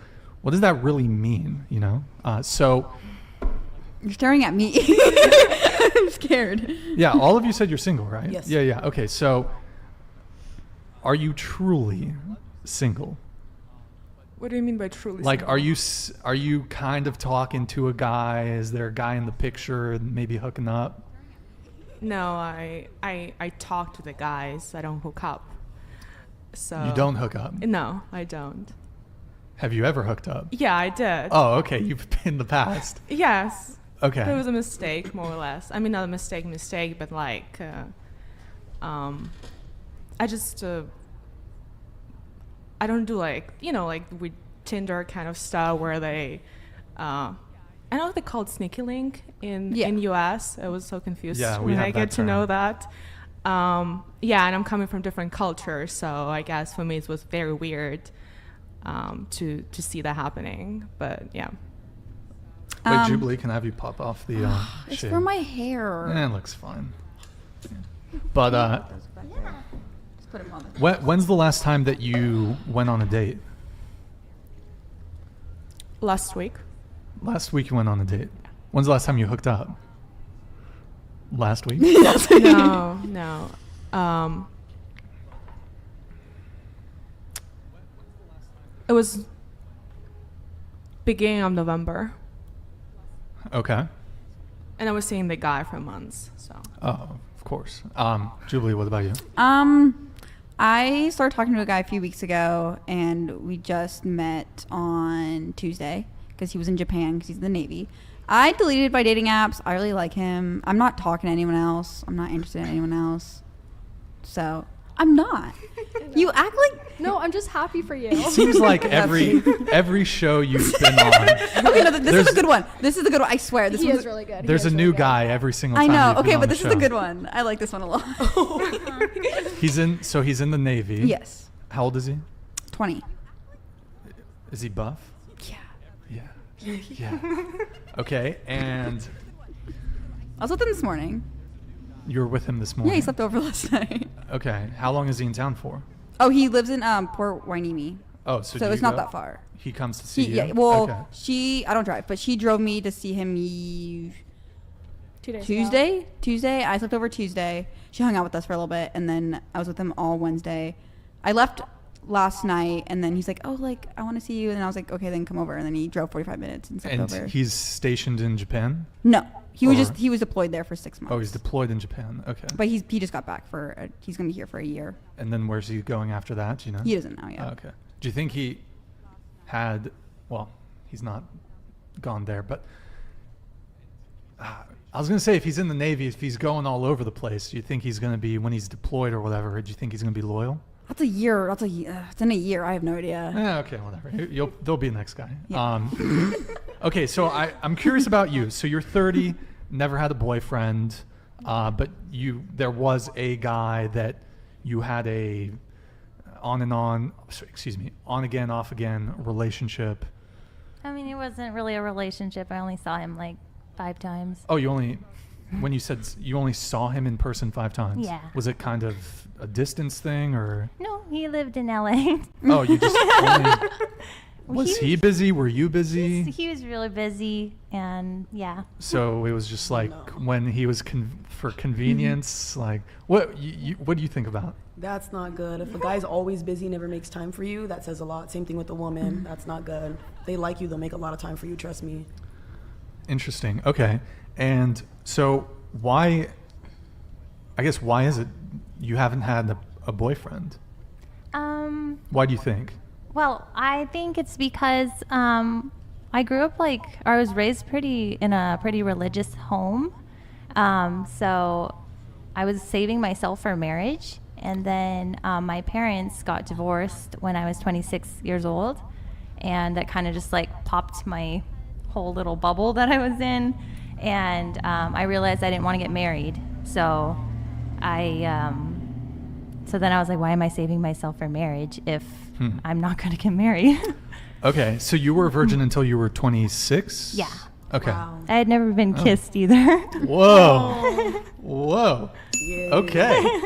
what does that really mean, you know? So You're staring at me. I'm scared. yeah, all of you said you're single, right? Yes. Yeah. Okay, so are you truly single? What do you mean by truly Like, single? are you kind of talking to a guy? Is there a guy in the picture, maybe hooking up? No, I talk to the guys. I don't hook up. So You don't hook up? No, I don't. Have you ever hooked up? Yeah, I did. Oh, okay. You've in the past. Yes. Okay. It was a mistake, more or less. I mean, not a mistake, but like, I just, I don't do like, you know, like with Tinder kind of stuff where they, I don't know if they call it sneaky link in US. I was so confused when I get to know that. Yeah, and I'm coming from different cultures, so I guess for me it was very weird to see that happening. But yeah. Wait, Jubilee, can I have you pop off the It's shade? for my hair. It looks fine. But Just put 'em on the- when's the last time that you went on a date? Last week. Last week you went on a date. When's the last time you hooked up? Last week? No. It was beginning of November. Okay. And I was seeing the guy for months, so. Oh, of course. Jubilee, what about you? I started talking to a guy a few weeks ago, and we just met on Tuesday because he was in Japan because he's in the Navy. I deleted my dating apps. I really like him. I'm not talking to anyone else. I'm not interested in anyone else. So I'm not. You act like No, I'm just happy for you. It seems like every show you've been on. Okay, no, this is a good one. This is a good one. I swear. This He is is really good. There's a new guy every single I time. know. you've been Okay, on but the this is a show. good one. I like this one a lot. He's in the Navy. Yes. How old is he? 20. Is he buff? Yeah. Yeah. Okay, and I was with him this morning. you were with him this Yeah, morning? he slept over last night. Okay. How long is he in town for? Oh, he lives in Port Hueneme. Oh, so it's not that far. He comes to see you? Yeah, well, okay. I don't drive, but she drove me to see him 2 days Tuesday. I slept over Tuesday. She hung out with us for a little bit, and then I was with him all Wednesday. I left last night, and then he's like, oh, like, I want to see you. And I was like, okay, then come over. And then he drove 45 minutes and slept over. And he's stationed in Japan? No. He was deployed there for 6 months. Oh, he's deployed in Japan. Okay. But he just got back he's going to be here for a year. And then where's he going after that? Do you know? He doesn't know yet. Oh, okay. Do you think he had, well, he's not gone there, but I was going to say, if he's in the Navy, if he's going all over the place, do you think he's going to be, when he's deployed or whatever, do you think he's going to be loyal? That's a year. It's in a year. I have no idea. Yeah, okay, whatever. There'll be the next guy. Yeah. Okay, so I'm curious about you. So you're 30, never had a boyfriend, but there was a guy that you had a on again, off again relationship. I mean, it wasn't really a relationship. I only saw him like 5 times. Oh, when you said you only saw him in person 5 times? Yeah. Was it kind of a distance thing or? No, he lived in LA. Oh, you just only. Was he busy? Were you busy? He was really busy, and yeah. So it was just like when he was for convenience. Like, what do you think about? That's not good. If a guy's always busy, never makes time for you, that says a lot. Same thing with the woman. That's not good. If they like you, they'll make a lot of time for you. Trust me. Interesting. Okay. And so why is it you haven't had a boyfriend? Why do you think? Well, I think it's because I grew up I was raised in a pretty religious home. So I was saving myself for marriage. And then my parents got divorced when I was 26 years old. And that kind of just popped my whole little bubble that I was in. And I realized I didn't want to get married. So so then I was like, why am I saving myself for marriage if I'm not going to get married? Okay, so you were a virgin until you were 26? Yeah. Okay. Wow. I had never been kissed either. Whoa. Whoa. Yeah. Okay.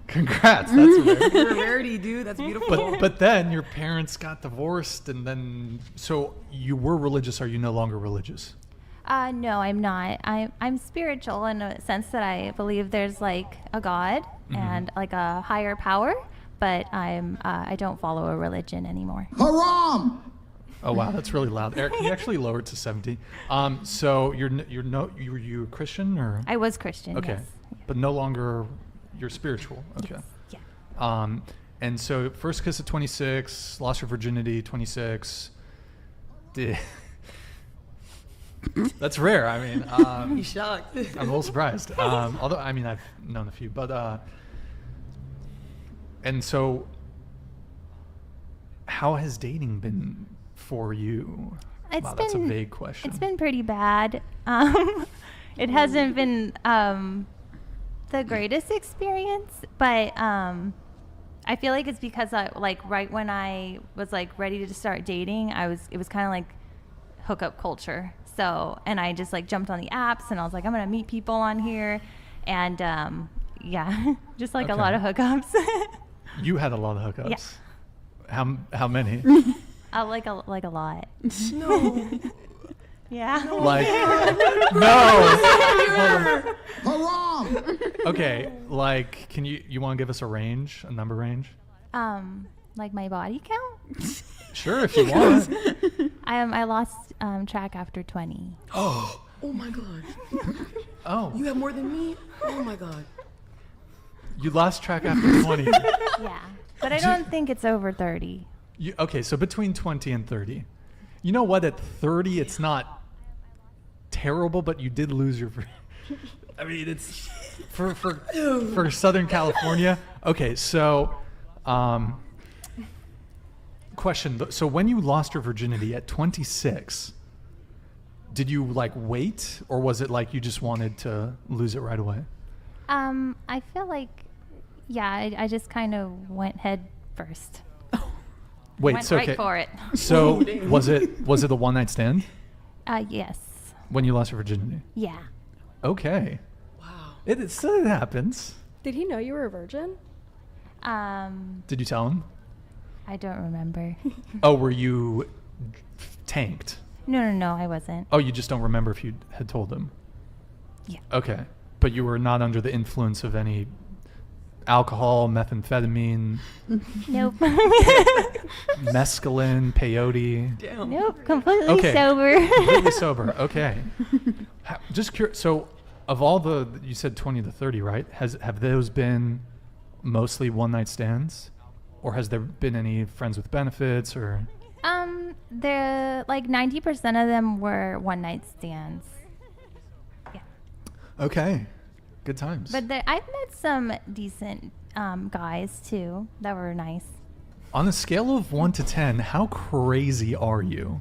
Congrats. That's rare. You're a rarity, dude. That's beautiful. But then your parents got divorced, and then so you were religious. Are you no longer religious? No, I'm not. I'm spiritual in a sense that I believe there's a God and a higher power, but I don't follow a religion anymore. Haram! Oh wow, that's really loud. Eric, can you actually lower it to 70? So were you a Christian or? I was Christian. Okay, yes. But no longer you're spiritual. Okay. Yes. Yeah. And so first kiss at 26, lost your virginity 26. That's rare. I mean, you shocked. I'm a little surprised. Although I mean I've known a few, but and so how has dating been for you? Wow, that's a vague question. It's been pretty bad. It hasn't been the greatest experience, but I feel like it's because right when I was ready to start dating, it was kind of like hookup culture. So, and I just jumped on the apps and I was like, I'm going to meet people on here. And yeah, just a lot of hookups. You had a lot of hookups? Yeah. How many? Like a lot. No. Yeah. No. Haram! Okay, can you want to give us a number range? My body count? Sure, if you want. I lost track after 20. Oh. Oh my God. Oh. You have more than me? Oh my God. You lost track after 20. Yeah, but I don't think it's over 30. Okay, so between 20 and 30. You know what? At 30, it's not terrible, but you did lose your. I mean, it's for Southern California. Okay, so, question. So when you lost your virginity at 26, did you wait, or was it you just wanted to lose it right away? I feel I just kind of went head first. Wait, went so right okay. for it. So was it a one night stand? Yes. When you lost your virginity? Yeah. Okay. Wow. It happens. Did he know you were a virgin? Did you tell him? I don't remember. Oh, were you tanked? No, I wasn't. Oh, you just don't remember if you had told him? Yeah. Okay. But you were not under the influence of any alcohol, methamphetamine, Nope. mescaline, peyote? Nope, completely sober. Completely sober. Okay. Just curious. So, of all you said 20 to 30, right? Have those been mostly one-night stands? Or has there been any friends with benefits or? The like 90% of them were one night stands. Yeah. Okay. Good times. But I've met some decent guys too that were nice. On a scale of 1 to 10, how crazy are you?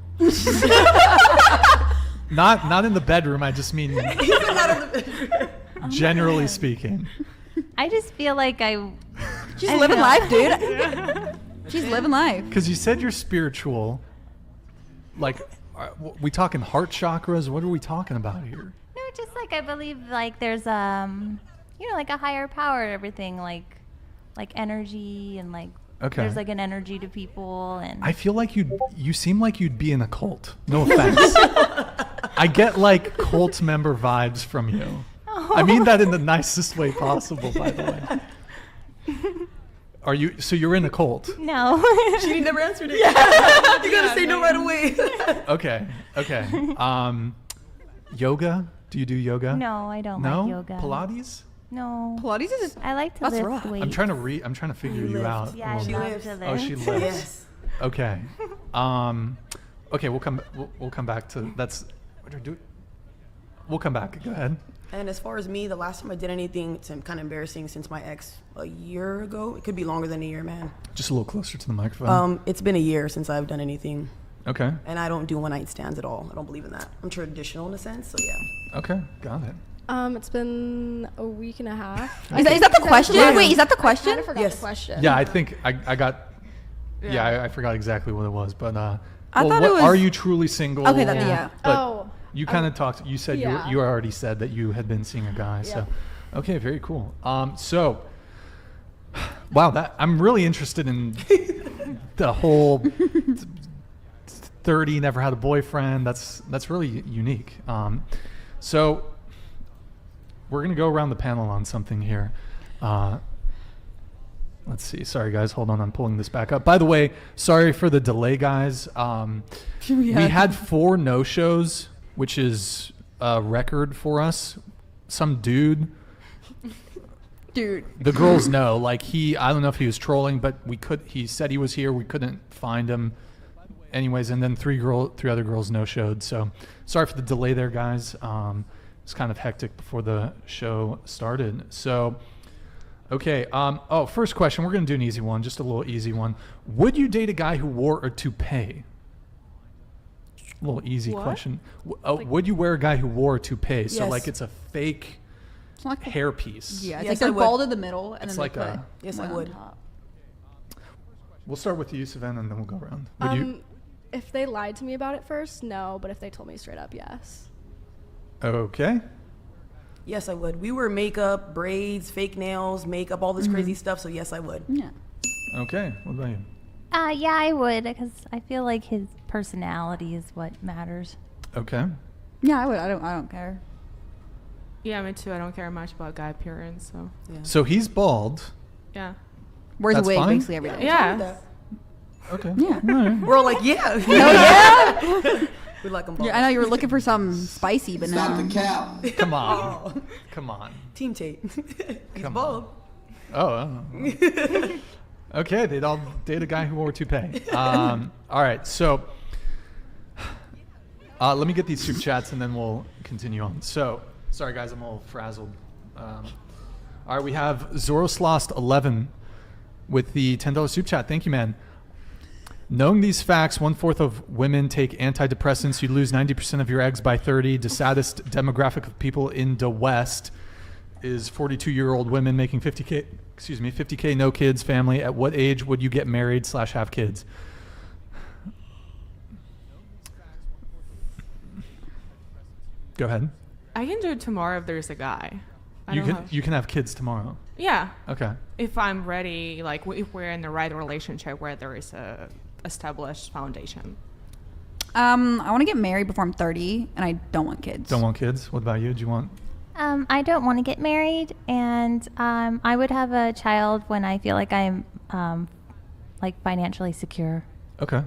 Not in the bedroom. I just mean generally speaking. I just feel like She's living life, dude. She's living life. Because you said you're spiritual. Like, we talking heart chakras? What are we talking about here? No, just like I believe like there's like a higher power to everything, like energy and like there's like an energy to people and I feel like you seem like you'd be in a cult. No offense. I get like cult member vibes from you. Oh. I mean that in the nicest way possible, by the way. So you're in a cult? No. She never answered it. Yeah. You gotta say no right away. Okay. Yoga? Do you do yoga? No, I don't No? like yoga. Pilates? No. Pilates is I like to that's lift rough. weights. I'm trying to figure you out. Yeah, I a little love bit. to lift. Oh, she lifts. Yes. Okay. Okay, we'll come back to that's what do we do? We'll come back. Go ahead. And as far as me, the last time I did anything, it's kind of embarrassing since my ex a year ago. It could be longer than a year, man. Just a little closer to the microphone. It's been a year since I've done anything. Okay. And I don't do one-night stands at all. I don't believe in that. I'm traditional in a sense, so yeah. Okay, got it. It's been a week and a half. Is that the question? Wait, is that the question? I kind of forgot the question. Yeah, I think I got. Yeah, I forgot exactly what it was, but I thought it was. Are you truly single? Okay, yeah. But you kind of talked. You said yeah. you already said that you had been seeing a guy. So, okay, very cool. So, wow, I'm really interested in the whole 30 never had a boyfriend. That's really unique. So, we're gonna go around the panel on something here. Let's see. Sorry, guys. Hold on. I'm pulling this back up. By the way, sorry for the delay, guys. We had 4 no-shows, which is a record for us. Some dude. The girls know. Like I don't know if he was trolling, but he said he was here. We couldn't find him. Anyways, and then 3 other girls no-showed. So sorry for the delay there, guys. It's kind of hectic before the show started. So. Okay. First question. We're going to do an easy one, just a little easy one. Would you date a guy who wore a toupee? A little easy question. Would you wear a guy who wore a toupee? Yes. So like it's a fake hairpiece. Yeah, it's Yes, like they're I would. bald in the middle, and It's then like they put a- Yes, I one on would. top. We'll start with you, Savannah, and then we'll go around. Would you? If they lied to me about it first, no. But if they told me straight up, yes. Okay. Yes, I would. We wear makeup, braids, fake nails, makeup, all this crazy stuff, so yes, I would. Yeah. Okay. What about you? Yeah, I would because I feel like his personality is what matters. Okay. Yeah, I would. I don't care. Yeah, me too. I don't care much about guy appearance, so. Yeah. So he's bald. Yeah. Wears a That's wig fine? basically every day. Yeah. Okay. Yeah. All right. We're all like, yeah. Oh yeah. We like them bald. I know you were looking for something spicy, but Stop no. the cap. Come on. Come on. Team Tate. He's Come bald. Oh. Okay, they'd all date a guy who wore a toupee. All right, so let me get these super chats and then we'll continue on. So, sorry guys, I'm all frazzled. All right, we have Zoroslost11 with the $10 super chat. Thank you, man. Knowing these facts, 1/4 of women take antidepressants. You lose 90% of your eggs by 30. The saddest demographic of people in the West is 42-year-old women making 50K, no kids, family. At what age would you get married / have kids? Go ahead. I can do it tomorrow if there's a guy. You can have kids tomorrow. Yeah. Okay. If I'm ready, like if we're in the right relationship where there is a established foundation. I want to get married before I'm 30, and I don't want kids. Don't want kids? What about you? Do you want? I don't want to get married, and I would have a child when I feel like I'm like financially secure. Okay.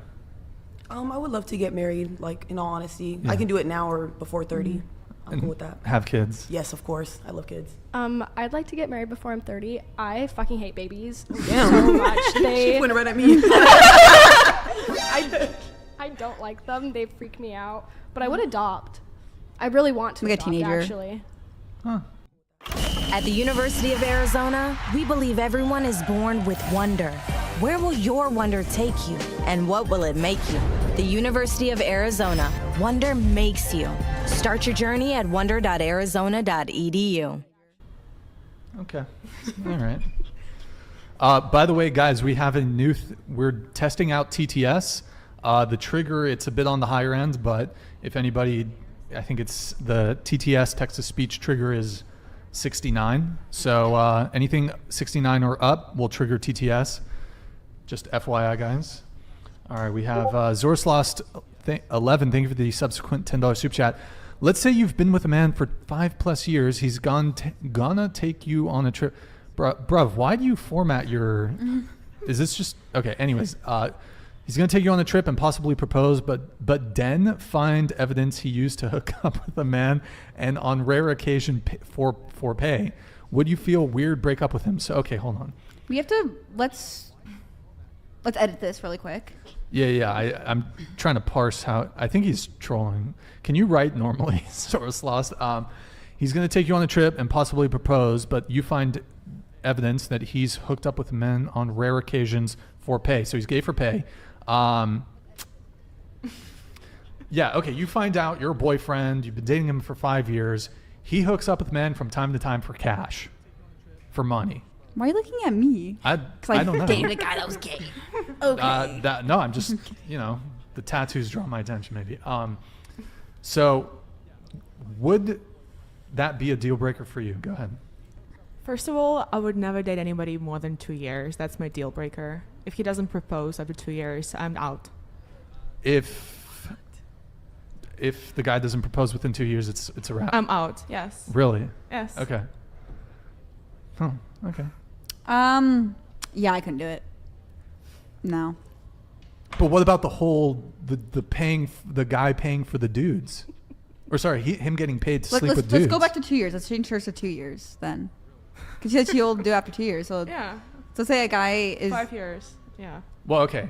I would love to get married, like, in all honesty. Yeah. I can do it now or before 30. I'm cool with that. Have kids. Yes, of course. I love kids. I'd like to get married before I'm 30. I fucking hate babies Damn. so much. She pointed right at me. I don't like them. They freak me out. But I would adopt. I really want to Like a adopt, teenager. actually. At the University of Arizona, we believe everyone is born with wonder. Where will your wonder take you, and what will it make you? The University of Arizona. Wonder makes you. Start your journey at wonder.arizona.edu. Okay. All right. By the way, guys, we have a new. We're testing out TTS. The trigger, it's a bit on the higher end, but if anybody, I think it's the TTS text-to-speech trigger is 69. So anything 69 or up will trigger TTS. Just FYI, guys. All right, we have Zorslost 11. Thank you for the subsequent $10 super chat. Let's say you've been with a man for 5+ years. He's gonna take you on a trip. Bruv, why do you format your... Is this just... Okay, anyways. He's going to take you on a trip and possibly propose, but then find evidence he used to hook up with a man and on rare occasion for pay. Would you feel weird break up with him? So, okay, hold on. We have to... Let's edit this really quick. Yeah. I'm trying to parse how... I think he's trolling. Can you write normally? Source lost. He's going to take you on a trip and possibly propose, but you find evidence that he's hooked up with men on rare occasions for pay. So he's gay for pay. Yeah, okay, you find out your boyfriend, you've been dating him for 5 years. He hooks up with men from time to time for cash, for money. Why are you looking at me? I don't know. Dated a guy that was gay. Okay. No, I'm just, the tattoos draw my attention maybe. So would that be a deal breaker for you? Go ahead. First of all, I would never date anybody more than 2 years. That's my deal breaker. If he doesn't propose after 2 years, I'm out. If the guy doesn't propose within 2 years, it's a wrap. I'm out. Yes. Really? Yes. Okay. Oh, okay. Yeah, I couldn't do it. No. But what about the whole the guy paying for the dudes? Or sorry, him getting paid to sleep with dudes. Let's go back to 2 years. Let's change hers to 2 years then. Because she said she'll do after 2 years. So yeah. So say a guy is 5 years. Yeah. Well, okay.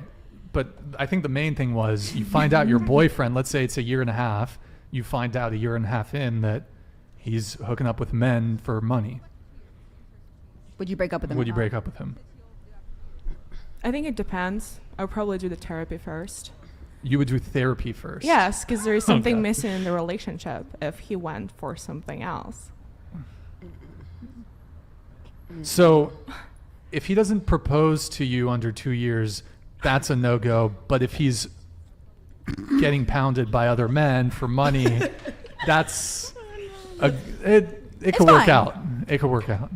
But I think the main thing was you find out your boyfriend, let's say it's a year and a half, you find out a year and a half in that he's hooking up with men for money. Would you break up with him? Would you break up with him? I think it depends. I would probably do the therapy first. You would do therapy first? Yes, because there is something missing in the relationship if he went for something else. So if he doesn't propose to you under 2 years, that's a no-go. But if he's getting pounded by other men for money, that's it could work out. It could work out.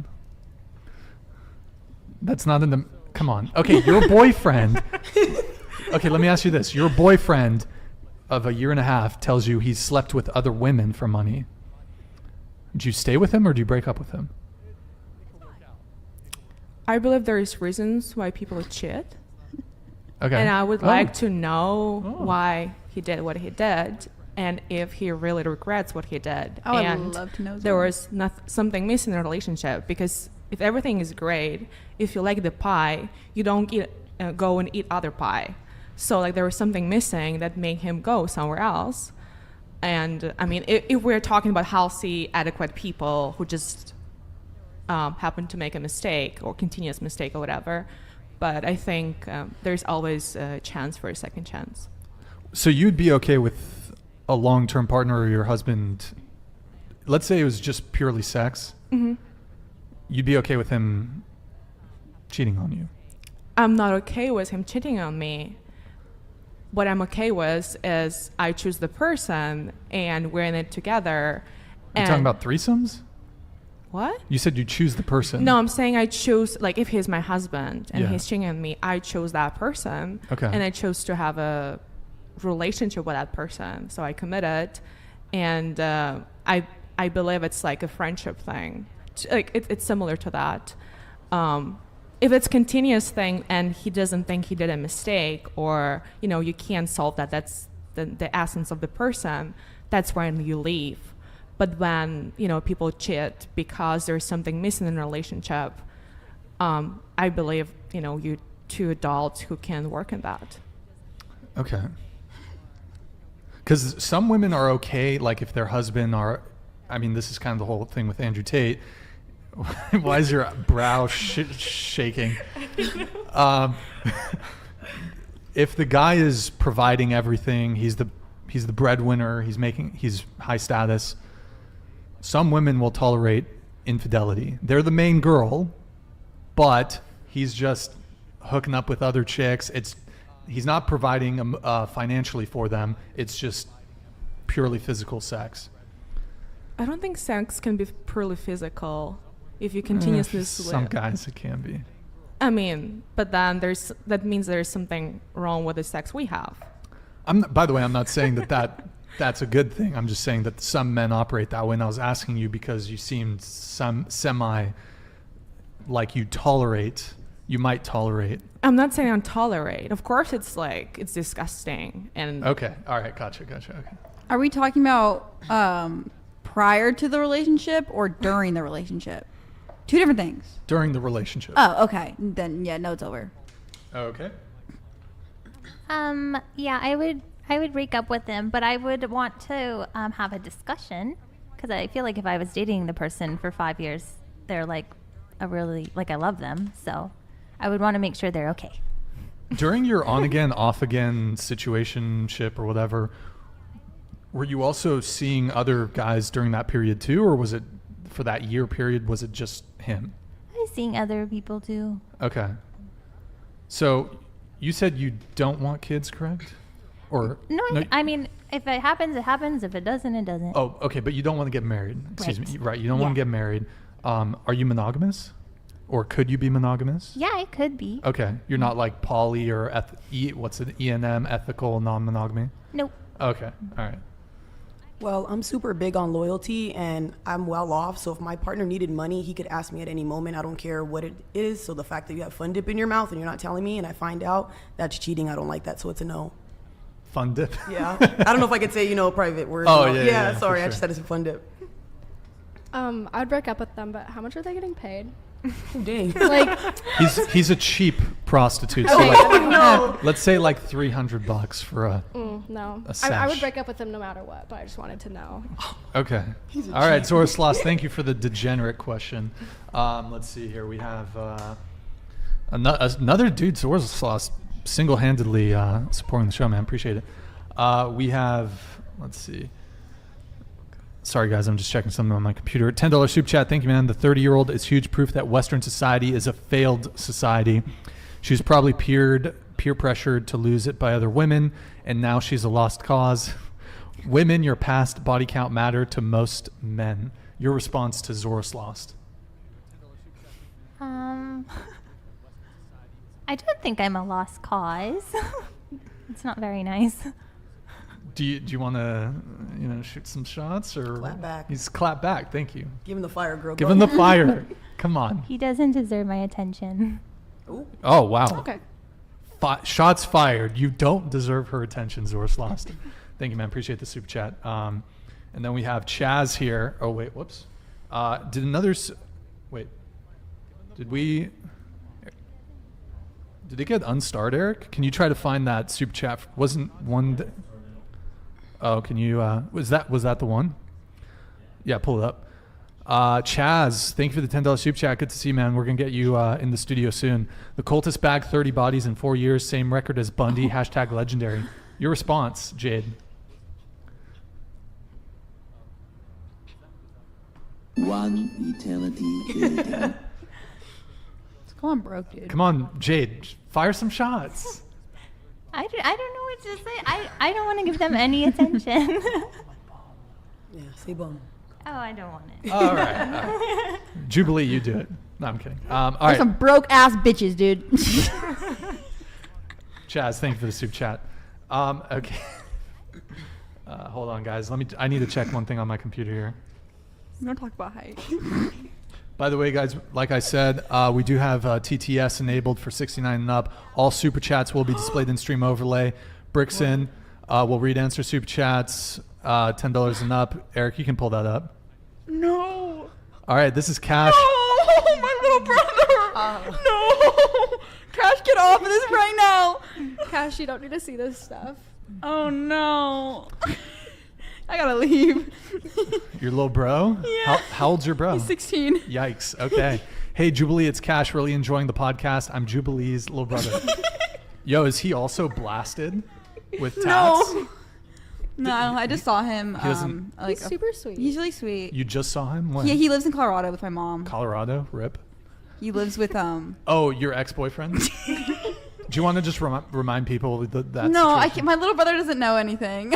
That's not in the... Come on. Okay, your boyfriend... Okay, let me ask you this. Your boyfriend of a year and a half tells you he's slept with other women for money. Do you stay with him or do you break up with him? I believe there is reasons why people cheat. Okay. And I would like to know why he did what he did and if he really regrets what he did. Oh, and I'd love to know there that. was something missing in the relationship, because if everything is great, if you like the pie, you don't go and eat other pie. So like there was something missing that made him go somewhere else. And I mean, if we're talking about healthy, adequate people who just happen to make a mistake or continuous mistake or whatever, but I think there's always a chance for a second chance. So you'd be okay with a long-term partner or your husband, let's say it was just purely sex, you'd be okay with him cheating on you? I'm not okay with him cheating on me. What I'm okay with is I choose the person and we're in it together. Are you talking about threesomes? What? You said you choose the person. No, I'm saying I chose, like, if he's my husband and Yeah. he's cheating on me, I chose that person. Okay. And I chose to have a relationship with that person. So I committed. And I believe it's like a friendship thing. Like, it's similar to that. If it's continuous thing and he doesn't think he did a mistake, or, you know, you can't solve that, that's the essence of the person, that's when you leave. But when, you know, people cheat because there's something missing in a relationship, I believe, you know, you two adults who can work in that. Okay. Because some women are okay, like if their husband are, I mean, this is kind of the whole thing with Andrew Tate. Why is your brow shaking? If the guy is providing everything, he's the breadwinner, he's high status. Some women will tolerate infidelity. They're the main girl, but he's just hooking up with other chicks. He's not providing financially for them. It's just purely physical sex. I don't think sex can be purely physical if you continuously Some guys it can be. I mean, but then that means there's something wrong with the sex we have. By the way, I'm not saying that's a good thing. I'm just saying that some men operate that way. And I was asking you because you seemed semi like you might tolerate. I'm not saying I tolerate. Of course, it's disgusting. And okay, all right, gotcha. Okay. Are we talking about prior to the relationship or during the relationship? Two different things. During the relationship. Oh, okay. Then yeah, no, it's over. Okay. Yeah, I would break up with them, but I would want to have a discussion, because I feel like if I was dating the person for 5 years, they're like I love them, so I would want to make sure they're okay. During your on again, off again situationship or whatever, were you also seeing other guys during that period too, or was it for that year period? Was it just him? I was seeing other people too. Okay. So you said you don't want kids, correct? Or no, I mean, if it happens, it happens. If it doesn't, it doesn't. Oh, okay, but you don't want to get married. Excuse me. Right, you don't want to get married. Are you monogamous? Or could you be monogamous? Yeah, I could be. Okay. You're not like poly or what's it, ENM, ethical non-monogamy? Nope. Okay. All right. Well, I'm super big on loyalty, and I'm well off. So if my partner needed money, he could ask me at any moment. I don't care what it is. So the fact that you have Fun Dip in your mouth and you're not telling me, and I find out, that's cheating. I don't like that. So it's a no. Fun Dip? Yeah. I don't know if I could say, private words. Oh, yeah. Sorry, sure. I just said it's a Fun Dip. I'd break up with them, but how much are they getting paid? Oh, dang. Like, he's a cheap prostitute. So let's say like $300 for a no. a sesh. I would break up with them no matter what, but I just wanted to know. Okay. All right, Zora Sloss, thank you for the degenerate question. Let's see here. We have another dude, Zora Sloss, single-handedly supporting the show, man. Appreciate it. We have, let's see. Sorry, guys, I'm just checking something on my computer. $10 soup chat. Thank you, man. The 30-year-old is huge proof that Western society is a failed society. She was probably peer pressured to lose it by other women, and now she's a lost cause. Women, your past body count matter to most men. Your response to Zora's Lost. I don't think I'm a lost cause. It's not very nice. Do you want to, shoot some shots or clap back? He's clap back. Thank you. Give him the fire, girl. Give him the fire. Come on. He doesn't deserve my attention. Ooh. Oh wow. Okay. Shots fired. You don't deserve her attention, Zora's Lost. Thank you, man. Appreciate the super chat. And then we have Chaz here. Oh wait, whoops. Did it get unstarred, Eric? Can you try to find that super chat? Wasn't one? Oh, can you? Was that the one? Yeah, pull it up. Chaz, thank you for the $10 super chat. Good to see you, man. We're gonna get you in the studio soon. The cultist bagged 30 bodies in 4 years. Same record as Bundy. # legendary. Your response, Jade. One eternity later. Come on, broke, dude. Come on, Jade. Fire some shots. I don't know what to say. I don't want to give them any attention. Yeah, say bum. Oh, I don't want it. All right. Jubilee, you do it. No, I'm kidding. All There's right. some broke ass bitches, dude. Chaz, thank you for the soup chat. Okay. Hold on, guys. I need to check one thing on my computer here. We don't talk about height. By the way, guys, like I said, we do have TTS enabled for 69 and up. All super chats will be displayed in stream overlay. Brixen will read answer super chats, $10 and up. Eric, you can pull that up. No. All right, this is Cash. Oh, my little brother. No. Cash, get off of this right now. Cash, you don't need to see this stuff. Oh, no. I gotta leave. Your little bro? Yeah. How old's your bro? He's 16. Yikes. Okay. Hey, Jubilee, it's Cash. Really enjoying the podcast. I'm Jubilee's little brother. Yo, is he also blasted with tats? No, I just saw him. He doesn't- Like He's super sweet. He's really sweet. You just saw him? When? Yeah, he lives in Colorado with my mom. Colorado? Rip. He lives with Oh, your ex-boyfriend? Do you want to just remind people that No, I situation? can't. My little brother doesn't know anything.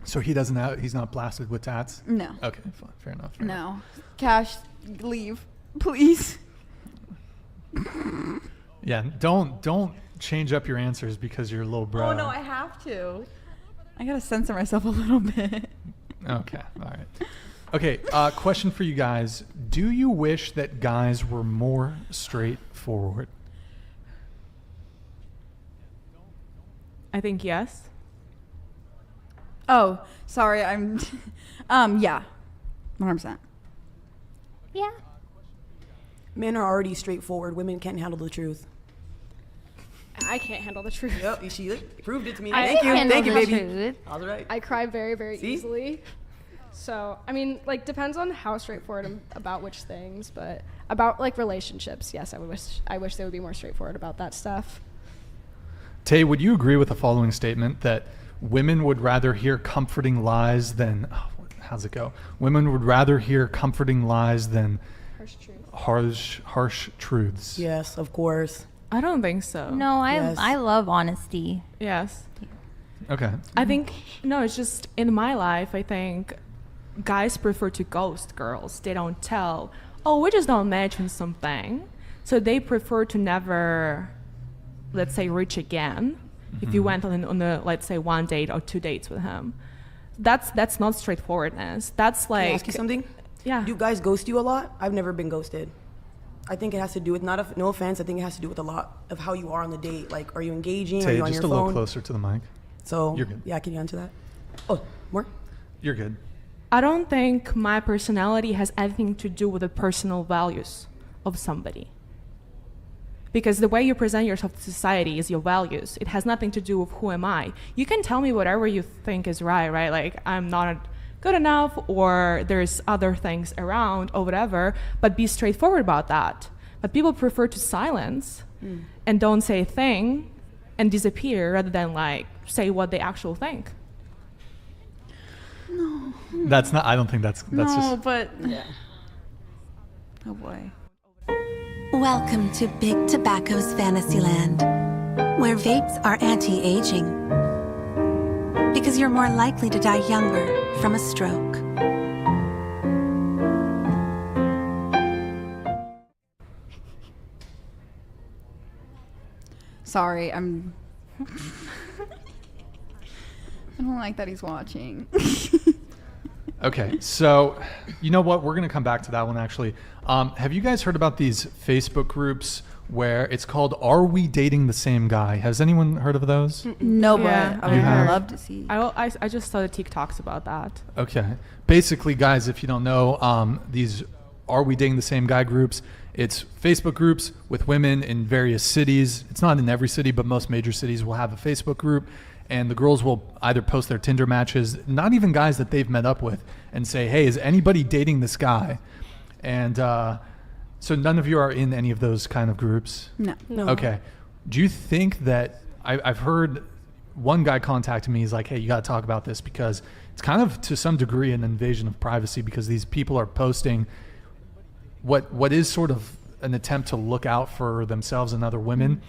So he's not blasted with tats? No. Okay, fine. Fair enough. No. Cash, leave, please. Yeah, don't change up your answers because you're a little bro. Oh no, I have to. I gotta censor myself a little bit. Okay, all right. Okay, question for you guys. Do you wish that guys were more straightforward? I think yes. Oh, sorry. I'm. Yeah, 100%. Yeah. Men are already straightforward. Women can't handle the truth. I can't handle the truth. Yep, she proved it to me. I Thank you, baby. Truth. All right. I cry very, very easily. So, I mean, like, depends on how straightforward I'm about which things, but about, like, relationships, yes, I wish they would be more straightforward about that stuff. Tay, would you agree with the following statement that women would rather hear comforting lies than... Oh, how's it go? Women would rather hear comforting lies than harsh truths. Yes, of course. I don't think so. No, I love honesty. Yes. Okay. I think, no, it's just in my life, I think guys prefer to ghost girls. They don't tell, oh, we just don't mention something. So they prefer to never, let's say, reach again. If you went on a, let's say, 1 date or 2 dates with him. That's not straightforwardness. That's like... Can I ask you something? Yeah. Do guys ghost you a lot? I've never been ghosted. I think it has to do with, no offense, I think it has to do with a lot of how you are on the date. Like, are you engaging? Tay, are you on just your a phone? little closer to the mic. So, You're good. Yeah, can you answer that? Oh, more? You're good. I don't think my personality has anything to do with the personal values of somebody. Because the way you present yourself to society is your values. It has nothing to do with who am I. You can tell me whatever you think is right? Like, I'm not good enough, or there's other things around, or whatever, but be straightforward about that. But people prefer to silence and don't say a thing and disappear rather than, like, say what they actually think. No. That's not... I don't think that's No, just... but... Yeah. Oh, boy. Welcome to Big Tobacco's Fantasyland, where vapes are anti-aging. Because you're more likely to die younger from a stroke. Sorry, I'm... I don't like that he's watching. Okay, so you know what? We're going to come back to that one, actually. Have you guys heard about these Facebook groups where it's called Are We Dating the Same Guy? Has anyone heard of those? No, but Yeah, I would love to see. I just saw the TikToks about that. Okay. Basically, guys, if you don't know, these Are We Dating the Same Guy groups, it's Facebook groups with women in various cities. It's not in every city, but most major cities will have a Facebook group. And the girls will either post their Tinder matches, not even guys that they've met up with, and say, hey, is anybody dating this guy? And so none of you are in any of those kind of groups? No. Okay. Do you think that... I've heard one guy contact me. He's like, hey, you got to talk about this because it's kind of, to some degree, an invasion of privacy because these people are posting what is sort of an attempt to look out for themselves and other women.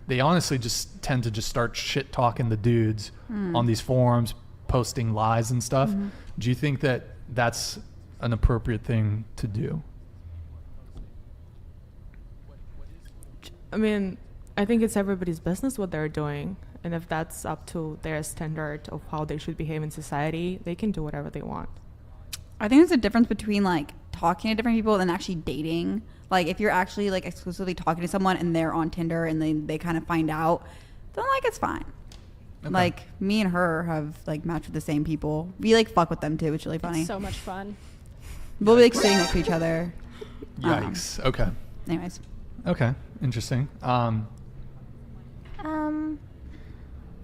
They honestly just tend to just start shit talking the dudes on these forums, posting lies and stuff. Mhm. Do you think that that's an appropriate thing to do? I mean, I think it's everybody's business what they're doing. And if that's up to their standard of how they should behave in society, they can do whatever they want. I think there's a difference between like talking to different people and actually dating. Like if you're actually like exclusively talking to someone and they're on Tinder and they kind of find out, then like it's fine. Okay. Like me and her have like matched with the same people. We like fuck with them too, which is really funny. It's so much fun. We'll be like sitting next to each other. Yikes. Okay. Anyways. Okay. Interesting.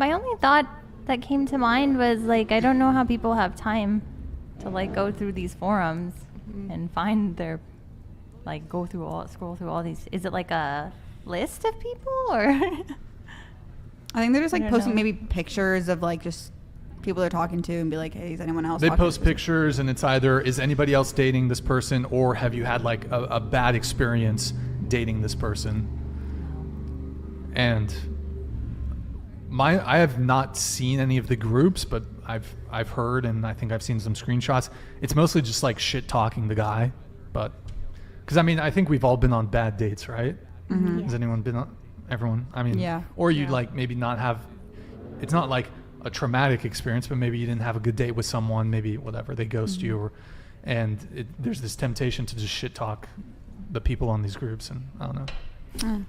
My only thought that came to mind was like, I don't know how people have time to like go through these forums and find their, like scroll through all these. Is it like a list of people or? I think they're just I like don't posting know. maybe pictures of like just people they're talking to and be like, hey, is anyone else They talking post to this pictures, and it's either is anybody else dating this person, or have you had like a bad experience dating this person? And I have not seen any of the groups, but I've heard, and I think I've seen some screenshots. It's mostly just like shit talking the guy, but because I mean I think we've all been on bad dates, right? Mhm. Has anyone been on? Everyone? I mean, Yeah. Or you like maybe not have. It's not like a traumatic experience, but maybe you didn't have a good date with someone. Maybe whatever they ghost you, and there's this temptation to just shit talk the people on these groups, and I don't know.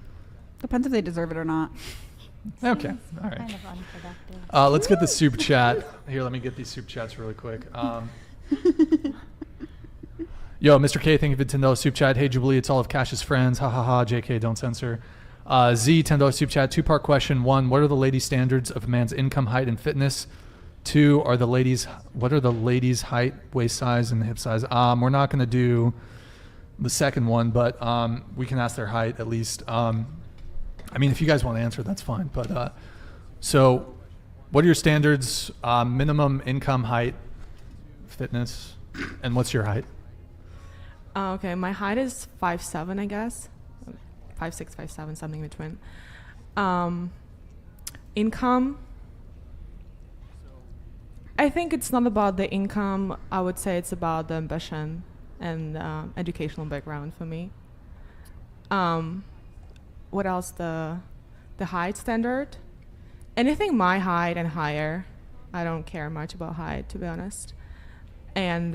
Depends if they deserve it or not. Okay. All right. Kind of unproductive. Let's get the super chat. Here, let me get these super chats really quick. Yo, Mr. K, thank you for the $10 super chat. Hey, Jubilee, it's all of Cash's friends. Ha ha ha. JK, don't censor. Z, $10 super chat. Two-part question. 1, what are the ladies' standards of a man's income, height, and fitness? 2, what are the ladies' height, waist size, and hip size? We're not going to do the second one, but we can ask their height at least. I mean, if you guys want to answer, that's fine. But so, what are your standards? Minimum income, height, fitness, and what's your height? Okay, my height is 5'7", I guess. 5'6", 5'7", something in between. Income. I think it's not about the income. I would say it's about the ambition and educational background for me. What else? The height standard. Anything my height and higher. I don't care much about height, to be honest. And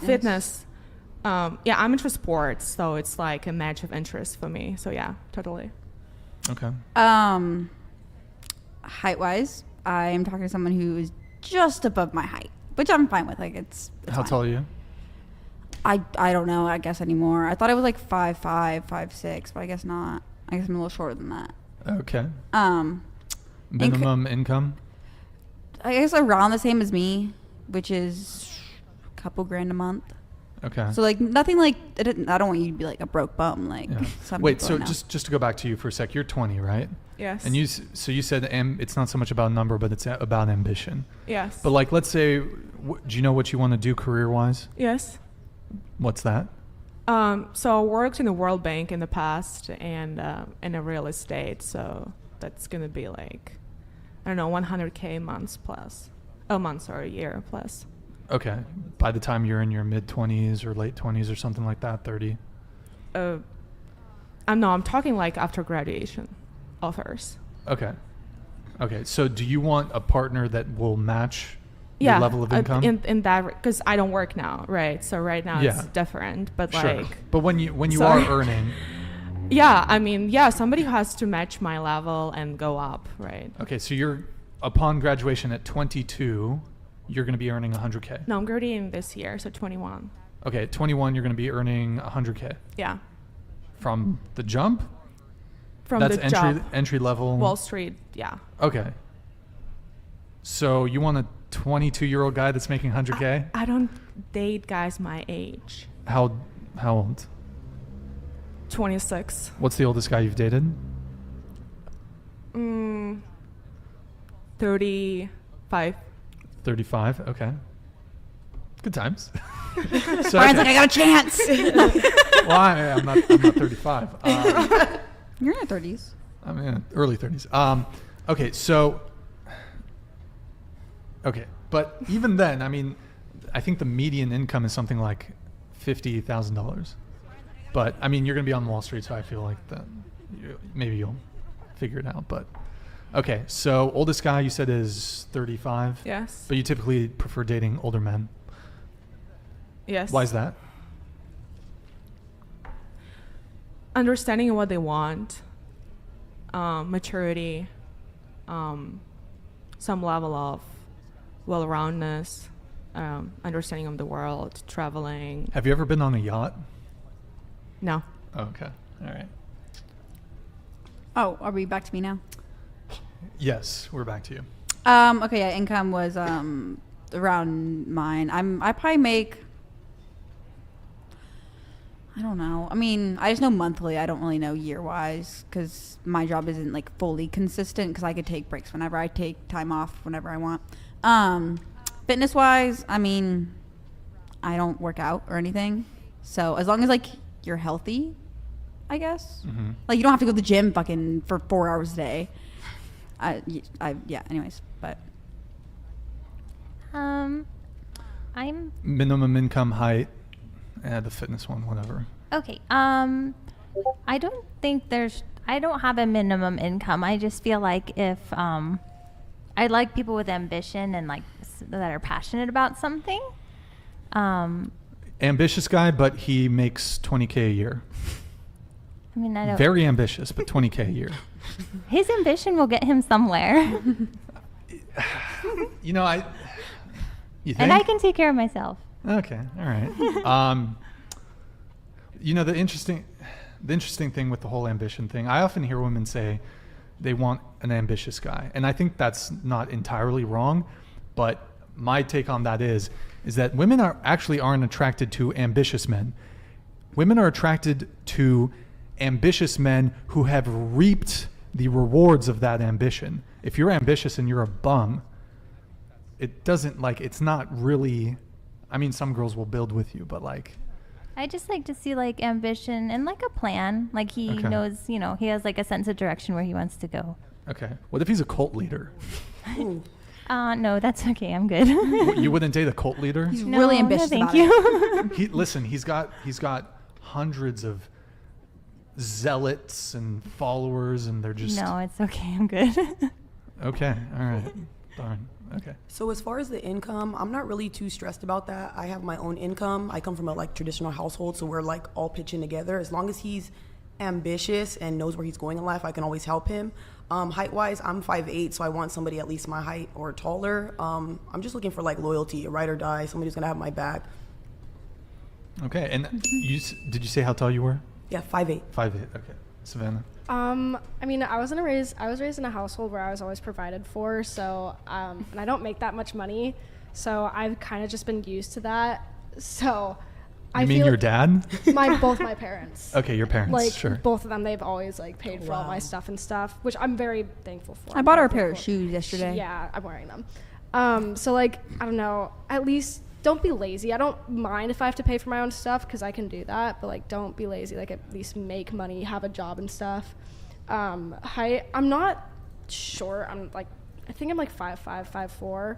fitness. Yeah, I'm into sports, so it's like a match of interest for me. So yeah, totally. Okay. Height wise, I am talking to someone who is just above my height, which I'm fine with. Like it's How fine. tall are you? I don't know, I guess anymore. I thought I was like 5'5", 5'6", but I guess not. I guess I'm a little shorter than that. Okay. Minimum income? I guess around the same as me, which is a couple grand a month. Okay. So like nothing like I don't want you to be like a broke bum like some Wait, people so I know. just to go back to you for a sec, you're 20, right? Yes. And you said it's not so much about number, but it's about ambition. Yes. But like, let's say, do you know what you want to do career-wise? Yes. What's that? So I worked in the World Bank in the past and in a real estate. So that's gonna be like, I don't know, 100K months plus. A month or a year plus. Okay. By the time you're in your mid-20s or late 20s or something like that, 30? I'm talking like after graduation offers. Okay. Okay. So do you want a partner that will match your level of income? In that, because I don't work now, right? So right now it's different, but Sure. like. But when you Sorry. are earning. Yeah, I mean, somebody has to match my level and go up, right? Okay, so you're upon graduation at 22, you're going to be earning 100K. No, I'm graduating this year, so 21. Okay, at 21, you're going to be earning 100K. Yeah. From the jump? From That's the job. entry level. Wall Street, yeah. Okay. So you want a 22-year-old guy that's making 100K? I don't date guys my age. How old? 26. What's the oldest guy you've dated? 35. 35. Okay. Good times. Brian's like, I got a chance. Well, I'm not 35. You're in your 30s. I'm in early 30s. Okay, so Okay, but even then, I mean, I think the median income is something like $50,000. But I mean, you're gonna be on Wall Street, so I feel like that maybe you'll figure it out. But okay, so oldest guy you said is 35. Yes. But you typically prefer dating older men. Yes. Why is that? Understanding what they want, maturity, some level of well-roundedness, understanding of the world, traveling. Have you ever been on a yacht? No. Oh, okay. All right. Oh, are we back to me now? Yes, we're back to you. Okay, yeah, income was around mine. I probably make, I don't know. I mean, I just know monthly. I don't really know year-wise because my job isn't like fully consistent because I could take breaks whenever I take time off whenever I want. Fitness-wise, I mean, I don't work out or anything. So as long as like you're healthy, I guess. Mm-hmm. Like you don't have to go to the gym fucking for 4 hours a day. Yeah, anyways, but I'm Minimum income, height, the fitness one, whatever. okay. I don't think I don't have a minimum income. I just feel like if I like people with ambition and like that are passionate about something. Ambitious guy, but he makes $20K a year. I mean, I don't. Very ambitious, but $20K a year. His ambition will get him somewhere. You know, you think? And I can take care of myself. Okay, all right. You know, the interesting thing with the whole ambition thing, I often hear women say they want an ambitious guy, and I think that's not entirely wrong. But my take on that is that women aren't attracted to ambitious men. Women are attracted to ambitious men who have reaped the rewards of that ambition. If you're ambitious and you're a bum, it's not really, I mean, some girls will build with you, but like. I just like to see like ambition and like a plan. Like he knows, he has like a sense of direction where he wants to go. Okay. What if he's a cult leader? No, that's okay. I'm good. You wouldn't date a cult leader? He's really ambitious. No, thank you. He's got hundreds of zealots and followers, and they're just. No, it's okay. I'm good. Okay. All right. Darn. Okay. So as far as the income, I'm not really too stressed about that. I have my own income. I come from a like traditional household, so we're like all pitching together. As long as he's ambitious and knows where he's going in life, I can always help him. Height-wise, I'm 5'8", so I want somebody at least my height or taller. I'm just looking for like loyalty, a ride or die, somebody who's gonna have my back. Okay, and did you say how tall you were? Yeah, 5'8". 5'8". Okay, Savannah. I mean, I was raised in a household where I was always provided for, so and I don't make that much money, so I've kind of just been used to that. So You mean your dad? Both my parents. Okay, your parents, like, sure. Both of them, they've always like paid for all my stuff and stuff, which I'm very thankful for. I bought her a pair of shoes yesterday. Yeah, I'm wearing them. So like, I don't know, at least don't be lazy. I don't mind if I have to pay for my own stuff because I can do that, but like, don't be lazy. Like, at least make money, have a job and stuff. Height, I'm not short. I think I'm like 5'5", 5'4".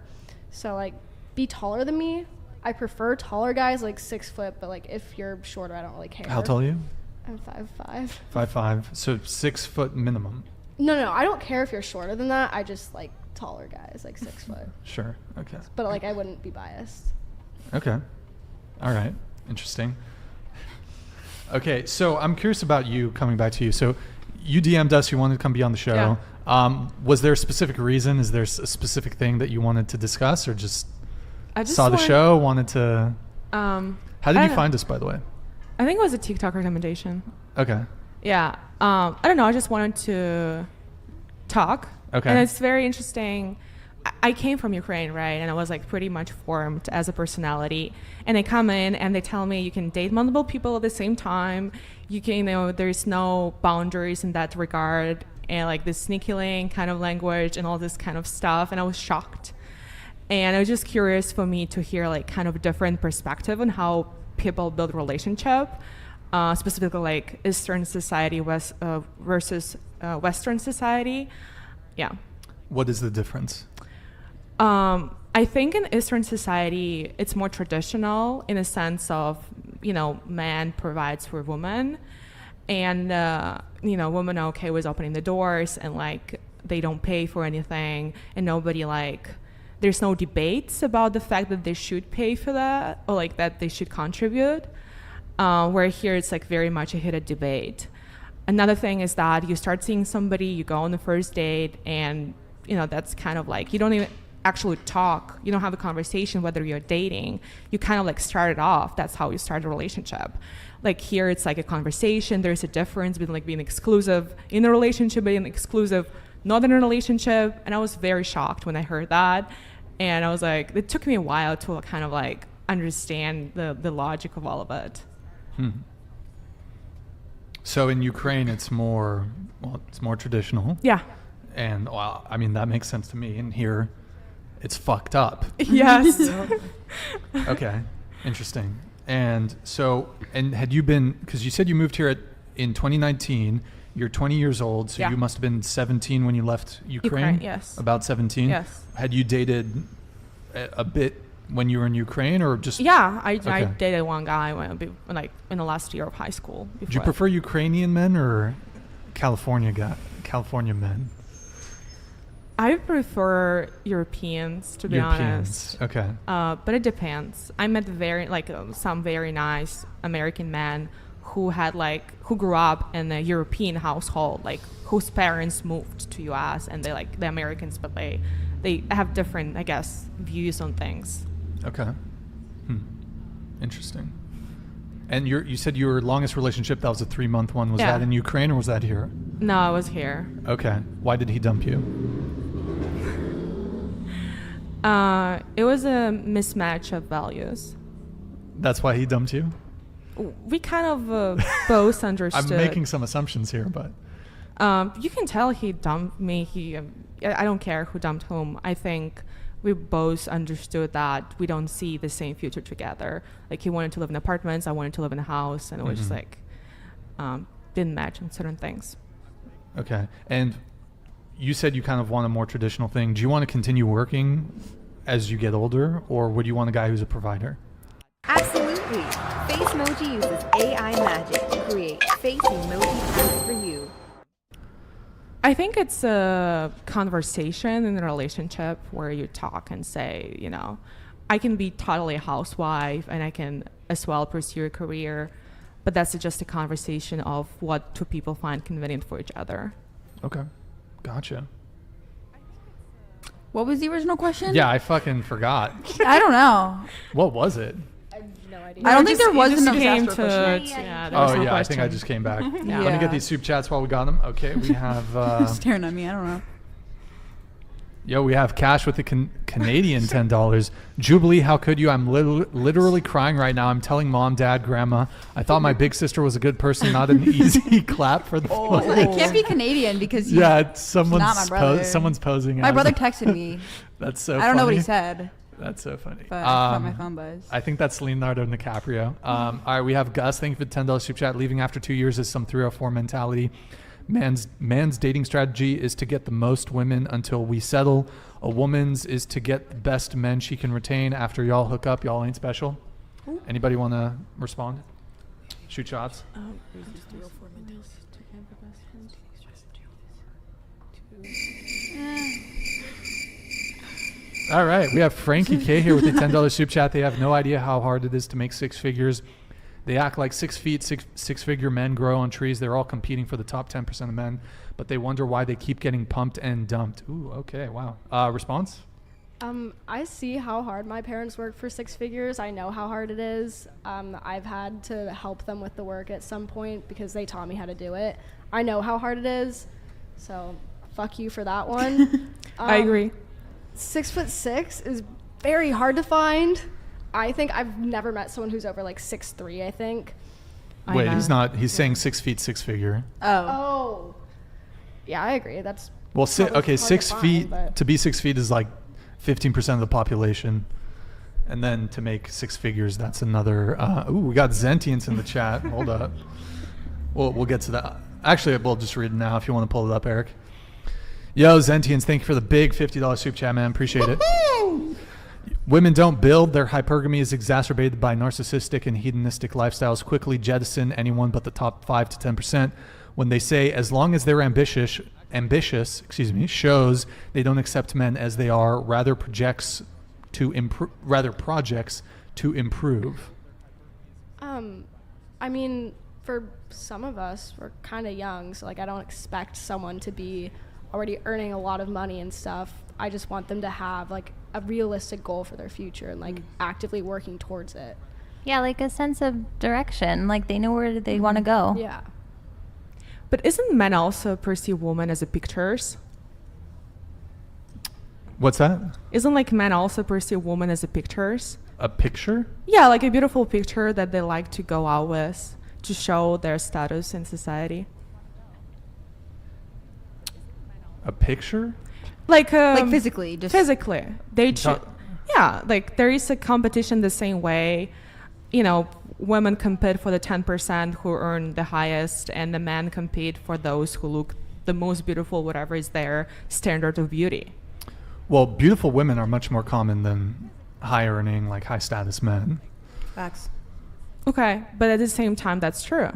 So like, be taller than me. I prefer taller guys, like 6 foot, but like if you're shorter, I don't really care. How tall are you? I'm 5'5". 5'5", so 6 foot minimum. No, I don't care if you're shorter than that. I just like taller guys, like 6 foot. Sure, okay. But like, I wouldn't be biased. Okay, all right, interesting. Okay, so I'm curious about you, coming back to you. So you DM'd us, you wanted to come be on the show. Yeah. Was there a specific reason? Is there a specific thing that you wanted to discuss, or just saw the show, wanted to... How did you find us, by the way? I think it was a TikTok recommendation. Okay. Yeah. I don't know. I just wanted to talk. Okay. And it's very interesting. I came from Ukraine, right? And I was like pretty much formed as a personality. And they come in and they tell me you can date multiple people at the same time. You can, there's no boundaries in that regard. And like this sneaky link kind of language and all this kind of stuff. And I was shocked. And I was just curious for me to hear like kind of a different perspective on how people build relationship, specifically like Eastern society versus Western society. Yeah. What is the difference? I think in Eastern society, it's more traditional in a sense of, man provides for women, and, women are okay with opening the doors, and like they don't pay for anything, and nobody there's no debates about the fact that they should pay for that or like that they should contribute. Where here it's like very much a heated debate. Another thing is that you start seeing somebody, you go on the first date, and that's kind of like you don't even actually talk. You don't have a conversation whether you're dating. You kind of like start it off. That's how you start a relationship. Like here, it's like a conversation. There's a difference between like being exclusive in a relationship, being exclusive not in a relationship. And I was very shocked when I heard that. And I was like, it took me a while to kind of like understand the logic of all of it. So in Ukraine, it's more traditional. Yeah. And that makes sense to me. And here, it's fucked up. Yes. Okay. Interesting. And so, had you been, because you said you moved here in 2019, you're 20 years old, so you must have been 17 when you left Ukraine? Yes. About 17? Yes. Had you dated a bit when you were in Ukraine, or just? Yeah, I dated one guy in the last year of high school. Do you prefer Ukrainian men or California men? I prefer Europeans, to be honest. Okay. But it depends. I met some very nice American men who grew up in a European household, like whose parents moved to US, and they like the Americans, but they have different, I guess, views on things. Okay. Interesting. And you said your longest relationship, that was a 3-month one. Was that in Ukraine or was that here? No, I was here. Okay. Why did he dump you? It was a mismatch of values. That's why he dumped you? We kind of both understood. I'm making some assumptions here, but... you can tell he dumped me. I don't care who dumped whom. I think we both understood that we don't see the same future together. Like he wanted to live in apartments, I wanted to live in a house, and it was just like didn't match on certain things. Okay. And you said you kind of want a more traditional thing. Do you want to continue working as you get older, or would you want a guy who's a provider? Absolutely. Facemoji uses AI magic to create face emoji packs for you. I think it's a conversation in a relationship where you talk and say, I can be totally a housewife and I can as well pursue a career, but that's just a conversation of what two people find convenient for each other. Okay. Gotcha. What was the original question? Yeah, I fucking forgot. I don't know. What was it? I have no idea. I don't think there was enough. I think I just came back. Let me get these soup chats while we got them. Okay, we have... staring at me, I don't know. We have cash with the Canadian $10. Jubilee, how could you? I'm literally crying right now. I'm telling mom, dad, grandma, I thought my big sister was a good person, not an easy clap for the phone. It can't be Canadian because someone's not my brother. Someone's posing. My brother texted me. That's so funny. I don't know what he said. That's so funny. But I thought my phone buzzed. I think that's Leonardo DiCaprio. All right, we have Gus. Thank you for the $10 super chat. Leaving after 2 years is some 304 mentality. Man's dating strategy is to get the most women until we settle. A woman's is to get the best men she can retain. After y'all hook up, y'all ain't special. Ooh. Anybody want to respond? Shoot shots. All right, we have Frankie K here with the $10 super chat. They have no idea how hard it is to make six figures. They act like 6 feet, six-figure men grow on trees. They're all competing for the top 10% of men, but they wonder why they keep getting pumped and dumped. Ooh, okay, wow. Response? I see how hard my parents work for 6 figures. I know how hard it is. I've had to help them with the work at some point because they taught me how to do it. I know how hard it is, so fuck you for that one. I agree. 6'6" is very hard to find. I think I've never met someone who's over like 6'3", I think. Wait, he's not. He's saying 6 feet, 6 figure. Oh. Yeah, I agree. That's well. 6 feet. Find, to be 6 feet is like 15% of the population, and then to make 6 figures, that's another. We got Zentience in the chat. Hold up. We'll get to that. Actually, we'll just read it now if you want to pull it up, Eric. Yo, Zentians, thank you for the big $50 super chat, man. Appreciate it. Women don't build. Their hypergamy is exacerbated by narcissistic and hedonistic lifestyles. Quickly jettison anyone but the top 5 to 10%. When they say as long as they're ambitious, shows they don't accept men as they are, rather projects to improve. I mean, for some of us, we're kind of young, so like I don't expect someone to be already earning a lot of money and stuff. I just want them to have like a realistic goal for their future and like actively working towards it. Yeah, like a sense of direction. Like they know where they want to go. Yeah. But isn't men also perceive women as a pictures? What's that? Isn't like men also perceive women as a pictures? A picture? Yeah, like a beautiful picture that they like to go out with to show their status in society. A picture? Like physically, just physically. Yeah, like there is a competition the same way, you know, women compete for the 10% who earn the highest, and the men compete for those who look the most beautiful, whatever is their standard of beauty. Well, beautiful women are much more common than high earning, like high status men. Facts. Okay, but at the same time, that's true.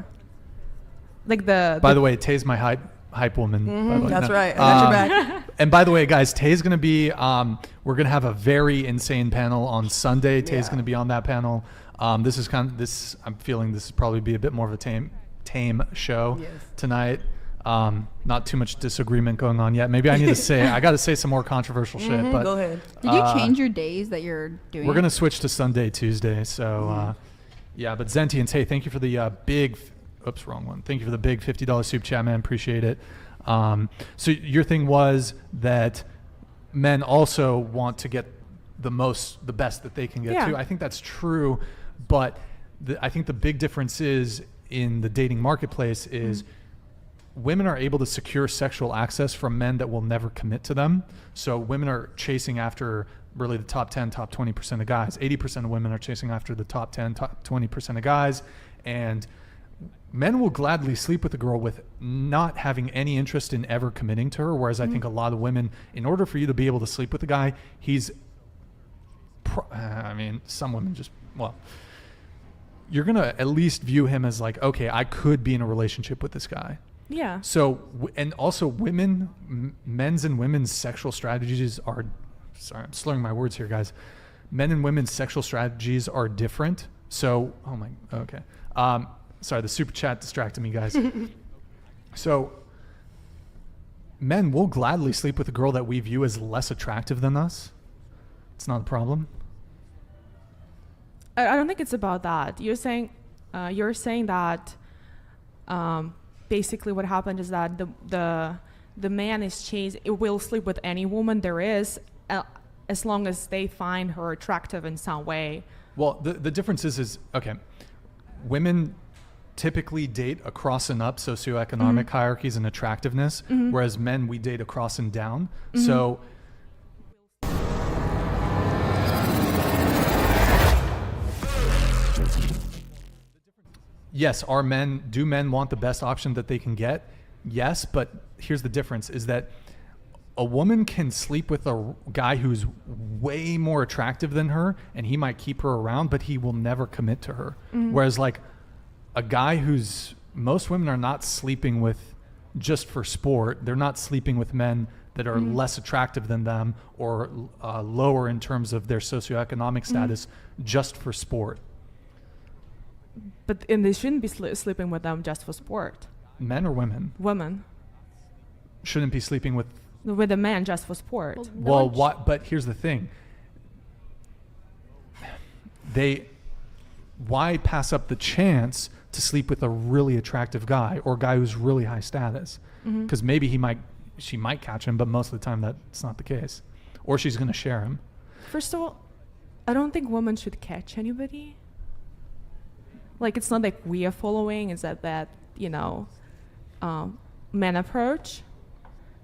Like By the way, Tay's my hype woman. By the way. That's right. I got your back. And by the way, guys, Tay's going to be, we're going to have a very insane panel on Sunday. Tay's going to be on that panel. I'm feeling this will probably be a bit more of a tame show tonight. Not too much disagreement going on yet. Maybe I need to I got to say some more controversial shit. But go ahead. Did you change your days that you're doing? We're going to switch to Sunday, Tuesday. So, yeah, but Zentians, hey, thank you for the wrong one. Thank you for the big $50 super chat, man. Appreciate it. So your thing was that men also want to get the best that they can get too. I think that's true, but I think the big difference is in the dating marketplace is women are able to secure sexual access from men that will never commit to them. So women are chasing after really the top 10, top 20% of guys. 80% of women are chasing after the top 10, top 20% of guys. And men will gladly sleep with a girl with not having any interest in ever committing to her. Whereas I think a lot of women, in order for you to be able to sleep with a guy, some women you're going to at least view him as like, okay, I could be in a relationship with this guy. Yeah. So, and also men's and women's sexual strategies are, sorry, I'm slurring my words here, guys. Men and women's sexual strategies are different. So, sorry, the super chat distracted me, guys. So, men will gladly sleep with a girl that we view as less attractive than us. It's not a problem. I don't think it's about that. You're saying that basically what happened is that the man will sleep with any woman there is as long as they find her attractive in some way. Well, the difference is okay, women typically date across and up socioeconomic hierarchies and attractiveness, whereas men, we date across and down. So yes, do men want the best option that they can get? Yes, but here's the difference is that a woman can sleep with a guy who's way more attractive than her, and he might keep her around, but he will never commit to her. Whereas like a guy most women are not sleeping with just for sport. They're not sleeping with men that are less attractive than them or lower in terms of their socioeconomic status just for sport. And they shouldn't be sleeping with them just for sport. Men or women? Women. Shouldn't be sleeping with a man just for sport. Well, but here's the thing. Why pass up the chance to sleep with a really attractive guy or a guy who's really high status? Because maybe she might catch him, but most of the time that's not the case. Or she's going to share him. First of all, I don't think women should catch anybody. Like, it's not like we are following. It's that men approach.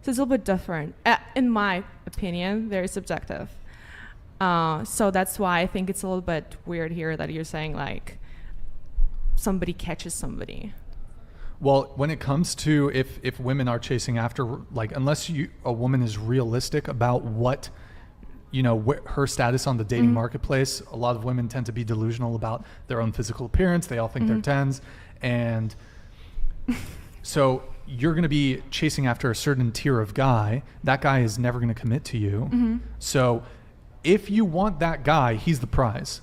So it's a little bit different. In my opinion, very subjective. So that's why I think it's a little bit weird here that you're saying, like, somebody catches somebody. Well, when it comes to if women are chasing after, like, unless a woman is realistic about what, her status on the dating marketplace, a lot of women tend to be delusional about their own physical appearance. They all think they're 10s. And so you're going to be chasing after a certain tier of guy. That guy is never going to commit to you. So if you want that guy, he's the prize.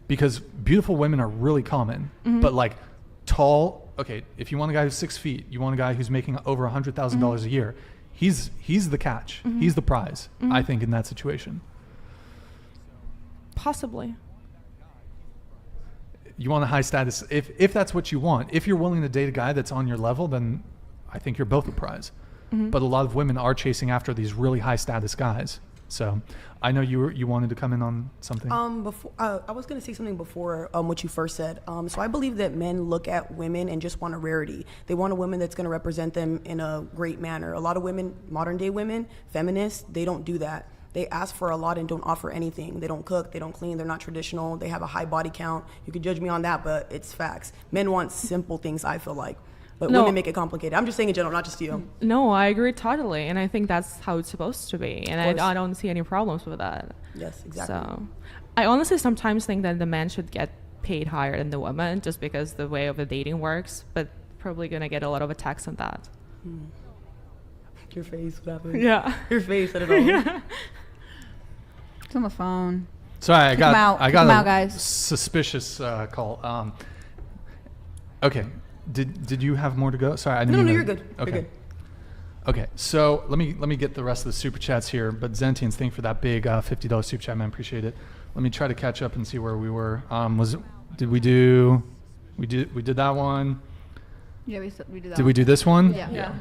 Because beautiful women are really common. But like tall, okay, if you want a guy who's 6 feet, you want a guy who's making over $100,000 a year, he's the catch. He's the prize, I think, in that situation. Possibly. You want a high status. If that's what you want, if you're willing to date a guy that's on your level, then I think you're both a prize. But a lot of women are chasing after these really high status guys. So I know you wanted to come in on something. Before I was going to say something before what you first said. So I believe that men look at women and just want a rarity. They want a woman that's going to represent them in a great manner. A lot of women, modern day women, feminists, they don't do that. They ask for a lot and don't offer anything. They don't cook, they don't clean, they're not traditional, they have a high body count. You can judge me on that, but it's facts. Men want simple things, I feel like. But women make it complicated. I'm just saying in general, not just you. No, I agree totally. And I think that's how it's supposed to be. And I don't see any problems with that. Yes, exactly. So I honestly sometimes think that the man should get paid higher than the woman just because the way of the dating works. But probably going to get a lot of attacks on that. Your face, what happened? Yeah. Your face said it all. It's on the phone. Sorry, I got a guys. suspicious call. Okay. Did you have more to go? Sorry, I didn't. No, mean you're to- good. Okay. You're good. Okay, so let me get the rest of the super chats here. But Zentians, thank you for that big $50 super chat, man. Appreciate it. Let me try to catch up and see where we were. Did we did that one? Yeah, we did that. Did we do this one? Yeah.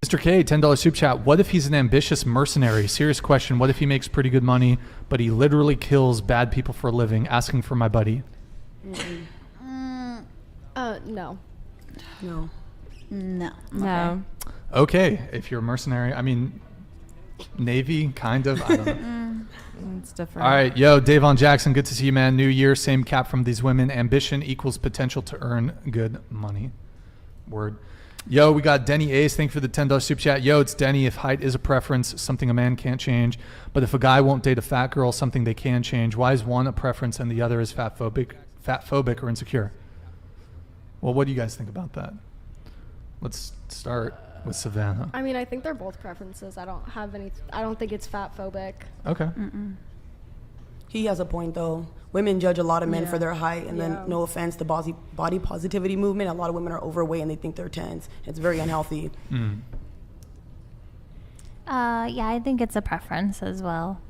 Mr. K, $10 super chat. What if he's an ambitious mercenary? Serious question. What if he makes pretty good money, but he literally kills bad people for a living? Asking for my buddy. No. No. No. No. Okay, if you're a mercenary, I mean, Navy, kind of. I don't know. It's different. All right, yo, Davon Jackson, good to see you, man. New year, same cap from these women. Ambition equals potential to earn good money. Word. Yo, we got Denny Ace. Thank you for the $10 super chat. Yo, it's Denny. If height is a preference, something a man can't change. But if a guy won't date a fat girl, something they can change. Why is one a preference and the other is fat phobic or insecure? Well, what do you guys think about that? Let's start with Savannah. I mean, I think they're both preferences. I don't think it's fat phobic. Okay. He has a point though. Women judge a lot of men for their height, and then no offense, the body positivity movement, a lot of women are overweight and they think they're 10s. It's very unhealthy. Yeah, I think it's a preference as well.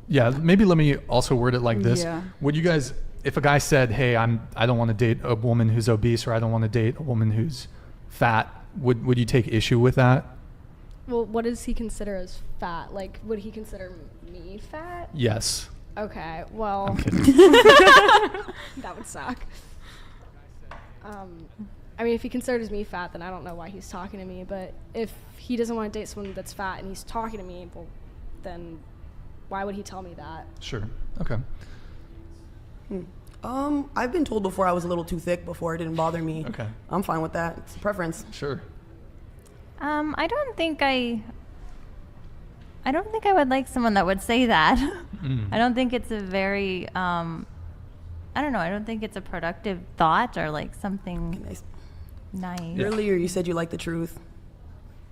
Yeah, maybe let me also word it like this. Yeah. Would you guys, if a guy said, hey, I don't want to date a woman who's obese, or I don't want to date a woman who's fat, would you take issue with that? Well, what does he consider as fat? Like, would he consider me fat? Yes. Okay, well, I'm kidding. that would suck. I mean, if he considers me fat, then I don't know why he's talking to me. But if he doesn't want to date someone that's fat and he's talking to me, well, then why would he tell me that? Sure. Okay. I've been told before I was a little too thick before. It didn't bother me. Okay. I'm fine with that. It's a preference. Sure. I don't think I would like someone that would say that. I don't think it's a very, I don't know. I don't think it's a productive thought or like something nice. Earlier you said you like the truth.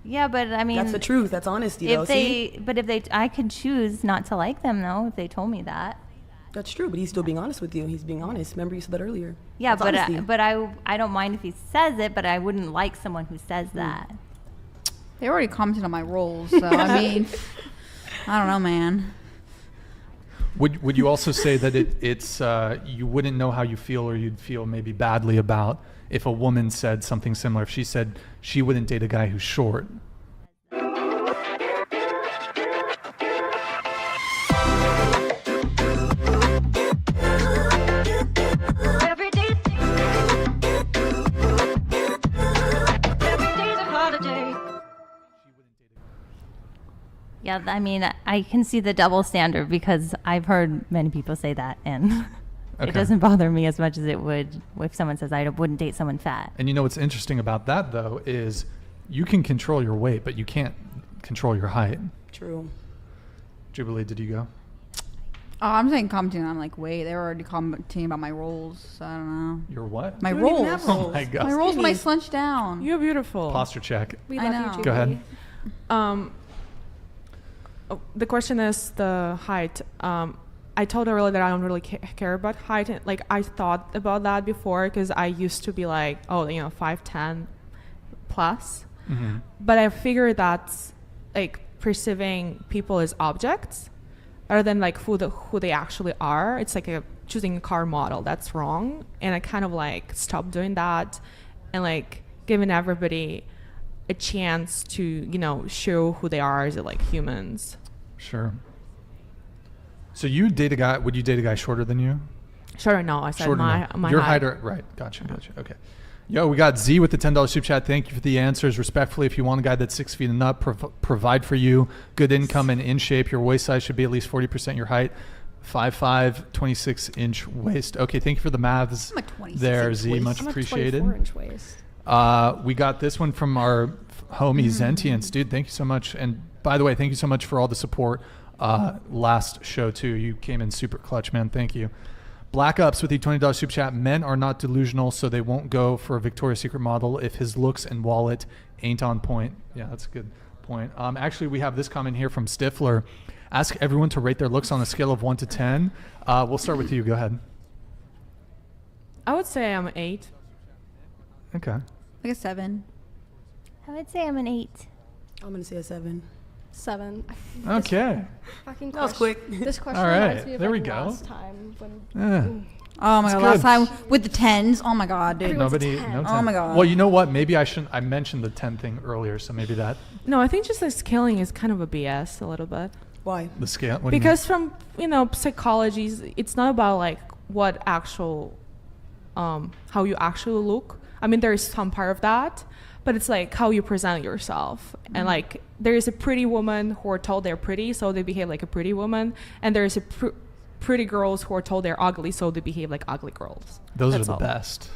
Yeah, but I mean, that's the truth. That's honesty, though. I could choose not to like them though if they told me that. That's true, but he's still being honest with you. He's being honest. Remember you said that earlier. Yeah, That's but honesty. I don't mind if he says it, but I wouldn't like someone who says that. They already commented on my roles, so I mean, I don't know, man. Would you also say that it's you wouldn't know how you feel, or you'd feel maybe badly about if a woman said something similar? If she said she wouldn't date a guy who's short. Yeah, I mean, I can see the double standard because I've heard many people say that, and Okay. It doesn't bother me as much as it would if someone says I wouldn't date someone fat. And you know what's interesting about that though is you can control your weight, but you can't control your height. True. Jubilee, did you go? Oh, I'm saying commenting on like weight. They were already commenting about my rolls. So I don't know. Your what? My You don't even rolls. have rolls. Oh my God. My rolls when I slouch down. You're beautiful. Posture check. We I love know. you, Go ahead. Julie. The question is the height. I told her earlier that I don't really care about height. Like I thought about that before because I used to be like, 5'10" plus. Mm-hmm. But I figured that's like perceiving people as objects rather than like who they actually are. It's like choosing a car model. That's wrong. And I kind of like stopped doing that and like giving everybody a chance to, show who they are as like humans. Sure. So you date a guy, would you date a guy shorter than you? Shorter, no. I said Shorter, my no. Your height. Right. Gotcha. Okay. Yo, we got Z with the $10 super chat. Thank you for the answers. Respectfully, if you want a guy that's 6 feet and up, provide for you, good income and in shape. Your waist size should be at least 40% your height. 5'5", 26-inch waist. Okay, thank you for the maths I'm a 26 there, inch Z. waist. Much I'm appreciated. a 24-inch waist. We got this one from our homie Zentians. Dude, thank you so much. And by the way, thank you so much for all the support last show too. You came in super clutch, man. Thank you. Black Ups with the $20 super chat. Men are not delusional, so they won't go for a Victoria's Secret model if his looks and wallet ain't on point. Yeah, that's a good point. Actually, we have this comment here from Stifler. Ask everyone to rate their looks on a scale of 1 to 10. We'll start with you. Go ahead. I would say I'm an 8. Okay. Like a 7. I would say I'm an 8. I'm gonna say a 7. 7. Okay. Fucking That was question- quick. This question All right, reminds me of there we like go. last time when Oh my That's god, last good. time with the 10s. Oh my god, dude. Nobody. No 10. Oh my god. Well, you know what? Maybe I shouldn't. I mentioned the 10 thing earlier, so maybe that No, I think just the scaling is kind of a BS a little bit. Why? the scale. What do you Because from psychology, it's not about like what actual, how you actually look. I mean, there is some part of that, but it's like how you present yourself. And like there is a pretty woman who are told they're pretty, so they behave like a pretty woman, and there is a pretty girls who are told they're ugly, so they behave like ugly girls. Those That's are the all. best.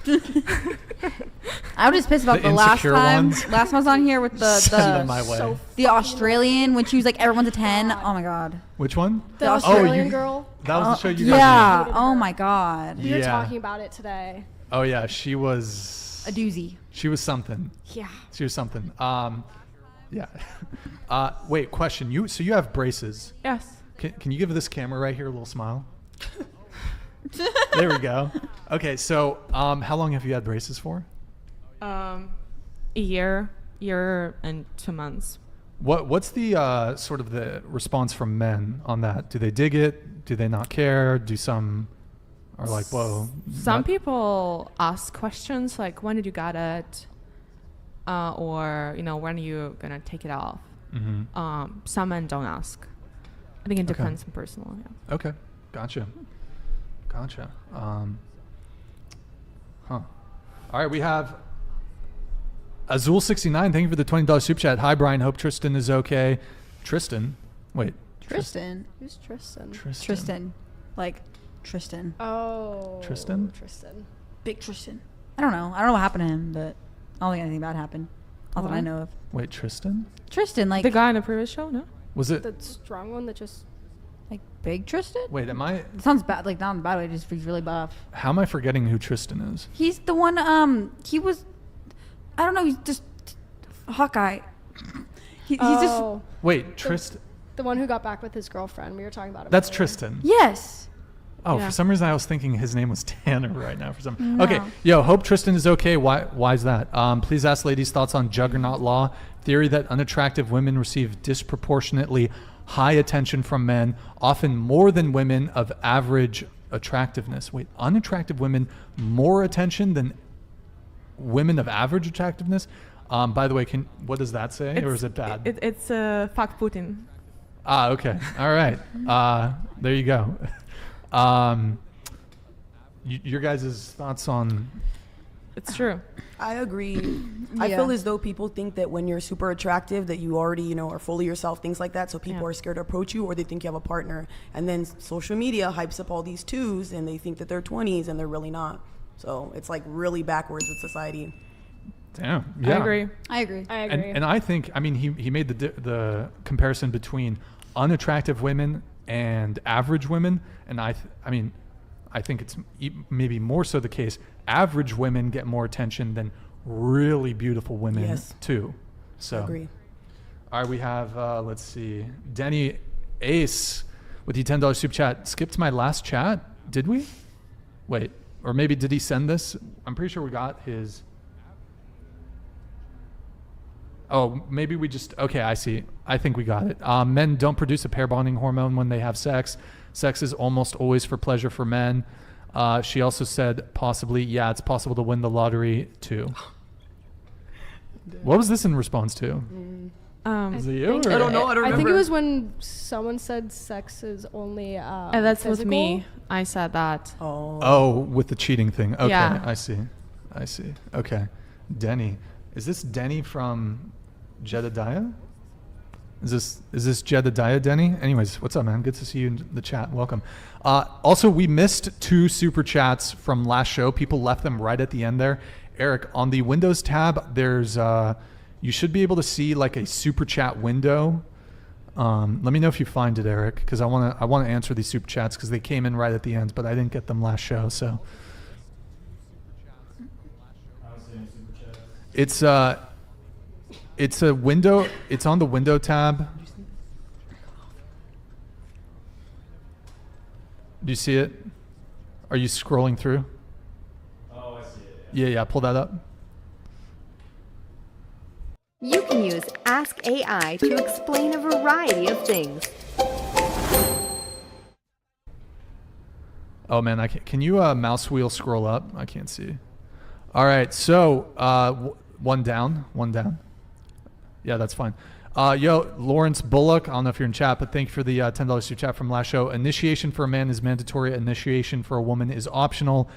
I was just pissed about The the last insecure time. ones. Last time I was on here with Send them the my way. the Australian when she was like everyone's a 10. Oh my god. Which one? the Oh, Australian you- girl. That was the show you guys Yeah. hated Oh her. my god. We were Yeah. talking about it today. Oh yeah, she was. A doozy. She was something. Yeah. She was something. Yeah. Wait, question. So you have braces. Yes. Can you give this camera right here a little smile? There we go. Okay, so how long have you had braces for? A year and 2 months. What's the sort of the response from men on that? Do they dig it? Do they not care? Do some are like, whoa? Some people ask questions like, when did you get it? Or, when are you going to take it off? Mm-hmm. Some men don't ask. I think it Okay. depends on personal. Yeah. Okay, gotcha. All right, we have Azul69. Thank you for the $20 super chat. Hi, Brian. Hope Tristan is okay. Tristan? Wait. Tristan. Who's Tristan? Tristan. Like Tristan. Oh. Tristan? Tristan. Big Tristan. I don't know. I don't know what happened to him, but I don't think anything bad happened. Not that I What? know of. Wait, Tristan? Tristan, like The guy in the previous show, no? Was it? The strong one that just. like big Tristan? Wait, am I? It sounds bad, like not in a bad way, just he's really buff. How am I forgetting who Tristan is? He's the one, he was, I don't know, he's just Hawkeye. He's just, Wait, Tristan. The one who got back with his girlfriend. We were talking about it. That's earlier. Tristan. yes. Oh, Yeah. for some reason I was thinking his name was Tanner right now. For some. No. Okay, yo, hope Tristan is okay. Why is that? Please ask ladies' thoughts on Juggernaut Law, theory that unattractive women receive disproportionately high attention from men, often more than women of average attractiveness. Wait, unattractive women more attention than women of average attractiveness? By the way, what does that say, or is it bad? It's fuck Putin. Ah, okay. All right. There you go. Your guys' thoughts on It's true. I agree. I feel as though people think that when you're super attractive that you already, you know, are fully yourself, things like that. So people are scared to approach you, or they think you have a partner. And then social media hypes up all these twos and they think that they're 20s and they're really not. So it's like really backwards with society. Damn. Yeah. I agree. And I think, I mean, he made the comparison between unattractive women and average women. And I mean, I think it's maybe more so the case. Average women get more attention than really beautiful women too. So, I agree. All right, we have, let's see, Denny Ace with the $10 super chat. Skipped my last chat, did we? Wait, or maybe did he send this? I'm pretty sure we got his. Oh, maybe we just, okay, I see. I think we got it. Men don't produce a pair bonding hormone when they have sex. Sex is almost always for pleasure for men. She also said possibly, yeah, it's possible to win the lottery too. What was this in response to? Is it you? I don't know. I don't remember. I think it was when someone said sex is only And that's physical. with me. I said that. Oh, with the cheating thing. Okay, Yeah. I see. Okay. Denny. Is this Denny from Jedediah? Is this Jedediah, Denny? Anyways, what's up, man? Good to see you in the chat. Welcome. Also, we missed 2 super chats from last show. People left them right at the end there. Eric, on the Windows tab, there's you should be able to see like a super chat window. Let me know if you find it, Eric, because I want to answer these super chats because they came in right at the end, but I didn't get them last show. So it's a window. It's on the window tab. Do you see it? Are you scrolling through? Oh, I see it. Yeah. Pull that up. You can use Ask AI to explain a variety of things. Oh man, I can't. Can you mouse wheel scroll up? I can't see. All right, so one down. Yeah, that's fine. Yo, Lawrence Bullock, I don't know if you're in chat, but thank you for the $10 super chat from last show. Initiation for a man is mandatory. Initiation for a woman is optional.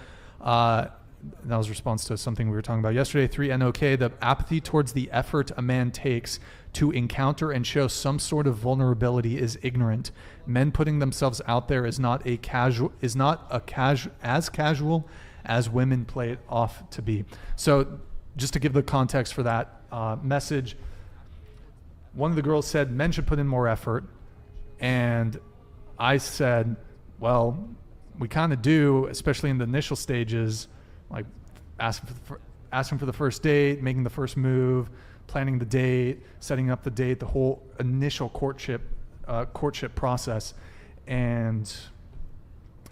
That was a response to something we were talking about yesterday. 3NOK, the apathy towards the effort a man takes to encounter and show some sort of vulnerability is ignorant. Men putting themselves out there is not as casual as women play it off to be. So just to give the context for that message, one of the girls said men should put in more effort. And I said, well, we kind of do, especially in the initial stages, like asking for the first date, making the first move, planning the date, setting up the date, the whole initial courtship process. And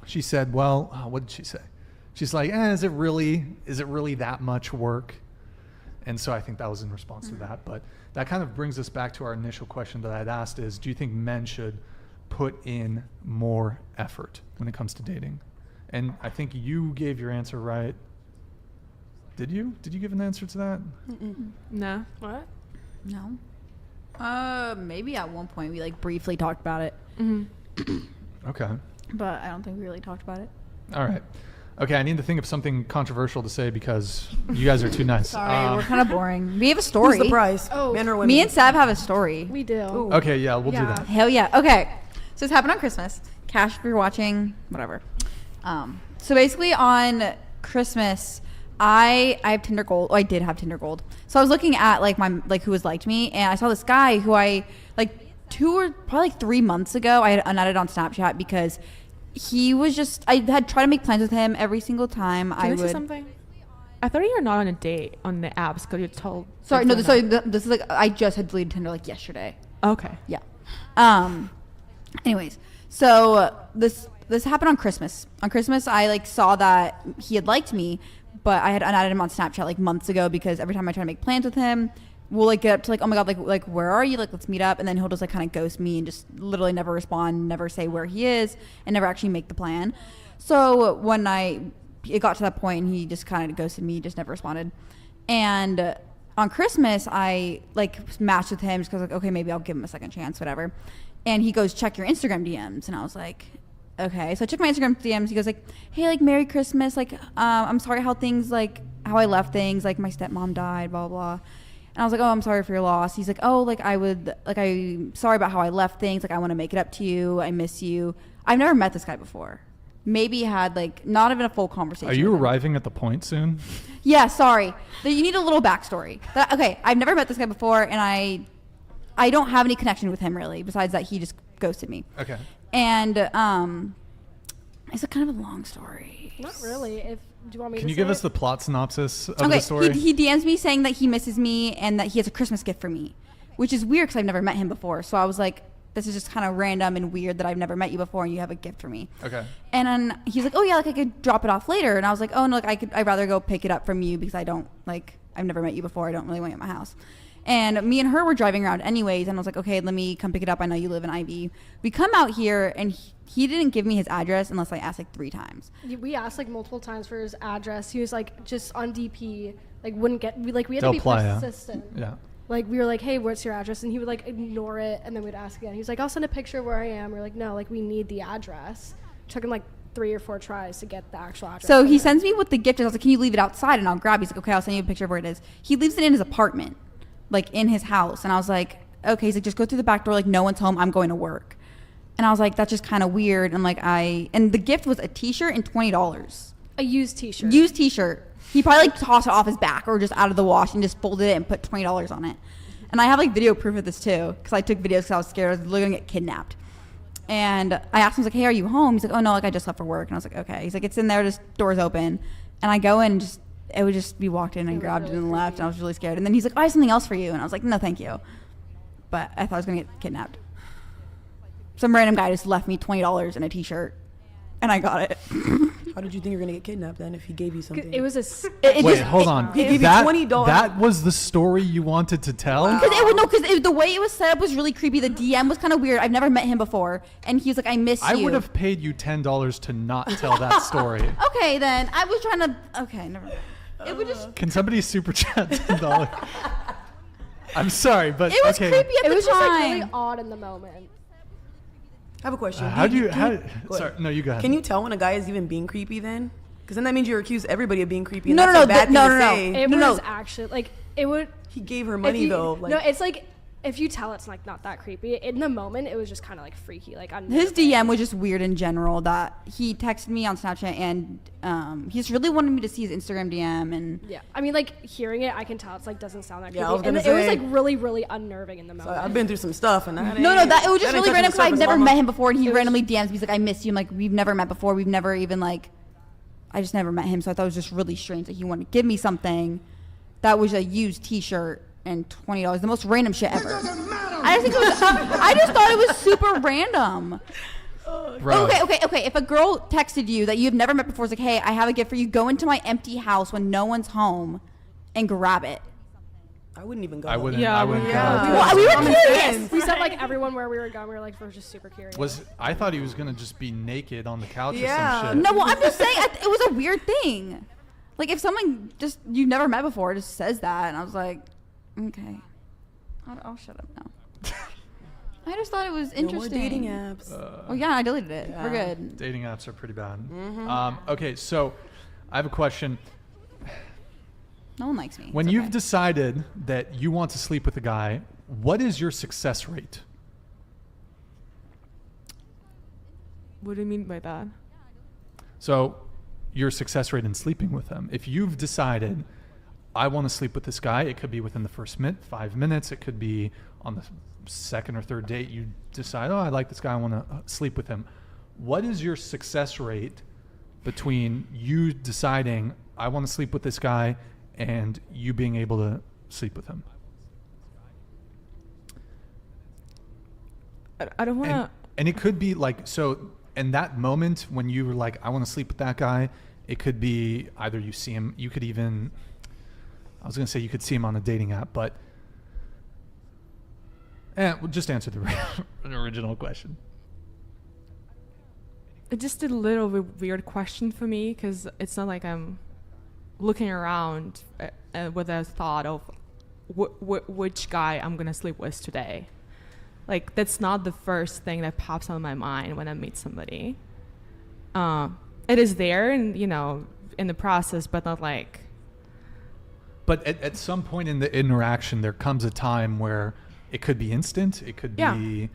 she said, well, what did she say? She's like, is it really that much work? And so I think that was in response to that. But that kind of brings us back to our initial question that I'd asked is, do you think men should put in more effort when it comes to dating? And I think you gave your answer right. Did you? Did you give an answer to that? No. What? No. Maybe at one point we like briefly talked about it. Okay. But I don't think we really talked about it. All right. Okay, I need to think of something controversial to say because you guys are too nice. Sorry, we're kind of boring. We have a story. Who's the prize? Oh, Men or women? Me and Sab have a story. We do. Ooh. Okay, yeah, we'll do that. Hell yeah. Okay. So this happened on Christmas. Cash, if you're watching, whatever. So basically on Christmas, I have Tinder Gold. Oh, I did have Tinder Gold. So I was looking at who has liked me, and I saw this guy who I probably 3 months ago I had unadded on Snapchat because he was just, I had tried to make plans with him every single time. Can I say something? I thought you were not on a date on the apps because you told. Sorry, no. This is like I just had deleted Tinder like yesterday. Okay. Yeah. Anyways, so this happened on Christmas. On Christmas, I saw that he had liked me, but I had unadded him on Snapchat months ago because every time I try to make plans with him, we'll get up to oh my god, like where are you? Let's meet up, and then he'll just kind of ghost me and just literally never respond, never say where he is, and never actually make the plan. So when it got to that point, and he just kind of ghosted me, just never responded. And on Christmas, I matched with him just because okay, maybe I'll give him a second chance, whatever. And he goes, check your Instagram DMs, and I was like, okay. So I checked my Instagram DMs. He goes hey, Merry Christmas. I'm sorry how things how I left things, like my stepmom died, blah blah. And I was like, oh, I'm sorry for your loss. He's like, oh, like I'm sorry about how I left things. Like I want to make it up to you. I miss you. I've never met this guy before. Maybe had like not even a full conversation. Are you arriving at the point soon? Yeah, sorry. You need a little backstory. Okay, I've never met this guy before, and I don't have any connection with him really, besides that he just ghosted me. Okay. And it's a kind of a long story. Not really. Do you want me to Can you say give us it? the plot synopsis of the story? He DMs me saying that he misses me and that he has a Christmas gift for me, which is weird because I've never met him before. So I was like, this is just kind of random and weird that I've never met you before and you have a gift for me. Okay. And then he's like, oh yeah, like I could drop it off later. And I was like, oh no, like I'd rather go pick it up from you because I've never met you before. I don't really want you at my house. And me and her were driving around anyways. And I was like, okay, let me come pick it up. I know you live in Ivy. We come out here and he didn't give me his address unless I asked like 3 times. We asked like multiple times for his address. He was like just on DP, like wouldn't get, we had Del to be Playa. persistent. Yeah. Like we were like, hey, what's your address? And he would like ignore it, and then we'd ask again. He was like, I'll send a picture of where I am. We're like, no, like we need the address. Took him like 3 or 4 tries to get the actual address. So he sends me what the gift is. I was like, can you leave it outside and I'll grab it? He's like, okay, I'll send you a picture of where it is. He leaves it in his apartment, like in his house. And I was like, okay. He's like, just go through the back door. Like no one's home. I'm going to work. And I was like, that's just kind of weird. And like and the gift was a t-shirt and $20. A used t-shirt. Used t-shirt. He probably like tossed it off his back or just out of the wash and just folded it and put $20 on it. And I have like video proof of this too, because I took videos because I was scared I was literally gonna get kidnapped. And I asked him, I was like, hey, are you home? He's like, oh no, like I just left for work. And I was like, okay. He's like, it's in there, just doors open. And I go in and it would just be walked in and grabbed it and left. And I was really scared. And then he's like, oh, I have something else for you. And I was like, no, thank you. But I thought I was gonna get kidnapped. Some random guy just left me $20 in a t-shirt, and I got it. How did you think you were gonna get kidnapped then if he gave you something? It was Wait, hold on. He gave you $20. That was the story you wanted to tell? Because the way it was set up was really creepy. The DM was kind of weird. I've never met him before, and he was like, I miss you. I would have paid you $10 to not tell that story. Okay, then. I was trying to... Okay, never mind. It would just... Can somebody super chat $10? I'm sorry, but it was okay. creepy at it the was time. just like really odd in the moment. I have a question. Sorry, no, you go ahead. Can you tell when a guy is even being creepy then? Because then that means you accuse everybody of being creepy. And No, that's no, a bad no, thing no, to say. It was actually like it would. He gave her money though. Like, no, it's like if you tell it's like not that creepy. In the moment, it was just kind of like freaky. Like his DM was just weird in general. That he texted me on Snapchat and he just really wanted me to see his Instagram DM and yeah. I mean, like hearing it, I can tell it's like doesn't sound that creepy. Yeah, I was and gonna it was say- like really, really unnerving in the moment. I've been through some stuff and that. it was just really random because I've never met him before and he randomly DMs me. He's like, I miss you. I'm like, we've never met before. We've never even like, I just never met him. So I thought it was just really strange that he wanted to give me something that was a used t-shirt and $20. The most random shit ever. I just thought it was super random. Bro. Okay. If a girl texted you that you've never met before, is like, hey, I have a gift for you. Go into my empty house when no one's home and grab it. I wouldn't even go. I wouldn't. Yeah, I wouldn't go. Well, we were curious. We said like everyone where we were going, we were like, we're just super curious. I thought he was gonna just be naked on the couch or Yeah. some shit. No, well, I'm just saying it was a weird thing. Like if someone just you've never met before just says that, and I was like, okay, I'll shut up now. I just thought it was interesting. No more dating apps. Oh yeah, I deleted it. Yeah. We're good. Dating apps are pretty bad. Mm-hmm. Okay, so I have a question. No one likes me. When It's you've okay. decided that you want to sleep with a guy, what is your success rate? What do you mean by that? So your success rate in sleeping with him. If you've decided, I want to sleep with this guy, it could be within the first 5 minutes. It could be on the second or third date. You decide, oh, I like this guy. I want to sleep with him. What is your success rate between you deciding, I want to sleep with this guy, and you being able to sleep with him? I don't want to. And it could be like, so in that moment when you were like, I want to sleep with that guy, it could be either you see him, you could even, I was going to say you could see him on a dating app, but we'll just answer the original question. It's just a little bit weird question for me because it's not like I'm looking around with a thought of which guy I'm gonna sleep with today. Like that's not the first thing that pops on my mind when I meet somebody. It is there, and in the process, but not like But at some point in the interaction, there comes a time where it could be instant. It could be,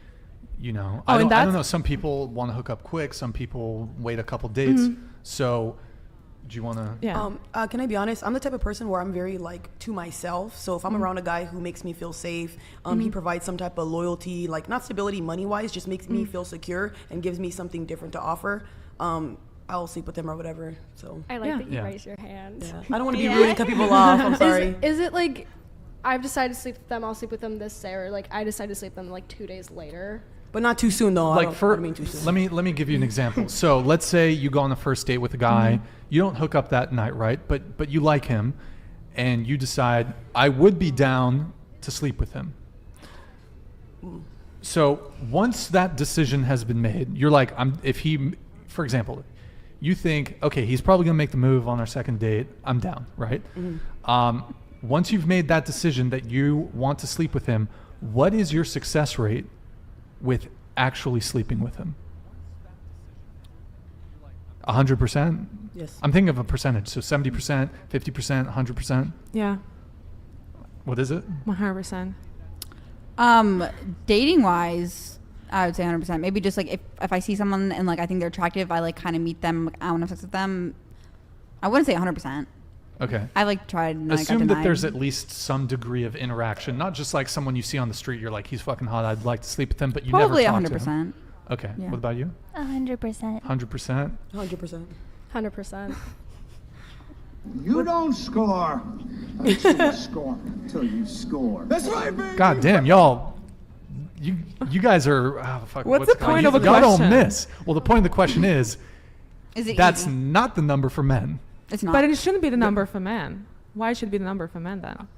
you know, I don't know. Some people want to hook up quick. Some people wait a couple dates. So do you want to? Yeah. Can I be honest? I'm the type of person where I'm very like to myself. So if I'm around a guy who makes me feel safe, he provides some type of loyalty, like not stability money wise, just makes me feel secure and gives me something different to offer. I'll sleep with him or whatever. So I like that you raise your hand. Yeah. I don't want to be rude and cut people off. I'm sorry. Is it like I've decided to sleep with them, I'll sleep with them this day, or like I decided to sleep with them like 2 days later? But not too soon though. Like I don't mean too soon. let me give you an example. So let's say you go on a first date with a guy. You don't hook up that night, right? But you like him, and you decide I would be down to sleep with him. So once that decision has been made, you're like, for example, you think, okay, he's probably gonna make the move on our second date. I'm down, right? Once you've made that decision that you want to sleep with him, what is your success rate with actually sleeping with him? 100%? Yes. I'm thinking of a percentage. So 70%, 50%, 100%? Yeah. What is it? 100%. Dating wise, I would say 100%. Maybe just like if I see someone and like I think they're attractive, I like kind of meet them, I want to have sex with them. I wouldn't say 100%. Okay. I like tried and assume that there's at least some degree of interaction, not just like someone you see on the street. You're like, he's fucking hot. I'd like to sleep with him, but you probably never talk 100%. to him. Okay. Yeah. What about you? 100%. 100%. 100%. 100%. You don't score until you score. Until you score. That's right, baby. God damn, y'all. You guys are. Oh, fuck, What's the point of a y'all question? don't miss. Well, the point of the question is it that's easy? not the number for men. It's not. But it shouldn't be the number for men. Why should it be the number for men then?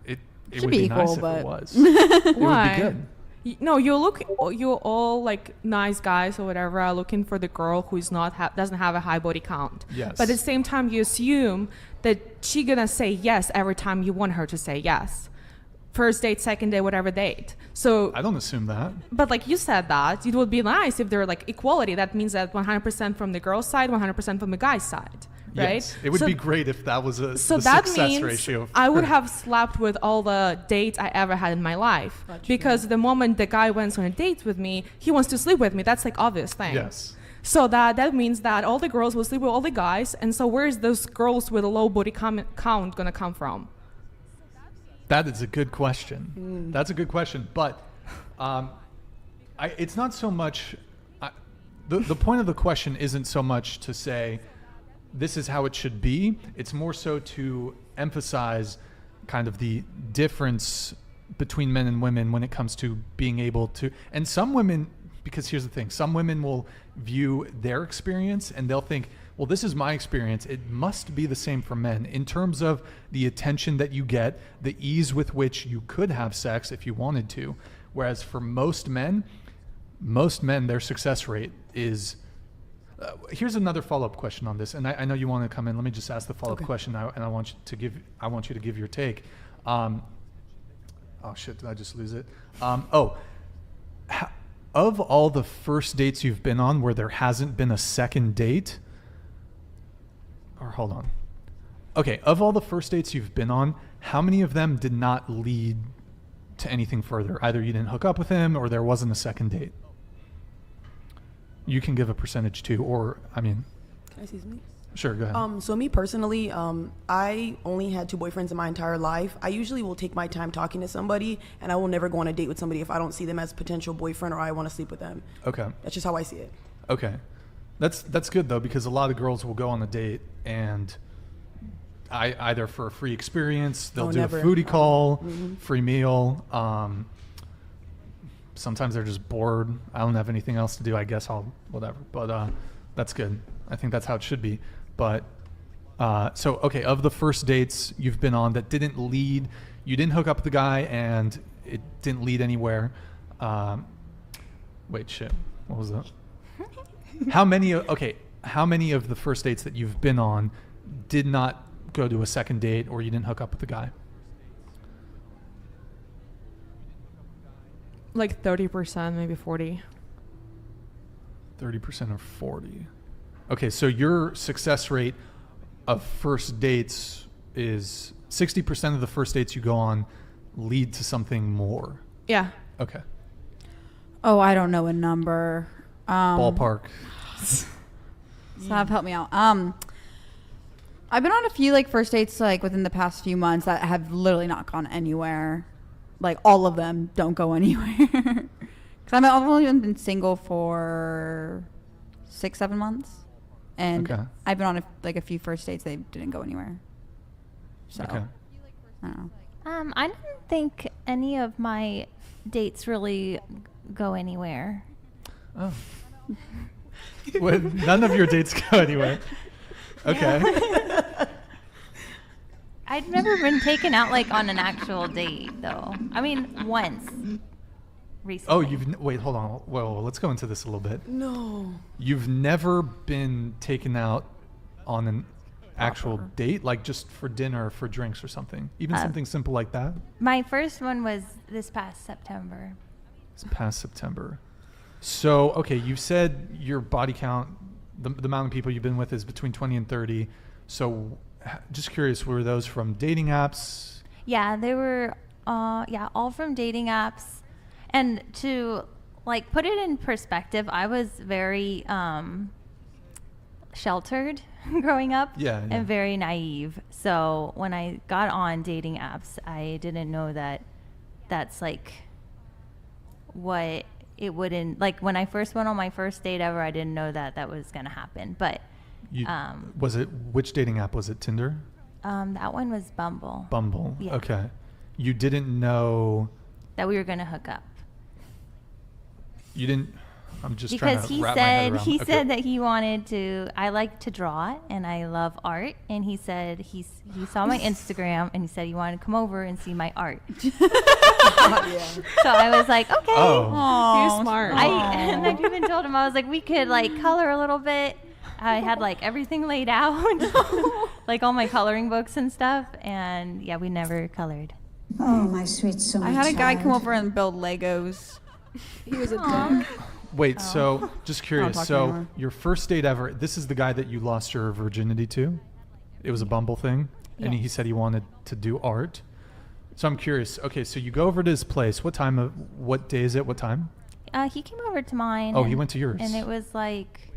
It Should would be be equal, nice if but- it was. Why? It would be good. No, you're all like nice guys or whatever are looking for the girl who is not doesn't have a high body count. Yes. But at the same time, you assume that she gonna say yes every time you want her to say yes. First date, second date, whatever date. So I don't assume that. But like you said that, it would be nice if they're like equality. That means that 100% from the girl's side, 100% from the guy's side. Right? Yes. It would be great if that was the that success means ratio. I would have slept with all the dates I ever had in my life. Because the moment the guy went on a date with me, he wants to sleep with me. That's like obvious thing. Yes. So that means that all the girls will sleep with all the guys. And so where is those girls with a low body count gonna come from? That is a good question. That's a good question. But it's not so much. The point of the question isn't so much to say this is how it should be. It's more so to emphasize kind of the difference between men and women when it comes to being able to. And some women, because here's the thing, some women will view their experience and they'll think, well, this is my experience. It must be the same for men in terms of the attention that you get, the ease with which you could have sex if you wanted to. Whereas for most men, their success rate is. Here's another follow-up question on this, and I know you want to come in. Let me just ask the follow-up question, and I want you to give your take. Oh shit! Did I just lose it? Of all the first dates you've been on where there hasn't been a second date, or hold on. Okay, of all the first dates you've been on, how many of them did not lead to anything further? Either you didn't hook up with him, or there wasn't a second date. You can give a percentage too, or I mean. Can I say something? Sure, go ahead. So me personally, I only had 2 boyfriends in my entire life. I usually will take my time talking to somebody, and I will never go on a date with somebody if I don't see them as a potential boyfriend or I want to sleep with them. Okay. That's just how I see it. Okay. That's good though, because a lot of girls will go on a date and either for a free experience, they'll do never. a foodie call, free meal. Sometimes they're just bored. I don't have anything else to do. I guess I'll whatever. But that's good. I think that's how it should be. But okay, of the first dates you've been on that didn't lead, you didn't hook up with the guy and it didn't lead anywhere. Wait, shit. What was that? How many of the first dates that you've been on did not go to a second date, or you didn't hook up with the guy? Like 30%, maybe 40. 30% or 40. Okay, so your success rate of first dates is 60% of the first dates you go on lead to something more. Yeah. Okay. Oh, I don't know a number. Ballpark. Sav, help me out. I've been on a few like first dates like within the past few months that have literally not gone anywhere. Like all of them don't go anywhere. Because I've only been single for 6-7 months, and I've been on a few first dates that didn't go anywhere. So I don't know. I didn't think any of my dates really go anywhere. Oh. Well, none of your dates go anywhere. Okay. I'd never been taken out like on an actual date though. I mean, once recently. Oh, wait, hold on. Well, let's go into this a little bit. No. You've never been taken out on an actual date, like just for dinner or for drinks or something? Even something simple like that? My first one was this past September. This past September. So, okay, you said your body count, the amount of people you've been with is between 20 and 30. So, just curious, were those from dating apps? Yeah, they were, all from dating apps. And to, like, put it in perspective, I was very sheltered growing up and very naive. So when I got on dating apps, I didn't know that that's, like, what it wouldn't, like, when I first went on my first date ever, I didn't know that that was going to happen. But was it, which dating app was it? Tinder? That one was Bumble. Bumble. Yeah. Okay. You didn't know that we were going to hook up. You didn't. I'm just trying to wrap my head around. He said that he wanted to. I like to draw and I love art, and he said he saw my Instagram and he said he wanted to come over and see my art. So I was like, okay. You're smart. And I even told him, I was like, we could like color a little bit. I had like everything laid out, like all my coloring books and stuff, and yeah, we never colored. Oh, my sweet sweet I had a guy come over and build Legos. He was a dick. Wait, so just curious. So your first date ever, this is the guy that you lost your virginity to? It was a Bumble thing? And he said he wanted to do art. So I'm curious. Okay, so you go over to his place. What day is it? What time? He came over to mine. Oh, he went to yours. And it was like,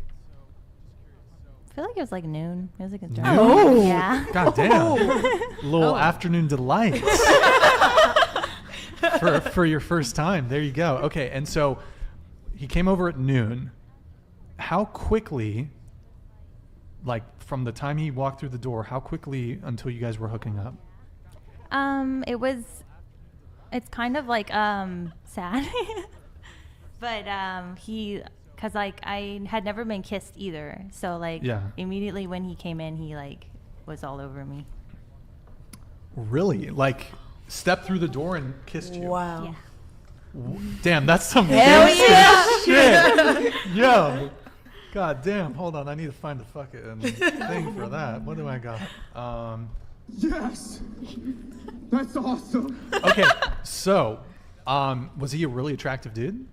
I feel like it was like noon. It was like a noon? Oh. Yeah. God damn. Little afternoon delights. for your first time. There you go. Okay, and so he came over at noon. How quickly, like from the time he walked through the door, how quickly until you guys were hooking up? It's kind of like sad. But because like I had never been kissed either. So like immediately when he came in, he like was all over me. Really? Like stepped through the door and kissed you? Wow. Yeah. Damn, that's some Hell gangster shit. Yo. God damn. Hold on. I need to find the fucking thing for that. What do I got? Yes. That's awesome. Okay. So, was he a really attractive dude?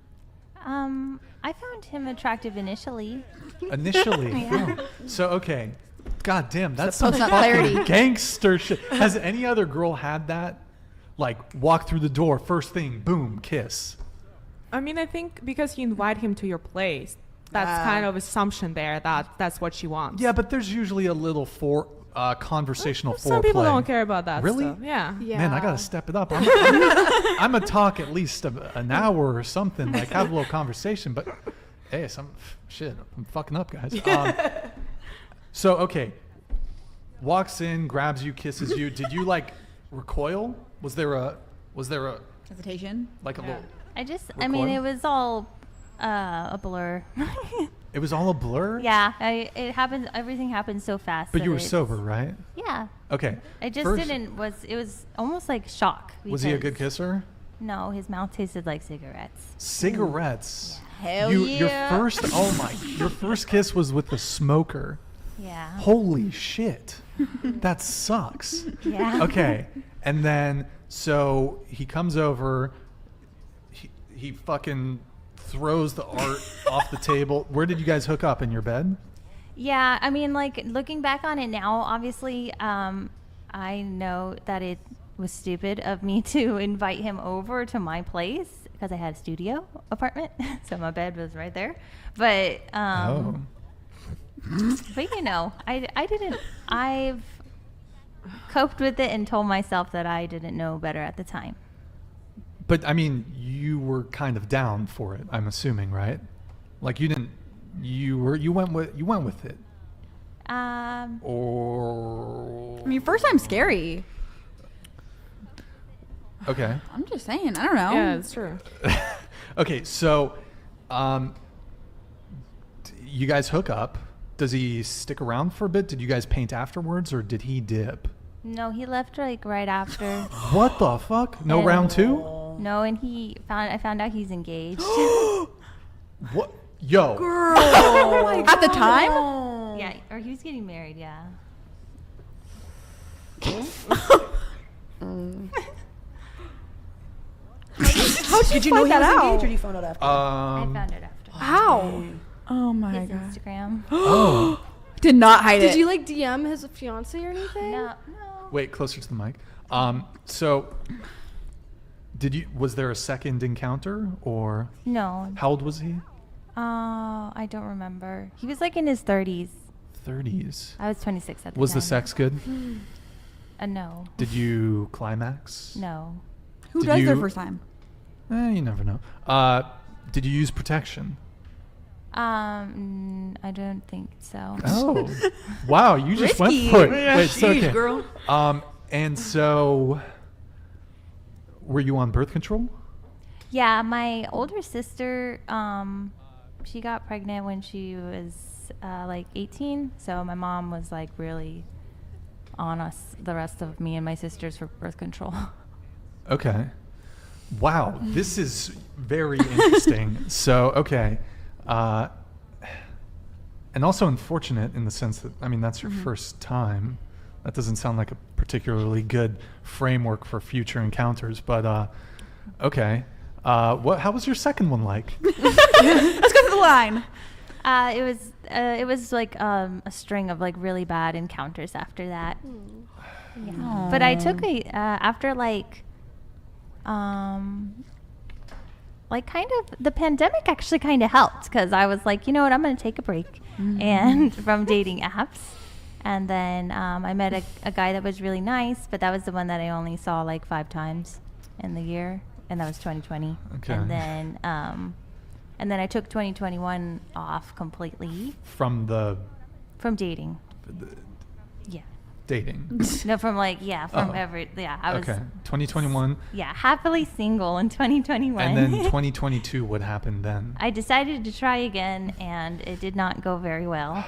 I found him attractive initially. Initially? Yeah. Oh. So, okay. God damn, that's Supposed some not fucking clarity. gangster shit. Has any other girl had that? Like, walk through the door, first thing, boom, kiss. I mean, I think because you invite him to your place, that's kind of assumption there that that's what she wants. Yeah, but there's usually a little conversational foreplay. Some people don't care about that Really? stuff. Yeah. Man, I gotta step it up. I'm a talk at least an hour or something. Like have a little conversation. But hey, I'm fucking up, guys. So okay, walks in, grabs you, kisses you. Did you like recoil? Was there a hesitation? Like a little. I mean, it was all a blur. It was all a blur? Yeah, it happened. Everything happened so fast. But you were sober, right? Yeah. Okay. It just it was almost like shock. Was he a good kisser? No, his mouth tasted like cigarettes. Cigarettes? Hell yeah. Your first kiss was with a smoker. Yeah. Holy shit. That sucks. Yeah. Okay. And then, so he comes over, he fucking throws the art off the table. Where did you guys hook up? In your bed? Yeah, I mean, like looking back on it now, obviously, I know that it was stupid of me to invite him over to my place because I had a studio apartment, so my bed was right there. But but you know, I've coped with it and told myself that I didn't know better at the time. But I mean, you were kind of down for it, I'm assuming, right? Like you went with it. Or I mean, first time's scary. Okay. I'm just saying. I don't know. Yeah, it's true. Okay, so you guys hook up. Does he stick around for a bit? Did you guys paint afterwards, or did he dip? No, he left like right after. What the fuck? No round two? No, and I found out he's engaged. What? Yo. Girl. At the time? Yeah, or he was getting married, yeah. How did you know he was engaged, or you found out after? I found it after. How? Oh my His god. Instagram. Oh. Did not hide it. Did you like DM his fiance or anything? No. Wait, closer to the mic. So was there a second encounter, or? No. How old was he? I don't remember. He was like in his 30s. 30s. I was 26 at the time. Was the sex good? No. Did you climax? No. Who does their first time? You never know. Did you use protection? I don't think so. Oh, wow! You just Risky. went for it. Yeah, Wait, so, okay. girl. And so, were you on birth control? Yeah, my older sister, she got pregnant when she was like 18. So my mom was like really on us, the rest of me and my sisters, for birth control. Okay. Wow, this is very interesting. So, okay. And also unfortunate in the sense that, I mean, that's your first time. That doesn't sound like a particularly good framework for future encounters, but okay. How was your second one like? Let's go to the line. It was like a string of like really bad encounters after that. Yeah. But I took after like kind of the pandemic actually kind of helped, because I was like, you know what, I'm going to take a break and from dating apps. And then I met a guy that was really nice, but that was the one that I only saw like 5 times in the year, and that was 2020. Okay. And then I took 2021 off completely. From dating. Yeah. Dating. No, from like, yeah, from I was. Okay. 2021. Yeah, happily single in 2021. And then 2022, what happened then? I decided to try again, and it did not go very well.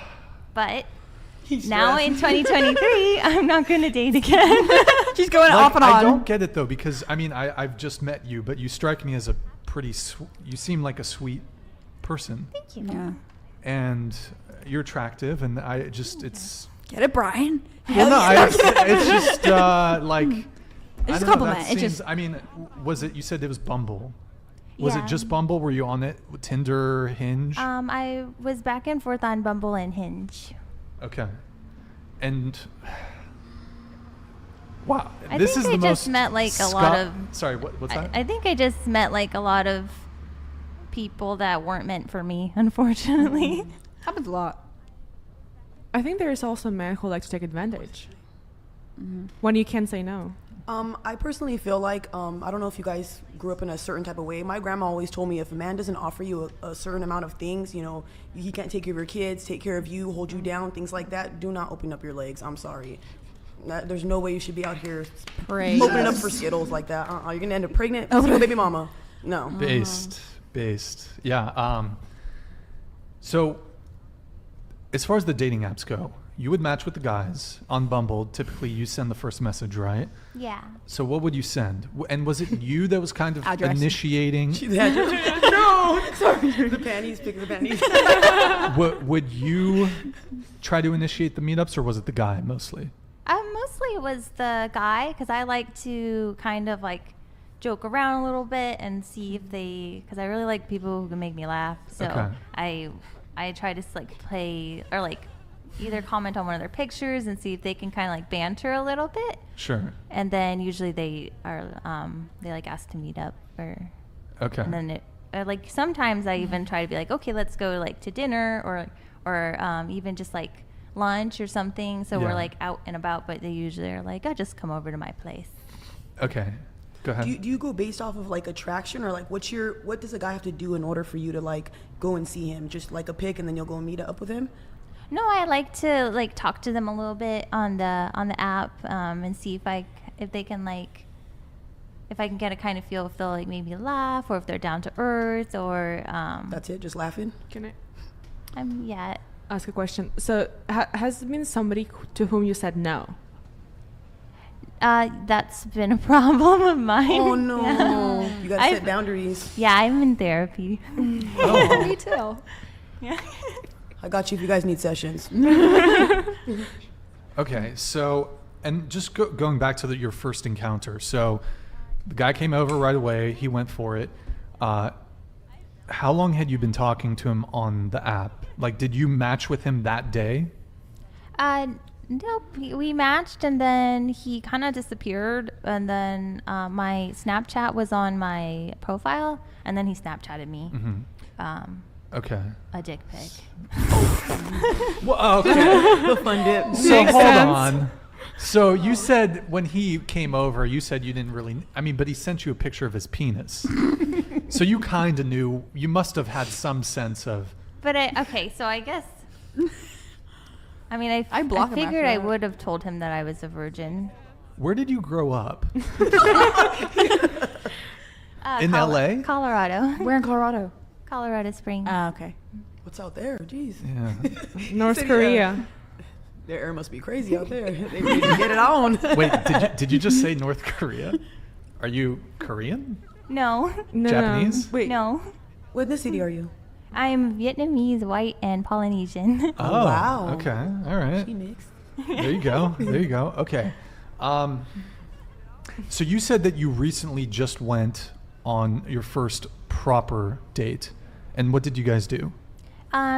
But now in 2023, I'm not going to date again. She's going off and on. I don't get it though, because I mean, I've just met you, but you strike me as a pretty. You seem like a sweet person. Thank you. Yeah. And you're attractive, and it's. Get it, Brian. Well, no, it's just like. It's just a compliment. It's just. I mean, was it? You said it was Bumble. Was Yeah. it just Bumble? Were you on it? Tinder, Hinge? I was back and forth on Bumble and Hinge. Okay. And wow, I this think is I the just most met like a lot of. Sorry, what's that? I think I just met like a lot of people that weren't meant for me, unfortunately. Happens a lot. I think there is also men who like to take advantage when you can't say no. I personally feel like I don't know if you guys grew up in a certain type of way. My grandma always told me if a man doesn't offer you a certain amount of things, you know, he can't take care of your kids, take care of you, hold you down, things like that, do not open up your legs. I'm sorry. There's no way you should be out here opening up for Skittles like that. You're gonna end up pregnant, single baby mama. No. Based. Yeah. So, as far as the dating apps go, you would match with the guys on Bumble. Typically, you send the first message, right? Yeah. So what would you send? And was it you that was kind of Address. initiating? No, sorry. The panties, pick the panties. Would you try to initiate the meetups, or was it the guy mostly? Mostly it was the guy, because I like to kind of like joke around a little bit and see if because I really like people who can make me laugh. So Okay. I try to like play or like either comment on one of their pictures and see if they can kind of like banter a little bit. Sure. And then usually they are they like ask to meet up Okay. And then it like sometimes I even try to be like, okay, let's go like to dinner or even just like lunch or something. So we're like out and about, but they usually are like, oh, just come over to my place. Okay. Go ahead. Do you go based off of like attraction, or like what does a guy have to do in order for you to like go and see him? Just like a pic and then you'll go and meet up with him? No, I like to like talk to them a little bit on the app and see if they can like if I can get a kind of feel if they'll like maybe laugh or if they're down to earth or that's it, just laughing. Can I ask a question? So has it been somebody to whom you said no? That's been a problem of mine. Oh no. Yeah. You gotta set boundaries. Yeah, I'm in therapy. Oh. Me too. Yeah. I got you if you guys need sessions. Okay, so, and just going back to your first encounter. So the guy came over right away. He went for it. How long had you been talking to him on the app? Like, did you match with him that day? Nope. We matched, and then he kind of disappeared. And then my Snapchat was on my profile, and then he Snapchatted me. Mm-hmm. Okay. A dick pic. Well, okay. The fun dip. So hold on. So you said when he came over, you said you didn't really. I mean, but he sent you a picture of his penis. So you kind of knew. You must have had some sense of. But okay, so I guess. I mean, I block him figured after I that. would have told him that I was a virgin. Where did you grow up? In LA? Colorado. Where in Colorado? Colorado Springs. Okay. What's out there? Jeez. Yeah. North Said, Korea. Their air must be crazy out there. They ready to get it on. Wait, did you just say North Korea? Are you Korean? No. Japanese? Wait. No. What ethnicity are you? I'm Vietnamese, white, and Polynesian. Oh, wow. Okay. All right. She mixed. There you go. There you go. Okay. So you said that you recently just went on your first proper date. And what did you guys do?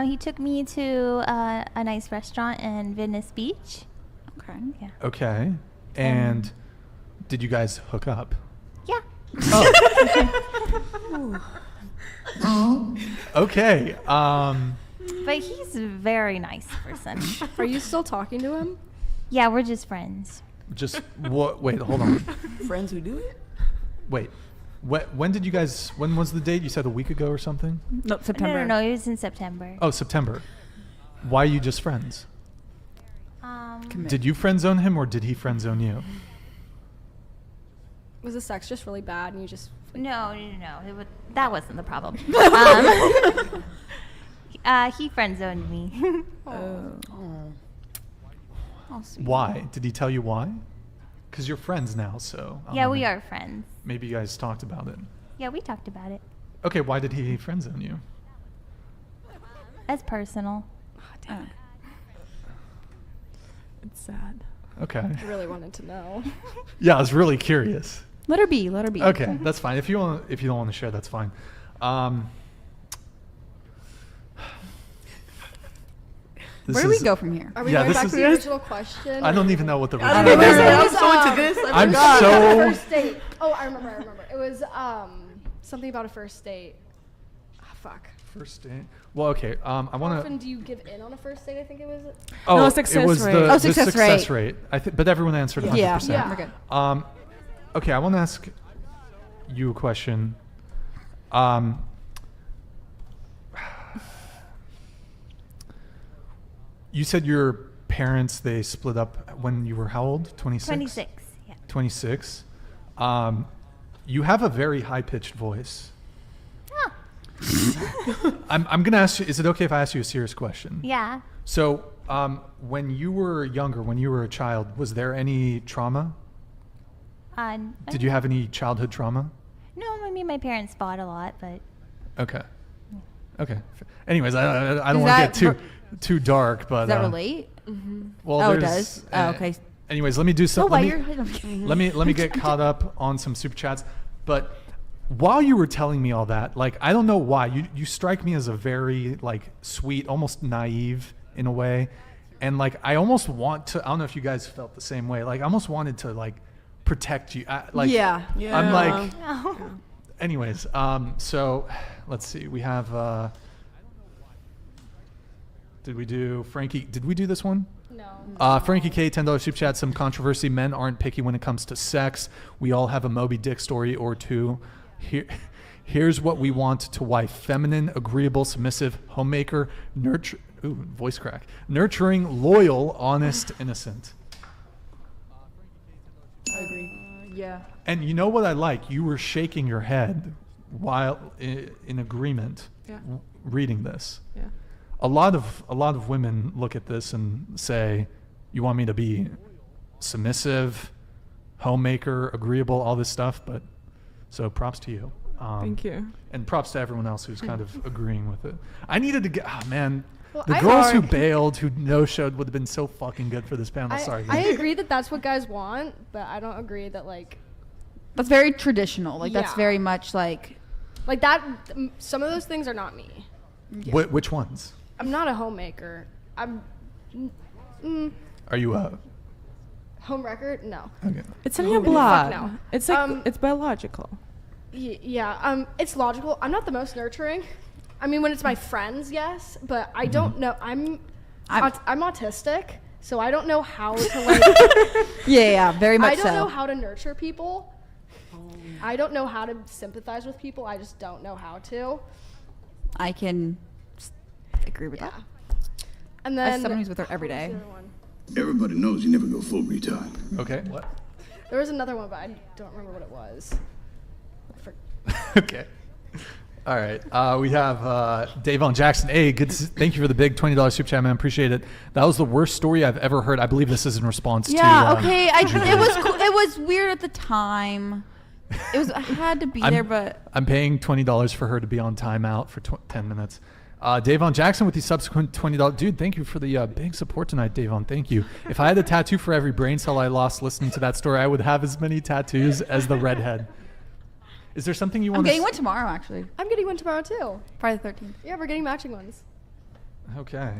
He took me to a nice restaurant in Venice Beach. Okay. Yeah. Okay. And did you guys hook up? Yeah. Oh. Okay. But he's a very nice person. Are you still talking to him? Yeah, we're just friends. Just what? Wait, hold on. Friends who do it? Wait. When did you guys? When was the date? You said a week ago or something? No, September. No, it was in September. Oh, September. Why are you just friends? Commit. Did you friend zone him or did he friend zone you? Was the sex just really bad and you just... No. That wasn't the problem. He friend zoned me. Why? Did he tell you why? Because you're friends now, so. Yeah, we are friends. Maybe you guys talked about it. Yeah, we talked about it. Okay, why did he friend zone you? That's personal. Oh, damn it. It's sad. Okay. I really wanted to know. Yeah, I was really curious. Let her be. Let her be. Okay, that's fine. If you don't want to share, that's fine. Where do we go from here? Are we going back to the original question? I don't even know what the I original don't know. question I'm so into this. I'm forgot. so. First date. Oh, I remember. It was something about a first date. Ah, fuck. First date. Well, okay. I want How to. often do you give in on a first date? I think it was. Oh, No, it success was rate. the, Oh, the success success rate. rate. But everyone answered 100%. Yeah. We're good. Okay, I want to ask you a question. You said your parents, they split up when you were how old? 26? 26, yeah. 26. You have a very high-pitched voice. I'm going to ask you, is it okay if I ask you a serious question? Yeah. So, when you were younger, when you were a child, was there any trauma? Did you have any childhood trauma? No, I mean, my parents fought a lot, but... Okay. Okay. Anyways, I don't want to get too dark, but... Does that relate? Well, Oh, it there's, does? Oh, okay. Anyways, let me do some... Oh, let me get I'm caught up on some super chats. But while you were telling me all that, like, I don't know why, you strike me as a very, like, sweet, almost naive in a way. And like, I almost want to, I don't know if you guys felt the same way. Like, I almost wanted to like protect you. Yeah. I'm like, anyways. So let's see. We have, did we do Frankie? Did we do this one? No. Frankie K, $10 super chat. Some controversy. Men aren't picky when it comes to sex. We all have a Moby Dick story or two. Here's what we want to wife: feminine, agreeable, submissive, homemaker, voice crack, nurturing, loyal, honest, innocent. I agree. Yeah. And you know what I like? You were shaking your head while in agreement, reading this. Yeah. A lot of women look at this and say, "You want me to be submissive, homemaker, agreeable, all this stuff." But so props to you. Thank you. And props to everyone else who's kind of agreeing with it. I needed to get. Oh man. Well, The girls who bailed, who no-showed, would have been so fucking good for this panel. Sorry. I agree that that's what guys want, but I don't agree that like. That's very traditional. Like that's very much like that. Some of those things are not me. Which ones? I'm not a homemaker. I'm. Are you a home wrecker? No. Okay. It's in your blood. No. It's like it's biological. Yeah. It's logical. I'm not the most nurturing. I mean, when it's my friends, yes, but I don't know. I'm autistic, so I don't know how to like. yeah, very much so. I don't know how to nurture people. I don't know how to sympathize with people. I just don't know how to. I can agree with that. And then as someone who's with her every day. Everybody knows you never go full retard. Okay. What? There was another one, but I don't remember what it was. Okay. All right. We have Davon Jackson. Hey, thank you for the big $20 super chat, man. Appreciate it. That was the worst story I've ever heard. I believe this is in response to. Yeah. Okay. It was cool. It was weird at the time. I had to be there, but I'm paying $20 for her to be on timeout for 10 minutes. Davon Jackson with the subsequent $20. Dude, thank you for the big support tonight, Davon. Thank you. If I had a tattoo for every brain cell I lost listening to that story, I would have as many tattoos as the redhead. Is there something you want I'm to getting one tomorrow, actually. I'm getting one tomorrow, too. Friday the 13th. Yeah, we're getting matching ones. Okay.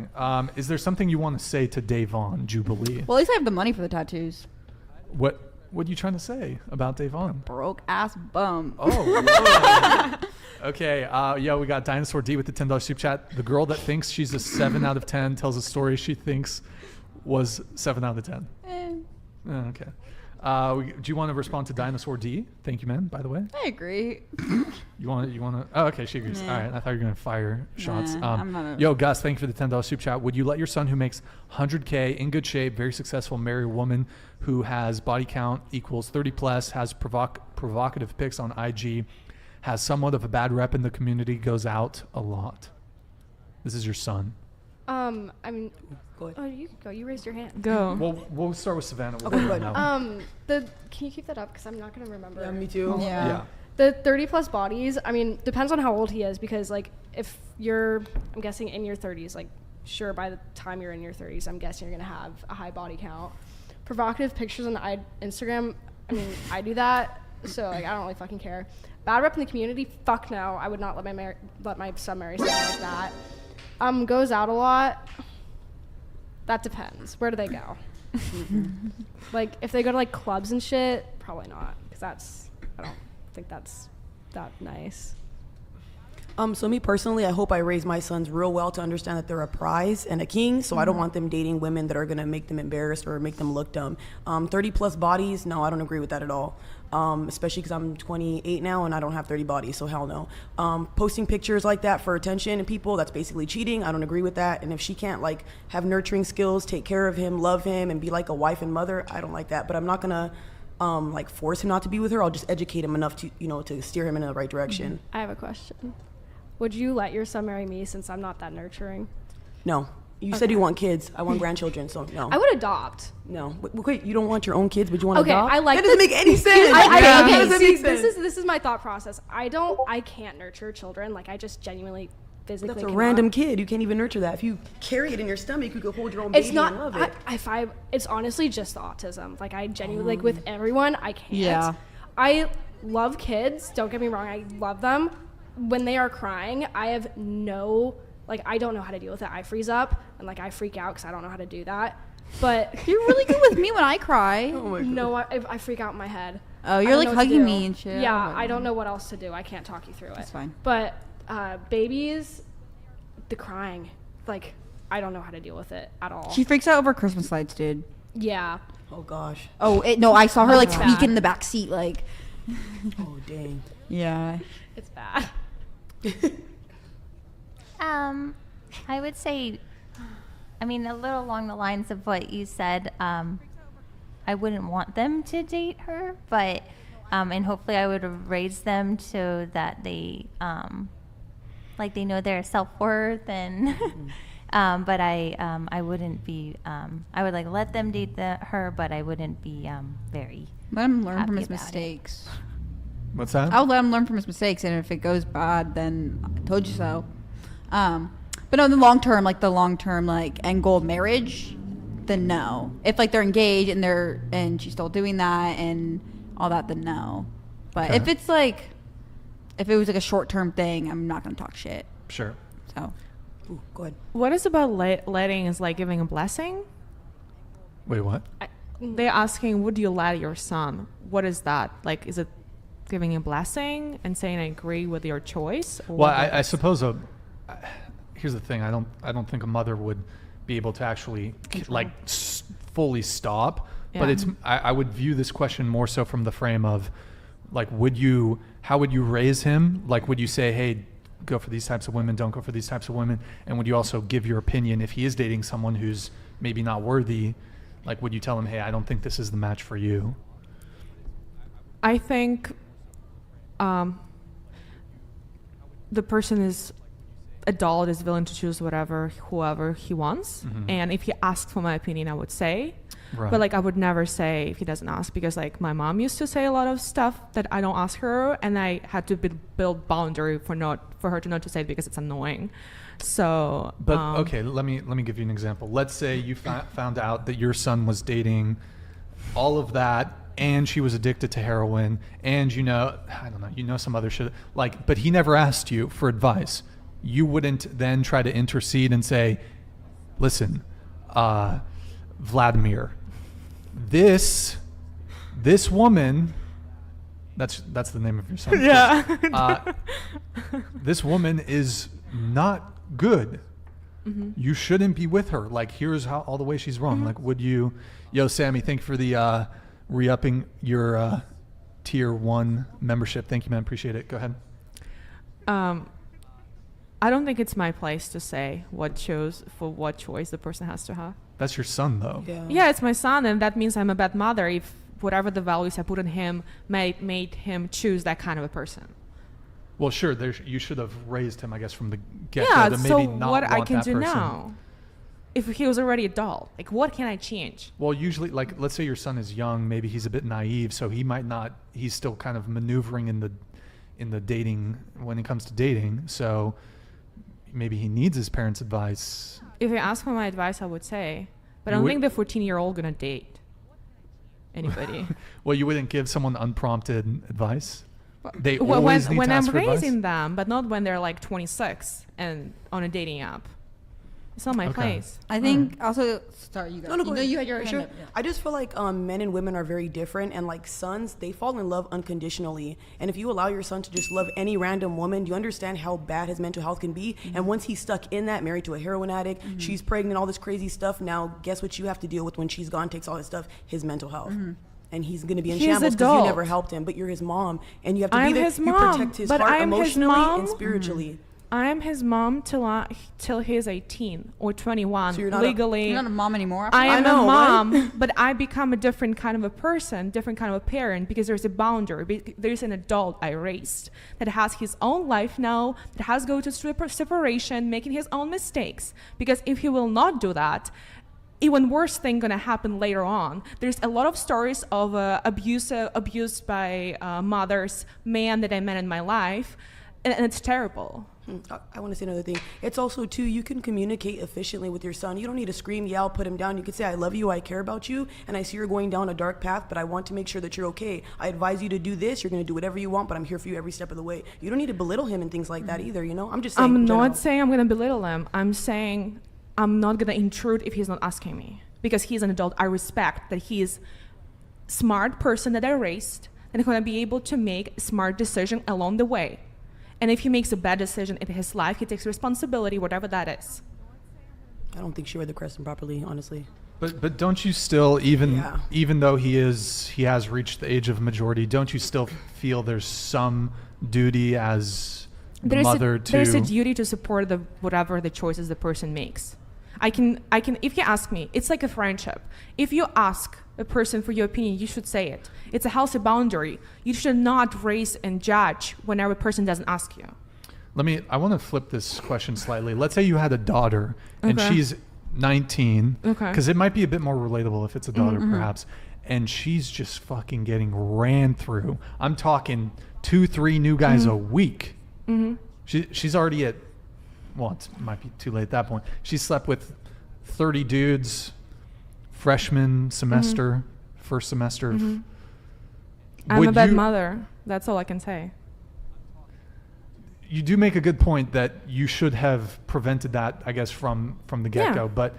Is there something you want to say to Davon, Jubilee? Well, at least I have the money for the tattoos. What are you trying to say about Davon? Broke ass bum. Oh. Okay. We got Dinosaur D with the $10 super chat. The girl that thinks she's a 7 out of 10 tells a story she thinks was 7 out of 10. Okay. Do you want to respond to Dinosaur D? Thank you, man, by the way. I agree. You want to? Oh, okay, she agrees. Nah. All right, I thought you were going to fire shots. I'm not Yo, Gus, thank you for the $10 super chat. Would you let your son who makes $100K, in good shape, very successful, marry a woman who has body count equals 30 plus, has provocative pics on IG, has somewhat of a bad rep in the community, goes out a lot? This is your son. I mean, go ahead. Oh, you can go. You raised your hand. Go. Well, we'll start with Savannah. Okay, go ahead. Can you keep that up? Because I'm not gonna remember. Yeah, me too. Yeah. The 30 plus bodies. I mean, depends on how old he is. Because like, if you're, I'm guessing in your 30s, like, sure, by the time you're in your 30s, I'm guessing you're gonna have a high body count. Provocative pictures on Instagram. I mean, I do that, so like, I don't really fucking care. Bad rep in the community. Fuck no. I would not let my son marry someone like that. Goes out a lot. That depends. Where do they go? Like, if they go to like clubs and shit, probably not, because I don't think that's that nice. So me personally, I hope I raise my sons real well to understand that they're a prize and a king. So I don't want them dating women that are gonna make them embarrassed or make them look dumb. 30 plus bodies, no, I don't agree with that at all. Especially because I'm 28 now and I don't have 30 bodies, so hell no. Posting pictures like that for attention and people, that's basically cheating. I don't agree with that. And if she can't like have nurturing skills, take care of him, love him, and be like a wife and mother, I don't like that. But I'm not gonna like force him not to be with her. I'll just educate him enough to, to steer him in the right direction. I have a question. Would you let your son marry me since I'm not that nurturing? No. You said you want kids. I want grandchildren, so no. I would adopt. No. Wait, you don't want your own kids, but you want to adopt? I like that. Doesn't make any sense. This is my thought process. I can't nurture children. Like, I just genuinely, physically That's a cannot. random kid. You can't even nurture that. If you carry it in your stomach, you could hold your own baby It's not. and love it. It's honestly just autism. Like, I genuinely, like, with everyone, I can't. Yeah. I love kids. Don't get me wrong. I love them. When they are crying, I have no Like, I don't know how to deal with it. I freeze up and like I freak out because I don't know how to do that. But you're really good with me when I cry. No, I freak out in my head. Oh, I you're don't like know what to hugging do. me and shit. Yeah, Oh, I don't know what else to do. I can't talk you through it. That's fine. But babies, the crying, like, I don't know how to deal with it at all. She freaks out over Christmas lights, dude. Yeah. Oh gosh. Oh no, I saw her like It's squeaking bad. in the back seat, like. Oh dang. Yeah. It's bad. I would say, I mean, a little along the lines of what you said. I wouldn't want them to date her, but and hopefully I would have raised them so that they like they know their self-worth and but I wouldn't be I would like let them date her, but I wouldn't be very let him learn from happy his about it. mistakes. What's that? I'll let him learn from his mistakes, and if it goes bad, then I told you so. But no, the long term, like end goal of marriage, then no. If like they're engaged and she's still doing that and all that, then no. But Okay. if it was like a short term thing, I'm not gonna talk shit. Sure. So. Ooh, go ahead. What is about letting is like giving a blessing? Wait, what? They're asking, would you let your son? What is that? Like, is it giving a blessing and saying I agree with your choice? Or Well, what I is- suppose here's the thing. I don't think a mother would be able to actually like fully stop. But Yeah. I would view this question more so from the frame of like, how would you raise him? Like, would you say, hey, go for these types of women, don't go for these types of women? And would you also give your opinion if he is dating someone who's maybe not worthy? Like, would you tell him, hey, I don't think this is the match for you? I think the person is adult, is willing to choose whoever he wants. Mhm. And if he asks for my opinion, I would say. Right. But like I would never say if he doesn't ask, because like my mom used to say a lot of stuff that I don't ask her, and I had to build boundary for her to not to say it because it's annoying. So But okay, let me give you an example. Let's say you found out that your son was dating all of that, and she was addicted to heroin, and I don't know, some other shit. Like, but he never asked you for advice. You wouldn't then try to intercede and say, "Listen, Vladimir, this woman." That's the name of your son. Yeah. This woman is not good. Mm-hmm. You shouldn't be with her. Like, here's how all the way she's wrong. Mm-hmm. Like, would you, Sammy, thank you for the re-upping your tier 1 membership. Thank you, man. Appreciate it. Go ahead. I don't think it's my place to say what choice the person has to have. That's your son, though. Yeah, it's my son, and that means I'm a bad mother if whatever the values I put in him made him choose that kind of a person. Well, sure. You should have raised him, I guess, from the get-go Yeah, to so maybe not what want I can that do person. now, if he was already adult, like what can I change? Well, usually, like, let's say your son is young, maybe he's a bit naive, so he might not. He's still kind of maneuvering in the dating when it comes to dating. So maybe he needs his parents' advice. If you ask for my advice, I would say, but I You don't would- think the 14-year-old gonna date anybody. Well, you wouldn't give someone unprompted advice. They Well, always need when to I'm ask for advice? raising them, but not when they're like 26 and on a dating app. It's not my place. I think also. Sorry, you guys. No, go ahead. You had your Sure. hand up. Yeah. I just feel like men and women are very different, and like sons, they fall in love unconditionally. And if you allow your son to just love any random woman, you understand how bad his mental health can be. And once he's stuck in that, married to a heroin addict, she's pregnant, all this crazy stuff. Now, guess what you have to deal with when she's gone, takes all his stuff, his mental health. And he's going to be in He's shambles because you adult. never helped him. But you're his mom, and you have to I'm be there. his You mom, protect his but heart I'm his emotionally mom. and spiritually. I'm his mom till he's 18 or 21 So you're not legally. You're not a mom anymore. after I that? am know, a right? mom, but I become a different kind of a person, different kind of a parent, because there's a boundary. There's an adult I raised that has his own life now, that has go to separation, making his own mistakes. Because if he will not do that, even worse thing gonna happen later on. There's a lot of stories of abused by mothers, man that I met in my life, and it's terrible. I want to say another thing. It's also, too, you can communicate efficiently with your son. You don't need to scream, yell, put him down. You can say, I love you, I care about you, and I see you're going down a dark path, but I want to make sure that you're okay. I advise you to do this. You're going to do whatever you want, but I'm here for you every step of the way. You don't need to belittle him and things like that either, you know? I'm just saying. I'm not saying I'm going to belittle him. I'm saying I'm not going to intrude if he's not asking me. Because he's an adult, I respect that he is smart person that I raised and going to be able to make a smart decision along the way. And if he makes a bad decision in his life, he takes responsibility, whatever that is. I don't think she read the question properly, honestly. But don't you still, even though he has reached the age of majority, don't you still feel there's some duty as the mother to? There's a duty to support whatever the choices the person makes. I can. If you ask me, it's like a friendship. If you ask a person for your opinion, you should say it. It's a healthy boundary. You should not raise and judge whenever a person doesn't ask you. I want to flip this question slightly. Let's say you had a daughter and she's 19, because it might be a bit more relatable if it's a daughter, perhaps, and she's just fucking getting ran through. I'm talking 2-3 new guys a week. She's already at, well, it might be too late at that point. She slept with 30 dudes, freshman semester, first semester. I'm a bad mother. That's all I can say. You do make a good point that you should have prevented that, I guess, from the get-go. But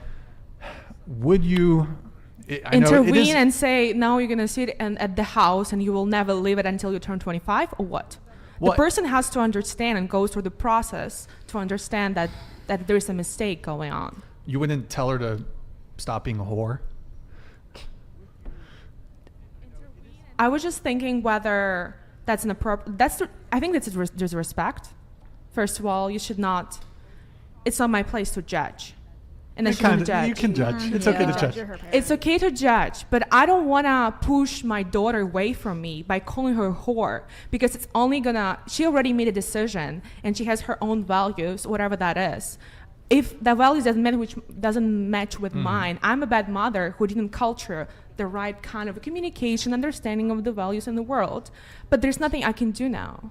would you intervene and say, now you're going to sit at the house and you will never leave it until you turn 25, or what? The person has to understand and go through the process to understand that there's a mistake going on. You wouldn't tell her to stop being a whore? I was just thinking whether that's an appropriate. I think that's disrespect. First of all, you should not. It's not my place to judge, and I shouldn't judge. You can judge. It's okay to judge. It's okay to judge, but I don't want to push my daughter away from me by calling her a whore, because it's only gonna. She already made a decision, and she has her own values, whatever that is. If the values doesn't match with mine, I'm a bad mother who didn't culture the right kind of communication, understanding of the values in the world. But there's nothing I can do now.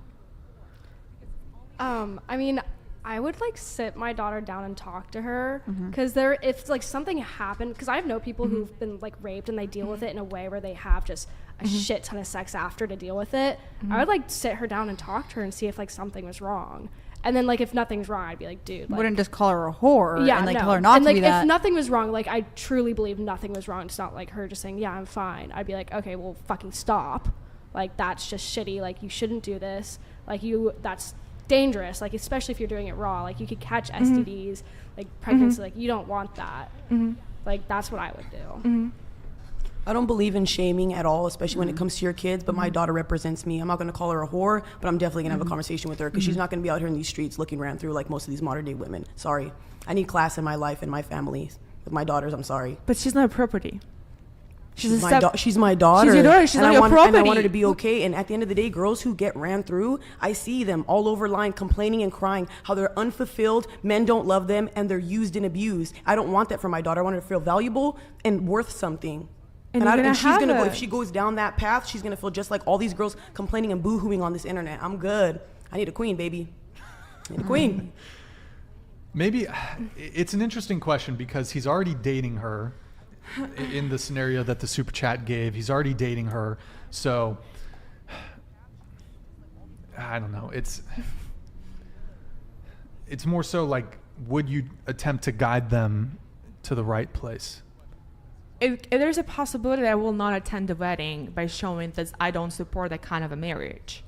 I mean, I would sit my daughter down and talk to her, because if something happened, because I know people who've been raped and they deal with it in a way where they have just a shit ton of sex after to deal with it. I would sit her down and talk to her and see if something was wrong. And then if nothing's wrong, I'd be like, dude, wouldn't just call her a whore and no. tell her not to be that. If nothing was wrong, I truly believe nothing was wrong. It's not her just saying, yeah, I'm fine. I'd be like, okay, well, fucking stop. That's just shitty. You shouldn't do this. That's dangerous. Especially if you're doing it raw. You could catch STDs, pregnancy. You don't want that. That's what I would do. I don't believe in shaming at all, especially when it comes to your kids, but my daughter represents me. I'm not going to call her a whore, but I'm definitely going to have a conversation with her, because she's not going to be out here in these streets looking ran through like most of these modern day women. Sorry. I need class in my life and my family. With my daughters, I'm sorry. But she's not a property. She's my daughter. She's your daughter. She's not your property. And I want her to be okay. And at the end of the day, girls who get ran through, I see them all over line complaining and crying how they're unfulfilled, men don't love them, and they're used and abused. I don't want that for my daughter. I want her to feel valuable and worth something. And she's gonna go, if she goes down that path, she's gonna feel just like all these girls complaining and boo-hooing on this internet. I'm good. I need a queen, baby. I need a queen. Maybe it's an interesting question, because he's already dating her in the scenario that the super chat gave. He's already dating her, so I don't know. It's more so would you attempt to guide them to the right place? If there's a possibility that I will not attend the wedding by showing that I don't support that kind of a marriage.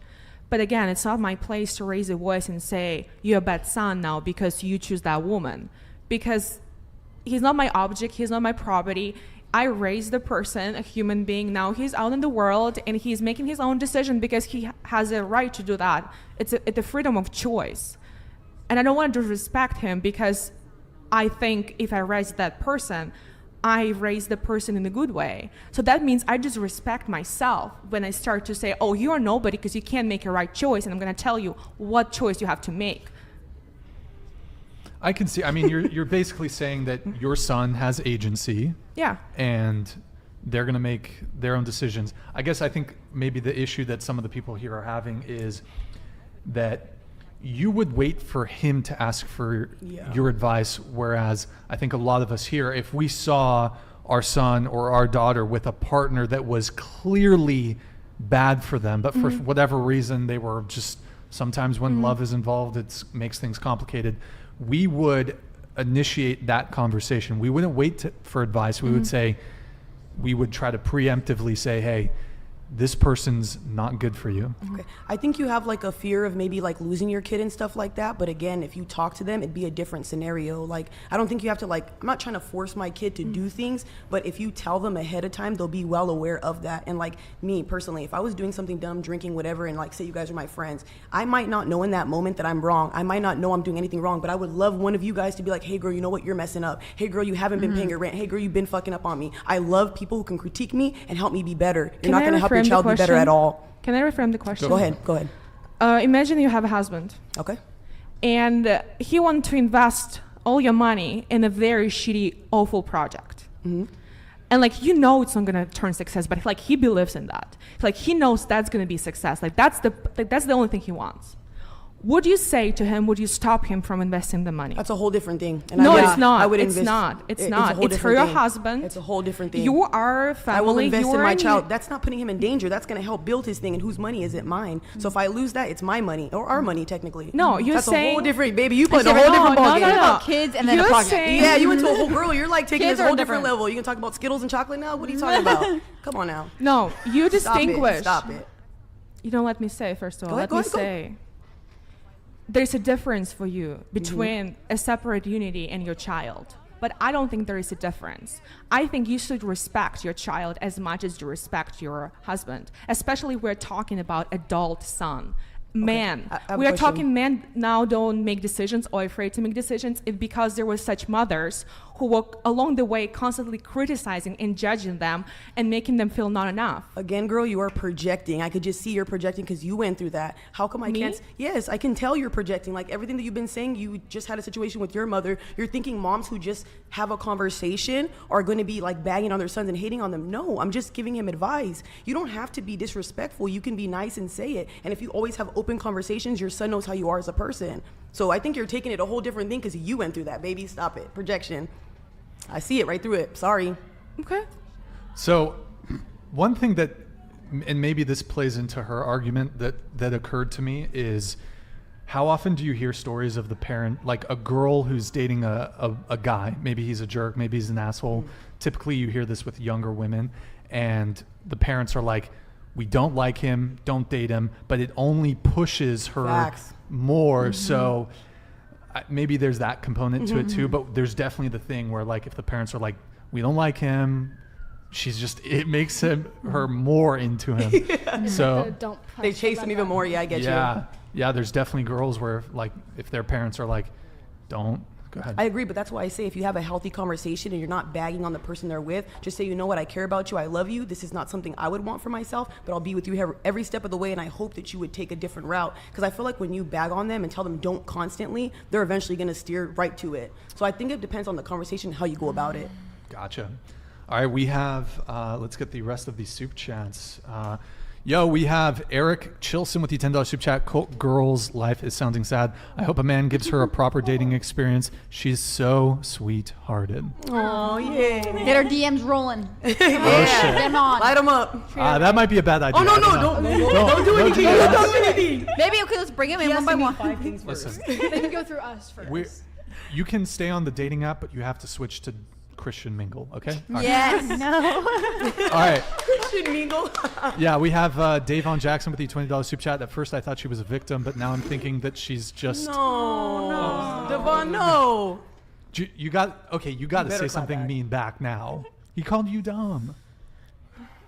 But again, it's not my place to raise a voice and say, you're a bad son now because you choose that woman. Because he's not my object, he's not my property. I raised the person, a human being. Now he's out in the world and he's making his own decision because he has a right to do that. It's a freedom of choice. And I don't want to disrespect him, because I think if I raise that person, I raise the person in a good way. So that means I just respect myself when I start to say, oh, you are nobody because you can't make a right choice, and I'm going to tell you what choice you have to make. I can see. I mean, you're basically saying that your son has agency. Yeah. And they're going to make their own decisions. I think maybe the issue that some of the people here are having is that, you would wait for him to ask for your advice, whereas I think a lot of us here, if we saw our son or our daughter with a partner that was clearly bad for them, but for whatever reason they were just, sometimes when love is involved, it makes things complicated, we would initiate that conversation. We wouldn't wait for advice. We would say, we would try to preemptively say, hey, this person's not good for you. Okay. I think you have like a fear of maybe like losing your kid and stuff like that. But again, if you talk to them, it'd be a different scenario. Like, I don't think you have to like, I'm not trying to force my kid to do things, but if you tell them ahead of time, they'll be well aware of that. And like me personally, if I was doing something dumb, drinking, whatever, and like say you guys are my friends, I might not know in that moment that I'm wrong. I might not know I'm doing anything wrong, but I would love one of you guys to be like, hey girl, you know what, you're messing up. Hey girl, you haven't been paying your rent. Hey girl, you've been fucking up on me. I love people who can critique me and help me be better. You're not gonna help your child be better at all. Can I reframe the question? Go ahead. Imagine you have a husband. Okay. And he wants to invest all your money in a very shitty, awful project. And like, you know, it's not gonna turn success, but like he believes in that. Like he knows that's gonna be success. Like that's the only thing he wants. Would you say to him, would you stop him from investing the money? That's a whole different thing. And no, it's not. It's not. It's for your husband. It's a whole different thing. You are family. I will invest in my child. That's not putting him in danger. That's going to help build his thing. And whose money is it? Mine. So if I lose that, it's my money or our money technically. No, you're that's saying a whole different, baby. You played a whole different ballgame. No. Kids and then a project. Yeah, you went to a whole girl. You're like taking this whole different level. You can talk about Skittles and chocolate now. What are you talking about? Come on now. No, you distinguish. Stop it. You don't let me say. First of all, let me say. There's a difference for you between a separate unity and your child. But I don't think there is a difference. I think you should respect your child as much as you respect your husband, especially we're talking about adult son. Men. We are talking men now don't make decisions or afraid to make decisions because there were such mothers who were along the way constantly criticizing and judging them and making them feel not enough. Again, girl, you are projecting. I could just see you're projecting because you went through that. How come I can't? Yes, I can tell you're projecting. Like everything that you've been saying, you just had a situation with your mother. You're thinking moms who just have a conversation are going to be like bagging on their sons and hating on them. No, I'm just giving him advice. You don't have to be disrespectful. You can be nice and say it. And if you always have open conversations, your son knows how you are as a person. So I think you're taking it a whole different thing because you went through that, baby. Stop it. Projection. I see it right through it. Sorry. Okay. So one thing that, and maybe this plays into her argument that occurred to me, is how often do you hear stories of the parent, like a girl who's dating a guy, maybe he's a jerk, maybe he's an asshole. Typically you hear this with younger women, and the parents are like, we don't like him, don't date him, but it only pushes her more. So maybe there's that component to it too, but there's definitely the thing where like if the parents are like, we don't like him, it makes her more into him. So they chase him even more. Yeah, I get you. Yeah, there's definitely girls where like if their parents are like, don't. Go ahead. I agree, but that's why I say if you have a healthy conversation and you're not bagging on the person they're with, just say, you know what, I care about you, I love you, this is not something I would want for myself, but I'll be with you every step of the way, and I hope that you would take a different route. Because I feel like when you bag on them and tell them don't constantly, they're eventually going to steer right to it. So I think it depends on the conversation, how you go about it. Gotcha. All right, we have, let's get the rest of these soup chats. We have Eric Chilson with the $10 super chat. Girl's life is sounding sad. I hope a man gives her a proper dating experience. She's so sweet-hearted. Oh, yeah. Get her DMs rolling. Shit. Them on. Light them up. That might be a bad idea. Oh, don't do anything. Don't do anything. Maybe let's bring him in one by one. Listen. They can go through us first. You can stay on the dating app, but you have to switch to Christian Mingle, okay? All right. Yes. No. All right. Christian Mingle. Yeah, we have Davon Jackson with the $20 super chat. At first I thought she was a victim, but now I'm thinking that she's just... No. Devon, no. You got to say something mean back now. He called you dumb.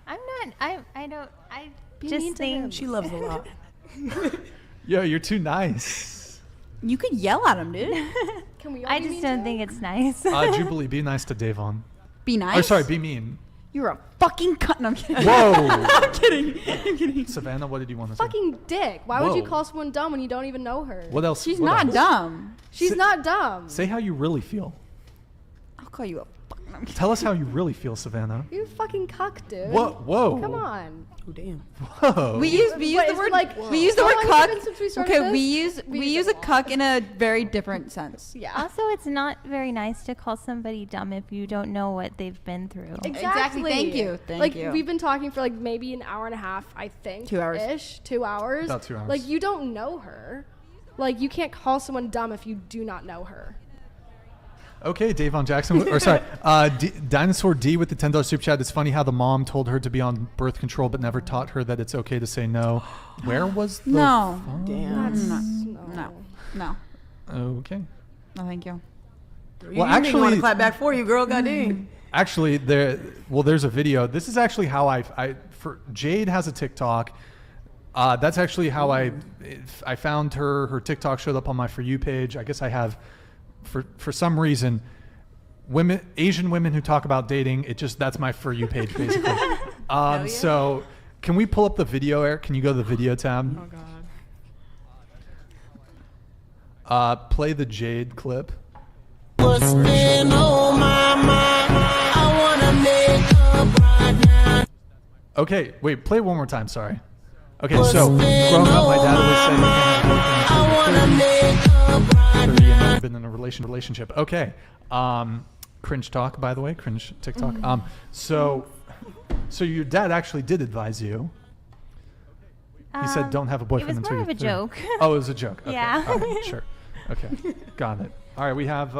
I'm not, I just think... She loves a lot. Yo, you're too nice. You could yell at him, dude. Can we? I just don't think it's nice. Jubilee, be nice to Davon. Be nice? Oh, sorry, be mean. You're a fucking cunt. No, I'm kidding. Whoa. I'm kidding. Savannah, what did you want to say? Fucking dick. Why would you call someone dumb when you don't even know her? What else? She's not dumb. She's not dumb. Say how you really feel. I'll call you a Tell us how you really feel, Savannah. You fucking cuck, dude. Whoa. Come on. Oh damn. Whoa. We use the word cuck. Okay, we use a cuck in a very different sense. Yeah. Also, it's not very nice to call somebody dumb if you don't know what they've been through. Exactly. Thank you. Like we've been talking for like maybe an hour and a half, I think. 2 hours. Ish. 2 hours. About 2 hours. Like you don't know her. Like you can't call someone dumb if you do not know her. Okay, Davon Jackson, or sorry, Dinosaur D with the $10 super chat. It's funny how the mom told her to be on birth control, but never taught her that it's okay to say no. Where was the No. phone? Damn. No. Okay. No, thank you. Well, actually, want to clap back for you, girl. Goddamn. Actually, there's a video. This is actually how for Jade has a TikTok. That's actually how I found her. Her TikTok showed up on my For You page. I guess I have. For some reason, Asian women who talk about dating, that's my For You page basically. So can we pull up the video, Eric? Can you go to the video tab? Oh God. Play the Jade clip. Okay, wait, play it one more time, sorry. Okay, so growing up, my dad always said you can't have boyfriend until you're 30 and never been in a relationship. Okay, cringe talk, by the way, cringe TikTok. So your dad actually did advise you. He said don't have a boyfriend until you're 30. It was more of a joke. Oh, it was a joke. Okay. Yeah. All right, sure. Okay, got it. All right, we have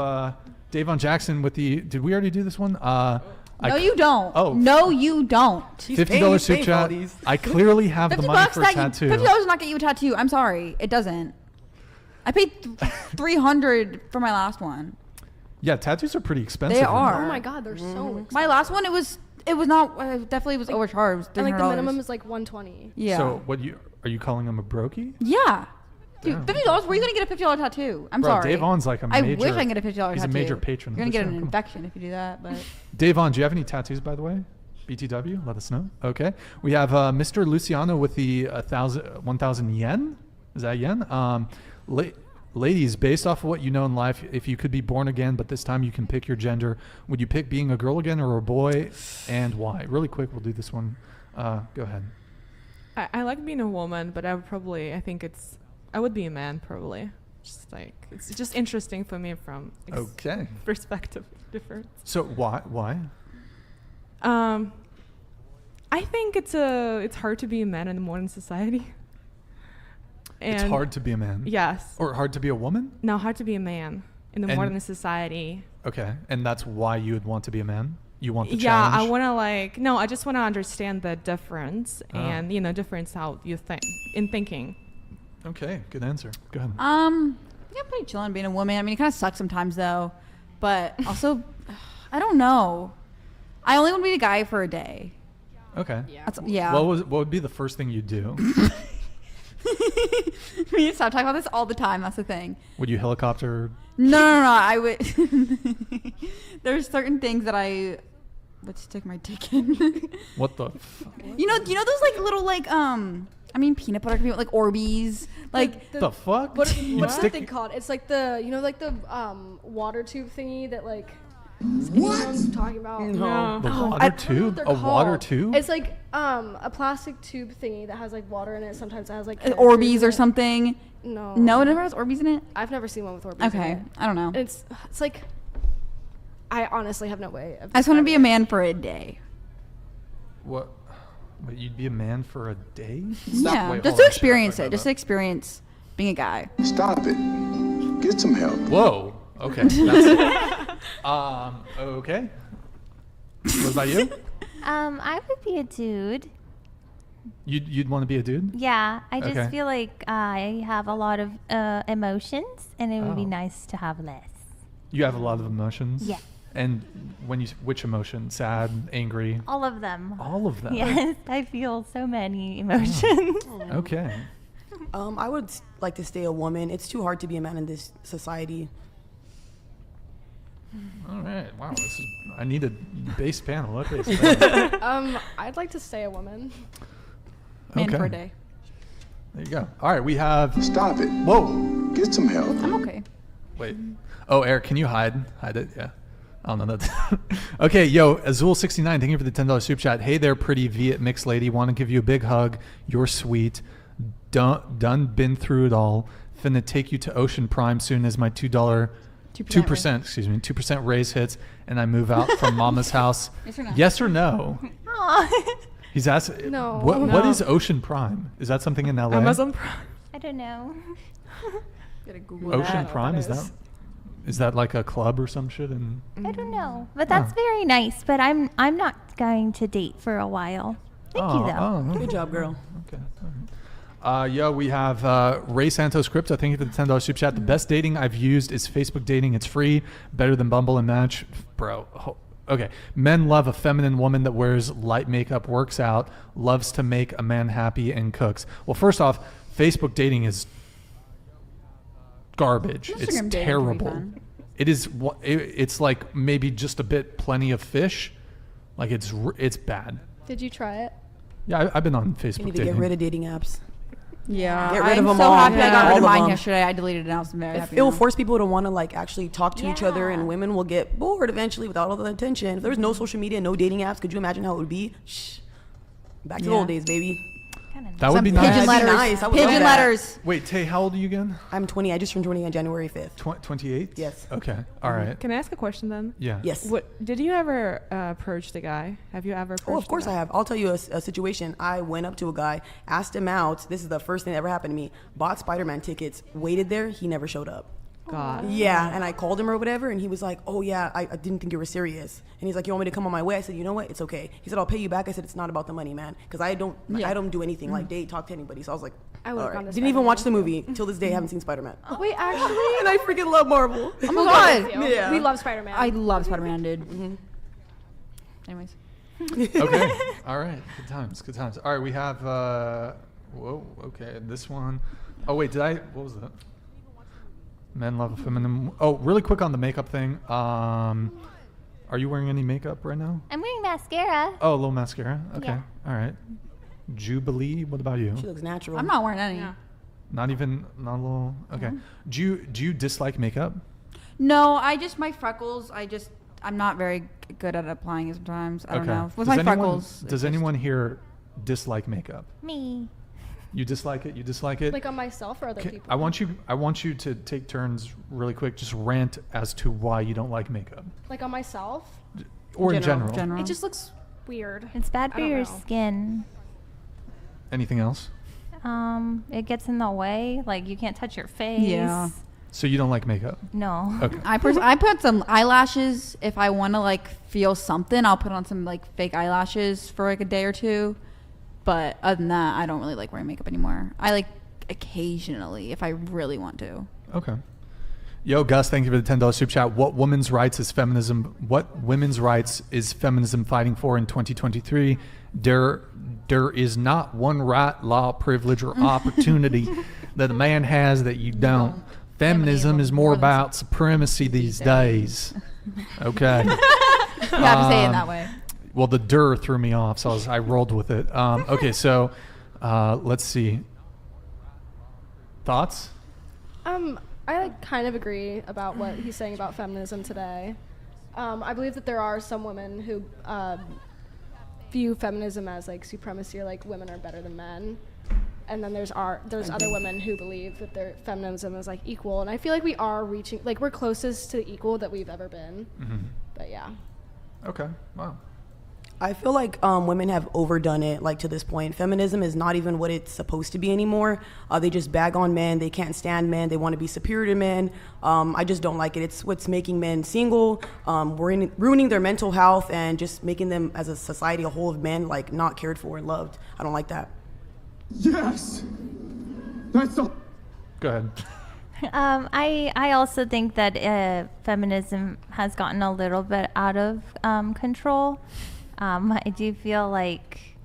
Davon Jackson with the. Did we already do this one? No, you don't. Oh. No, you don't. $50 super chat. I clearly have the money for a tattoo. $50 does not get you a tattoo. I'm sorry. It doesn't. I paid $300 for my last one. Yeah, tattoos are pretty expensive. They are. Oh my God, they're so expensive. My last one, it was not. Definitely was overcharged. And like the $300. minimum is like $120. Yeah. So are you calling him a brokey? Yeah. Dude, Damn. $50. Where are you gonna get a $50 tattoo? I'm Bro, sorry. Davon's like a major. I wish I can get a $50 tattoo. He's a major patron. You're of gonna the get show. an Come on. infection if you do that. But Davon, do you have any tattoos, by the way? BTW, let us know. Okay, we have Mr. Luciano with the 1,000 yen. Is that yen? Ladies, based off of what you know in life, if you could be born again, but this time you can pick your gender, would you pick being a girl again or a boy, and why? Really quick, we'll do this one. Go ahead. I like being a woman, but I would be a man probably. Just like it's just interesting for me from perspective difference. So why? I think it's hard to be a man in the modern society. It's hard to be a man. Yes. Or hard to be a woman? No, hard to be a man in the modern society. Okay, and that's why you would want to be a man? You want the challenge? challenge? I want to I just want to understand the difference and difference how you think in thinking. Okay, good answer. Go ahead. Yeah, pretty chilling being a woman. I mean, it kind of sucks sometimes though, but also, I don't know. I only want to be a guy for a day. Okay. Yeah. What would be the first thing you'd do? We need to stop talking about this all the time. That's the thing. Would you helicopter? No. I would. There's certain things that I would stick my dick in. What the fuck? You know those like little peanut butter can be like Orbeez. Like the fuck? What's that thing called? It's like the water tube thingy that like. What? I'm talking about. No. The water tube? A water tube? It's like a plastic tube thingy that has like water in it. Sometimes it has like Orbeez or something. No, it never has Orbeez in it. I've never seen one with Orbeez. Okay, in it. I don't know. It's like I honestly have no way of. I just want to be a man for a day. What? But you'd be a man for a day? Yeah, just to experience it. Just to experience being a guy. Stop it. Get some help. Whoa. Okay. That's okay. What about you? I would be a dude. You'd want to be a dude? Yeah, I just feel like I have a lot of emotions, and it would be nice to have less. You have a lot of emotions? Yeah. And which emotion? Sad, angry? All of them. All of them? Yes, I feel so many emotions. Okay. I would like to stay a woman. It's too hard to be a man in this society. All right. Wow. I need a base panel. Okay. So I'd like to stay a woman. Man for a day. There you go. All right. We have. Stop it. Whoa. Get some help. I'm okay. Wait. Oh, Eric, can you hide it? Yeah. I don't know that. Okay, yo, Azul69, thank you for the $10 super chat. Hey there, pretty Viet mixed lady. Want to give you a big hug. You're sweet. Done been through it all. Finna take you to Ocean Prime soon as my $2% 2% raise hits and I move out from mama's house. Yes or no? He's asking, No. what is Ocean Prime? Is that something in LA? Amazon Prime. I don't know. Gotta Google Ocean that. Prime, is that like a club or some shit? I don't know, but that's very nice. But I'm not going to date for a while. Thank you though. okay. Good job, girl. Okay. All right. We have Ray Santos Crypto. Thank you for the $10 super chat. The best dating I've used is Facebook dating. It's free, better than Bumble and Match, bro. Okay. Men love a feminine woman that wears light makeup, works out, loves to make a man happy, and cooks. Well, first off, Facebook dating is garbage. Instagram It's dating can be terrible. fun. It's like maybe just a bit plenty of fish. Like it's bad. Did you try it? Yeah, I've been on Facebook You need to dating. get rid of dating apps. Yeah, Get rid of I'm them so all. happy I got All rid of of mine them. yesterday. I deleted it now, so I'm very happy. It will now. force people to want to like actually talk to each other, and women will get bored eventually without all the attention. If there was no social media, no dating apps, could you imagine how it would be? Shh. Back to the old days, baby. That would be Pigeon nice. letters. Nice. I would Pigeon love that. letters. Wait, Tay, how old are you again? I'm 20. I just turned 20 on January 5th. 28? Yes. Okay. All right. Can I ask a question then? Yeah. Yes. What did you ever approach the guy? Have you ever approached Oh, of course I have. I'll tell you a situation. I went up to a guy, asked him out. This is the first thing that ever happened to me. Bought Spider-Man tickets, waited there. He never showed up. God. Yeah, and I called him or whatever, and he was like, "Oh yeah, I didn't think you were serious." And he's like, "You want me to come on my way?" I said, "You know what? It's okay." He said, "I'll pay you back." I said, "It's not about the money, man, because I don't do anything like date, talk to anybody." So I was like, I would've all gone to Didn't even watch the Spider-Man. movie till this day. I haven't seen Spider-Man. Wait, actually, and I freaking love Marvel. Oh my god. Yeah. we love Spider-Man. I love Spider-Man, dude. Anyways. Okay. All right. Good times. Good times. All right. We have. Whoa. Okay. This one. Oh wait. What was that? Men love a feminine. Oh, really quick on the makeup thing. Are you wearing any makeup right now? I'm wearing mascara. Oh, a little mascara. Okay. Yeah. All right. Jubilee. What about you? She looks natural. I'm not wearing any. Not a little. Okay. Do you dislike makeup? No, my freckles. I'm not very good at applying it sometimes. I don't know. With my freckles. Does anyone here dislike makeup? Me. You dislike it? You dislike it? Like on myself or other people? I want you to take turns really quick. Just rant as to why you don't like makeup. Like on myself? Or in general. It just looks weird. It's bad for your skin. Anything else? It gets in the way. Like you can't touch your face. Yeah. So you don't like makeup? No. Okay. I put some eyelashes. If I want to like feel something, I'll put on some like fake eyelashes for like a day or two. But other than that, I don't really like wearing makeup anymore. I like occasionally if I really want to. Okay. Yo, Gus, thank you for the $10 super chat. What women's rights is feminism fighting for in 2023? There is not one right, law, privilege, or opportunity that a man has that you don't. Feminism is more about supremacy these days. Okay. You have to say it that way. Well, the threw me off, so I rolled with it. Okay, so let's see. Thoughts? I like kind of agree about what he's saying about feminism today. I believe that there are some women who view feminism as like supremacy, or like women are better than men. And then there's other women who believe that their feminism is like equal. And I feel like we are reaching, like we're closest to equal that we've ever been. Mm-hmm. But yeah. Okay. Wow. I feel like women have overdone it, like to this point. Feminism is not even what it's supposed to be anymore. They just bag on men. They can't stand men. They want to be superior to men. I just don't like it. It's what's making men single, ruining their mental health, and just making them, as a society, a whole of men, like not cared for and loved. I don't like that. Yes! That's all. Go ahead. I also think that feminism has gotten a little bit out of control. I do feel like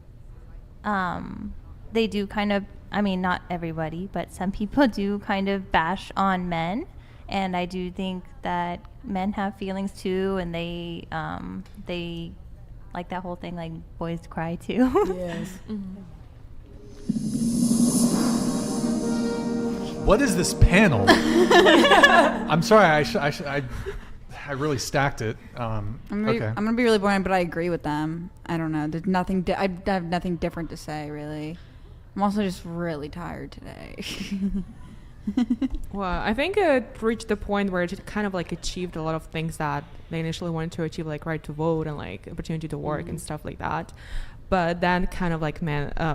they do kind of, I mean, not everybody, but some people do kind of bash on men. And I do think that men have feelings too, and they like that whole thing, like boys cry too. Yes. What is this panel? I'm sorry. I really stacked it. I'm gonna be really boring, but I agree with them. I don't know. There's nothing. I have nothing different to say, really. I'm also just really tired today. Well, I think it reached the point where it kind of like achieved a lot of things that they initially wanted to achieve, like right to vote and like opportunity to work and stuff like that. But then kind of like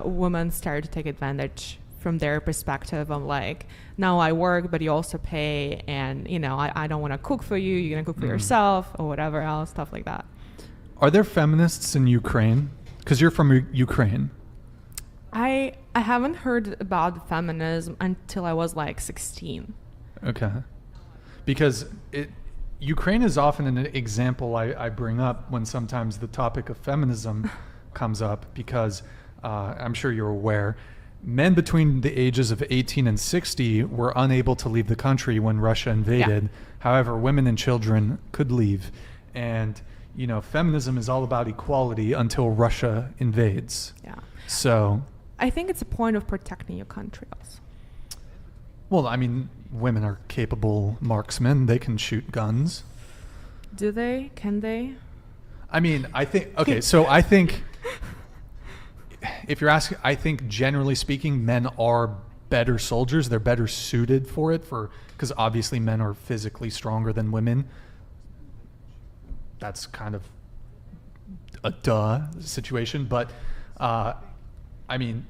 women started to take advantage from their perspective of like, no, I work, but you also pay, and I don't want to cook for you. You're gonna cook for yourself or whatever else, stuff like that. Are there feminists in Ukraine? Because you're from Ukraine. I haven't heard about feminism until I was like 16. Okay. Because Ukraine is often an example I bring up when sometimes the topic of feminism comes up, because I'm sure you're aware, men between the ages of 18 and 60 were unable to leave the country when Russia invaded. Yeah. However, women and children could leave. And, feminism is all about equality until Russia invades. Yeah. So I think it's a point of protecting your country also. Well, I mean, women are capable marksmen. They can shoot guns. Do they? Can they? I mean, I think, okay, so I think, if you're asking, I think generally speaking, men are better soldiers. They're better suited for it, because obviously men are physically stronger than women. That's kind of a duh situation. But, I mean,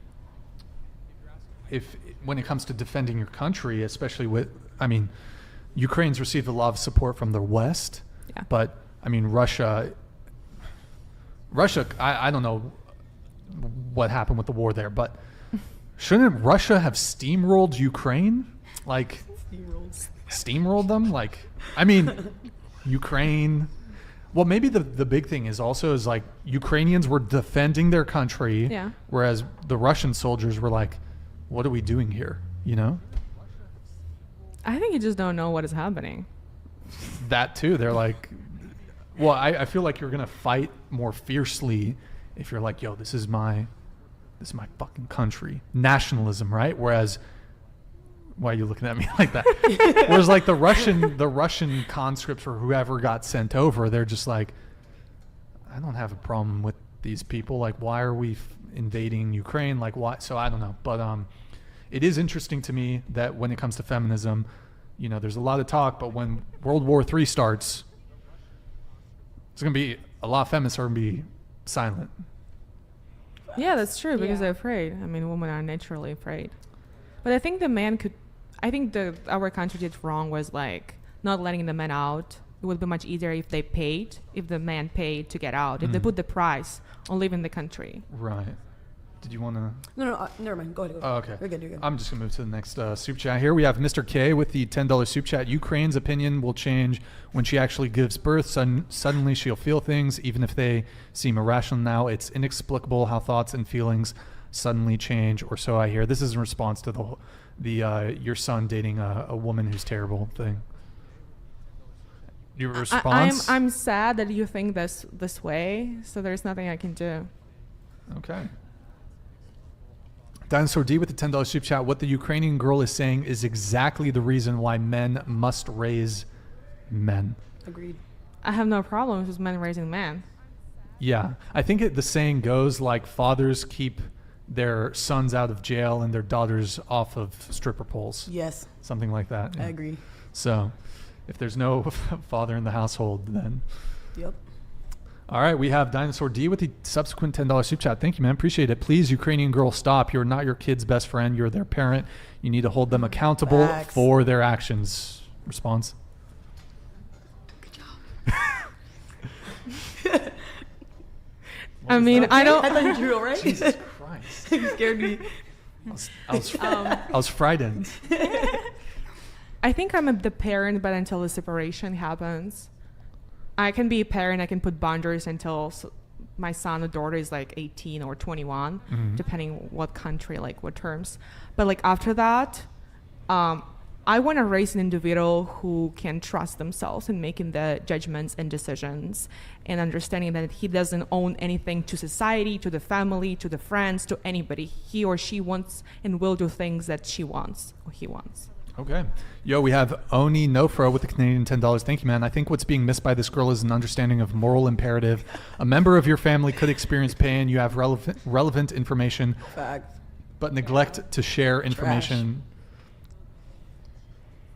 when it comes to defending your country, especially Ukraine's received a lot of support from the West. Yeah. But, I mean, Russia, I don't know what happened with the war there, but shouldn't Russia have steamrolled Ukraine? Like, steamrolled them? Like, I mean, Ukraine. Well, maybe the big thing is like Ukrainians were defending their country, whereas the Russian soldiers were like, what are we doing here? I think you just don't know what is happening. That too. They're like, well, I feel like you're going to fight more fiercely if you're like, yo, this is my fucking country. Nationalism, right? Whereas, why are you looking at me like that? Whereas like the Russian conscripts or whoever got sent over, they're just like, I don't have a problem with these people. Like, why are we invading Ukraine? Like, why? So I don't know. But it is interesting to me that when it comes to feminism, there's a lot of talk, but when World War III starts, it's going to be a lot of feminists are going to be silent. Yeah, that's true, because they're afraid. I mean, women are naturally afraid. But I think our country did wrong was like not letting the men out. It would be much easier if the man paid to get out, if they put the price on leaving the country. Right. Did you want to? No, never mind. Go ahead. Oh, okay. You're good. I'm just going to move to the next super chat here. We have Mr. K with the $10 super chat. Ukraine's opinion will change when she actually gives birth. Suddenly she'll feel things, even if they seem irrational now. It's inexplicable how thoughts and feelings suddenly change, or so I hear. This is in response to the your son dating a woman who's terrible thing. Your response? I'm sad that you think this way, so there's nothing I can do. Okay. Dinosaur D with the $10 super chat. What the Ukrainian girl is saying is exactly the reason why men must raise men. Agreed. I have no problem with men raising men. Yeah. I think the saying goes like fathers keep their sons out of jail and their daughters off of stripper poles. Yes. Something like that. I agree. So if there's no father in the household, then. Yep. All right, we have Dinosaur D with the subsequent $10 super chat. Thank you, man. Appreciate it. Please, Ukrainian girl, stop. You're not your kid's best friend. You're their parent. You need to hold them accountable for their actions. Response? Good job. I mean, I don't. I thought you drew it right. Jesus Christ. You scared me. I was frightened. I think I'm the parent, but until the separation happens. I can be a parent. I can put boundaries until my son or daughter is like 18 or 21, depending what country, like what terms. But like after that, I want to raise an individual who can trust themselves in making the judgments and decisions, and understanding that he doesn't own anything to society, to the family, to the friends, to anybody. He or she wants and will do things that she wants or he wants. Okay. Yo, we have Oni Nofro with the Canadian $10. Thank you, man. I think what's being missed by this girl is an understanding of moral imperative. A member of your family could experience pain. You have relevant information, Facts. but neglect to share information.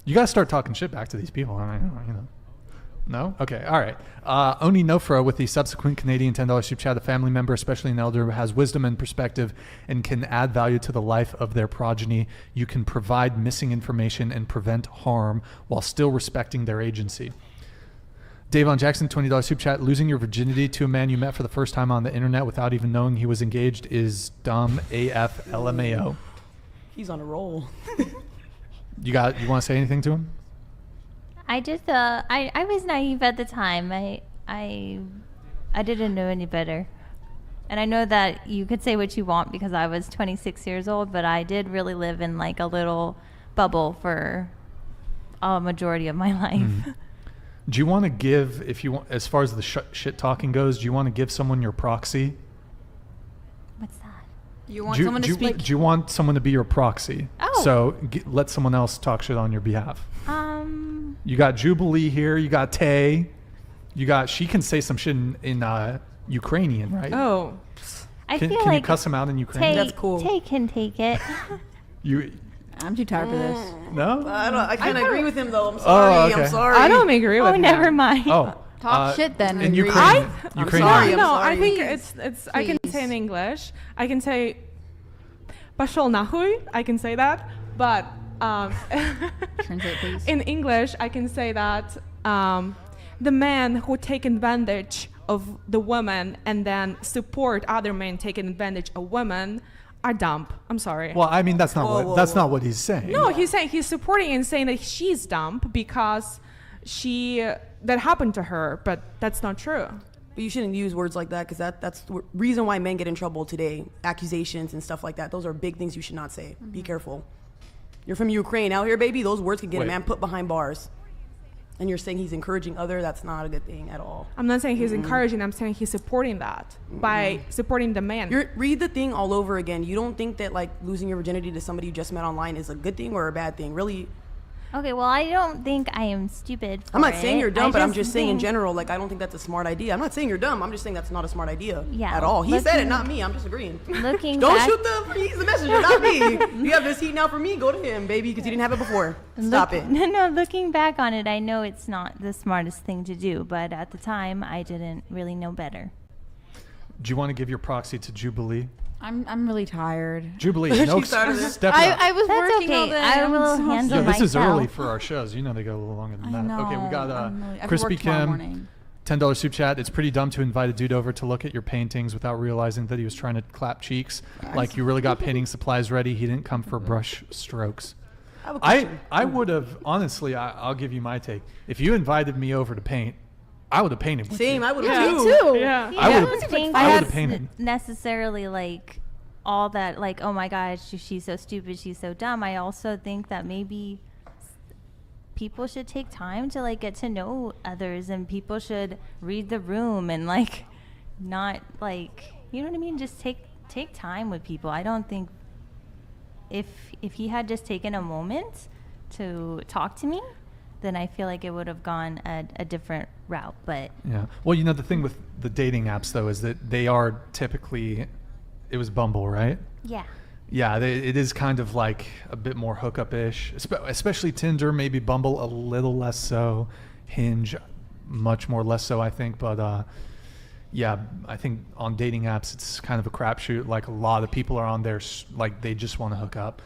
You gotta start talking shit back to these people. I mean, you know. No? Okay, all right. Oni Nofro with the subsequent Canadian $10 super chat. A family member, especially an elder, has wisdom and perspective and can add value to the life of their progeny. You can provide missing information and prevent harm while still respecting their agency. Davon Jackson, $20 super chat. Losing your virginity to a man you met for the first time on the internet without even knowing he was engaged is dumb AF LMAO. He's on a roll. You want to say anything to him? I just I was naive at the time. I didn't know any better. And I know that you could say what you want because I was 26 years old, but I did really live in like a little bubble for a majority of my life. Do you want to give, if you want, as far as the shit talking goes, do you want to give someone your proxy? What's that? You want someone to speak? Do you want someone to be your proxy? Oh. So let someone else talk shit on your behalf. You got Jubilee here. You got Tay. She can say some shit in Ukrainian, right? Oh. Can you cuss him out in Ukrainian? That's cool. Tay can take it. I'm too tired for this. No? I can't agree with him though. I'm sorry. Oh, okay. I'm sorry. I don't agree with him. Never mind. Oh. Talk shit then. In Ukraine. Ukrainian. I'm sorry. No, sorry. I think it's. I can say in English. I can say, "Пошел нахуй." I can say that, but Translate, please. in English, I can say that the men who take advantage of the woman and then support other men taking advantage of women are dumb. I'm sorry. Well, I mean, that's not what he's saying. No, he's saying he's supporting and saying that she's dumb because that happened to her, but that's not true. But you shouldn't use words like that because that's the reason why men get in trouble today. Accusations and stuff like that. Those are big things you should not say. Be careful. You're from Ukraine out here, baby. Those words could get a man put behind bars. And you're saying he's encouraging other. That's not a good thing at all. I'm not saying he's encouraging. I'm saying he's supporting that by supporting the man. Read the thing all over again. You don't think that like losing your virginity to somebody you just met online is a good thing or a bad thing? Really? Okay, well, I don't think I am stupid for I'm not saying you're dumb, but I'm just saying in think- general, like, I don't think that's a smart idea. I'm not saying you're dumb. I'm just saying that's not a smart idea Yeah, at all. He said it, not me. I'm just agreeing. Looking Don't back- shoot he's the messenger, not me. You have this heat now for me, go to him, baby, because you didn't have it before. Stop it. No, looking back on it, I know it's not the smartest thing to do, but at the time, I didn't really know better. Do you want to give your proxy to Jubilee? I'm really tired. Jubilee, no, step up. I was That's working okay. all day. I I'm will so handle Yeah, this is myself. early for our shows. You know they go a little longer than I that. know. Okay, we got I've Crispy worked tomorrow Kim, morning. $10 super chat. It's pretty dumb to invite a dude over to look at your paintings without realizing that he was trying to clap cheeks. Like you really got painting supplies ready. He didn't come for brush strokes. I would have, honestly, I'll give you my take. If you invited me over to paint, I would have painted with Same, you. I would have Yeah. too. Yeah. I don't think I would've it's painted. necessarily like all that, like, oh my gosh, she's so stupid, she's so dumb. I also think that maybe people should take time to like get to know others, and people should read the room and like not like, you know what I mean, just take time with people. I don't think if he had just taken a moment to talk to me, then I feel like it would have gone a different route. But Yeah. Well, you know, the thing with the dating apps, though, is that they are typically, it was Bumble, right? yeah. Yeah, it is kind of like a bit more hookup-ish, especially Tinder, maybe Bumble a little less so, Hinge much more less so, I think. But yeah, I think on dating apps, it's kind of a crapshoot. Like a lot of people are on there, like they just want to hook up.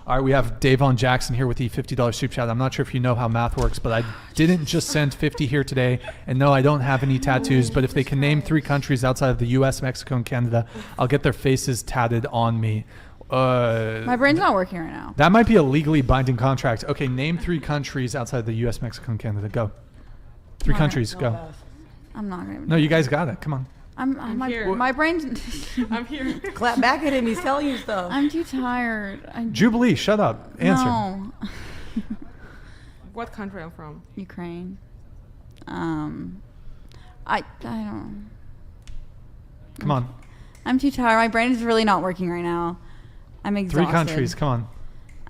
All right, we have Davon Jackson here with the $50 super chat. I'm not sure if you know how math works, but I didn't just send 50 here today. And no, I don't have any tattoos, but if they can name 3 countries outside of the U.S., Mexico, and Canada, I'll get their faces tatted on me. My brain's not working right now. That might be a legally binding contract. Okay, name 3 countries outside the U.S., Mexico, and Canada. Go. 3 countries, go. I'm not gonna. No, you guys got it. Come on. I'm here. my brain's. I'm here. Clap back at him, he's telling you stuff. I'm too tired. Jubilee, shut up. Answer. No. What country I'm from? Ukraine. I don't. Come on. I'm too tired. My brain is really not working right now. I'm exhausted. 3 countries. Come on.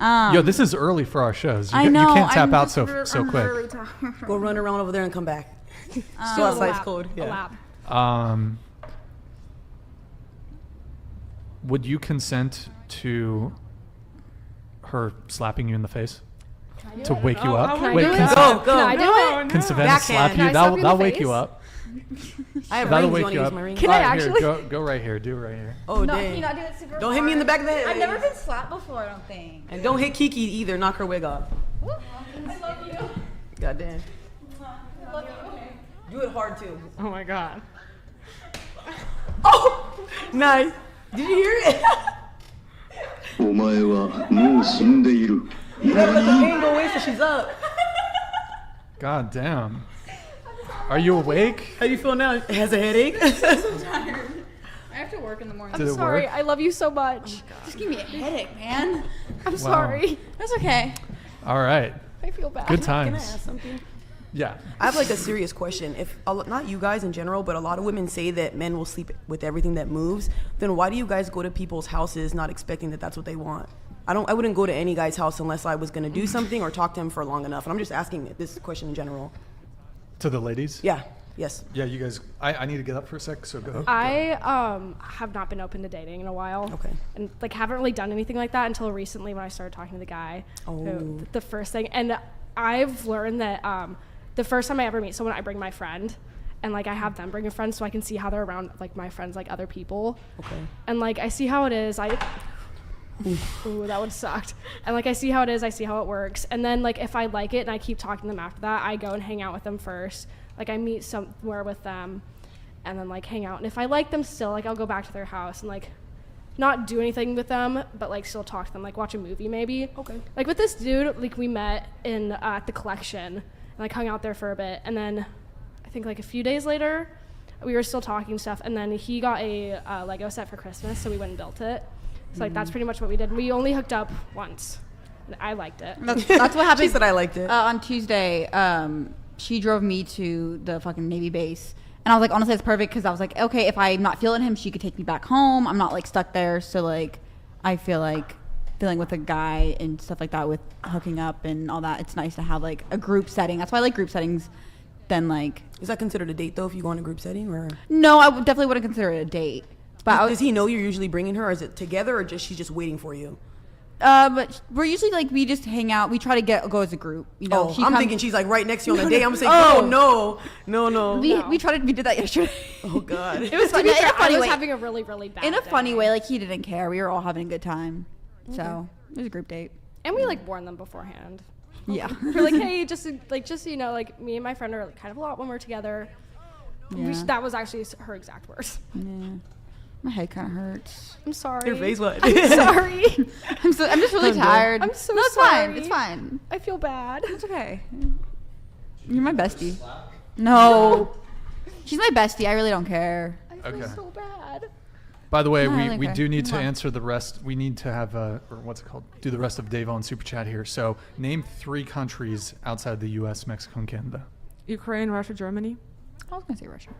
Yo, this is early for our shows. I know. You can't tap I'm out just so I'm quick. really tired. Go run around over there and come back. Still outside's cold. Yeah. Would you consent to her slapping you in the face to wake you up? Can I Wait, do it? can Go, go. Can I do it? Can Savannah Backhand. slap Can you? I slap you in That'll the wake face? you up. I have That'll rings. You wake want you to use up. my ring? Can I actually? Go right here. Do it right here. Oh, No, dang. can you not do it super Don't hit me in the back of the head. I've never been slapped before, I don't think. And don't hit Kiki either. Knock her wig off. I love you. God damn. I love you. Do it hard too. Oh my god. Oh, nice. Did you hear it? お前はもう死んでいる。 You gotta let the pain go away so she's up. God damn. Are you awake? How do you feel now? Has a headache? I'm so tired. I have to work in the morning. Did I'm it sorry. work? I love you so much. Just give me a headache, man. I'm sorry. That's okay. All right. I feel bad. Good Can I times. ask something? Yeah. I have like a serious question. If not you guys in general, but a lot of women say that men will sleep with everything that moves, then why do you guys go to people's houses not expecting that that's what they want? I wouldn't go to any guy's house unless I was gonna do something or talk to him for long enough. And I'm just asking this question in general. To the ladies? Yeah. Yes. Yeah, you guys. I need to get up for a sec, so go. I have not been open to dating in a while. Okay. And like haven't really done anything like that until recently when I started talking to the guy. Oh. The first thing, and I've learned that the first time I ever meet someone, I bring my friend, and like I have them bring a friend so I can see how they're around like my friends, like other people. Okay. And like I see how it is. Ooh, that would sucked. And like I see how it is, I see how it works, and then like if I like it and I keep talking to them after that, I go and hang out with them first. Like I meet somewhere with them, and then like hang out. And if I like them still, like I'll go back to their house and like not do anything with them, but like still talk to them, like watch a movie maybe. Okay. Like with this dude, like we met in at the collection and like hung out there for a bit, and then I think like a few days later, we were still talking stuff, and then he got a Lego set for Christmas, so we went and built it. So like that's pretty much what we did. We only hooked up once. I liked it. That's what happened. She said I liked it. On Tuesday, she drove me to the fucking Navy base. And I was like, honestly, it's perfect because I was like, okay, if I'm not feeling him, she could take me back home. I'm not like stuck there. So like, I feel like feeling with a guy and stuff like that with hooking up and all that. It's nice to have like a group setting. That's why I like group settings. Then like, is that considered a date though if you go in a group setting or? No, I definitely wouldn't consider it a date. But does he know you're usually bringing her, or is it together, or she's just waiting for you? But we're usually like we just hang out. We try to go as a group. You know, I'm thinking she's like right next to you on the day. I'm saying, no. We did that yesterday. Oh God, it was funny. I was having a really bad in a day. funny way. Like he didn't care. We were all having a good time. So it was a group date. And we like warned them beforehand. Yeah. We're like, hey, just so you know, like me and my friend are kind of a lot when we're together. Yeah. That was actually her exact words. Yeah. My head kind of hurts. I'm sorry. Your face what? I'm sorry. I'm just really tired. I'm so no, it's sorry. fine. It's fine. I feel bad. It's okay. You're my bestie. No. She's my bestie. I really don't care. I feel so bad. By the way, No, I don't we care. do need to Come on. answer the rest. We need to have or what's it called? Do the rest of Dave on Super Chat here. So name 3 countries outside the U.S., Mexico, and Canada. Ukraine, Russia, Germany. I was gonna say Russia.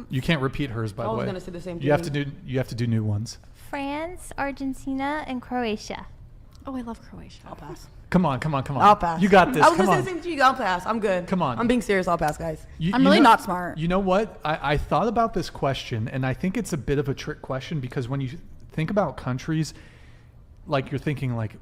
You can't repeat hers, by the way. I was gonna say the same You have thing. to do new ones. France, Argentina, and Croatia. Oh, I love Croatia. I'll pass. Come on. I'll pass. You got this. I was Come gonna on. say the same thing. I'll pass. I'm good. Come on. I'm being serious. I'll pass, guys. I'm really not smart. You know what? I thought about this question, and I think it's a bit of a trick question because when you think about countries, like you're thinking like,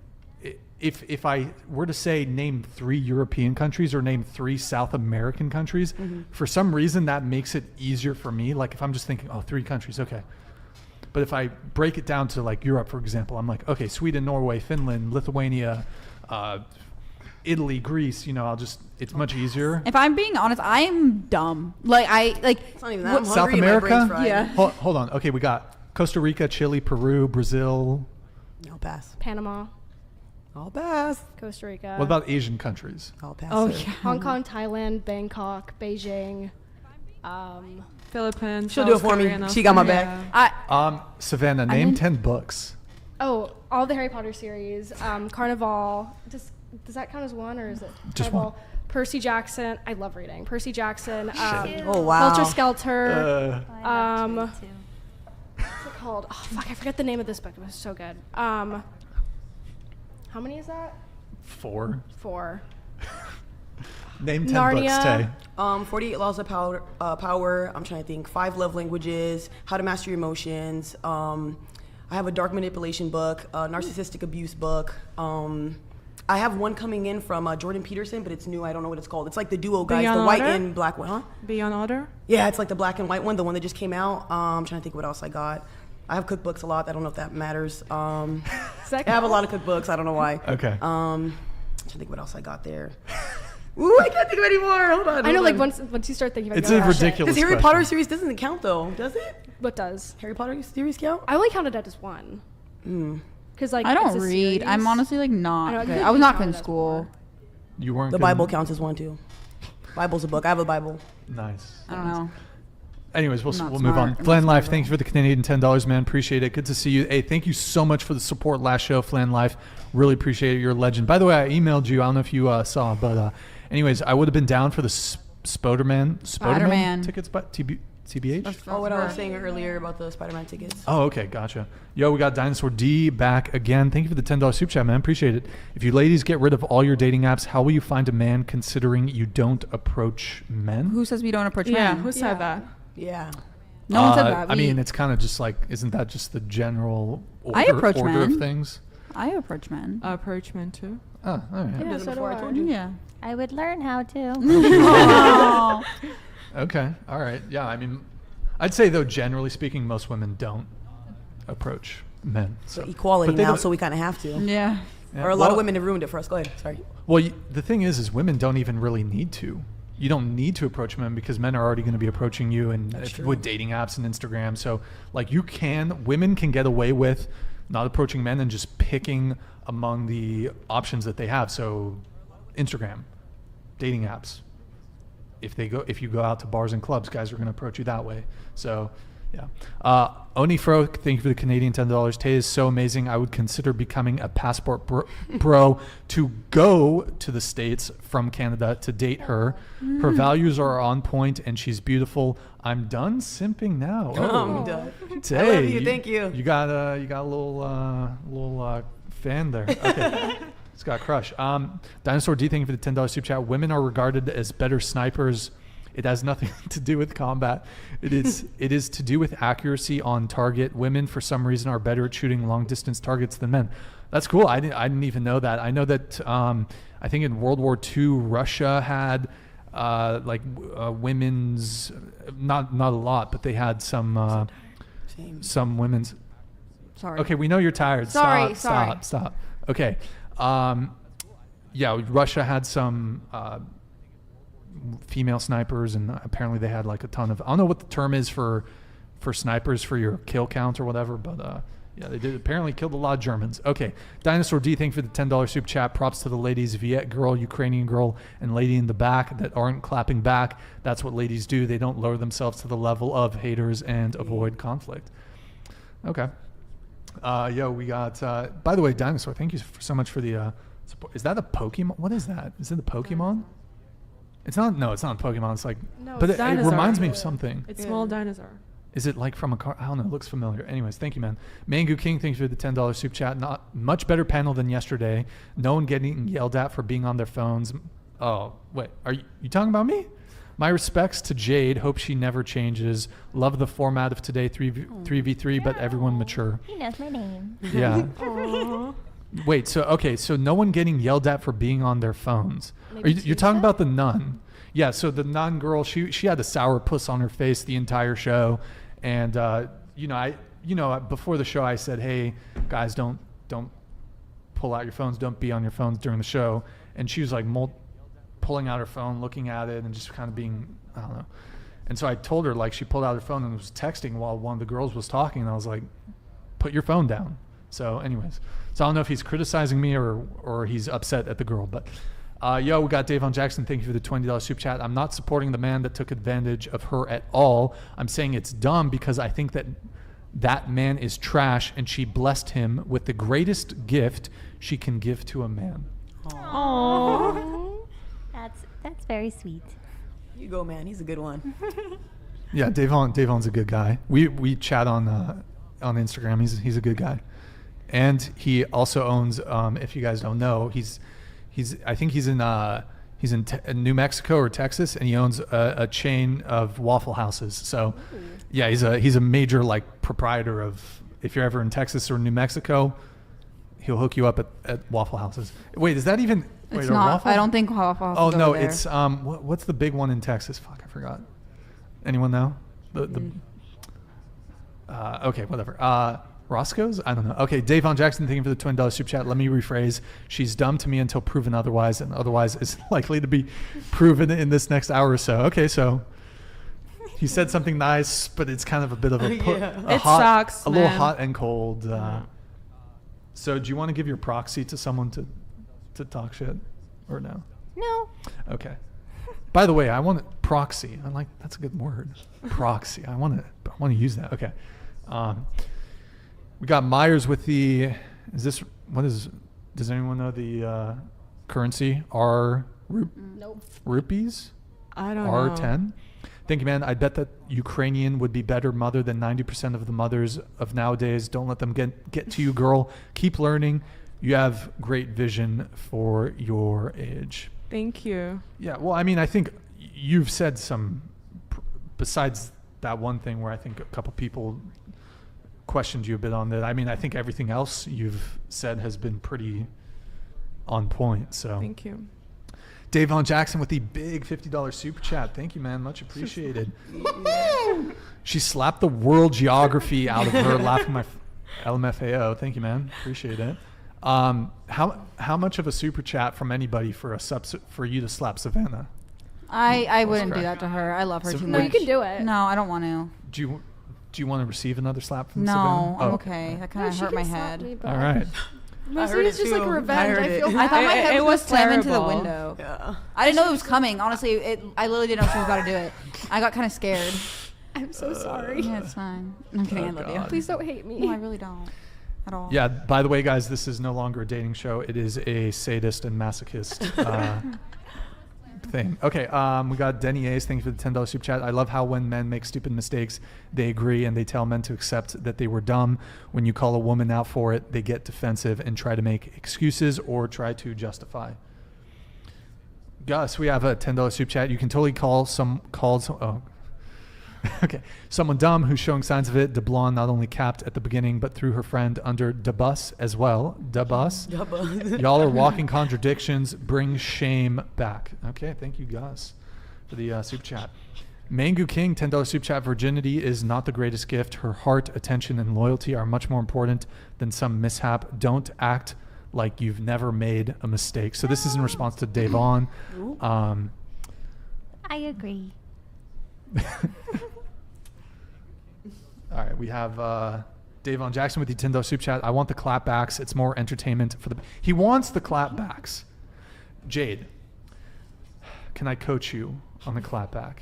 if I were to say name 3 European countries or name 3 South American countries, for some reason that makes it easier for me. Like if I'm just thinking, 3 countries, okay. But if I break it down to like Europe, for example, I'm like, okay, Sweden, Norway, Finland, Lithuania, Italy, Greece, it's much easier. If I'm being honest, I am dumb. It's not even that. I'm South hungry and my brain's America? fried. Yeah. Hold on. Okay, we got Costa Rica, Chile, Peru, Brazil. I'll pass. Panama, I'll pass. Costa Rica. What about Asian countries? I'll pass. Oh it. yeah. Hong Kong, Thailand, Bangkok, Beijing. Philippines. She'll do it South for me. Korea, North She got my Korea. back. Savannah, name 10 books. Oh, all the Harry Potter series. Carnival. Does that count as one or is it? Just Carnival. one. Percy Jackson. I love reading. Percy Jackson. Oh wow. Helter Skelter. What's What's it called? Oh fuck! I forget the name of this book. It was so good. How many is that? 4. 4. Name 10 books, Tay. 48 Laws of Power. I'm trying to think. 5 Love Languages. How to Master Your Emotions. I have a dark manipulation book. A narcissistic abuse book. I have one coming in from Jordan Peterson, but it's new. I don't know what it's called. It's like the duo guys, Beyond the white Order? and black one, huh? Beyond Order? Yeah, it's like the black and white one, the one that just came out. I'm trying to think what else I got. I have cookbooks a lot. I don't know if that matters. I have a lot of cookbooks. I don't know why. Okay. I'm trying to think what else I got there. Ooh, I can't think of any more. Hold on. I know, hold like, on. once you start thinking about It's a ridiculous This Harry question. Potter series doesn't count, though, does it? What does? Harry Potter series count? I only counted that as one. Because, like, I don't it's a read. I'm series. honestly like I not know, good. I I was not good counted in as school. You weren't The good Bible in- counts as one, too. Bible's a book. I have a Bible. Nice. I don't know. Anyways, we'll I'm not move on. smart. I'm Flan not Life, smart. thank you for the Canadian $10, man. Appreciate it. Good to see you. Hey, thank you so much for the support last show, Flan Life. Really appreciate it. You're a legend. By the way, I emailed you. I don't know if you saw, but anyways, I would have been down for the Spider-Man tickets, but TBH? Oh, what I was saying earlier about the Spider-Man tickets. Oh, okay, gotcha. Yo, we got Dinosaur D back again. Thank you for the $10 super chat, man. Appreciate it. If you ladies get rid of all your dating apps, how will you find a man considering you don't approach men? Who says we don't approach Yeah, men? who said that? Yeah. No one said that. I mean, it's kind of just like, isn't that just the general I approach order men. of things? I approach men. I approach men too. Oh, all right. Yeah, so do I. Yeah. I would learn how to. Aw. Okay, all right. Yeah, I mean, I'd say, though, generally speaking, most women don't approach men. So equality But they now, don't- so we kind of have to. Yeah. Yeah, Or a lot well- of women have ruined it for us. Go ahead. Sorry. Well, the thing is women don't even really need to. You don't need to approach men because men are already going to be approaching you and with dating apps and Instagram. So, like, women can get away with not approaching men and just picking among the options that they have. So, Instagram, dating apps. If you go out to bars and clubs, guys are going to approach you that way. So, yeah. Oni Fro, thank you for the Canadian $10. Tay is so amazing. I would consider becoming a passport bro to go to the States from Canada to date her. Her values are on point and she's beautiful. I'm done simping now. I'm done. Tay, I love you. Thank you. You got a little fan there. Okay. It's got a crush. Dinosaur D, thank you for the $10 super chat. Women are regarded as better snipers. It has nothing to do with combat. It is to do with accuracy on target. Women, for some reason, are better at shooting long distance targets than men. That's cool. I didn't even know that. I know that I think in World War II, Russia had women's, not a lot, but they had some women's. Sorry. Okay, we know you're tired. Sorry. Stop. Okay. Yeah, Russia had some female snipers, and apparently they had like a ton of. I don't know what the term is for snipers for your kill count or whatever, but yeah, they did apparently killed a lot of Germans. Okay, Dinosaur D, thank you for the $10 super chat. Props to the ladies, Viet girl, Ukrainian girl, and lady in the back that aren't clapping back. That's what ladies do. They don't lower themselves to the level of haters and avoid conflict. Okay. We got. By the way, Dinosaur, thank you so much for the support. Is that a Pokemon? What is that? Is it a Pokemon? It's not. No, it's not a Pokemon. It's like. No, but it's it reminds me of something. It's small dinosaur. Is it like from a car? I don't know. It looks familiar. Anyways, thank you, man. Mangu King, thanks for the $10 super chat. Not much better panel than yesterday. No one getting yelled at for being on their phones. Oh, wait. Are you talking about me? My respects to Jade. Hope she never changes. Love the format of today, 3v3, but everyone mature. He knows my name. Yeah. Wait, so no one getting yelled at for being on their phones. You're talking about the nun. Yeah, so the nun girl, she had a sour puss on her face the entire show. And before the show I said, "Hey, guys, don't pull out your phones. Don't be on your phones during the show." And she was like pulling out her phone, looking at it, and just kind of being, I don't know. And so I told her, like, she pulled out her phone and was texting while one of the girls was talking, and I was like, "Put your phone down." So anyways, so I don't know if he's criticizing me or he's upset at the girl, but we got Davon Jackson. Thank you for the $20 super chat. I'm not supporting the man that took advantage of her at all. I'm saying it's dumb because I think that man is trash, and she blessed him with the greatest gift she can give to a man. Aww. That's very sweet. You go, man. He's a good one. Yeah, Davon's a good guy. We chat on Instagram. He's a good guy. And he also owns, if you guys don't know, I think he's in New Mexico or Texas, and he owns a chain of Waffle Houses. So, yeah, he's a major like proprietor of. If you're ever in Texas or New Mexico, he'll hook you up at Waffle Houses. Wait, is that even? It's wait, not. I don't think Waffle House. Oh is no, over there. it's what's the big one in Texas? Fuck, I forgot. Anyone know? Okay, whatever. Roscoe's? I don't know. Okay, Davon Jackson, thank you for the $20 super chat. Let me rephrase. She's dumb to me until proven otherwise, and otherwise is likely to be proven in this next hour or so. Okay, so he said something nice, but it's kind of a bit of a, It sucks, a little man. hot and cold. So do you want to give your proxy to someone to talk shit, or no? No. Okay. By the way, I want proxy. I'm like, that's a good word. Proxy. I want to use that. Okay. We got Myers with does anyone know the currency? Rupees? I don't know. R10? Thank you, man. I bet that Ukrainian would be better mother than 90% of the mothers of nowadays. Don't let them get to you, girl. Keep learning. You have great vision for your age. Thank you. Yeah, well, I mean, I think you've said some, besides that one thing where I think a couple people questioned you a bit on that. I mean, I think everything else you've said has been pretty on point. So thank you. Davon Jackson with the big $50 super chat. Thank you, man. Much appreciated. She slapped the world geography out of her laughing my LMFAO. Thank you, man. Appreciate it. How much of a super chat from anybody for you to slap Savannah? I wouldn't do that to her. I love her too much. No, you can do it. No, I don't want to. Do you want to receive another slap from No, Savannah? I'm okay. That kind of hurt my head. All right. Mostly it's just like revenge. I feel I thought my head was slammed into the terrible. window. Yeah. I didn't know it was coming. Honestly, I literally didn't know she was about to do it. I got kind of scared. I'm so sorry. Yeah, it's fine. I'm kidding. I love you. Please don't hate me. No, I really don't. At all. Yeah, by the way, guys, this is no longer a dating show. It is a sadist and masochist thing. Okay, we got Denny A's. Thank you for the $10 super chat. I love how when men make stupid mistakes, they agree and they tell men to accept that they were dumb. When you call a woman out for it, they get defensive and try to make excuses or try to justify. Gus, we have a $10 super chat. You can totally call okay. Someone dumb who's showing signs of it. DeBlonde not only capped at the beginning, but threw her friend under the bus as well. The bus. Y'all are walking contradictions. Bring shame back. Okay, thank you, Gus, for the super chat. Mangu King, $10 super chat. Virginity is not the greatest gift. Her heart, attention, and loyalty are much more important than some mishap. Don't act like you've never made a mistake. So this is in response to Davon. I agree. All right, we have Davon Jackson with the $10 super chat. I want the clapbacks. It's more entertainment for he wants the clapbacks. Jade, can I coach you on the clapback?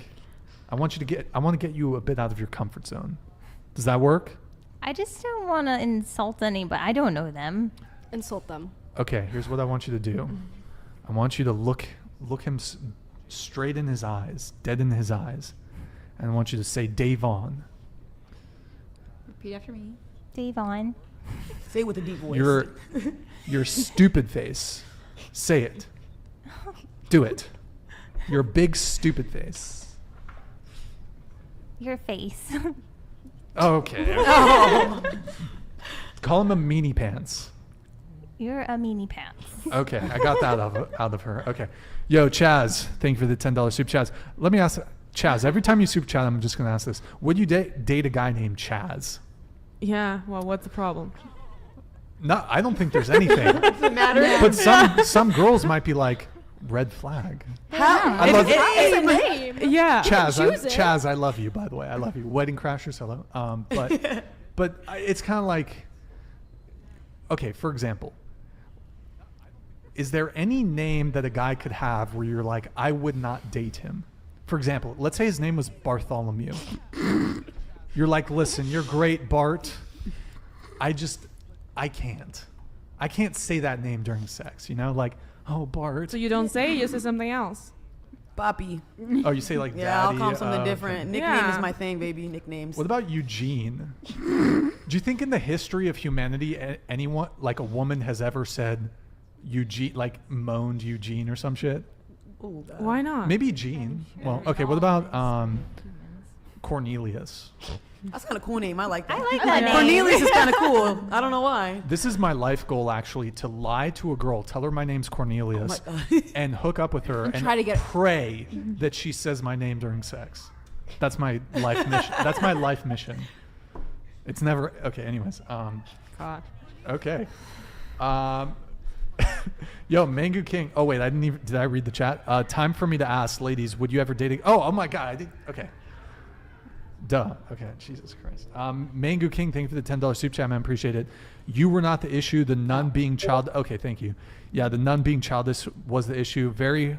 I want to get you a bit out of your comfort zone. Does that work? I just don't want to insult anybody. I don't know them. Insult them. Okay, here's what I want you to do. I want you to look him straight in his eyes, dead in his eyes, and I want you to say Davon. Repeat after me. Davon. Say it with a deep voice. Your stupid face. Say it. Do it. Your big stupid face. Your face. Okay. Call him a meanie pants. You're a meanie pants. Okay, I got that out of her. Okay. Yo, Chaz, thank you for the $10 super chats. Let me ask, Chaz, every time you super chat, I'm just going to ask this. Would you date a guy named Chaz? Yeah, well, what's the problem? No, I don't think there's anything. Doesn't matter. But some girls might be like, red flag. How? It's a name. Yeah. Chaz, I love you, by the way. I love you. Wedding Crashers, hello. But it's kind of like, okay, for example, is there any name that a guy could have where you're like, I would not date him? For example, let's say his name was Bartholomew. You're like, listen, you're great, Bart. I can't say that name during sex, you know? Like, oh, Bart. So you don't say, you say something else. Papi. Oh, you say like yeah, daddy? I'll call him something Okay. different. Nickname is my thing, baby. Nicknames. What about Eugene? Do you think in the history of humanity, anyone, like a woman, has ever said Eugene, like moaned Eugene or some shit? Ooh, God. Why not? Maybe Gene. Well, okay. What about Cornelius? That's kind of cool name. I like that. I like that name. Cornelius is kind of cool. I don't know why. This is my life goal, actually, to lie to a girl, tell her my name's Cornelius, and hook up with her and try to get- pray that she says my name during sex. That's my life mission. That's my life mission. It's never okay. Anyways, God. okay. Yo, Mango King. Oh wait, I didn't even. Did I read the chat? Time for me to ask, ladies, would you ever date? Oh my God, I did. Okay. Duh. Okay. Jesus Christ. Mango King, thank you for the $10 super chat, man. Appreciate it. You were not the issue. The nun being child. Okay, thank you. Yeah, the nun being childish was the issue. Very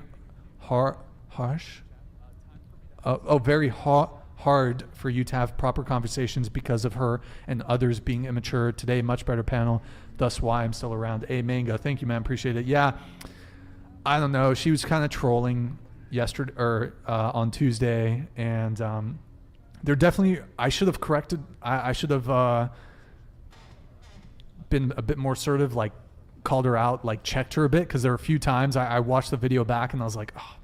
harsh. Very hard for you to have proper conversations because of her and others being immature. Today, much better panel. Thus why I'm still around. Hey, Mango. Thank you, man. Appreciate it. Yeah. I don't know. She was kind of trolling yesterday or on Tuesday, and they're definitely. I should have corrected. I should have been a bit more assertive, like called her out, like checked her a bit, because there were a few times I watched the video back and I was like, oh.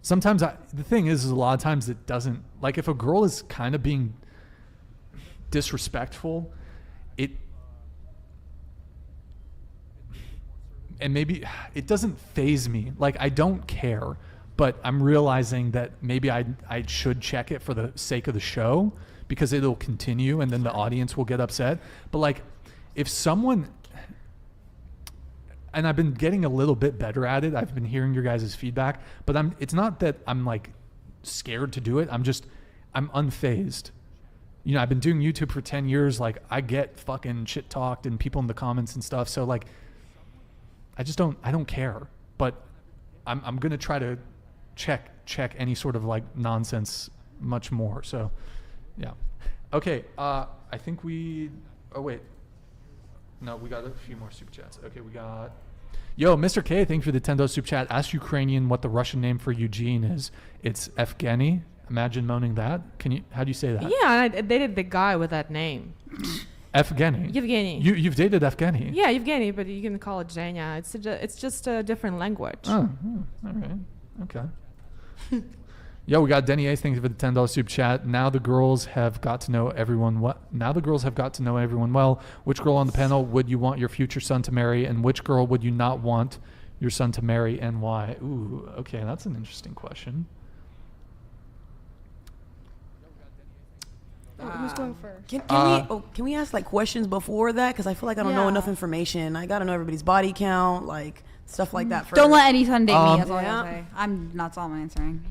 Sometimes the thing is a lot of times it doesn't, like if a girl is kind of being disrespectful, and maybe it doesn't faze me. Like I don't care. But I'm realizing that maybe I should check it for the sake of the show, because it'll continue and then the audience will get upset. But like if someone, and I've been getting a little bit better at it, I've been hearing your guys' feedback, but it's not that I'm like scared to do it. I'm unfazed. You know, I've been doing YouTube for 10 years. Like I get fucking shit talked and people in the comments and stuff. So like, I don't care, but I'm going to try to check any sort of like nonsense much more. So yeah. Okay. I think we got a few more super chats. Okay. We got, yo, Mr. K, thank you for the $10 super chat. Ask Ukrainian what the Russian name for Eugene is. It's Evgeny. Imagine moaning that. How do you say that? Yeah, I dated the guy with that name. Evgeny. Yevgeny. You've dated Evgeny. Yeah, Yevgeny, but you can call it Zhenya. It's just a different language. Oh, all right. Okay. Yo, we got Denny Ace. Thank you for the $10 super chat. Now the girls have got to know everyone. Well, which girl on the panel would you want your future son to marry, and which girl would you not want your son to marry, and why? Ooh, okay, that's an interesting question. Who's going first? Can we ask like questions before that? Because I feel like I don't know enough information. I gotta know everybody's body count, like stuff like that. First. Don't let any son date me. That's all yeah. I say. That's all I'm answering.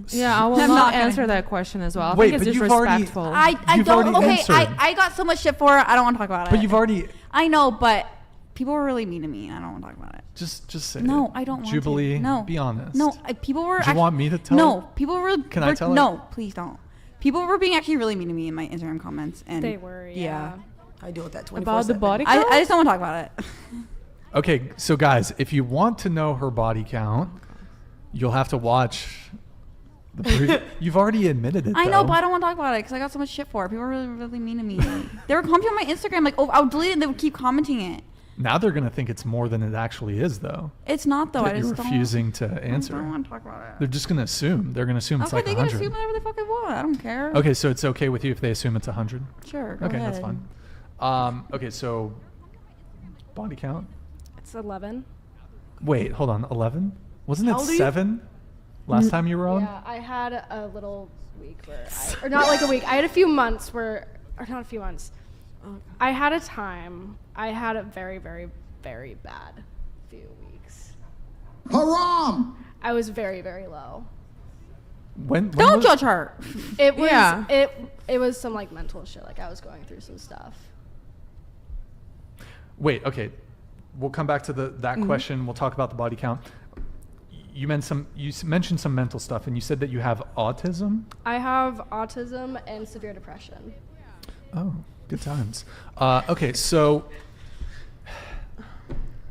Yeah, I will not answer that question as well. I Wait, think it's but disrespectful. I don't. Okay, I got so much shit for it. I don't want to talk about it. But you've already. I know, but people were really mean to me. I don't want to talk about it. Just say no. it. I don't want Jubilee, to. No, be honest. No, people were. Do you want me to tell? No, it? people were. Can I tell it? No, please don't. People were being actually really mean to me in my Instagram comments, and they were. Yeah. I deal with that 24/7. About the body I count? just don't want to talk about it. Okay, so guys, if you want to know her body count, you'll have to watch. You've already admitted it. I know, but I don't want to talk about it because I got so much shit for it. People were really, really mean to me. They were commenting on my Instagram, like, oh, I'll delete it, and they would keep commenting it. Now they're gonna think it's more than it actually is, though. It's not, though. That I you're just refusing to answer. I don't want to talk about it. They're just gonna assume. They're gonna assume it's Okay, like they 100. can assume whatever they fucking want. I don't care. Okay, so it's okay with you if they assume it's 100? Sure. Go Okay, ahead. that's fine. Okay, so body count. It's 11. Wait, hold on. 11? Wasn't How it old are you? 7 last time you were on? Yeah, I had a little week where or not like a week. I had a few months or not a few months. I had a time. I had a very, very, very bad few weeks. Haram! I was very, very low. When Don't judge her. It was Yeah. it was some like mental shit. Like I was going through some stuff. Wait, okay. We'll come back to that question. We'll talk about the body count. You mentioned some mental stuff, and you said that you have autism. I have autism and severe depression. Oh, good times. Okay, so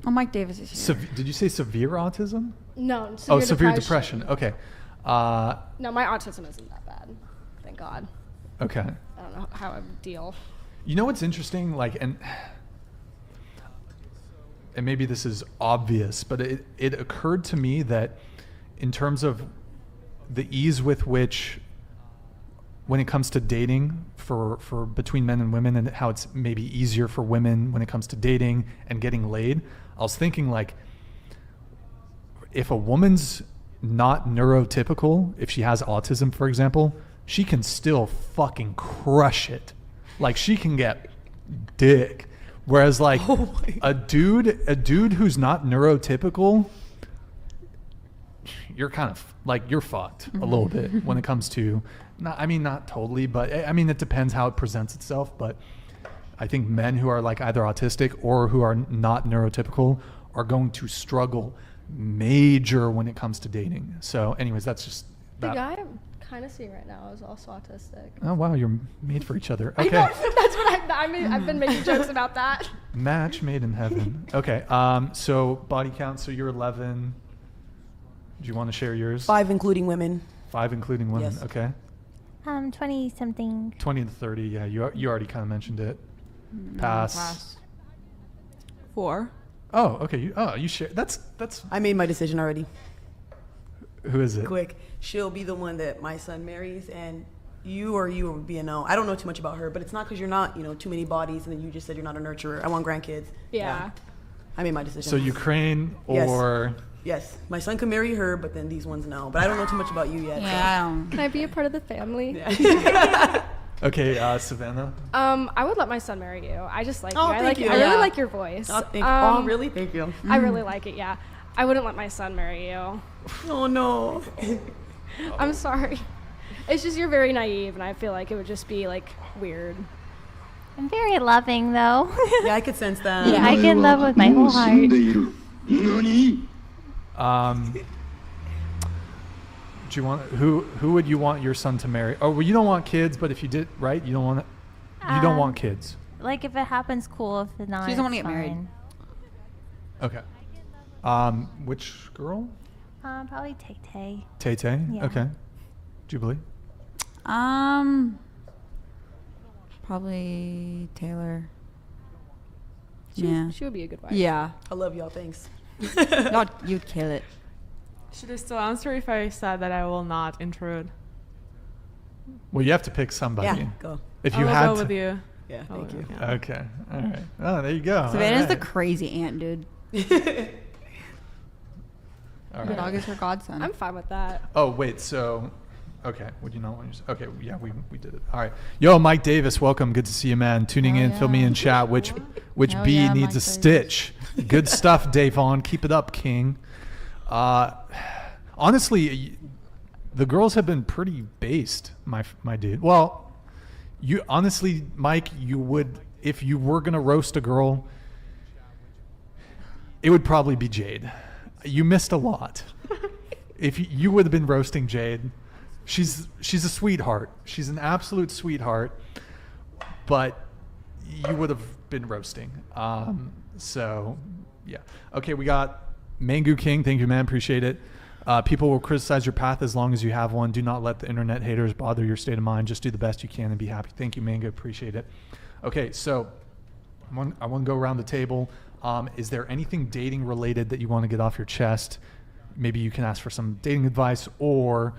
Oh, Mike Davis is here. Did you say severe autism? No, severe depression. Okay. No, my autism isn't that bad. Thank God. Okay. I don't know how I would deal. You know what's interesting? Like, and maybe this is obvious, but it occurred to me that in terms of the ease with which, when it comes to dating for between men and women, and how it's maybe easier for women when it comes to dating and getting laid, I was thinking, like, if a woman's not neurotypical, if she has autism, for example, she can still fucking crush it. Like, she can get dick. Whereas, like, a dude who's not neurotypical, you're kind of like, you're fucked a little bit when it comes to, not totally, but it depends how it presents itself. But I think men who are like either autistic or who are not neurotypical are going to struggle major when it comes to dating. So anyways, that's just The that. guy I'm kind of seeing right now is also autistic. Oh wow, you're made for each other. I Okay. know, that's what I've been making jokes about that. Match made in heaven. Okay. So body count. So you're 11. Do you want to share yours? 5 including women. 5 including women. Yes. Okay. 20 something. 20 to 30. Yeah, you already kind of mentioned it. Pass. 4. Oh, okay. You share. That's. I made my decision already. Who is it? Quick. She'll be the one that my son marries, and you would be a no. I don't know too much about her, but it's not because you're not, too many bodies, and then you just said you're not a nurturer. I want grandkids. Yeah. I made my decision. So Ukraine or. Yes, my son can marry her, but then these ones no. But I don't know too much about you yet. Yeah. Can I be a part of the family? Okay, Savannah. I would let my son marry you. I just like you. I thank you. I really like your voice. Really? Thank you. I really like it. Yeah. I wouldn't let my son marry you. Oh no. I'm sorry. It's just you're very naive, and I feel like it would just be like weird. I'm very loving, though. Yeah, I could sense that. Yeah, I can love with my whole heart. Do you want who would you want your son to marry? Oh, well, you don't want kids, but if you did, right? You don't want you don't want kids. Like, if it happens, cool. If it not, She doesn't want to it's get married. fine. Okay. Which girl? Probably Tay Tay. Tay Tay. Yeah. Okay. Jubilee. Probably Taylor. She would be a good wife. Yeah. I love y'all. Thanks. You'd kill it. Should I still answer if I said that I will not intrude? Well, you have to pick somebody. Yeah, go. If you I'll had go to. with you. Yeah, thank you. Yeah. Okay. All right. Oh, there you go. Savannah's All the right. crazy aunt, dude. All Your right. dog is her godson. I'm fine with that. Oh wait, so okay, would you not want to? Okay, yeah, we did it. All right, yo, Mike Davis, welcome. Good to see you, man. Tuning in, fill me in chat. Which Hell B yeah, needs Mike a stitch? Good stuff, Davon. Keep it up, King. Honestly, the girls have been pretty based, my dude. Well, you honestly, Mike, you would, if you were gonna roast a girl, it would probably be Jade. You missed a lot. If you would have been roasting Jade, she's a sweetheart. She's an absolute sweetheart, but you would have been roasting. So yeah. Okay, we got Mangu King. Thank you, man. Appreciate it. People will criticize your path as long as you have one. Do not let the internet haters bother your state of mind. Just do the best you can and be happy. Thank you, Mangu. Appreciate it. Okay, so I want to go around the table. Is there anything dating related that you want to get off your chest? Maybe you can ask for some dating advice, or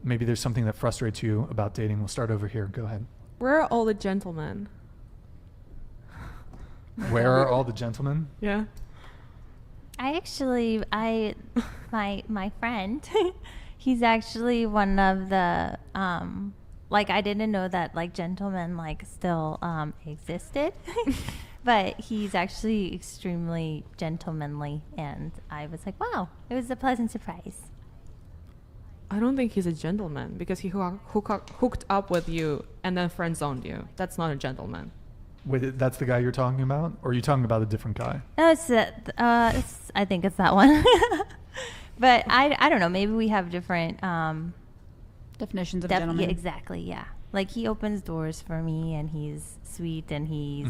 maybe there's something that frustrates you about dating. We'll start over here. Go ahead. Where are all the gentlemen? Where are all the gentlemen? Yeah. My friend, he's actually one of the, like, I didn't know that, like, gentlemen, like, still existed. But he's actually extremely gentlemanly, and I was like, wow, it was a pleasant surprise. I don't think he's a gentleman because he hooked up with you and then friend zoned you. That's not a gentleman. Wait, that's the guy you're talking about? Or are you talking about a different guy? No, I think it's that one. But I don't know. Maybe we have different definitions of gentleman. Yeah, exactly, yeah. Like, he opens doors for me, and he's sweet, and he's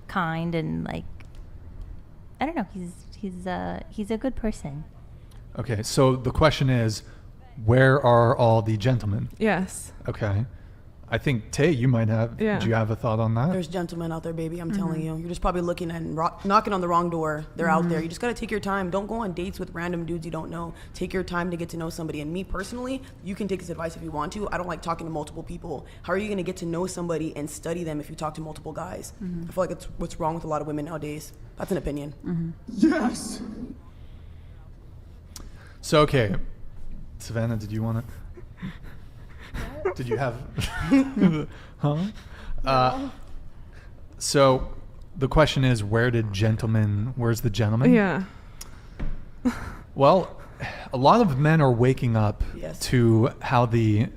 kind, and, like, I don't know. He's a good person. Okay, so the question is, where are all the gentlemen? Yes. Okay. I think, Tay, you might have, Yeah. do you have a thought on that? There's gentlemen out there, baby. I'm telling you. You're just probably looking and knocking on the wrong door. They're out there. You just got to take your time. Don't go on dates with random dudes you don't know. Take your time to get to know somebody. And me personally, you can take this advice if you want to. I don't like talking to multiple people. How are you going to get to know somebody and study them if you talk to multiple guys? I feel like it's what's wrong with a lot of women nowadays. That's an opinion. Yes! So, okay. Savannah, did you want to? Did you have? Huh? So, the question is, where's the gentleman? Yeah. Well, a lot of men are waking up Yes. to how the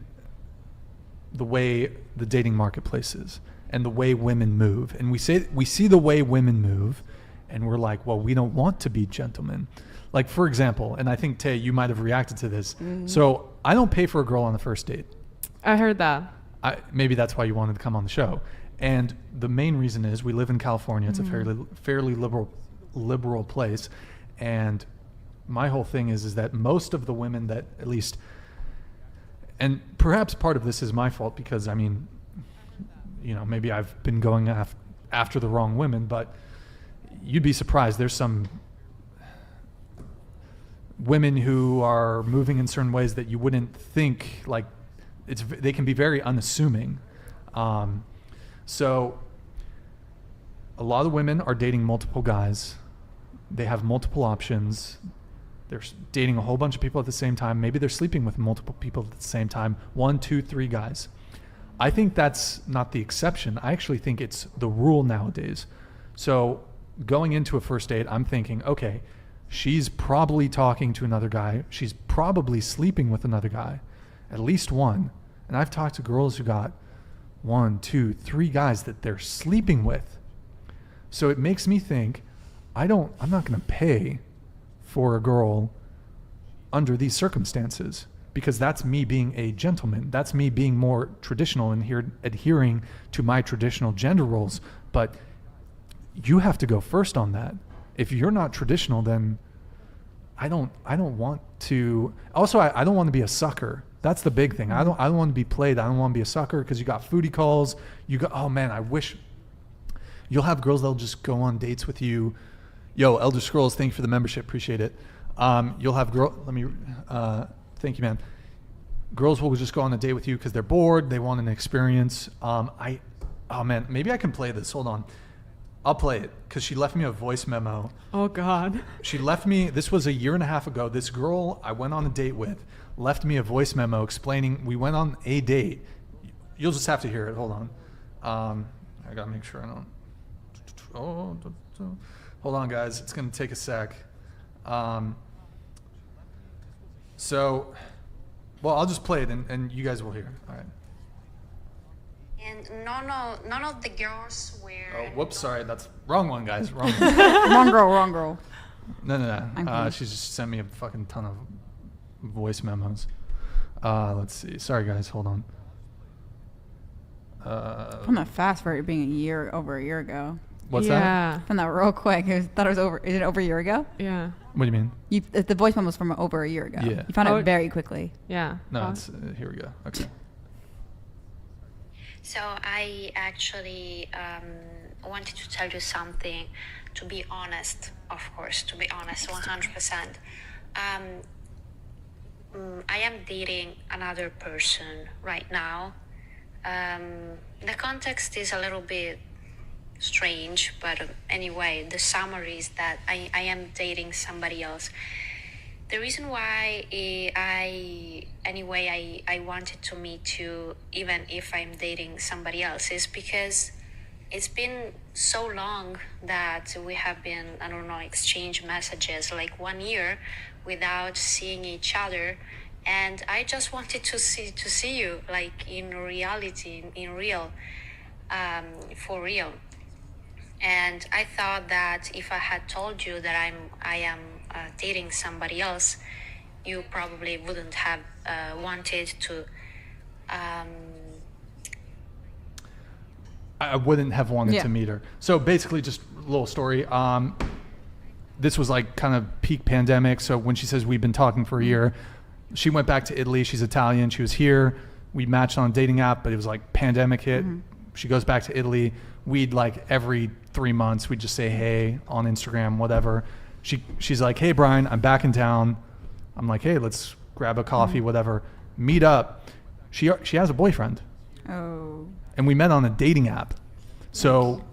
way the dating marketplace is and the way women move. And we see the way women move, and we're like, well, we don't want to be gentlemen. Like, for example, and I think, Tay, you might have reacted to this. So I don't pay for a girl on the first date. I heard that. Maybe that's why you wanted to come on the show. And the main reason is we live in California. It's a fairly liberal place. And my whole thing is that most of the women that, at least, and perhaps part of this is my fault because, I mean, you know, maybe I've been going after the wrong women, but you'd be surprised. There's some women who are moving in certain ways that you wouldn't think, like, they can be very unassuming. So a lot of women are dating multiple guys. They have multiple options. They're dating a whole bunch of people at the same time. Maybe they're sleeping with multiple people at the same time. 1, 2, 3 guys. I think that's not the exception. I actually think it's the rule nowadays. So going into a first date, I'm thinking, okay, she's probably talking to another guy. She's probably sleeping with another guy, at least one. And I've talked to girls who got 1, 2, 3 guys that they're sleeping with. So it makes me think, I'm not going to pay for a girl under these circumstances, because that's me being a gentleman. That's me being more traditional and adhering to my traditional gender roles. But you have to go first on that. If you're not traditional, then I don't want to. Also, I don't want to be a sucker. That's the big thing. I don't want to be played. I don't want to be a sucker because you got foodie calls. Oh man, I wish. You'll have girls that'll just go on dates with you. Yo, Elder Scrolls, thank you for the membership. Appreciate it. You'll have thank you, man. Girls will just go on a date with you because they're bored. They want an experience. Oh man, maybe I can play this. Hold on. I'll play it because she left me a voice memo. Oh God. She left me, this was a year and a half ago. This girl I went on a date with left me a voice memo explaining we went on a date. You'll just have to hear it. Hold on. I gotta make sure I don't. Hold on, guys. It's gonna take a sec. So, well, I'll just play it and you guys will hear. All right. And none of the girls were. Oh, whoops, sorry. That's wrong one, guys. Wrong one. Wrong girl. No. She just sent me a fucking ton of voice memos. Let's see. Sorry, guys. Hold on. From that fast for it being over a year ago. What's that? From that real quick. Thought it was over. Is it over a year ago? Yeah. What do you mean? The voice memo was from over a year ago. Yeah. You found it very quickly. Yeah. No, it's here we go. Okay. So I actually wanted to tell you something. To be honest, of course, 100%. I am dating another person right now. The context is a little bit strange, but anyway, the summary is that I am dating somebody else. The reason why I wanted to meet you, even if I'm dating somebody else, is because it's been so long that we have been, exchange messages, like 1 year without seeing each other. And I just wanted to see you, like in reality, in real, for real. And I thought that if I had told you that I am dating somebody else, you probably wouldn't have wanted to. I wouldn't have wanted to meet her. So basically, just a little story. this was like kind of peak pandemic. So when she says we've been talking for a year, she went back to Italy. She's Italian. She was here. We matched on a dating app, but it was like pandemic hit. She goes back to Italy. We'd like every 3 months, we'd just say, hey, on Instagram, whatever. She's like, hey, Brian, I'm back in town. I'm like, hey, let's grab a coffee, whatever. Meet up. She has a boyfriend. Oh. And we met on a dating app. So.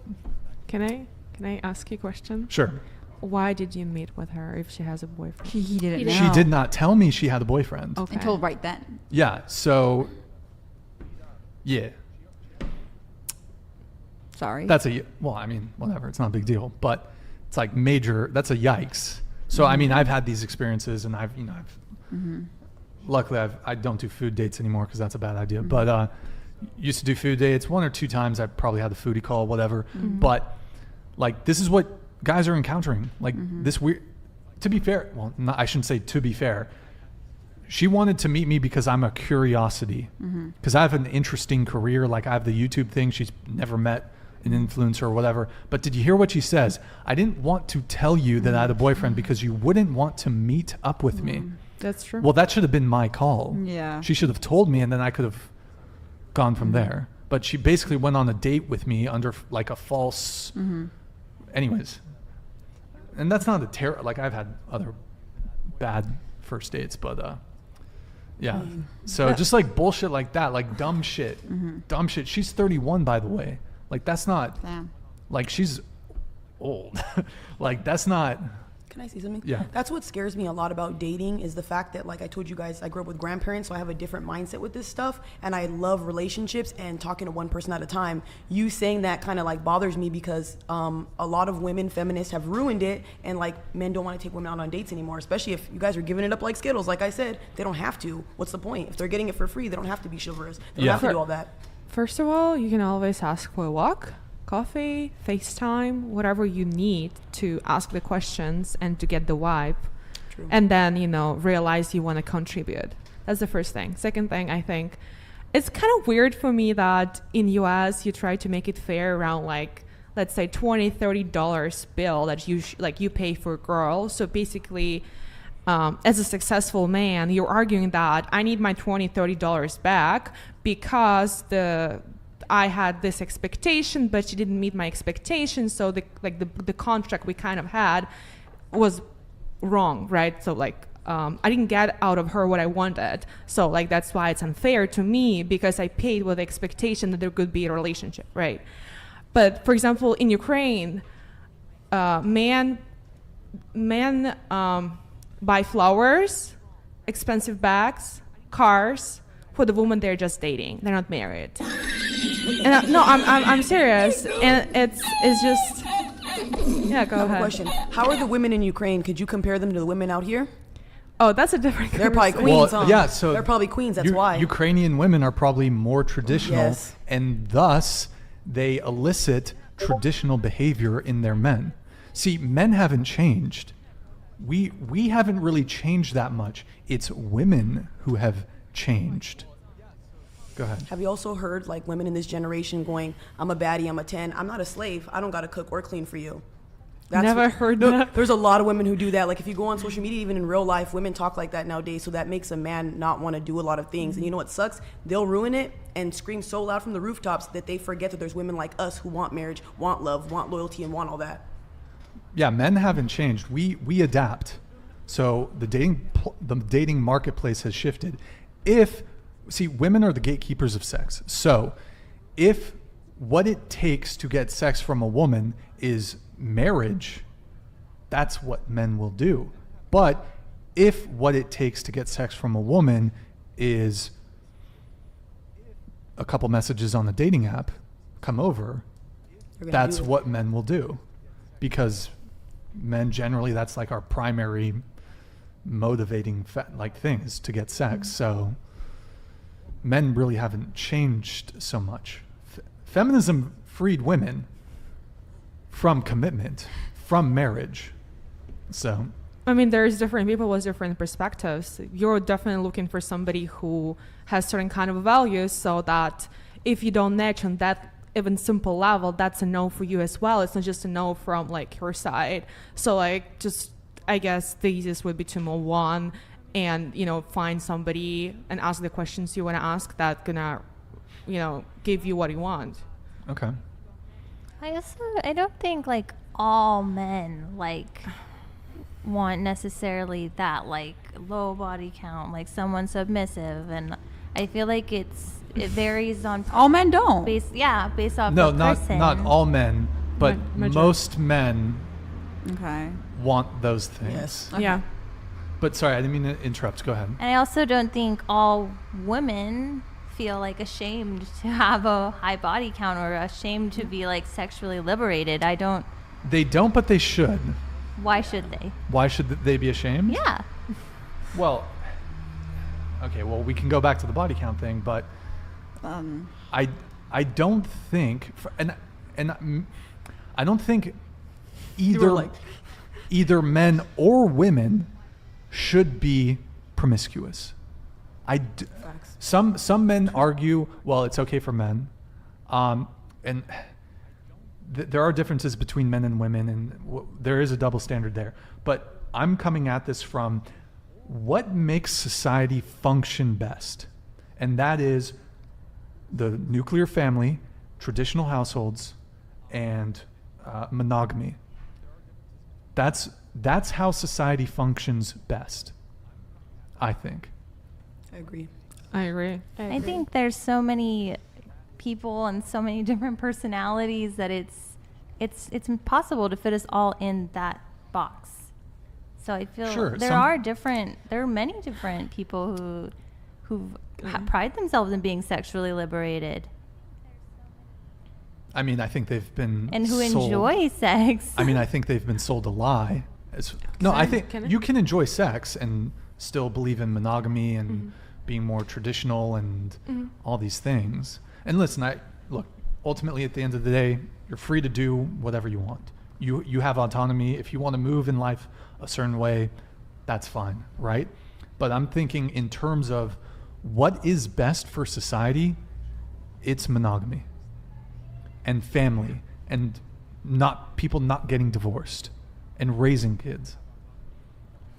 Can I ask you a question? Sure. Why did you meet with her if she has a boyfriend? He didn't know. She did not tell me she had a boyfriend. Okay. Until right then. Yeah. So. Yeah. Sorry. Well, I mean, whatever. It's not a big deal, but it's like major. That's a yikes. So I mean, I've had these experiences, and I've luckily I don't do food dates anymore because that's a bad idea. But used to do food dates 1 or 2 times. I probably had the foodie call, whatever. But like, this is what guys are encountering. Like this weird. To be fair, well, I shouldn't say to be fair. She wanted to meet me because I'm a curiosity. Because I have an interesting career. Like I have the YouTube thing. She's never met an influencer or whatever. But did you hear what she says? I didn't want to tell you that I had a boyfriend because you wouldn't want to meet up with me. That's true. Well, that should have been my call. Yeah. She should have told me, and then I could have gone from there. But she basically went on a date with me under like a false. Anyways, and that's not a terror. Like I've had other bad first dates, but yeah. So just like bullshit like that, like dumb shit. Dumb shit. She's 31, by the way. Like that's not. Damn. Like she's old. Like that's not. Can I say something? Yeah. That's what scares me a lot about dating is the fact that, like I told you guys, I grew up with grandparents, so I have a different mindset with this stuff, and I love relationships and talking to one person at a time. You saying that kind of like bothers me because a lot of women, feminists, have ruined it, and like men don't want to take women out on dates anymore, especially if you guys are giving it up like Skittles. Like I said, they don't have to. What's the point? If they're getting it for free, they don't have to be chivalrous. They don't have to do all that. First of all, you can always ask for a walk, coffee, FaceTime, whatever you need to ask the questions and to get the vibe. True. And then, realize you want to contribute. That's the first thing. Second thing, I think it's kind of weird for me that in US you try to make it fair around like, let's say $20, $30 bill that you pay for a girl. So basically, as a successful man, you're arguing that I need my $20, $30 back because I had this expectation, but she didn't meet my expectations. So the contract we kind of had was wrong, right? So I didn't get out of her what I wanted. So that's why it's unfair to me because I paid with the expectation that there could be a relationship, right? But for example, in Ukraine, men buy flowers, expensive bags, cars for the woman they're just dating. They're not married. And I'm serious. And it's just go ahead. I have a question. How are the women in Ukraine? Could you compare them to the women out here? Oh, that's a different. They're probably queens. Well, yeah, so they're probably queens. That's why Ukrainian women are probably more traditional, yes. And thus they elicit traditional behavior in their men. See, men haven't changed. We haven't really changed that much. It's women who have changed. Go ahead. Have you also heard women in this generation going, I'm a baddie, I'm a 10, I'm not a slave, I don't gotta cook or clean for you. Never heard that. There's a lot of women who do that. Like if you go on social media, even in real life, women talk like that nowadays. So that makes a man not want to do a lot of things. And you know what sucks? They'll ruin it and scream so loud from the rooftops that they forget that there's women like us who want marriage, want love, want loyalty, and want all that. Yeah, men haven't changed. We adapt. So the dating marketplace has shifted. Women are the gatekeepers of sex. So if what it takes to get sex from a woman is marriage, that's what men will do. But if what it takes to get sex from a woman is a couple messages on the dating app, come over, that's what men will do. Because men generally, that's our primary motivating things to get sex. So men really haven't changed so much. Feminism freed women from commitment, from marriage. So I mean, there's different people with different perspectives. You're definitely looking for somebody who has certain kind of values, so that if you don't match on that even simple level, that's a no for you as well. It's not just a no from like her side. So like, just, I guess the easiest would be to move on and, you know, find somebody and ask the questions you want to ask that gonna, you know, give you what you want. Okay. I don't think like all men like want necessarily that like low body count, like someone submissive, and I feel like it varies on all men don't. Based off No, the not person. not all men, but Majority. most men Okay. want those things. Yes. Okay. Yeah. But sorry, I didn't mean to interrupt. Go ahead. And I also don't think all women feel like ashamed to have a high body count or ashamed to be like sexually liberated. I don't. They don't, but they should. Why should they? Why should they be ashamed? Yeah. Well, okay. Well, we can go back to the body count thing, but I don't think, and I don't think either men or women should be promiscuous. Some men argue, well, it's okay for men, and there are differences between men and women, and there is a double standard there. But I'm coming at this from what makes society function best, and that is the nuclear family, traditional households, and monogamy. That's how society functions best, I think. I agree. I think there's so many people and so many different personalities that it's impossible to fit us all in that box. So I feel there are many different people who pride themselves in being sexually liberated. I mean, I think they've been and who sold, enjoy sex. I mean, I think they've been sold a lie. I think you can enjoy sex and still believe in monogamy and being more traditional and all these things. And listen, ultimately at the end of the day, you're free to do whatever you want. You have autonomy. If you want to move in life a certain way, that's fine, right? But I'm thinking in terms of what is best for society, it's monogamy and family and people not getting divorced and raising kids.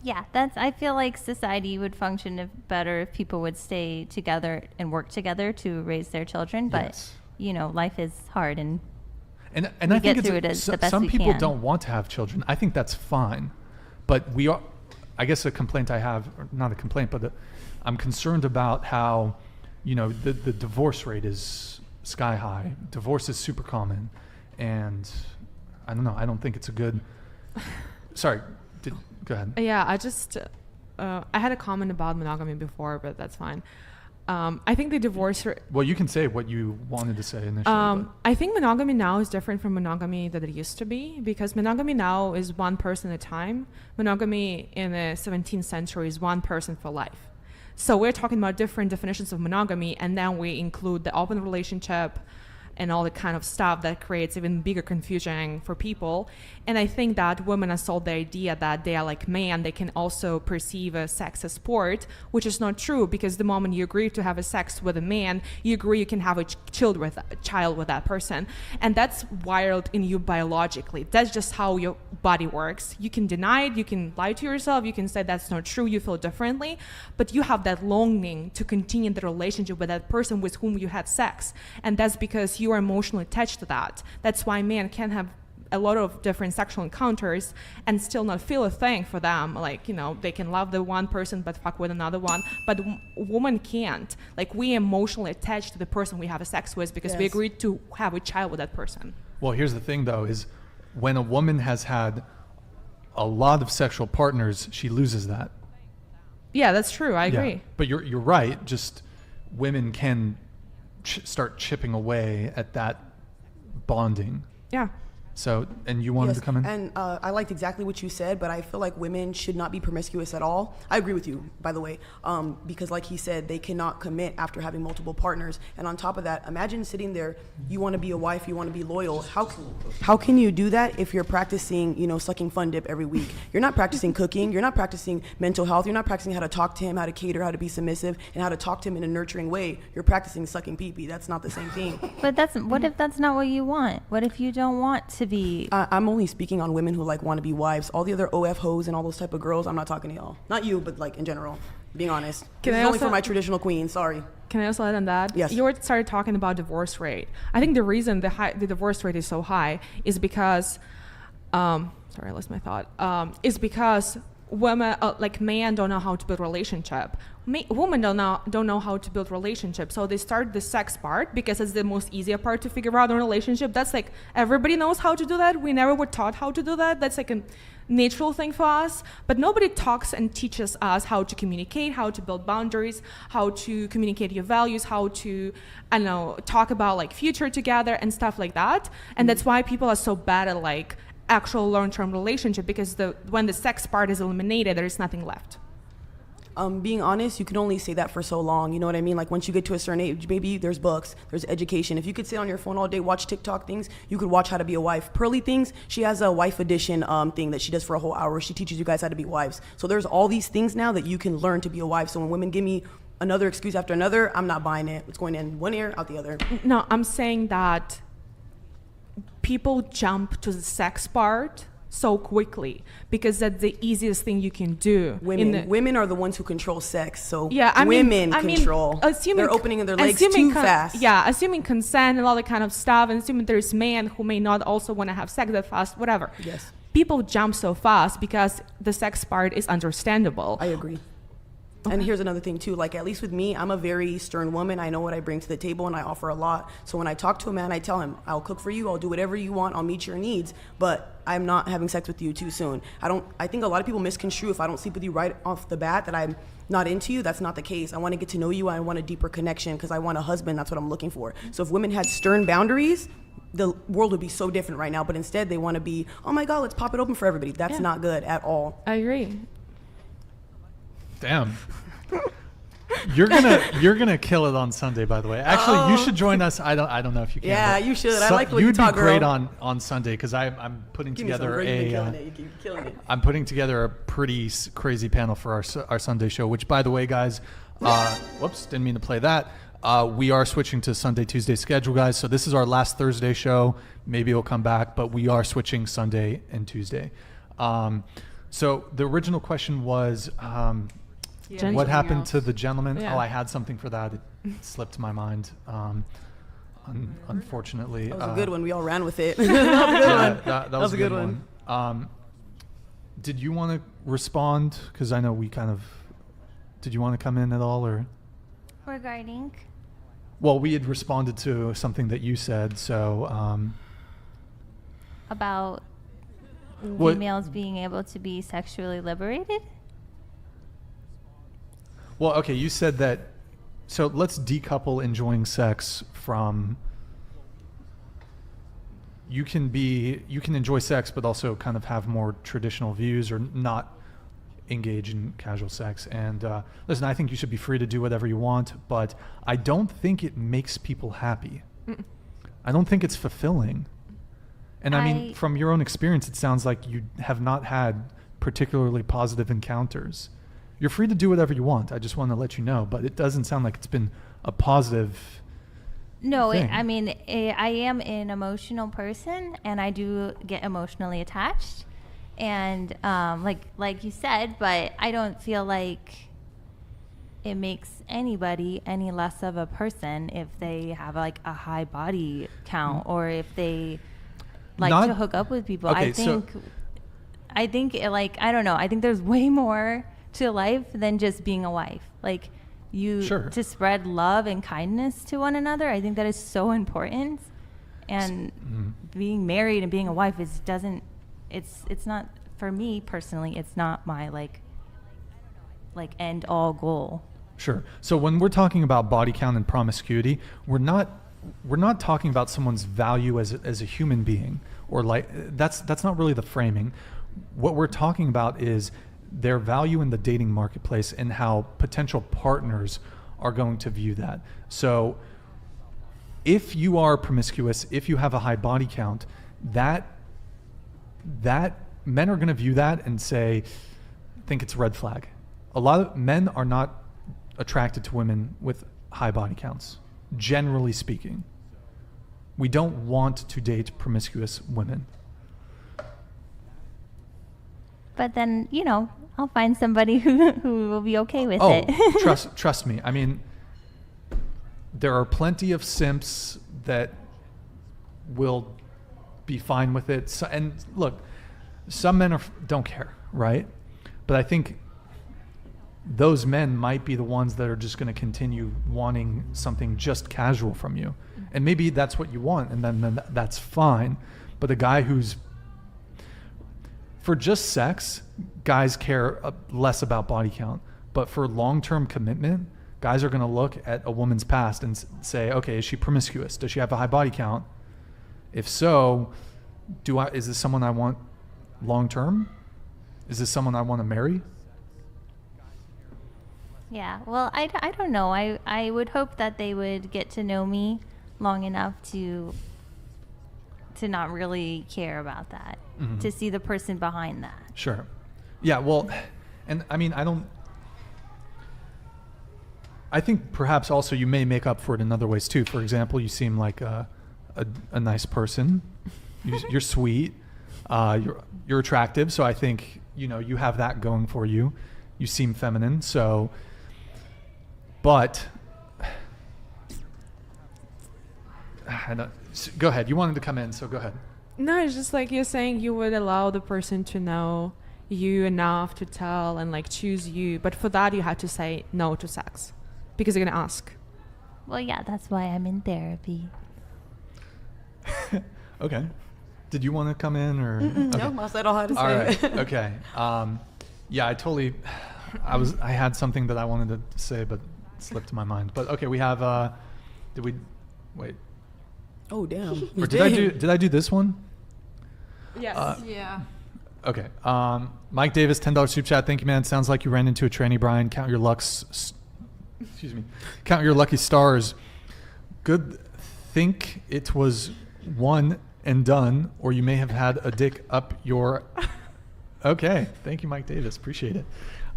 Yeah, I feel like society would function better if people would stay together and work together to raise their children. But life is hard, and I think through it as the best some we people can. don't want to have children. I think that's fine, but I guess a complaint I have, or not a complaint, but I'm concerned about how, the divorce rate is sky high. Divorce is super common, and I don't know. I don't think it's a good. Sorry. Go ahead. Yeah, I had a comment about monogamy before, but that's fine. I think the divorce rate... Well, you can say what you wanted to say initially. I think monogamy now is different from monogamy that it used to be, because monogamy now is one person at a time. Monogamy in the 17th century is one person for life. So we're talking about different definitions of monogamy, and then we include the open relationship and all the kind of stuff that creates even bigger confusion for people. And I think that women are sold the idea that they are like men, they can also perceive a sex as sport, which is not true, because the moment you agree to have a sex with a man, you agree you can have a child with that person. And that's wired in you biologically. That's just how your body works. You can deny it, you can lie to yourself, you can say that's not true, you feel differently, but you have that longing to continue the relationship with that person with whom you had sex. And that's because you are emotionally attached to that. That's why men can have a lot of different sexual encounters and still not feel a thing for them. Like, they can love the one person but fuck with another one, but woman can't. Like, we emotionally attached to the person we have a sex with because we agreed to have a child with that person. Well, here's the thing though, is when a woman has had a lot of sexual partners, she loses that. Yeah, that's true. I agree. But you're right. Just women can start chipping away at that bonding. Yeah. So, and you wanted to come in? And I liked exactly what you said, but I feel like women should not be promiscuous at all. I agree with you, by the way, because like he said, they cannot commit after having multiple partners. And on top of that, imagine sitting there, you want to be a wife, you want to be loyal. How can you do that if you're practicing, sucking Fun Dip every week? You're not practicing cooking, you're not practicing mental health, you're not practicing how to talk to him, how to cater, how to be submissive, and how to talk to him in a nurturing way. You're practicing sucking pee-pee. That's not the same thing. But what if that's not what you want? What if you don't want to be? I'm only speaking on women who want to be wives. All the other OF hoes and all those type of girls, I'm not talking to y'all. Not you, but in general. Being honest. Can this I is only also- for my traditional queen. Sorry. Can I also add on that? Yes. You started talking about divorce rate. I think the reason the divorce rate is so high is because, sorry, I lost my thought. Is because women, men don't know how to build relationship. Women don't know how to build relationship. So they start the sex part because it's the most easier part to figure out a relationship. That's everybody knows how to do that. We never were taught how to do that. That's a natural thing for us. But nobody talks and teaches us how to communicate, how to build boundaries, how to communicate your values, how to, talk about future together and stuff like that. And that's why people are so bad at actual long-term relationship, because when the sex part is eliminated, there is nothing left. Being honest, you can only say that for so long. You know what I mean? Once you get to a certain age, maybe there's books, there's education. If you could sit on your phone all day, watch TikTok things, you could watch How to Be a Wife. Pearly Things, she has a wife edition thing that she does for a whole hour. She teaches you guys how to be wives. So there's all these things now that you can learn to be a wife. So when women give me another excuse after another, I'm not buying it. It's going in one ear, out the other. No, I'm saying that people jump to the sex part so quickly because that's the easiest thing you can do. Women are the ones who control sex, so women control. They're opening their legs too fast. Yeah, assuming consent and all that kind of stuff, and assuming there's men who may not also want to have sex that fast, whatever. Yes. People jump so fast because the sex part is understandable. I agree. Okay. And here's another thing too, at least with me, I'm a very stern woman. I know what I bring to the table and I offer a lot. So when I talk to a man, I tell him, I'll cook for you, I'll do whatever you want, I'll meet your needs, but I'm not having sex with you too soon. I think a lot of people misconstrue if I don't sleep with you right off the bat that I'm not into you. That's not the case. I want to get to know you. I want a deeper connection because I want a husband. That's what I'm looking for. So if women had stern boundaries, the world would be so different right now. But instead they want to be, oh my God, let's pop it open for everybody. That's not good at all. I agree. Damn. You're gonna kill it on Sunday, by the way. Actually, you should join us. I don't know if you can. Yeah, you should. I like what you You'd talk, be great girl. on Sunday because I'm putting Give me some, together girl. You've been killing it. You keep killing it. I'm putting together a pretty crazy panel for our Sunday show. Which, by the way, guys, whoops, didn't mean to play that. We are switching to Sunday Tuesday schedule, guys. So this is our last Thursday show. Maybe it'll come back, but we are switching Sunday and Tuesday. So the original question was. What happened to the gentleman? Yeah. Oh, I had something for that. It slipped my mind. Unfortunately. That was a good one. We all ran with it. That was a good one. That was a good one. Did you want to respond? Because I know did you want to come in at all? Or? Regarding? Well, we had responded to something that you said. So. About females being able to be sexually liberated? Well, okay, you said that. So let's decouple enjoying sex from. You can enjoy sex, but also kind of have more traditional views or not engage in casual sex. And listen, I think you should be free to do whatever you want, but I don't think it makes people happy. I don't think it's fulfilling. And I mean, from your own experience, it sounds like you have not had particularly positive encounters. You're free to do whatever you want. I just want to let you know, but it doesn't sound like it's been a positive No, thing. I am an emotional person, and I do get emotionally attached, and like you said, but I don't feel like it makes anybody any less of a person if they have a high body count or if they like to hook up with people. Okay, I think I don't know. I think there's way more to life than just being a wife. To spread love and kindness to one another. I think that is so important. And being married and being a wife it's not, for me personally, it's not my end all goal. Sure. So when we're talking about body count and promiscuity, we're not talking about someone's value as a human being. or like that's not really the framing. What we're talking about is their value in the dating marketplace and how potential partners are going to view that. So if you are promiscuous, if you have a high body count, that men are going to view that and say, think it's a red flag. A lot of men are not attracted to women with high body counts, generally speaking. We don't want to date promiscuous women. But then, I'll find somebody who will be okay with it. trust me. I mean, there are plenty of simps that will be fine with it. So, and look, some men don't care, right? But I think those men might be the ones that are just going to continue wanting something just casual from you. And maybe that's what you want, and then that's fine. But a guy who's for just sex, guys care less about body count. But for long-term commitment, guys are going to look at a woman's past and say, okay, is she promiscuous? Does she have a high body count? If so, is this someone I want long-term? Is this someone I want to marry? Yeah, well, I don't know. I would hope that they would get to know me long enough to not really care about that, to see the person behind that. Sure. Yeah, well, and I mean, I think perhaps also you may make up for it in other ways too. For example, you seem like a nice person. You're sweet. You're attractive. So I think, you have that going for you. You seem feminine. So, but go ahead. You wanted to come in, so go ahead. No, it's just like you're saying you would allow the person to know you enough to tell and like choose you. But for that, you had to say no to sex because you're going to ask. Well, yeah, that's why I'm in therapy. Okay. Did you want to come in or? Okay. Okay. No, I said all I had to say. All right. Okay. Yeah, I had something that I wanted to say, but it slipped my mind. But okay, we have, wait. Oh, damn. Or did I do this one? Yes. Yeah. Okay. Mike Davis, $10 super chat. Thank you, man. Sounds like you ran into a tranny, Brian. Count your Count your lucky stars. Good. Think it was one and done, or you may have had a dick up your. Okay. Thank you, Mike Davis. Appreciate it.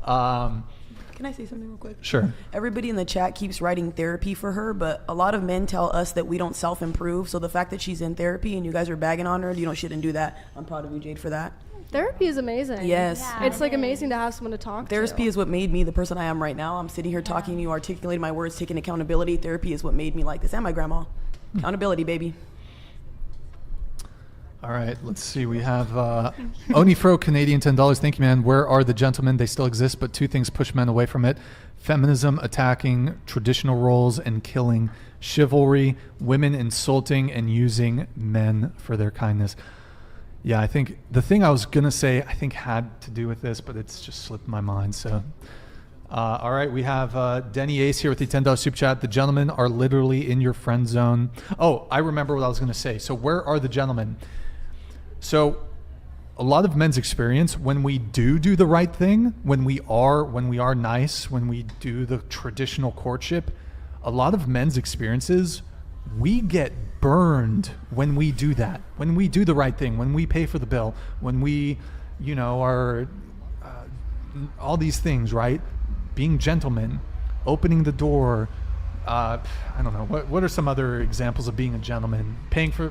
Can I say something real quick? Sure. Everybody in the chat keeps writing therapy for her, but a lot of men tell us that we don't self-improve. So the fact that she's in therapy and you guys are bagging on her, shouldn't do that. I'm proud of you, Jade, for that. Therapy is amazing. Yes. Yeah, it's like amazing to have someone to talk to. Therapy is what made me the person I am right now. I'm sitting here talking to you, articulating my words, taking accountability. Therapy is what made me like this. And my grandma. Accountability, baby. All right, let's see. We have Onifro, Canadian, $10. Thank you, man. Where are the gentlemen? They still exist, but two things push men away from it. Feminism attacking traditional roles and killing chivalry, women insulting and using men for their kindness. Yeah, I think the thing I was going to say, I think had to do with this, but it's just slipped my mind. So, all right, we have Denny Ace here with the $10 super chat. The gentlemen are literally in your friend zone. Oh, I remember what I was going to say. So where are the gentlemen? So a lot of men's experience, when we do the right thing, when we are nice, when we do the traditional courtship, a lot of men's experiences, we get burned when we do that. When we do the right thing, when we pay for the bill, when we, are all these things, right? Being gentlemen, opening the door. I don't know. What are some other examples of being a gentleman? Paying for...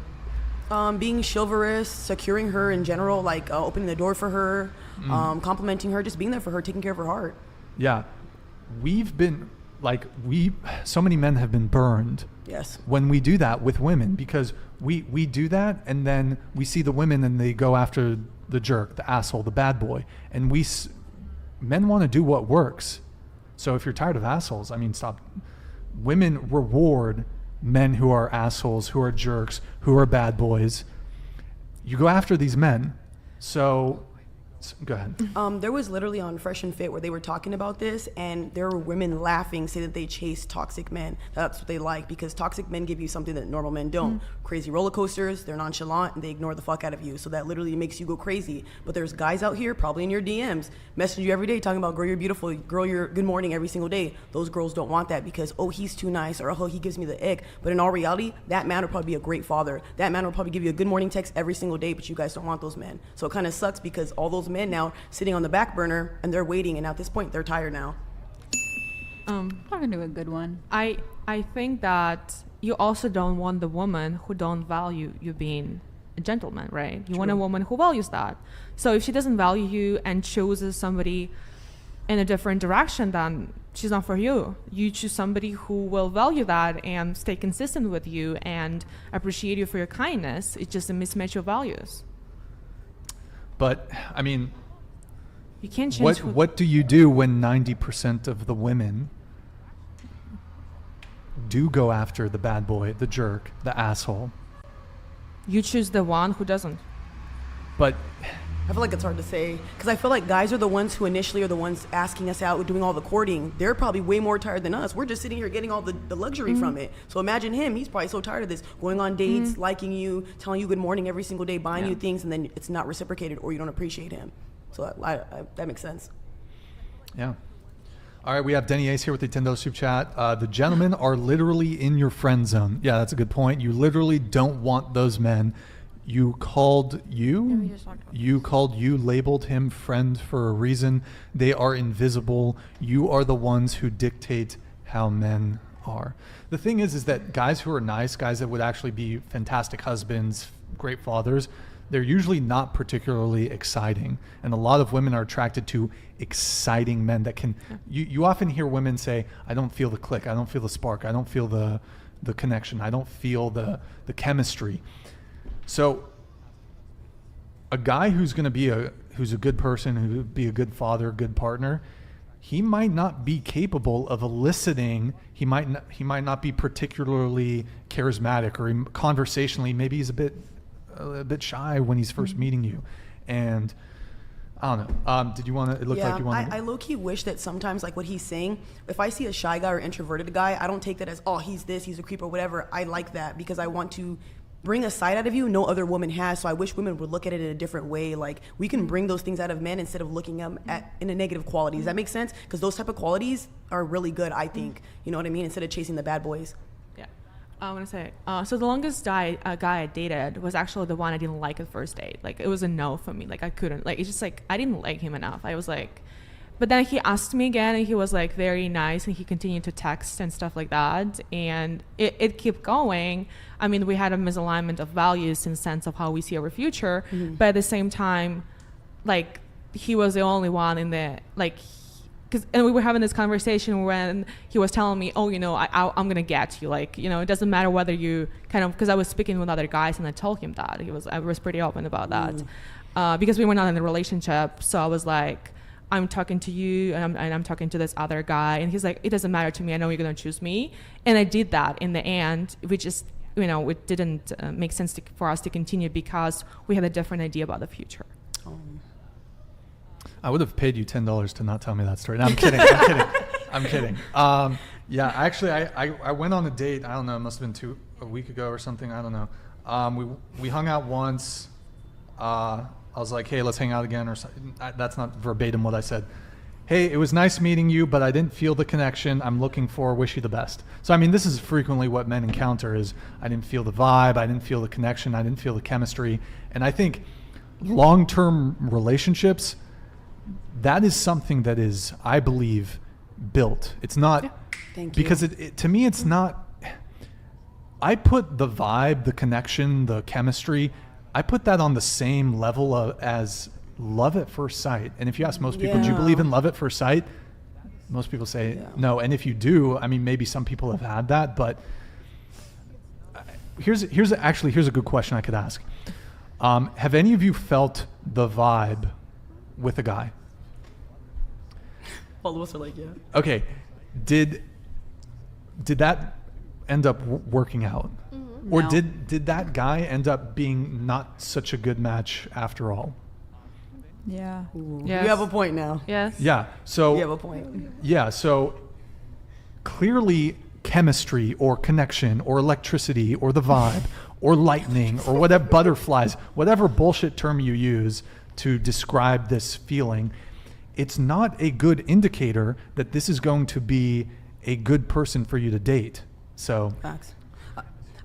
Being chivalrous, securing her in general, like opening the door for her, complimenting her, just being there for her, taking care of her heart. Yeah. So many men have been burned. Yes. When we do that with women, because we do that and then we see the women and they go after the jerk, the asshole, the bad boy. And men want to do what works. So if you're tired of assholes, stop. Women reward men who are assholes, who are jerks, who are bad boys. You go after these men. So Go ahead. There was literally on Fresh and Fit where they were talking about this, and there were women laughing, say that they chase toxic men. That's what they like, because toxic men give you something that normal men don't. Crazy roller coasters, they're nonchalant, and they ignore the fuck out of you. So that literally makes you go crazy. But there's guys out here, probably in your DMs, messaging you every day, talking about, girl, you're beautiful, girl, you're good morning every single day. Those girls don't want that because, oh, he's too nice, or oh, he gives me the ick. But in all reality, that man will probably be a great father. That man will probably give you a good morning text every single day, but you guys don't want those men. So it kind of sucks because all those men now sitting on the back burner and they're waiting, and at this point they're tired now. I'm gonna do a good one. I think that you also don't want the woman who don't value you being a gentleman, right? You want a woman who values that. So if she doesn't value you and chooses somebody in a different direction, then she's not for you. You choose somebody who will value that and stay consistent with you and appreciate you for your kindness. It's just a mismatch of values. But I mean, you can't change. What do you do when 90% of the women do go after the bad boy, the jerk, the asshole? You choose the one who doesn't. But I feel like it's hard to say, because I feel like guys are the ones who initially are the ones asking us out, doing all the courting. They're probably way more tired than us. We're just sitting here getting all the luxury from it. So imagine him. He's probably so tired of this, going on dates, liking you, telling you good morning every single day, buying you things, and then it's not reciprocated or you don't appreciate him. So that makes sense. Yeah. All right, we have Denny Ace here with the Nintendo Super Chat. The gentlemen are literally in your friend zone. Yeah, that's a good point. You literally don't want those men. You called you, labeled him friend for a reason. They are invisible. You are the ones who dictate how men are. The thing is that guys who are nice, guys that would actually be fantastic husbands, great fathers, they're usually not particularly exciting. And a lot of women are attracted to exciting men that can, you often hear women say, I don't feel the click, I don't feel the spark, I don't feel the connection, I don't feel the chemistry. So a guy who's going to be who's a good person, who would be a good father, good partner, he might not be capable of eliciting. He might not be particularly charismatic, or conversationally, maybe he's a bit shy when he's first meeting you. And I don't know. Did you want to? It looked like you wanted. I low-key wish that sometimes, like what he's saying, if I see a shy guy or introverted guy, I don't take that as, oh, he's this, he's a creep or whatever. I like that because I want to bring a side out of you no other woman has. So I wish women would look at it in a different way. Like, we can bring those things out of men instead of looking at in a negative quality. Does that make sense? Because those type of qualities are really good, I think. You know what I mean? Instead of chasing the bad boys. Yeah. I want to say, so the longest guy I dated was actually the one I didn't like at first date. Like, it was a no for me. Like, I couldn't. Like, it's just like, I didn't like him enough. I was like, but then he asked me again, and he was like very nice, and he continued to text and stuff like that. And it kept going. I mean, we had a misalignment of values in the sense of how we see our future. But at the same time, like, he was the only one in the, like, and we were having this conversation when he was telling me, oh, you know, I'm going to get you. Like, you know, it doesn't matter whether you kind of, because I was speaking with other guys, and I told him that. I was pretty open about that. Because we were not in a relationship. So I was like, I'm talking to you, and I'm talking to this other guy. And he's like, it doesn't matter to me. I know you're going to choose me. And I did that in the end. We just, you know, it didn't make sense for us to continue because we had a different idea about the future. I would have paid you $10 to not tell me that story. No, I'm kidding. I'm kidding. Yeah, actually, I went on a date. I don't know. It must have been a week ago or something. I don't know. We hung out once. I was like, hey, let's hang out again, or something. That's not verbatim what I said. Hey, it was nice meeting you, but I didn't feel the connection. I'm looking for, wish you the best. So, I mean, this is frequently what men encounter is, I didn't feel the vibe, I didn't feel the connection, I didn't feel the chemistry. And I think long-term relationships, that is something that is, I believe, built. It's not, Thank you. Because to me, it's not, I put the vibe, the connection, the chemistry, I put that on the same level as love at first sight. And if you ask most people, do you believe in love at first sight? Most people say no. And if you do, I mean, maybe some people have had that, but here's a good question I could ask. Have any of you felt the vibe with a guy? All of us are like, yeah. Okay. Did that end up working out? Or No. did that guy end up being not such a good match after all? Yeah. Yes. You have a point now. Yes. Yeah. So you have a point. Yeah. So clearly, chemistry or connection or electricity or the vibe or lightning or whatever, butterflies, whatever bullshit term you use to describe this feeling, it's not a good indicator that this is going to be a good person for you to date. So Facts.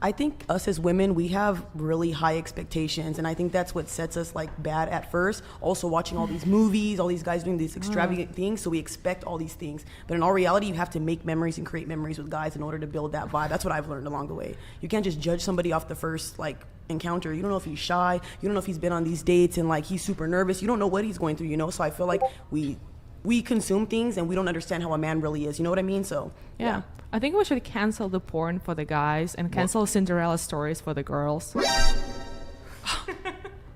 I think us as women, we have really high expectations, and I think that's what sets us like bad at first. Also watching all these movies, all these guys doing these extravagant things, so we expect all these things. But in all reality, you have to make memories and create memories with guys in order to build that vibe. That's what I've learned along the way. You can't just judge somebody off the first like encounter. You don't know if he's shy. You don't know if he's been on these dates and like he's super nervous. You don't know what he's going through, you know? So I feel like we consume things and we don't understand how a man really is. You know what I mean? So yeah. I think we should cancel the porn for the guys and cancel Cinderella stories for the girls.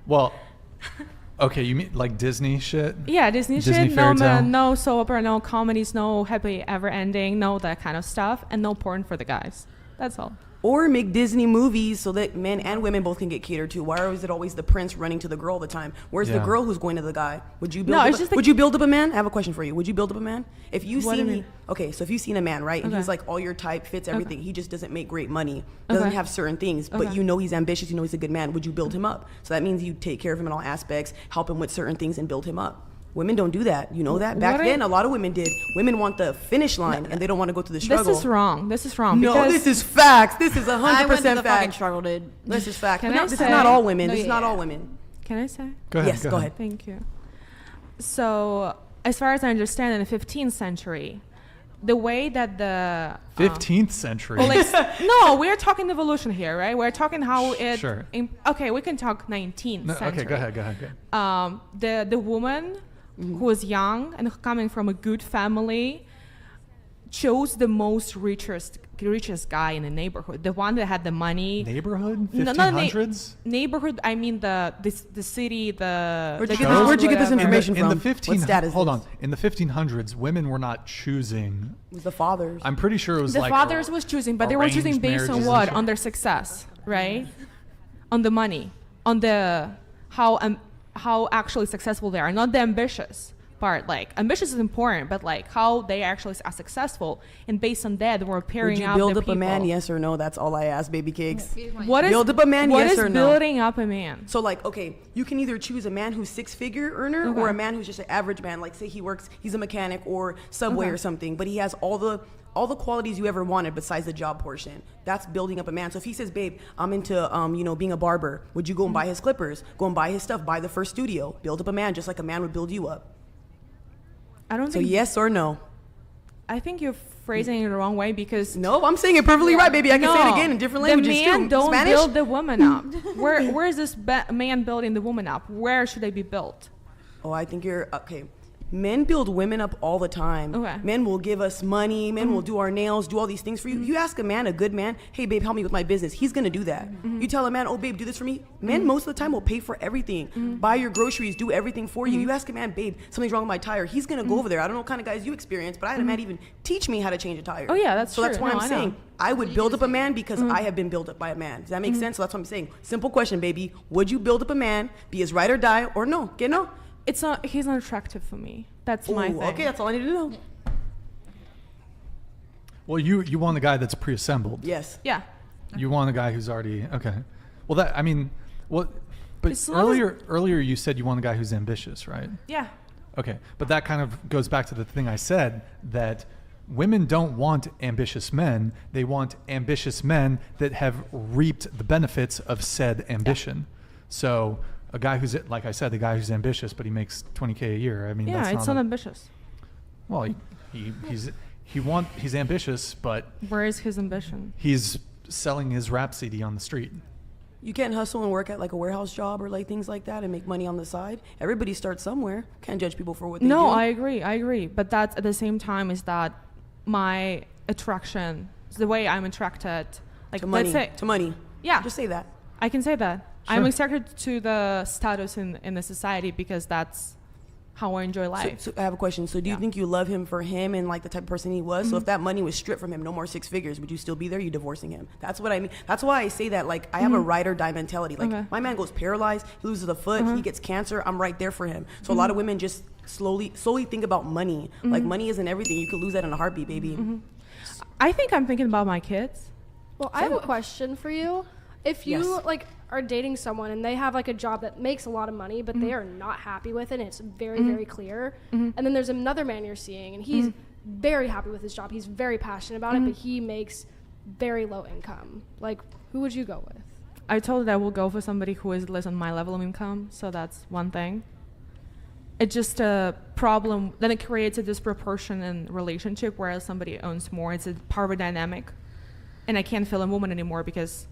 Well, okay, you mean like Disney shit? Yeah, Disney shit. No soap opera, no comedies, no happy ever ending, no that kind of stuff, and no porn for the guys. That's all. Or make Disney movies so that men and women both can get catered to. Why is it always the prince running to the girl all the time? Where's the girl who's going to the guy? Would you build up a man? I have a question for you. Would you build up a man? If you see so if you've seen a man, right, and he's like all your type, fits everything, he just doesn't make great money, doesn't have certain things, but you know he's ambitious, you know he's a good man, would you build him up? So that means you take care of him in all aspects, help him with certain things, and build him up. Women don't do that. You know that? Back then, a lot of women did. Women want the finish line, and they don't want to go through the struggle. This is wrong. No, this is facts. This is 100% I went through the fact. fucking struggle, dude. This is fact. This is not all women. This is not all women. Can I say? Go ahead. Yes, go ahead. Thank you. So, as far as I understand, in the 15th century, the way that the 15th century. Well, no, we're talking evolution here, right? We're talking how it. Sure. Okay, we can talk 19th century. Okay, go ahead. The woman who was young and coming from a good family chose the most richest guy in the neighborhood, the one that had the money. Neighborhood? 1500s? Neighborhood. I mean the city. Where'd you get this information from? In the 1500s, women were not choosing. It was the fathers. I'm pretty sure it was the like fathers was choosing, but they were choosing based on what? On their success, right? On the money, on the how actually successful they are, not the ambitious part. Like ambitious is important, but like how they actually are successful, and based on that, we're pairing up. Would you build the up people. a man? Yes or no? That's all I ask, baby cakes. What is build up a man? What yes is or no? building up a man? So like, okay, you can either choose a man who's six-figure earner or a man who's just an average man. Like say he's a mechanic or Subway or something, but he has all the qualities you ever wanted besides the job portion. That's building up a man. So if he says, babe, I'm into being a barber, would you go and buy his clippers, go and buy his stuff, buy the first studio, build up a man just like a man would build you up? I don't so think. Yes or no? I think you're phrasing it the wrong way because. No, I'm saying it perfectly right, baby. I can say it again in different languages too. The man don't Spanish? build the woman up. Where is this man building the woman up? Where should they be built? Oh, I think you're okay. Men build women up all the time. Okay. Men will give us money. Men will do our nails, do all these things for you. You ask a man, a good man, hey, babe, help me with my business. He's going to do that. You tell a man, oh, babe, do this for me. Men most of the time will pay for everything. Buy your groceries, do everything for you. You ask a man, babe, something's wrong with my tire. He's going to go over there. I don't know what kind of guys you experience, but I had a man even teach me how to change a tire. Oh, yeah, that's so true. That's why No, I'm saying I would build up a man because I have been built up by a man. Does that make sense? So that's what I'm saying. Simple question, baby. Would you build up a man, be his ride or die, or no? Get no? It's not. He's not attractive for me. That's my thing. Okay, that's all I need to know. Well, you want a guy that's pre-assembled. Yes. Yeah. You want a guy who's already okay. Well, that I mean, what? But It's earlier you said you want a guy who's ambitious, right? Yeah. Okay, but that kind of goes back to the thing I said that women don't want ambitious men. They want ambitious men that have reaped the benefits of said ambition. So a guy who's, like I said, the guy who's ambitious, but he makes $20K a year. I mean, yeah, that's it's not ambitious. Well, he's ambitious, but where is his ambition? He's selling his rap CD on the street. You can't hustle and work at like a warehouse job or like things like that and make money on the side. Everybody starts somewhere. Can't judge people for what they do. No, I agree. But that's at the same time is that my attraction, the way I'm attracted, like to money. let's say to money. Yeah, just say that. I can say that. Sure. I'm attracted to the status in the society because that's how I enjoy life. So I have a question. So do you think you love him for him and like the type of person he was? So if that money was stripped from him, no more 6 figures, would you still be there? You divorcing him? That's what I mean. That's why I say that. Like I have a ride or die mentality. Like my man goes paralyzed, he loses a foot, he gets cancer. I'm right there for him. So a lot of women just slowly think about money. Like money isn't everything. You could lose that in a heartbeat, baby. I think I'm thinking about my kids. Well, I have a question for you. If you like are dating someone and they have like a job that makes a lot of money, but they are not happy with it, and it's very, very clear, and then there's another man you're seeing, and he's very happy with his job, he's very passionate about it, but he makes very low income. Like, who would you go with? I told that I will go for somebody who is less on my level of income, so that's one thing. It's just a problem. Then it creates a disproportion in relationship, whereas somebody owns more. It's a power dynamic, and I can't feel a woman anymore because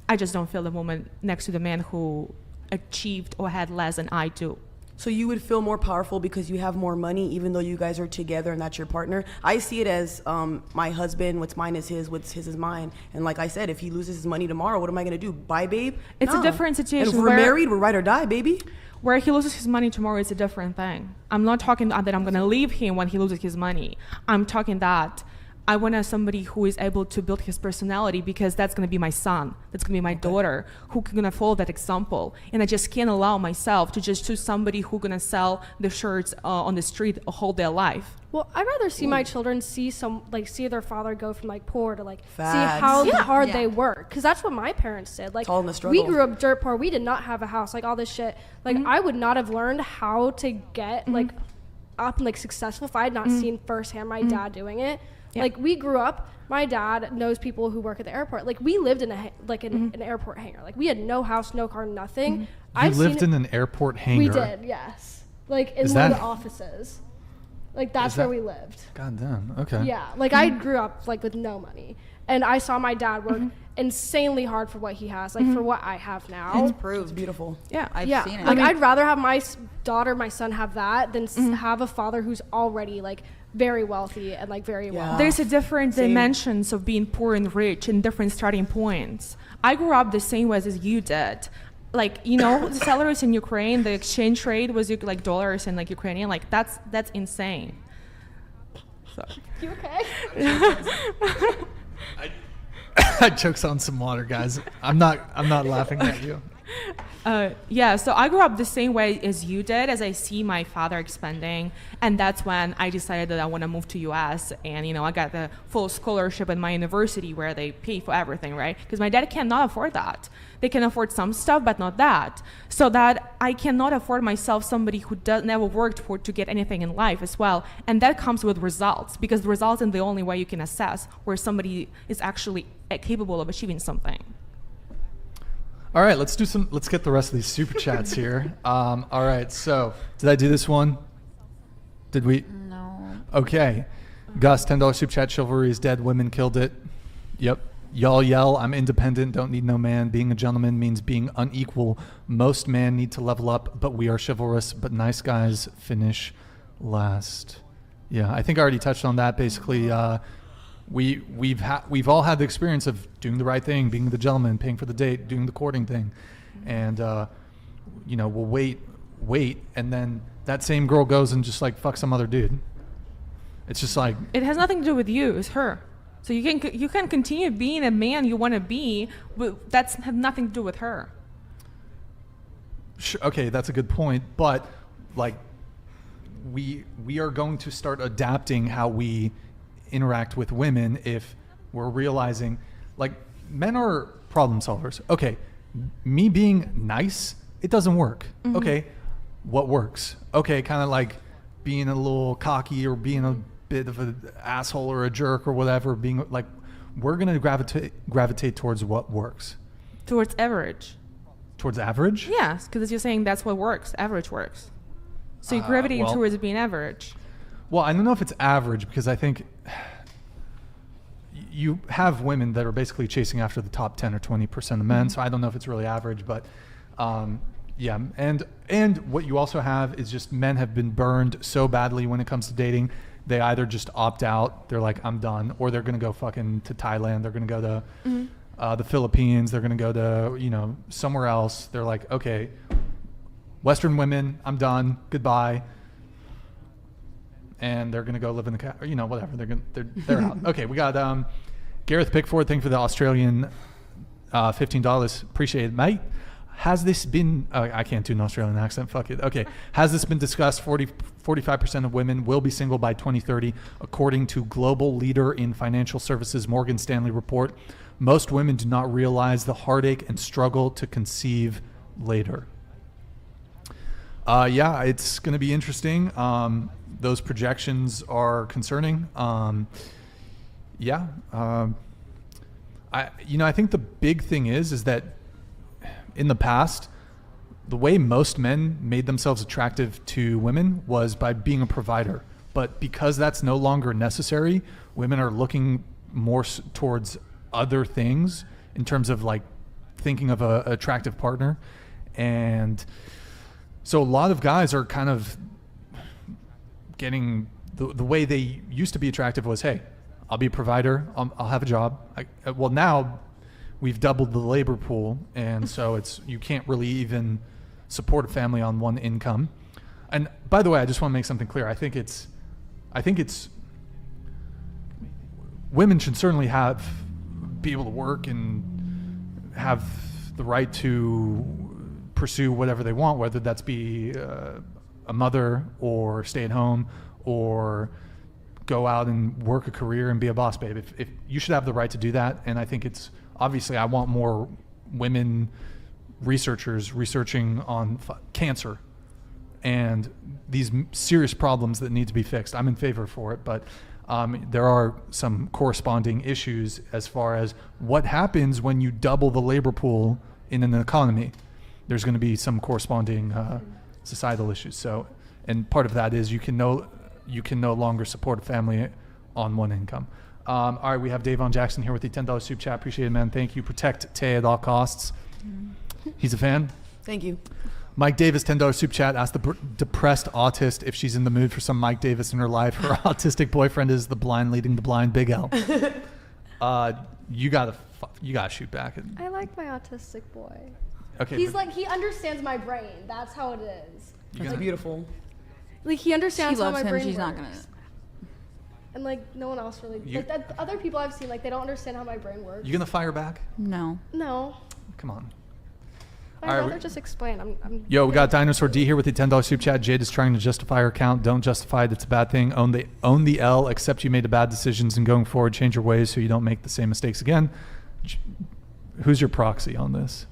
I just don't feel the woman next to the man who achieved or had less than I do. So you would feel more powerful because you have more money, even though you guys are together and that's your partner. I see it as my husband, what's mine is his, what's his is mine. And like I said, if he loses his money tomorrow, what am I going to do? Bye, babe? It's a different situation. And if we're married, we're ride or die, baby. Where he loses his money tomorrow is a different thing. I'm not talking that I'm going to leave him when he loses his money. I'm talking that I want somebody who is able to build his personality, because that's going to be my son, that's going to be my daughter, who can going to follow that example. And I just can't allow myself to just choose somebody who's going to sell the shirts on the street whole their life. Well, I'd rather see my children see their father go from like poor to like Facts. see how hard they work, because that's what my parents did. Like all in the struggle. We grew up dirt poor. We did not have a house, like all this shit. Like I would not have learned how to get like up and like successful if I had not seen firsthand my dad doing it. Yeah. Like we grew up, my dad knows people who work at the airport. Like we lived in an airport hangar. Like we had no house, no car, nothing. You lived in an airport hangar? We did, yes. Like in one of the offices. Like that's where we lived. God damn. Okay. Yeah. Like I grew up like with no money, and I saw my dad work insanely hard for what he has, like for what I have now. It's proved. It's beautiful. Yeah. I've seen it. Like I'd rather have my daughter, my son have that than have a father who's already like very wealthy and like very well. There's a different dimensions of being poor and rich and different starting points. I grew up the same way as you did. Like, you know, the salaries in Ukraine, the exchange rate was like dollars and like Ukrainian, like that's insane. So. You okay? I choked on some water, guys. I'm not laughing at you. Yeah, so I grew up the same way as you did, as I see my father expanding, and that's when I decided that I want to move to US, and you know, I got the full scholarship at my university where they pay for everything, right? Because my dad cannot afford that. They can afford some stuff, but not that. So that I cannot afford myself somebody who never worked to get anything in life as well, and that comes with results, because the results is the only way you can assess where somebody is actually capable of achieving something. All right, let's get the rest of these super chats here. All right, so did I do this one? Did we? No. Okay. Gus, $10 super chat. Chivalry is dead. Women killed it. Yep. Y'all yell, I'm independent, don't need no man. Being a gentleman means being unequal. Most men need to level up, but we are chivalrous, but nice guys finish last. Yeah, I think I already touched on that. Basically, we've all had the experience of doing the right thing, being the gentleman, paying for the date, doing the courting thing, and you know, we'll wait, and then that same girl goes and just like fuck some other dude. It's just like, it has nothing to do with you, it's her. So you can continue being a man you want to be, but that's have nothing to do with her. Okay, that's a good point, but like we are going to start adapting how we interact with women if we're realizing, like, men are problem solvers. Okay, me being nice, it doesn't work. Okay, what works? Okay, kind of like being a little cocky or being a bit of an asshole or a jerk or whatever, being like, we're gonna gravitate towards what works. Towards average. Towards average? Yes, because you're saying that's what works. Average works. So you're gravitating towards being average. Well, I don't know if it's average, because I think you have women that are basically chasing after the top 10 or 20% of men. So I don't know if it's really average, but yeah. And what you also have is just men have been burned so badly when it comes to dating. They either just opt out, they're like, I'm done, or they're going to go fucking to Thailand. They're going to go to the Philippines. They're going to go to, you know, somewhere else. They're like, okay, Western women, I'm done. Goodbye. and they're gonna go live in the or, whatever. They're out. Okay, we got Gareth Pickford. Thank you for the Australian $15. Appreciate it, mate. Has this been, I can't do an Australian accent, fuck it. Okay. Has this been discussed? 45% of women will be single by 2030, according to global leader in financial services Morgan Stanley report. Most women do not realize the heartache and struggle to conceive later. Yeah, it's going to be interesting. Those projections are concerning. I think the big thing is that in the past, the way most men made themselves attractive to women was by being a provider. But because that's no longer necessary, women are looking more towards other things in terms of like thinking of an attractive partner. And so a lot of guys are kind of getting the way they used to be attractive was, hey, I'll be a provider. I'll have a job. Well, now we've doubled the labor pool, and so you can't really even support a family on one income. And by the way, I just want to make something clear. I think it's women should certainly be able to work and have the right to pursue whatever they want, whether that's be a mother or stay at home or go out and work a career and be a boss babe. If you should have the right to do that, and I think it's obviously I want more women researchers researching on cancer and these serious problems that need to be fixed. I'm in favor for it, but there are some corresponding issues as far as what happens when you double the labor pool in an economy. There's going to be some corresponding societal issues. So, and part of that is you can no longer support a family on one income. All right, we have Davon Jackson here with the $10 soup chat. Appreciate it, man. Thank you. Protect Tay at all costs. He's a fan. Thank you. Mike Davis, $10 soup chat. Ask the depressed autist if she's in the mood for some Mike Davis in her life. Her autistic boyfriend is the blind leading the blind. Big L. You gotta shoot back. I like my autistic boy. Okay. He understands my brain. That's how it is. That's beautiful. Like he understands She how loves my him. brain She's works. not gonna. And like no one else really. Other people I've seen, like they don't understand how my brain works. You gonna fire back? No. No. Come on. I'd rather just explain. Yo, we got Dinosaur D here with the $10 soup chat. Jade is trying to justify her account. Don't justify it. It's a bad thing. Own the L. Accept you made the bad decisions, and going forward, change your ways so you don't make the same mistakes again. Who's your proxy on this?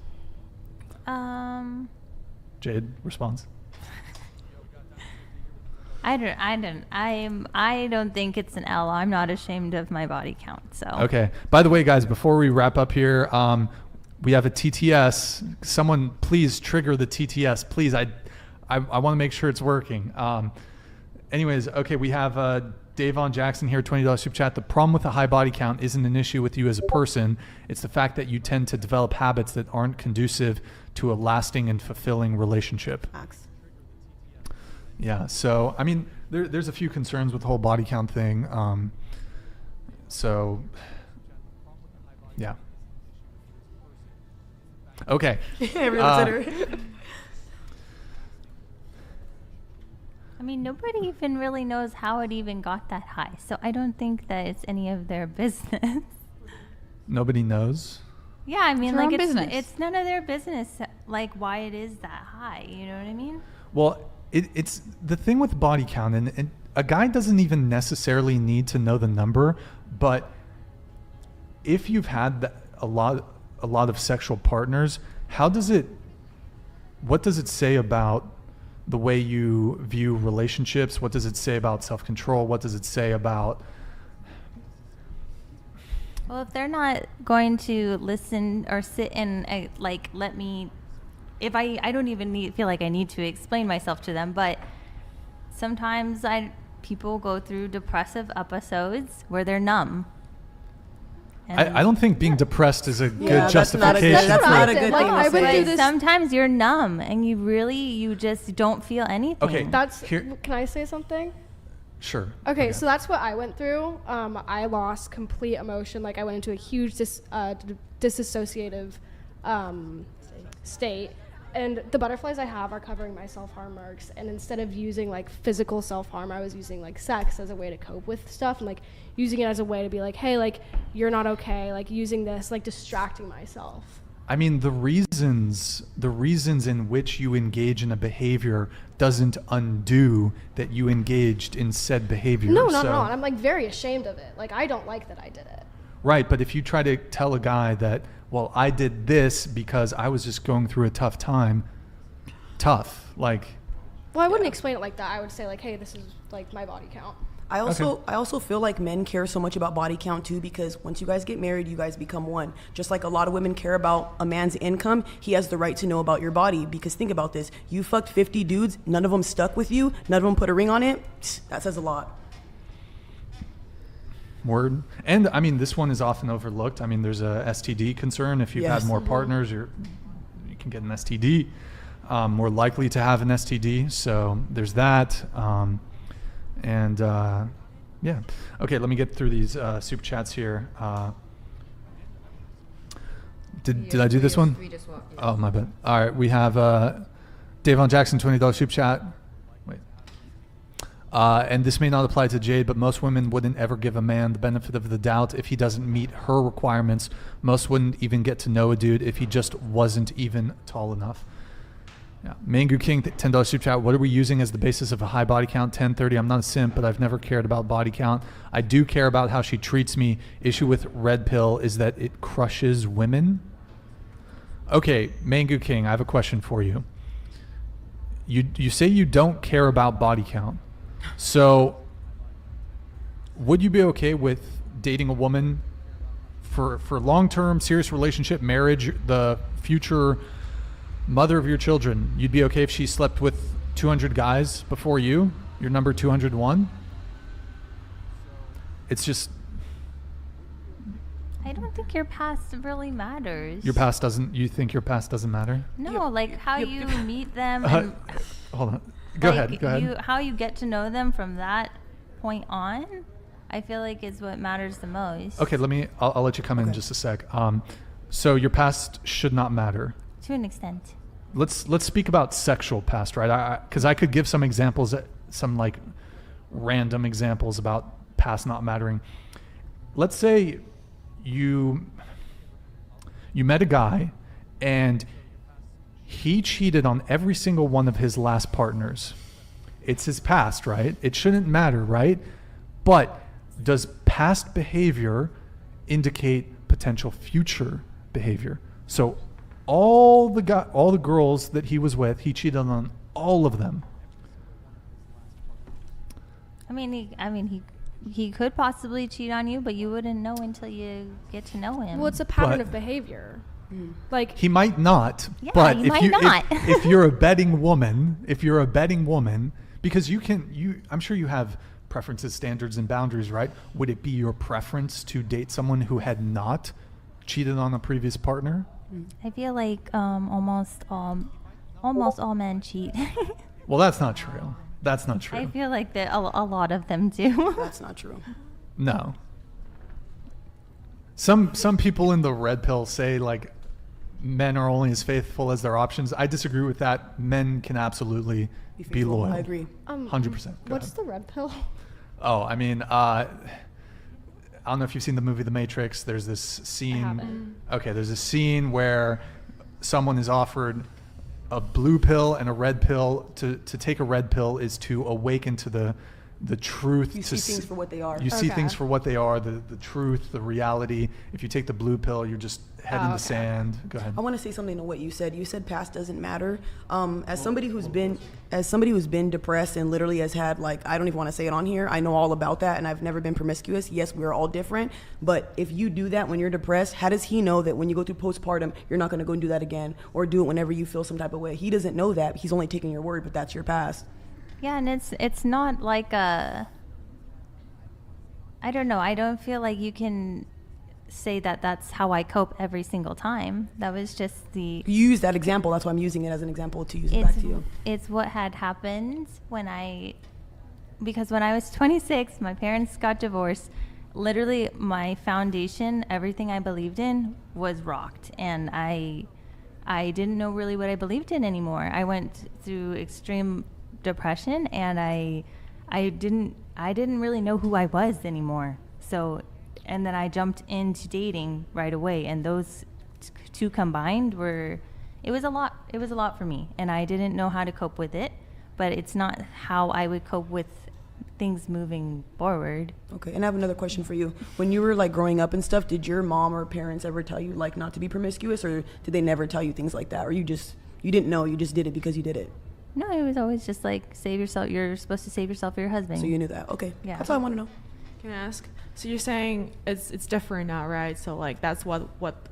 Jade responds. I don't think it's an L. I'm not ashamed of my body count. So Okay. By the way, guys, before we wrap up here, we have a TTS. Someone please trigger the TTS. Please, I want to make sure it's working. Anyways, okay, we have Davon Jackson here, $20 super chat. The problem with a high body count isn't an issue with you as a person. It's the fact that you tend to develop habits that aren't conducive to a lasting and fulfilling relationship. Facts. Yeah, so, I mean, there's a few concerns with the whole body count thing. So, yeah. Okay. Everyone's at her. I mean, nobody even really knows how it even got that high. So I don't think that it's any of their business. Nobody knows? Yeah, I mean, It's their like own business. it's none of their business, like why it is that high. You know what I mean? Well, it's the thing with body count, and a guy doesn't even necessarily need to know the number, but if you've had a lot of sexual partners, what does it say about the way you view relationships? What does it say about self-control? What does it say about... Well, if they're not going to listen or sit and let me, if I don't even feel like I need to explain myself to them, but sometimes people go through depressive episodes where they're numb. I don't think being depressed is a good justification. That's not a good thing I to say. Sometimes you're numb and you just don't feel anything. Okay. Can I say something? Sure. Okay, so that's what I went through. I lost complete emotion. Like I went into a huge disassociative state. And the butterflies I have are covering my self-harm marks. And instead of using like physical self-harm, I was using like sex as a way to cope with stuff, and like using it as a way to be like, hey, like you're not okay. Like using this, like distracting myself. I mean, the reasons in which you engage in a behavior doesn't undo that you engaged in said behavior. No, not at all. And I'm like very ashamed of it. Like I don't like that I did it. Right, but if you try to tell a guy that, well, I did this because I was just going through a tough time, like. Well, I wouldn't explain it like that. I would say like, hey, this is like my body count. I also feel like men care so much about body count too, because once you guys get married, you guys become one. Just like a lot of women care about a man's income, he has the right to know about your body. Because think about this, you fucked 50 dudes, none of them stuck with you, none of them put a ring on it. That says a lot. Word. And I mean, this one is often overlooked. I mean, there's a STD concern. If you've had more partners, you can get an STD, more likely to have an STD. So there's that. Yeah. Okay, let me get through these super chats here. Did I do this one? Oh, my bad. All right, we have Davon Jackson, $20 super chat. Wait. And this may not apply to Jade, but most women wouldn't ever give a man the benefit of the doubt if he doesn't meet her requirements. Most wouldn't even get to know a dude if he just wasn't even tall enough. Yeah. Mangu King, $10 super chat. What are we using as the basis of a high body count? 1030. I'm not a simp, but I've never cared about body count. I do care about how she treats me. Issue with red pill is that it crushes women. Okay, Mangu King, I have a question for you. You say you don't care about body count. So would you be okay with dating a woman for long-term serious relationship, marriage, the future mother of your children? You'd be okay if she slept with 200 guys before you? You're number 201? It's just... I don't think your past really matters. Your past doesn't... You think your past doesn't matter? No, like how you meet them and... Hold on. Go ahead. How you get to know them from that point on, I feel like is what matters the most. Okay, I'll let you come in just a sec. So your past should not matter. To an extent. Let's speak about sexual past, right? Because I could give some examples, some like random examples about past not mattering. Let's say you met a guy and he cheated on every single one of his last partners. It's his past, right? It shouldn't matter, right? But does past behavior indicate potential future behavior? So all the girls that he was with, he cheated on all of them. I mean, he could possibly cheat on you, but you wouldn't know until you get to know him. Well, it's a pattern of behavior. Like he might not, yeah, but he might not. if you're a betting woman, because I'm sure you have preferences, standards, and boundaries, right? Would it be your preference to date someone who had not cheated on a previous partner? I feel like almost all men cheat. Well, that's not true. That's not true. I feel like that a lot of them do. That's not true. No. Some people in the red pill say like men are only as faithful as their options. I disagree with that. Men can absolutely be loyal. I agree. 100%. What's the red pill? Oh, I mean, I don't know if you've seen the movie The Matrix. There's this scene. Okay, there's a scene where someone is offered a blue pill and a red pill. To take a red pill is to awaken to the truth. You see things for what they are. You see things for what they are, the truth, the reality. If you take the blue pill, you're just head in the sand. Go ahead. I want to say something to what you said. You said past doesn't matter. As somebody who's been depressed and literally has had, like, I don't even want to say it on here. I know all about that, and I've never been promiscuous. Yes, we're all different, but if you do that when you're depressed, how does he know that when you go through postpartum, you're not going to go and do that again, or do it whenever you feel some type of way? He doesn't know that. He's only taking your word, but that's your past. Yeah, and it's not like I don't know. I don't feel like you can say that that's how I cope every single time. That was just You use that example. That's why I'm using it as an example to use it back to you. It's what had happened because when I was 26, my parents got divorced. Literally, my foundation, everything I believed in, was rocked, and I I didn't know really what I believed in anymore. I went through extreme depression, and I didn't really know who I was anymore. So, and then I jumped into dating right away, and those two combined it was a lot for me, and I didn't know how to cope with it, but it's not how I would cope with things moving forward. Okay, and I have another question for you. When you were like growing up and stuff, did your mom or parents ever tell you like not to be promiscuous, or did they never tell you things like that, or you didn't know, you just did it because you did it? No, it was always just like, save yourself. You're supposed to save yourself for your husband. So you knew that. Okay. Yeah. That's all I want to know. Can I ask? So you're saying it's different now, right? So like that's what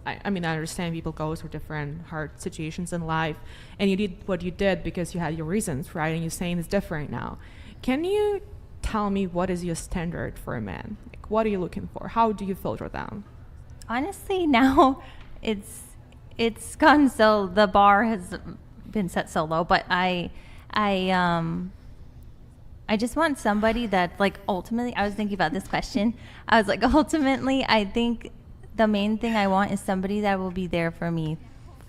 I mean, I understand people go through different hard situations in life, and you did what you did because you had your reasons, right? And you're saying it's different now. Can you tell me what is your standard for a man? Like, what are you looking for? How do you filter them? Honestly, now it's gone so the bar has been set so low, but I just want somebody that, like, ultimately, I was thinking about this question. I was like, ultimately, I think the main thing I want is somebody that will be there for me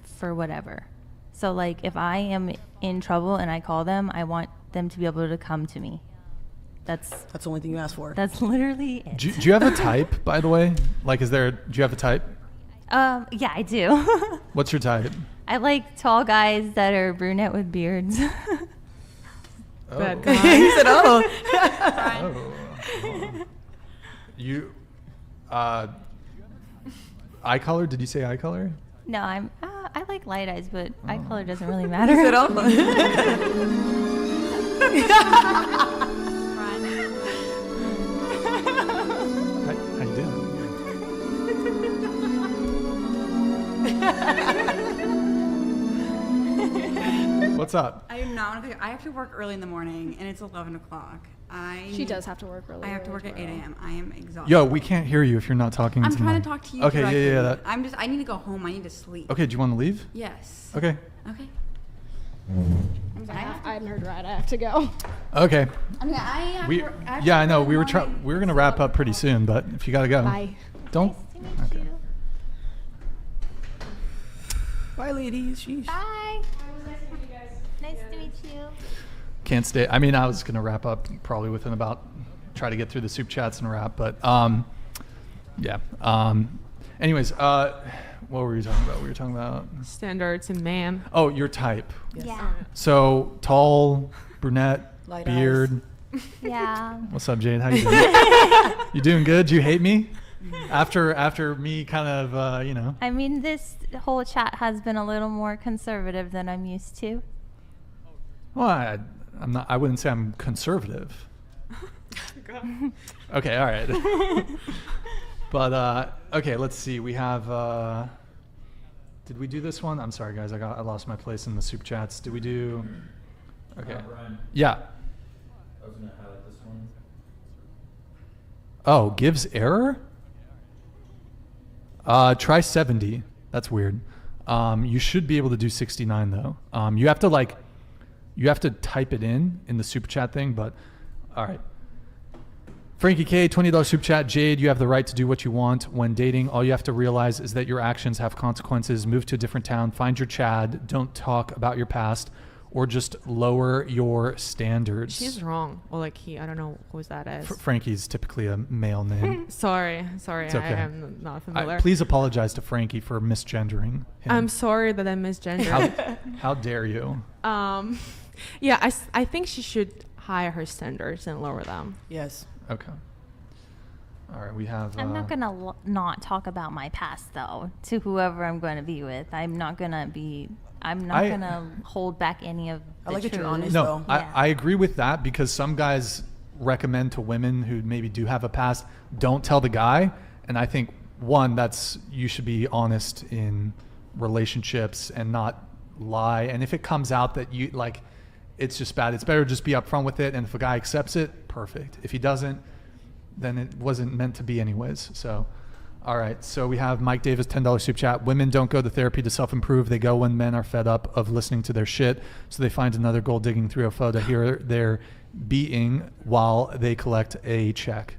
for whatever. So, like, if I am in trouble and I call them, I want them to be able to come to me. That's the only thing you ask for. That's literally it. Do you have a type, by the way? Like, do you have a type? Yeah, I do. What's your type? I like tall guys that are brunette with beards. Bad guy. He said, "Oh." You, eye color? Did you say eye color? No, I like light eyes, but eye color doesn't really matter. He said, "Oh." How you doing? What's up? I am not. I have to work early in the morning, and it's 11 o'clock. She does have to work early. I have to work at 8 a.m. I am exhausted. Yo, we can't hear you if you're not talking I'm to trying me. to talk to you. Okay, directly. yeah. I need to go home. I need to sleep. Okay, do you want to leave? Yes. Okay. Okay. I haven't heard right. I have to go. Okay. I mean, I have We, to work, I have yeah, to I know. work We in were the trying. morning. We were gonna wrap up pretty soon, but if you gotta go, Bye. don't. Okay. Bye, ladies. Sheesh. Bye. Nice to meet you. Can't stay. I mean, I was gonna wrap up probably within try to get through the soup chats and wrap, but yeah. Anyways, what were you talking about? We were talking about Standards in man. Oh, your type. Yes. Yeah. So tall, brunette, Light beard. Yeah. What's up, Jade? How you doing? You doing good? Do you hate me? After me kind of, I mean, this whole chat has been a little more conservative than I'm used to. Well, I'm not. I wouldn't say I'm conservative. Okay, all right. But okay, let's see. We have. Did we do this one? I'm sorry, guys. I lost my place in the soup chats. Did we do? Okay. Brian. Yeah. I was gonna highlight this one. Oh, gives error? Try 70. That's weird. You should be able to do 69 though. You have to type it in the super chat thing, but all right. Frankie K, $20 super chat. Jade, you have the right to do what you want when dating. All you have to realize is that your actions have consequences. Move to a different town, find your Chad, don't talk about your past, or just lower your standards. She's wrong. Or like I don't know who that is. Frankie's typically a male name. Sorry, It's okay. I am not familiar. Please apologize to Frankie for misgendering him. I'm sorry that I misgendered. How dare you? Yeah, I think she should higher her standards and lower them. Yes. Okay. All right, we have. I'm not going to not talk about my past, though, to whoever I'm going to be with. I'm not going to hold back any of the I like that you're truth. honest, No, though. I agree with that because some guys recommend to women who maybe do have a past, don't tell the guy. And I think, one, you should be honest in relationships and not lie. And if it comes out that you, like, it's just bad, it's better to just be upfront with it. And if a guy accepts it, perfect. If he doesn't, then it wasn't meant to be anyways. So, all right. So we have Mike Davis, $10 super chat. Women don't go to therapy to self-improve. They go when men are fed up of listening to their shit. So they find another gold digging 304 to hear their beating while they collect a check.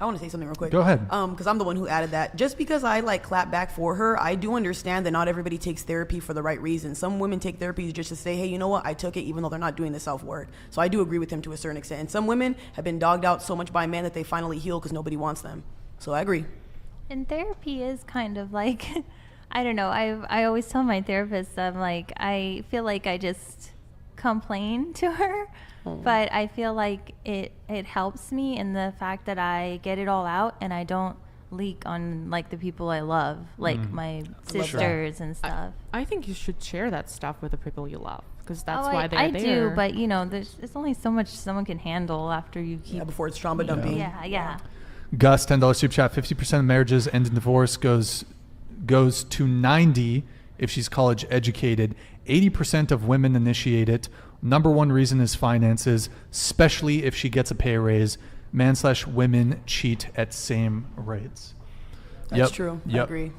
I want to say something real quick. Go ahead. Because I'm the one who added that. Just because I like clap back for her, I do understand that not everybody takes therapy for the right reason. Some women take therapy just to say, hey, you know what? I took it even though they're not doing the self-work. So I do agree with him to a certain extent. And some women have been dogged out so much by men that they finally heal because nobody wants them. So I agree. And therapy is kind of like, I don't know. I always tell my therapist, I'm like, I feel like I just complain to her. But I feel like it helps me in the fact that I get it all out and I don't leak on like the people I love, like my sisters and stuff. I think you should share that stuff with the people you love because that's why they're I there. do, but you know, there's only so much someone can handle after you keep. Yeah, before it's trauma dumping. Yeah. Gus, $10 super chat. 50% of marriages end in divorce. Goes to 90 if she's college educated. 80% of women initiate it. Number one reason is finances, especially if she gets a pay raise. Man/women cheat at same rates. That's true. I agree.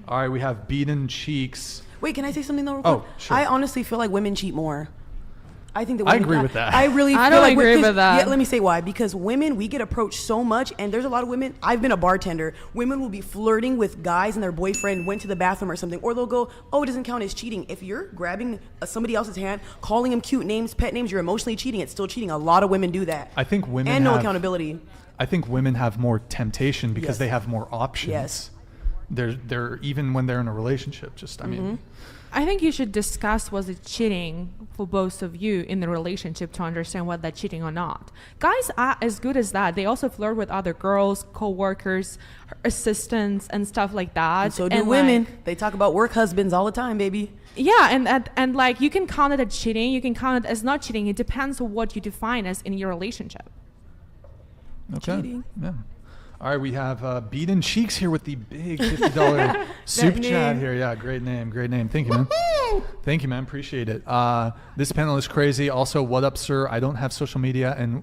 All right, we have beaten cheeks. Wait, can I say something though real quick? Oh, sure. I honestly feel like women cheat more. I think that I women, agree with that. I really I feel don't like agree with that. Yeah, let me say why. Because women, we get approached so much, and there's a lot of women. I've been a bartender. Women will be flirting with guys, and their boyfriend went to the bathroom or something, or they'll go, "Oh, it doesn't count as cheating." If you're grabbing somebody else's hand, calling him cute names, pet names, you're emotionally cheating. It's still cheating. A lot of women do that. I think women and no have, accountability. I think women have more temptation because Yes. they have more options. Yes. They're even when they're in a relationship. Just I mean. I think you should discuss was it cheating for both of you in the relationship to understand whether that's cheating or not. Guys are as good as that. They also flirt with other girls, co-workers, assistants, and stuff like that. And so do women. They talk about work husbands all the time, baby. Yeah, and like you can count it as cheating. You can count it as not cheating. It depends on what you define as in your relationship. Okay. Cheating. Yeah. All right, we have Beaten Cheeks here with the big $50 super chat here. Yeah, great name. Thank you, man. Thank you, man. Appreciate it. This panel is crazy. Also, what up, sir? I don't have social media and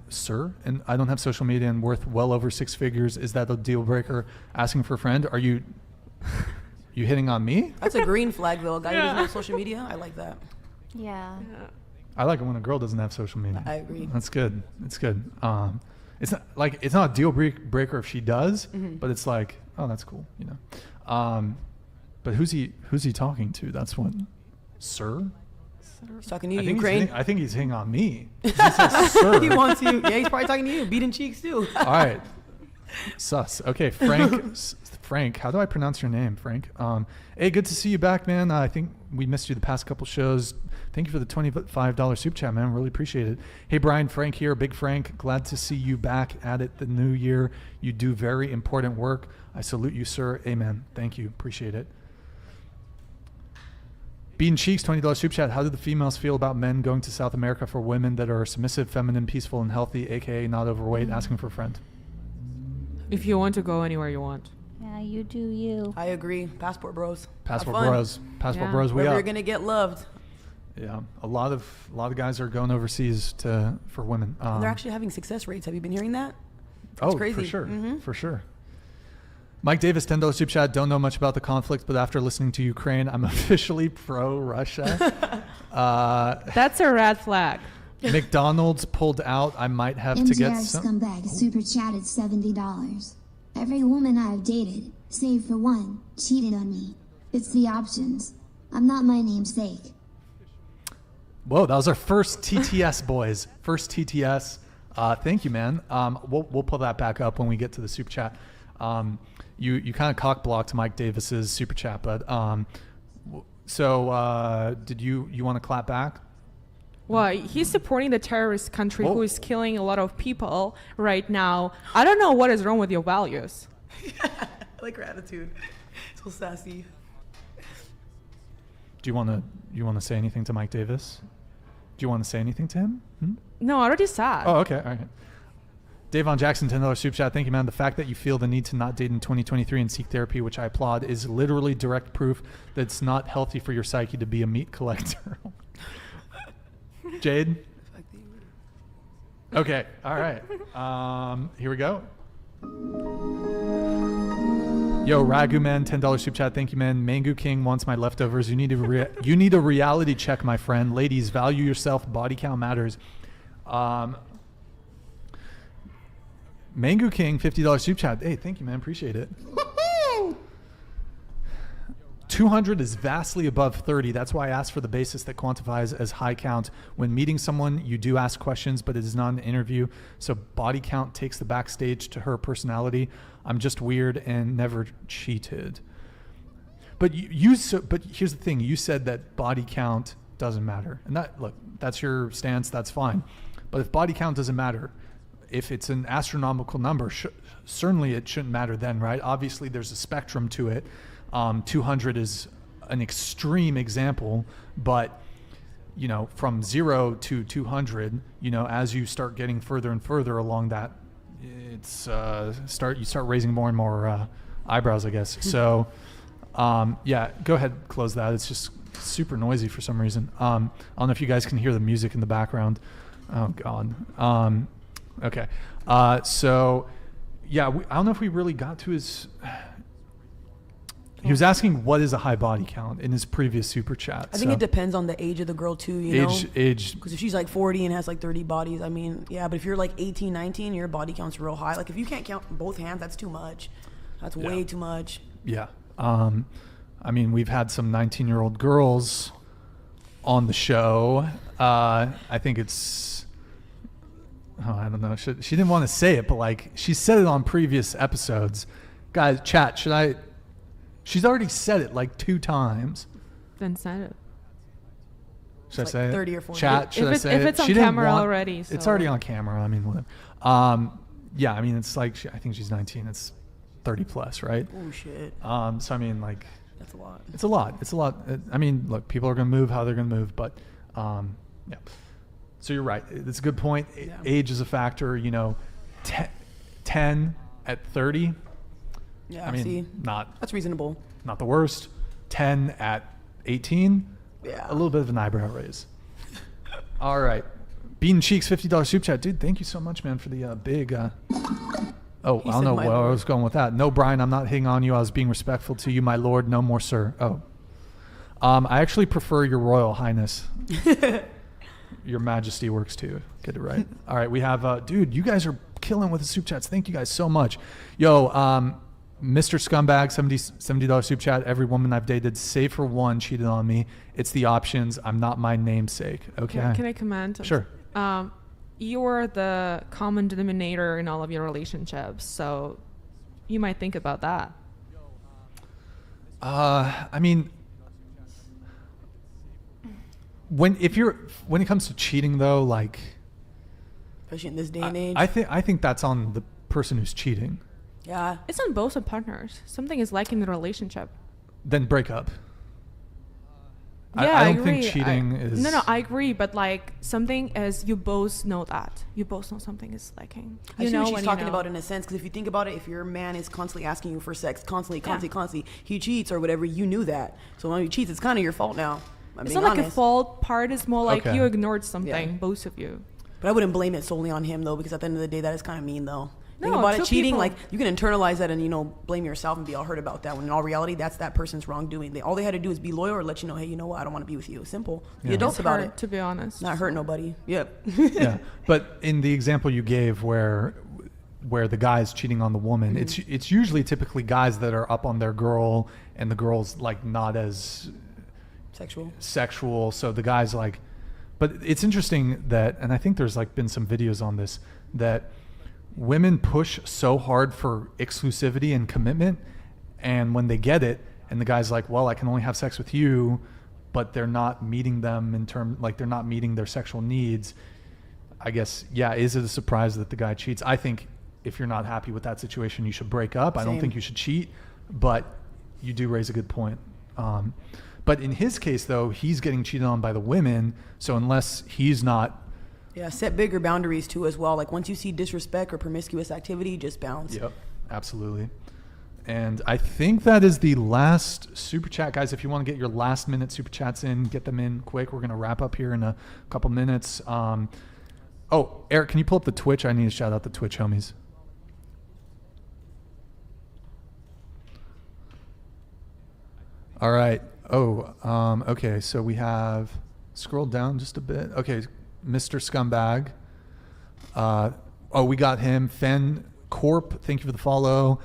worth well over six figures. Is that a deal breaker? Asking for a friend? Are you hitting on me? That's a green flag, though. A guy who doesn't have social media, I like that. Yeah. I like it when a girl doesn't have social media. I agree. That's good. It's good. It's not a deal breaker if she does, but it's like, oh, that's cool, you know. But who's he talking to? That's what, sir. He's talking to you, Ukraine. I think he's hitting on me. He says, sir. He wants you. Yeah, he's probably talking to you. Beating cheeks too. All right. Sus. Okay, Frank. Frank, how do I pronounce your name, Frank? Hey, good to see you back, man. I think we missed you the past couple shows. Thank you for the $25 super chat, man. Really appreciate it. Hey, Brian, Frank here, Big Frank. Glad to see you back at it the new year. You do very important work. I salute you, sir. Amen. Thank you. Appreciate it. Bean Cheeks, $20 super chat. How do the females feel about men going to South America for women that are submissive, feminine, peaceful, and healthy, aka not overweight, asking for a friend? If you want to go anywhere you want. Yeah, you do you. I agree. Passport bros. Passport bros. Passport bros. We Wherever up. you're gonna get loved. Yeah, a lot of guys are going overseas for women. And they're actually having success rates. Have you been hearing that? That's crazy. For sure, for sure. Mike Davis, $10 super chat. Don't know much about the conflict, but after listening to Ukraine, I'm officially pro-Russia. That's a red flag. McDonald's pulled out. I might have to get some. Scumbag super chatted $70. Every woman I have dated, save for one, cheated on me. It's the options. I'm not my namesake. Whoa, that was our first TTS, boys. First TTS. Thank you, man. We'll pull that back up when we get to the super chat. You kind of cock blocked Mike Davis's super chat, but did you want to clap back? Well, he's supporting the terrorist country who is killing a lot of people right now. I don't know what is wrong with your values. I like her attitude. So sassy. Do you want to say anything to Mike Davis? Do you want to say anything to him? No, I already said. Oh, okay. All right. Davon Jackson, $10 super chat. Thank you, man. The fact that you feel the need to not date in 2023 and seek therapy, which I applaud, is literally direct proof that it's not healthy for your psyche to be a meat collector. Jade? Okay. All right. Here we go. Yo, Ragu man, $10 super chat. Thank you, man. Mango King wants my leftovers. You need a reality check, my friend. Ladies, value yourself. Body count matters. Mango King, $50 super chat. Hey, thank you, man. Appreciate it. 200 is vastly above 30. That's why I asked for the basis that quantifies as high count. When meeting someone, you do ask questions, but it is not an interview. So body count takes the backstage to her personality. I'm just weird and never cheated. But but here's the thing. You said that body count doesn't matter. And that's your stance. That's fine. But if body count doesn't matter, if it's an astronomical number, certainly it shouldn't matter then, right? Obviously, there's a spectrum to it. 200 is an extreme example, but from 0 to 200, as you start getting further and further along that, it's you start raising more and more eyebrows, I guess. So, yeah, go ahead, close that. It's just super noisy for some reason. I don't know if you guys can hear the music in the background. Oh God. Okay. So, yeah, I don't know if we really got to his. He was asking what is a high body count in his previous super chat. I think it depends on the age of the girl too, Age. Because if she's like 40 and has like 30 bodies, I mean, yeah. But if you're like 18, 19, your body count's real high. Like if you can't count both hands, that's too much. That's way too much. Yeah. I mean, we've had some 19-year-old girls on the show. I think it's. Oh, I don't know. She didn't want to say it, but like she said it on previous episodes. Guys, chat. Should I? She's already said it like 2 times. Then say it. Should I say it? 30 or 40. Chat, should I say it? If it's on camera already. It's so. already on camera. I mean, whatever. Yeah, I mean, it's like, I think she's 19. It's 30 plus, right? Oh, shit. So, I mean, like. That's a lot. It's a lot. It's a lot. I mean, look, people are going to move how they're going to move. But, yeah. So you're right. It's a good point. Yeah. Age is a factor. 10 at 30. Yeah, I mean, that's reasonable. Not the worst. 10 at 18. Yeah. A little bit of an eyebrow raise. All right. Bean Cheeks, $50 super chat. Dude, thank you so much, man, for the big. I don't know where I was going with that. No, Brian, I'm not hitting on you. I was being respectful to you, my lord. No more, sir. Oh. I actually prefer your Royal Highness. Your Majesty works too. Get it right. All right. We have, dude, you guys are killing with the super chats. Thank you guys so much. Yo, Mr. Scumbag, $70 super chat. Every woman I've dated, save for one, cheated on me. It's the options. I'm not my namesake. Okay. Can I comment? Sure. You're the common denominator in all of your relationships, so you might think about that. I mean, when it comes to cheating though, like, especially in this day and age, I think that's on the person who's cheating. Yeah. It's on both partners. Something is lacking in the relationship. Then break up. Yeah, I don't think cheating is. No, I agree. But like something is, you both know that. You both know something is lacking. I see what she's talking about in a sense, because if you think about it, if your man is constantly asking you for sex, constantly, he cheats or whatever, you knew that. So when he cheats, it's kind of your fault now. It's not like a fault. Part is more like you ignored something, both of you. But I wouldn't blame it solely on him though, because at the end of the day, that is kind of mean though. Think No, about it, two cheating, people- like you can internalize that and blame yourself and be all hurt about that. When in all reality, that's that person's wrongdoing. All they had to do is be loyal or let you know, hey, you know what, I don't want to be with you. Simple. Be adults It's about hurt, it. to be honest. Not hurt nobody. Yep. Yeah, but in the example you gave where the guy's cheating on the woman, it's usually typically guys that are up on their girl and the girl's like not as sexual. So the guy's like, but it's interesting that, and I think there's like been some videos on this, that women push so hard for exclusivity and commitment, and when they get it and the guy's like, well, I can only have sex with you, but they're not meeting them in terms, like they're not meeting their sexual needs, I guess, yeah, is it a surprise that the guy cheats? I think if you're not happy with that situation, you should break up. I don't think you should cheat, but you do raise a good point. But in his case though, he's getting cheated on by the women, so unless he's not. Yeah, set bigger boundaries too as well. Like once you see disrespect or promiscuous activity, just bounce. Yep, absolutely. And I think that is the last super chat, guys. If you want to get your last minute super chats in, get them in quick. We're going to wrap up here in a couple minutes. Oh, Eric, can you pull up the Twitch? I need to shout out the Twitch homies. All right. Okay. So we have, scroll down just a bit. Okay. Mr. Scumbag. We got him. Fen Corp, thank you for the follow.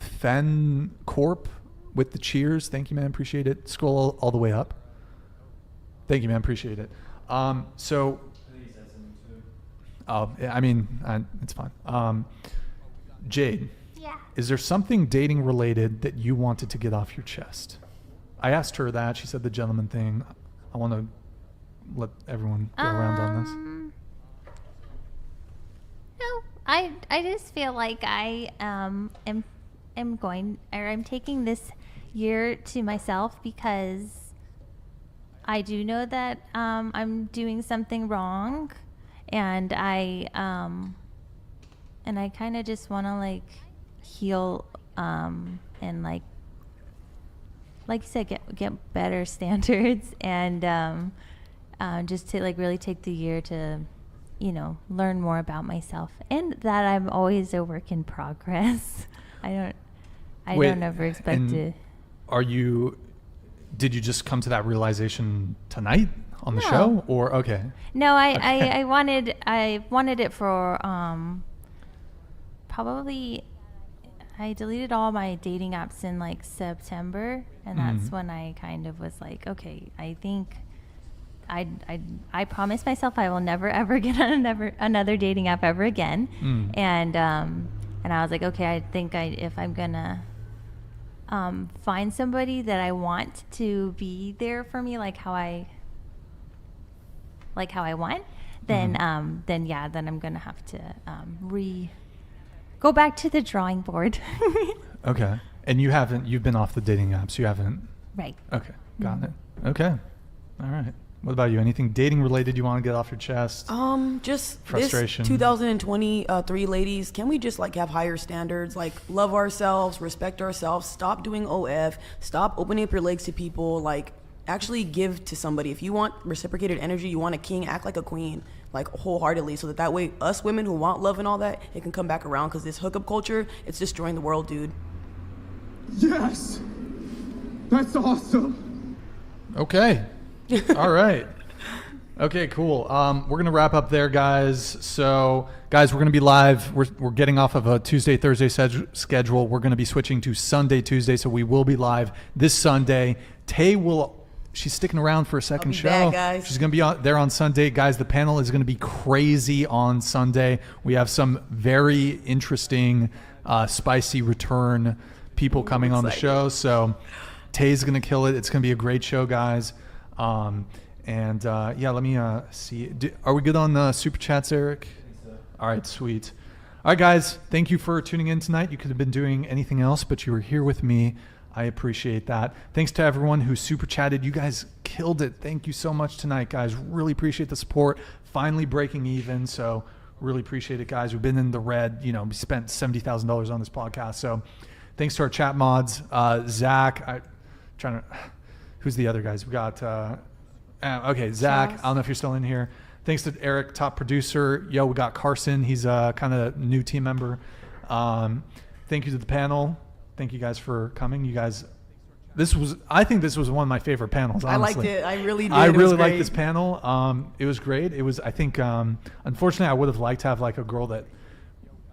Fen Corp with the cheers. Thank you, man. Appreciate it. Scroll all the way up. Thank you, man. Appreciate it. So, I mean, it's fine. Jade. Yeah. Is there something dating related that you wanted to get off your chest? I asked her that. She said the gentleman thing. I want to let everyone go around on this. No, I just feel like I am I'm taking this year to myself because I do know that I'm doing something wrong, and I kind of just want to like heal and like you said, get better standards, and just to like really take the year to, you know, learn more about myself, and that I'm always a work in progress. I don't ever expect to. Did you just come to that realization tonight on the show, or okay? No, I wanted it for probably. I deleted all my dating apps in like September, and that's when I kind of was like, okay, I think I promised myself I will never ever get on another dating app ever again, and I was like, okay, I think if I'm gonna find somebody that I want to be there for me, like how I want, then I'm gonna have to go back to the drawing board. Okay. And you've been off the dating apps. You haven't. Right. Okay. Got it. Okay. All right. What about you? Anything dating related you want to get off your chest? Just frustration. This 2023 ladies, can we just like have higher standards? Like love ourselves, respect ourselves, stop doing OF, stop opening up your legs to people, like actually give to somebody. If you want reciprocated energy, you want a king, act like a queen, like wholeheartedly, so that way us women who want love and all that, it can come back around, because this hookup culture, it's destroying the world, dude. Yes! That's awesome! Okay. All right. Okay, cool. We're going to wrap up there, guys. So, guys, we're going to be live. We're getting off of a Tuesday, Thursday schedule. We're going to be switching to Sunday, Tuesday, so we will be live this Sunday. She's sticking around for a second show. Back, guys. She's going to be there on Sunday. Guys, the panel is going to be crazy on Sunday. We have some very interesting, spicy return people coming on the show. So Tay's going to kill it. It's going to be a great show, guys. Let me see. Are we good on Super Chats, Eric? All right, sweet. All right, guys, thank you for tuning in tonight. You could have been doing anything else, but you were here with me. I appreciate that. Thanks to everyone who super chatted. You guys killed it. Thank you so much tonight, guys. Really appreciate the support. Finally breaking even, so really appreciate it, guys. We've been in the red. You know, we spent $70,000 on this podcast, so thanks to our chat mods. Zach, who's the other guys? We got, okay, Zach. I don't know if you're still in here. Thanks to Eric, top producer. We got Carson. He's a kind of new team member. Thank you to the panel. Thank you guys for coming. You guys, I think this was one of my favorite panels, honestly. I liked it. I really did. I really liked this panel. It was great. It was, I think, unfortunately, I would have liked to have like a girl that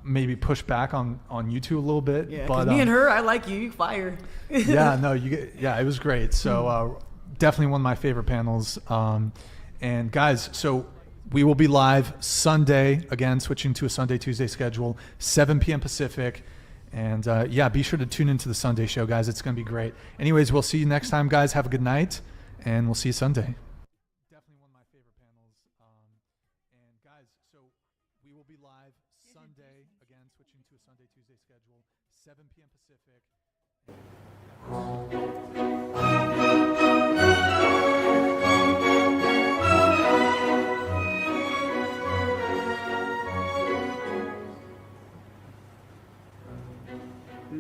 maybe push back on you two a little bit. Yeah, but me and her, I like you. You fire. It was great. So definitely one of my favorite panels. And guys, so we will be live Sunday, again, switching to a Sunday, Tuesday schedule, 7 p.m. Pacific. And be sure to tune into the Sunday show, guys. It's going to be great. Anyways, we'll see you next time, guys. Have a good night, and we'll see you Sunday. Definitely one of my favorite panels. And guys, so we will be live Sunday, again, switching to a Sunday, Tuesday schedule, 7 p.m. Pacific.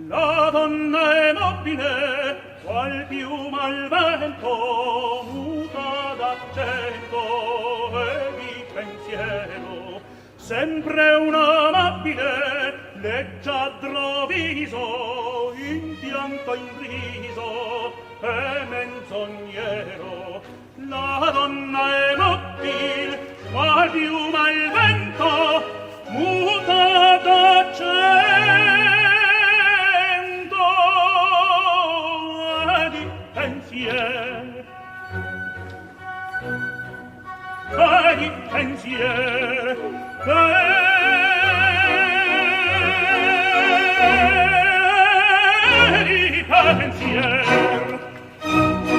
La donna è nobile, qual piuma al vento, muta d'accento e di pensiero, sempre un amabile, leggiadro viso, in pianto in riso e menzognero. La donna è nobile, qual piuma al vento, muta d'accento pensier